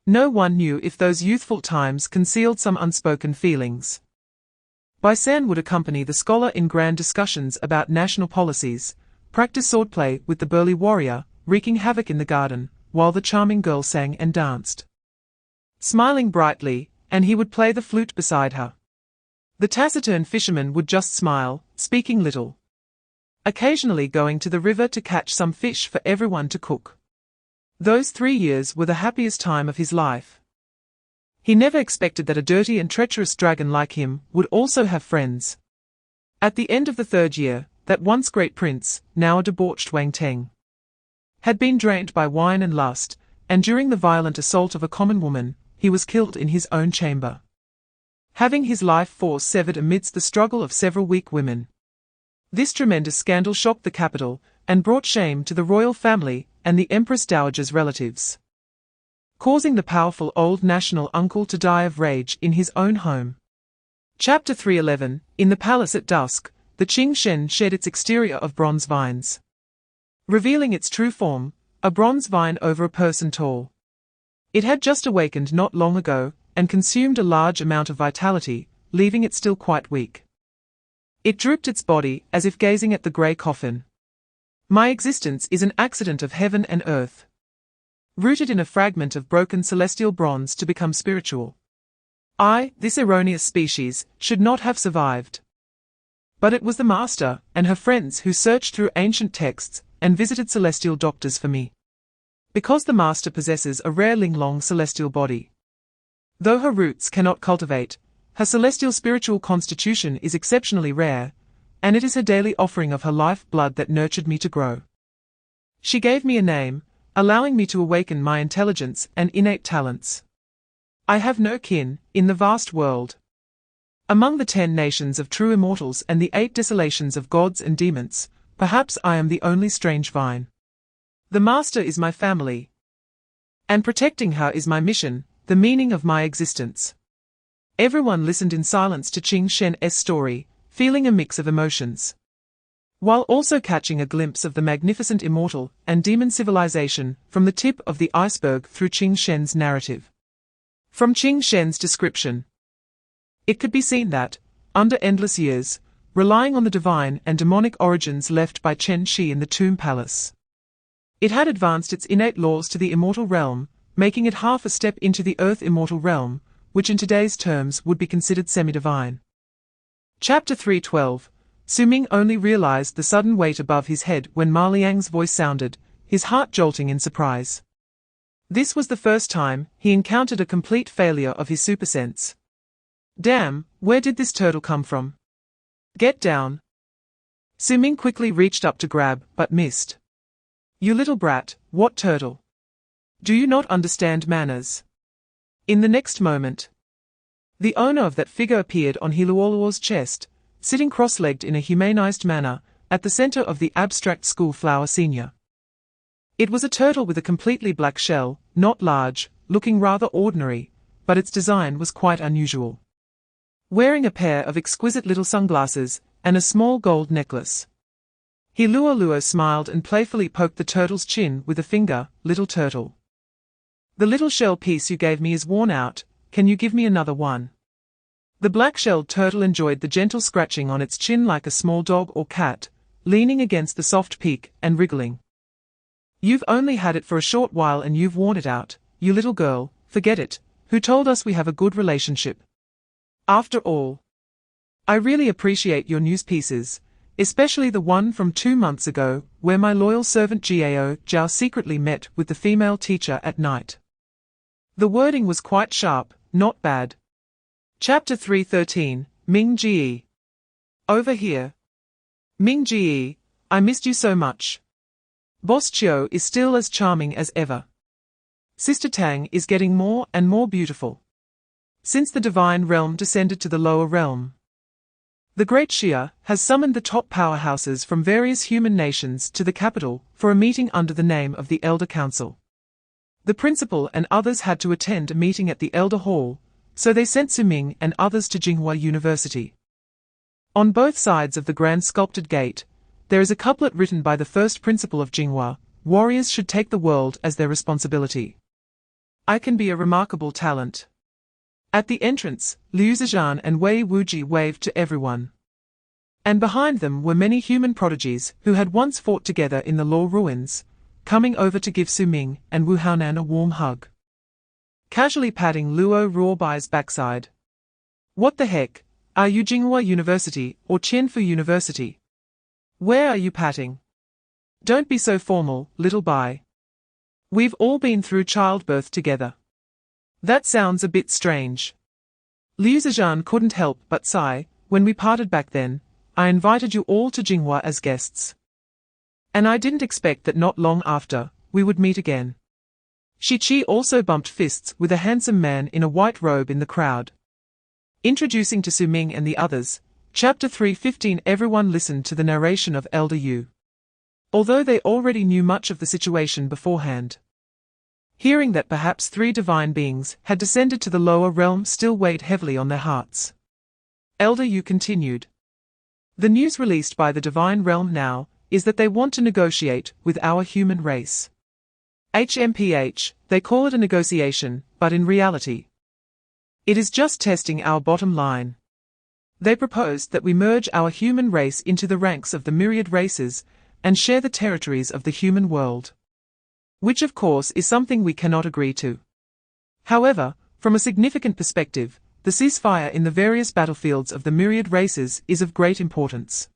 No one knew if those youthful times concealed some unspoken feelings. Baisan would accompany the scholar in grand discussions about national policies, practice swordplay with the burly warrior, wreaking havoc in the garden, while the charming girl sang and danced, smiling brightly, and he would play the flute beside her. The taciturn fisherman would just smile, speaking little, occasionally going to the river to catch some fish for everyone to cook. Those 3 years were the happiest time of his life. He never expected that a dirty and treacherous dragon like him would also have friends. At the end of the 3rd year, that once great prince, now a debauched Wang Teng, had been drained by wine and lust, and during the violent assault of a common woman, he was killed in his own chamber, having his life force severed amidst the struggle of several weak women. This tremendous scandal shocked the capital, and brought shame to the royal family and the Empress Dowager's relatives, causing the powerful old national uncle to die of rage in his own home. Chapter 311. In the palace at dusk, the Qing Shen shed its exterior of bronze vines, revealing its true form, a bronze vine over a person tall. It had just awakened not long ago, and consumed a large amount of vitality, leaving it still quite weak. It drooped its body as if gazing at the grey coffin. My existence is an accident of heaven and earth, rooted in a fragment of broken celestial bronze to become spiritual. I, this erroneous species, should not have survived. But it was the master and her friends who searched through ancient texts and visited celestial doctors for me. Because the master possesses a rare Linglong celestial body, though her roots cannot cultivate, her celestial spiritual constitution is exceptionally rare, and it is her daily offering of her life blood that nurtured me to grow. She gave me a name, allowing me to awaken my intelligence and innate talents. I have no kin in the vast world. Among the 10 nations of true immortals and the 8 desolations of gods and demons, perhaps I am the only strange vine. The master is my family, and protecting her is my mission, the meaning of my existence. Everyone listened in silence to Qing Shen's story, feeling a mix of emotions, while also catching a glimpse of the magnificent immortal and demon civilization from the tip of the iceberg through Qing Shen's narrative. From Qing Shen's description, it could be seen that, under endless years, relying on the divine and demonic origins left by Chen Shi in the Tomb Palace, it had advanced its innate laws to the immortal realm, making it half a step into the earth immortal realm, which in today's terms would be considered semi-divine. Chapter 312. Su Ming only realized the sudden weight above his head when Ma Liang's voice sounded, his heart jolting in surprise. This was the first time he encountered a complete failure of his supersense. Damn, where did this turtle come from? Get down. Su Ming quickly reached up to grab, but missed. You little brat, what turtle? Do you not understand manners? In the next moment, the owner of that figure appeared on Hiluoluo's chest, sitting cross-legged in a humanized manner, at the center of the abstract school flower senior. It was a turtle with a completely black shell, not large, looking rather ordinary, but its design was quite unusual. Wearing a pair of exquisite little sunglasses, and a small gold necklace. Hiluoluo smiled and playfully poked the turtle's chin with a finger. Little turtle. The little shell piece you gave me is worn out, can you give me another one? The black-shelled turtle enjoyed the gentle scratching on its chin like a small dog or cat, leaning against the soft peak and wriggling. You've only had it for a short while and you've worn it out, you little girl, forget it, who told us we have a good relationship? After all, I really appreciate your news pieces, especially the one from 2 months ago, where my loyal servant Gao Zhao secretly met with the female teacher at night. The wording was quite sharp, not bad. Chapter 313, Ming Ji. Over here. Ming Ji, I missed you so much. Boss Chiu is still as charming as ever. Sister Tang is getting more and more beautiful. Since the divine realm descended to the lower realm, the Great Xia has summoned the top powerhouses from various human nations to the capital for a meeting under the name of the Elder Council. The principal and others had to attend a meeting at the Elder Hall, so they sent Su Ming and others to Jinghua University. On both sides of the grand sculpted gate, there is a couplet written by the first principal of Jinghua: warriors should take the world as their responsibility. I can be a remarkable talent. At the entrance, Liu Zhejian and Wei Wuji waved to everyone. And behind them were many human prodigies who had once fought together in the Law Ruins, coming over to give Su Ming and Wu Haonan a warm hug. Casually patting Luo Ruobai's backside. What the heck, are you Jinghua University or Qianfu University? Where are you patting? Don't be so formal, little Bai. We've all been through childbirth together. That sounds a bit strange. Liu Zhejian couldn't help but sigh. When we parted back then, I invited you all to Jinghua as guests. And I didn't expect that not long after, we would meet again. Shi Qi also bumped fists with a handsome man in a white robe in the crowd. Introducing to Su Ming and the others, Chapter 315. Everyone listened to the narration of Elder Yu. Although they already knew much of the situation beforehand. Hearing that perhaps 3 divine beings had descended to the lower realm still weighed heavily on their hearts. Elder Yu continued. The news released by the divine realm now is that they want to negotiate with our human race. HMPH, they call it a negotiation, but in reality, it is just testing our bottom line. They proposed that we merge our human race into the ranks of the myriad races and share the territories of the human world. Which of course is something we cannot agree to. However, from a significant perspective, the ceasefire in the various battlefields of the myriad races is of great importance.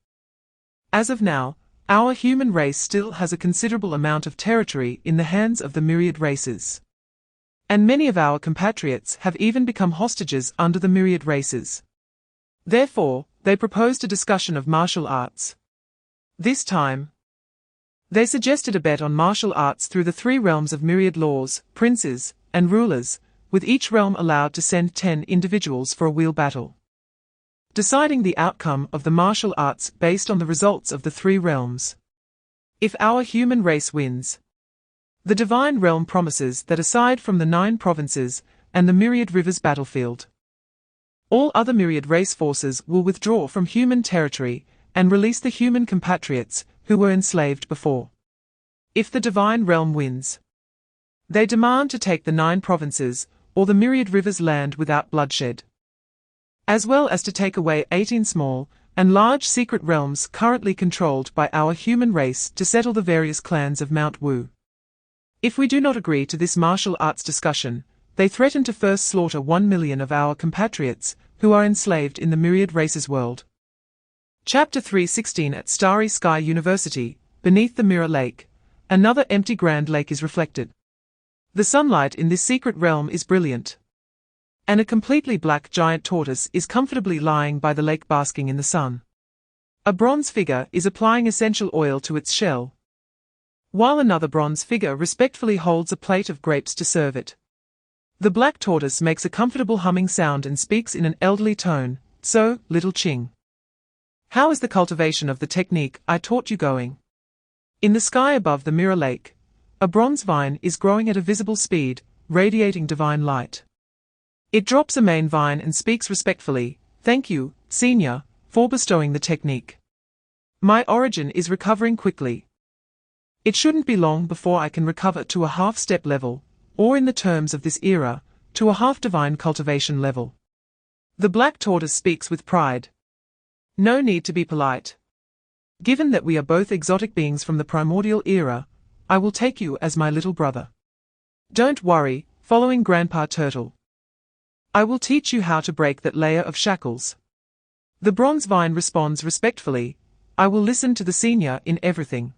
As of now, our human race still has a considerable amount of territory in the hands of the myriad races. And many of our compatriots have even become hostages under the myriad races. Therefore, they proposed a discussion of martial arts. This time, they suggested a bet on martial arts through the 3 realms of myriad lords, princes, and rulers, with each realm allowed to send 10 individuals for a wheel battle. Deciding the outcome of the martial arts based on the results of the 3 realms. If our human race wins, the divine realm promises that aside from the 9 provinces and the myriad rivers battlefield, all other myriad race forces will withdraw from human territory and release the human compatriots who were enslaved before. If the divine realm wins, they demand to take the 9 provinces or the myriad rivers land without bloodshed, as well as to take away 18 small and large secret realms currently controlled by our human race to settle the various clans of Mount Wu. If we do not agree to this martial arts discussion, they threaten to first slaughter 1 million of our compatriots who are enslaved in the myriad races world. Chapter 316. At Starry Sky University, beneath the Mirror Lake, another empty Grand Lake is reflected. The sunlight in this secret realm is brilliant. And a completely black giant tortoise is comfortably lying by the lake basking in the sun. A bronze figure is applying essential oil to its shell, while another bronze figure respectfully holds a plate of grapes to serve it. The black tortoise makes a comfortable humming sound and speaks in an elderly tone, "So, little Ching, how is the cultivation of the technique I taught you going?" In the sky above the mirror lake, a bronze vine is growing at a visible speed, radiating divine light. It drops a main vine and speaks respectfully, "Thank you, Senior, for bestowing the technique. My origin is recovering quickly. It shouldn't be long before I can recover to a half-step level, or in the terms of this era, to a half-divine cultivation level." The black tortoise speaks with pride. "No need to be polite. Given that we are both exotic beings from the primordial era, I will take you as my little brother. Don't worry, following Grandpa Turtle. I will teach you how to break that layer of shackles." The bronze vine responds respectfully, "I will listen to the senior in everything."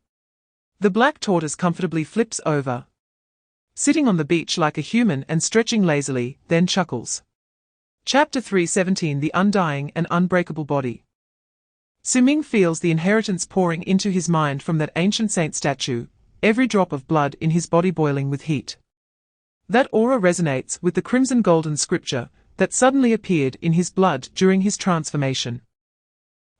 The black tortoise comfortably flips over, sitting on the beach like a human and stretching lazily, then chuckles. Chapter 3:17 The Undying and Unbreakable Body. Su Ming feels the inheritance pouring into his mind from that ancient saint statue, every drop of blood in his body boiling with heat. That aura resonates with the crimson golden scripture that suddenly appeared in his blood during his transformation.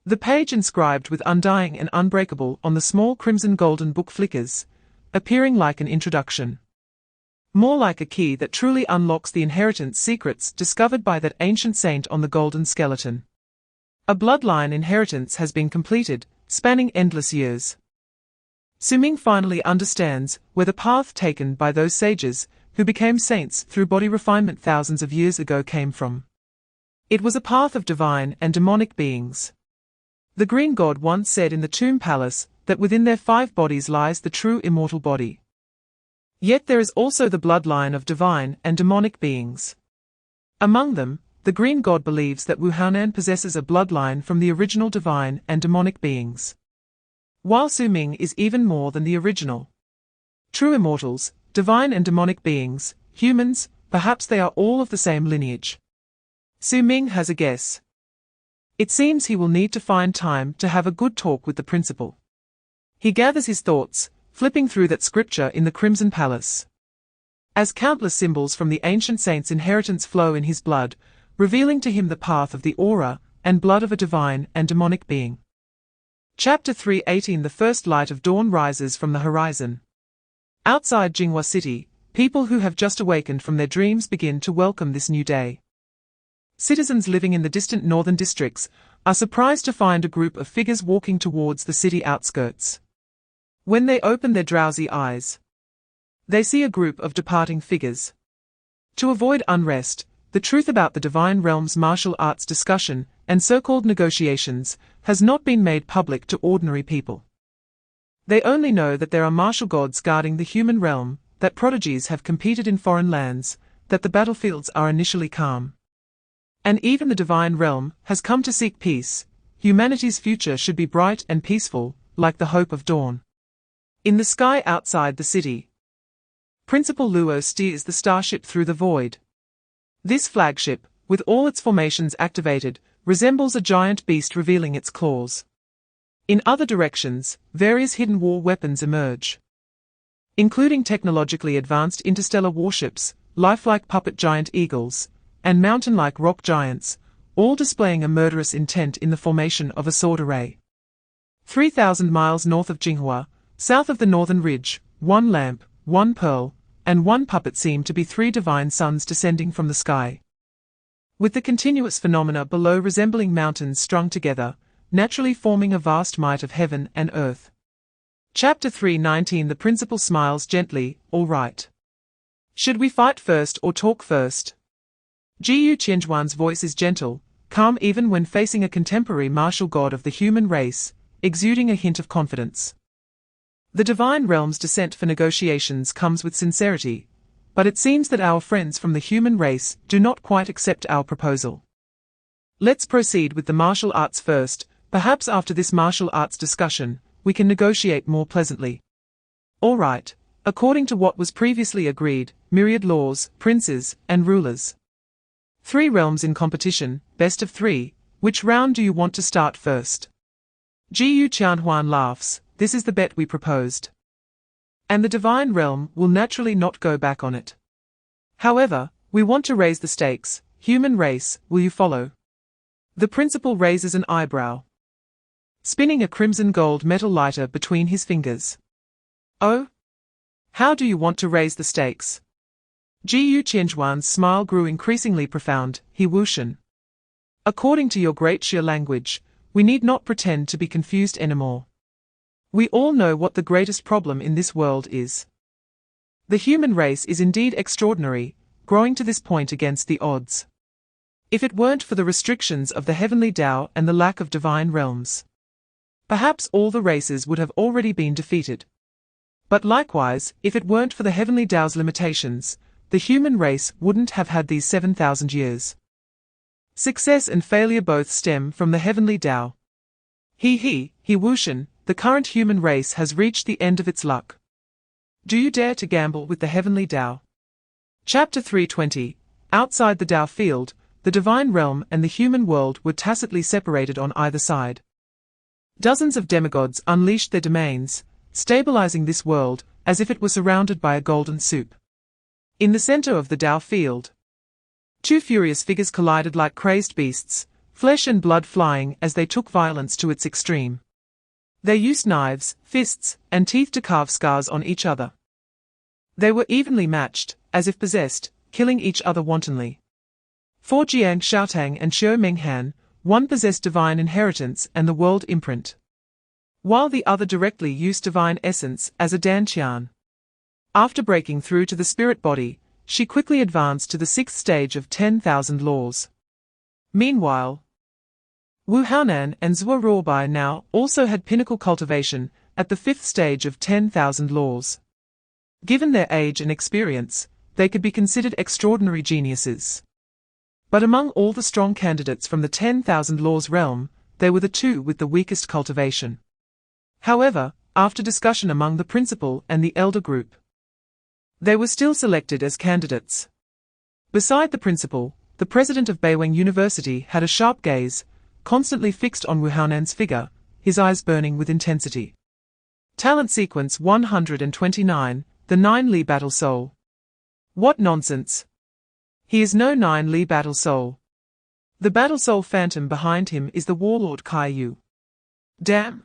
The page inscribed with "Undying and Unbreakable" on the small crimson golden book flickers, appearing like an introduction. More like a key that truly unlocks the inheritance secrets discovered by that ancient saint on the golden skeleton. A bloodline inheritance has been completed, spanning endless years. Su Ming finally understands where the path taken by those sages who became saints through body refinement thousands of years ago came from. It was a path of divine and demonic beings. The Green God once said in the Tomb Palace that within their 5 bodies lies the true immortal body. Yet there is also the bloodline of divine and demonic beings. Among them, the Green God believes that Wu Haonan possesses a bloodline from the original divine and demonic beings, while Su Ming is even more than the original. True immortals, divine and demonic beings, humans, perhaps they are all of the same lineage. Su Ming has a guess. It seems he will need to find time to have a good talk with the principal. He gathers his thoughts, flipping through that scripture in the Crimson Palace. As countless symbols from the ancient saint's inheritance flow in his blood, revealing to him the path of the aura and blood of a divine and demonic being. Chapter 3:18 The first light of dawn rises from the horizon. Outside Jinghua City, people who have just awakened from their dreams begin to welcome this new day. Citizens living in the distant northern districts are surprised to find a group of figures walking towards the city outskirts. When they open their drowsy eyes, they see a group of departing figures. To avoid unrest, the truth about the divine realm's martial arts discussion and so-called negotiations has not been made public to ordinary people. They only know that there are martial gods guarding the human realm, that prodigies have competed in foreign lands, that the battlefields are initially calm. And even the divine realm has come to seek peace. Humanity's future should be bright and peaceful, like the hope of dawn. In the sky outside the city, Principal Luo steers the starship through the void. This flagship, with all its formations activated, resembles a giant beast revealing its claws. In other directions, various hidden war weapons emerge, including technologically advanced interstellar warships, lifelike puppet giant eagles, and mountain-like rock giants, all displaying a murderous intent in the formation of a sword array. 3,000 miles north of Jinghua, south of the northern ridge, 1 lamp, 1 pearl, and 1 puppet seem to be 3 divine suns descending from the sky, with the continuous phenomena below resembling mountains strung together, naturally forming a vast might of heaven and earth. Chapter 3:19 The principal smiles gently. All right. Should we fight first or talk first? Jiyu Qianzhuan's voice is gentle, calm even when facing a contemporary martial god of the human race, exuding a hint of confidence. The divine realm's descent for negotiations comes with sincerity, but it seems that our friends from the human race do not quite accept our proposal. Let's proceed with the martial arts first. Perhaps after this martial arts discussion, we can negotiate more pleasantly. All right, according to what was previously agreed, myriad laws, princes, and rulers. 3 realms in competition, best of 3, which round do you want to start first? Jiu Qianhuan laughs, this is the bet we proposed. And the divine realm will naturally not go back on it. However, we want to raise the stakes. Human race, will you follow? The principal raises an eyebrow, spinning a crimson gold metal lighter between his fingers. Oh? How do you want to raise the stakes? Jiu Qianhuan's smile grew increasingly profound. He Wushan. According to your great Xia language, we need not pretend to be confused anymore. We all know what the greatest problem in this world is. The human race is indeed extraordinary, growing to this point against the odds. If it weren't for the restrictions of the heavenly Tao and the lack of divine realms, perhaps all the races would have already been defeated. But likewise, if it weren't for the heavenly Tao's limitations, the human race wouldn't have had these 7,000 years. Success and failure both stem from the heavenly Tao. He Wushan, the current human race has reached the end of its luck. Do you dare to gamble with the heavenly Tao? Chapter 320. Outside the Tao field, the divine realm and the human world were tacitly separated on either side. Dozens of demigods unleashed their domains, stabilizing this world as if it were surrounded by a golden soup. In the center of the Tao field, 2 furious figures collided like crazed beasts, flesh and blood flying as they took violence to its extreme. They used knives, fists, and teeth to carve scars on each other. They were evenly matched, as if possessed, killing each other wantonly. For Jiangcheng and Su Ming, one possessed divine inheritance and the world imprint, while the other directly used divine essence as a danqian. After breaking through to the spirit body, she quickly advanced to the 6th stage of 10,000 laws. Meanwhile, Wu Haonan and Zhuo Ruobai now also had pinnacle cultivation at the 5th stage of 10,000 laws. Given their age and experience, they could be considered extraordinary geniuses. But among all the strong candidates from the 10,000 laws realm, they were the 2 with the weakest cultivation. However, after discussion among the principal and the elder group, they were still selected as candidates. Beside the principal, the president of Beiwang University had a sharp gaze, constantly fixed on Wu Haonan's figure, his eyes burning with intensity. Talent sequence 129, the 9 Li battle soul. What nonsense! He is no 9 Li battle soul. The battle soul phantom behind him is the warlord Kai Yu. Damn!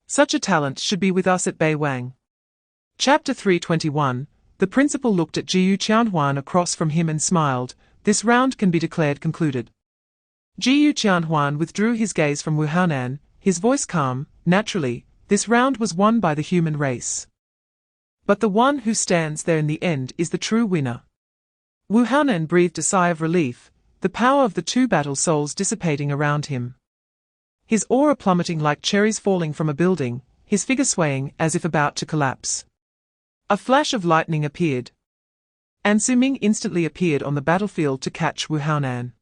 Such a talent should be with us at Beiwang. Chapter 321. The principal looked at Jiu Qianhuan across from him and smiled. This round can be declared concluded. Jiu Qianhuan withdrew his gaze from Wu Haonan, his voice calm. Naturally, this round was won by the human race. But the one who stands there in the end is the true winner. Wu Haonan breathed a sigh of relief, the power of the 2 battle souls dissipating around him. His aura plummeting like cherries falling from a building, his figure swaying as if about to collapse. A flash of lightning appeared, and Su Ming instantly appeared on the battlefield to catch Wu Haonan.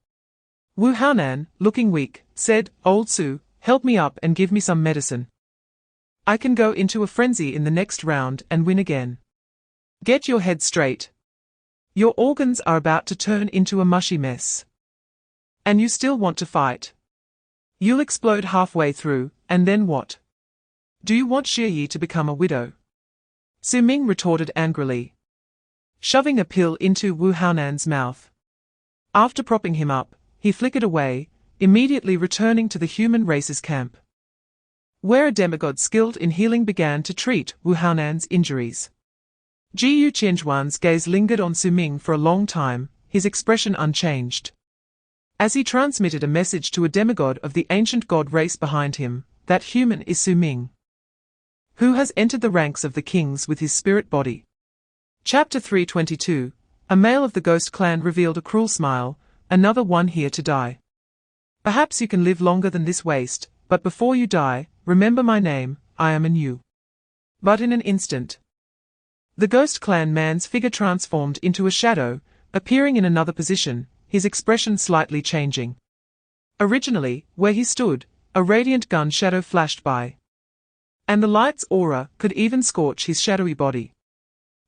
Wu Haonan, looking weak, said, "Old Su, help me up and give me some medicine. I can go into a frenzy in the next round and win again." Get your head straight. Your organs are about to turn into a mushy mess. And you still want to fight? You'll explode halfway through, and then what? Do you want Xie Yi to become a widow? Su Ming retorted angrily, shoving a pill into Wu Haonan's mouth. After propping him up, he flickered away, immediately returning to the human race's camp, where a demigod skilled in healing began to treat Wu Haonan's injuries. Jiu Qianhuan's gaze lingered on Su Ming for a long time, his expression unchanged, as he transmitted a message to a demigod of the ancient god race behind him. That human is Su Ming, who has entered the ranks of the kings with his spirit body. Chapter 322. A male of the ghost clan revealed a cruel smile. Another one here to die. Perhaps you can live longer than this waste, but before you die, remember my name. I am anew. But in an instant, the ghost clan man's figure transformed into a shadow, appearing in another position, his expression slightly changing. Originally, where he stood, a radiant gun shadow flashed by, and the light's aura could even scorch his shadowy body.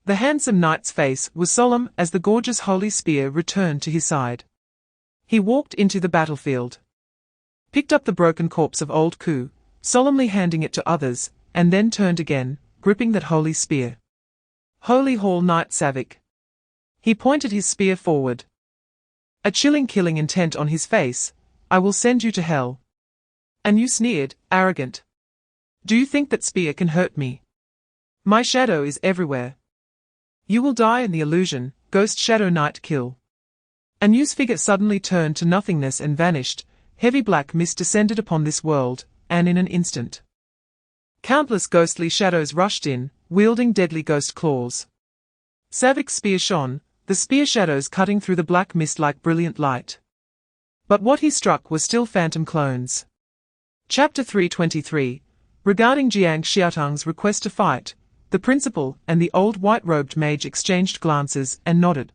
The handsome knight's face was solemn as the gorgeous holy spear returned to his side. He walked into the battlefield, picked up the broken corpse of old Ku, solemnly handing it to others, and then turned again, gripping that holy spear. Holy Hall Knight Savik. He pointed his spear forward. A chilling killing intent on his face. I will send you to hell. And you sneered, arrogant. Do you think that spear can hurt me? My shadow is everywhere. You will die in the illusion, Ghost Shadow Knight kill. A news figure suddenly turned to nothingness and vanished. Heavy black mist descended upon this world, and in an instant, countless ghostly shadows rushed in, wielding deadly ghost claws. Savik's spear shone, the spear shadows cutting through the black mist like brilliant light. But what he struck was still phantom clones. Chapter 323. Regarding Jiang Xiaotang's request to fight, the principal and the old white-robed mage exchanged glances and nodded.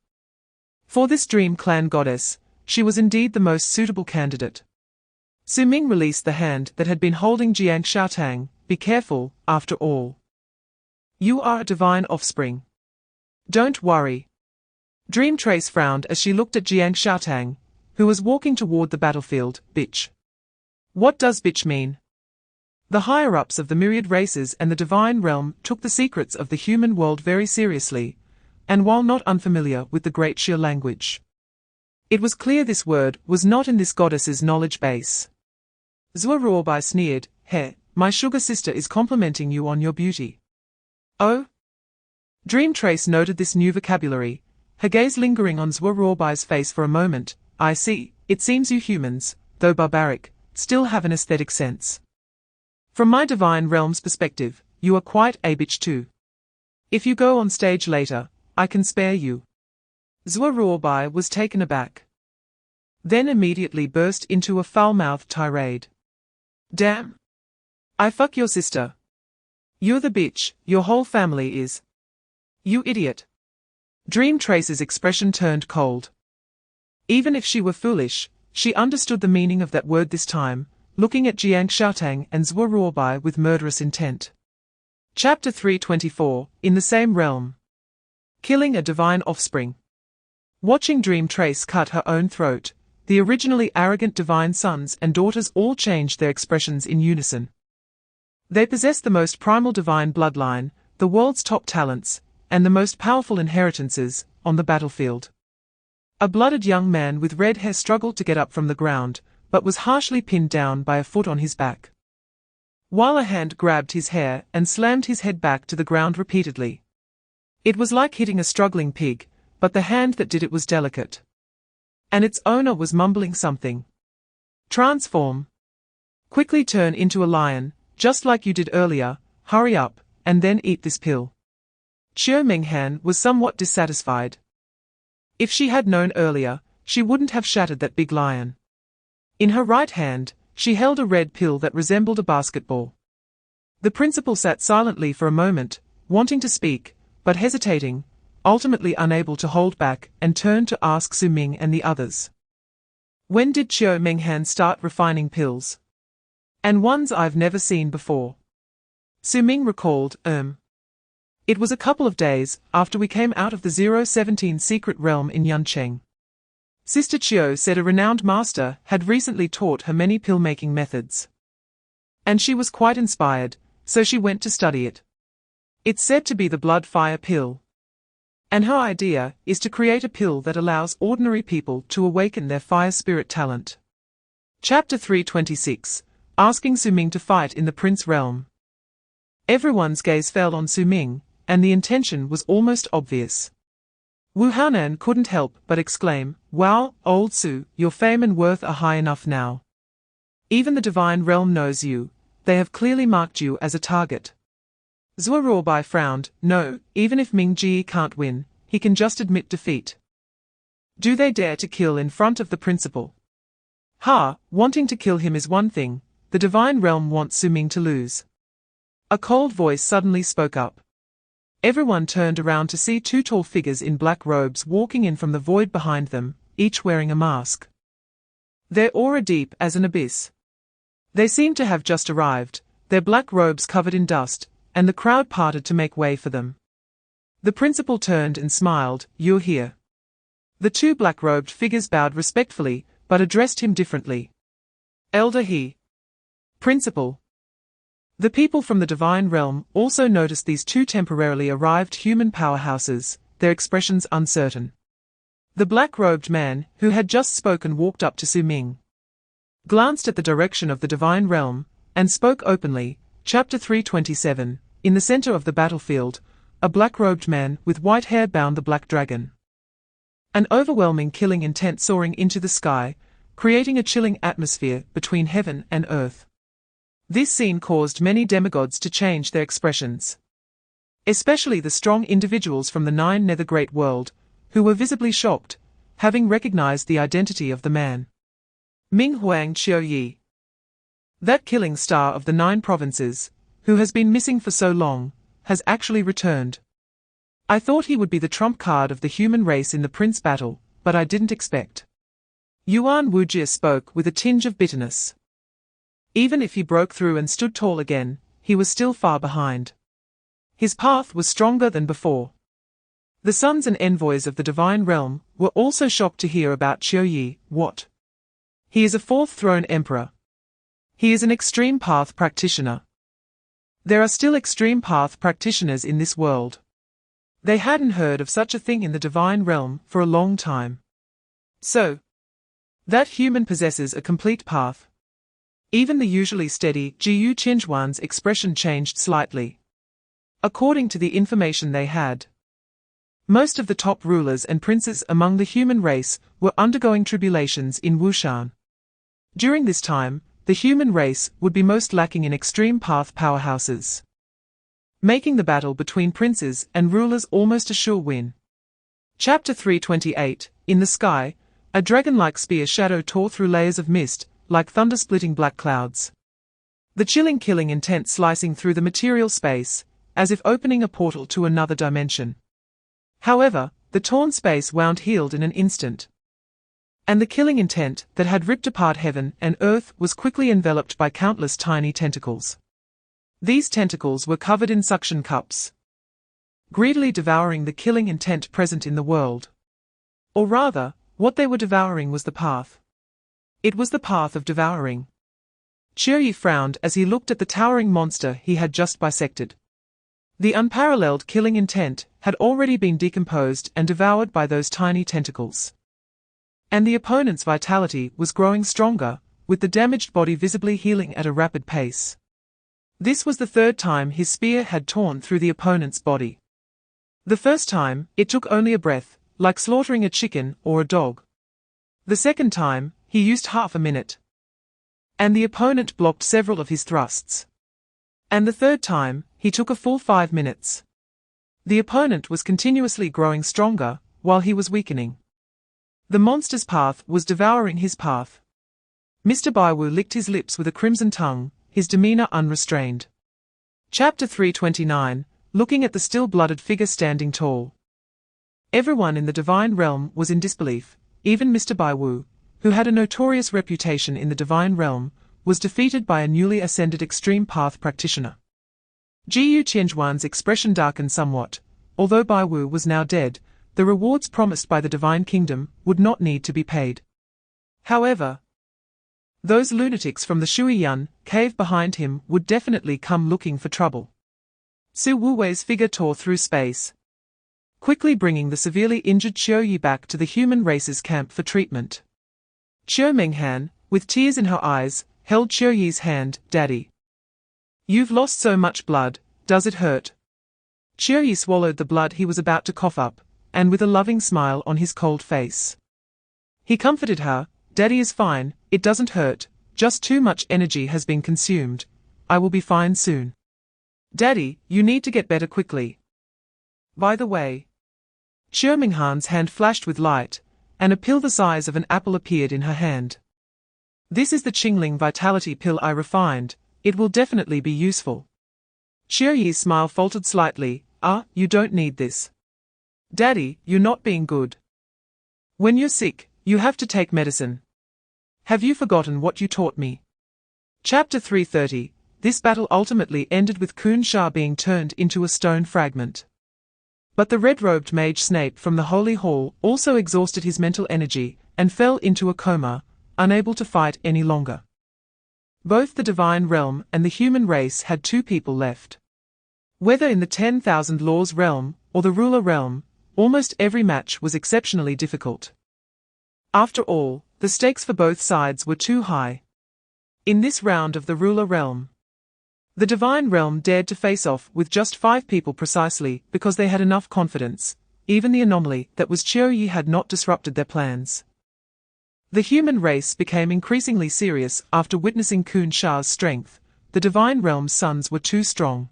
For this dream clan goddess, she was indeed the most suitable candidate. Su Ming released the hand that had been holding Jiang Xiaotang. Be careful, after all. You are a divine offspring. Don't worry. Dream Trace frowned as she looked at Jiang Xiaotang, who was walking toward the battlefield. Bitch. What does bitch mean? The higher-ups of the Myriad Races and the Divine Realm took the secrets of the human world very seriously, and while not unfamiliar with the Great Xia language, it was clear this word was not in this goddess's knowledge base. Zhou Ruobai sneered, Heh, my sugar sister is complimenting you on your beauty. Oh? Dream Trace noted this new vocabulary, her gaze lingering on Zhou Ruobai's face for a moment. I see, it seems you humans, though barbaric, still have an aesthetic sense. From my Divine Realm's perspective, you are quite a bitch too. If you go on stage later, I can spare you. Zhou Ruobai was taken aback, then immediately burst into a foul-mouthed tirade. Damn! I fuck your sister. You're the bitch, your whole family is. You idiot. Dream Trace's expression turned cold. Even if she were foolish, she understood the meaning of that word this time, looking at Jiang Xiaotang and Zhou Ruobai with murderous intent. Chapter 324, In the Same Realm. Killing a Divine Offspring. Watching Dream Trace cut her own throat, the originally arrogant divine sons and daughters all changed their expressions in unison. They possessed the most primal divine bloodline, the world's top talents, and the most powerful inheritances, on the battlefield. A blooded young man with red hair struggled to get up from the ground, but was harshly pinned down by a foot on his back, while a hand grabbed his hair and slammed his head back to the ground repeatedly. It was like hitting a struggling pig, but the hand that did it was delicate, and its owner was mumbling something. Transform. Quickly turn into a lion, just like you did earlier, hurry up, and then eat this pill. Qiu Minghan was somewhat dissatisfied. If she had known earlier, she wouldn't have shattered that big lion. In her right hand, she held a red pill that resembled a basketball. The principal sat silently for a moment, wanting to speak, but hesitating, ultimately unable to hold back, and turned to ask Su Ming and the others. When did Qiu Minghan start refining pills? And ones I've never seen before. Su Ming recalled, It was a couple of days after we came out of the 017 secret realm in Jiangcheng. Sister Qiu said a renowned master had recently taught her many pill-making methods. And she was quite inspired, so she went to study it. It's said to be the blood fire pill. And her idea is to create a pill that allows ordinary people to awaken their fire spirit talent. Chapter 326. Asking Su Ming to fight in the Prince Realm. Everyone's gaze fell on Su Ming, and the intention was almost obvious. Wu Haonan couldn't help but exclaim, Wow, old Su, your fame and worth are high enough now. Even the Divine Realm knows you, they have clearly marked you as a target. Zhou Ruobai frowned, No, even if Ming Ji can't win, he can just admit defeat. Do they dare to kill in front of the principal? Ha, wanting to kill him is one thing, the Divine Realm wants Su Ming to lose. A cold voice suddenly spoke up. Everyone turned around to see two tall figures in black robes walking in from the void behind them, each wearing a mask. Their aura deep as an abyss. They seemed to have just arrived, their black robes covered in dust, and the crowd parted to make way for them. The principal turned and smiled, You're here. The two black-robed figures bowed respectfully, but addressed him differently. Elder he. Principal. The people from the divine realm also noticed these two temporarily arrived human powerhouses, their expressions uncertain. The black-robed man, who had just spoken, walked up to Su Ming, glanced at the direction of the divine realm, and spoke openly. Chapter 327. In the center of the battlefield, a black-robed man with white hair bound the black dragon. An overwhelming killing intent soaring into the sky, creating a chilling atmosphere between heaven and earth. This scene caused many demigods to change their expressions. Especially the strong individuals from the Nine Nether Great World, who were visibly shocked, having recognized the identity of the man. Ming Huang Qiu Yi. That killing star of the 9 provinces, who has been missing for so long, has actually returned. I thought he would be the trump card of the human race in the prince battle, but I didn't expect. Yuan Wujie spoke with a tinge of bitterness. Even if he broke through and stood tall again, he was still far behind. His path was stronger than before. The sons and envoys of the divine realm were also shocked to hear about Qiu Yi. What? He is a 4th throne emperor. He is an extreme path practitioner. There are still extreme path practitioners in this world. They hadn't heard of such a thing in the divine realm for a long time. So, that human possesses a complete path. Even the usually steady Jiu Qinjuan's expression changed slightly. According to the information they had, most of the top rulers and princes among the human race were undergoing tribulations in Wushan. During this time, the human race would be most lacking in extreme path powerhouses, making the battle between princes and rulers almost a sure win. Chapter 328. In the sky, a dragon-like spear shadow tore through layers of mist, like thunder-splitting black clouds. The chilling killing intent slicing through the material space, as if opening a portal to another dimension. However, the torn space wound healed in an instant. And the killing intent that had ripped apart heaven and earth was quickly enveloped by countless tiny tentacles. These tentacles were covered in suction cups, greedily devouring the killing intent present in the world. Or rather, what they were devouring was the path. It was the path of devouring. Qiu Yi frowned as he looked at the towering monster he had just bisected. The unparalleled killing intent had already been decomposed and devoured by those tiny tentacles. And the opponent's vitality was growing stronger, with the damaged body visibly healing at a rapid pace. This was the 3rd time his spear had torn through the opponent's body. The first time, it took only a breath, like slaughtering a chicken or a dog. The second time, he used half a minute. And the opponent blocked several of his thrusts. And the third time, he took a full 5 minutes. The opponent was continuously growing stronger, while he was weakening. The monster's path was devouring his path. Mr. Baiwu licked his lips with a crimson tongue, his demeanor unrestrained. Chapter 329, looking at the still-blooded figure standing tall. Everyone in the divine realm was in disbelief. Even Mr. Baiwu, who had a notorious reputation in the divine realm, was defeated by a newly ascended extreme path practitioner. Jiu Qianjuan's expression darkened somewhat. Although Baiwu was now dead, the rewards promised by the divine kingdom would not need to be paid. However, those lunatics from the Shuiyuan cave behind him would definitely come looking for trouble. Su Wuwei's figure tore through space, quickly bringing the severely injured Qiu Yi back to the human race's camp for treatment. Qiu Minghan, with tears in her eyes, held Qiu Yi's hand. "Daddy, you've lost so much blood, does it hurt?" Qiu Yi swallowed the blood he was about to cough up, and with a loving smile on his cold face, he comforted her. "Daddy is fine, it doesn't hurt, just too much energy has been consumed. I will be fine soon. Daddy, you need to get better quickly. By the way..." Qiu Minghan's hand flashed with light, and a pill the size of an apple appeared in her hand. "This is the Qingling Vitality Pill I refined, it will definitely be useful." Qiu Yi's smile faltered slightly. You don't need this. Daddy, you're not being good. When you're sick, you have to take medicine. Have you forgotten what you taught me?" Chapter 330. This battle ultimately ended with Kun Sha being turned into a stone fragment. But the red-robed mage Snape from the Holy Hall also exhausted his mental energy, and fell into a coma, unable to fight any longer. Both the divine realm and the human race had 2 people left. Whether in the 10,000 laws realm or the ruler realm, almost every match was exceptionally difficult. After all, the stakes for both sides were too high. In this round of the ruler realm, the divine realm dared to face off with just 5 people precisely because they had enough confidence. Even the anomaly that was Qiu Yi had not disrupted their plans. The human race became increasingly serious after witnessing Kun Sha's strength. The divine realm's sons were too strong.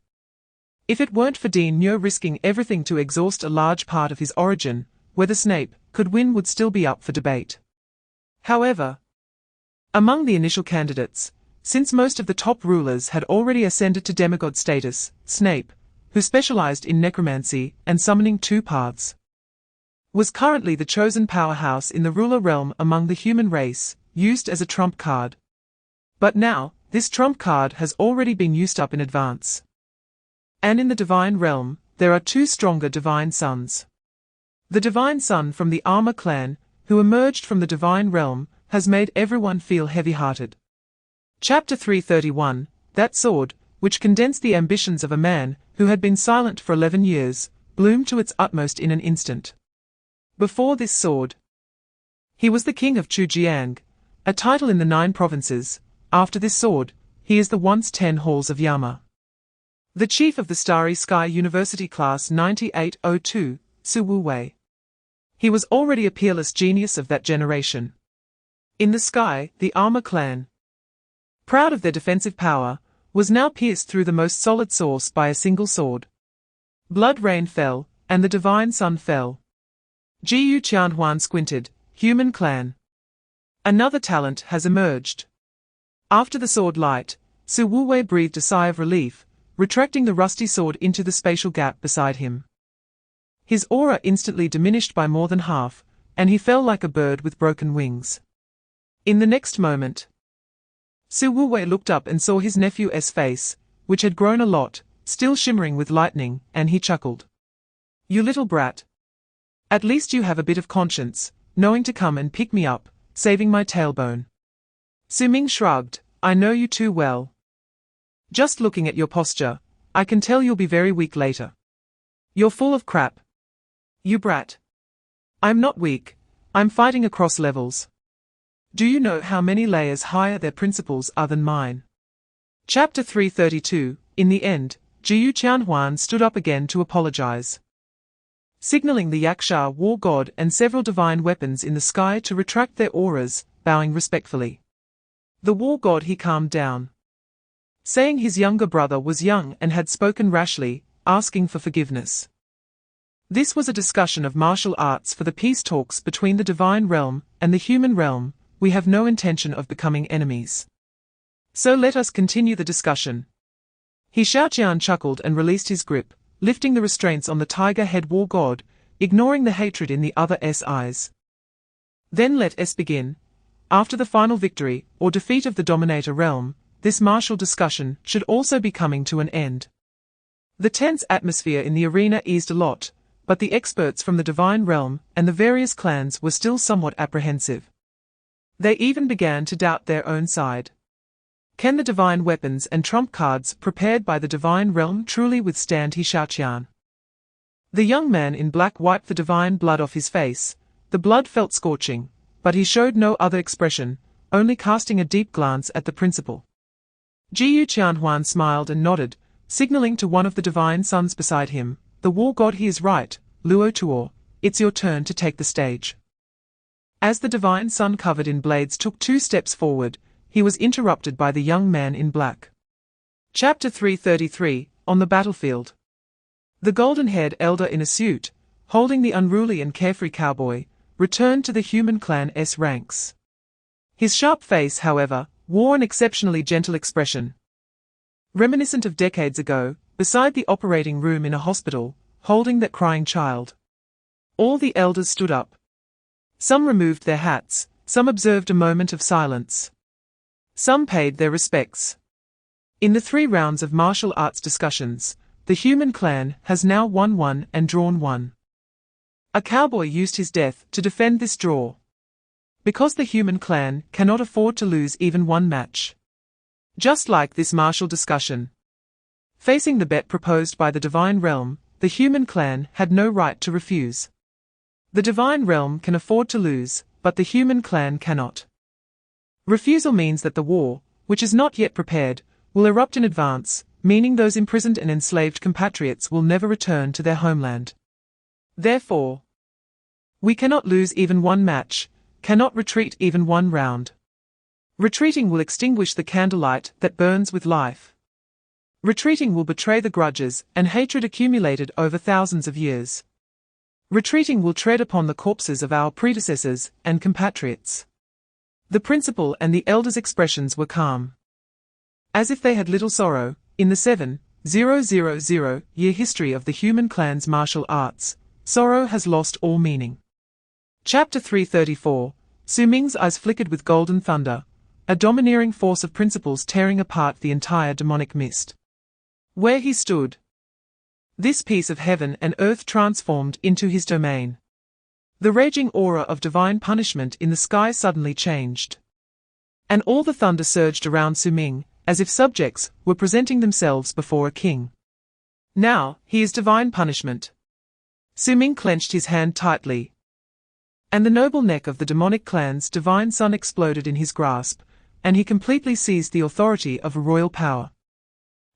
If it weren't for Dean Neo risking everything to exhaust a large part of his origin, whether Snape could win would still be up for debate. However, among the initial candidates, since most of the top rulers had already ascended to demigod status, Snape, who specialized in necromancy and summoning 2 paths, was currently the chosen powerhouse in the ruler realm among the human race, used as a trump card. But now, this trump card has already been used up in advance. And in the divine realm, there are 2 stronger divine sons. The divine son from the Armor clan, who emerged from the divine realm, has made everyone feel heavy-hearted. Chapter 331, That Sword, which condensed the ambitions of a man who had been silent for 11 years, bloomed to its utmost in an instant. Before this sword, he was the king of Jiangcheng, a title in the 9 provinces. After this sword, he is the once 10 halls of Yama. The chief of the Starry Sky University Class 9802, Su Wei. He was already a peerless genius of that generation. In the sky, the Armor clan, proud of their defensive power, was now pierced through the most solid source by a single sword. Blood rain fell, and the divine sun fell. Jiu Qianhuan squinted. Human clan. Another talent has emerged. After the sword light, Su Wei breathed a sigh of relief, retracting the rusty sword into the spatial gap beside him. His aura instantly diminished by more than half, and he fell like a bird with broken wings. In the next moment, Su Wei looked up and saw his nephew's face, which had grown a lot, still shimmering with lightning, and he chuckled. "You little brat. At least you have a bit of conscience, knowing to come and pick me up, saving my tailbone." Su Ming shrugged. "I know you too well. Just looking at your posture, I can tell you'll be very weak later. You're full of crap. You brat." "I'm not weak. I'm fighting across levels. Do you know how many layers higher their principles are than mine?" Chapter 332, In the end, Jiu Qianhuan stood up again to apologize, signaling the Yaksha war god and several divine weapons in the sky to retract their auras, bowing respectfully. The war god he calmed down, saying his younger brother was young and had spoken rashly, asking for forgiveness. This was a discussion of martial arts for the peace talks between the divine realm and the human realm. We have no intention of becoming enemies. So let us continue the discussion. He Xiaoqian chuckled and released his grip, lifting the restraints on the tiger head war god, ignoring the hatred in the other's eyes. Then let us begin. After the final victory or defeat of the dominator realm, this martial discussion should also be coming to an end. The tense atmosphere in the arena eased a lot, but the experts from the divine realm and the various clans were still somewhat apprehensive. They even began to doubt their own side. Can the divine weapons and trump cards prepared by the divine realm truly withstand He Xiaoqian? The young man in black wiped the divine blood off his face. The blood felt scorching, but he showed no other expression, only casting a deep glance at the principal. Jiu Qianhuan smiled and nodded, signaling to one of the divine sons beside him. "The war god, he is right, Luo Tuo, it's your turn to take the stage." As the divine son covered in blades took 2 steps forward, he was interrupted by the young man in black. Chapter 333, On the Battlefield. The golden-haired elder in a suit, holding the unruly and carefree cowboy, returned to the human clan's ranks. His sharp face, however, wore an exceptionally gentle expression. Reminiscent of decades ago, beside the operating room in a hospital, holding that crying child. All the elders stood up. Some removed their hats, some observed a moment of silence. Some paid their respects. In the 3 rounds of martial arts discussions, the human clan has now won 1 and drawn 1. A cowboy used his death to defend this draw. Because the human clan cannot afford to lose even one match. Just like this martial discussion. Facing the bet proposed by the divine realm, the human clan had no right to refuse. The divine realm can afford to lose, but the human clan cannot. Refusal means that the war, which is not yet prepared, will erupt in advance, meaning those imprisoned and enslaved compatriots will never return to their homeland. Therefore, we cannot lose even one match, cannot retreat even one round. Retreating will extinguish the candlelight that burns with life. Retreating will betray the grudges and hatred accumulated over thousands of years. Retreating will tread upon the corpses of our predecessors and compatriots. The principal and the elders' expressions were calm. As if they had little sorrow, in the 7,000-year history of the human clan's martial arts, sorrow has lost all meaning. Chapter 334, Su Ming's eyes flickered with golden thunder, a domineering force of principles tearing apart the entire demonic mist. Where he stood, this piece of heaven and earth transformed into his domain. The raging aura of divine punishment in the sky suddenly changed. And all the thunder surged around Su Ming, as if subjects were presenting themselves before a king. Now, he is divine punishment. Su Ming clenched his hand tightly. And the noble neck of the demonic clan's divine son exploded in his grasp, and he completely seized the authority of a royal power.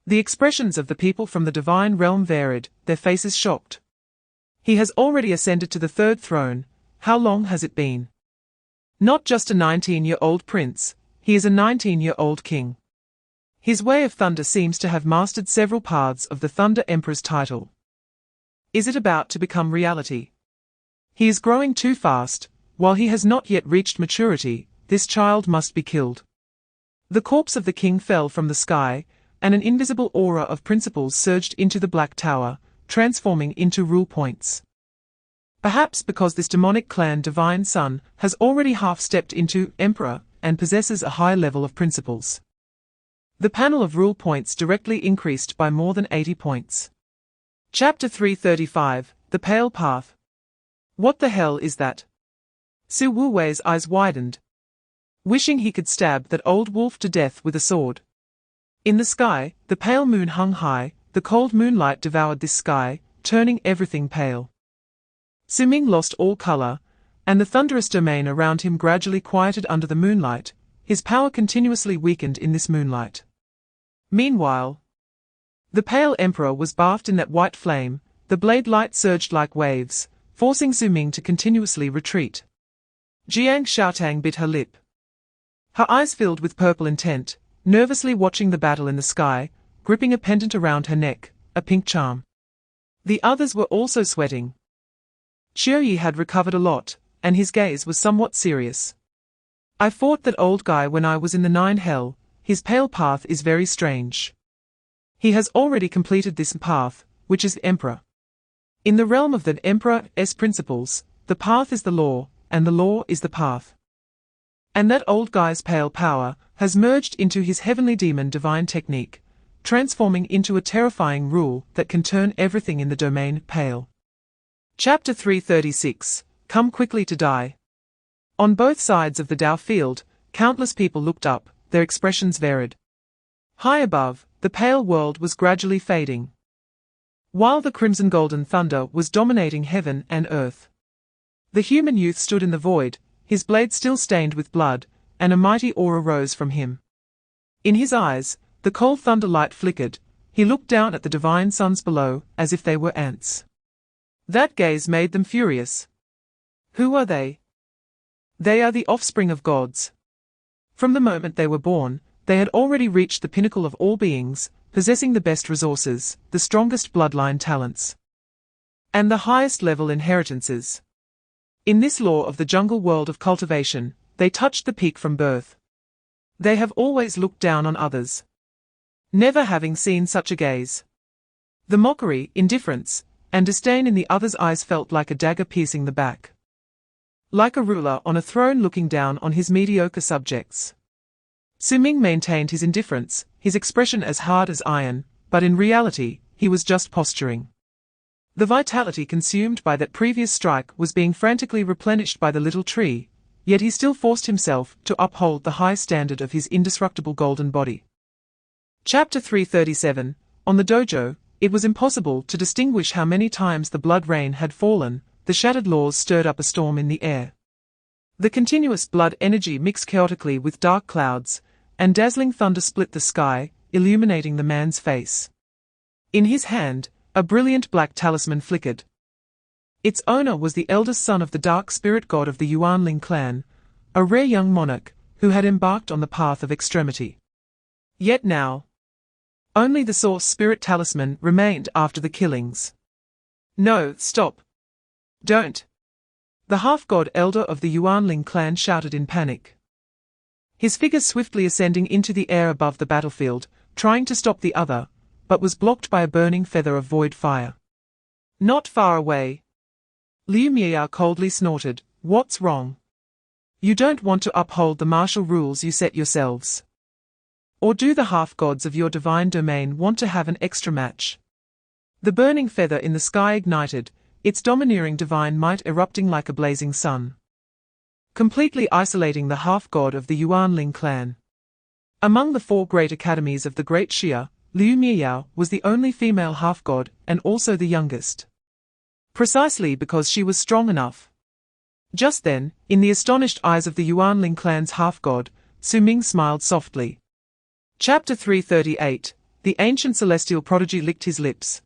The expressions of the people from the divine realm varied, their faces shocked. He has already ascended to the third throne. How long has it been? Not just a 19-year-old prince, he is a 19-year-old king. His way of thunder seems to have mastered several paths of the Thunder Emperor's title. Is it about to become reality? He is growing too fast. While he has not yet reached maturity, this child must be killed. The corpse of the king fell from the sky, and an invisible aura of principles surged into the Black Tower, transforming into rule points. Perhaps because this demonic clan divine son has already half-stepped into emperor and possesses a high level of principles. The panel of rule points directly increased by more than 80 points. Chapter 335, The Pale Path. What the hell is that? Su Wuwei's eyes widened, wishing he could stab that old wolf to death with a sword. In the sky, the pale moon hung high, the cold moonlight devoured this sky, turning everything pale. Su Ming lost all color, and the thunderous domain around him gradually quieted under the moonlight, his power continuously weakened in this moonlight. Meanwhile, the pale emperor was bathed in that white flame, the blade light surged like waves, forcing Su Ming to continuously retreat. Jiangcheng bit her lip. Her eyes filled with purple intent, nervously watching the battle in the sky, gripping a pendant around her neck, a pink charm. The others were also sweating. Yi had recovered a lot, and his gaze was somewhat serious. I fought that old guy when I was in the 9 hell, his pale path is very strange. He has already completed this path, which is the emperor. In the realm of the emperor's principles, the path is the law, and the law is the path. And that old guy's pale power has merged into his heavenly demon divine technique, transforming into a terrifying rule that can turn everything in the domain pale. Chapter 336, Come Quickly to Die. On both sides of the Dao field, countless people looked up, their expressions varied. High above, the pale world was gradually fading, while the crimson golden thunder was dominating heaven and earth. The human youth stood in the void, his blade still stained with blood, and a mighty aura rose from him. In his eyes, the cold thunder light flickered. He looked down at the divine sons below, as if they were ants. That gaze made them furious. Who are they? They are the offspring of gods. From the moment they were born, they had already reached the pinnacle of all beings, possessing the best resources, the strongest bloodline talents, and the highest level inheritances. In this law of the jungle world of cultivation, they touched the peak from birth. They have always looked down on others, never having seen such a gaze. The mockery, indifference, and disdain in the other's eyes felt like a dagger piercing the back. Like a ruler on a throne looking down on his mediocre subjects. Su Ming maintained his indifference, his expression as hard as iron, but in reality, he was just posturing. The vitality consumed by that previous strike was being frantically replenished by the little tree, yet he still forced himself to uphold the high standard of his indestructible golden body. Chapter 337. On the dojo, it was impossible to distinguish how many times the blood rain had fallen. The shattered laws stirred up a storm in the air. The continuous blood energy mixed chaotically with dark clouds, and dazzling thunder split the sky, illuminating the man's face. In his hand, a brilliant black talisman flickered. Its owner was the eldest son of the dark spirit god of the Yuanling clan, a rare young monarch who had embarked on the path of extremity. Yet now, only the source spirit talisman remained after the killings. No, stop. Don't. The half-god elder of the Yuanling clan shouted in panic. His figure swiftly ascending into the air above the battlefield, trying to stop the other, but was blocked by a burning feather of void fire. Not far away. Liu Miao coldly snorted, "What's wrong? You don't want to uphold the martial rules you set yourselves? Or do the half-gods of your divine domain want to have an extra match?" The burning feather in the sky ignited, its domineering divine might erupting like a blazing sun, completely isolating the half-god of the Yuanling clan. Among the 4 great academies of the Great Xia, Liu Miao was the only female half-god and also the youngest. Precisely because she was strong enough. Just then, in the astonished eyes of the Yuanling clan's half-god, Su Ming smiled softly. Chapter 338. The ancient celestial prodigy licked his lips.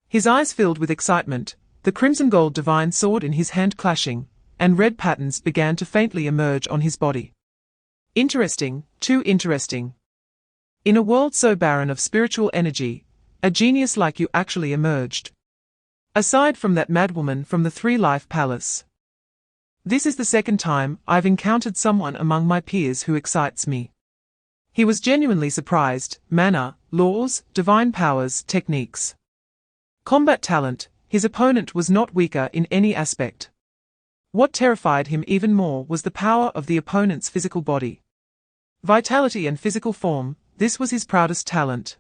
His eyes filled with excitement, the crimson gold divine sword in his hand clashing, and red patterns began to faintly emerge on his body. Interesting, too interesting. In a world so barren of spiritual energy, a genius like you actually emerged. Aside from that madwoman from the Three-Life Palace. This is the second time I've encountered someone among my peers who excites me. He was genuinely surprised. Mana, laws, divine powers, techniques. Combat talent, his opponent was not weaker in any aspect. What terrified him even more was the power of the opponent's physical body. Vitality and physical form, this was his proudest talent.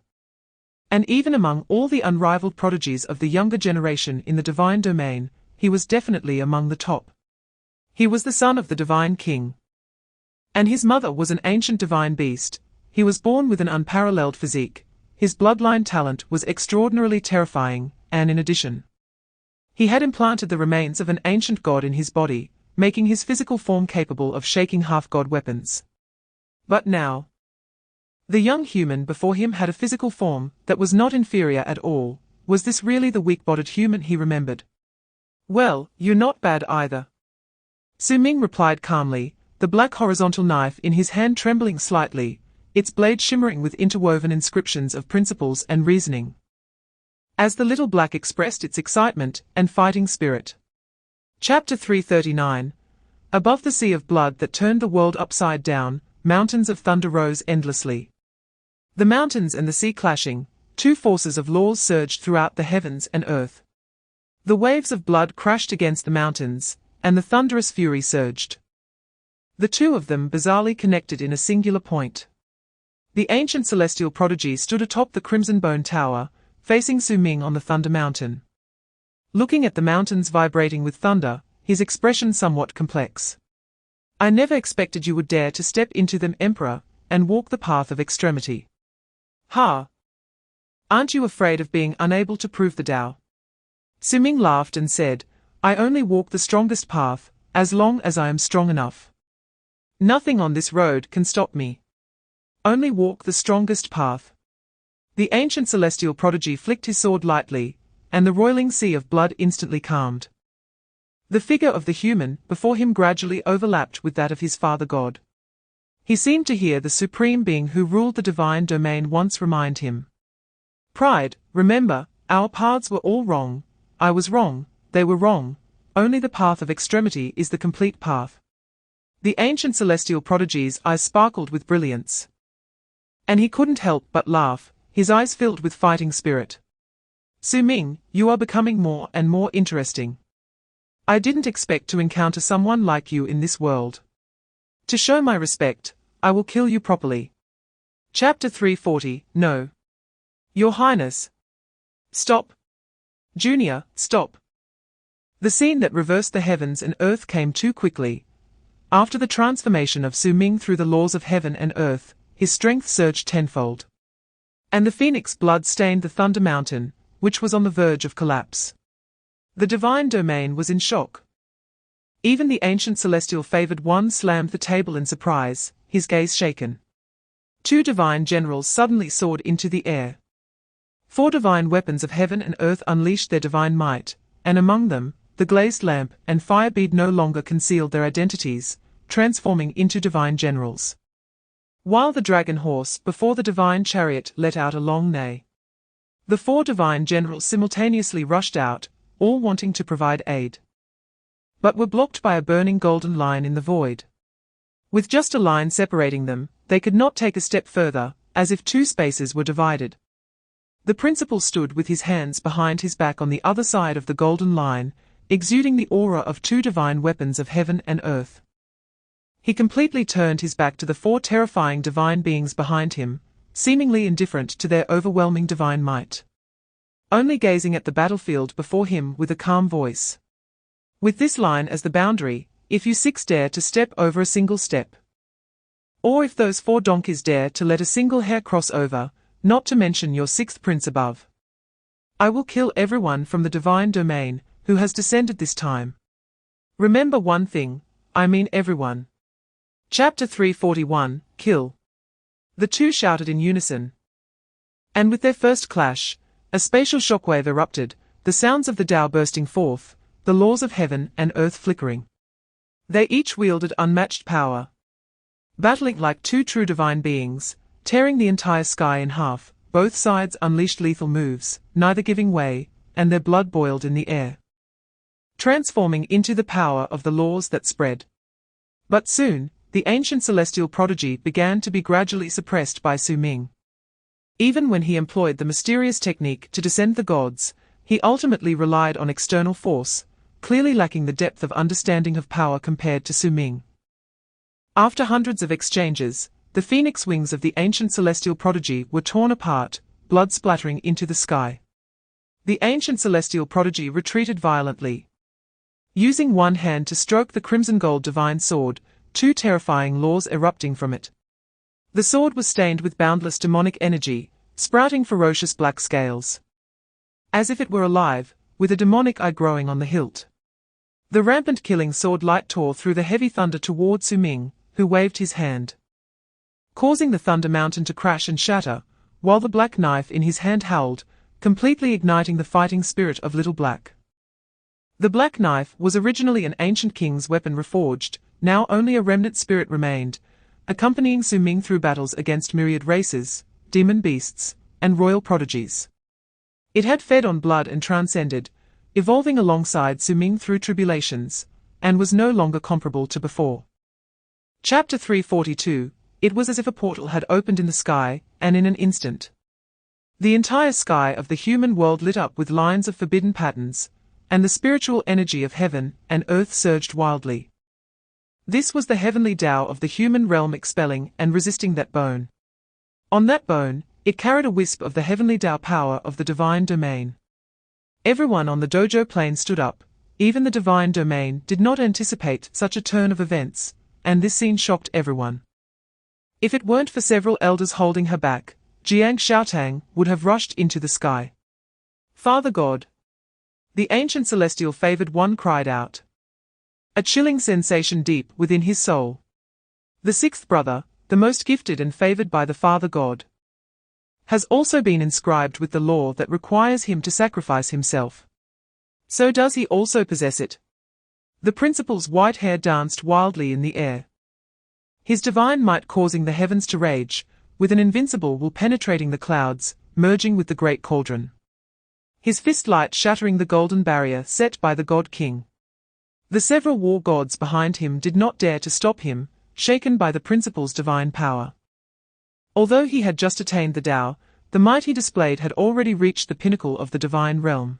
And even among all the unrivaled prodigies of the younger generation in the divine domain, he was definitely among the top. He was the son of the divine king. And his mother was an ancient divine beast. He was born with an unparalleled physique. His bloodline talent was extraordinarily terrifying, and in addition, he had implanted the remains of an ancient god in his body, making his physical form capable of shaking half-god weapons. But now, the young human before him had a physical form that was not inferior at all. Was this really the weak-bodied human he remembered? Well, you're not bad either. Su Ming replied calmly, the black horizontal knife in his hand trembling slightly, its blade shimmering with interwoven inscriptions of principles and reasoning. As the little black expressed its excitement and fighting spirit. Chapter 339. Above the sea of blood that turned the world upside down, mountains of thunder rose endlessly. The mountains and the sea clashing, 2 forces of laws surged throughout the heavens and earth. The waves of blood crashed against the mountains, and the thunderous fury surged. The 2 of them bizarrely connected in a singular point. The ancient celestial prodigy stood atop the Crimson Bone Tower, facing Su Ming on the Thunder Mountain. Looking at the mountains vibrating with thunder, his expression somewhat complex. I never expected you would dare to step into them, Emperor, and walk the path of extremity. Ha! Aren't you afraid of being unable to prove the Tao? Su Ming laughed and said, I only walk the strongest path, as long as I am strong enough. Nothing on this road can stop me. Only walk the strongest path. The ancient celestial prodigy flicked his sword lightly, and the roiling sea of blood instantly calmed. The figure of the human before him gradually overlapped with that of his father god. He seemed to hear the supreme being who ruled the divine domain once remind him. Pride, remember, our paths were all wrong. I was wrong, they were wrong. Only the path of extremity is the complete path. The ancient celestial prodigy's eyes sparkled with brilliance. And he couldn't help but laugh, his eyes filled with fighting spirit. Su Ming, you are becoming more and more interesting. I didn't expect to encounter someone like you in this world. To show my respect, I will kill you properly. Chapter 340. No. Your Highness. Stop. Junior, stop. The scene that reversed the heavens and earth came too quickly. After the transformation of Su Ming through the laws of heaven and earth, his strength surged tenfold. And the phoenix blood stained the Thunder Mountain, which was on the verge of collapse. The divine domain was in shock. Even the ancient celestial favored one slammed the table in surprise, his gaze shaken. 2 divine generals suddenly soared into the air. 4 divine weapons of heaven and earth unleashed their divine might, and among them, the glazed lamp and fire bead no longer concealed their identities, transforming into divine generals. While the dragon horse before the divine chariot let out a long neigh. The 4 divine generals simultaneously rushed out, all wanting to provide aid. But were blocked by a burning golden line in the void. With just a line separating them, they could not take a step further, as if 2 spaces were divided. The principal stood with his hands behind his back on the other side of the golden line, exuding the aura of 2 divine weapons of heaven and earth. He completely turned his back to the 4 terrifying divine beings behind him, seemingly indifferent to their overwhelming divine might. Only gazing at the battlefield before him with a calm voice. With this line as the boundary, if you 6 dare to step over a single step. Or if those 4 donkeys dare to let a single hair cross over, not to mention your 6th prince above. I will kill everyone from the divine domain, who has descended this time. Remember one thing, I mean everyone. Chapter 341, Kill. The 2 shouted in unison. And with their first clash, a spatial shockwave erupted, the sounds of the Tao bursting forth, the laws of heaven and earth flickering. They each wielded unmatched power. Battling like 2 true divine beings, tearing the entire sky in half, both sides unleashed lethal moves, neither giving way, and their blood boiled in the air. Transforming into the power of the laws that spread. But soon, the ancient celestial prodigy began to be gradually suppressed by Su Ming. Even when he employed the mysterious technique to descend the gods, he ultimately relied on external force, clearly lacking the depth of understanding of power compared to Su Ming. After hundreds of exchanges, the phoenix wings of the ancient celestial prodigy were torn apart, blood splattering into the sky. The ancient celestial prodigy retreated violently. Using one hand to stroke the crimson gold divine sword, 2 terrifying laws erupting from it. The sword was stained with boundless demonic energy, sprouting ferocious black scales. As if it were alive, with a demonic eye growing on the hilt. The rampant killing sword light tore through the heavy thunder toward Su Ming, who waved his hand. Causing the Thunder Mountain to crash and shatter, while the black knife in his hand howled, completely igniting the fighting spirit of Little Black. The black knife was originally an ancient king's weapon reforged, now only a remnant spirit remained, accompanying Su Ming through battles against myriad races, demon beasts, and royal prodigies. It had fed on blood and transcended, evolving alongside Su Ming through tribulations, and was no longer comparable to before. Chapter 342, It was as if a portal had opened in the sky, and in an instant. The entire sky of the human world lit up with lines of forbidden patterns, and the spiritual energy of heaven and earth surged wildly. This was the heavenly Tao of the human realm expelling and resisting that bone. On that bone, it carried a wisp of the heavenly Tao power of the divine domain. Everyone on the dojo plane stood up, even the divine domain did not anticipate such a turn of events, and this scene shocked everyone. If it weren't for several elders holding her back, Jiangcheng would have rushed into the sky. Father God. The ancient celestial favored one cried out. A chilling sensation deep within his soul. The 6th brother, the most gifted and favored by the Father God, has also been inscribed with the law that requires him to sacrifice himself. So does he also possess it? The principal's white hair danced wildly in the air. His divine might causing the heavens to rage, with an invincible will penetrating the clouds, merging with the great cauldron. His fist light shattering the golden barrier set by the God King. The several war gods behind him did not dare to stop him, shaken by the principal's divine power. Although he had just attained the Tao, the might he displayed had already reached the pinnacle of the divine realm.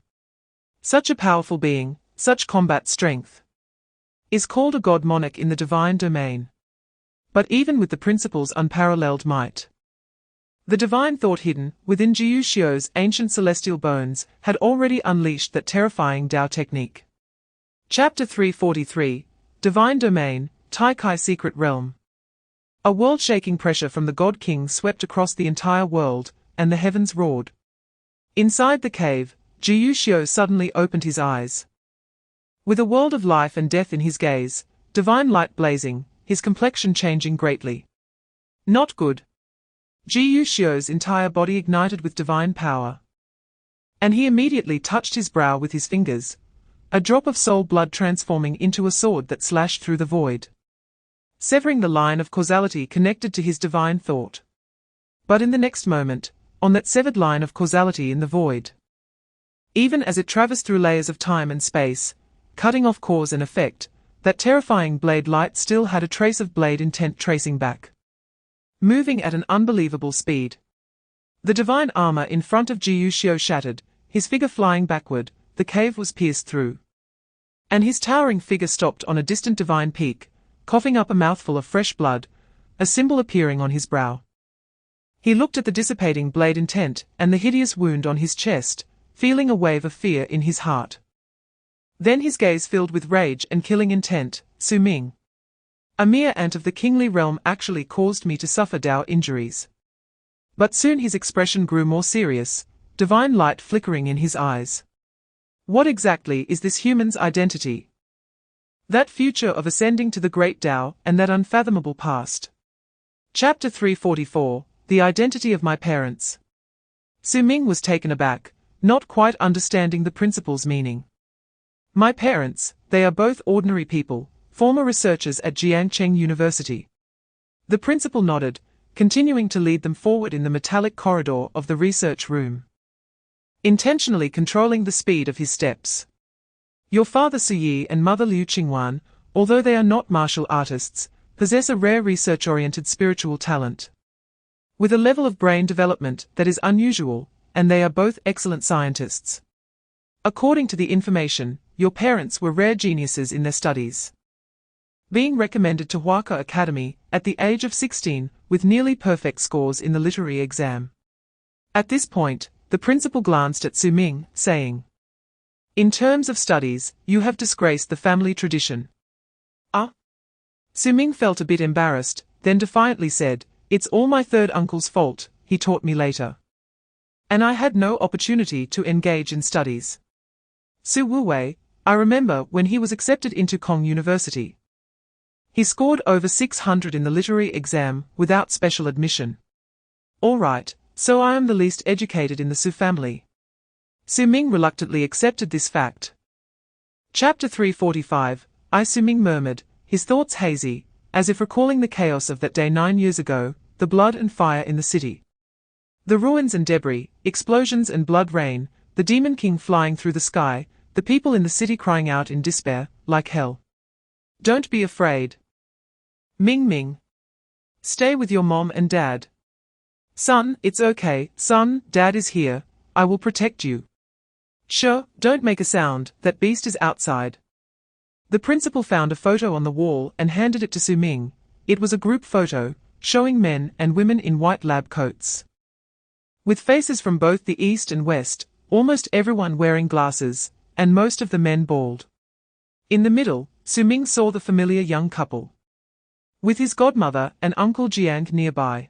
Such a powerful being, such combat strength, is called a god monarch in the divine domain. But even with the principal's unparalleled might, the divine thought hidden within Jiu Xiu's ancient celestial bones had already unleashed that terrifying Tao technique. Chapter 343, Divine Domain, Tai Kai secret realm. A world-shaking pressure from the God King swept across the entire world, and the heavens roared. Inside the cave, Jiu Xiu suddenly opened his eyes. With a world of life and death in his gaze, divine light blazing, his complexion changing greatly. Not good. Jiu Xiu's entire body ignited with divine power. And he immediately touched his brow with his fingers, a drop of soul blood transforming into a sword that slashed through the void, severing the line of causality connected to his divine thought. But in the next moment, on that severed line of causality in the void, even as it traversed through layers of time and space, cutting off cause and effect, that terrifying blade light still had a trace of blade intent tracing back, moving at an unbelievable speed. The divine armor in front of Jiu Xiu shattered, his figure flying backward, the cave was pierced through. And his towering figure stopped on a distant divine peak, coughing up a mouthful of fresh blood, a symbol appearing on his brow. He looked at the dissipating blade intent and the hideous wound on his chest, feeling a wave of fear in his heart. Then his gaze filled with rage and killing intent. Su Ming, a mere ant of the kingly realm, actually caused me to suffer Dao injuries. But soon his expression grew more serious, divine light flickering in his eyes. What exactly is this human's identity? That future of ascending to the great Tao and that unfathomable past. Chapter 344, The Identity of My Parents. Su Ming was taken aback, not quite understanding the principle's meaning. My parents, they are both ordinary people, former researchers at Jiangcheng University. The principal nodded, continuing to lead them forward in the metallic corridor of the research room, intentionally controlling the speed of his steps. Your father Su Yi and mother Liu Qingwan, although they are not martial artists, possess a rare research-oriented spiritual talent, with a level of brain development that is unusual, and they are both excellent scientists. According to the information, your parents were rare geniuses in their studies, being recommended to Huaka Academy at the age of 16 with nearly perfect scores in the literary exam. At this point, the principal glanced at Su Ming, saying, "In terms of studies, you have disgraced the family tradition." Ah? Su Ming felt a bit embarrassed, then defiantly said, "It's all my third uncle's fault, he taught me later. And I had no opportunity to engage in studies. Su Wuwei, I remember when he was accepted into Kong University. He scored over 600 in the literary exam without special admission. All right, so I am the least educated in the Su family." Su Ming reluctantly accepted this fact. Chapter 345, Su Ming murmured, his thoughts hazy, as if recalling the chaos of that day 9 years ago, the blood and fire in the city. The ruins and debris, explosions and blood rain, the demon king flying through the sky, the people in the city crying out in despair, like hell. Don't be afraid. Ming Ming. Stay with your mom and dad. Son, it's okay, son, dad is here, I will protect you. Sure, don't make a sound, that beast is outside. The principal found a photo on the wall and handed it to Su Ming. It was a group photo, showing men and women in white lab coats, with faces from both the east and west, almost everyone wearing glasses, and most of the men bald. In the middle, Su Ming saw the familiar young couple, with his godmother and Uncle Jiang nearby.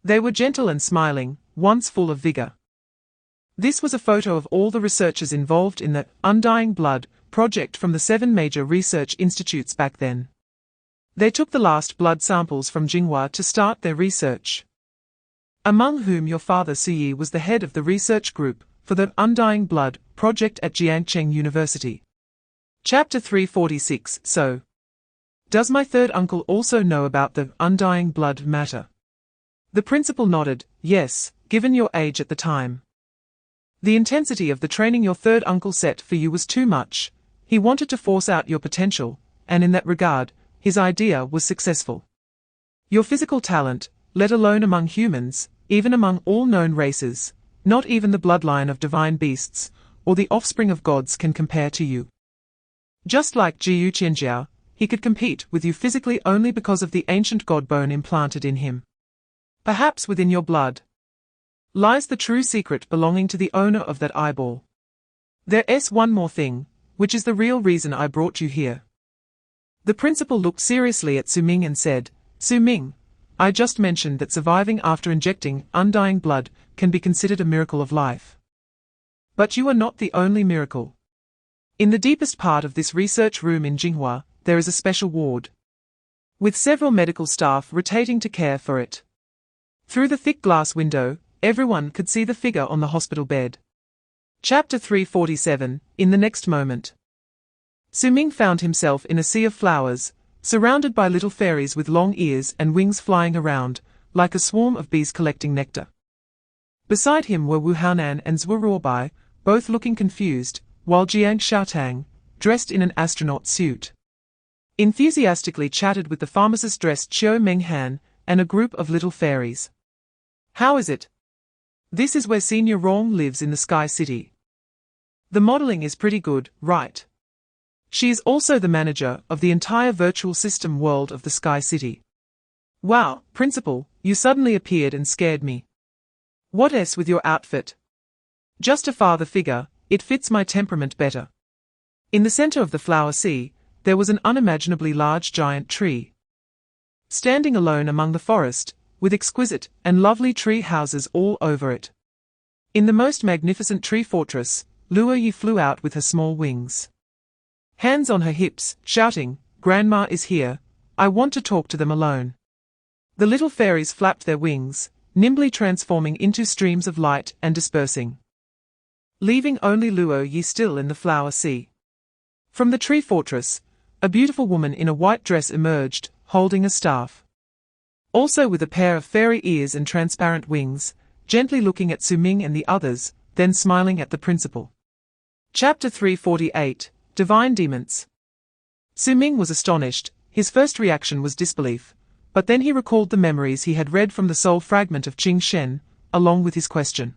They were gentle and smiling, once full of vigor. This was a photo of all the researchers involved in the Undying Blood project from the 7 major research institutes back then. They took the last blood samples from Jinghua to start their research, among whom your father Su Yi was the head of the research group for the Undying Blood project at Jiangcheng University. Chapter 346. So, does my third uncle also know about the Undying Blood matter? The principal nodded, yes, given your age at the time. The intensity of the training your third uncle set for you was too much. He wanted to force out your potential, and in that regard, his idea was successful. Your physical talent, let alone among humans, even among all known races, not even the bloodline of divine beasts, or the offspring of gods can compare to you. Just like Jiu Qianjiao, he could compete with you physically only because of the ancient god bone implanted in him. Perhaps within your blood lies the true secret belonging to the owner of that eyeball. There's one more thing, which is the real reason I brought you here. The principal looked seriously at Su Ming and said, Su Ming, I just mentioned that surviving after injecting undying blood can be considered a miracle of life. But you are not the only miracle. In the deepest part of this research room in Jinghua, there is a special ward, with several medical staff rotating to care for it. Through the thick glass window, everyone could see the figure on the hospital bed. Chapter 347, in the next moment. Su Ming found himself in a sea of flowers, surrounded by little fairies with long ears and wings flying around, like a swarm of bees collecting nectar. Beside him were Wu Haonan and Zhuo Ruobai, both looking confused, while Jiangcheng, dressed in an astronaut suit, enthusiastically chatted with the pharmacist-dressed Qiu Menghan and a group of little fairies. How is it? This is where Senior Rong lives in the Sky City. The modeling is pretty good, right? She is also the manager of the entire virtual system world of the Sky City. Wow, Principal, you suddenly appeared and scared me. What else with your outfit? Just a father figure, it fits my temperament better. In the center of the flower sea, there was an unimaginably large giant tree, standing alone among the forest, with exquisite and lovely tree houses all over it. In the most magnificent tree fortress, Luo Yi flew out with her small wings, hands on her hips, shouting, Grandma is here, I want to talk to them alone. The little fairies flapped their wings, nimbly transforming into streams of light and dispersing, leaving only Luo Yi still in the flower sea. From the tree fortress, a beautiful woman in a white dress emerged, holding a staff, also with a pair of fairy ears and transparent wings, gently looking at Su Ming and the others, then smiling at the principal. Chapter 348, Divine Demons. Su Ming was astonished. His first reaction was disbelief, but then he recalled the memories he had read from the soul fragment of Jiangcheng, along with his question.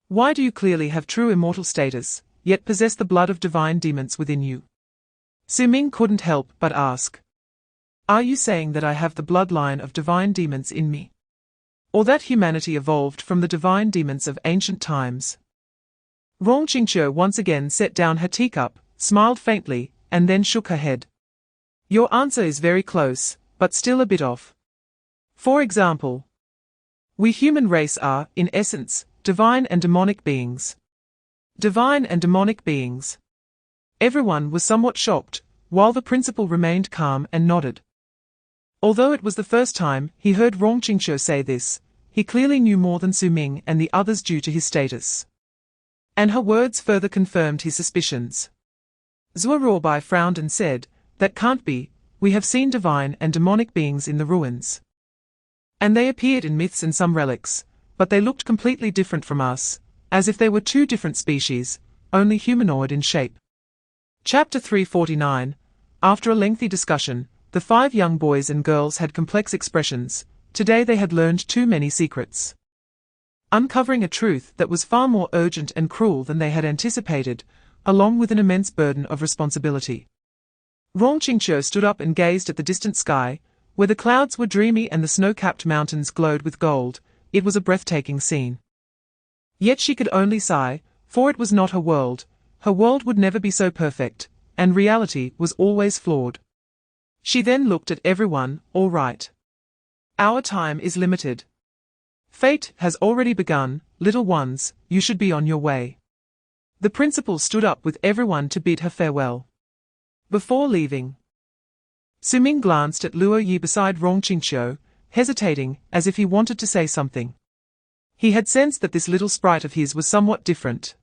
Why do you clearly have true immortal status, yet possess the blood of divine demons within you? Su Ming couldn't help but ask. Are you saying that I have the bloodline of divine demons in me? Or that humanity evolved from the divine demons of ancient times? Rong Qingqiu once again set down her teacup, smiled faintly, and then shook her head. Your answer is very close, but still a bit off. For example, we human race are, in essence, divine and demonic beings. Divine and demonic beings. Everyone was somewhat shocked, while the principal remained calm and nodded. Although it was the first time he heard Rong Qingqiu say this, he clearly knew more than Su Ming and the others due to his status. And her words further confirmed his suspicions. Zhuo Ruobai frowned and said, That can't be, we have seen divine and demonic beings in the ruins. And they appeared in myths and some relics, but they looked completely different from us, as if they were two different species, only humanoid in shape. Chapter 349. After a lengthy discussion, the 5 young boys and girls had complex expressions. Today they had learned too many secrets, uncovering a truth that was far more urgent and cruel than they had anticipated, along with an immense burden of responsibility. Rong Qingqiu stood up and gazed at the distant sky, where the clouds were dreamy and the snow-capped mountains glowed with gold. It was a breathtaking scene. Yet she could only sigh, for it was not her world. Her world would never be so perfect, and reality was always flawed. She then looked at everyone. All right. Our time is limited. Fate has already begun, little ones, you should be on your way. The principal stood up with everyone to bid her farewell. Before leaving, Su Ming glanced at Luo Yi beside Rong Qingqiu, hesitating, as if he wanted to say something. He had sensed that this little sprite of his was somewhat different.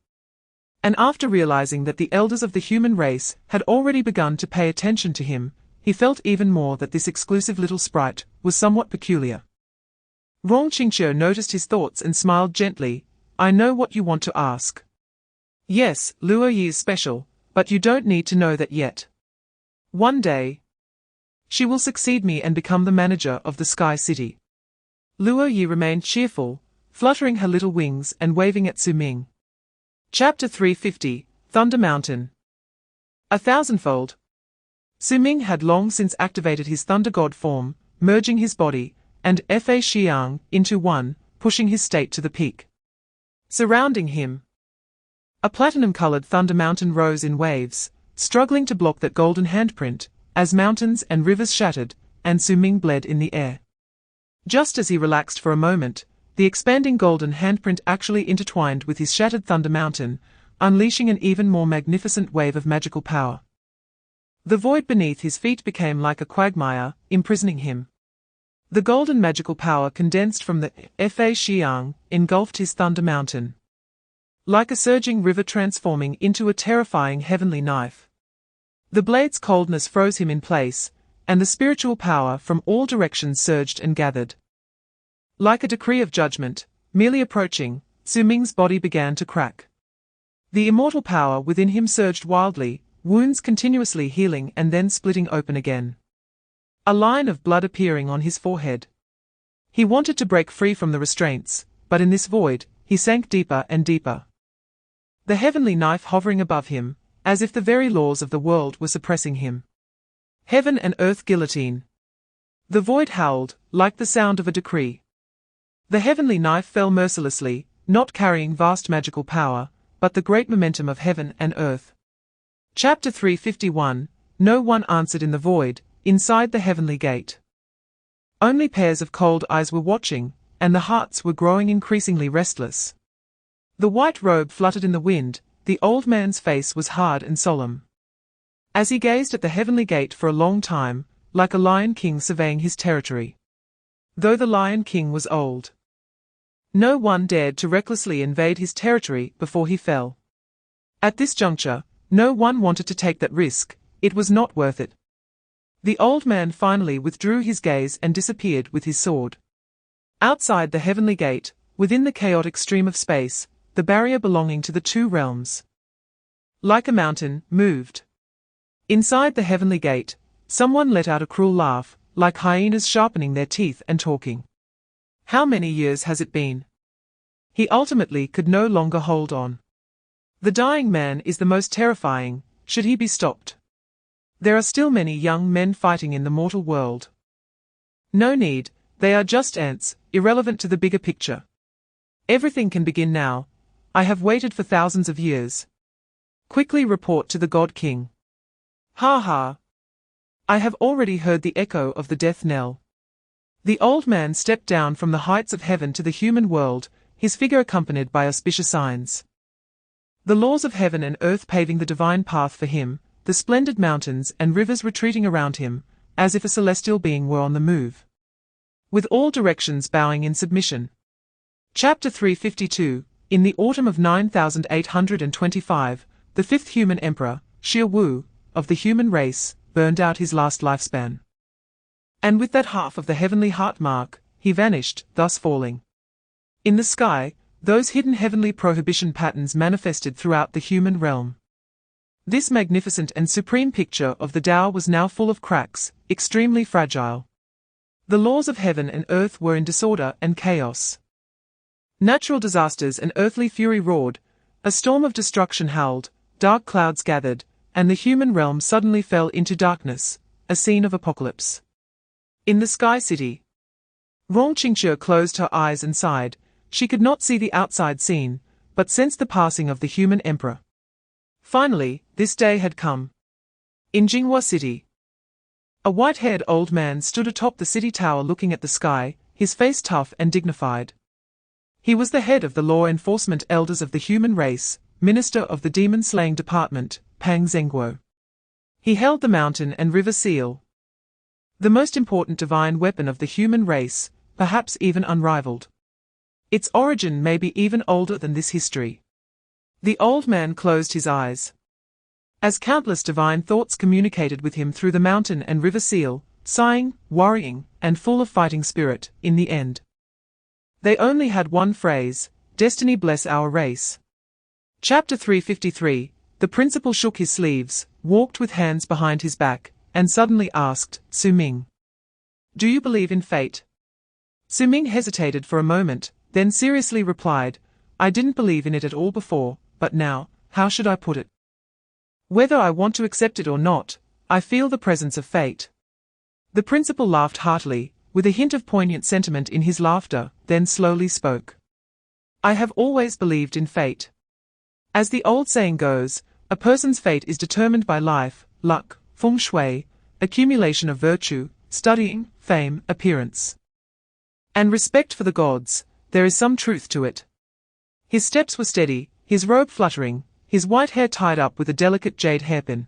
And after realizing that the elders of the human race had already begun to pay attention to him, he felt even more that this exclusive little sprite was somewhat peculiar. Rong Qingqiu noticed his thoughts and smiled gently. I know what you want to ask. Yes, Luo Yi is special, but you don't need to know that yet. One day, she will succeed me and become the manager of the Sky City. Luo Yi remained cheerful, fluttering her little wings and waving at Su Ming. Chapter 350, Thunder Mountain. 1,000-fold. Su Ming had long since activated his thunder god form, merging his body and Fa Xiang into one, pushing his state to the peak. Surrounding him, a platinum-colored thunder mountain rose in waves, struggling to block that golden handprint, as mountains and rivers shattered, and Su Ming bled in the air. Just as he relaxed for a moment, the expanding golden handprint actually intertwined with his shattered Thunder Mountain, unleashing an even more magnificent wave of magical power. The void beneath his feet became like a quagmire, imprisoning him. The golden magical power condensed from the Fa Xiang engulfed his Thunder Mountain, like a surging river transforming into a terrifying heavenly knife. The blade's coldness froze him in place, and the spiritual power from all directions surged and gathered. Like a decree of judgment, merely approaching, Su Ming's body began to crack. The immortal power within him surged wildly, wounds continuously healing and then splitting open again. A line of blood appearing on his forehead. He wanted to break free from the restraints, but in this void, he sank deeper and deeper. The heavenly knife hovering above him, as if the very laws of the world were suppressing him. Heaven and earth guillotine. The void howled, like the sound of a decree. The heavenly knife fell mercilessly, not carrying vast magical power, but the great momentum of heaven and earth. Chapter 351, No one answered in the void, inside the heavenly gate. Only pairs of cold eyes were watching, and the hearts were growing increasingly restless. The white robe fluttered in the wind, the old man's face was hard and solemn. As he gazed at the heavenly gate for a long time, like a lion king surveying his territory. Though the lion king was old, no one dared to recklessly invade his territory before he fell. At this juncture, no one wanted to take that risk, it was not worth it. The old man finally withdrew his gaze and disappeared with his sword. Outside the heavenly gate, within the chaotic stream of space, the barrier belonging to the two realms, like a mountain, moved. Inside the heavenly gate, someone let out a cruel laugh, like hyenas sharpening their teeth and talking. How many years has it been? He ultimately could no longer hold on. The dying man is the most terrifying, should he be stopped. There are still many young men fighting in the mortal world. No need, they are just ants, irrelevant to the bigger picture. Everything can begin now. I have waited for thousands of years. Quickly report to the God King. Ha ha. I have already heard the echo of the death knell. The old man stepped down from the heights of heaven to the human world, his figure accompanied by auspicious signs. The laws of heaven and earth paving the divine path for him, the splendid mountains and rivers retreating around him, as if a celestial being were on the move. With all directions bowing in submission. Chapter 352, In the autumn of 9825, the fifth human emperor, Xia Wu, of the human race, burned out his last lifespan. And with that half of the heavenly heart mark, he vanished, thus falling. In the sky, those hidden heavenly prohibition patterns manifested throughout the human realm. This magnificent and supreme picture of the Tao was now full of cracks, extremely fragile. The laws of heaven and earth were in disorder and chaos. Natural disasters and earthly fury roared, a storm of destruction howled, dark clouds gathered, and the human realm suddenly fell into darkness, a scene of apocalypse. In the Sky City, Rong Qingxue closed her eyes and sighed. She could not see the outside scene, but sensed the passing of the human emperor. Finally, this day had come. In Jinghua City, a white-haired old man stood atop the city tower looking at the sky, his face tough and dignified. He was the head of the law enforcement elders of the human race, minister of the demon-slaying department, Pang Zhengguo. He held the mountain and river seal, the most important divine weapon of the human race, perhaps even unrivaled. Its origin may be even older than this history. The old man closed his eyes, as countless divine thoughts communicated with him through the mountain and river seal, sighing, worrying, and full of fighting spirit, in the end. They only had one phrase, Destiny bless our race. Chapter 353, The principal shook his sleeves, walked with hands behind his back, and suddenly asked, Su Ming, do you believe in fate? Su Ming hesitated for a moment, then seriously replied, I didn't believe in it at all before, but now, how should I put it? Whether I want to accept it or not, I feel the presence of fate. The principal laughed heartily, with a hint of poignant sentiment in his laughter, then slowly spoke. I have always believed in fate. As the old saying goes, a person's fate is determined by life, luck, feng shui, accumulation of virtue, studying, fame, appearance, and respect for the gods. There is some truth to it. His steps were steady, his robe fluttering, his white hair tied up with a delicate jade hairpin.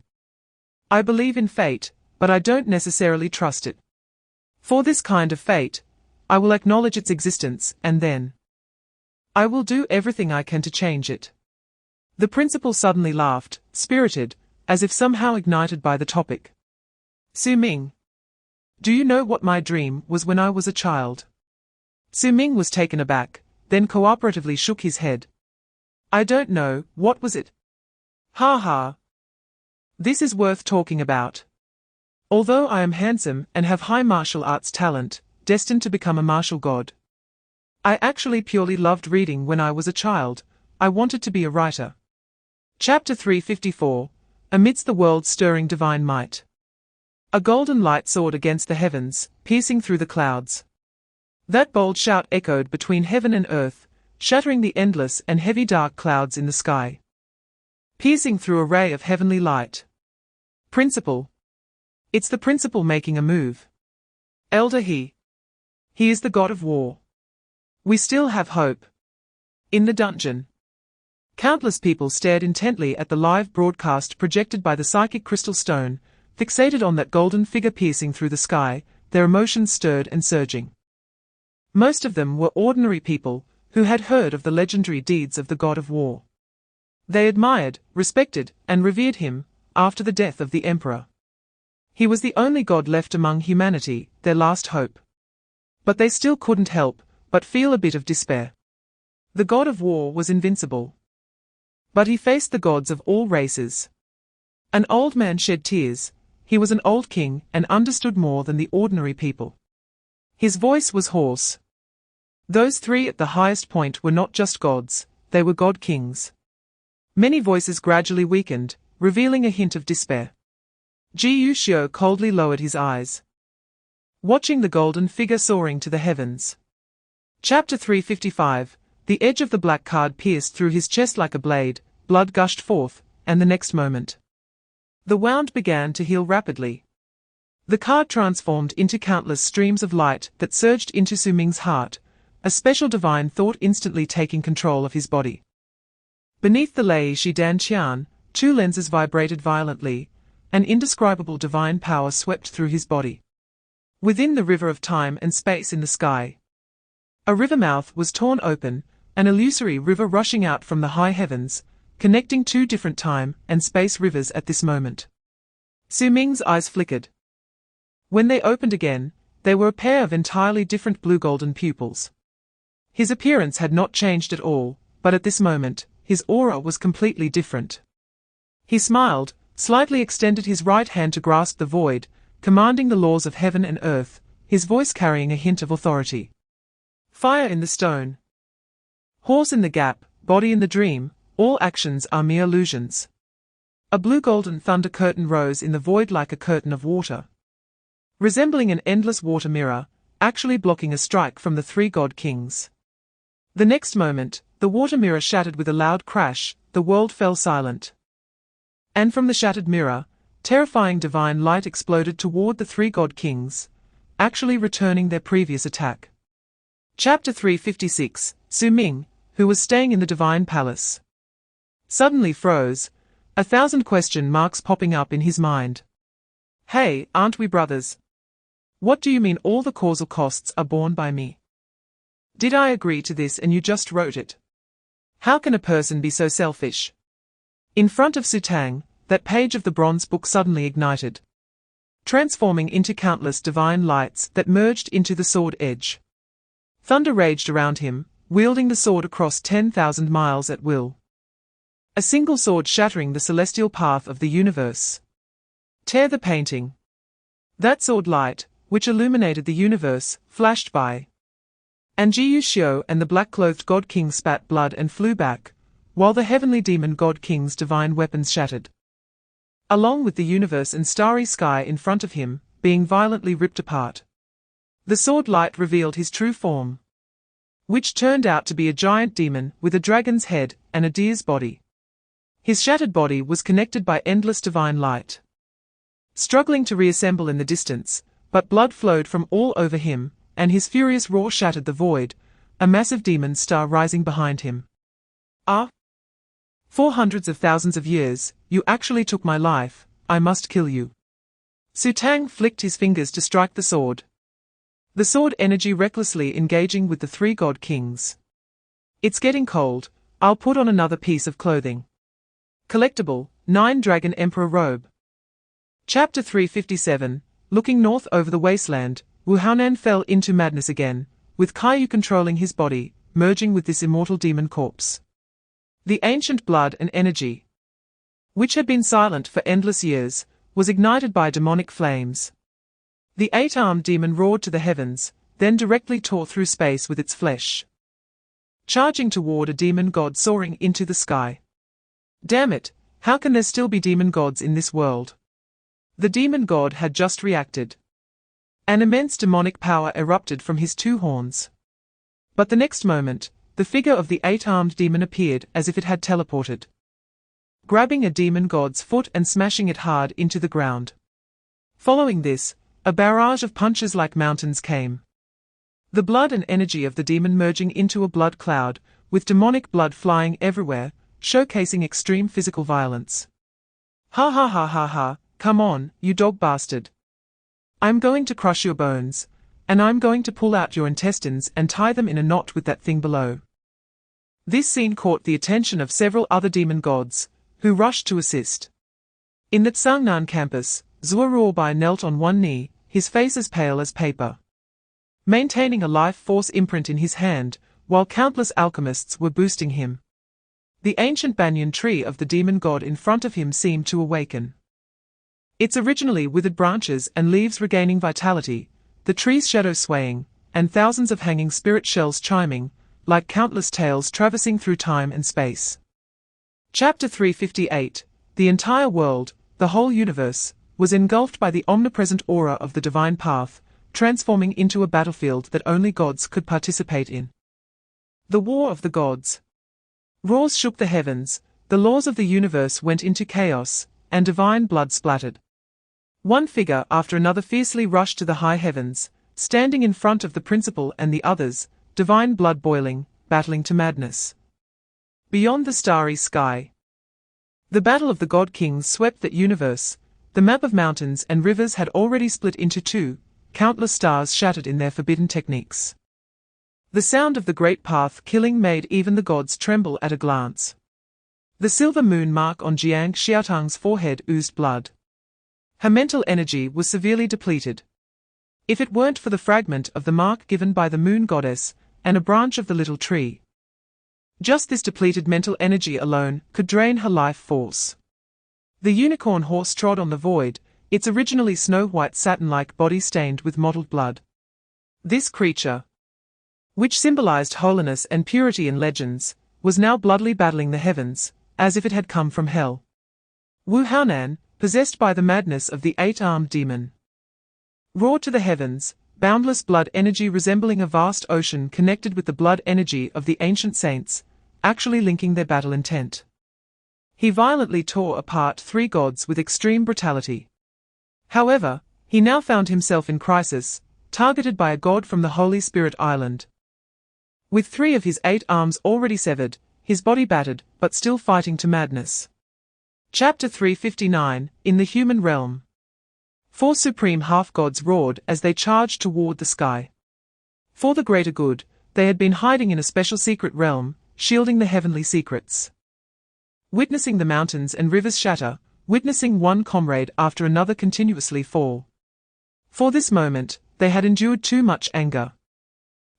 I believe in fate, but I don't necessarily trust it. For this kind of fate, I will acknowledge its existence, and then I will do everything I can to change it. The principal suddenly laughed, spirited, as if somehow ignited by the topic. Su Ming, do you know what my dream was when I was a child? Su Ming was taken aback, then cooperatively shook his head. I don't know, what was it? Ha ha. This is worth talking about. Although I am handsome and have high martial arts talent, destined to become a martial god, I actually purely loved reading when I was a child. I wanted to be a writer. Chapter 354. Amidst the world's stirring divine might. A golden light soared against the heavens, piercing through the clouds. That bold shout echoed between heaven and earth, shattering the endless and heavy dark clouds in the sky. Piercing through a ray of heavenly light. Principal. It's the principal making a move. Elder He. He is the god of war. We still have hope. In the dungeon, countless people stared intently at the live broadcast projected by the psychic crystal stone, fixated on that golden figure piercing through the sky, their emotions stirred and surging. Most of them were ordinary people, who had heard of the legendary deeds of the god of war. They admired, respected, and revered him, after the death of the emperor. He was the only god left among humanity, their last hope. But they still couldn't help but feel a bit of despair. The god of war was invincible. But he faced the gods of all races. An old man shed tears. He was an old king and understood more than the ordinary people. His voice was hoarse. Those three at the highest point were not just gods, they were god-kings. Many voices gradually weakened, revealing a hint of despair. Jiangcheng coldly lowered his eyes, watching the golden figure soaring to the heavens. Chapter 355. The edge of the black card pierced through his chest like a blade, blood gushed forth, and the next moment, the wound began to heal rapidly. The card transformed into countless streams of light that surged into Su Ming's heart, a special divine thought instantly taking control of his body. Beneath the Lei Shi Dan Qian, two lenses vibrated violently, an indescribable divine power swept through his body. Within the river of time and space in the sky, a river mouth was torn open, an illusory river rushing out from the high heavens, connecting two different time and space rivers at this moment. Su Ming's eyes flickered. When they opened again, they were a pair of entirely different blue-golden pupils. His appearance had not changed at all, but at this moment, his aura was completely different. He smiled, slightly extended his right hand to grasp the void, commanding the laws of heaven and earth, his voice carrying a hint of authority. Fire in the stone. Horse in the gap, body in the dream, all actions are mere illusions. A blue-golden thunder curtain rose in the void like a curtain of water, resembling an endless water mirror, actually blocking a strike from the three god kings. The next moment, the water mirror shattered with a loud crash, the world fell silent. And from the shattered mirror, terrifying divine light exploded toward the three god kings, actually returning their previous attack. Chapter 356. Su Ming, who was staying in the divine palace, suddenly froze, 1,000 question marks popping up in his mind. Hey, aren't we brothers? What do you mean all the causal costs are borne by me? Did I agree to this and you just wrote it? How can a person be so selfish? In front of Su Tang, that page of the bronze book suddenly ignited, transforming into countless divine lights that merged into the sword edge. Thunder raged around him, wielding the sword across 10,000 miles at will. A single sword shattering the celestial path of the universe. Tear the painting. That sword light, which illuminated the universe, flashed by. And Jiangcheng and the black-clothed god king spat blood and flew back, while the heavenly demon god king's divine weapons shattered, along with the universe and starry sky in front of him, being violently ripped apart. The sword light revealed his true form, which turned out to be a giant demon with a dragon's head and a deer's body. His shattered body was connected by endless divine light. struggling to reassemble in the distance, but blood flowed from all over him, and his furious roar shattered the void, a massive demon star rising behind him. Ah! For hundreds of thousands of years, you actually took my life, I must kill you. Su Tang flicked his fingers to strike the sword. The sword energy recklessly engaging with the three god kings. It's getting cold, I'll put on another piece of clothing. Collectible, 9 Dragon Emperor Robe. Chapter 357, looking north over the wasteland, Wu Haonan fell into madness again, with Caillou controlling his body, merging with this immortal demon corpse. The ancient blood and energy, which had been silent for endless years, was ignited by demonic flames. The 8-armed demon roared to the heavens, then directly tore through space with its flesh, charging toward a demon god soaring into the sky. Damn it, how can there still be demon gods in this world? The demon god had just reacted. An immense demonic power erupted from his 2 horns. But the next moment, the figure of the 8-armed demon appeared as if it had teleported, grabbing a demon god's foot and smashing it hard into the ground. Following this, a barrage of punches like mountains came. The blood and energy of the demon merging into a blood cloud, with demonic blood flying everywhere, showcasing extreme physical violence. Ha ha ha ha ha, come on, you dog bastard. I'm going to crush your bones, and I'm going to pull out your intestines and tie them in a knot with that thing below. This scene caught the attention of several other demon gods, who rushed to assist. In the Tsangnan campus, Zhuo Ruobai knelt on one knee, his face as pale as paper, maintaining a life force imprint in his hand, while countless alchemists were boosting him. The ancient banyan tree of the demon god in front of him seemed to awaken. Its originally withered branches and leaves regaining vitality, the tree's shadow swaying, and thousands of hanging spirit shells chiming, like countless tales traversing through time and space. Chapter 358, the entire world, the whole universe, was engulfed by the omnipresent aura of the divine path, transforming into a battlefield that only gods could participate in. The War of the Gods. Roars shook the heavens, the laws of the universe went into chaos, and divine blood splattered. One figure after another fiercely rushed to the high heavens, standing in front of the principal and the others, divine blood boiling, battling to madness. Beyond the starry sky, the battle of the god kings swept that universe. The map of mountains and rivers had already split into 2, countless stars shattered in their forbidden techniques. The sound of the great path killing made even the gods tremble at a glance. The silver moon mark on Jiang Xiaotang's forehead oozed blood. Her mental energy was severely depleted. If it weren't for the fragment of the mark given by the moon goddess, and a branch of the little tree, just this depleted mental energy alone could drain her life force. The unicorn horse trod on the void, its originally snow-white satin-like body stained with mottled blood. This creature, which symbolized holiness and purity in legends, was now bloodily battling the heavens, as if it had come from hell. Wu Haonan, possessed by the madness of the 8-armed demon, roared to the heavens, boundless blood energy resembling a vast ocean connected with the blood energy of the ancient saints, actually linking their battle intent. He violently tore apart 3 gods with extreme brutality. However, he now found himself in crisis, targeted by a god from the Holy Spirit Island. With 3 of his 8 arms already severed, his body battered, but still fighting to madness. Chapter 359, in the human realm. 4 supreme half-gods roared as they charged toward the sky. For the greater good, they had been hiding in a special secret realm, shielding the heavenly secrets. Witnessing the mountains and rivers shatter, witnessing one comrade after another continuously fall. For this moment, they had endured too much anger.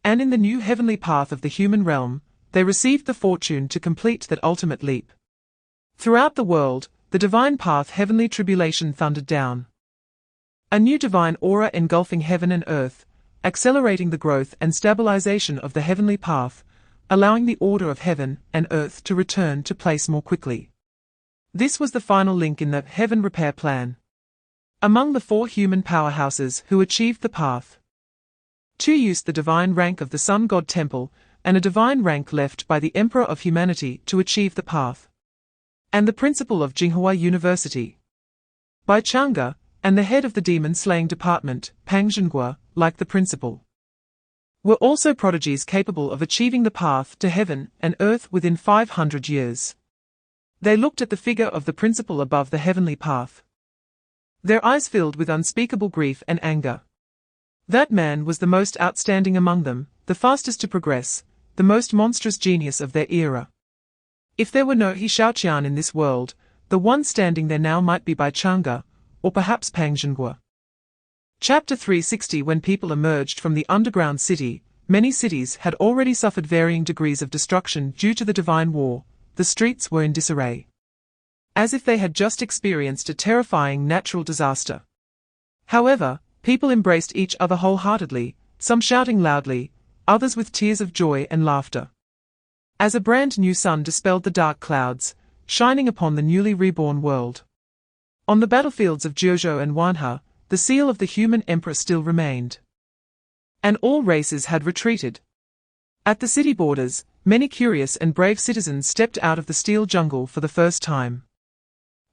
And in the new heavenly path of the human realm, they received the fortune to complete that ultimate leap. Throughout the world, the divine path heavenly tribulation thundered down. A new divine aura engulfing heaven and earth, accelerating the growth and stabilization of the heavenly path, allowing the order of heaven and earth to return to place more quickly. This was the final link in the heaven repair plan. Among the 4 human powerhouses who achieved the path, 2 used the divine rank of the Sun God Temple, and a divine rank left by the Emperor of Humanity to achieve the path, and the principal of Jinghua University. Bai Chang'e, and the head of the demon-slaying department, Pang Zhenghua, like the principal, were also prodigies capable of achieving the path to heaven and earth within 500 years. They looked at the figure of the principal above the heavenly path, their eyes filled with unspeakable grief and anger. That man was the most outstanding among them, the fastest to progress, the most monstrous genius of their era. If there were no He Shaoqian in this world, the one standing there now might be Bai Chang'e, or perhaps Pang Zhenghua. Chapter 360. When people emerged from the underground city, many cities had already suffered varying degrees of destruction due to the divine war. The streets were in disarray, as if they had just experienced a terrifying natural disaster. However, people embraced each other wholeheartedly, some shouting loudly, others with tears of joy and laughter, as a brand new sun dispelled the dark clouds, shining upon the newly reborn world. On the battlefields of Jiuzhou and Wanhe, the seal of the human emperor still remained, and all races had retreated. At the city borders, many curious and brave citizens stepped out of the steel jungle for the first time,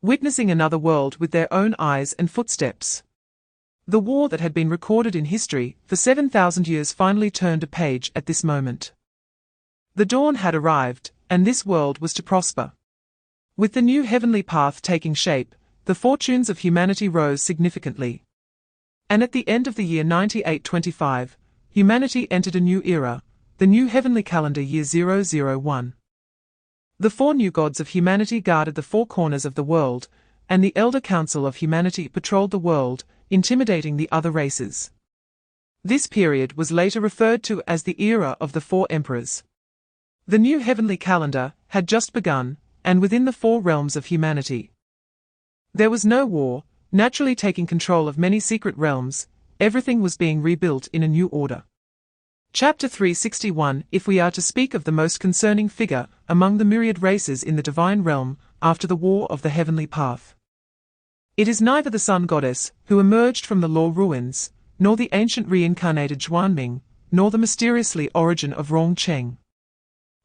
witnessing another world with their own eyes and footsteps. The war that had been recorded in history for 7,000 years finally turned a page at this moment. The dawn had arrived, and this world was to prosper. With the new heavenly path taking shape, the fortunes of humanity rose significantly. And at the end of the year 9825, humanity entered a new era, the new heavenly calendar year 001. The four new gods of humanity guarded the four corners of the world, and the Elder Council of Humanity patrolled the world, intimidating the other races. This period was later referred to as the era of the four emperors. The new heavenly calendar had just begun, and within the four realms of humanity, there was no war, naturally taking control of many secret realms. Everything was being rebuilt in a new order. Chapter 361. If we are to speak of the most concerning figure among the myriad races in the divine realm after the war of the heavenly path, it is neither the sun goddess who emerged from the law ruins, nor the ancient reincarnated Su Ming, nor the mysteriously origin of Jiangcheng,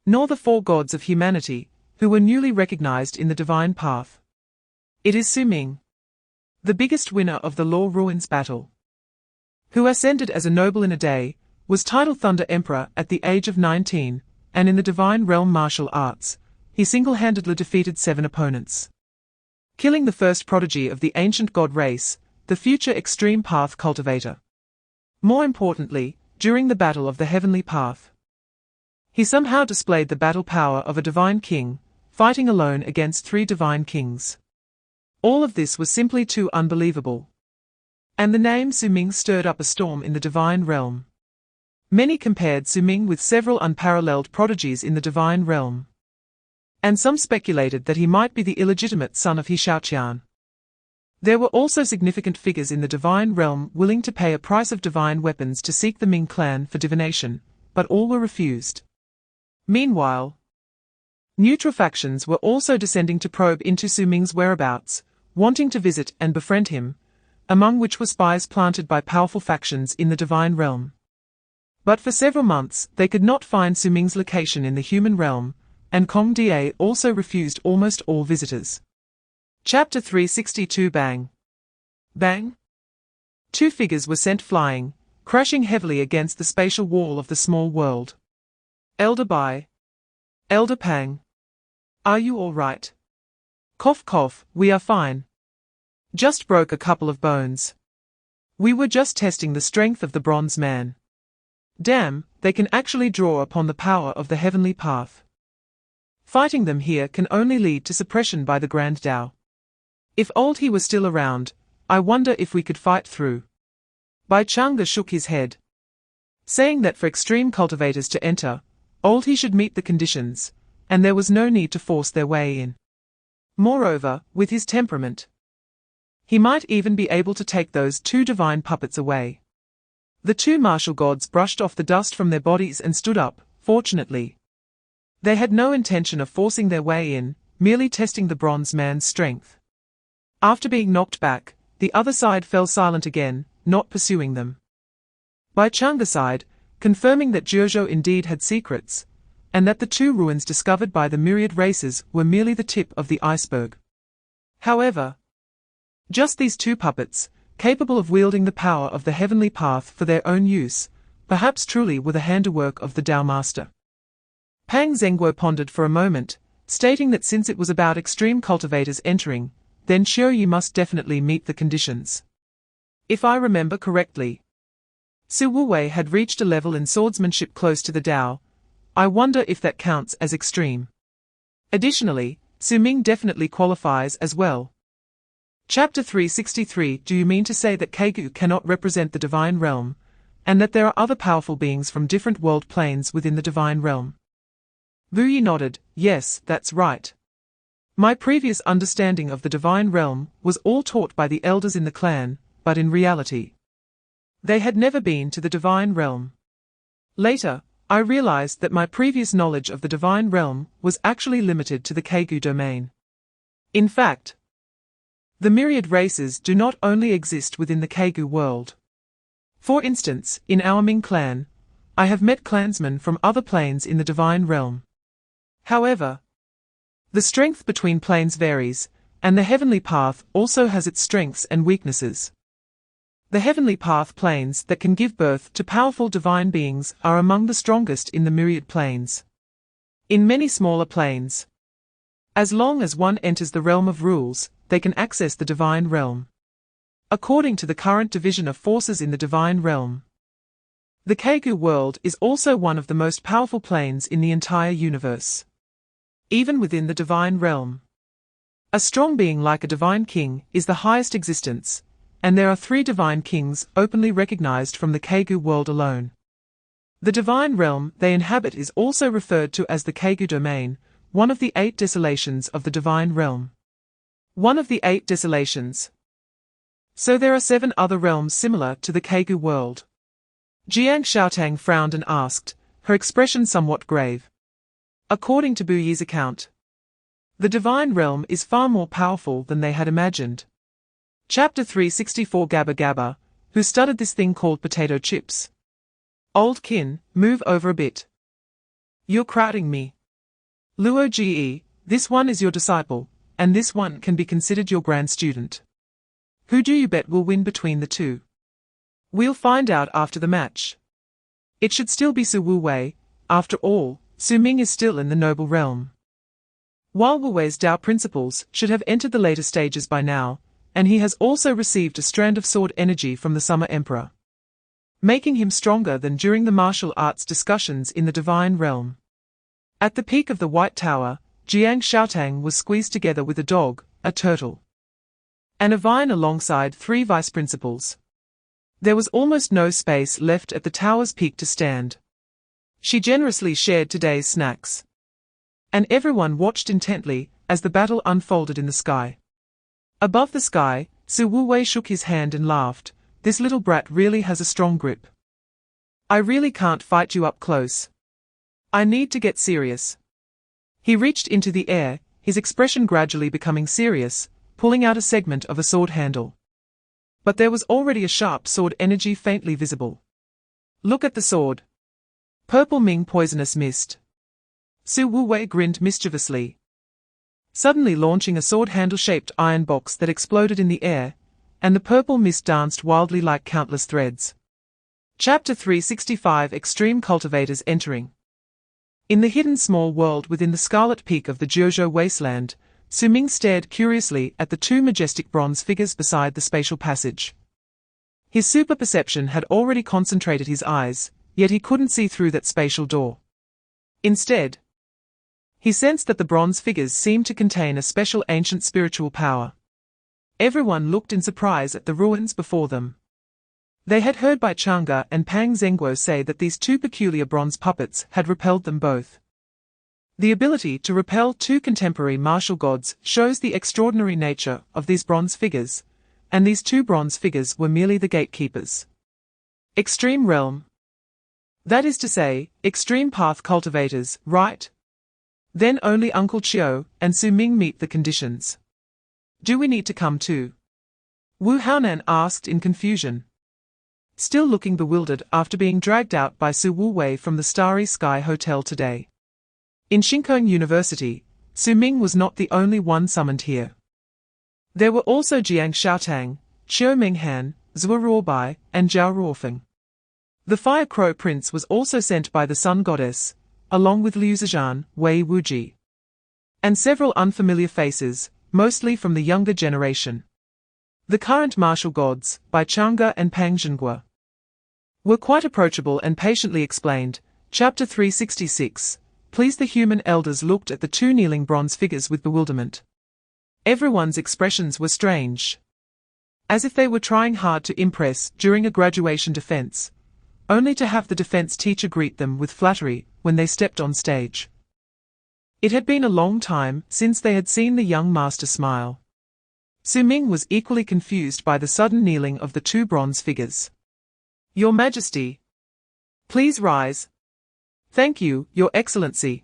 nor the four gods of humanity, who were newly recognized in the divine path. It is Su Ming, the biggest winner of the law ruins battle, who ascended as a noble in a day, was titled Thunder Emperor at the age of 19, and in the divine realm martial arts, he single-handedly defeated 7 opponents, killing the first prodigy of the ancient god race, the future extreme path cultivator. More importantly, during the battle of the heavenly path, he somehow displayed the battle power of a divine king, fighting alone against 3 divine kings. All of this was simply too unbelievable. And the name Su Ming stirred up a storm in the divine realm. Many compared Su Ming with several unparalleled prodigies in the divine realm, and some speculated that he might be the illegitimate son of He Shaoqian. There were also significant figures in the divine realm willing to pay a price of divine weapons to seek the Ming clan for divination, but all were refused. Meanwhile, neutral factions were also descending to probe into Su Ming's whereabouts, wanting to visit and befriend him, among which were spies planted by powerful factions in the divine realm. But for several months they could not find Su Ming's location in the human realm, and Kong Da also refused almost all visitors. Chapter 362. Bang! Bang! 2 figures were sent flying, crashing heavily against the spatial wall of the small world. Elder Bai. Elder Pang. Are you all right? Cough cough, we are fine. Just broke a couple of bones. We were just testing the strength of the bronze man. Damn, they can actually draw upon the power of the heavenly path. Fighting them here can only lead to suppression by the Grand Tao. If old He was still around, I wonder if we could fight through. Bai Chang'e shook his head, saying that for extreme cultivators to enter, old He should meet the conditions, and there was no need to force their way in. Moreover, with his temperament, he might even be able to take those 2 divine puppets away. The 2 martial gods brushed off the dust from their bodies and stood up. Fortunately, they had no intention of forcing their way in, merely testing the bronze man's strength. After being knocked back, the other side fell silent again, not pursuing them. Bai Chang'e sighed, confirming that Jiuzhou indeed had secrets, and that the 2 ruins discovered by the myriad races were merely the tip of the iceberg. However, just these 2 puppets, capable of wielding the power of the heavenly path for their own use, perhaps truly were the handiwork of the Tao Master. Pang Zhenguo pondered for a moment, stating that since it was about extreme cultivators entering, then Qiuyi must definitely meet the conditions. If I remember correctly, Su Wuwei had reached a level in swordsmanship close to the Tao. I wonder if that counts as extreme. Additionally, Su Ming definitely qualifies as well. Chapter 363. Do you mean to say that Keigu cannot represent the divine realm, and that there are other powerful beings from different world planes within the divine realm? Wu Yi nodded. Yes, that's right. My previous understanding of the divine realm was all taught by the elders in the clan, but in reality, they had never been to the divine realm. Later, I realized that my previous knowledge of the divine realm was actually limited to the Keigu domain. In fact, the myriad races do not only exist within the Keigu world. For instance, in our Ming clan, I have met clansmen from other planes in the divine realm. However, the strength between planes varies, and the heavenly path also has its strengths and weaknesses. The heavenly path planes that can give birth to powerful divine beings are among the strongest in the myriad planes. In many smaller planes, as long as one enters the realm of rules, they can access the divine realm. According to the current division of forces in the divine realm, the Keigu world is also one of the most powerful planes in the entire universe. Even within the divine realm, a strong being like a divine king is the highest existence, and there are 3 divine kings openly recognized from the Keigu world alone. The divine realm they inhabit is also referred to as the Keigu domain, one of the 8 desolations of the divine realm. One of the 8 desolations. So there are 7 other realms similar to the Keigu world. Jiangcheng frowned and asked, her expression somewhat grave. According to Bu Yi's account, the divine realm is far more powerful than they had imagined. Chapter 364. Gabba Gabba, who studied this thing called potato chips? Old kin, move over a bit. You're crowding me. Luo Ge, this one is your disciple, and this one can be considered your grand student. Who do you bet will win between the two? We'll find out after the match. It should still be Su Wuwei. After all, Su Ming is still in the noble realm. While Wu Wei's Tao principles should have entered the later stages by now, and he has also received a strand of sword energy from the Summer Emperor, making him stronger than during the martial arts discussions in the divine realm. At the peak of the White Tower, Jiangcheng was squeezed together with a dog, a turtle, and a vine alongside 3 vice principals. There was almost no space left at the tower's peak to stand. She generously shared today's snacks, and everyone watched intently as the battle unfolded in the sky. Above the sky, Su Wuwei shook his hand and laughed. This little brat really has a strong grip. I really can't fight you up close. I need to get serious. He reached into the air, his expression gradually becoming serious, pulling out a segment of a sword handle. But there was already a sharp sword energy faintly visible. Look at the sword. Purple Ming poisonous mist. Su Wuwei grinned mischievously, suddenly launching a sword handle-shaped iron box that exploded in the air, and the purple mist danced wildly like countless threads. Chapter 365. Extreme Cultivators Entering. In the hidden small world within the scarlet peak of the Jiuzhou wasteland, Su Ming stared curiously at the 2 majestic bronze figures beside the spatial passage. His super perception had already concentrated his eyes, yet he couldn't see through that spatial door. Instead, he sensed that the bronze figures seemed to contain a special ancient spiritual power. Everyone looked in surprise at the ruins before them. They had heard by Chang'e and Pang Zhenguo say that these 2 peculiar bronze puppets had repelled them both. The ability to repel 2 contemporary martial gods shows the extraordinary nature of these bronze figures, and these 2 bronze figures were merely the gatekeepers. Extreme realm. That is to say, extreme path cultivators, right? Then only Uncle Chiu and Su Ming meet the conditions. Do we need to come too? Wu Haonan asked in confusion, still looking bewildered after being dragged out by Su Wuwei from the Starry Sky Hotel today. In Jiangcheng University, Su Ming was not the only one summoned here. There were also Jiangcheng, Xiu Minghan, Zhou Ruobai, and Zhao Ruofeng. The Fire Crow Prince was also sent by the Sun Goddess, along with Liu Zizhan, Wei Wuji, and several unfamiliar faces, mostly from the younger generation. The current martial gods, by Chang'e and Pang Zhengue, were quite approachable and patiently explained. Chapter 366. Please. The human elders looked at the two kneeling bronze figures with bewilderment. Everyone's expressions were strange, as if they were trying hard to impress during a graduation defense, only to have the defense teacher greet them with flattery when they stepped on stage. It had been a long time since they had seen the young master smile. Su Ming was equally confused by the sudden kneeling of the two bronze figures. Your Majesty, please rise. Thank you, Your Excellency.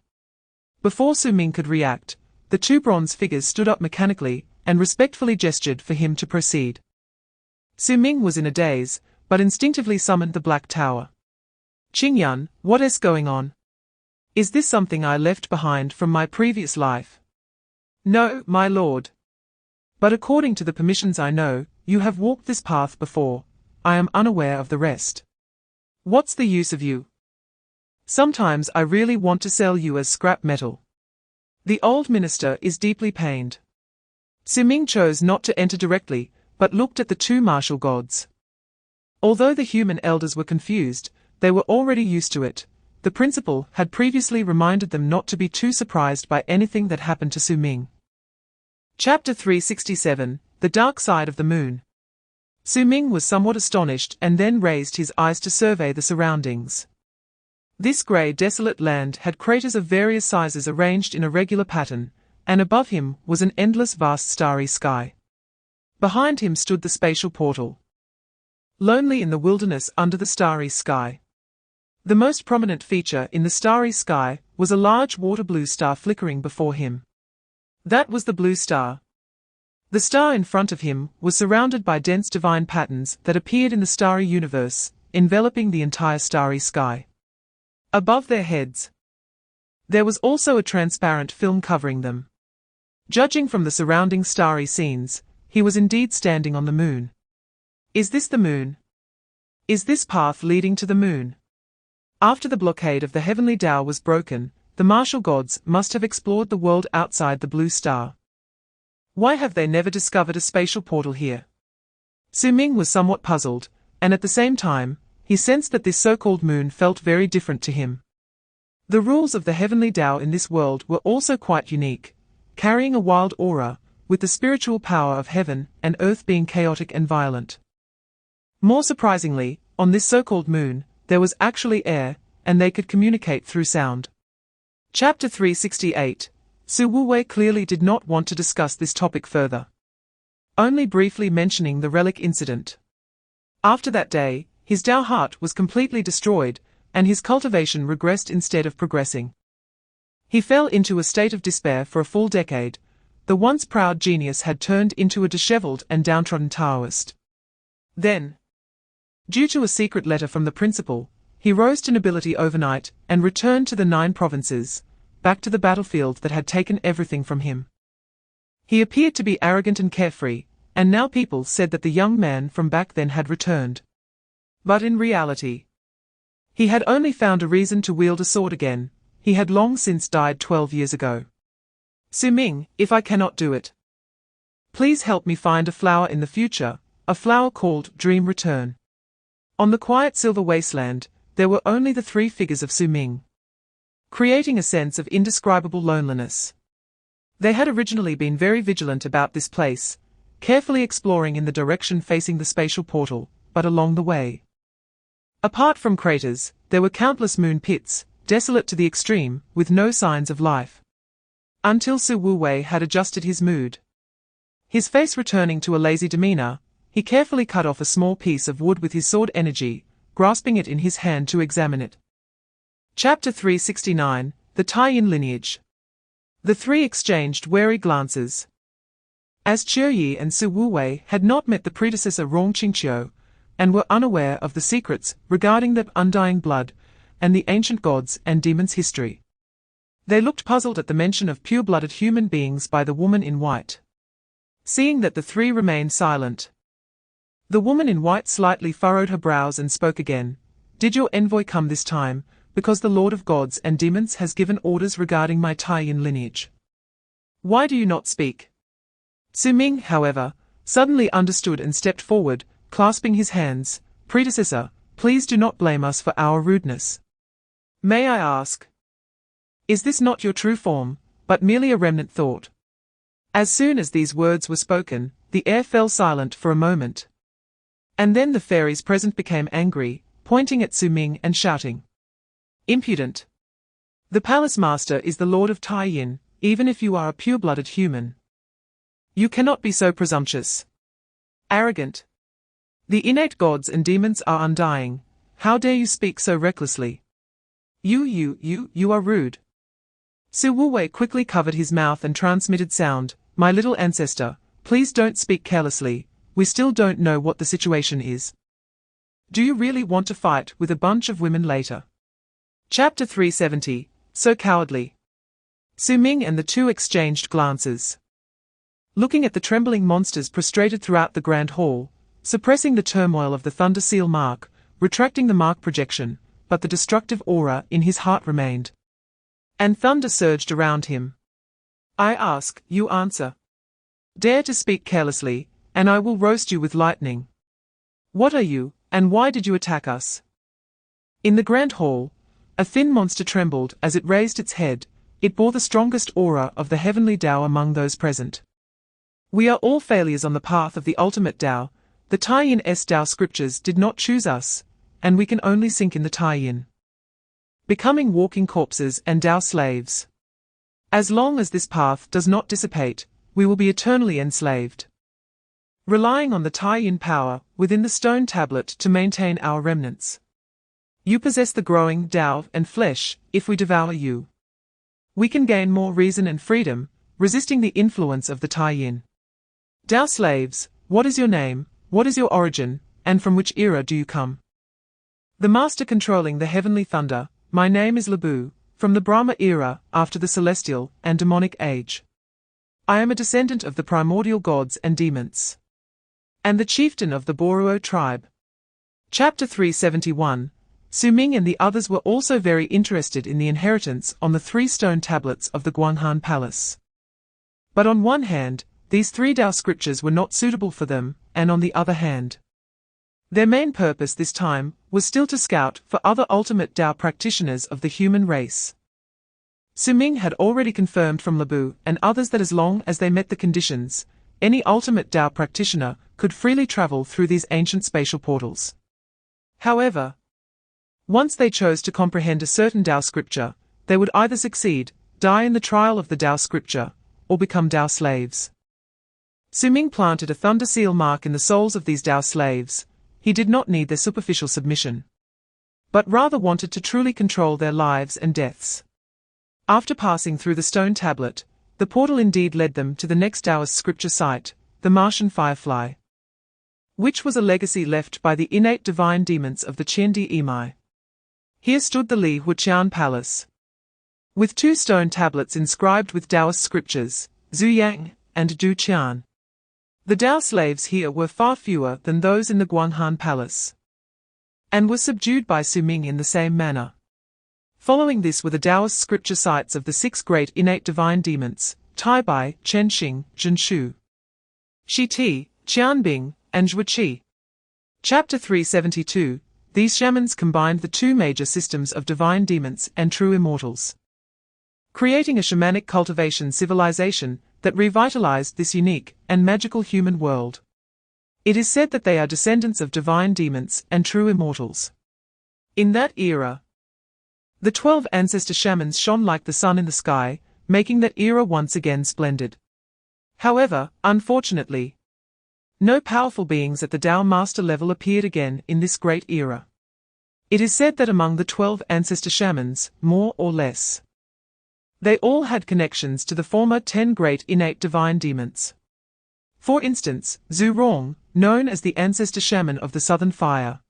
Before Su Ming could react, the two bronze figures stood up mechanically and respectfully gestured for him to proceed. Su Ming was in a daze, but instinctively summoned the Black Tower. Qingyun, what is going on? Is this something I left behind from my previous life? No, my lord. But according to the permissions I know, you have walked this path before. I am unaware of the rest. What's the use of you? Sometimes I really want to sell you as scrap metal. The old minister is deeply pained. Su Ming chose not to enter directly, but looked at the two martial gods. Although the human elders were confused, they were already used to it. The principal had previously reminded them not to be too surprised by anything that happened to Su Ming. Chapter 367. The Dark Side of the Moon. Su Ming was somewhat astonished and then raised his eyes to survey the surroundings. This grey, desolate land had craters of various sizes arranged in a regular pattern, and above him was an endless vast starry sky. Behind him stood the spatial portal, lonely in the wilderness under the starry sky. The most prominent feature in the starry sky was a large water-blue star flickering before him. That was the blue star. The star in front of him was surrounded by dense divine patterns that appeared in the starry universe, enveloping the entire starry sky. Above their heads, there was also a transparent film covering them. Judging from the surrounding starry scenes, he was indeed standing on the moon. Is this the moon? Is this path leading to the moon? After the blockade of the heavenly Tao was broken, the martial gods must have explored the world outside the blue star. Why have they never discovered a spatial portal here? Su Ming was somewhat puzzled, and at the same time, he sensed that this so-called moon felt very different to him. The rules of the heavenly Tao in this world were also quite unique, carrying a wild aura, with the spiritual power of heaven and earth being chaotic and violent. More surprisingly, on this so-called moon, there was actually air, and they could communicate through sound. Chapter 368. Su Wuwei clearly did not want to discuss this topic further, only briefly mentioning the relic incident. After that day, his Tao heart was completely destroyed, and his cultivation regressed instead of progressing. He fell into a state of despair for a full decade. The once proud genius had turned into a disheveled and downtrodden Taoist. Then, due to a secret letter from the principal, he rose to nobility overnight and returned to the 9 provinces, back to the battlefield that had taken everything from him. He appeared to be arrogant and carefree, and now people said that the young man from back then had returned. But in reality, he had only found a reason to wield a sword again. He had long since died 12 years ago. Su Ming, if I cannot do it, please help me find a flower in the future, a flower called Dream Return. On the quiet silver wasteland, there were only the 3 figures of Su Ming, creating a sense of indescribable loneliness. They had originally been very vigilant about this place, carefully exploring in the direction facing the spatial portal, but along the way, apart from craters, there were countless moon pits, desolate to the extreme, with no signs of life. Until Su Wuwei had adjusted his mood, his face returning to a lazy demeanor, he carefully cut off a small piece of wood with his sword energy, grasping it in his hand to examine it. Chapter 369. The Taiyin Lineage. The 3 exchanged wary glances. As Qiuyi and Su Wuwei had not met the predecessor Rong Qingqiu, and were unaware of the secrets regarding the undying blood, and the ancient gods and demons' history, they looked puzzled at the mention of pure-blooded human beings by the woman in white. Seeing that the 3 remained silent, The woman in white slightly furrowed her brows and spoke again. Did your envoy come this time, because the Lord of Gods and Demons has given orders regarding my Taiyin lineage? Why do you not speak? Su Ming, however, suddenly understood and stepped forward, clasping his hands. Predecessor, please do not blame us for our rudeness. May I ask? Is this not your true form, but merely a remnant thought? As soon as these words were spoken, the air fell silent for a moment. And then the fairies present became angry, pointing at Su Ming and shouting. Impudent! The palace master is the Lord of Taiyin, even if you are a pure-blooded human. You cannot be so presumptuous. Arrogant! The innate gods and demons are undying. How dare you speak so recklessly? You are rude. Su Wuwei quickly covered his mouth and transmitted sound. My little ancestor, please don't speak carelessly, we still don't know what the situation is. Do you really want to fight with a bunch of women later? Chapter 370, So Cowardly. Su Ming and the two exchanged glances. Looking at the trembling monsters prostrated throughout the grand hall, suppressing the turmoil of the thunder seal mark, retracting the mark projection, but the destructive aura in his heart remained. And thunder surged around him. I ask, you answer. Dare to speak carelessly, and I will roast you with lightning. What are you, and why did you attack us? In the grand hall, a thin monster trembled as it raised its head. It bore the strongest aura of the heavenly Tao among those present. We are all failures on the path of the ultimate Tao. The Taiyin Tao scriptures did not choose us, and we can only sink in the Taiyin, becoming walking corpses and Tao slaves. As long as this path does not dissipate, we will be eternally enslaved, relying on the Taiyin power within the stone tablet to maintain our remnants. You possess the growing Tao and flesh. If we devour you, we can gain more reason and freedom, resisting the influence of the Taiyin. Tao slaves, what is your name, what is your origin, and from which era do you come? The master controlling the heavenly thunder, my name is Labu, from the Brahma era, after the celestial and demonic age. I am a descendant of the primordial gods and demons, and the chieftain of the Boruo tribe. Chapter 371. Su Ming and the others were also very interested in the inheritance on the 3 stone tablets of the Guanghan Palace. But on one hand, these 3 Tao scriptures were not suitable for them, and on the other hand, their main purpose this time was still to scout for other ultimate Tao practitioners of the human race. Su Ming had already confirmed from Labu and others that as long as they met the conditions, any ultimate Tao practitioner could freely travel through these ancient spatial portals. However, once they chose to comprehend a certain Tao scripture, they would either succeed, die in the trial of the Tao scripture, or become Tao slaves. Su Ming planted a thunder seal mark in the souls of these Tao slaves. He did not need their superficial submission, but rather wanted to truly control their lives and deaths. After passing through the stone tablet, the portal indeed led them to the next Taoist scripture site, the Martian Firefly, which was a legacy left by the innate divine demons of the Qiandi Emai. Here stood the Li Huqian Palace, with 2 stone tablets inscribed with Taoist scriptures, Zuyang and Du Qian. The Tao slaves here were far fewer than those in the Guanghan Palace, and were subdued by Su Ming in the same manner. Following this were the Taoist scripture sites of the 6 great innate divine demons, Taibai, Chenxing, Zhenshu, Shiti, Qianbing, and Zhuqi. Chapter 372. These shamans combined the 2 major systems of divine demons and true immortals, creating a shamanic cultivation civilization that revitalized this unique and magical human world. It is said that they are descendants of divine demons and true immortals. In that era, the 12 ancestor shamans shone like the sun in the sky, making that era once again splendid. However, unfortunately, no powerful beings at the Tao master level appeared again in this great era. It is said that among the 12 ancestor shamans, more or less, they all had connections to the former 10 great innate divine demons. For instance, Zhu Rong, known as the ancestor shaman of the Southern Fire,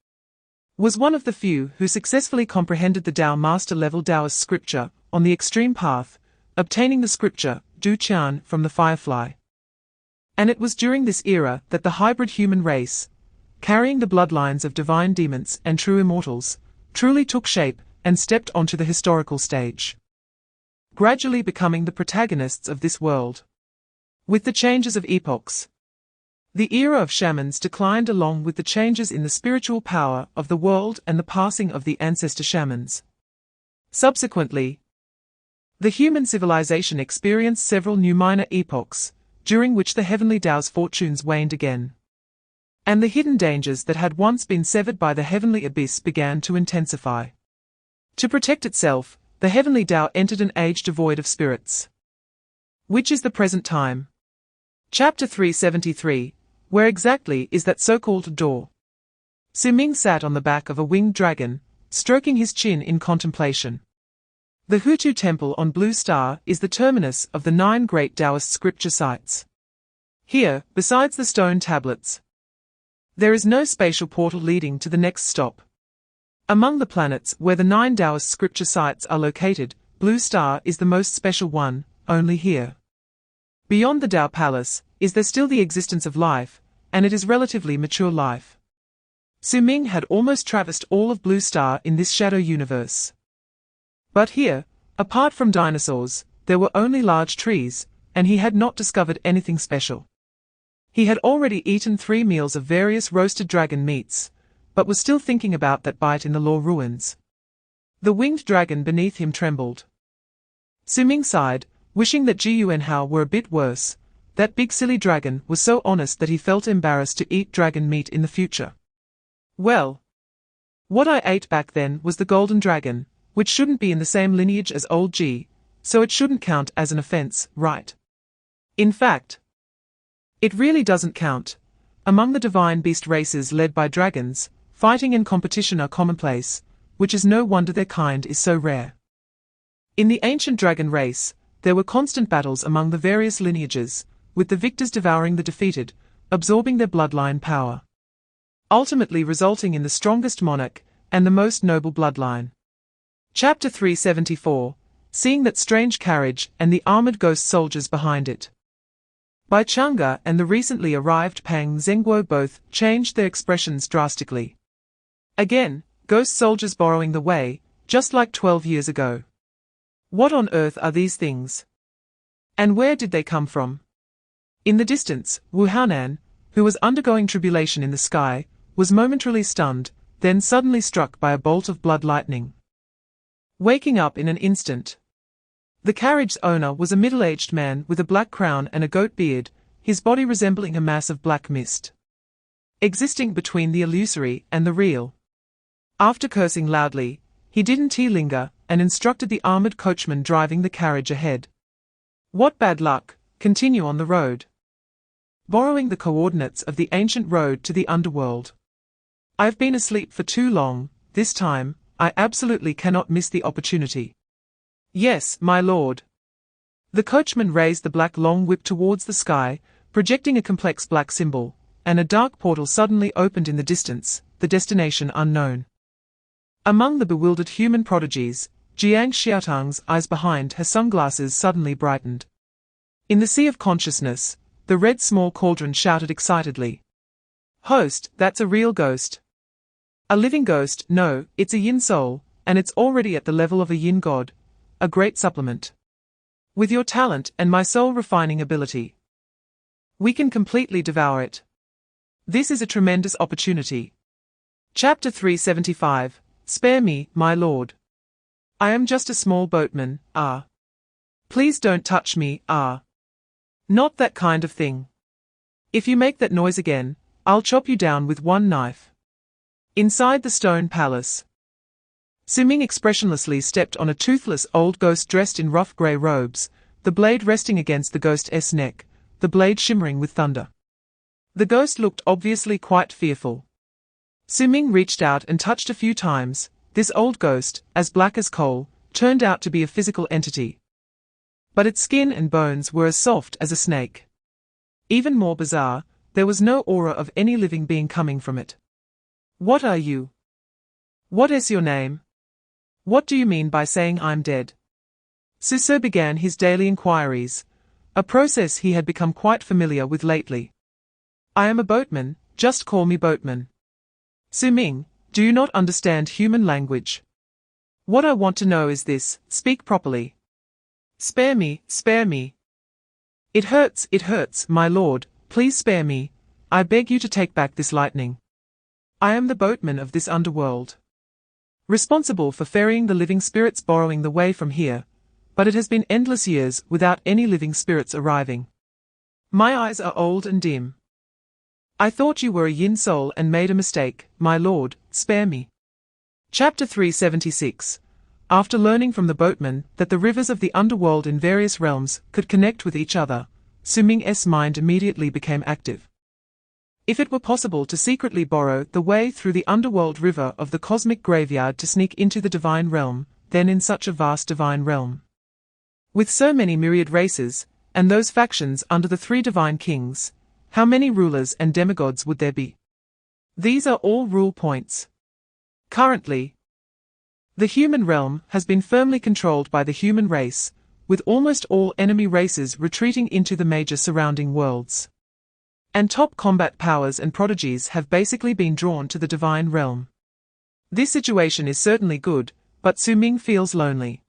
was one of the few who successfully comprehended the Tao master level Taoist scripture on the extreme path, obtaining the scripture Du Qian from the Firefly. And it was during this era that the hybrid human race, carrying the bloodlines of divine demons and true immortals, truly took shape and stepped onto the historical stage, gradually becoming the protagonists of this world. With the changes of epochs, the era of shamans declined along with the changes in the spiritual power of the world and the passing of the ancestor shamans. Subsequently, the human civilization experienced several new minor epochs, during which the heavenly Tao's fortunes waned again, and the hidden dangers that had once been severed by the heavenly abyss began to intensify. To protect itself, the heavenly Tao entered an age devoid of spirits, which is the present time. Chapter 373. Where exactly is that so-called door? Su Ming sat on the back of a winged dragon, stroking his chin in contemplation. The Hutu Temple on Blue Star is the terminus of the 9 great Taoist scripture sites. Here, besides the stone tablets, there is no spatial portal leading to the next stop. Among the planets where the 9 Taoist scripture sites are located, Blue Star is the most special one, only here. Beyond the Tao Palace, is there still the existence of life, and it is relatively mature life. Su Ming had almost traversed all of Blue Star in this shadow universe. But here, apart from dinosaurs, there were only large trees, and he had not discovered anything special. He had already eaten 3 meals of various roasted dragon meats, but was still thinking about that bite in the law ruins. The winged dragon beneath him trembled. Su Ming sighed, wishing that Ji Yuanhao were a bit worse. That big silly dragon was so honest that he felt embarrassed to eat dragon meat in the future. Well, what I ate back then was the golden dragon, which shouldn't be in the same lineage as old Ji, so it shouldn't count as an offense, right? In fact, it really doesn't count. Among the divine beast races led by dragons, fighting and competition are commonplace, which is no wonder their kind is so rare. In the ancient dragon race, there were constant battles among the various lineages, with the victors devouring the defeated, absorbing their bloodline power, ultimately resulting in the strongest monarch and the most noble bloodline. Chapter 374. Seeing that strange carriage and the armored ghost soldiers behind it. Bai Chang'e and the recently arrived Pang Zhenguo both changed their expressions drastically. Again, ghost soldiers borrowing the way, just like 12 years ago. What on earth are these things? And where did they come from? In the distance, Wu Haonan, who was undergoing tribulation in the sky, was momentarily stunned, then suddenly struck by a bolt of blood lightning, waking up in an instant. The carriage's owner was a middle-aged man with a black crown and a goat beard, his body resembling a mass of black mist, existing between the illusory and the real. After cursing loudly, he didn't linger, and instructed the armored coachman driving the carriage ahead. What bad luck, continue on the road. Borrowing the coordinates of the ancient road to the underworld. I've been asleep for too long, this time, I absolutely cannot miss the opportunity. Yes, my lord. The coachman raised the black long whip towards the sky, projecting a complex black symbol, and a dark portal suddenly opened in the distance, the destination unknown. Among the bewildered human prodigies, Jiangcheng's eyes behind her sunglasses suddenly brightened. In the sea of consciousness, the red small cauldron shouted excitedly. Host, that's a real ghost. A living ghost, no, it's a yin soul, and it's already at the level of a yin god. A great supplement. With your talent and my soul-refining ability, we can completely devour it. This is a tremendous opportunity. Chapter 375. Spare me, my lord. I am just a small boatman, Please don't touch me, Not that kind of thing. If you make that noise again, I'll chop you down with one knife. Inside the stone palace, Su Ming expressionlessly stepped on a toothless old ghost dressed in rough grey robes, the blade resting against the ghost's neck, the blade shimmering with thunder. The ghost looked obviously quite fearful. Su Ming reached out and touched a few times. This old ghost, as black as coal, turned out to be a physical entity. But its skin and bones were as soft as a snake. Even more bizarre, there was no aura of any living being coming from it. What are you? What is your name? What do you mean by saying I'm dead? Su began his daily inquiries, a process he had become quite familiar with lately. I am a boatman, just call me boatman. Su Ming, do you not understand human language? What I want to know is this: speak properly. Spare me, spare me. It hurts, my lord, please spare me. I beg you to take back this lightning. I am the boatman of this underworld, responsible for ferrying the living spirits borrowing the way from here, but it has been endless years without any living spirits arriving. My eyes are old and dim. I thought you were a yin soul and made a mistake, my lord, spare me. Chapter 376. After learning from the boatman that the rivers of the underworld in various realms could connect with each other, Su Ming's mind immediately became active. If it were possible to secretly borrow the way through the underworld river of the cosmic graveyard to sneak into the divine realm, then in such a vast divine realm, with so many myriad races, and those factions under the three divine kings, how many rulers and demigods would there be? These are all rule points. Currently, the human realm has been firmly controlled by the human race, with almost all enemy races retreating into the major surrounding worlds. And top combat powers and prodigies have basically been drawn to the divine realm. This situation is certainly good, but Su Ming feels lonely.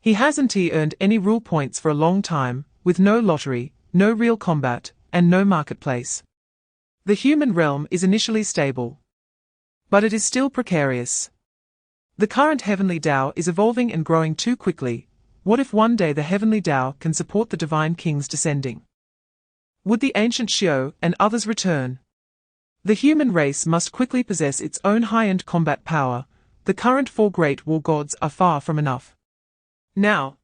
He hasn't earned any rule points for a long time, with no lottery, no real combat, and no marketplace. The human realm is initially stable, but it is still precarious. The current heavenly Tao is evolving and growing too quickly. What if one day the heavenly Tao can support the divine kings descending? Would the ancient Xiao and others return? The human race must quickly possess its own high-end combat power. The current four great war gods are far from enough. Now,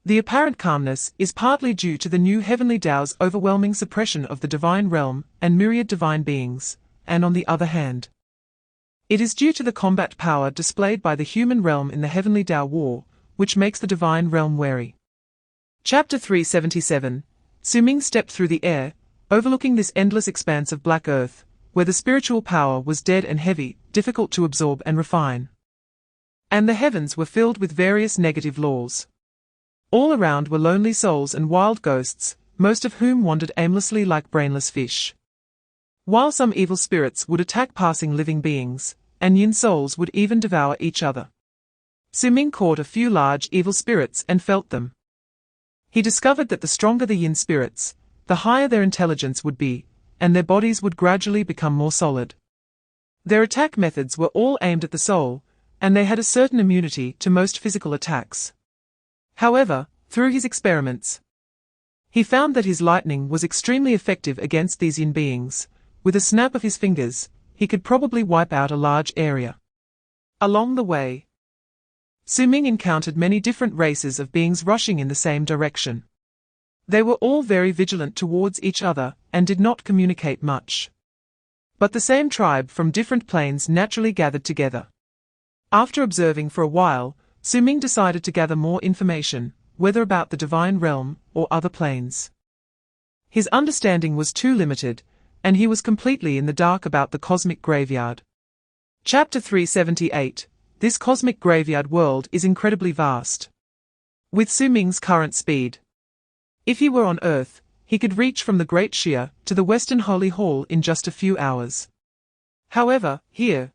the apparent calmness is partly due to the new heavenly Tao's overwhelming suppression of the divine realm and myriad divine beings, and on the other hand, it is due to the combat power displayed by the human realm in the heavenly Tao war, which makes the divine realm wary. Chapter 377. Su Ming stepped through the air, overlooking this endless expanse of black earth, where the spiritual power was dead and heavy, difficult to absorb and refine. And the heavens were filled with various negative laws. All around were lonely souls and wild ghosts, most of whom wandered aimlessly like brainless fish. While some evil spirits would attack passing living beings, and yin souls would even devour each other. Su Ming caught a few large evil spirits and felt them. He discovered that the stronger the yin spirits, the higher their intelligence would be, and their bodies would gradually become more solid. Their attack methods were all aimed at the soul, and they had a certain immunity to most physical attacks. However, through his experiments, he found that his lightning was extremely effective against these yin beings. With a snap of his fingers, he could probably wipe out a large area. Along the way, Su Ming encountered many different races of beings rushing in the same direction. They were all very vigilant towards each other and did not communicate much. But the same tribe from different planes naturally gathered together. After observing for a while, Su Ming decided to gather more information, whether about the divine realm or other planes. His understanding was too limited, and he was completely in the dark about the cosmic graveyard. Chapter 378. This cosmic graveyard world is incredibly vast. With Su Ming's current speed, if he were on Earth, he could reach from the Great Shia to the Western Holy Hall in just a few hours. However, here,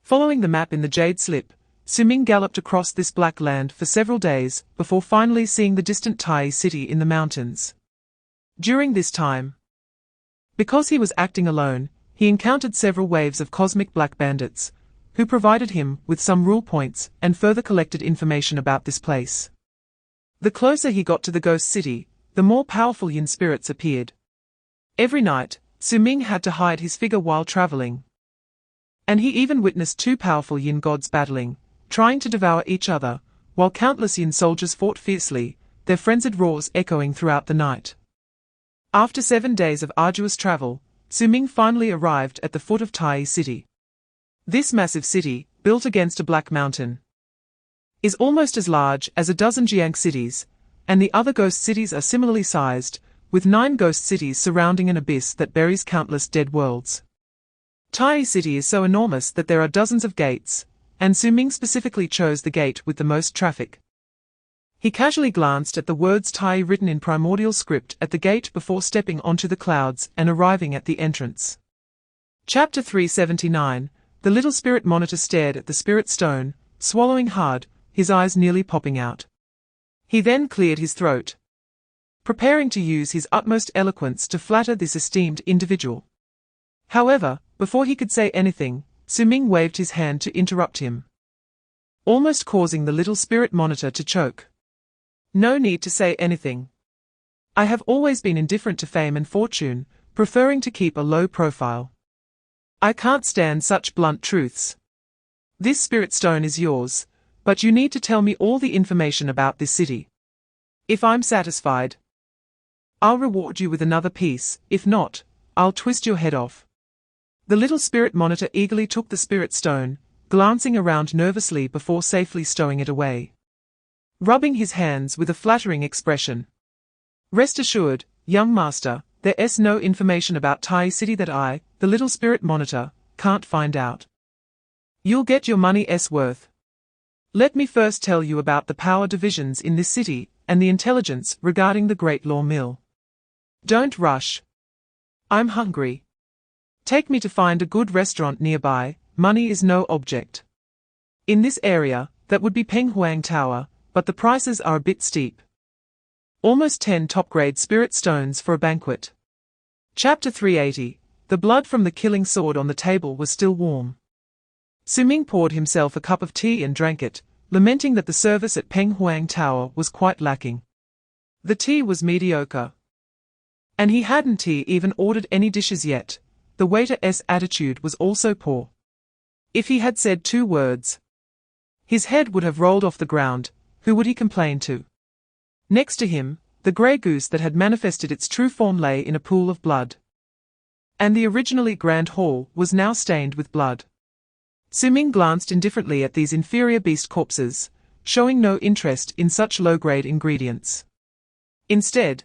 following the map in the Jade Slip, Su Ming galloped across this black land for several days before finally seeing the distant Tai city in the mountains. During this time, because he was acting alone, he encountered several waves of cosmic black bandits, who provided him with some rule points and further collected information about this place. The closer he got to the ghost city, the more powerful yin spirits appeared. Every night, Su Ming had to hide his figure while traveling. And he even witnessed two powerful yin gods battling, trying to devour each other, while countless yin soldiers fought fiercely, their frenzied roars echoing throughout the night. After 7 days of arduous travel, Su Ming finally arrived at the foot of Tai City. This massive city, built against a black mountain, is almost as large as a dozen Jiangcheng cities, and the other ghost cities are similarly sized, with 9 ghost cities surrounding an abyss that buries countless dead worlds. Tai City is so enormous that there are dozens of gates, and Su Ming specifically chose the gate with the most traffic. He casually glanced at the words Tai written in primordial script at the gate before stepping onto the clouds and arriving at the entrance. Chapter 379. The little spirit monitor stared at the spirit stone, swallowing hard, his eyes nearly popping out. He then cleared his throat, preparing to use his utmost eloquence to flatter this esteemed individual. However, before he could say anything, Su Ming waved his hand to interrupt him, almost causing the little spirit monitor to choke. No need to say anything. I have always been indifferent to fame and fortune, preferring to keep a low profile. I can't stand such blunt truths. This spirit stone is yours, but you need to tell me all the information about this city. If I'm satisfied, I'll reward you with another piece. If not, I'll twist your head off. The little spirit monitor eagerly took the spirit stone, glancing around nervously before safely stowing it away, rubbing his hands with a flattering expression. Rest assured, young master, there's no information about Tai City that I, the little spirit monitor, can't find out. You'll get your money's worth. Let me first tell you about the power divisions in this city, and the intelligence regarding the Great Law Mill. Don't rush. I'm hungry. Take me to find a good restaurant nearby. Money is no object. In this area, that would be Penghuang Tower, but the prices are a bit steep. Almost 10 top-grade spirit stones for a banquet. Chapter 380. The blood from the killing sword on the table was still warm. Su Ming poured himself a cup of tea and drank it, lamenting that the service at Penghuang Tower was quite lacking. The tea was mediocre, and he hadn't even ordered any dishes yet. The waiter's attitude was also poor. If he had said 2 words, his head would have rolled off the ground. Who would he complain to? Next to him, the grey goose that had manifested its true form lay in a pool of blood, and the originally grand hall was now stained with blood. Su Ming glanced indifferently at these inferior beast corpses, showing no interest in such low-grade ingredients. Instead,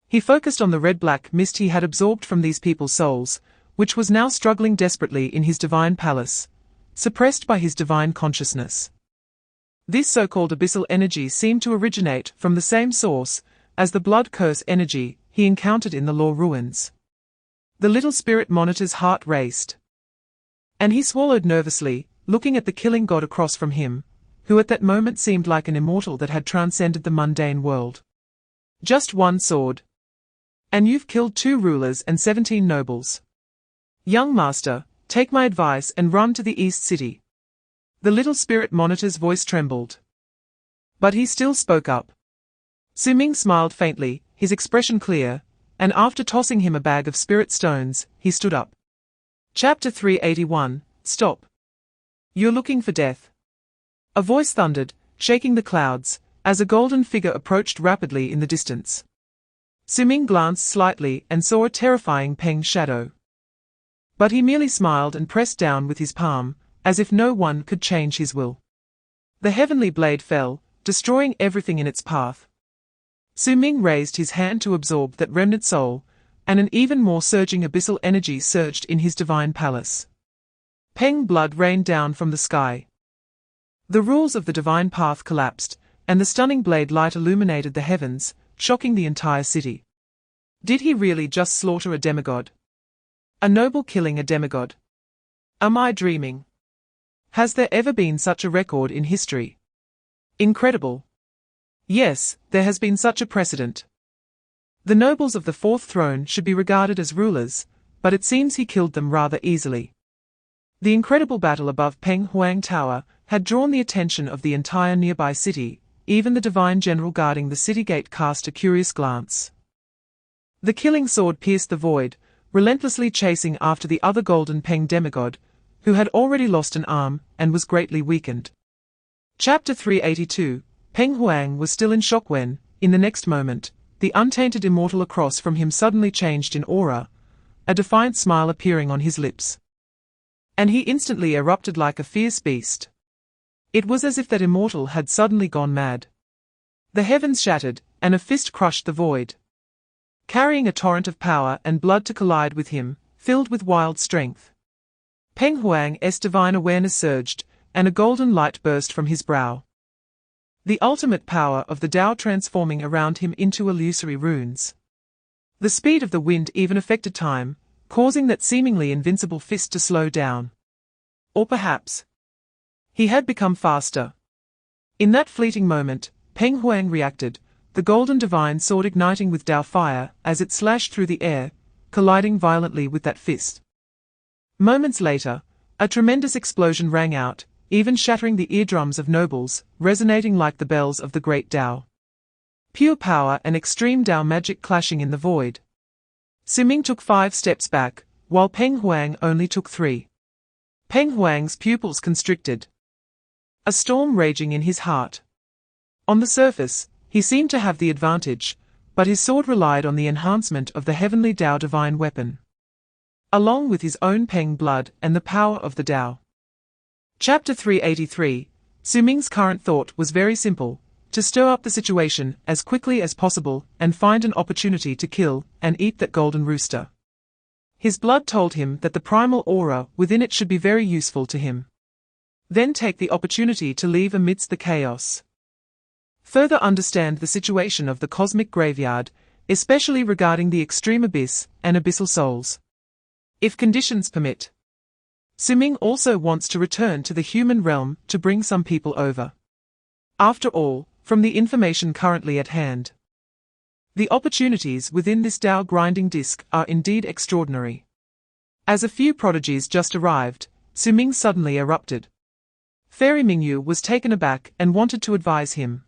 he focused on the red-black mist he had absorbed from these people's souls, which was now struggling desperately in his divine palace, suppressed by his divine consciousness. This so-called abyssal energy seemed to originate from the same source as the blood curse energy he encountered in the law ruins. The little spirit monitor's heart raced, and he swallowed nervously, looking at the killing god across from him, who at that moment seemed like an immortal that had transcended the mundane world. Just 1 sword, and you've killed 2 rulers and 17 nobles. Young master, take my advice and run to the East City. The little spirit monitor's voice trembled, but he still spoke up. Su Ming smiled faintly, his expression clear, and after tossing him a bag of spirit stones, he stood up. Chapter 381. Stop. You're looking for death. A voice thundered, shaking the clouds, as a golden figure approached rapidly in the distance. Su Ming glanced slightly and saw a terrifying Peng shadow, but he merely smiled and pressed down with his palm, as if no one could change his will. The heavenly blade fell, destroying everything in its path. Su Ming raised his hand to absorb that remnant soul, and an even more surging abyssal energy surged in his divine palace. Peng blood rained down from the sky. The rules of the divine path collapsed, and the stunning blade light illuminated the heavens, shocking the entire city. Did he really just slaughter a demigod? A noble killing a demigod? Am I dreaming? Has there ever been such a record in history? Incredible. Yes, there has been such a precedent. The nobles of the 4th throne should be regarded as rulers, but it seems he killed them rather easily. The incredible battle above Penghuang Tower had drawn the attention of the entire nearby city. Even the divine general guarding the city gate cast a curious glance. The killing sword pierced the void, relentlessly chasing after the other golden Peng demigod, who had already lost an arm and was greatly weakened. Chapter 382. Penghuang was still in shock when, in the next moment, the untainted immortal across from him suddenly changed in aura, a defiant smile appearing on his lips. And he instantly erupted like a fierce beast. It was as if that immortal had suddenly gone mad. The heavens shattered, and a fist crushed the void, carrying a torrent of power and blood to collide with him, filled with wild strength. Penghuang's divine awareness surged, and a golden light burst from his brow. The ultimate power of the Tao transforming around him into illusory runes. The speed of the wind even affected time, causing that seemingly invincible fist to slow down. Or perhaps he had become faster. In that fleeting moment, Peng Huang reacted, the golden divine sword igniting with Dao fire as it slashed through the air, colliding violently with that fist. Moments later, a tremendous explosion rang out, even shattering the eardrums of nobles, resonating like the bells of the great Dao. Pure power and extreme Dao magic clashing in the void. Su Ming took 5 steps back, while Peng Huang only took 3. Peng Huang's pupils constricted. A storm raging in his heart. On the surface, he seemed to have the advantage, but his sword relied on the enhancement of the heavenly Dao divine weapon, along with his own Peng blood and the power of the Dao. Chapter 383. Su Ming's current thought was very simple, to stir up the situation as quickly as possible and find an opportunity to kill and eat that golden rooster. His blood told him that the primal aura within it should be very useful to him. Then take the opportunity to leave amidst the chaos. Further understand the situation of the cosmic graveyard, especially regarding the extreme abyss and abyssal souls. If conditions permit. Su Ming also wants to return to the human realm to bring some people over. After all, from the information currently at hand, the opportunities within this Dao grinding disk are indeed extraordinary. As a few prodigies just arrived, Su Ming suddenly erupted. Fairy Mingyu was taken aback and wanted to advise him.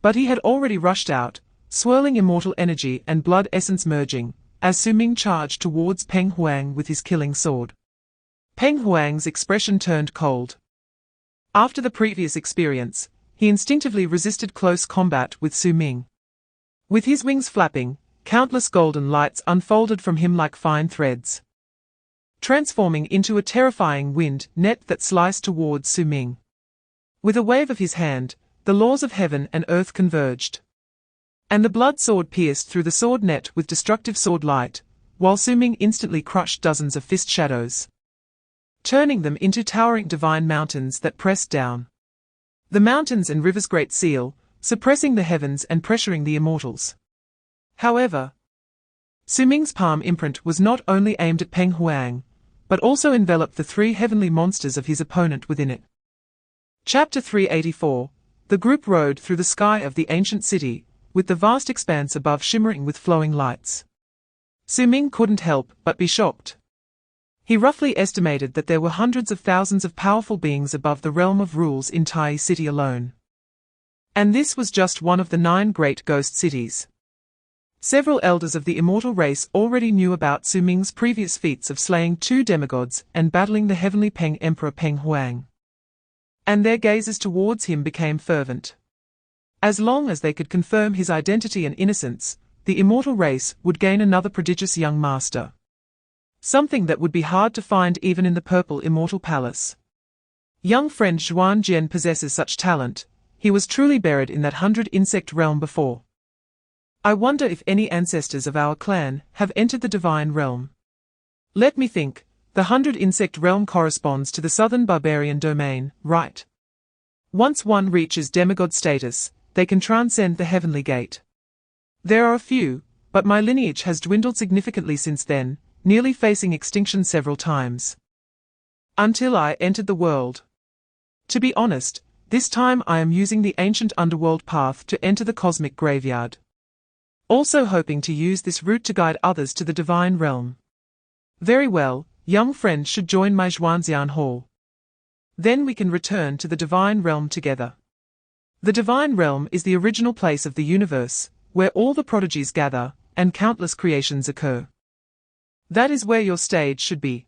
But he had already rushed out, swirling immortal energy and blood essence merging, as Su Ming charged towards Peng Huang with his killing sword. Peng Huang's expression turned cold. After the previous experience, he instinctively resisted close combat with Su Ming. With his wings flapping, countless golden lights unfolded from him like fine threads, transforming into a terrifying wind net that sliced towards Su Ming. With a wave of his hand, the laws of heaven and earth converged, and the blood sword pierced through the sword net with destructive sword light, while Su Ming instantly crushed dozens of fist shadows, turning them into towering divine mountains that pressed down. The mountains and rivers' great seal, suppressing the heavens and pressuring the immortals. However, Su Ming's palm imprint was not only aimed at Peng Huang, but also enveloped the 3 heavenly monsters of his opponent within it. Chapter 384. The group rode through the sky of the ancient city, with the vast expanse above shimmering with flowing lights. Su Ming couldn't help but be shocked. He roughly estimated that there were hundreds of thousands of powerful beings above the realm of rules in Tai City alone. And this was just one of the 9 great ghost cities. Several elders of the immortal race already knew about Su Ming's previous feats of slaying 2 demigods and battling the heavenly Peng Emperor Peng Huang. And their gazes towards him became fervent. As long as they could confirm his identity and innocence, the immortal race would gain another prodigious young master. Something that would be hard to find even in the purple immortal palace. Young friend Zhuan Jian possesses such talent, he was truly buried in that 100 insect realm before. I wonder if any ancestors of our clan have entered the divine realm. Let me think, the 100 insect realm corresponds to the southern barbarian domain, right? Once one reaches demigod status, they can transcend the heavenly gate. There are a few, but my lineage has dwindled significantly since then, nearly facing extinction several times. Until I entered the world. To be honest, this time I am using the ancient underworld path to enter the cosmic graveyard. Also hoping to use this route to guide others to the divine realm. Very well, young friend should join my Zhuanxian hall. Then we can return to the divine realm together. The divine realm is the original place of the universe, where all the prodigies gather, and countless creations occur. That is where your stage should be.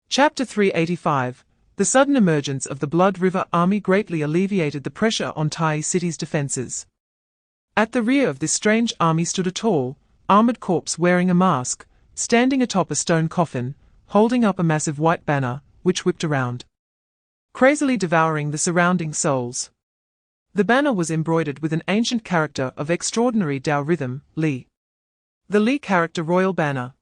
Chapter 385. The sudden emergence of the Blood River army greatly alleviated the pressure on Tai City's defenses. At the rear of this strange army stood a tall, armored corpse wearing a mask, standing atop a stone coffin, holding up a massive white banner, which whipped around, crazily devouring the surrounding souls. The banner was embroidered with an ancient character of extraordinary Dao rhythm, Li. The Li character royal banner.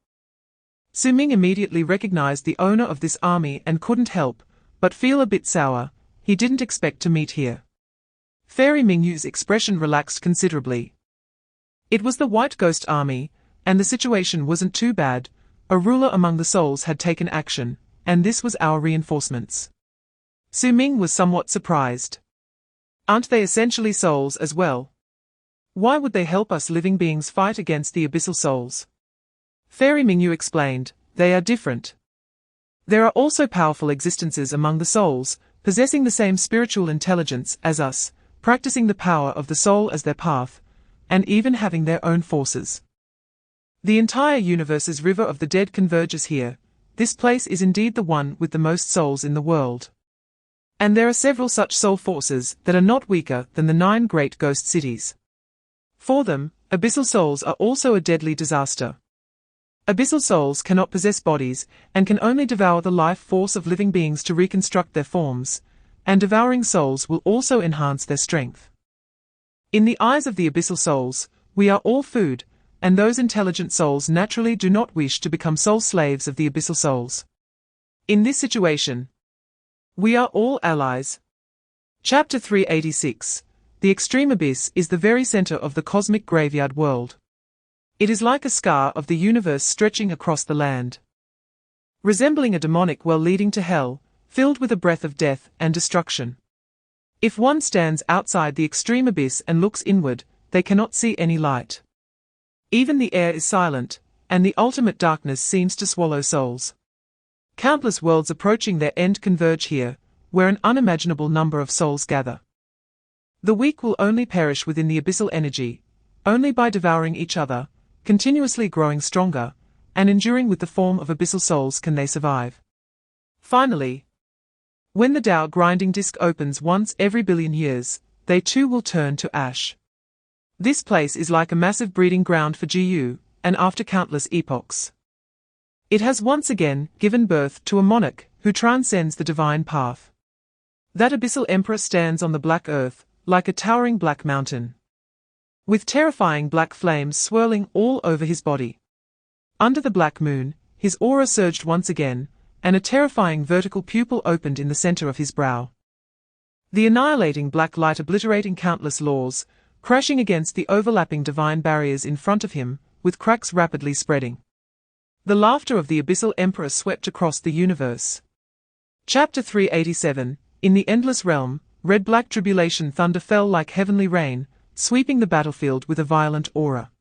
Su Ming immediately recognized the owner of this army and couldn't help but feel a bit sour. He didn't expect to meet here. Fairy Mingyu's expression relaxed considerably. It was the White Ghost army, and the situation wasn't too bad, a ruler among the souls had taken action, and this was our reinforcements. Su Ming was somewhat surprised. Aren't they essentially souls as well? Why would they help us living beings fight against the abyssal souls? Fairy Mingyu explained, they are different. There are also powerful existences among the souls, possessing the same spiritual intelligence as us, practicing the power of the soul as their path, and even having their own forces. The entire universe's river of the dead converges here. This place is indeed the one with the most souls in the world. And there are several such soul forces that are not weaker than the 9 great ghost cities. For them, abyssal souls are also a deadly disaster. Abyssal souls cannot possess bodies, and can only devour the life force of living beings to reconstruct their forms, and devouring souls will also enhance their strength. In the eyes of the abyssal souls, we are all food, and those intelligent souls naturally do not wish to become soul slaves of the abyssal souls. In this situation, we are all allies. Chapter 386. The extreme abyss is the very center of the cosmic graveyard world. It is like a scar of the universe stretching across the land. Resembling a demonic well leading to hell, filled with a breath of death and destruction. If one stands outside the extreme abyss and looks inward, they cannot see any light. Even the air is silent, and the ultimate darkness seems to swallow souls. Countless worlds approaching their end converge here, where an unimaginable number of souls gather. The weak will only perish within the abyssal energy, only by devouring each other, continuously growing stronger, and enduring with the form of abyssal souls can they survive. Finally, when the Tao grinding disc opens once every billion years, they too will turn to ash. This place is like a massive breeding ground for Jiu, and after countless epochs, it has once again given birth to a monarch who transcends the divine path. That abyssal emperor stands on the black earth, like a towering black mountain, with terrifying black flames swirling all over his body. Under the black moon, his aura surged once again, and a terrifying vertical pupil opened in the center of his brow. The annihilating black light obliterating countless laws, crashing against the overlapping divine barriers in front of him, with cracks rapidly spreading. The laughter of the abyssal emperor swept across the universe. Chapter 387. In the endless realm, red-black tribulation thunder fell like heavenly rain, sweeping the battlefield with a violent aura.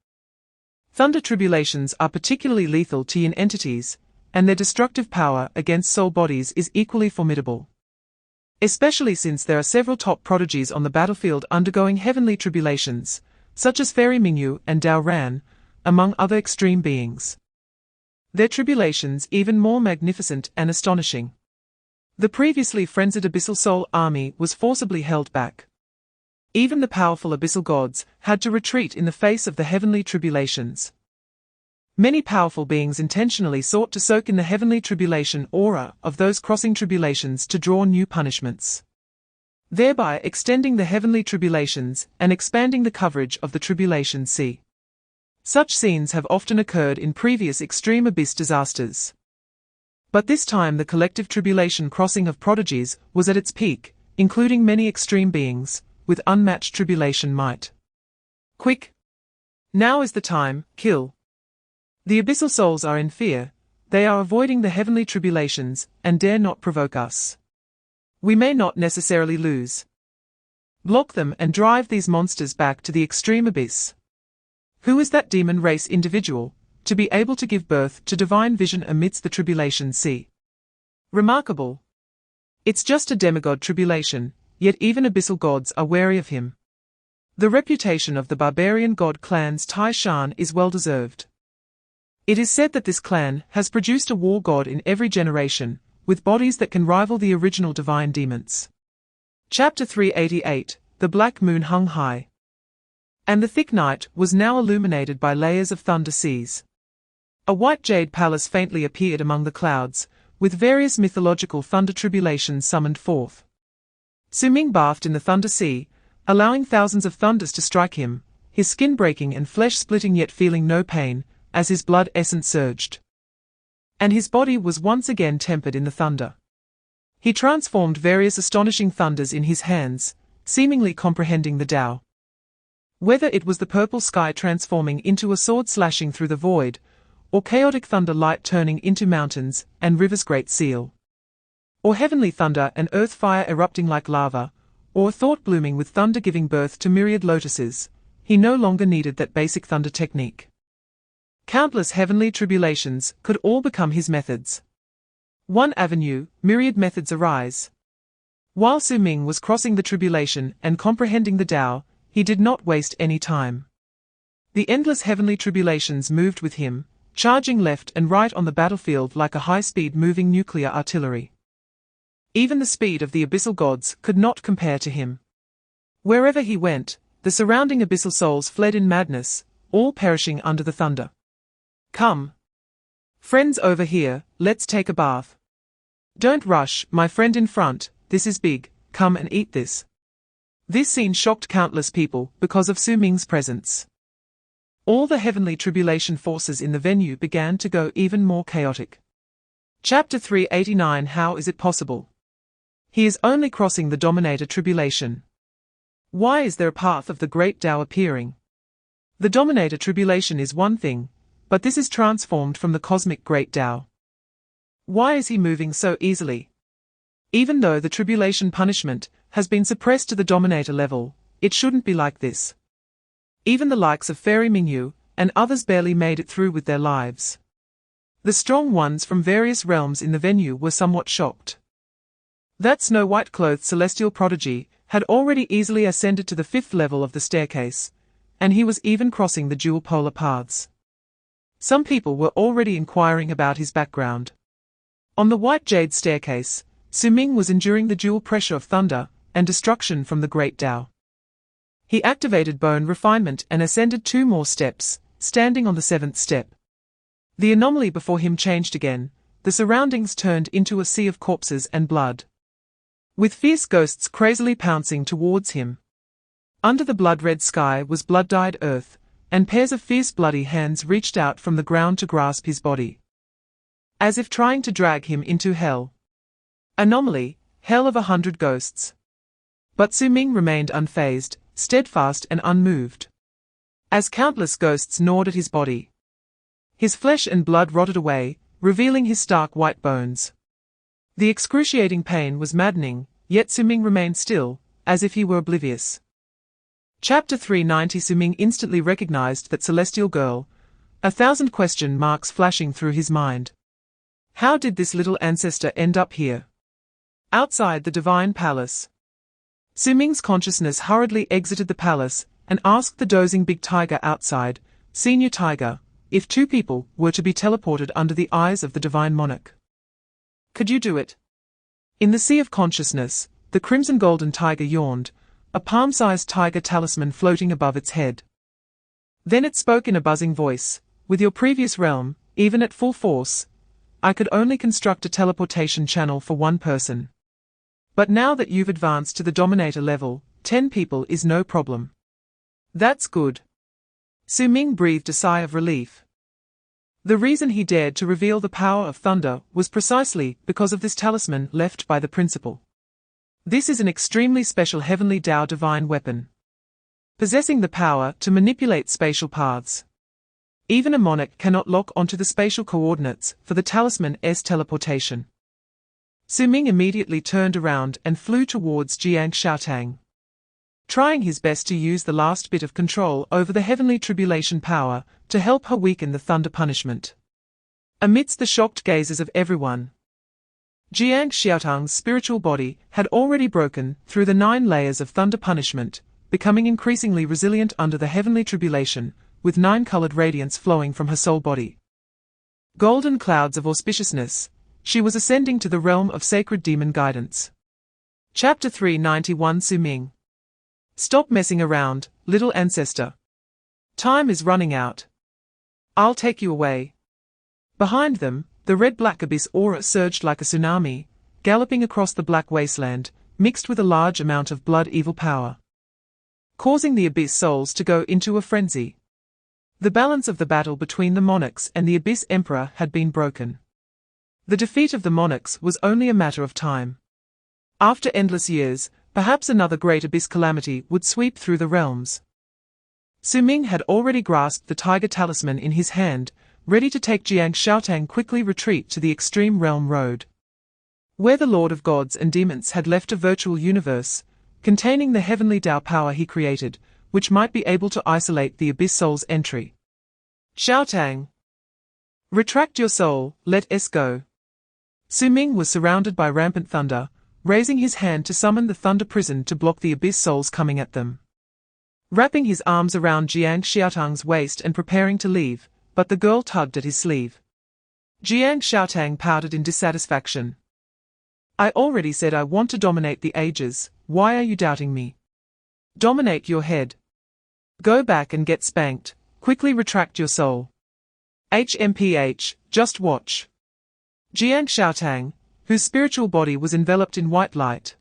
Thunder tribulations are particularly lethal to yin entities, and their destructive power against soul bodies is equally formidable. Especially since there are several top prodigies on the battlefield undergoing heavenly tribulations, such as Fairy Mingyu and Dao Ran, among other extreme beings. Their tribulations even more magnificent and astonishing. The previously frenzied abyssal soul army was forcibly held back. Even the powerful abyssal gods had to retreat in the face of the heavenly tribulations. Many powerful beings intentionally sought to soak in the heavenly tribulation aura of those crossing tribulations to draw new punishments, thereby extending the heavenly tribulations and expanding the coverage of the tribulation sea. Such scenes have often occurred in previous extreme abyss disasters. But this time the collective tribulation crossing of prodigies was at its peak, including many extreme beings, with unmatched tribulation might. Quick! Now is the time, kill! The abyssal souls are in fear, they are avoiding the heavenly tribulations, and dare not provoke us. We may not necessarily lose. Block them and drive these monsters back to the extreme abyss. Who is that demon race individual, to be able to give birth to divine vision amidst the tribulation sea? Remarkable. It's just a demigod tribulation, yet even abyssal gods are wary of him. The reputation of the barbarian god clans Tai Shan is well deserved. It is said that this clan has produced a war god in every generation, with bodies that can rival the original divine demons. Chapter 388. The black moon hung high, and the thick night was now illuminated by layers of thunder seas. A white jade palace faintly appeared among the clouds, with various mythological thunder tribulations summoned forth. Su Ming bathed in the thunder sea, allowing thousands of thunders to strike him, his skin breaking and flesh splitting yet feeling no pain, as his blood essence surged. And his body was once again tempered in the thunder. He transformed various astonishing thunders in his hands, seemingly comprehending the Tao. Whether it was the purple sky transforming into a sword slashing through the void, or chaotic thunder light turning into mountains and rivers great seal. Or heavenly thunder and earth fire erupting like lava, or thought blooming with thunder giving birth to myriad lotuses, he no longer needed that basic thunder technique. Countless heavenly tribulations could all become his methods. One avenue, myriad methods arise. While Su Ming was crossing the tribulation and comprehending the Tao, he did not waste any time. The endless heavenly tribulations moved with him, charging left and right on the battlefield like a high-speed moving nuclear artillery. Even the speed of the abyssal gods could not compare to him. Wherever he went, the surrounding abyssal souls fled in madness, all perishing under the thunder. Come. Friends over here, let's take a bath. Don't rush, my friend in front, this is big, come and eat this. This scene shocked countless people because of Su Ming's presence. All the heavenly tribulation forces in the venue began to go even more chaotic. Chapter 389 How is it possible? He is only crossing the Dominator tribulation. Why is there a path of the Great Tao appearing? The Dominator tribulation is one thing, but this is transformed from the cosmic Great Tao. Why is he moving so easily? Even though the tribulation punishment has been suppressed to the Dominator level, it shouldn't be like this. Even the likes of Fairy Mingyu and others barely made it through with their lives. The strong ones from various realms in the venue were somewhat shocked. That snow-white-clothed celestial prodigy had already easily ascended to the 5th level of the staircase, and he was even crossing the dual polar paths. Some people were already inquiring about his background. On the white jade staircase, Su Ming was enduring the dual pressure of thunder and destruction from the Great Tao. He activated bone refinement and ascended 2 more steps, standing on the 7th step. The anomaly before him changed again, the surroundings turned into a sea of corpses and blood, with fierce ghosts crazily pouncing towards him. Under the blood-red sky was blood-dyed earth, and pairs of fierce bloody hands reached out from the ground to grasp his body, as if trying to drag him into hell. Anomaly, hell of 100 ghosts. But Su Ming remained unfazed, steadfast and unmoved, as countless ghosts gnawed at his body. His flesh and blood rotted away, revealing his stark white bones. The excruciating pain was maddening, yet Su Ming remained still, as if he were oblivious. Chapter 390 Su Ming instantly recognized that celestial girl, 1,000 question marks flashing through his mind. How did this little ancestor end up here? Outside the divine palace. Su Ming's consciousness hurriedly exited the palace and asked the dozing big tiger outside, Senior Tiger, if 2 people were to be teleported under the eyes of the divine monarch. Could you do it? In the sea of consciousness, the crimson golden tiger yawned, a palm-sized tiger talisman floating above its head. Then it spoke in a buzzing voice, with your previous realm, even at full force, I could only construct a teleportation channel for 1 person. But now that you've advanced to the Dominator level, 10 people is no problem. That's good. Su Ming breathed a sigh of relief. The reason he dared to reveal the power of thunder was precisely because of this talisman left by the principal. This is an extremely special heavenly Tao divine weapon, possessing the power to manipulate spatial paths. Even a monarch cannot lock onto the spatial coordinates for the talisman's teleportation. Su Ming immediately turned around and flew towards Jiangcheng, trying his best to use the last bit of control over the heavenly tribulation power to help her weaken the thunder punishment. Amidst the shocked gazes of everyone, Jiangcheng's spiritual body had already broken through the 9 layers of thunder punishment, becoming increasingly resilient under the heavenly tribulation, with 9-colored radiance flowing from her soul body. Golden clouds of auspiciousness, she was ascending to the realm of sacred demon guidance. Chapter 391 Su Ming. Stop messing around, little ancestor. Time is running out. I'll take you away. Behind them, the red-black abyss aura surged like a tsunami, galloping across the black wasteland, mixed with a large amount of blood-evil power, causing the abyss souls to go into a frenzy. The balance of the battle between the monarchs and the abyss emperor had been broken. The defeat of the monarchs was only a matter of time. After endless years, perhaps another great abyss calamity would sweep through the realms. Su Ming had already grasped the tiger talisman in his hand, ready to take Jiangcheng quickly retreat to the Extreme Realm Road, where the Lord of Gods and Demons had left a virtual universe, containing the heavenly Tao power he created, which might be able to isolate the Abyss Soul's entry. Xiaotang. Retract your soul, let us go. Su Ming was surrounded by rampant thunder, raising his hand to summon the thunder prison to block the Abyss Souls coming at them. Wrapping his arms around Jiangxiaotang's waist and preparing to leave, but the girl tugged at his sleeve. Jiangxiaotang pouted in dissatisfaction. I already said I want to dominate the ages, why are you doubting me? Dominate your head. Go back and get spanked, quickly retract your soul. HMPH, just watch. Jiangxiaotang, whose spiritual body was enveloped in white light,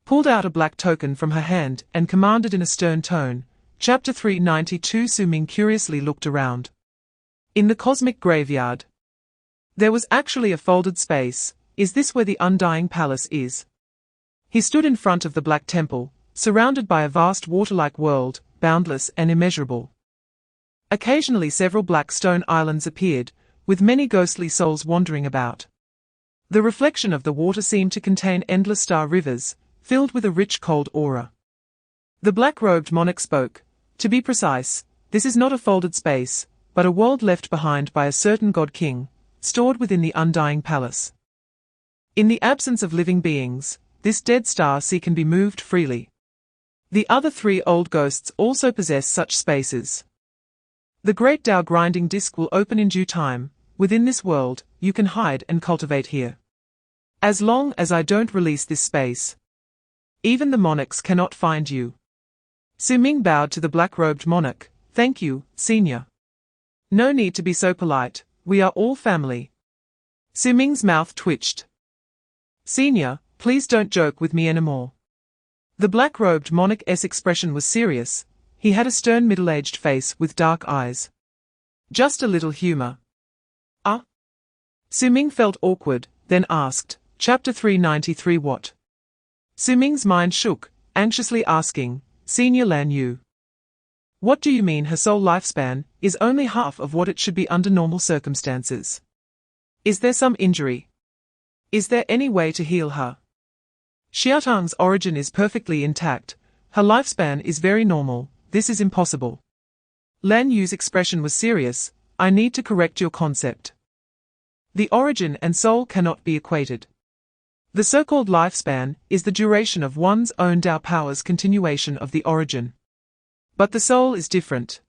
pulled out a black token from her hand and commanded in a stern tone. Chapter 392. Su Ming curiously looked around. In the cosmic graveyard, there was actually a folded space. Is this where the Undying Palace is? He stood in front of the Black Temple, surrounded by a vast water-like world, boundless and immeasurable. Occasionally several black stone islands appeared, with many ghostly souls wandering about. The reflection of the water seemed to contain endless star rivers, filled with a rich cold aura. The black-robed monarch spoke. To be precise, this is not a folded space, but a world left behind by a certain god-king, stored within the Undying Palace. In the absence of living beings, this dead star sea can be moved freely. The other three old ghosts also possess such spaces. The great Tao grinding disk will open in due time. Within this world, you can hide and cultivate here. As long as I don't release this space, even the monarchs cannot find you. Su Ming bowed to the black-robed monarch. Thank you, senior. No need to be so polite, we are all family. Su Ming's mouth twitched. Senior, please don't joke with me anymore. The black-robed monarch's expression was serious. He had a stern middle-aged face with dark eyes. Just a little humor. Ah? Su Ming felt awkward, then asked, Chapter 393. What? Su Ming's mind shook, anxiously asking, Senior Lan Yu. What do you mean her soul lifespan is only half of what it should be under normal circumstances? Is there some injury? Is there any way to heal her? Xiaotang's origin is perfectly intact. Her lifespan is very normal. This is impossible. Lan Yu's expression was serious. I need to correct your concept. The origin and soul cannot be equated. The so-called lifespan is the duration of one's own Tao power's continuation of the origin. But the soul is different.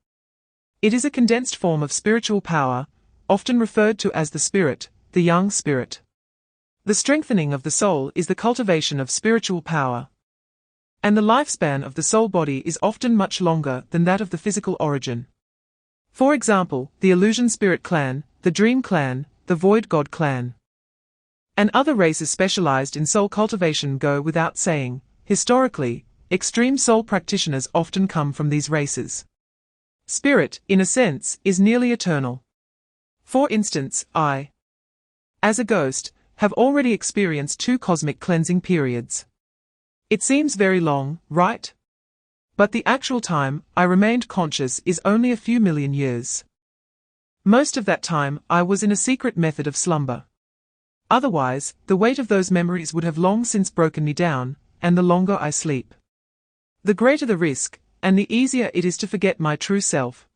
It is a condensed form of spiritual power, often referred to as the spirit, the young spirit. The strengthening of the soul is the cultivation of spiritual power. And the lifespan of the soul body is often much longer than that of the physical origin. For example, the Illusion Spirit Clan, the Dream Clan, the Void God Clan, and other races specialized in soul cultivation go without saying. Historically, extreme soul practitioners often come from these races. Spirit, in a sense, is nearly eternal. For instance, I, as a ghost, have already experienced 2 cosmic cleansing periods. It seems very long, right? But the actual time I remained conscious is only a few million years. Most of that time I was in a secret method of slumber. Otherwise, the weight of those memories would have long since broken me down, and the longer I sleep, the greater the risk, and the easier it is to forget my true self.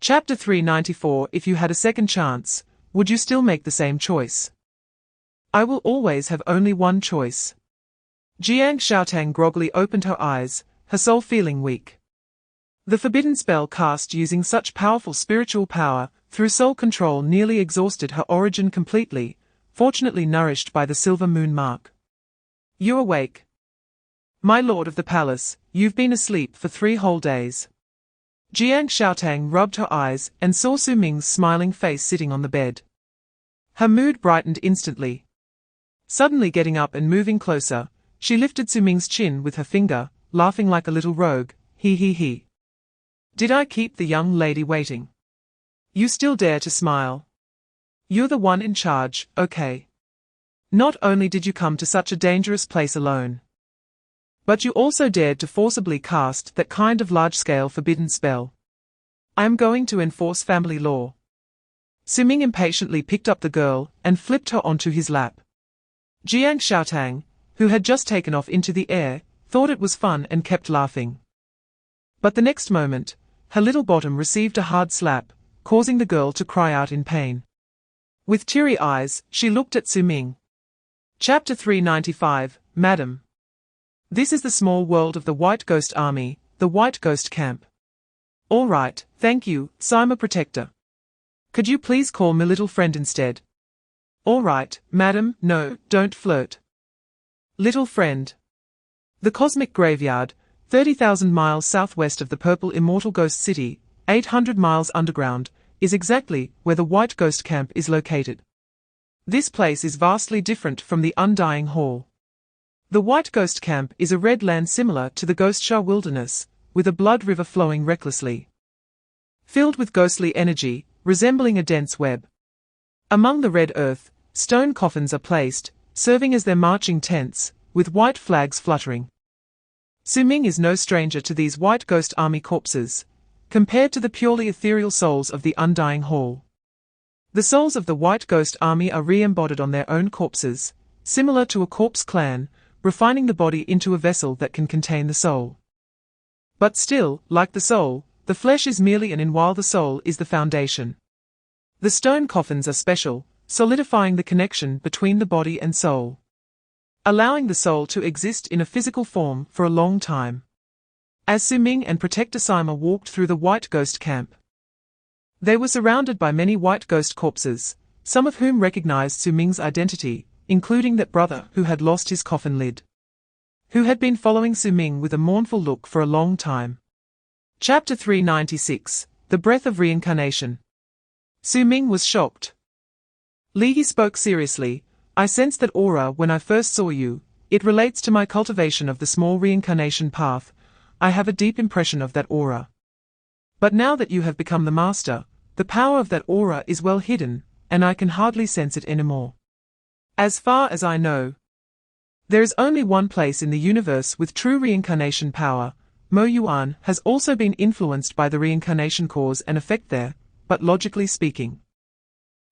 Chapter 394. If you had a second chance, would you still make the same choice? I will always have only one choice. Jiangxiaotang groggily opened her eyes, her soul feeling weak. The forbidden spell cast using such powerful spiritual power, through soul control, nearly exhausted her origin completely, fortunately nourished by the silver moon mark. You awake. My lord of the palace, you've been asleep for 3 whole days. Jiangxiaotang rubbed her eyes and saw Su Ming's smiling face sitting on the bed. Her mood brightened instantly. Suddenly getting up and moving closer, she lifted Su Ming's chin with her finger, laughing like a little rogue. He. Did I keep the young lady waiting? You still dare to smile? You're the one in charge, okay? Not only did you come to such a dangerous place alone, but you also dared to forcibly cast that kind of large-scale forbidden spell. I am going to enforce family law. Su Ming impatiently picked up the girl and flipped her onto his lap. Jiangcheng, who had just taken off into the air, thought it was fun and kept laughing. But the next moment, her little bottom received a hard slap, causing the girl to cry out in pain. With teary eyes, she looked at Su Ming. Chapter 395, Madam. This is the small world of the White Ghost Army, the White Ghost Camp. All right, thank you, Sima Protector. Could you please call me little friend instead? All right, madam, no, don't flirt. Little friend. The Cosmic Graveyard, 30,000 miles southwest of the Purple Immortal Ghost City, 800 miles underground, is exactly where the White Ghost Camp is located. This place is vastly different from the Undying Hall. The White Ghost Camp is a red land similar to the Ghost Shah Wilderness, with a blood river flowing recklessly. Filled with ghostly energy, resembling a dense web. Among the red earth, stone coffins are placed, serving as their marching tents, with white flags fluttering. Su Ming is no stranger to these White Ghost Army corpses, compared to the purely ethereal souls of the Undying Hall. The souls of the White Ghost Army are re-embodied on their own corpses, similar to a corpse clan, refining the body into a vessel that can contain the soul. But still, like the soul, the flesh is merely an in while the soul is the foundation. The stone coffins are special, solidifying the connection between the body and soul, allowing the soul to exist in a physical form for a long time. As Su Ming and Protector Sima walked through the White Ghost Camp, they were surrounded by many white ghost corpses, some of whom recognized Su Ming's identity, including that brother who had lost his coffin lid, who had been following Su Ming with a mournful look for a long time. Chapter 396, The Breath of Reincarnation. Su Ming was shocked. Li He spoke seriously. I sensed that aura when I first saw you. It relates to my cultivation of the small reincarnation path. I have a deep impression of that aura. But now that you have become the master, the power of that aura is well hidden, and I can hardly sense it anymore. As far as I know, there is only one place in the universe with true reincarnation power. Mo Yuan has also been influenced by the reincarnation cause and effect there, but logically speaking,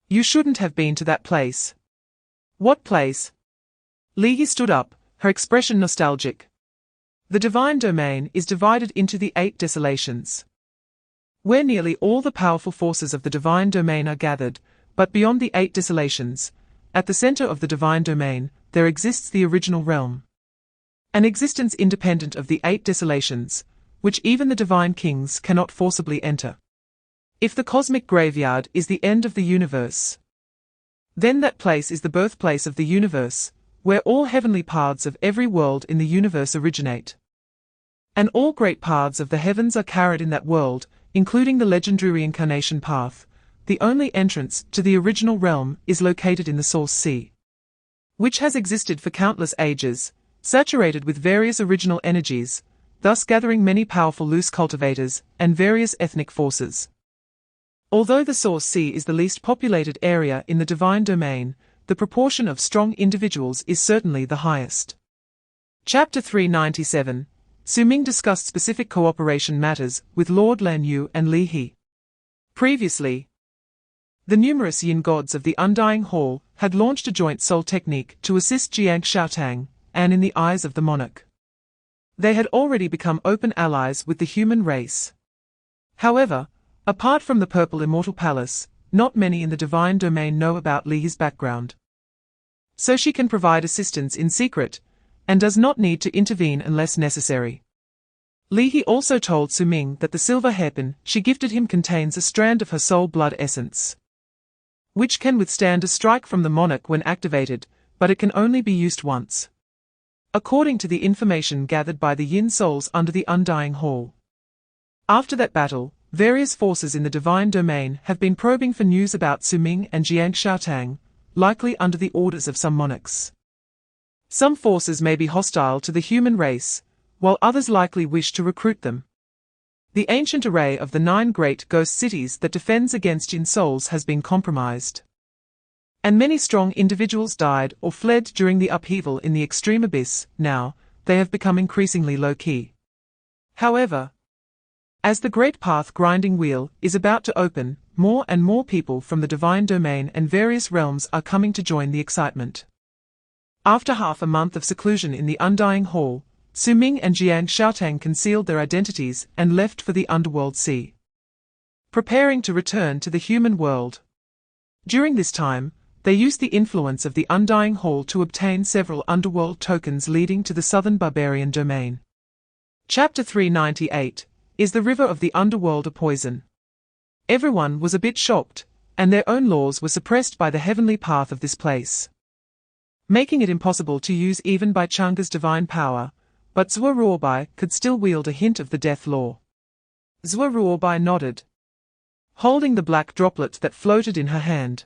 you shouldn't have been to that place. What place? Li He stood up, her expression nostalgic. The divine domain is divided into the 8 desolations, where nearly all the powerful forces of the divine domain are gathered, but beyond the 8 desolations, at the center of the divine domain, there exists the original realm. An existence independent of the 8 desolations, which even the divine kings cannot forcibly enter. If the cosmic graveyard is the end of the universe, then that place is the birthplace of the universe, where all heavenly paths of every world in the universe originate. And all great paths of the heavens are carried in that world, including the legendary reincarnation path. The only entrance to the original realm is located in the Source Sea, which has existed for countless ages, saturated with various original energies, thus gathering many powerful loose cultivators and various ethnic forces. Although the Source Sea is the least populated area in the divine domain, the proportion of strong individuals is certainly the highest. Chapter 397. Su Ming discussed specific cooperation matters with Lord Lan Yu and Li He. Previously, the numerous yin gods of the Undying Hall had launched a joint soul technique to assist Jiangcheng, and in the eyes of the monarch, they had already become open allies with the human race. However, apart from the Purple Immortal Palace, not many in the divine domain know about Li He's background. So she can provide assistance in secret, and does not need to intervene unless necessary. Li He also told Su Ming that the silver hairpin she gifted him contains a strand of her soul blood essence, which can withstand a strike from the monarch when activated, but it can only be used once. According to the information gathered by the yin souls under the Undying Hall, after that battle, various forces in the divine domain have been probing for news about Su Ming and Jiangcheng, likely under the orders of some monarchs. Some forces may be hostile to the human race, while others likely wish to recruit them. The ancient array of the 9 great ghost cities that defends against yin souls has been compromised, and many strong individuals died or fled during the upheaval in the extreme abyss. Now, they have become increasingly low-key. However, as the great path grinding wheel is about to open, more and more people from the divine domain and various realms are coming to join the excitement. After half a month of seclusion in the Undying Hall, Su Ming and Jiangcheng concealed their identities and left for the underworld sea, preparing to return to the human world. During this time, they used the influence of the Undying Hall to obtain several underworld tokens leading to the southern barbarian domain. Chapter 398 Is the river of the underworld a poison? Everyone was a bit shocked, and their own laws were suppressed by the heavenly path of this place, making it impossible to use even by Chang'e's divine power, but Zhuo Ruobai could still wield a hint of the death law. Zhuo Ruobai nodded, holding the black droplet that floated in her hand.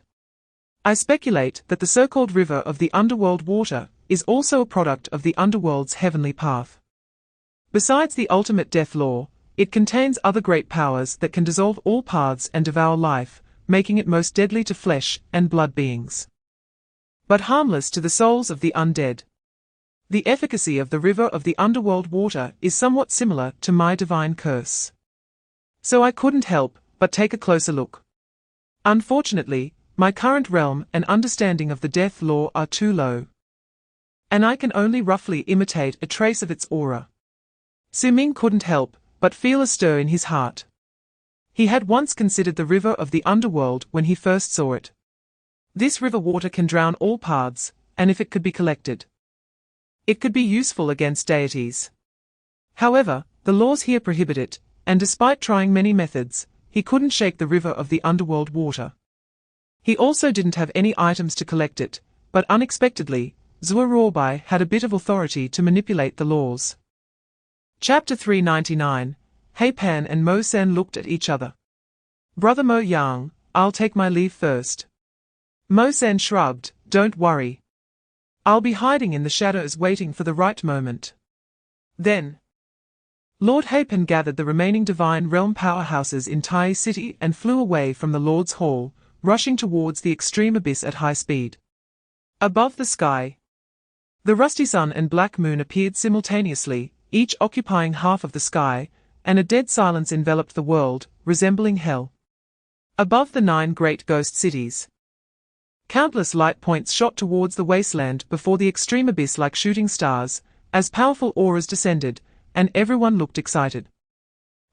I speculate that the so-called river of the underworld water is also a product of the underworld's heavenly path. Besides the ultimate death law, it contains other great powers that can dissolve all paths and devour life, making it most deadly to flesh and blood beings, but harmless to the souls of the undead. The efficacy of the river of the underworld water is somewhat similar to my divine curse, so I couldn't help but take a closer look. Unfortunately, my current realm and understanding of the death law are too low, and I can only roughly imitate a trace of its aura. Su Ming couldn't help but feel a stir in his heart. He had once considered the river of the underworld when he first saw it. This river water can drown all paths, and if it could be collected, it could be useful against deities. However, the laws here prohibit it, and despite trying many methods, he couldn't shake the river of the underworld water. He also didn't have any items to collect it, but unexpectedly, Zhuo Ruobai had a bit of authority to manipulate the laws. Chapter 399 He Pan and Mo Sen looked at each other. Brother Mo Yang, I'll take my leave first. Mo Sen shrugged, don't worry. I'll be hiding in the shadows waiting for the right moment. Then, Lord He Pan gathered the remaining divine realm powerhouses in Tai City and flew away from the Lord's Hall, rushing towards the extreme abyss at high speed. Above the sky, the rusty sun and black moon appeared simultaneously, each occupying half of the sky, and a dead silence enveloped the world, resembling hell. Above the 9 great ghost cities, countless light points shot towards the wasteland before the extreme abyss like shooting stars, as powerful auras descended, and everyone looked excited.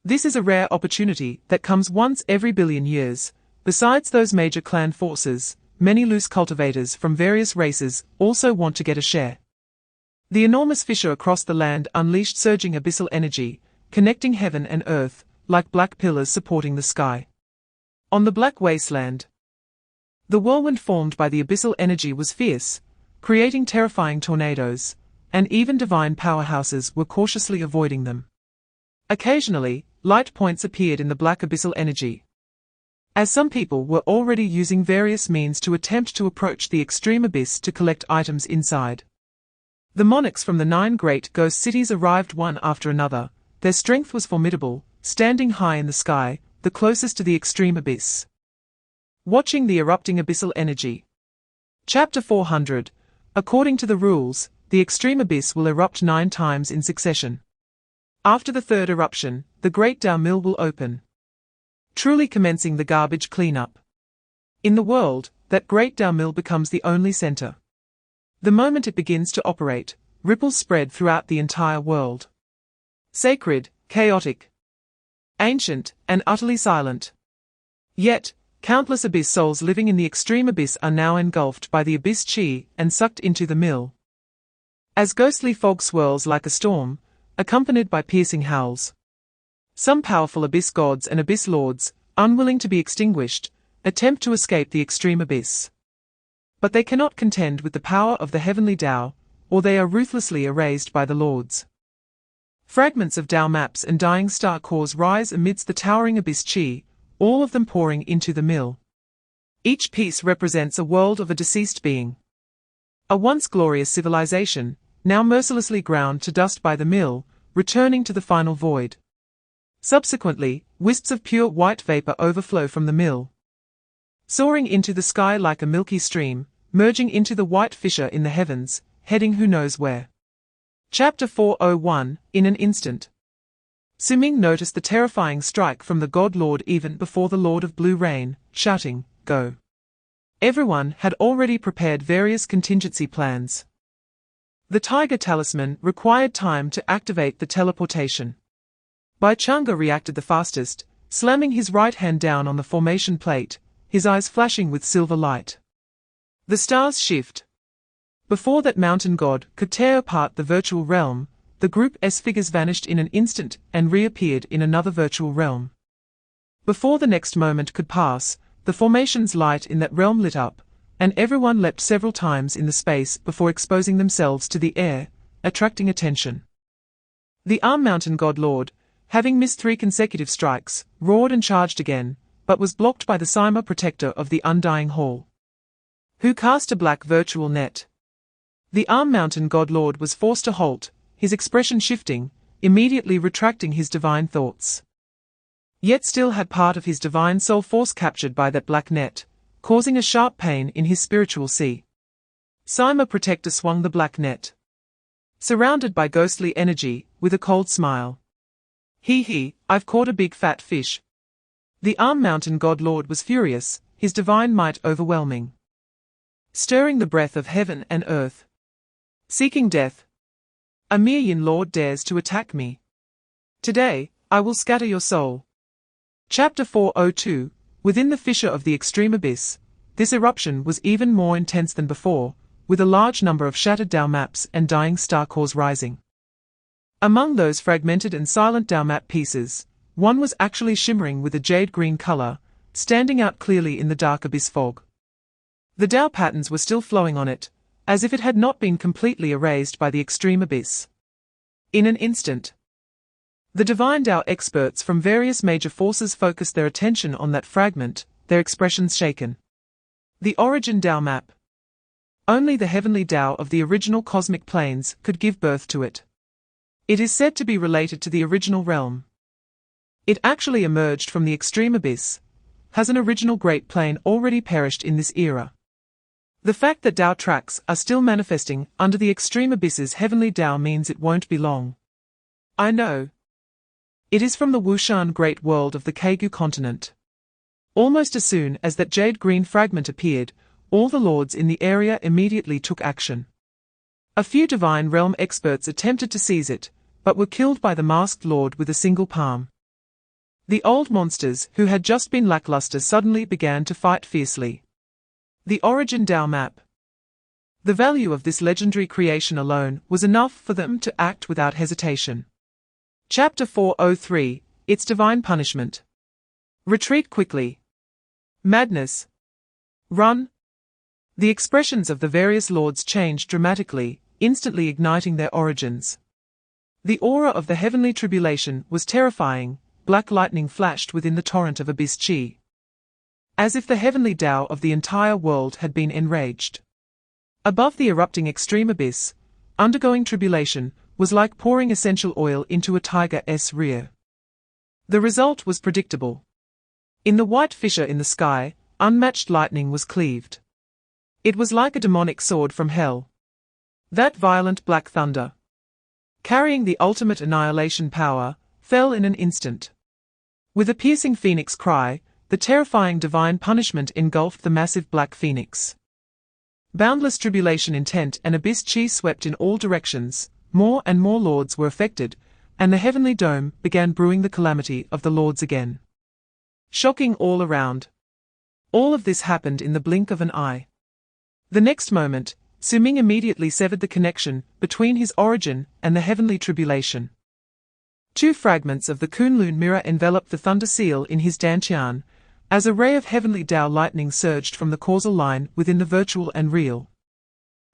This is a rare opportunity that comes once every billion years. Besides those major clan forces, many loose cultivators from various races also want to get a share. The enormous fissure across the land unleashed surging abyssal energy, connecting heaven and earth, like black pillars supporting the sky. On the black wasteland, the whirlwind formed by the abyssal energy was fierce, creating terrifying tornadoes, and even divine powerhouses were cautiously avoiding them. Occasionally, light points appeared in the black abyssal energy, as some people were already using various means to attempt to approach the extreme abyss to collect items inside. The monarchs from the 9 great ghost cities arrived one after another. Their strength was formidable, standing high in the sky, the closest to the extreme abyss, watching the erupting abyssal energy. Chapter 400 According to the rules, the extreme abyss will erupt 9 times in succession. After the 3rd eruption, the great Dao mill will open, truly commencing the garbage cleanup. In the world, that great Dao mill becomes the only center. The moment it begins to operate, ripples spread throughout the entire world. Sacred, chaotic, ancient, and utterly silent. Yet, countless abyss souls living in the extreme abyss are now engulfed by the abyss chi and sucked into the mill. As ghostly fog swirls like a storm, accompanied by piercing howls, some powerful abyss gods and abyss lords, unwilling to be extinguished, attempt to escape the extreme abyss. But they cannot contend with the power of the heavenly Tao, or they are ruthlessly erased by the lords. Fragments of Tao maps and dying star cores rise amidst the towering abyss chi, all of them pouring into the mill. Each piece represents a world of a deceased being. A once glorious civilization, now mercilessly ground to dust by the mill, returning to the final void. Subsequently, wisps of pure white vapor overflow from the mill, soaring into the sky like a milky stream, merging into the white fissure in the heavens, heading who knows where. Chapter 401 In an instant, Su Ming noticed the terrifying strike from the God Lord even before the Lord of Blue Rain, shouting, "Go!" Everyone had already prepared various contingency plans. The Tiger Talisman required time to activate the teleportation. Bai Changa reacted the fastest, slamming his right hand down on the formation plate, his eyes flashing with silver light. The stars shift. Before that mountain god could tear apart the virtual realm, the group's figures vanished in an instant and reappeared in another virtual realm. Before the next moment could pass, the formation's light in that realm lit up, and everyone leapt several times in the space before exposing themselves to the air, attracting attention. The Arm Mountain God Lord, having missed 3 consecutive strikes, roared and charged again, but was blocked by the Sima protector of the Undying Hall, who cast a black virtual net. The Arm Mountain God Lord was forced to halt, his expression shifting, immediately retracting his divine thoughts. Yet still had part of his divine soul force captured by that black net, causing a sharp pain in his spiritual sea. Sima protector swung the black net, surrounded by ghostly energy, with a cold smile. He, I've caught a big fat fish. The Arm Mountain God Lord was furious, his divine might overwhelming, stirring the breath of heaven and earth. Seeking death. A Myriad Lord dares to attack me. Today, I will scatter your soul. Chapter 402, Within the fissure of the extreme abyss, this eruption was even more intense than before, with a large number of shattered Dao maps and dying star cores rising. Among those fragmented and silent Dao map pieces, one was actually shimmering with a jade-green color, standing out clearly in the dark abyss fog. The Dao patterns were still flowing on it, as if it had not been completely erased by the extreme abyss. In an instant, the divine Dao experts from various major forces focused their attention on that fragment, their expressions shaken. The origin Dao map. Only the heavenly Dao of the original cosmic planes could give birth to it. It is said to be related to the original realm. It actually emerged from the extreme abyss. Has an original great plane already perished in this era? The fact that Dao tracks are still manifesting under the extreme abyss's heavenly Dao means it won't be long. I know. It is from the Wushan great world of the Keigu continent. Almost as soon as that jade-green fragment appeared, all the lords in the area immediately took action. A few divine realm experts attempted to seize it, but were killed by the masked lord with a single palm. The old monsters who had just been lackluster suddenly began to fight fiercely. The origin Dao map. The value of this legendary creation alone was enough for them to act without hesitation. Chapter 403, Its Divine Punishment. Retreat quickly. Madness. Run. The expressions of the various lords changed dramatically, instantly igniting their origins. The aura of the heavenly tribulation was terrifying, black lightning flashed within the torrent of abyss chi, as if the heavenly Dao of the entire world had been enraged. Above the erupting extreme abyss, undergoing tribulation was like pouring essential oil into a tiger's rear. The result was predictable. In the white fissure in the sky, unmatched lightning was cleaved. It was like a demonic sword from hell. That violent black thunder, carrying the ultimate annihilation power, fell in an instant. With a piercing phoenix cry, the terrifying divine punishment engulfed the massive black phoenix. Boundless tribulation intent and abyss chi swept in all directions, more and more lords were affected, and the heavenly dome began brewing the calamity of the lords again. Shocking all around. All of this happened in the blink of an eye. The next moment, Su Ming immediately severed the connection between his origin and the heavenly tribulation. 2 fragments of the Kunlun mirror enveloped the thunder seal in his dantian, as a ray of heavenly Dao lightning surged from the causal line within the virtual and real,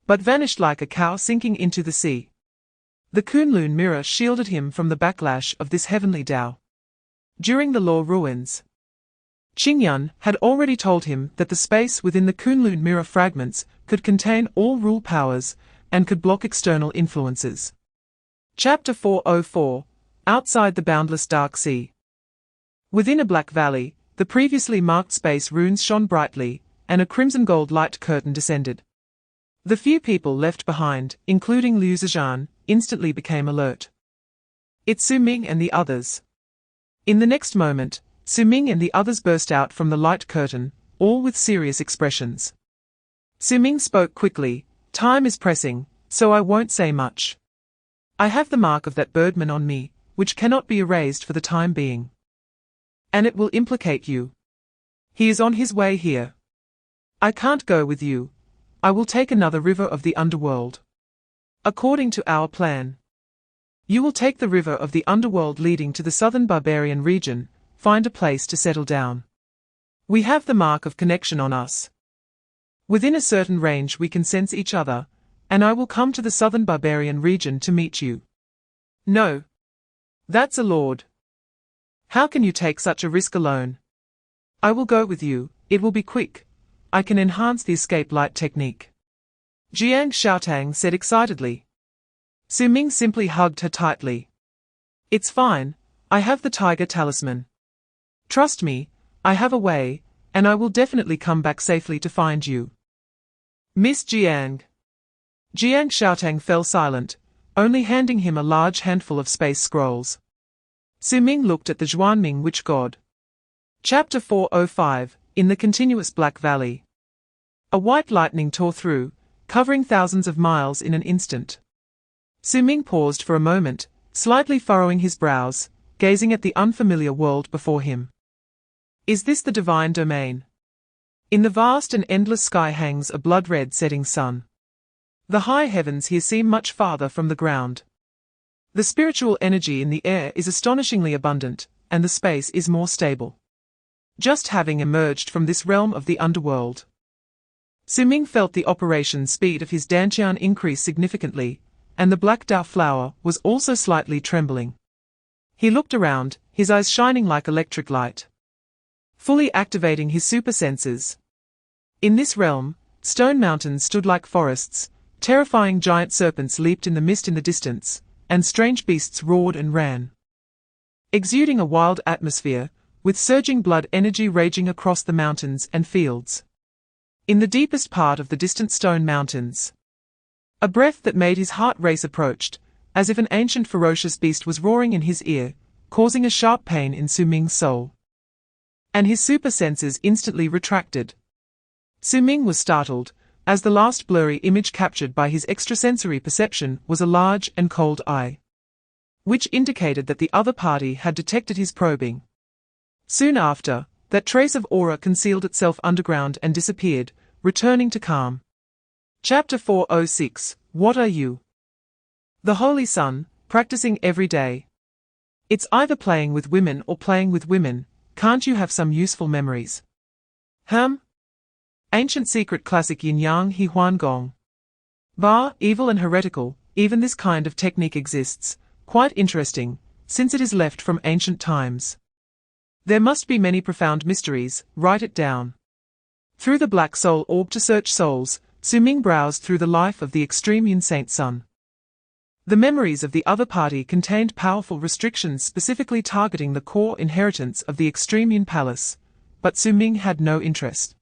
but vanished like a cow sinking into the sea. The Kunlun mirror shielded him from the backlash of this heavenly Dao. During the law ruins, Qingyun had already told him that the space within the Kunlun mirror fragments could contain all rule powers and could block external influences. Chapter 404, Outside the Boundless Dark Sea. Within a black valley, the previously marked space runes shone brightly, and a crimson gold light curtain descended. The few people left behind, including Liu Zhejian, instantly became alert. It's Su Ming and the others. In the next moment, Su Ming and the others burst out from the light curtain, all with serious expressions. Su Ming spoke quickly. Time is pressing, so I won't say much. I have the mark of that birdman on me, which cannot be erased for the time being. And it will implicate you. He is on his way here. I can't go with you. I will take another river of the underworld. According to our plan. You will take the river of the underworld leading to the southern barbarian region, find a place to settle down. We have the mark of connection on us. Within a certain range we can sense each other, and I will come to the southern barbarian region to meet you. No. That's a lord. How can you take such a risk alone? I will go with you, it will be quick. I can enhance the escape light technique. Jiangcheng said excitedly. Su Ming simply hugged her tightly. It's fine, I have the tiger talisman. Trust me, I have a way, and I will definitely come back safely to find you. Miss Jiang. Jiangcheng fell silent, only handing him a large handful of space scrolls. Su Ming looked at the Xuanming witch god. Chapter 405, in the continuous Black Valley. A white lightning tore through, covering thousands of miles in an instant. Su Ming paused for a moment, slightly furrowing his brows, gazing at the unfamiliar world before him. Is this the divine domain? In the vast and endless sky hangs a blood-red setting sun. The high heavens here seem much farther from the ground. The spiritual energy in the air is astonishingly abundant, and the space is more stable. Just having emerged from this realm of the underworld. Su Ming felt the operation speed of his dantian increase significantly, and the black Dao flower was also slightly trembling. He looked around, his eyes shining like electric light. Fully activating his super senses. In this realm, stone mountains stood like forests, terrifying giant serpents leaped in the mist in the distance, and strange beasts roared and ran. Exuding a wild atmosphere, with surging blood energy raging across the mountains and fields. In the deepest part of the distant stone mountains. A breath that made his heart race approached, as if an ancient ferocious beast was roaring in his ear, causing a sharp pain in Su Ming's soul. And his super senses instantly retracted. Su Ming was startled, as the last blurry image captured by his extrasensory perception was a large and cold eye. Which indicated that the other party had detected his probing. Soon after, that trace of aura concealed itself underground and disappeared, returning to calm. Chapter 406, What are you? The Holy Sun, practicing every day. It's either playing with women or playing with women, can't you have some useful memories? Ancient secret classic Yin Yang He Huan Gong. Evil and heretical, even this kind of technique exists, quite interesting, since it is left from ancient times. There must be many profound mysteries, write it down. Through the Black Soul Orb to search souls, Su Ming browsed through the life of the extreme Yin Saint Sun. The memories of the other party contained powerful restrictions specifically targeting the core inheritance of the extreme Yin Palace, but Su Ming had no interest.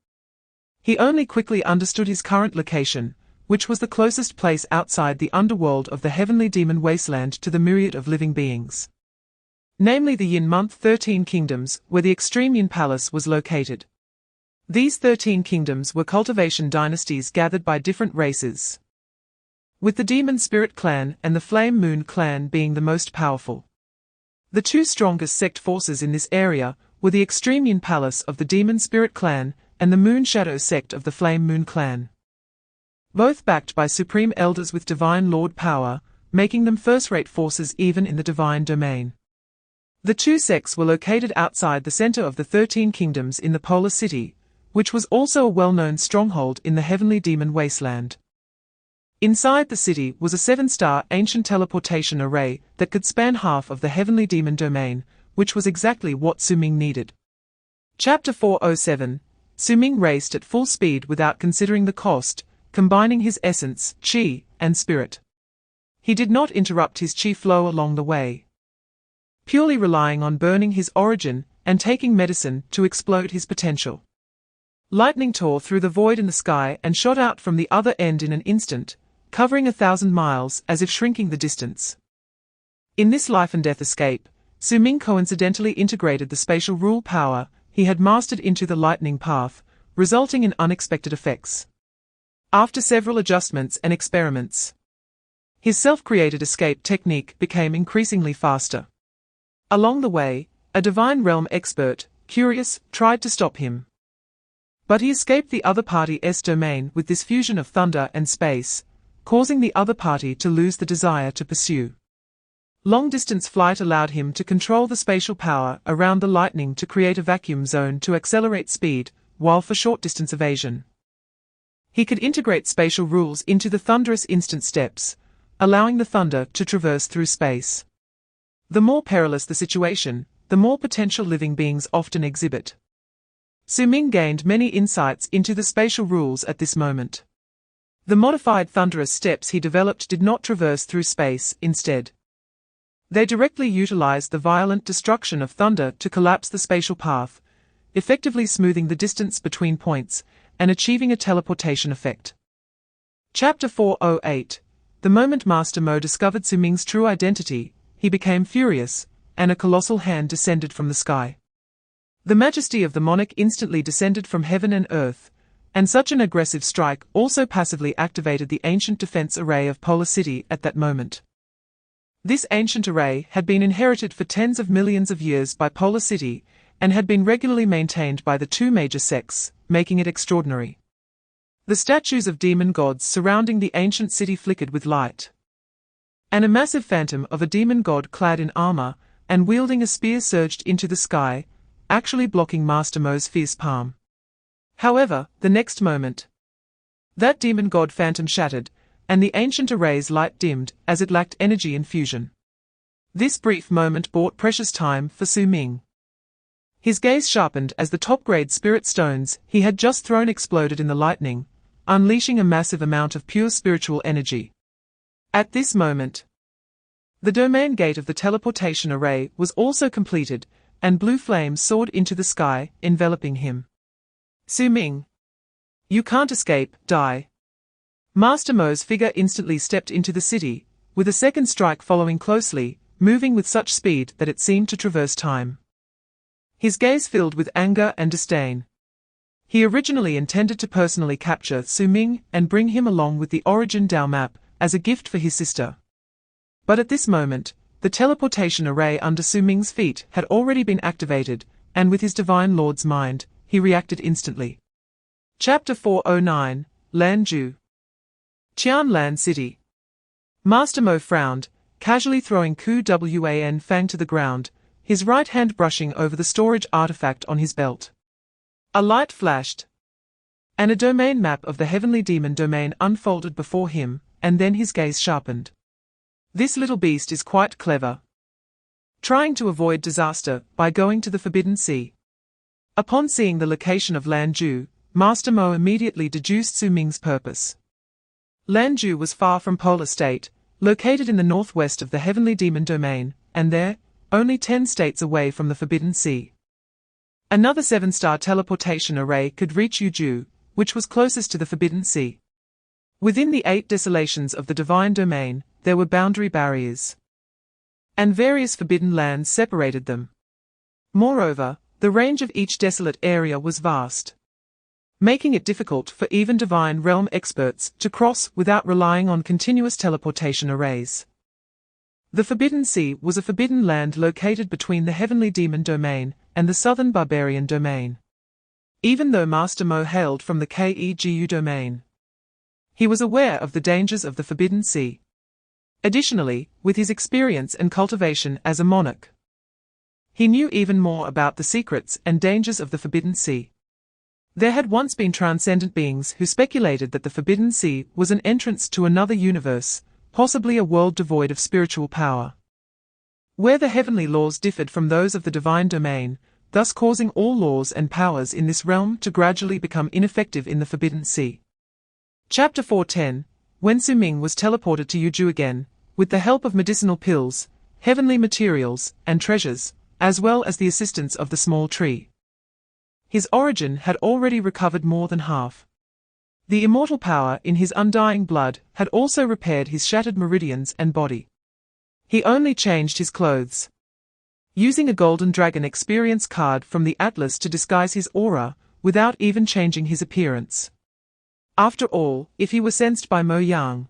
He only quickly understood his current location, which was the closest place outside the underworld of the heavenly demon wasteland to the myriad of living beings. Namely the Yin Month 13 Kingdoms, where the extreme Yin Palace was located. These 13 kingdoms were cultivation dynasties gathered by different races, with the Demon Spirit Clan and the Flame Moon Clan being the most powerful. The two strongest sect forces in this area were the Extreme Yin Palace of the Demon Spirit Clan and the Moon Shadow sect of the Flame Moon Clan. Both backed by supreme elders with divine lord power, making them first-rate forces even in the divine domain. The two sects were located outside the center of the 13 kingdoms in the Polar City, which was also a well-known stronghold in the heavenly demon wasteland. Inside the city was a 7-star ancient teleportation array that could span half of the heavenly demon domain, which was exactly what Su Ming needed. Chapter 407, Su Ming raced at full speed without considering the cost, combining his essence, qi, and spirit. He did not interrupt his qi flow along the way, purely relying on burning his origin and taking medicine to explode his potential. Lightning tore through the void in the sky and shot out from the other end in an instant, covering 1,000 miles as if shrinking the distance. In this life-and-death escape, Su Ming coincidentally integrated the spatial rule power he had mastered into the lightning path, resulting in unexpected effects. After several adjustments and experiments, his self-created escape technique became increasingly faster. Along the way, a Divine Realm expert, curious, tried to stop him. But he escaped the other party's domain with this fusion of thunder and space, causing the other party to lose the desire to pursue. Long-distance flight allowed him to control the spatial power around the lightning to create a vacuum zone to accelerate speed, while for short-distance evasion, he could integrate spatial rules into the thunderous instant steps, allowing the thunder to traverse through space. The more perilous the situation, the more potential living beings often exhibit. Su Ming gained many insights into the spatial rules at this moment. The modified thunderous steps he developed did not traverse through space, instead, they directly utilized the violent destruction of thunder to collapse the spatial path, effectively smoothing the distance between points and achieving a teleportation effect. Chapter 408. The moment Master Mo discovered Su Ming's true identity, he became furious, and a colossal hand descended from the sky. The majesty of the monarch instantly descended from heaven and earth, and such an aggressive strike also passively activated the ancient defense array of Polar City at that moment. This ancient array had been inherited for tens of millions of years by Polar City, and had been regularly maintained by the two major sects, making it extraordinary. The statues of demon gods surrounding the ancient city flickered with light, and a massive phantom of a demon god clad in armor and wielding a spear surged into the sky, actually blocking Master Mo's fierce palm. However, the next moment, that demon god phantom shattered, and the ancient array's light dimmed as it lacked energy infusion. This brief moment bought precious time for Su Ming. His gaze sharpened as the top-grade spirit stones he had just thrown exploded in the lightning, unleashing a massive amount of pure spiritual energy. At this moment, the domain gate of the teleportation array was also completed, and blue flames soared into the sky, enveloping him. Su Ming, you can't escape, die. Master Mo's figure instantly stepped into the city, with a second strike following closely, moving with such speed that it seemed to traverse time. His gaze filled with anger and disdain. He originally intended to personally capture Su Ming and bring him along with the Origin Dao map as a gift for his sister. But at this moment, the teleportation array under Su Ming's feet had already been activated, and with his Divine Lord's mind, he reacted instantly. Chapter 409, Lanju. Qianlan City. Master Mo frowned, casually throwing Ku Wan Fang to the ground, his right hand brushing over the storage artifact on his belt. A light flashed, and a domain map of the heavenly demon domain unfolded before him, and then his gaze sharpened. This little beast is quite clever, trying to avoid disaster by going to the Forbidden Sea. Upon seeing the location of Lanju, Master Mo immediately deduced Su Ming's purpose. Lanju was far from Polar State, located in the northwest of the heavenly demon domain, and there, only 10 states away from the Forbidden Sea. Another 7-star teleportation array could reach Yuju, which was closest to the Forbidden Sea. Within the 8 desolations of the divine domain, there were boundary barriers, and various forbidden lands separated them. Moreover, the range of each desolate area was vast, making it difficult for even Divine Realm experts to cross without relying on continuous teleportation arrays. The Forbidden Sea was a forbidden land located between the Heavenly Demon Domain and the Southern Barbarian Domain. Even though Master Mo hailed from the Kegu Domain, he was aware of the dangers of the Forbidden Sea. Additionally, with his experience and cultivation as a monarch, he knew even more about the secrets and dangers of the Forbidden Sea. There had once been transcendent beings who speculated that the Forbidden Sea was an entrance to another universe, possibly a world devoid of spiritual power, where the heavenly laws differed from those of the divine domain, thus causing all laws and powers in this realm to gradually become ineffective in the Forbidden Sea. Chapter 410. When Su Ming was teleported to Yuju again, with the help of medicinal pills, heavenly materials, and treasures, as well as the assistance of the small tree, his origin had already recovered more than half. The immortal power in his undying blood had also repaired his shattered meridians and body. He only changed his clothes. Using a golden dragon experience card from the atlas to disguise his aura, without even changing his appearance. After all, if he were sensed by Mo Yang,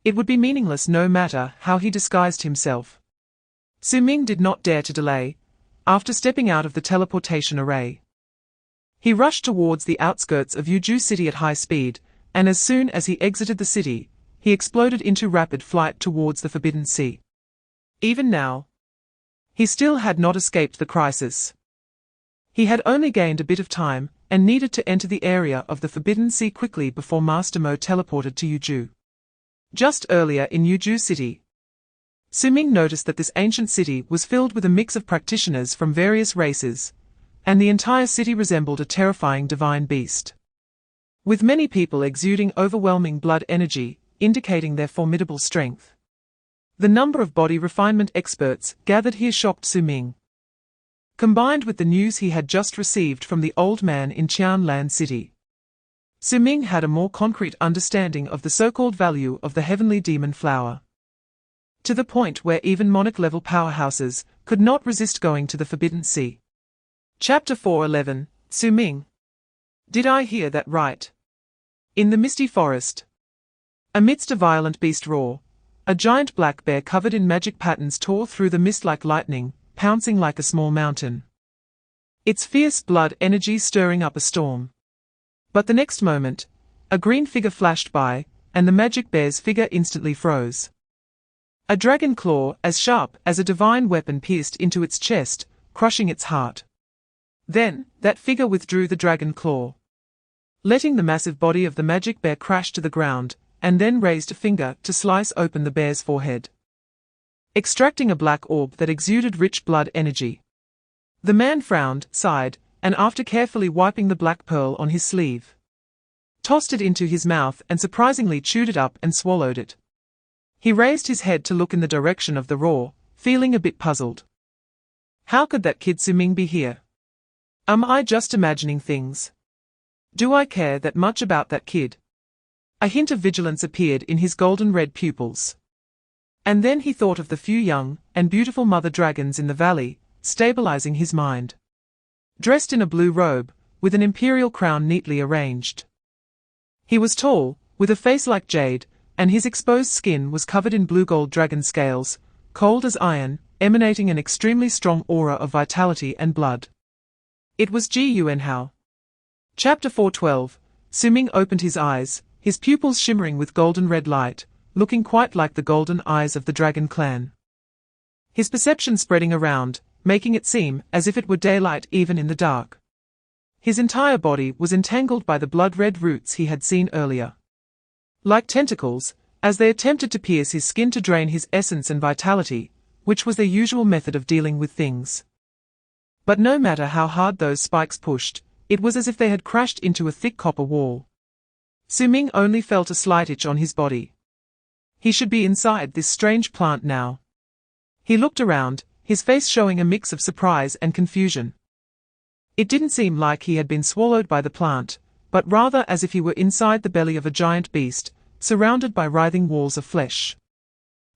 it would be meaningless no matter how he disguised himself. Su Ming did not dare to delay. After stepping out of the teleportation array, he rushed towards the outskirts of Yuzhou City at high speed, and as soon as he exited the city, he exploded into rapid flight towards the Forbidden Sea. Even now, he still had not escaped the crisis. He had only gained a bit of time, and needed to enter the area of the Forbidden Sea quickly before Master Mo teleported to Yuzhou. Just earlier in Yuzhou City, Su Ming noticed that this ancient city was filled with a mix of practitioners from various races, and the entire city resembled a terrifying divine beast, with many people exuding overwhelming blood energy, indicating their formidable strength. The number of body refinement experts gathered here shocked Su Ming. Combined with the news he had just received from the old man in Qianlan City, Su Ming had a more concrete understanding of the so-called value of the heavenly demon flower, to the point where even monarch-level powerhouses could not resist going to the Forbidden Sea. Chapter 4:11, Su Ming. Did I hear that right? In the misty forest, amidst a violent beast roar, a giant black bear covered in magic patterns tore through the mist like lightning, pouncing like a small mountain, its fierce blood energy stirring up a storm. But the next moment, a green figure flashed by, and the magic bear's figure instantly froze. A dragon claw as sharp as a divine weapon pierced into its chest, crushing its heart. Then, that figure withdrew the dragon claw, letting the massive body of the magic bear crash to the ground, and then raised a finger to slice open the bear's forehead, extracting a black orb that exuded rich blood energy. The man frowned, sighed, and after carefully wiping the black pearl on his sleeve, tossed it into his mouth and surprisingly chewed it up and swallowed it. He raised his head to look in the direction of the roar, feeling a bit puzzled. How could that kid Su Ming be here? Am I just imagining things? Do I care that much about that kid? A hint of vigilance appeared in his golden-red pupils. And then he thought of the few young and beautiful mother dragons in the valley, stabilizing his mind. Dressed in a blue robe, with an imperial crown neatly arranged. He was tall, with a face like jade, and his exposed skin was covered in blue-gold dragon scales, cold as iron, emanating an extremely strong aura of vitality and blood. It was Ji Yuanhao. Chapter 4:12, Su Ming opened his eyes, his pupils shimmering with golden red light, looking quite like the golden eyes of the dragon clan. His perception spreading around, making it seem as if it were daylight even in the dark. His entire body was entangled by the blood-red roots he had seen earlier, like tentacles, as they attempted to pierce his skin to drain his essence and vitality, which was their usual method of dealing with things. But no matter how hard those spikes pushed, it was as if they had crashed into a thick copper wall. Su Ming only felt a slight itch on his body. He should be inside this strange plant now. He looked around, his face showing a mix of surprise and confusion. It didn't seem like he had been swallowed by the plant, but rather as if he were inside the belly of a giant beast, surrounded by writhing walls of flesh,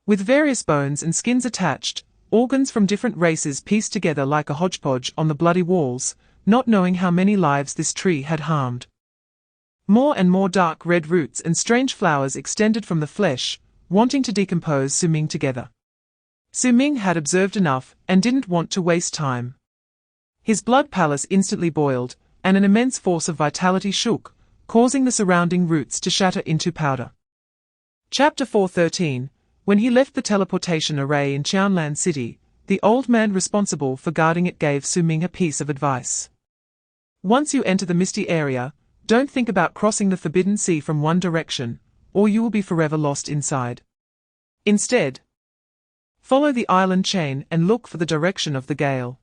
with various bones and skins attached, organs from different races pieced together like a hodgepodge on the bloody walls, not knowing how many lives this tree had harmed. More and more dark red roots and strange flowers extended from the flesh, wanting to decompose Su Ming together. Su Ming had observed enough and didn't want to waste time. His blood palace instantly boiled, and an immense force of vitality shook, causing the surrounding roots to shatter into powder. Chapter 4:13, When he left the teleportation array in Qianlan City, the old man responsible for guarding it gave Su Ming a piece of advice. Once you enter the misty area, don't think about crossing the Forbidden Sea from one direction, or you will be forever lost inside. Instead, follow the island chain and look for the direction of the gale.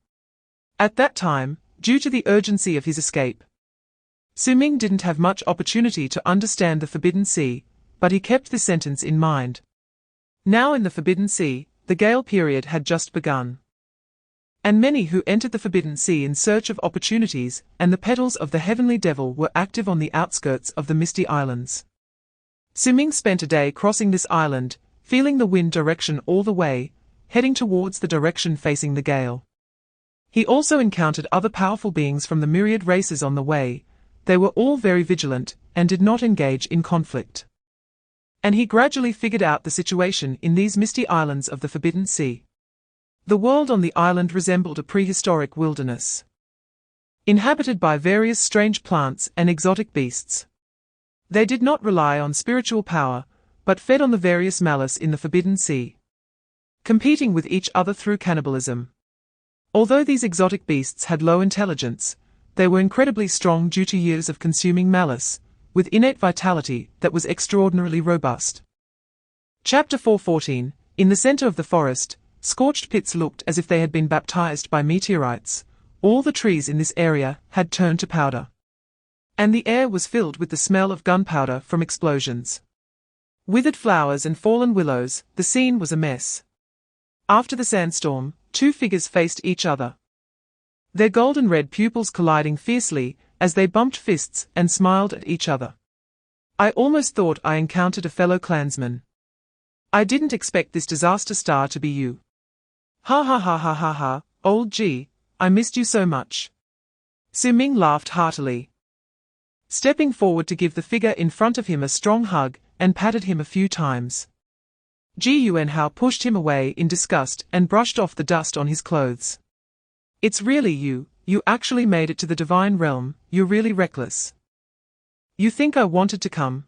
At that time, due to the urgency of his escape, Su Ming didn't have much opportunity to understand the Forbidden Sea, but he kept this sentence in mind. Now in the Forbidden Sea, the gale period had just begun, and many who entered the Forbidden Sea in search of opportunities and the petals of the heavenly devil were active on the outskirts of the misty islands. Su Ming spent a day crossing this island, feeling the wind direction all the way, heading towards the direction facing the gale. He also encountered other powerful beings from the Myriad Races on the way. They were all very vigilant, and did not engage in conflict. And he gradually figured out the situation in these misty islands of the Forbidden Sea. The world on the island resembled a prehistoric wilderness, inhabited by various strange plants and exotic beasts. They did not rely on spiritual power, but fed on the various malice in the Forbidden Sea, competing with each other through cannibalism. Although these exotic beasts had low intelligence, they were incredibly strong due to years of consuming malice, with innate vitality that was extraordinarily robust. Chapter 4:14. In the center of the forest, scorched pits looked as if they had been baptized by meteorites. All the trees in this area had turned to powder, and the air was filled with the smell of gunpowder from explosions. Withered flowers and fallen willows, the scene was a mess. After the sandstorm, two figures faced each other, their golden red pupils colliding fiercely as they bumped fists and smiled at each other. I almost thought I encountered a fellow clansman. I didn't expect this disaster star to be you. Ha ha ha ha ha ha, old G, I missed you so much. Su Ming laughed heartily, stepping forward to give the figure in front of him a strong hug and patted him a few times. Ji Yuanhao pushed him away in disgust and brushed off the dust on his clothes. It's really you actually made it to the divine realm, you're really reckless. You think I wanted to come?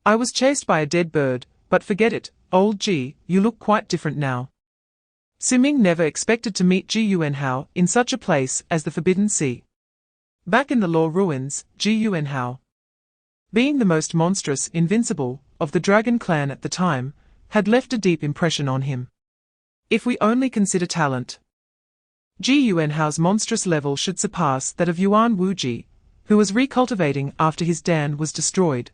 I was chased by a dead bird, but forget it, old Ji, you look quite different now. Su Ming never expected to meet Ji Yuanhao in such a place as the Forbidden Sea. Back in the Law Ruins, Ji Yuanhao, being the most monstrous, invincible, of the dragon clan at the time, had left a deep impression on him. If we only consider talent, Ji Yuanhao's monstrous level should surpass that of Yuan Wuji, who was recultivating after his Dan was destroyed.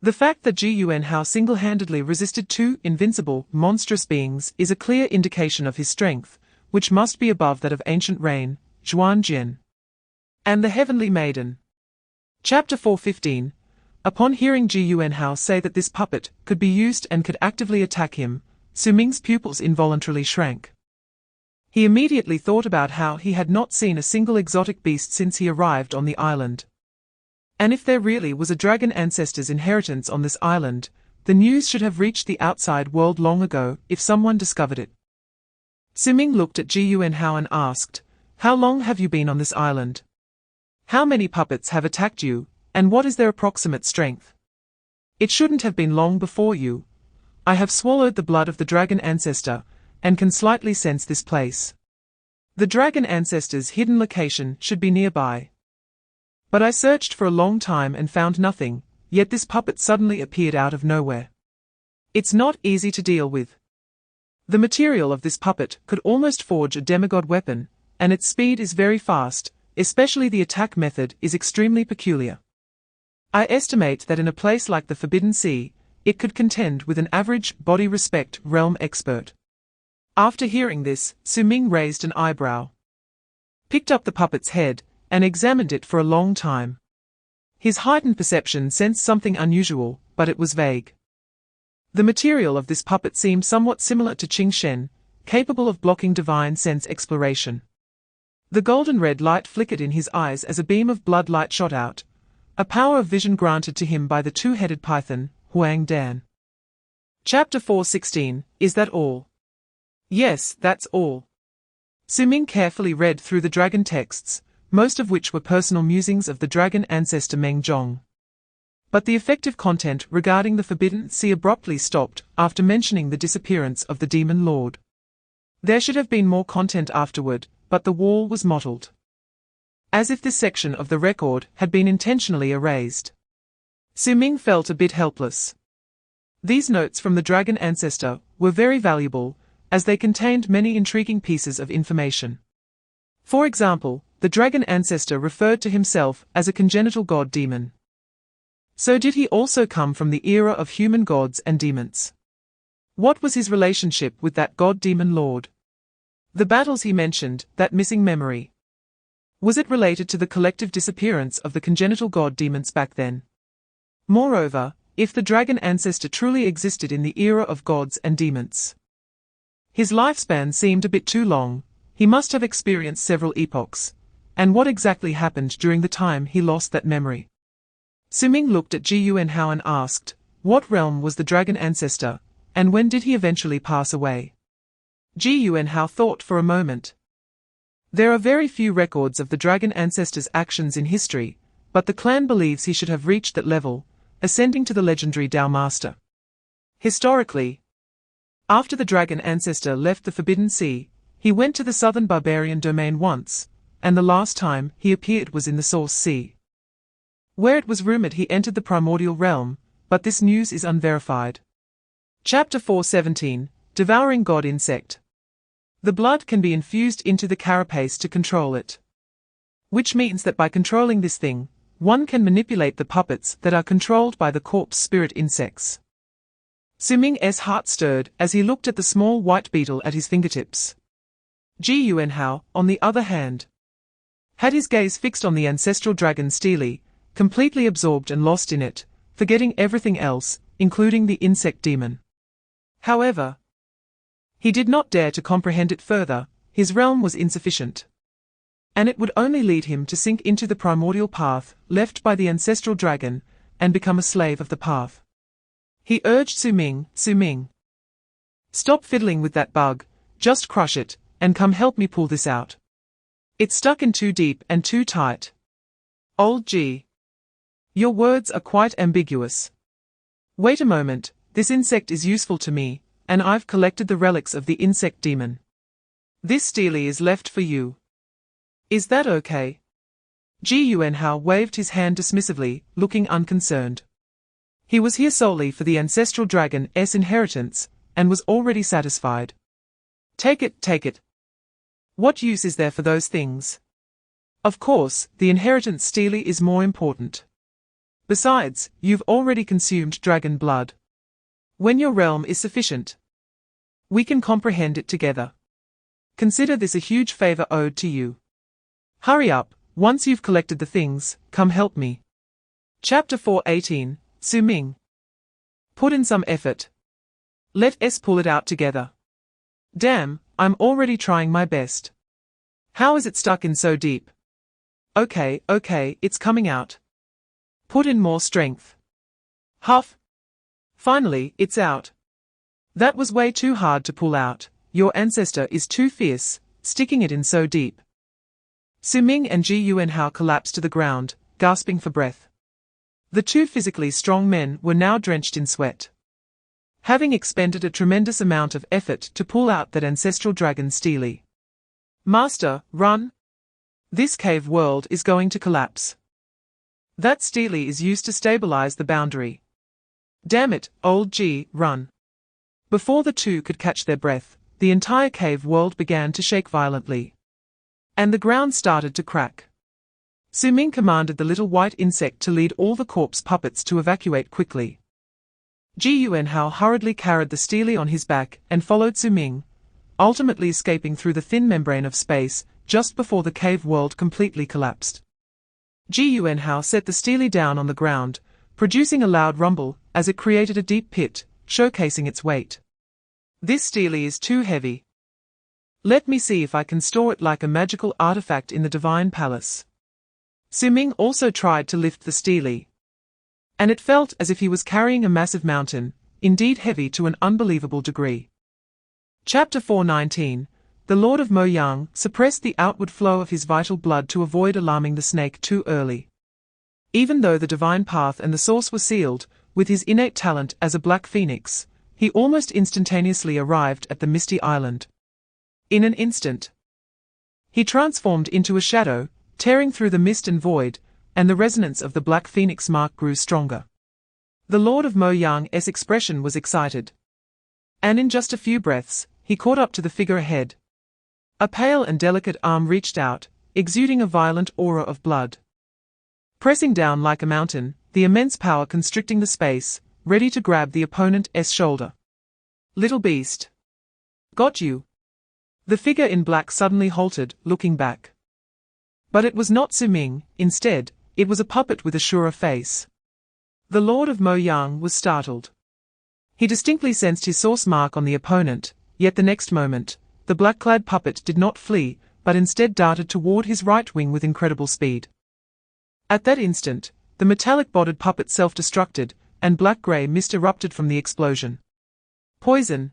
The fact that Ji Yuanhao single-handedly resisted two invincible, monstrous beings is a clear indication of his strength, which must be above that of ancient Rain, Zhuanjian, and the Heavenly Maiden. Chapter 4:15. Upon hearing Ji Yuanhao say that this puppet could be used and could actively attack him, Su Ming's pupils involuntarily shrank. He immediately thought about how he had not seen a single exotic beast since he arrived on the island. And if there really was a dragon ancestor's inheritance on this island, the news should have reached the outside world long ago if someone discovered it. Su Ming looked at Ji Yuanhao and asked, "How long have you been on this island? How many puppets have attacked you, and what is their approximate strength? It shouldn't have been long before you. I have swallowed the blood of the dragon ancestor, and can slightly sense this place. The dragon ancestor's hidden location should be nearby. But I searched for a long time and found nothing, yet this puppet suddenly appeared out of nowhere. It's not easy to deal with. The material of this puppet could almost forge a demigod weapon, and its speed is very fast, especially the attack method is extremely peculiar. I estimate that in a place like the Forbidden Sea, it could contend with an average body respect realm expert." After hearing this, Su Ming raised an eyebrow, picked up the puppet's head, and examined it for a long time. His heightened perception sensed something unusual, but it was vague. The material of this puppet seemed somewhat similar to Qing Shen, capable of blocking divine sense exploration. The golden red light flickered in his eyes as a beam of blood light shot out, a power of vision granted to him by the two-headed python, Huang Dan. Chapter 4:16. Is that all? Yes, that's all. Su Ming carefully read through the dragon texts, most of which were personal musings of the dragon ancestor Meng Zhong. But the effective content regarding the Forbidden Sea abruptly stopped after mentioning the disappearance of the Demon Lord. There should have been more content afterward, but the wall was mottled, as if this section of the record had been intentionally erased. Su Ming felt a bit helpless. These notes from the dragon ancestor were very valuable, as they contained many intriguing pieces of information. For example, the dragon ancestor referred to himself as a congenital god-demon. So did he also come from the era of human gods and demons? What was his relationship with that god-demon lord? The battles he mentioned, that missing memory. Was it related to the collective disappearance of the congenital god demons back then? Moreover, if the dragon ancestor truly existed in the era of gods and demons. His lifespan seemed a bit too long. He must have experienced several epochs. And what exactly happened during the time he lost that memory? Su Ming looked at Ji Yuanhao and asked, what realm was the dragon ancestor, and when did he eventually pass away? Ji Yuanhao thought for a moment. There are very few records of the dragon ancestor's actions in history, but the clan believes he should have reached that level, ascending to the legendary Tao Master. Historically, after the dragon ancestor left the Forbidden Sea, he went to the southern barbarian domain once, and the last time he appeared was in the Source Sea, where it was rumored he entered the primordial realm, but this news is unverified. Chapter 4:17, Devouring God Insect. The blood can be infused into the carapace to control it. Which means that by controlling this thing, one can manipulate the puppets that are controlled by the corpse spirit insects. Su Ming's heart stirred as he looked at the small white beetle at his fingertips. Ji Yuanhao, on the other hand, had his gaze fixed on the ancestral dragon Steely, completely absorbed and lost in it, forgetting everything else, including the insect demon. However, he did not dare to comprehend it further. His realm was insufficient, and it would only lead him to sink into the primordial path left by the ancestral dragon, and become a slave of the path. He urged Su Ming, Su Ming, stop fiddling with that bug, just crush it, and come help me pull this out. It's stuck in too deep and too tight. Old G, your words are quite ambiguous. Wait a moment, this insect is useful to me, and I've collected the relics of the insect demon. This Steely is left for you. Is that okay? Ji Yuanhao waved his hand dismissively, looking unconcerned. He was here solely for the ancestral dragon's inheritance, and was already satisfied. Take it, take it. What use is there for those things? Of course, the inheritance Steely is more important. Besides, you've already consumed dragon blood. When your realm is sufficient, we can comprehend it together. Consider this a huge favor owed to you. Hurry up, once you've collected the things, come help me. Chapter 4:18, Su Ming. Put in some effort. Let us pull it out together. Damn, I'm already trying my best. How is it stuck in so deep? Okay, it's coming out. Put in more strength. Huff. Finally, it's out. That was way too hard to pull out. Your ancestor is too fierce, sticking it in so deep. Su Ming and Ji Yuanhao collapsed to the ground, gasping for breath. The two physically strong men were now drenched in sweat, having expended a tremendous amount of effort to pull out that ancestral dragon Steely. Master, run! This cave world is going to collapse. That Steely is used to stabilize the boundary. Damn it, old G, run. Before the two could catch their breath, the entire cave world began to shake violently, and the ground started to crack. Su Ming commanded the little white insect to lead all the corpse puppets to evacuate quickly. Ji Yuanhao hurriedly carried the Steely on his back and followed Su Ming, ultimately escaping through the thin membrane of space just before the cave world completely collapsed. Ji Yuanhao set the Steely down on the ground, producing a loud rumble as it created a deep pit, showcasing its weight. This Steely is too heavy. Let me see if I can store it like a magical artifact in the Divine Palace. Su Ming also tried to lift the Steely, and it felt as if he was carrying a massive mountain, indeed heavy to an unbelievable degree. Chapter 4:19, the Lord of Moyang suppressed the outward flow of his vital blood to avoid alarming the snake too early. Even though the divine path and the source were sealed, with his innate talent as a black phoenix, he almost instantaneously arrived at the misty island. In an instant, he transformed into a shadow, tearing through the mist and void, and the resonance of the black phoenix mark grew stronger. The Lord of Moyang's expression was excited, and in just a few breaths, he caught up to the figure ahead. A pale and delicate arm reached out, exuding a violent aura of blood, pressing down like a mountain, the immense power constricting the space, ready to grab the opponent's shoulder. Little beast. Got you. The figure in black suddenly halted, looking back. But it was not Su Ming. Instead, it was a puppet with a surer face. The Lord of Moyang was startled. He distinctly sensed his source mark on the opponent, yet the next moment, the black-clad puppet did not flee, but instead darted toward his right wing with incredible speed. At that instant, the metallic-bodied puppet self-destructed, and black-grey mist erupted from the explosion. Poison!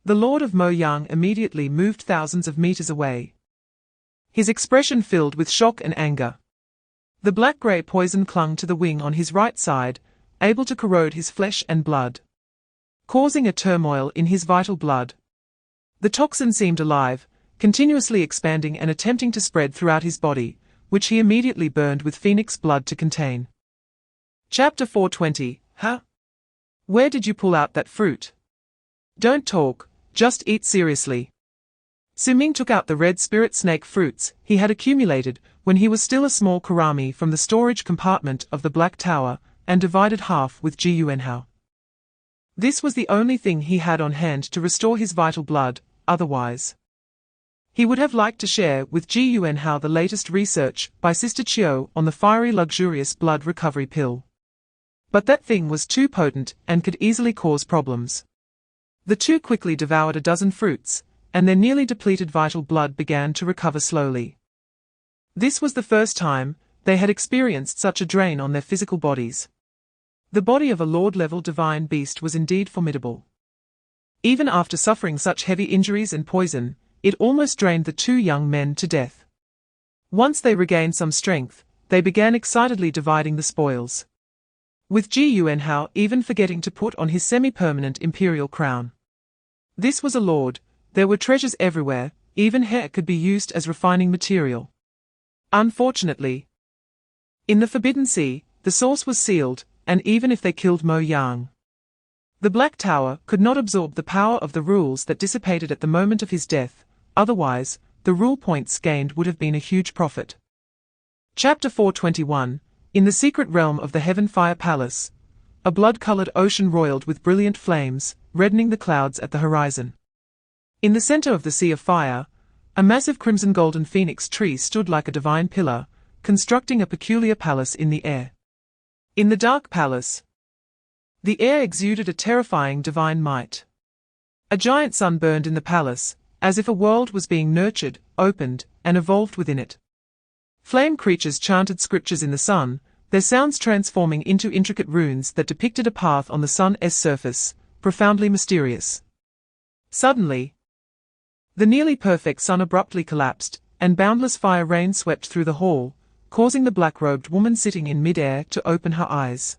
The Lord of Moyang immediately moved thousands of meters away. His expression filled with shock and anger. The black-grey poison clung to the wing on his right side, able to corrode his flesh and blood, causing a turmoil in his vital blood. The toxin seemed alive, continuously expanding and attempting to spread throughout his body, which he immediately burned with phoenix blood to contain. Chapter 420. Huh? Where did you pull out that fruit? Don't talk, just eat seriously. Su Ming took out the red spirit snake fruits he had accumulated when he was still a small karami from the storage compartment of the Black Tower, and divided half with Ji Yuanhao. This was the only thing he had on hand to restore his vital blood, otherwise he would have liked to share with Ji Yuanhao the latest research by Sister Chiu on the fiery luxurious blood recovery pill. But that thing was too potent and could easily cause problems. The two quickly devoured a dozen fruits, and their nearly depleted vital blood began to recover slowly. This was the first time they had experienced such a drain on their physical bodies. The body of a Lord-level divine beast was indeed formidable. Even after suffering such heavy injuries and poison, it almost drained the two young men to death. Once they regained some strength, they began excitedly dividing the spoils, with Ji Yuanhao even forgetting to put on his semi-permanent imperial crown. This was a lord. There were treasures everywhere, even hair could be used as refining material. Unfortunately, in the Forbidden Sea, the source was sealed, and even if they killed Mo Yang, the Black Tower could not absorb the power of the rules that dissipated at the moment of his death. Otherwise, the rule points gained would have been a huge profit. Chapter 421. In the secret realm of the Heaven Fire Palace, a blood-colored ocean roiled with brilliant flames, reddening the clouds at the horizon. In the center of the Sea of Fire, a massive crimson-golden phoenix tree stood like a divine pillar, constructing a peculiar palace in the air. In the dark palace, the air exuded a terrifying divine might. A giant sun burned in the palace, as if a world was being nurtured, opened, and evolved within it. Flame creatures chanted scriptures in the sun, their sounds transforming into intricate runes that depicted a path on the sun's surface, profoundly mysterious. Suddenly, the nearly perfect sun abruptly collapsed, and boundless fire rain swept through the hall, causing the black-robed woman sitting in mid-air to open her eyes.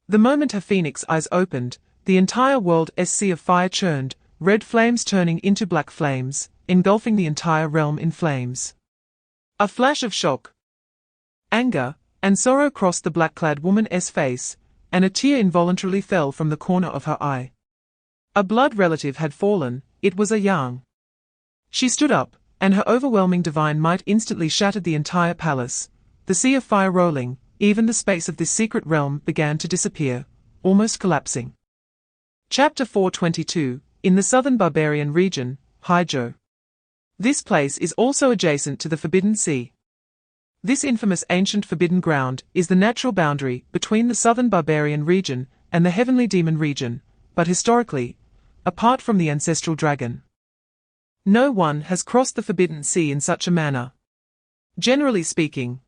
The moment her phoenix eyes opened, the entire world's sea of fire churned, red flames turning into black flames, engulfing the entire realm in flames. A flash of shock, anger, and sorrow crossed the black-clad woman's face, and a tear involuntarily fell from the corner of her eye. A blood relative had fallen. It was a Yang. She stood up, and her overwhelming divine might instantly shattered the entire palace. The sea of fire rolling, even the space of this secret realm began to disappear, almost collapsing. Chapter 422. In the southern barbarian region, Haizhou. This place is also adjacent to the Forbidden Sea. This infamous ancient forbidden ground is the natural boundary between the southern barbarian region and the heavenly demon region, but historically, apart from the ancestral dragon, no one has crossed the Forbidden Sea in such a manner. Generally speaking,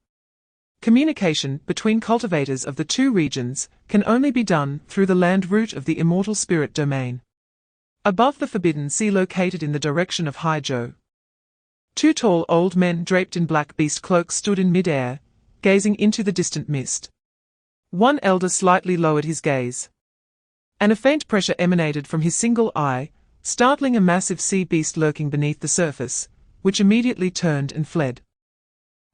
communication between cultivators of the two regions can only be done through the land route of the immortal spirit domain. Above the Forbidden Sea, located in the direction of Haizhou, two tall old men draped in black beast cloaks stood in mid-air, gazing into the distant mist. One elder slightly lowered his gaze, and a faint pressure emanated from his single eye, startling a massive sea beast lurking beneath the surface, which immediately turned and fled.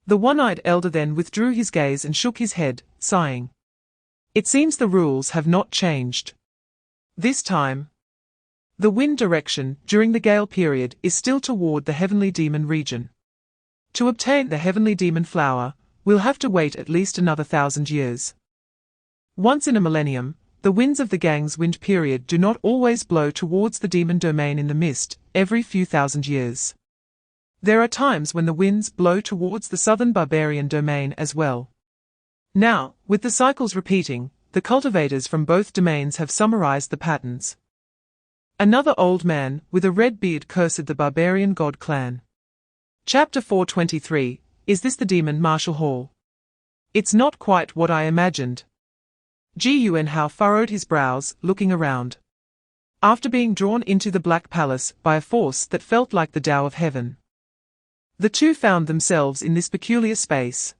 The one-eyed elder then withdrew his gaze and shook his head, sighing. It seems the rules have not changed. This time, the wind direction during the gale period is still toward the heavenly demon region. To obtain the heavenly demon flower, we'll have to wait at least another 1,000 years. Once in a millennium, the winds of the gang's wind period do not always blow towards the demon domain in the mist, every few thousand years. There are times when the winds blow towards the southern barbarian domain as well. Now, with the cycles repeating, the cultivators from both domains have summarized the patterns. Another old man, with a red beard, cursed the barbarian god clan. Chapter 423, Is this the demon martial hall? It's not quite what I imagined. Jiangcheng furrowed his brows, looking around. After being drawn into the Black Palace by a force that felt like the Tao of heaven, the two found themselves in this peculiar space.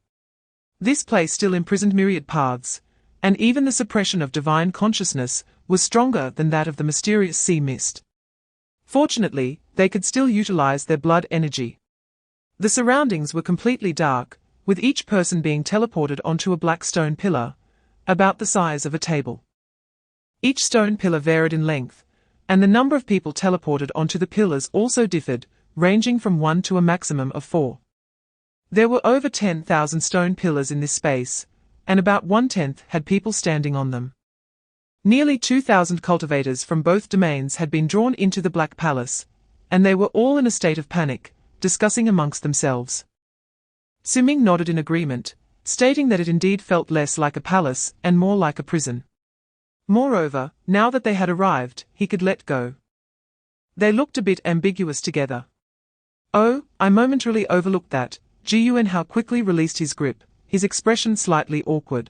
This place still imprisoned myriad paths, and even the suppression of divine consciousness was stronger than that of the mysterious sea mist. Fortunately, they could still utilize their blood energy. The surroundings were completely dark, with each person being teleported onto a black stone pillar, about the size of a table. Each stone pillar varied in length, and the number of people teleported onto the pillars also differed, ranging from 1 to a maximum of 4. There were over 10,000 stone pillars in this space, and about 1/10 had people standing on them. Nearly 2,000 cultivators from both domains had been drawn into the Black Palace, and they were all in a state of panic, discussing amongst themselves. Su Ming nodded in agreement, stating that it indeed felt less like a palace and more like a prison. Moreover, now that they had arrived, he could let go. They looked a bit ambiguous together. Oh, I momentarily overlooked that. Jiangcheng quickly released his grip, his expression slightly awkward.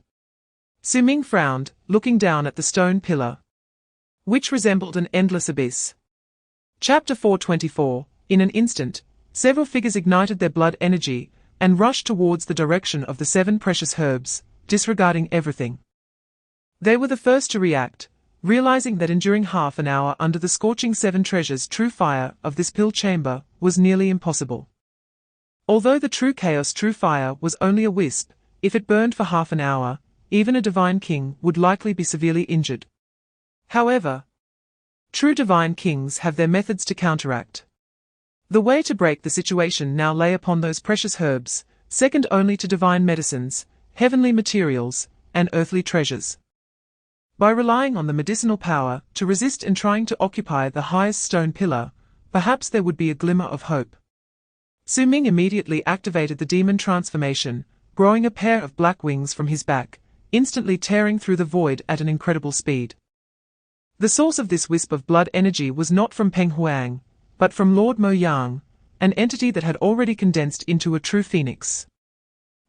Su Ming frowned, looking down at the stone pillar, which resembled an endless abyss. Chapter 424, In an instant, several figures ignited their blood energy and rushed towards the direction of the 7 precious herbs, disregarding everything. They were the first to react, realizing that enduring half an hour under the scorching 7 treasures true fire of this pill chamber was nearly impossible. Although the true chaos true fire was only a wisp, if it burned for half an hour, even a divine king would likely be severely injured. However, true divine kings have their methods to counteract. The way to break the situation now lay upon those precious herbs, second only to divine medicines, heavenly materials, and earthly treasures. By relying on the medicinal power to resist and trying to occupy the highest stone pillar, perhaps there would be a glimmer of hope. Su Ming immediately activated the demon transformation, growing a pair of black wings from his back, instantly tearing through the void at an incredible speed. The source of this wisp of blood energy was not from Peng Huang, but from Lord Mo Yang, an entity that had already condensed into a true phoenix.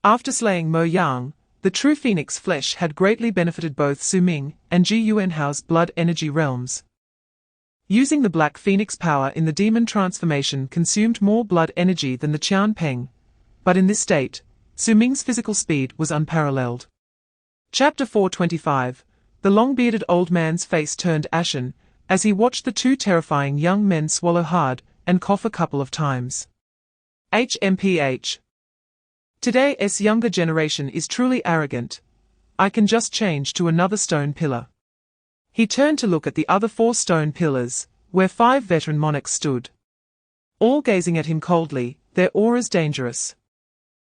After slaying Mo Yang, the true phoenix flesh had greatly benefited both Su Ming and Jiangcheng's blood energy realms. Using the black phoenix power in the demon transformation consumed more blood energy than the Jiangcheng, but in this state, Su Ming's physical speed was unparalleled. Chapter 425, The long-bearded old man's face turned ashen, as he watched the 2 terrifying young men swallow hard and cough a couple of times. HMPH. Today's younger generation is truly arrogant. I can just change to another stone pillar. He turned to look at the other 4 stone pillars, where 5 veteran monarchs stood, all gazing at him coldly, their auras dangerous.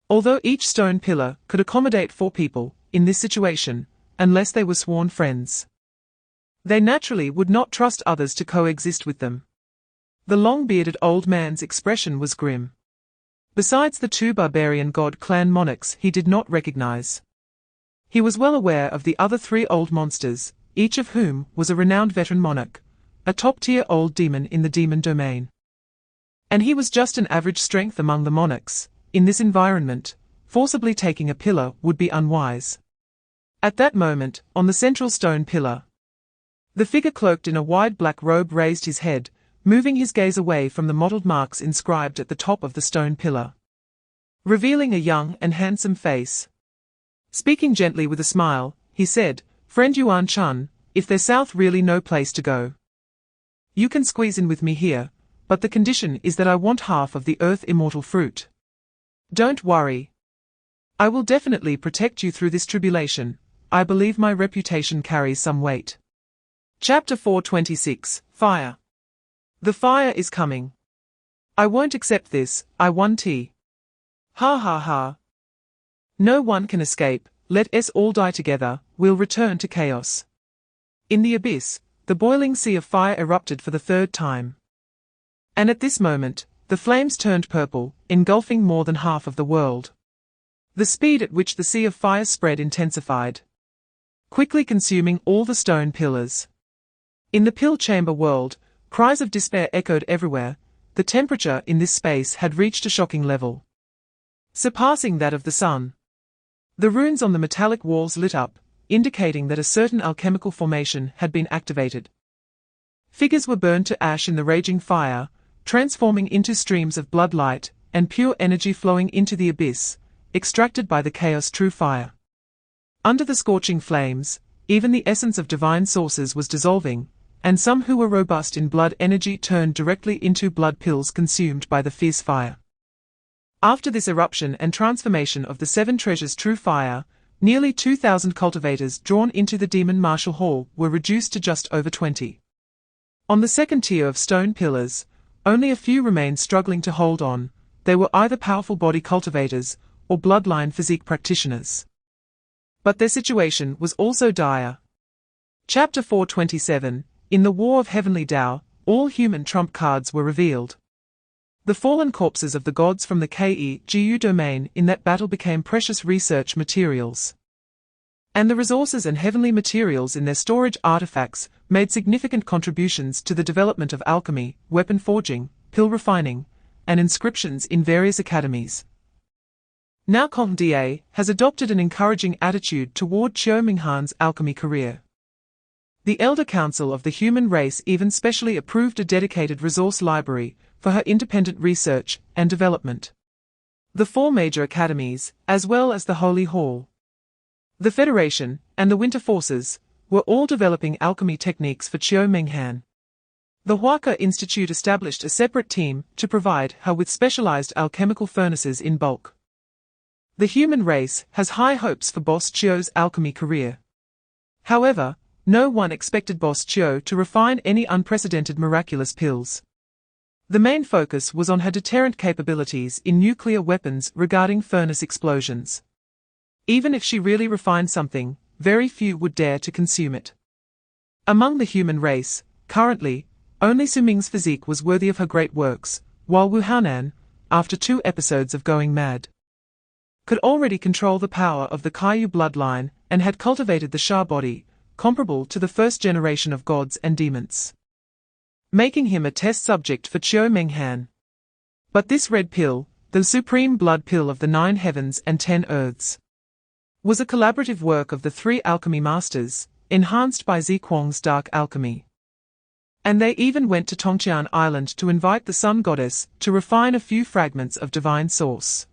Although each stone pillar could accommodate 4 people, in this situation, unless they were sworn friends, they naturally would not trust others to coexist with them. The long-bearded old man's expression was grim. Besides the 2 barbarian god clan monarchs he did not recognize, he was well aware of the other 3 old monsters, each of whom was a renowned veteran monarch, a top-tier old demon in the demon domain. And he was just an average strength among the monarchs. In this environment, forcibly taking a pillar would be unwise. At that moment, on the central stone pillar, the figure cloaked in a wide black robe raised his head, moving his gaze away from the mottled marks inscribed at the top of the stone pillar, revealing a young and handsome face. Speaking gently with a smile, he said, "Friend Yuan Chun, if there's south really no place to go, you can squeeze in with me here, but the condition is that I want half of the earth immortal fruit. Don't worry. I will definitely protect you through this tribulation. I believe my reputation carries some weight." Chapter 426, Fire. The fire is coming. I won't accept this, I want tea. Ha ha ha. No one can escape, let us all die together, we'll return to chaos. In the abyss, the boiling sea of fire erupted for the 3rd time. And at this moment, the flames turned purple, engulfing more than half of the world. The speed at which the sea of fire spread intensified. quickly consuming all the stone pillars. In the pill chamber world, cries of despair echoed everywhere. The temperature in this space had reached a shocking level, surpassing that of the sun. The runes on the metallic walls lit up, indicating that a certain alchemical formation had been activated. Figures were burned to ash in the raging fire, transforming into streams of blood light and pure energy flowing into the abyss, extracted by the chaos true fire. Under the scorching flames, even the essence of divine sources was dissolving, and some who were robust in blood energy turned directly into blood pills consumed by the fierce fire. After this eruption and transformation of the seven treasures true fire, nearly 2,000 cultivators drawn into the demon martial hall were reduced to just over 20. On the second tier of stone pillars, only a few remained struggling to hold on. They were either powerful body cultivators or bloodline physique practitioners. But their situation was also dire. Chapter 427, In the War of Heavenly Tao, all human trump cards were revealed. The fallen corpses of the gods from the KEGU domain in that battle became precious research materials. And the resources and heavenly materials in their storage artifacts made significant contributions to the development of alchemy, weapon forging, pill refining, and inscriptions in various academies. Now COMDA has adopted an encouraging attitude toward Su Ming's alchemy career. The Elder Council of the human race even specially approved a dedicated resource library for her independent research and development. The 4 major academies, as well as the Holy Hall, the Federation, and the Winter Forces, were all developing alchemy techniques for Su Ming. The Huaca Institute established a separate team to provide her with specialized alchemical furnaces in bulk. The human race has high hopes for Boss Chio's alchemy career. However, no one expected Boss Chio to refine any unprecedented miraculous pills. The main focus was on her deterrent capabilities in nuclear weapons regarding furnace explosions. Even if she really refined something, very few would dare to consume it. Among the human race, currently, only Su Ming's physique was worthy of her great works, while Wu Haonan, after 2 episodes of going mad, could already control the power of the Kaiyu bloodline and had cultivated the Sha body, comparable to the first generation of gods and demons, making him a test subject for Su Ming. But this red pill, the supreme blood pill of the 9 heavens and 10 earths, was a collaborative work of the 3 alchemy masters, enhanced by Ziquang's dark alchemy. And they even went to Tongqian Island to invite the sun goddess to refine a few fragments of divine source.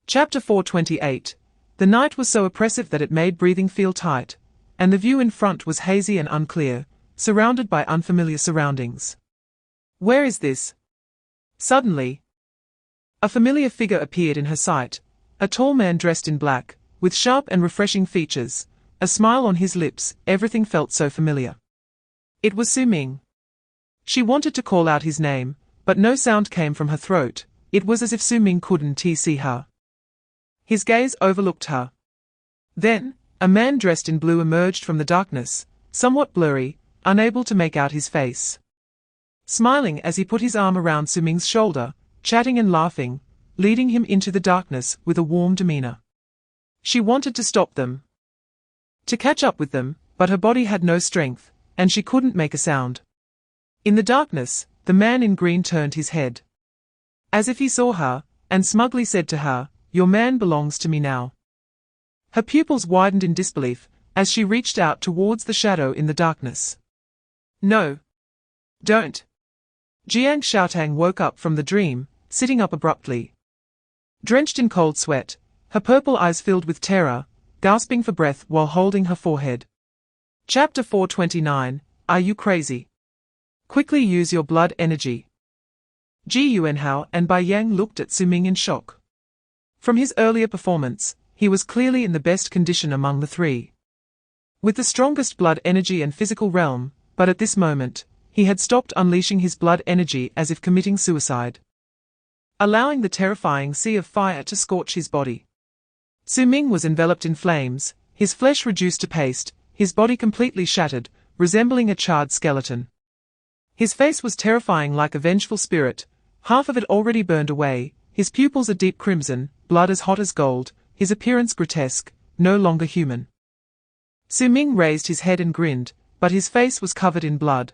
Chapter 428. The night was so oppressive that it made breathing feel tight, and the view in front was hazy and unclear, surrounded by unfamiliar surroundings. Where is this? Suddenly, a familiar figure appeared in her sight, a tall man dressed in black, with sharp and refreshing features, a smile on his lips. Everything felt so familiar. It was Su Ming. She wanted to call out his name, but no sound came from her throat. It was as if Su Ming couldn't see her. His gaze overlooked her. Then, a man dressed in blue emerged from the darkness, somewhat blurry, unable to make out his face. Smiling as he put his arm around Su Ming's shoulder, chatting and laughing, leading him into the darkness with a warm demeanor. She wanted to stop them, to catch up with them, but her body had no strength, and she couldn't make a sound. In the darkness, the man in green turned his head, as if he saw her, and smugly said to her, "Your man belongs to me now." Her pupils widened in disbelief, as she reached out towards the shadow in the darkness. "No. Don't." Jiangcheng woke up from the dream, sitting up abruptly. Drenched in cold sweat, her purple eyes filled with terror, gasping for breath while holding her forehead. Chapter 429. Are you crazy? Quickly use your blood energy. Ji Yuanhao and Bai Yang looked at Su Ming in shock. From his earlier performance, he was clearly in the best condition among the 3, with the strongest blood energy and physical realm, but at this moment, he had stopped unleashing his blood energy as if committing suicide, allowing the terrifying sea of fire to scorch his body. Su Ming was enveloped in flames, his flesh reduced to paste, his body completely shattered, resembling a charred skeleton. His face was terrifying like a vengeful spirit, half of it already burned away, his pupils a deep crimson, blood as hot as gold, his appearance grotesque, no longer human. Su Ming raised his head and grinned, but his face was covered in blood.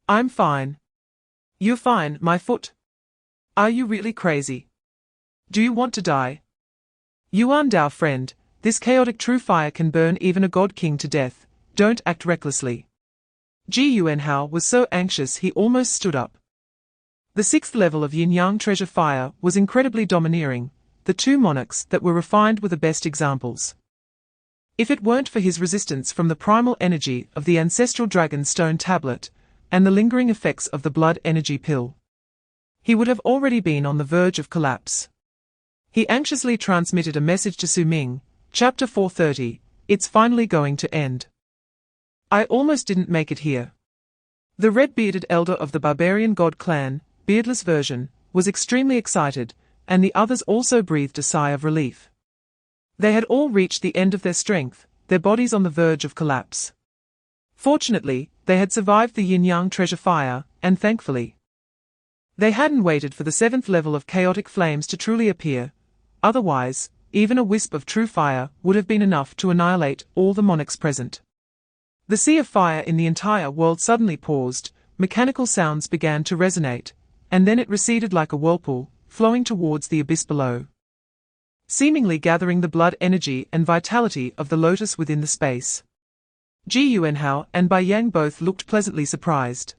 I'm fine. You're fine, my foot. Are you really crazy? Do you want to die? Yuan Dao friend, this chaotic true fire can burn even a god king to death, don't act recklessly. Ji Yuanhao was so anxious he almost stood up. The 6th level of yin-yang treasure fire was incredibly domineering, the two monarchs that were refined were the best examples. If it weren't for his resistance from the primal energy of the ancestral dragon stone tablet, and the lingering effects of the blood energy pill, he would have already been on the verge of collapse. He anxiously transmitted a message to Su Ming, Chapter 430, it's finally going to end. I almost didn't make it here. The red-bearded elder of the barbarian god clan, beardless version, was extremely excited, and the others also breathed a sigh of relief. They had all reached the end of their strength, their bodies on the verge of collapse. Fortunately, they had survived the yin-yang treasure fire, and thankfully, they hadn't waited for the 7th level of chaotic flames to truly appear. Otherwise, even a wisp of true fire would have been enough to annihilate all the monarchs present. The sea of fire in the entire world suddenly paused, mechanical sounds began to resonate, and then it receded like a whirlpool, flowing towards the abyss below, seemingly gathering the blood energy and vitality of the lotus within the space. Ji Yuanhao and Bai Yang both looked pleasantly surprised.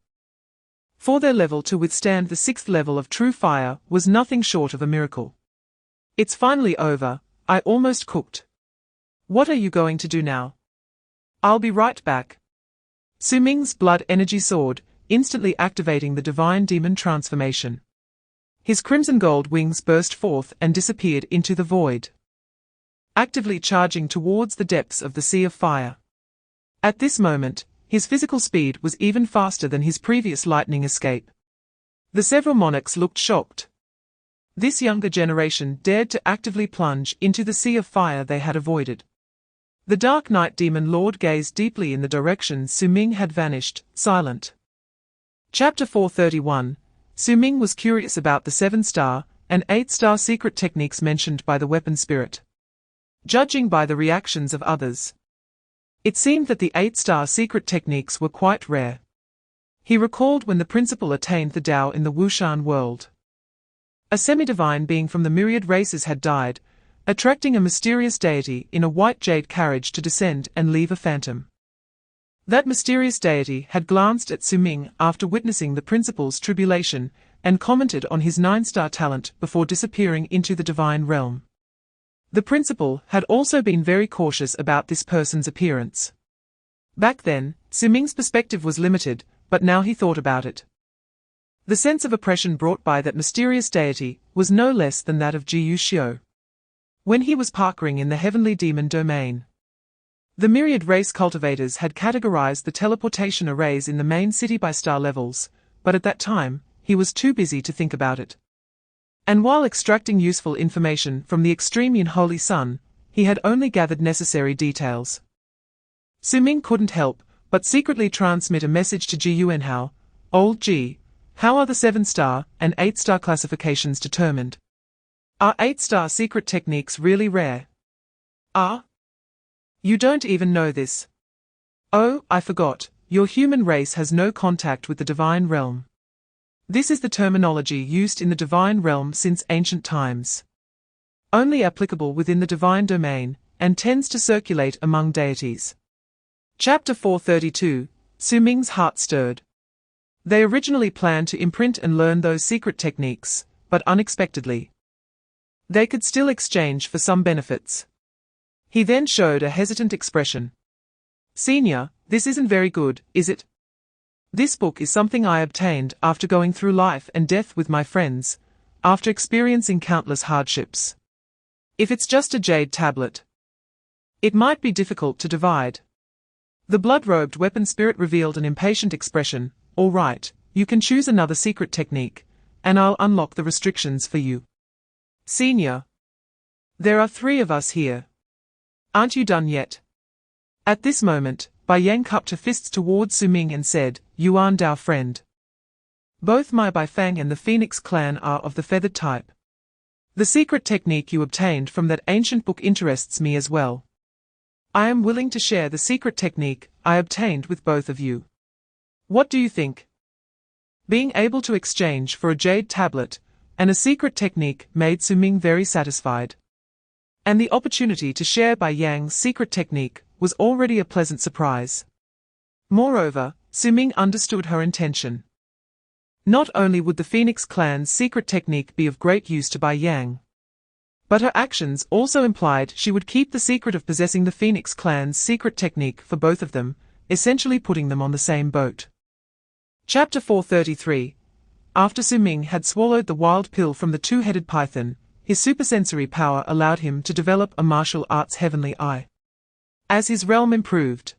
For their level to withstand the 6th level of true fire was nothing short of a miracle. It's finally over, I almost cooked. What are you going to do now? I'll be right back. Su Ming's blood energy soared, instantly activating the divine demon transformation. His crimson gold wings burst forth and disappeared into the void, actively charging towards the depths of the sea of fire. At this moment, his physical speed was even faster than his previous lightning escape. The several monarchs looked shocked. This younger generation dared to actively plunge into the sea of fire they had avoided. The Dark Knight Demon Lord gazed deeply in the direction Su Ming had vanished, silent. Chapter 431. Su Ming was curious about the 7-star and 8-star secret techniques mentioned by the weapon spirit. Judging by the reactions of others, it seemed that the 8-star secret techniques were quite rare. He recalled when the principal attained the Tao in the Wushan world. A semi-divine being from the Myriad Races had died, attracting a mysterious deity in a white jade carriage to descend and leave a phantom. That mysterious deity had glanced at Su Ming after witnessing the principal's tribulation and commented on his 9-star talent before disappearing into the divine realm. The principal had also been very cautious about this person's appearance. Back then, Su Ming's perspective was limited, but now he thought about it. The sense of oppression brought by that mysterious deity was no less than that of Jiu Xiu. When he was parkering in the heavenly demon domain, the Myriad race cultivators had categorized the teleportation arrays in the main city by star levels, but at that time, he was too busy to think about it. And while extracting useful information from the extreme Yin Holy Sun, he had only gathered necessary details. Su Ming couldn't help but secretly transmit a message to Ji Yuanhao. Old Ji, how are the 7-star and 8-star classifications determined? Are 8-star secret techniques really rare? You don't even know this. Oh, I forgot, your human race has no contact with the divine realm. This is the terminology used in the divine realm since ancient times. Only applicable within the divine domain, and tends to circulate among deities. Chapter 432, Su Ming's heart stirred. They originally planned to imprint and learn those secret techniques, but unexpectedly, they could still exchange for some benefits. He then showed a hesitant expression. Senior, this isn't very good, is it? This book is something I obtained after going through life and death with my friends, after experiencing countless hardships. If it's just a jade tablet, it might be difficult to divide. The blood-robed weapon spirit revealed an impatient expression. All right, you can choose another secret technique, and I'll unlock the restrictions for you. Senior, there are 3 of us here. Aren't you done yet? At this moment, Bai Yang cupped her fists towards Su Ming and said, Yuan Dao friend. Both my Bai Fang and the Phoenix clan are of the feathered type. The secret technique you obtained from that ancient book interests me as well. I am willing to share the secret technique I obtained with both of you. What do you think? Being able to exchange for a jade tablet and a secret technique made Su Ming very satisfied. And the opportunity to share Bai Yang's secret technique was already a pleasant surprise. Moreover, Su Ming understood her intention. Not only would the Phoenix clan's secret technique be of great use to Bai Yang, but her actions also implied she would keep the secret of possessing the Phoenix clan's secret technique for both of them, essentially putting them on the same boat. Chapter 433. After Su Ming had swallowed the wild pill from the two-headed python, his supersensory power allowed him to develop a martial arts heavenly eye. As his realm improved,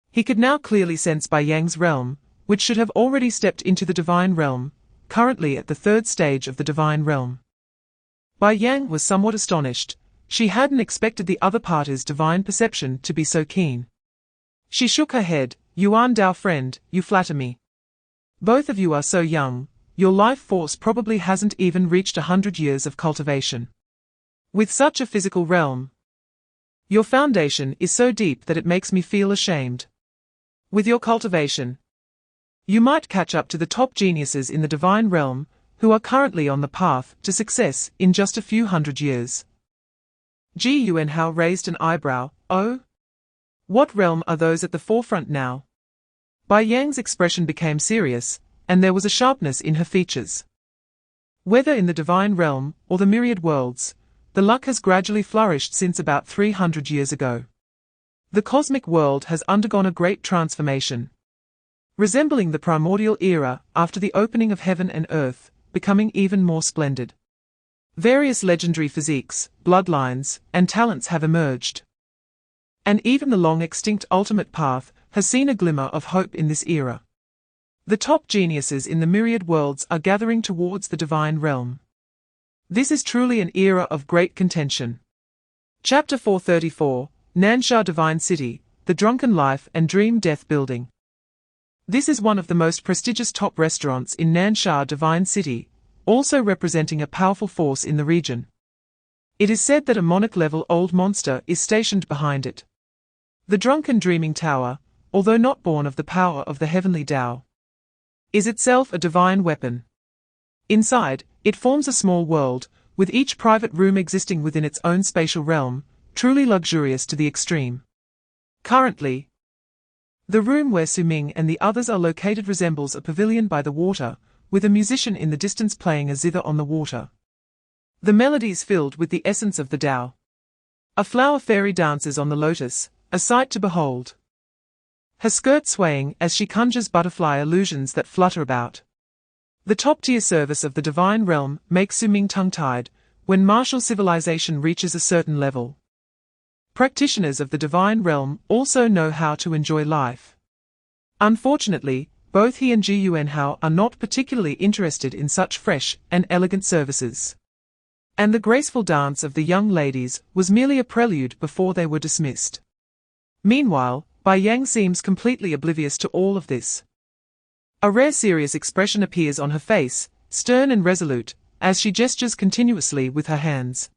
he could now clearly sense Bai Yang's realm, which should have already stepped into the divine realm, currently at the third stage of the divine realm. Bai Yang was somewhat astonished. She hadn't expected the other party's divine perception to be so keen. She shook her head. Yuan Dao friend, you flatter me. Both of you are so young, your life force probably hasn't even reached 100 years of cultivation. With such a physical realm, your foundation is so deep that it makes me feel ashamed. With your cultivation, you might catch up to the top geniuses in the divine realm, who are currently on the path to success in just a few hundred years. Ji Yuanhao raised an eyebrow. Oh? What realm are those at the forefront now? Bai Yang's expression became serious, and there was a sharpness in her features. Whether in the divine realm or the myriad worlds, the luck has gradually flourished since about 300 years ago. The cosmic world has undergone a great transformation, resembling the primordial era after the opening of heaven and earth, becoming even more splendid. Various legendary physiques, bloodlines, and talents have emerged. And even the long-extinct ultimate path has seen a glimmer of hope in this era. The top geniuses in the myriad worlds are gathering towards the divine realm. This is truly an era of great contention. Chapter 434, Nansha Divine City, the Drunken Life and Dream Death Building. This is one of the most prestigious top restaurants in Nansha Divine City, also representing a powerful force in the region. It is said that a monarch-level old monster is stationed behind it. The Drunken Dreaming Tower, although not born of the power of the heavenly Tao, is itself a divine weapon. Inside, it forms a small world, with each private room existing within its own spatial realm, truly luxurious to the extreme. Currently, the room where Su Ming and the others are located resembles a pavilion by the water, with a musician in the distance playing a zither on the water. The melodies filled with the essence of the Tao. A flower fairy dances on the lotus, a sight to behold. Her skirt swaying as she conjures butterfly illusions that flutter about. The top-tier service of the divine realm makes Su Ming tongue-tied when martial civilization reaches a certain level. Practitioners of the divine realm also know how to enjoy life. Unfortunately, both he and Ji Yuanhao are not particularly interested in such fresh and elegant services. And the graceful dance of the young ladies was merely a prelude before they were dismissed. Meanwhile, Bai Yang seems completely oblivious to all of this. A rare serious expression appears on her face, stern and resolute, as she gestures continuously with her hands.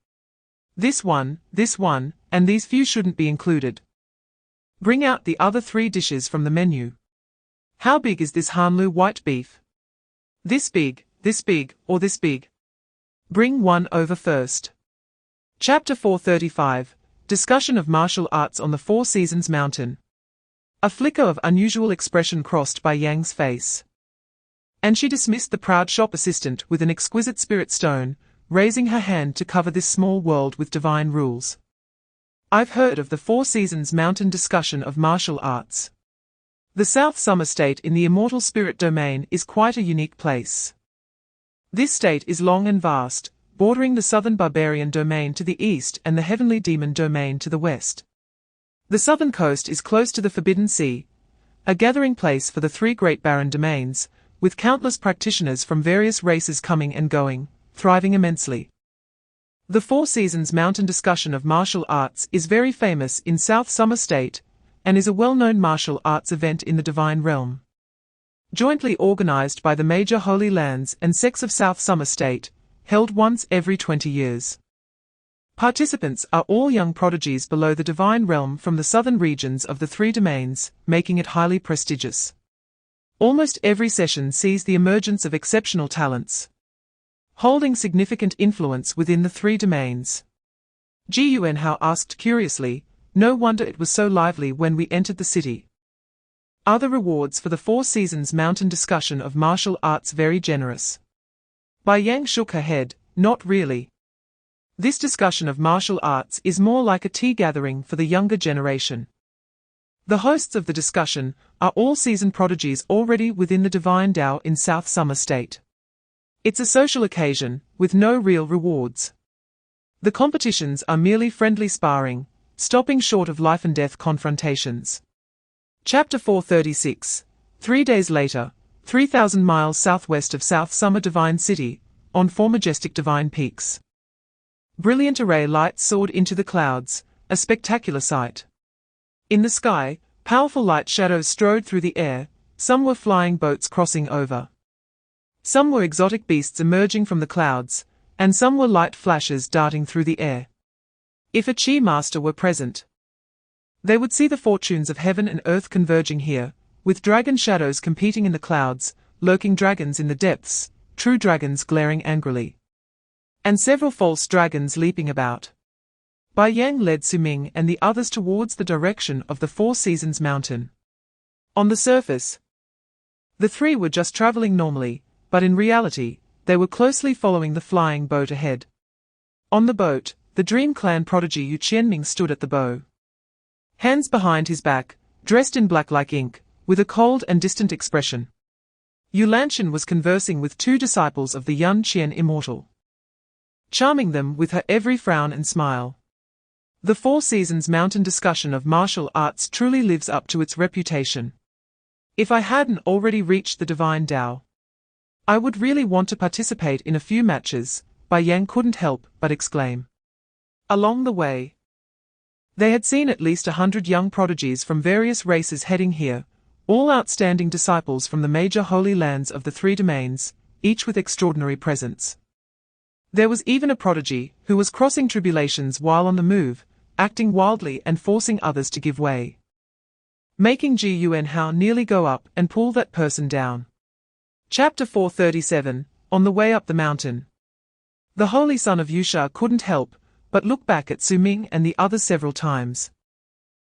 This one, and these few shouldn't be included. Bring out the other 3 dishes from the menu. How big is this Hanlu white beef? This big, or this big? Bring one over first. Chapter 435, Discussion of Martial Arts on the Four Seasons Mountain. A flicker of unusual expression crossed Bai Yang's face, and she dismissed the proud shop assistant with an exquisite spirit stone, raising her hand to cover this small world with divine rules. I've heard of the Four Seasons Mountain discussion of martial arts. The South Summer State in the immortal spirit domain is quite a unique place. This state is long and vast, bordering the southern barbarian domain to the east and the heavenly demon domain to the west. The southern coast is close to the Forbidden Sea, a gathering place for the 3 great barren domains, with countless practitioners from various races coming and going, thriving immensely. The Four Seasons Mountain discussion of martial arts is very famous in South Summer State, and is a well-known martial arts event in the divine realm. Jointly organized by the major holy lands and sects of South Summer State, held once every 20 years. Participants are all young prodigies below the divine realm from the southern regions of the three domains, making it highly prestigious. Almost every session sees the emergence of exceptional talents, holding significant influence within the three domains. Ji Yuanhao asked curiously, "No wonder it was so lively when we entered the city. Are the rewards for the 4 seasons mountain discussion of martial arts very generous?" Bai Yang shook her head, "Not really. This discussion of martial arts is more like a tea gathering for the younger generation. The hosts of the discussion are all seasoned prodigies already within the divine Tao in South Summer State. It's a social occasion, with no real rewards. The competitions are merely friendly sparring, stopping short of life and death confrontations." Chapter 436. 3 days later, 3,000 miles southwest of South Summer Divine City, on 4 majestic divine peaks. Brilliant array lights soared into the clouds, a spectacular sight. In the sky, powerful light shadows strode through the air, some were flying boats crossing over. Some were exotic beasts emerging from the clouds, and some were light flashes darting through the air. If a Chi master were present, they would see the fortunes of heaven and earth converging here, with dragon shadows competing in the clouds, lurking dragons in the depths, true dragons glaring angrily, and several false dragons leaping about. Bai Yang led Su Ming and the others towards the direction of the 4 Seasons Mountain. On the surface, the three were just traveling normally, but in reality, they were closely following the flying boat ahead. On the boat, the Dream Clan prodigy Yu Qianming stood at the bow, hands behind his back, dressed in black like ink, with a cold and distant expression. Yu Lanshan was conversing with 2 disciples of the Yun Qian Immortal, charming them with her every frown and smile. The 4 Seasons Mountain discussion of martial arts truly lives up to its reputation. If I hadn't already reached the divine Tao, I would really want to participate in a few matches, Bai Yang couldn't help but exclaim. Along the way, they had seen at least 100 young prodigies from various races heading here, all outstanding disciples from the major holy lands of the 3 domains, each with extraordinary presence. There was even a prodigy who was crossing tribulations while on the move, acting wildly and forcing others to give way, making Ji Yuanhao nearly go up and pull that person down. Chapter 437. On the way up the mountain, the holy son of Yusha couldn't help but look back at Su Ming and the others several times.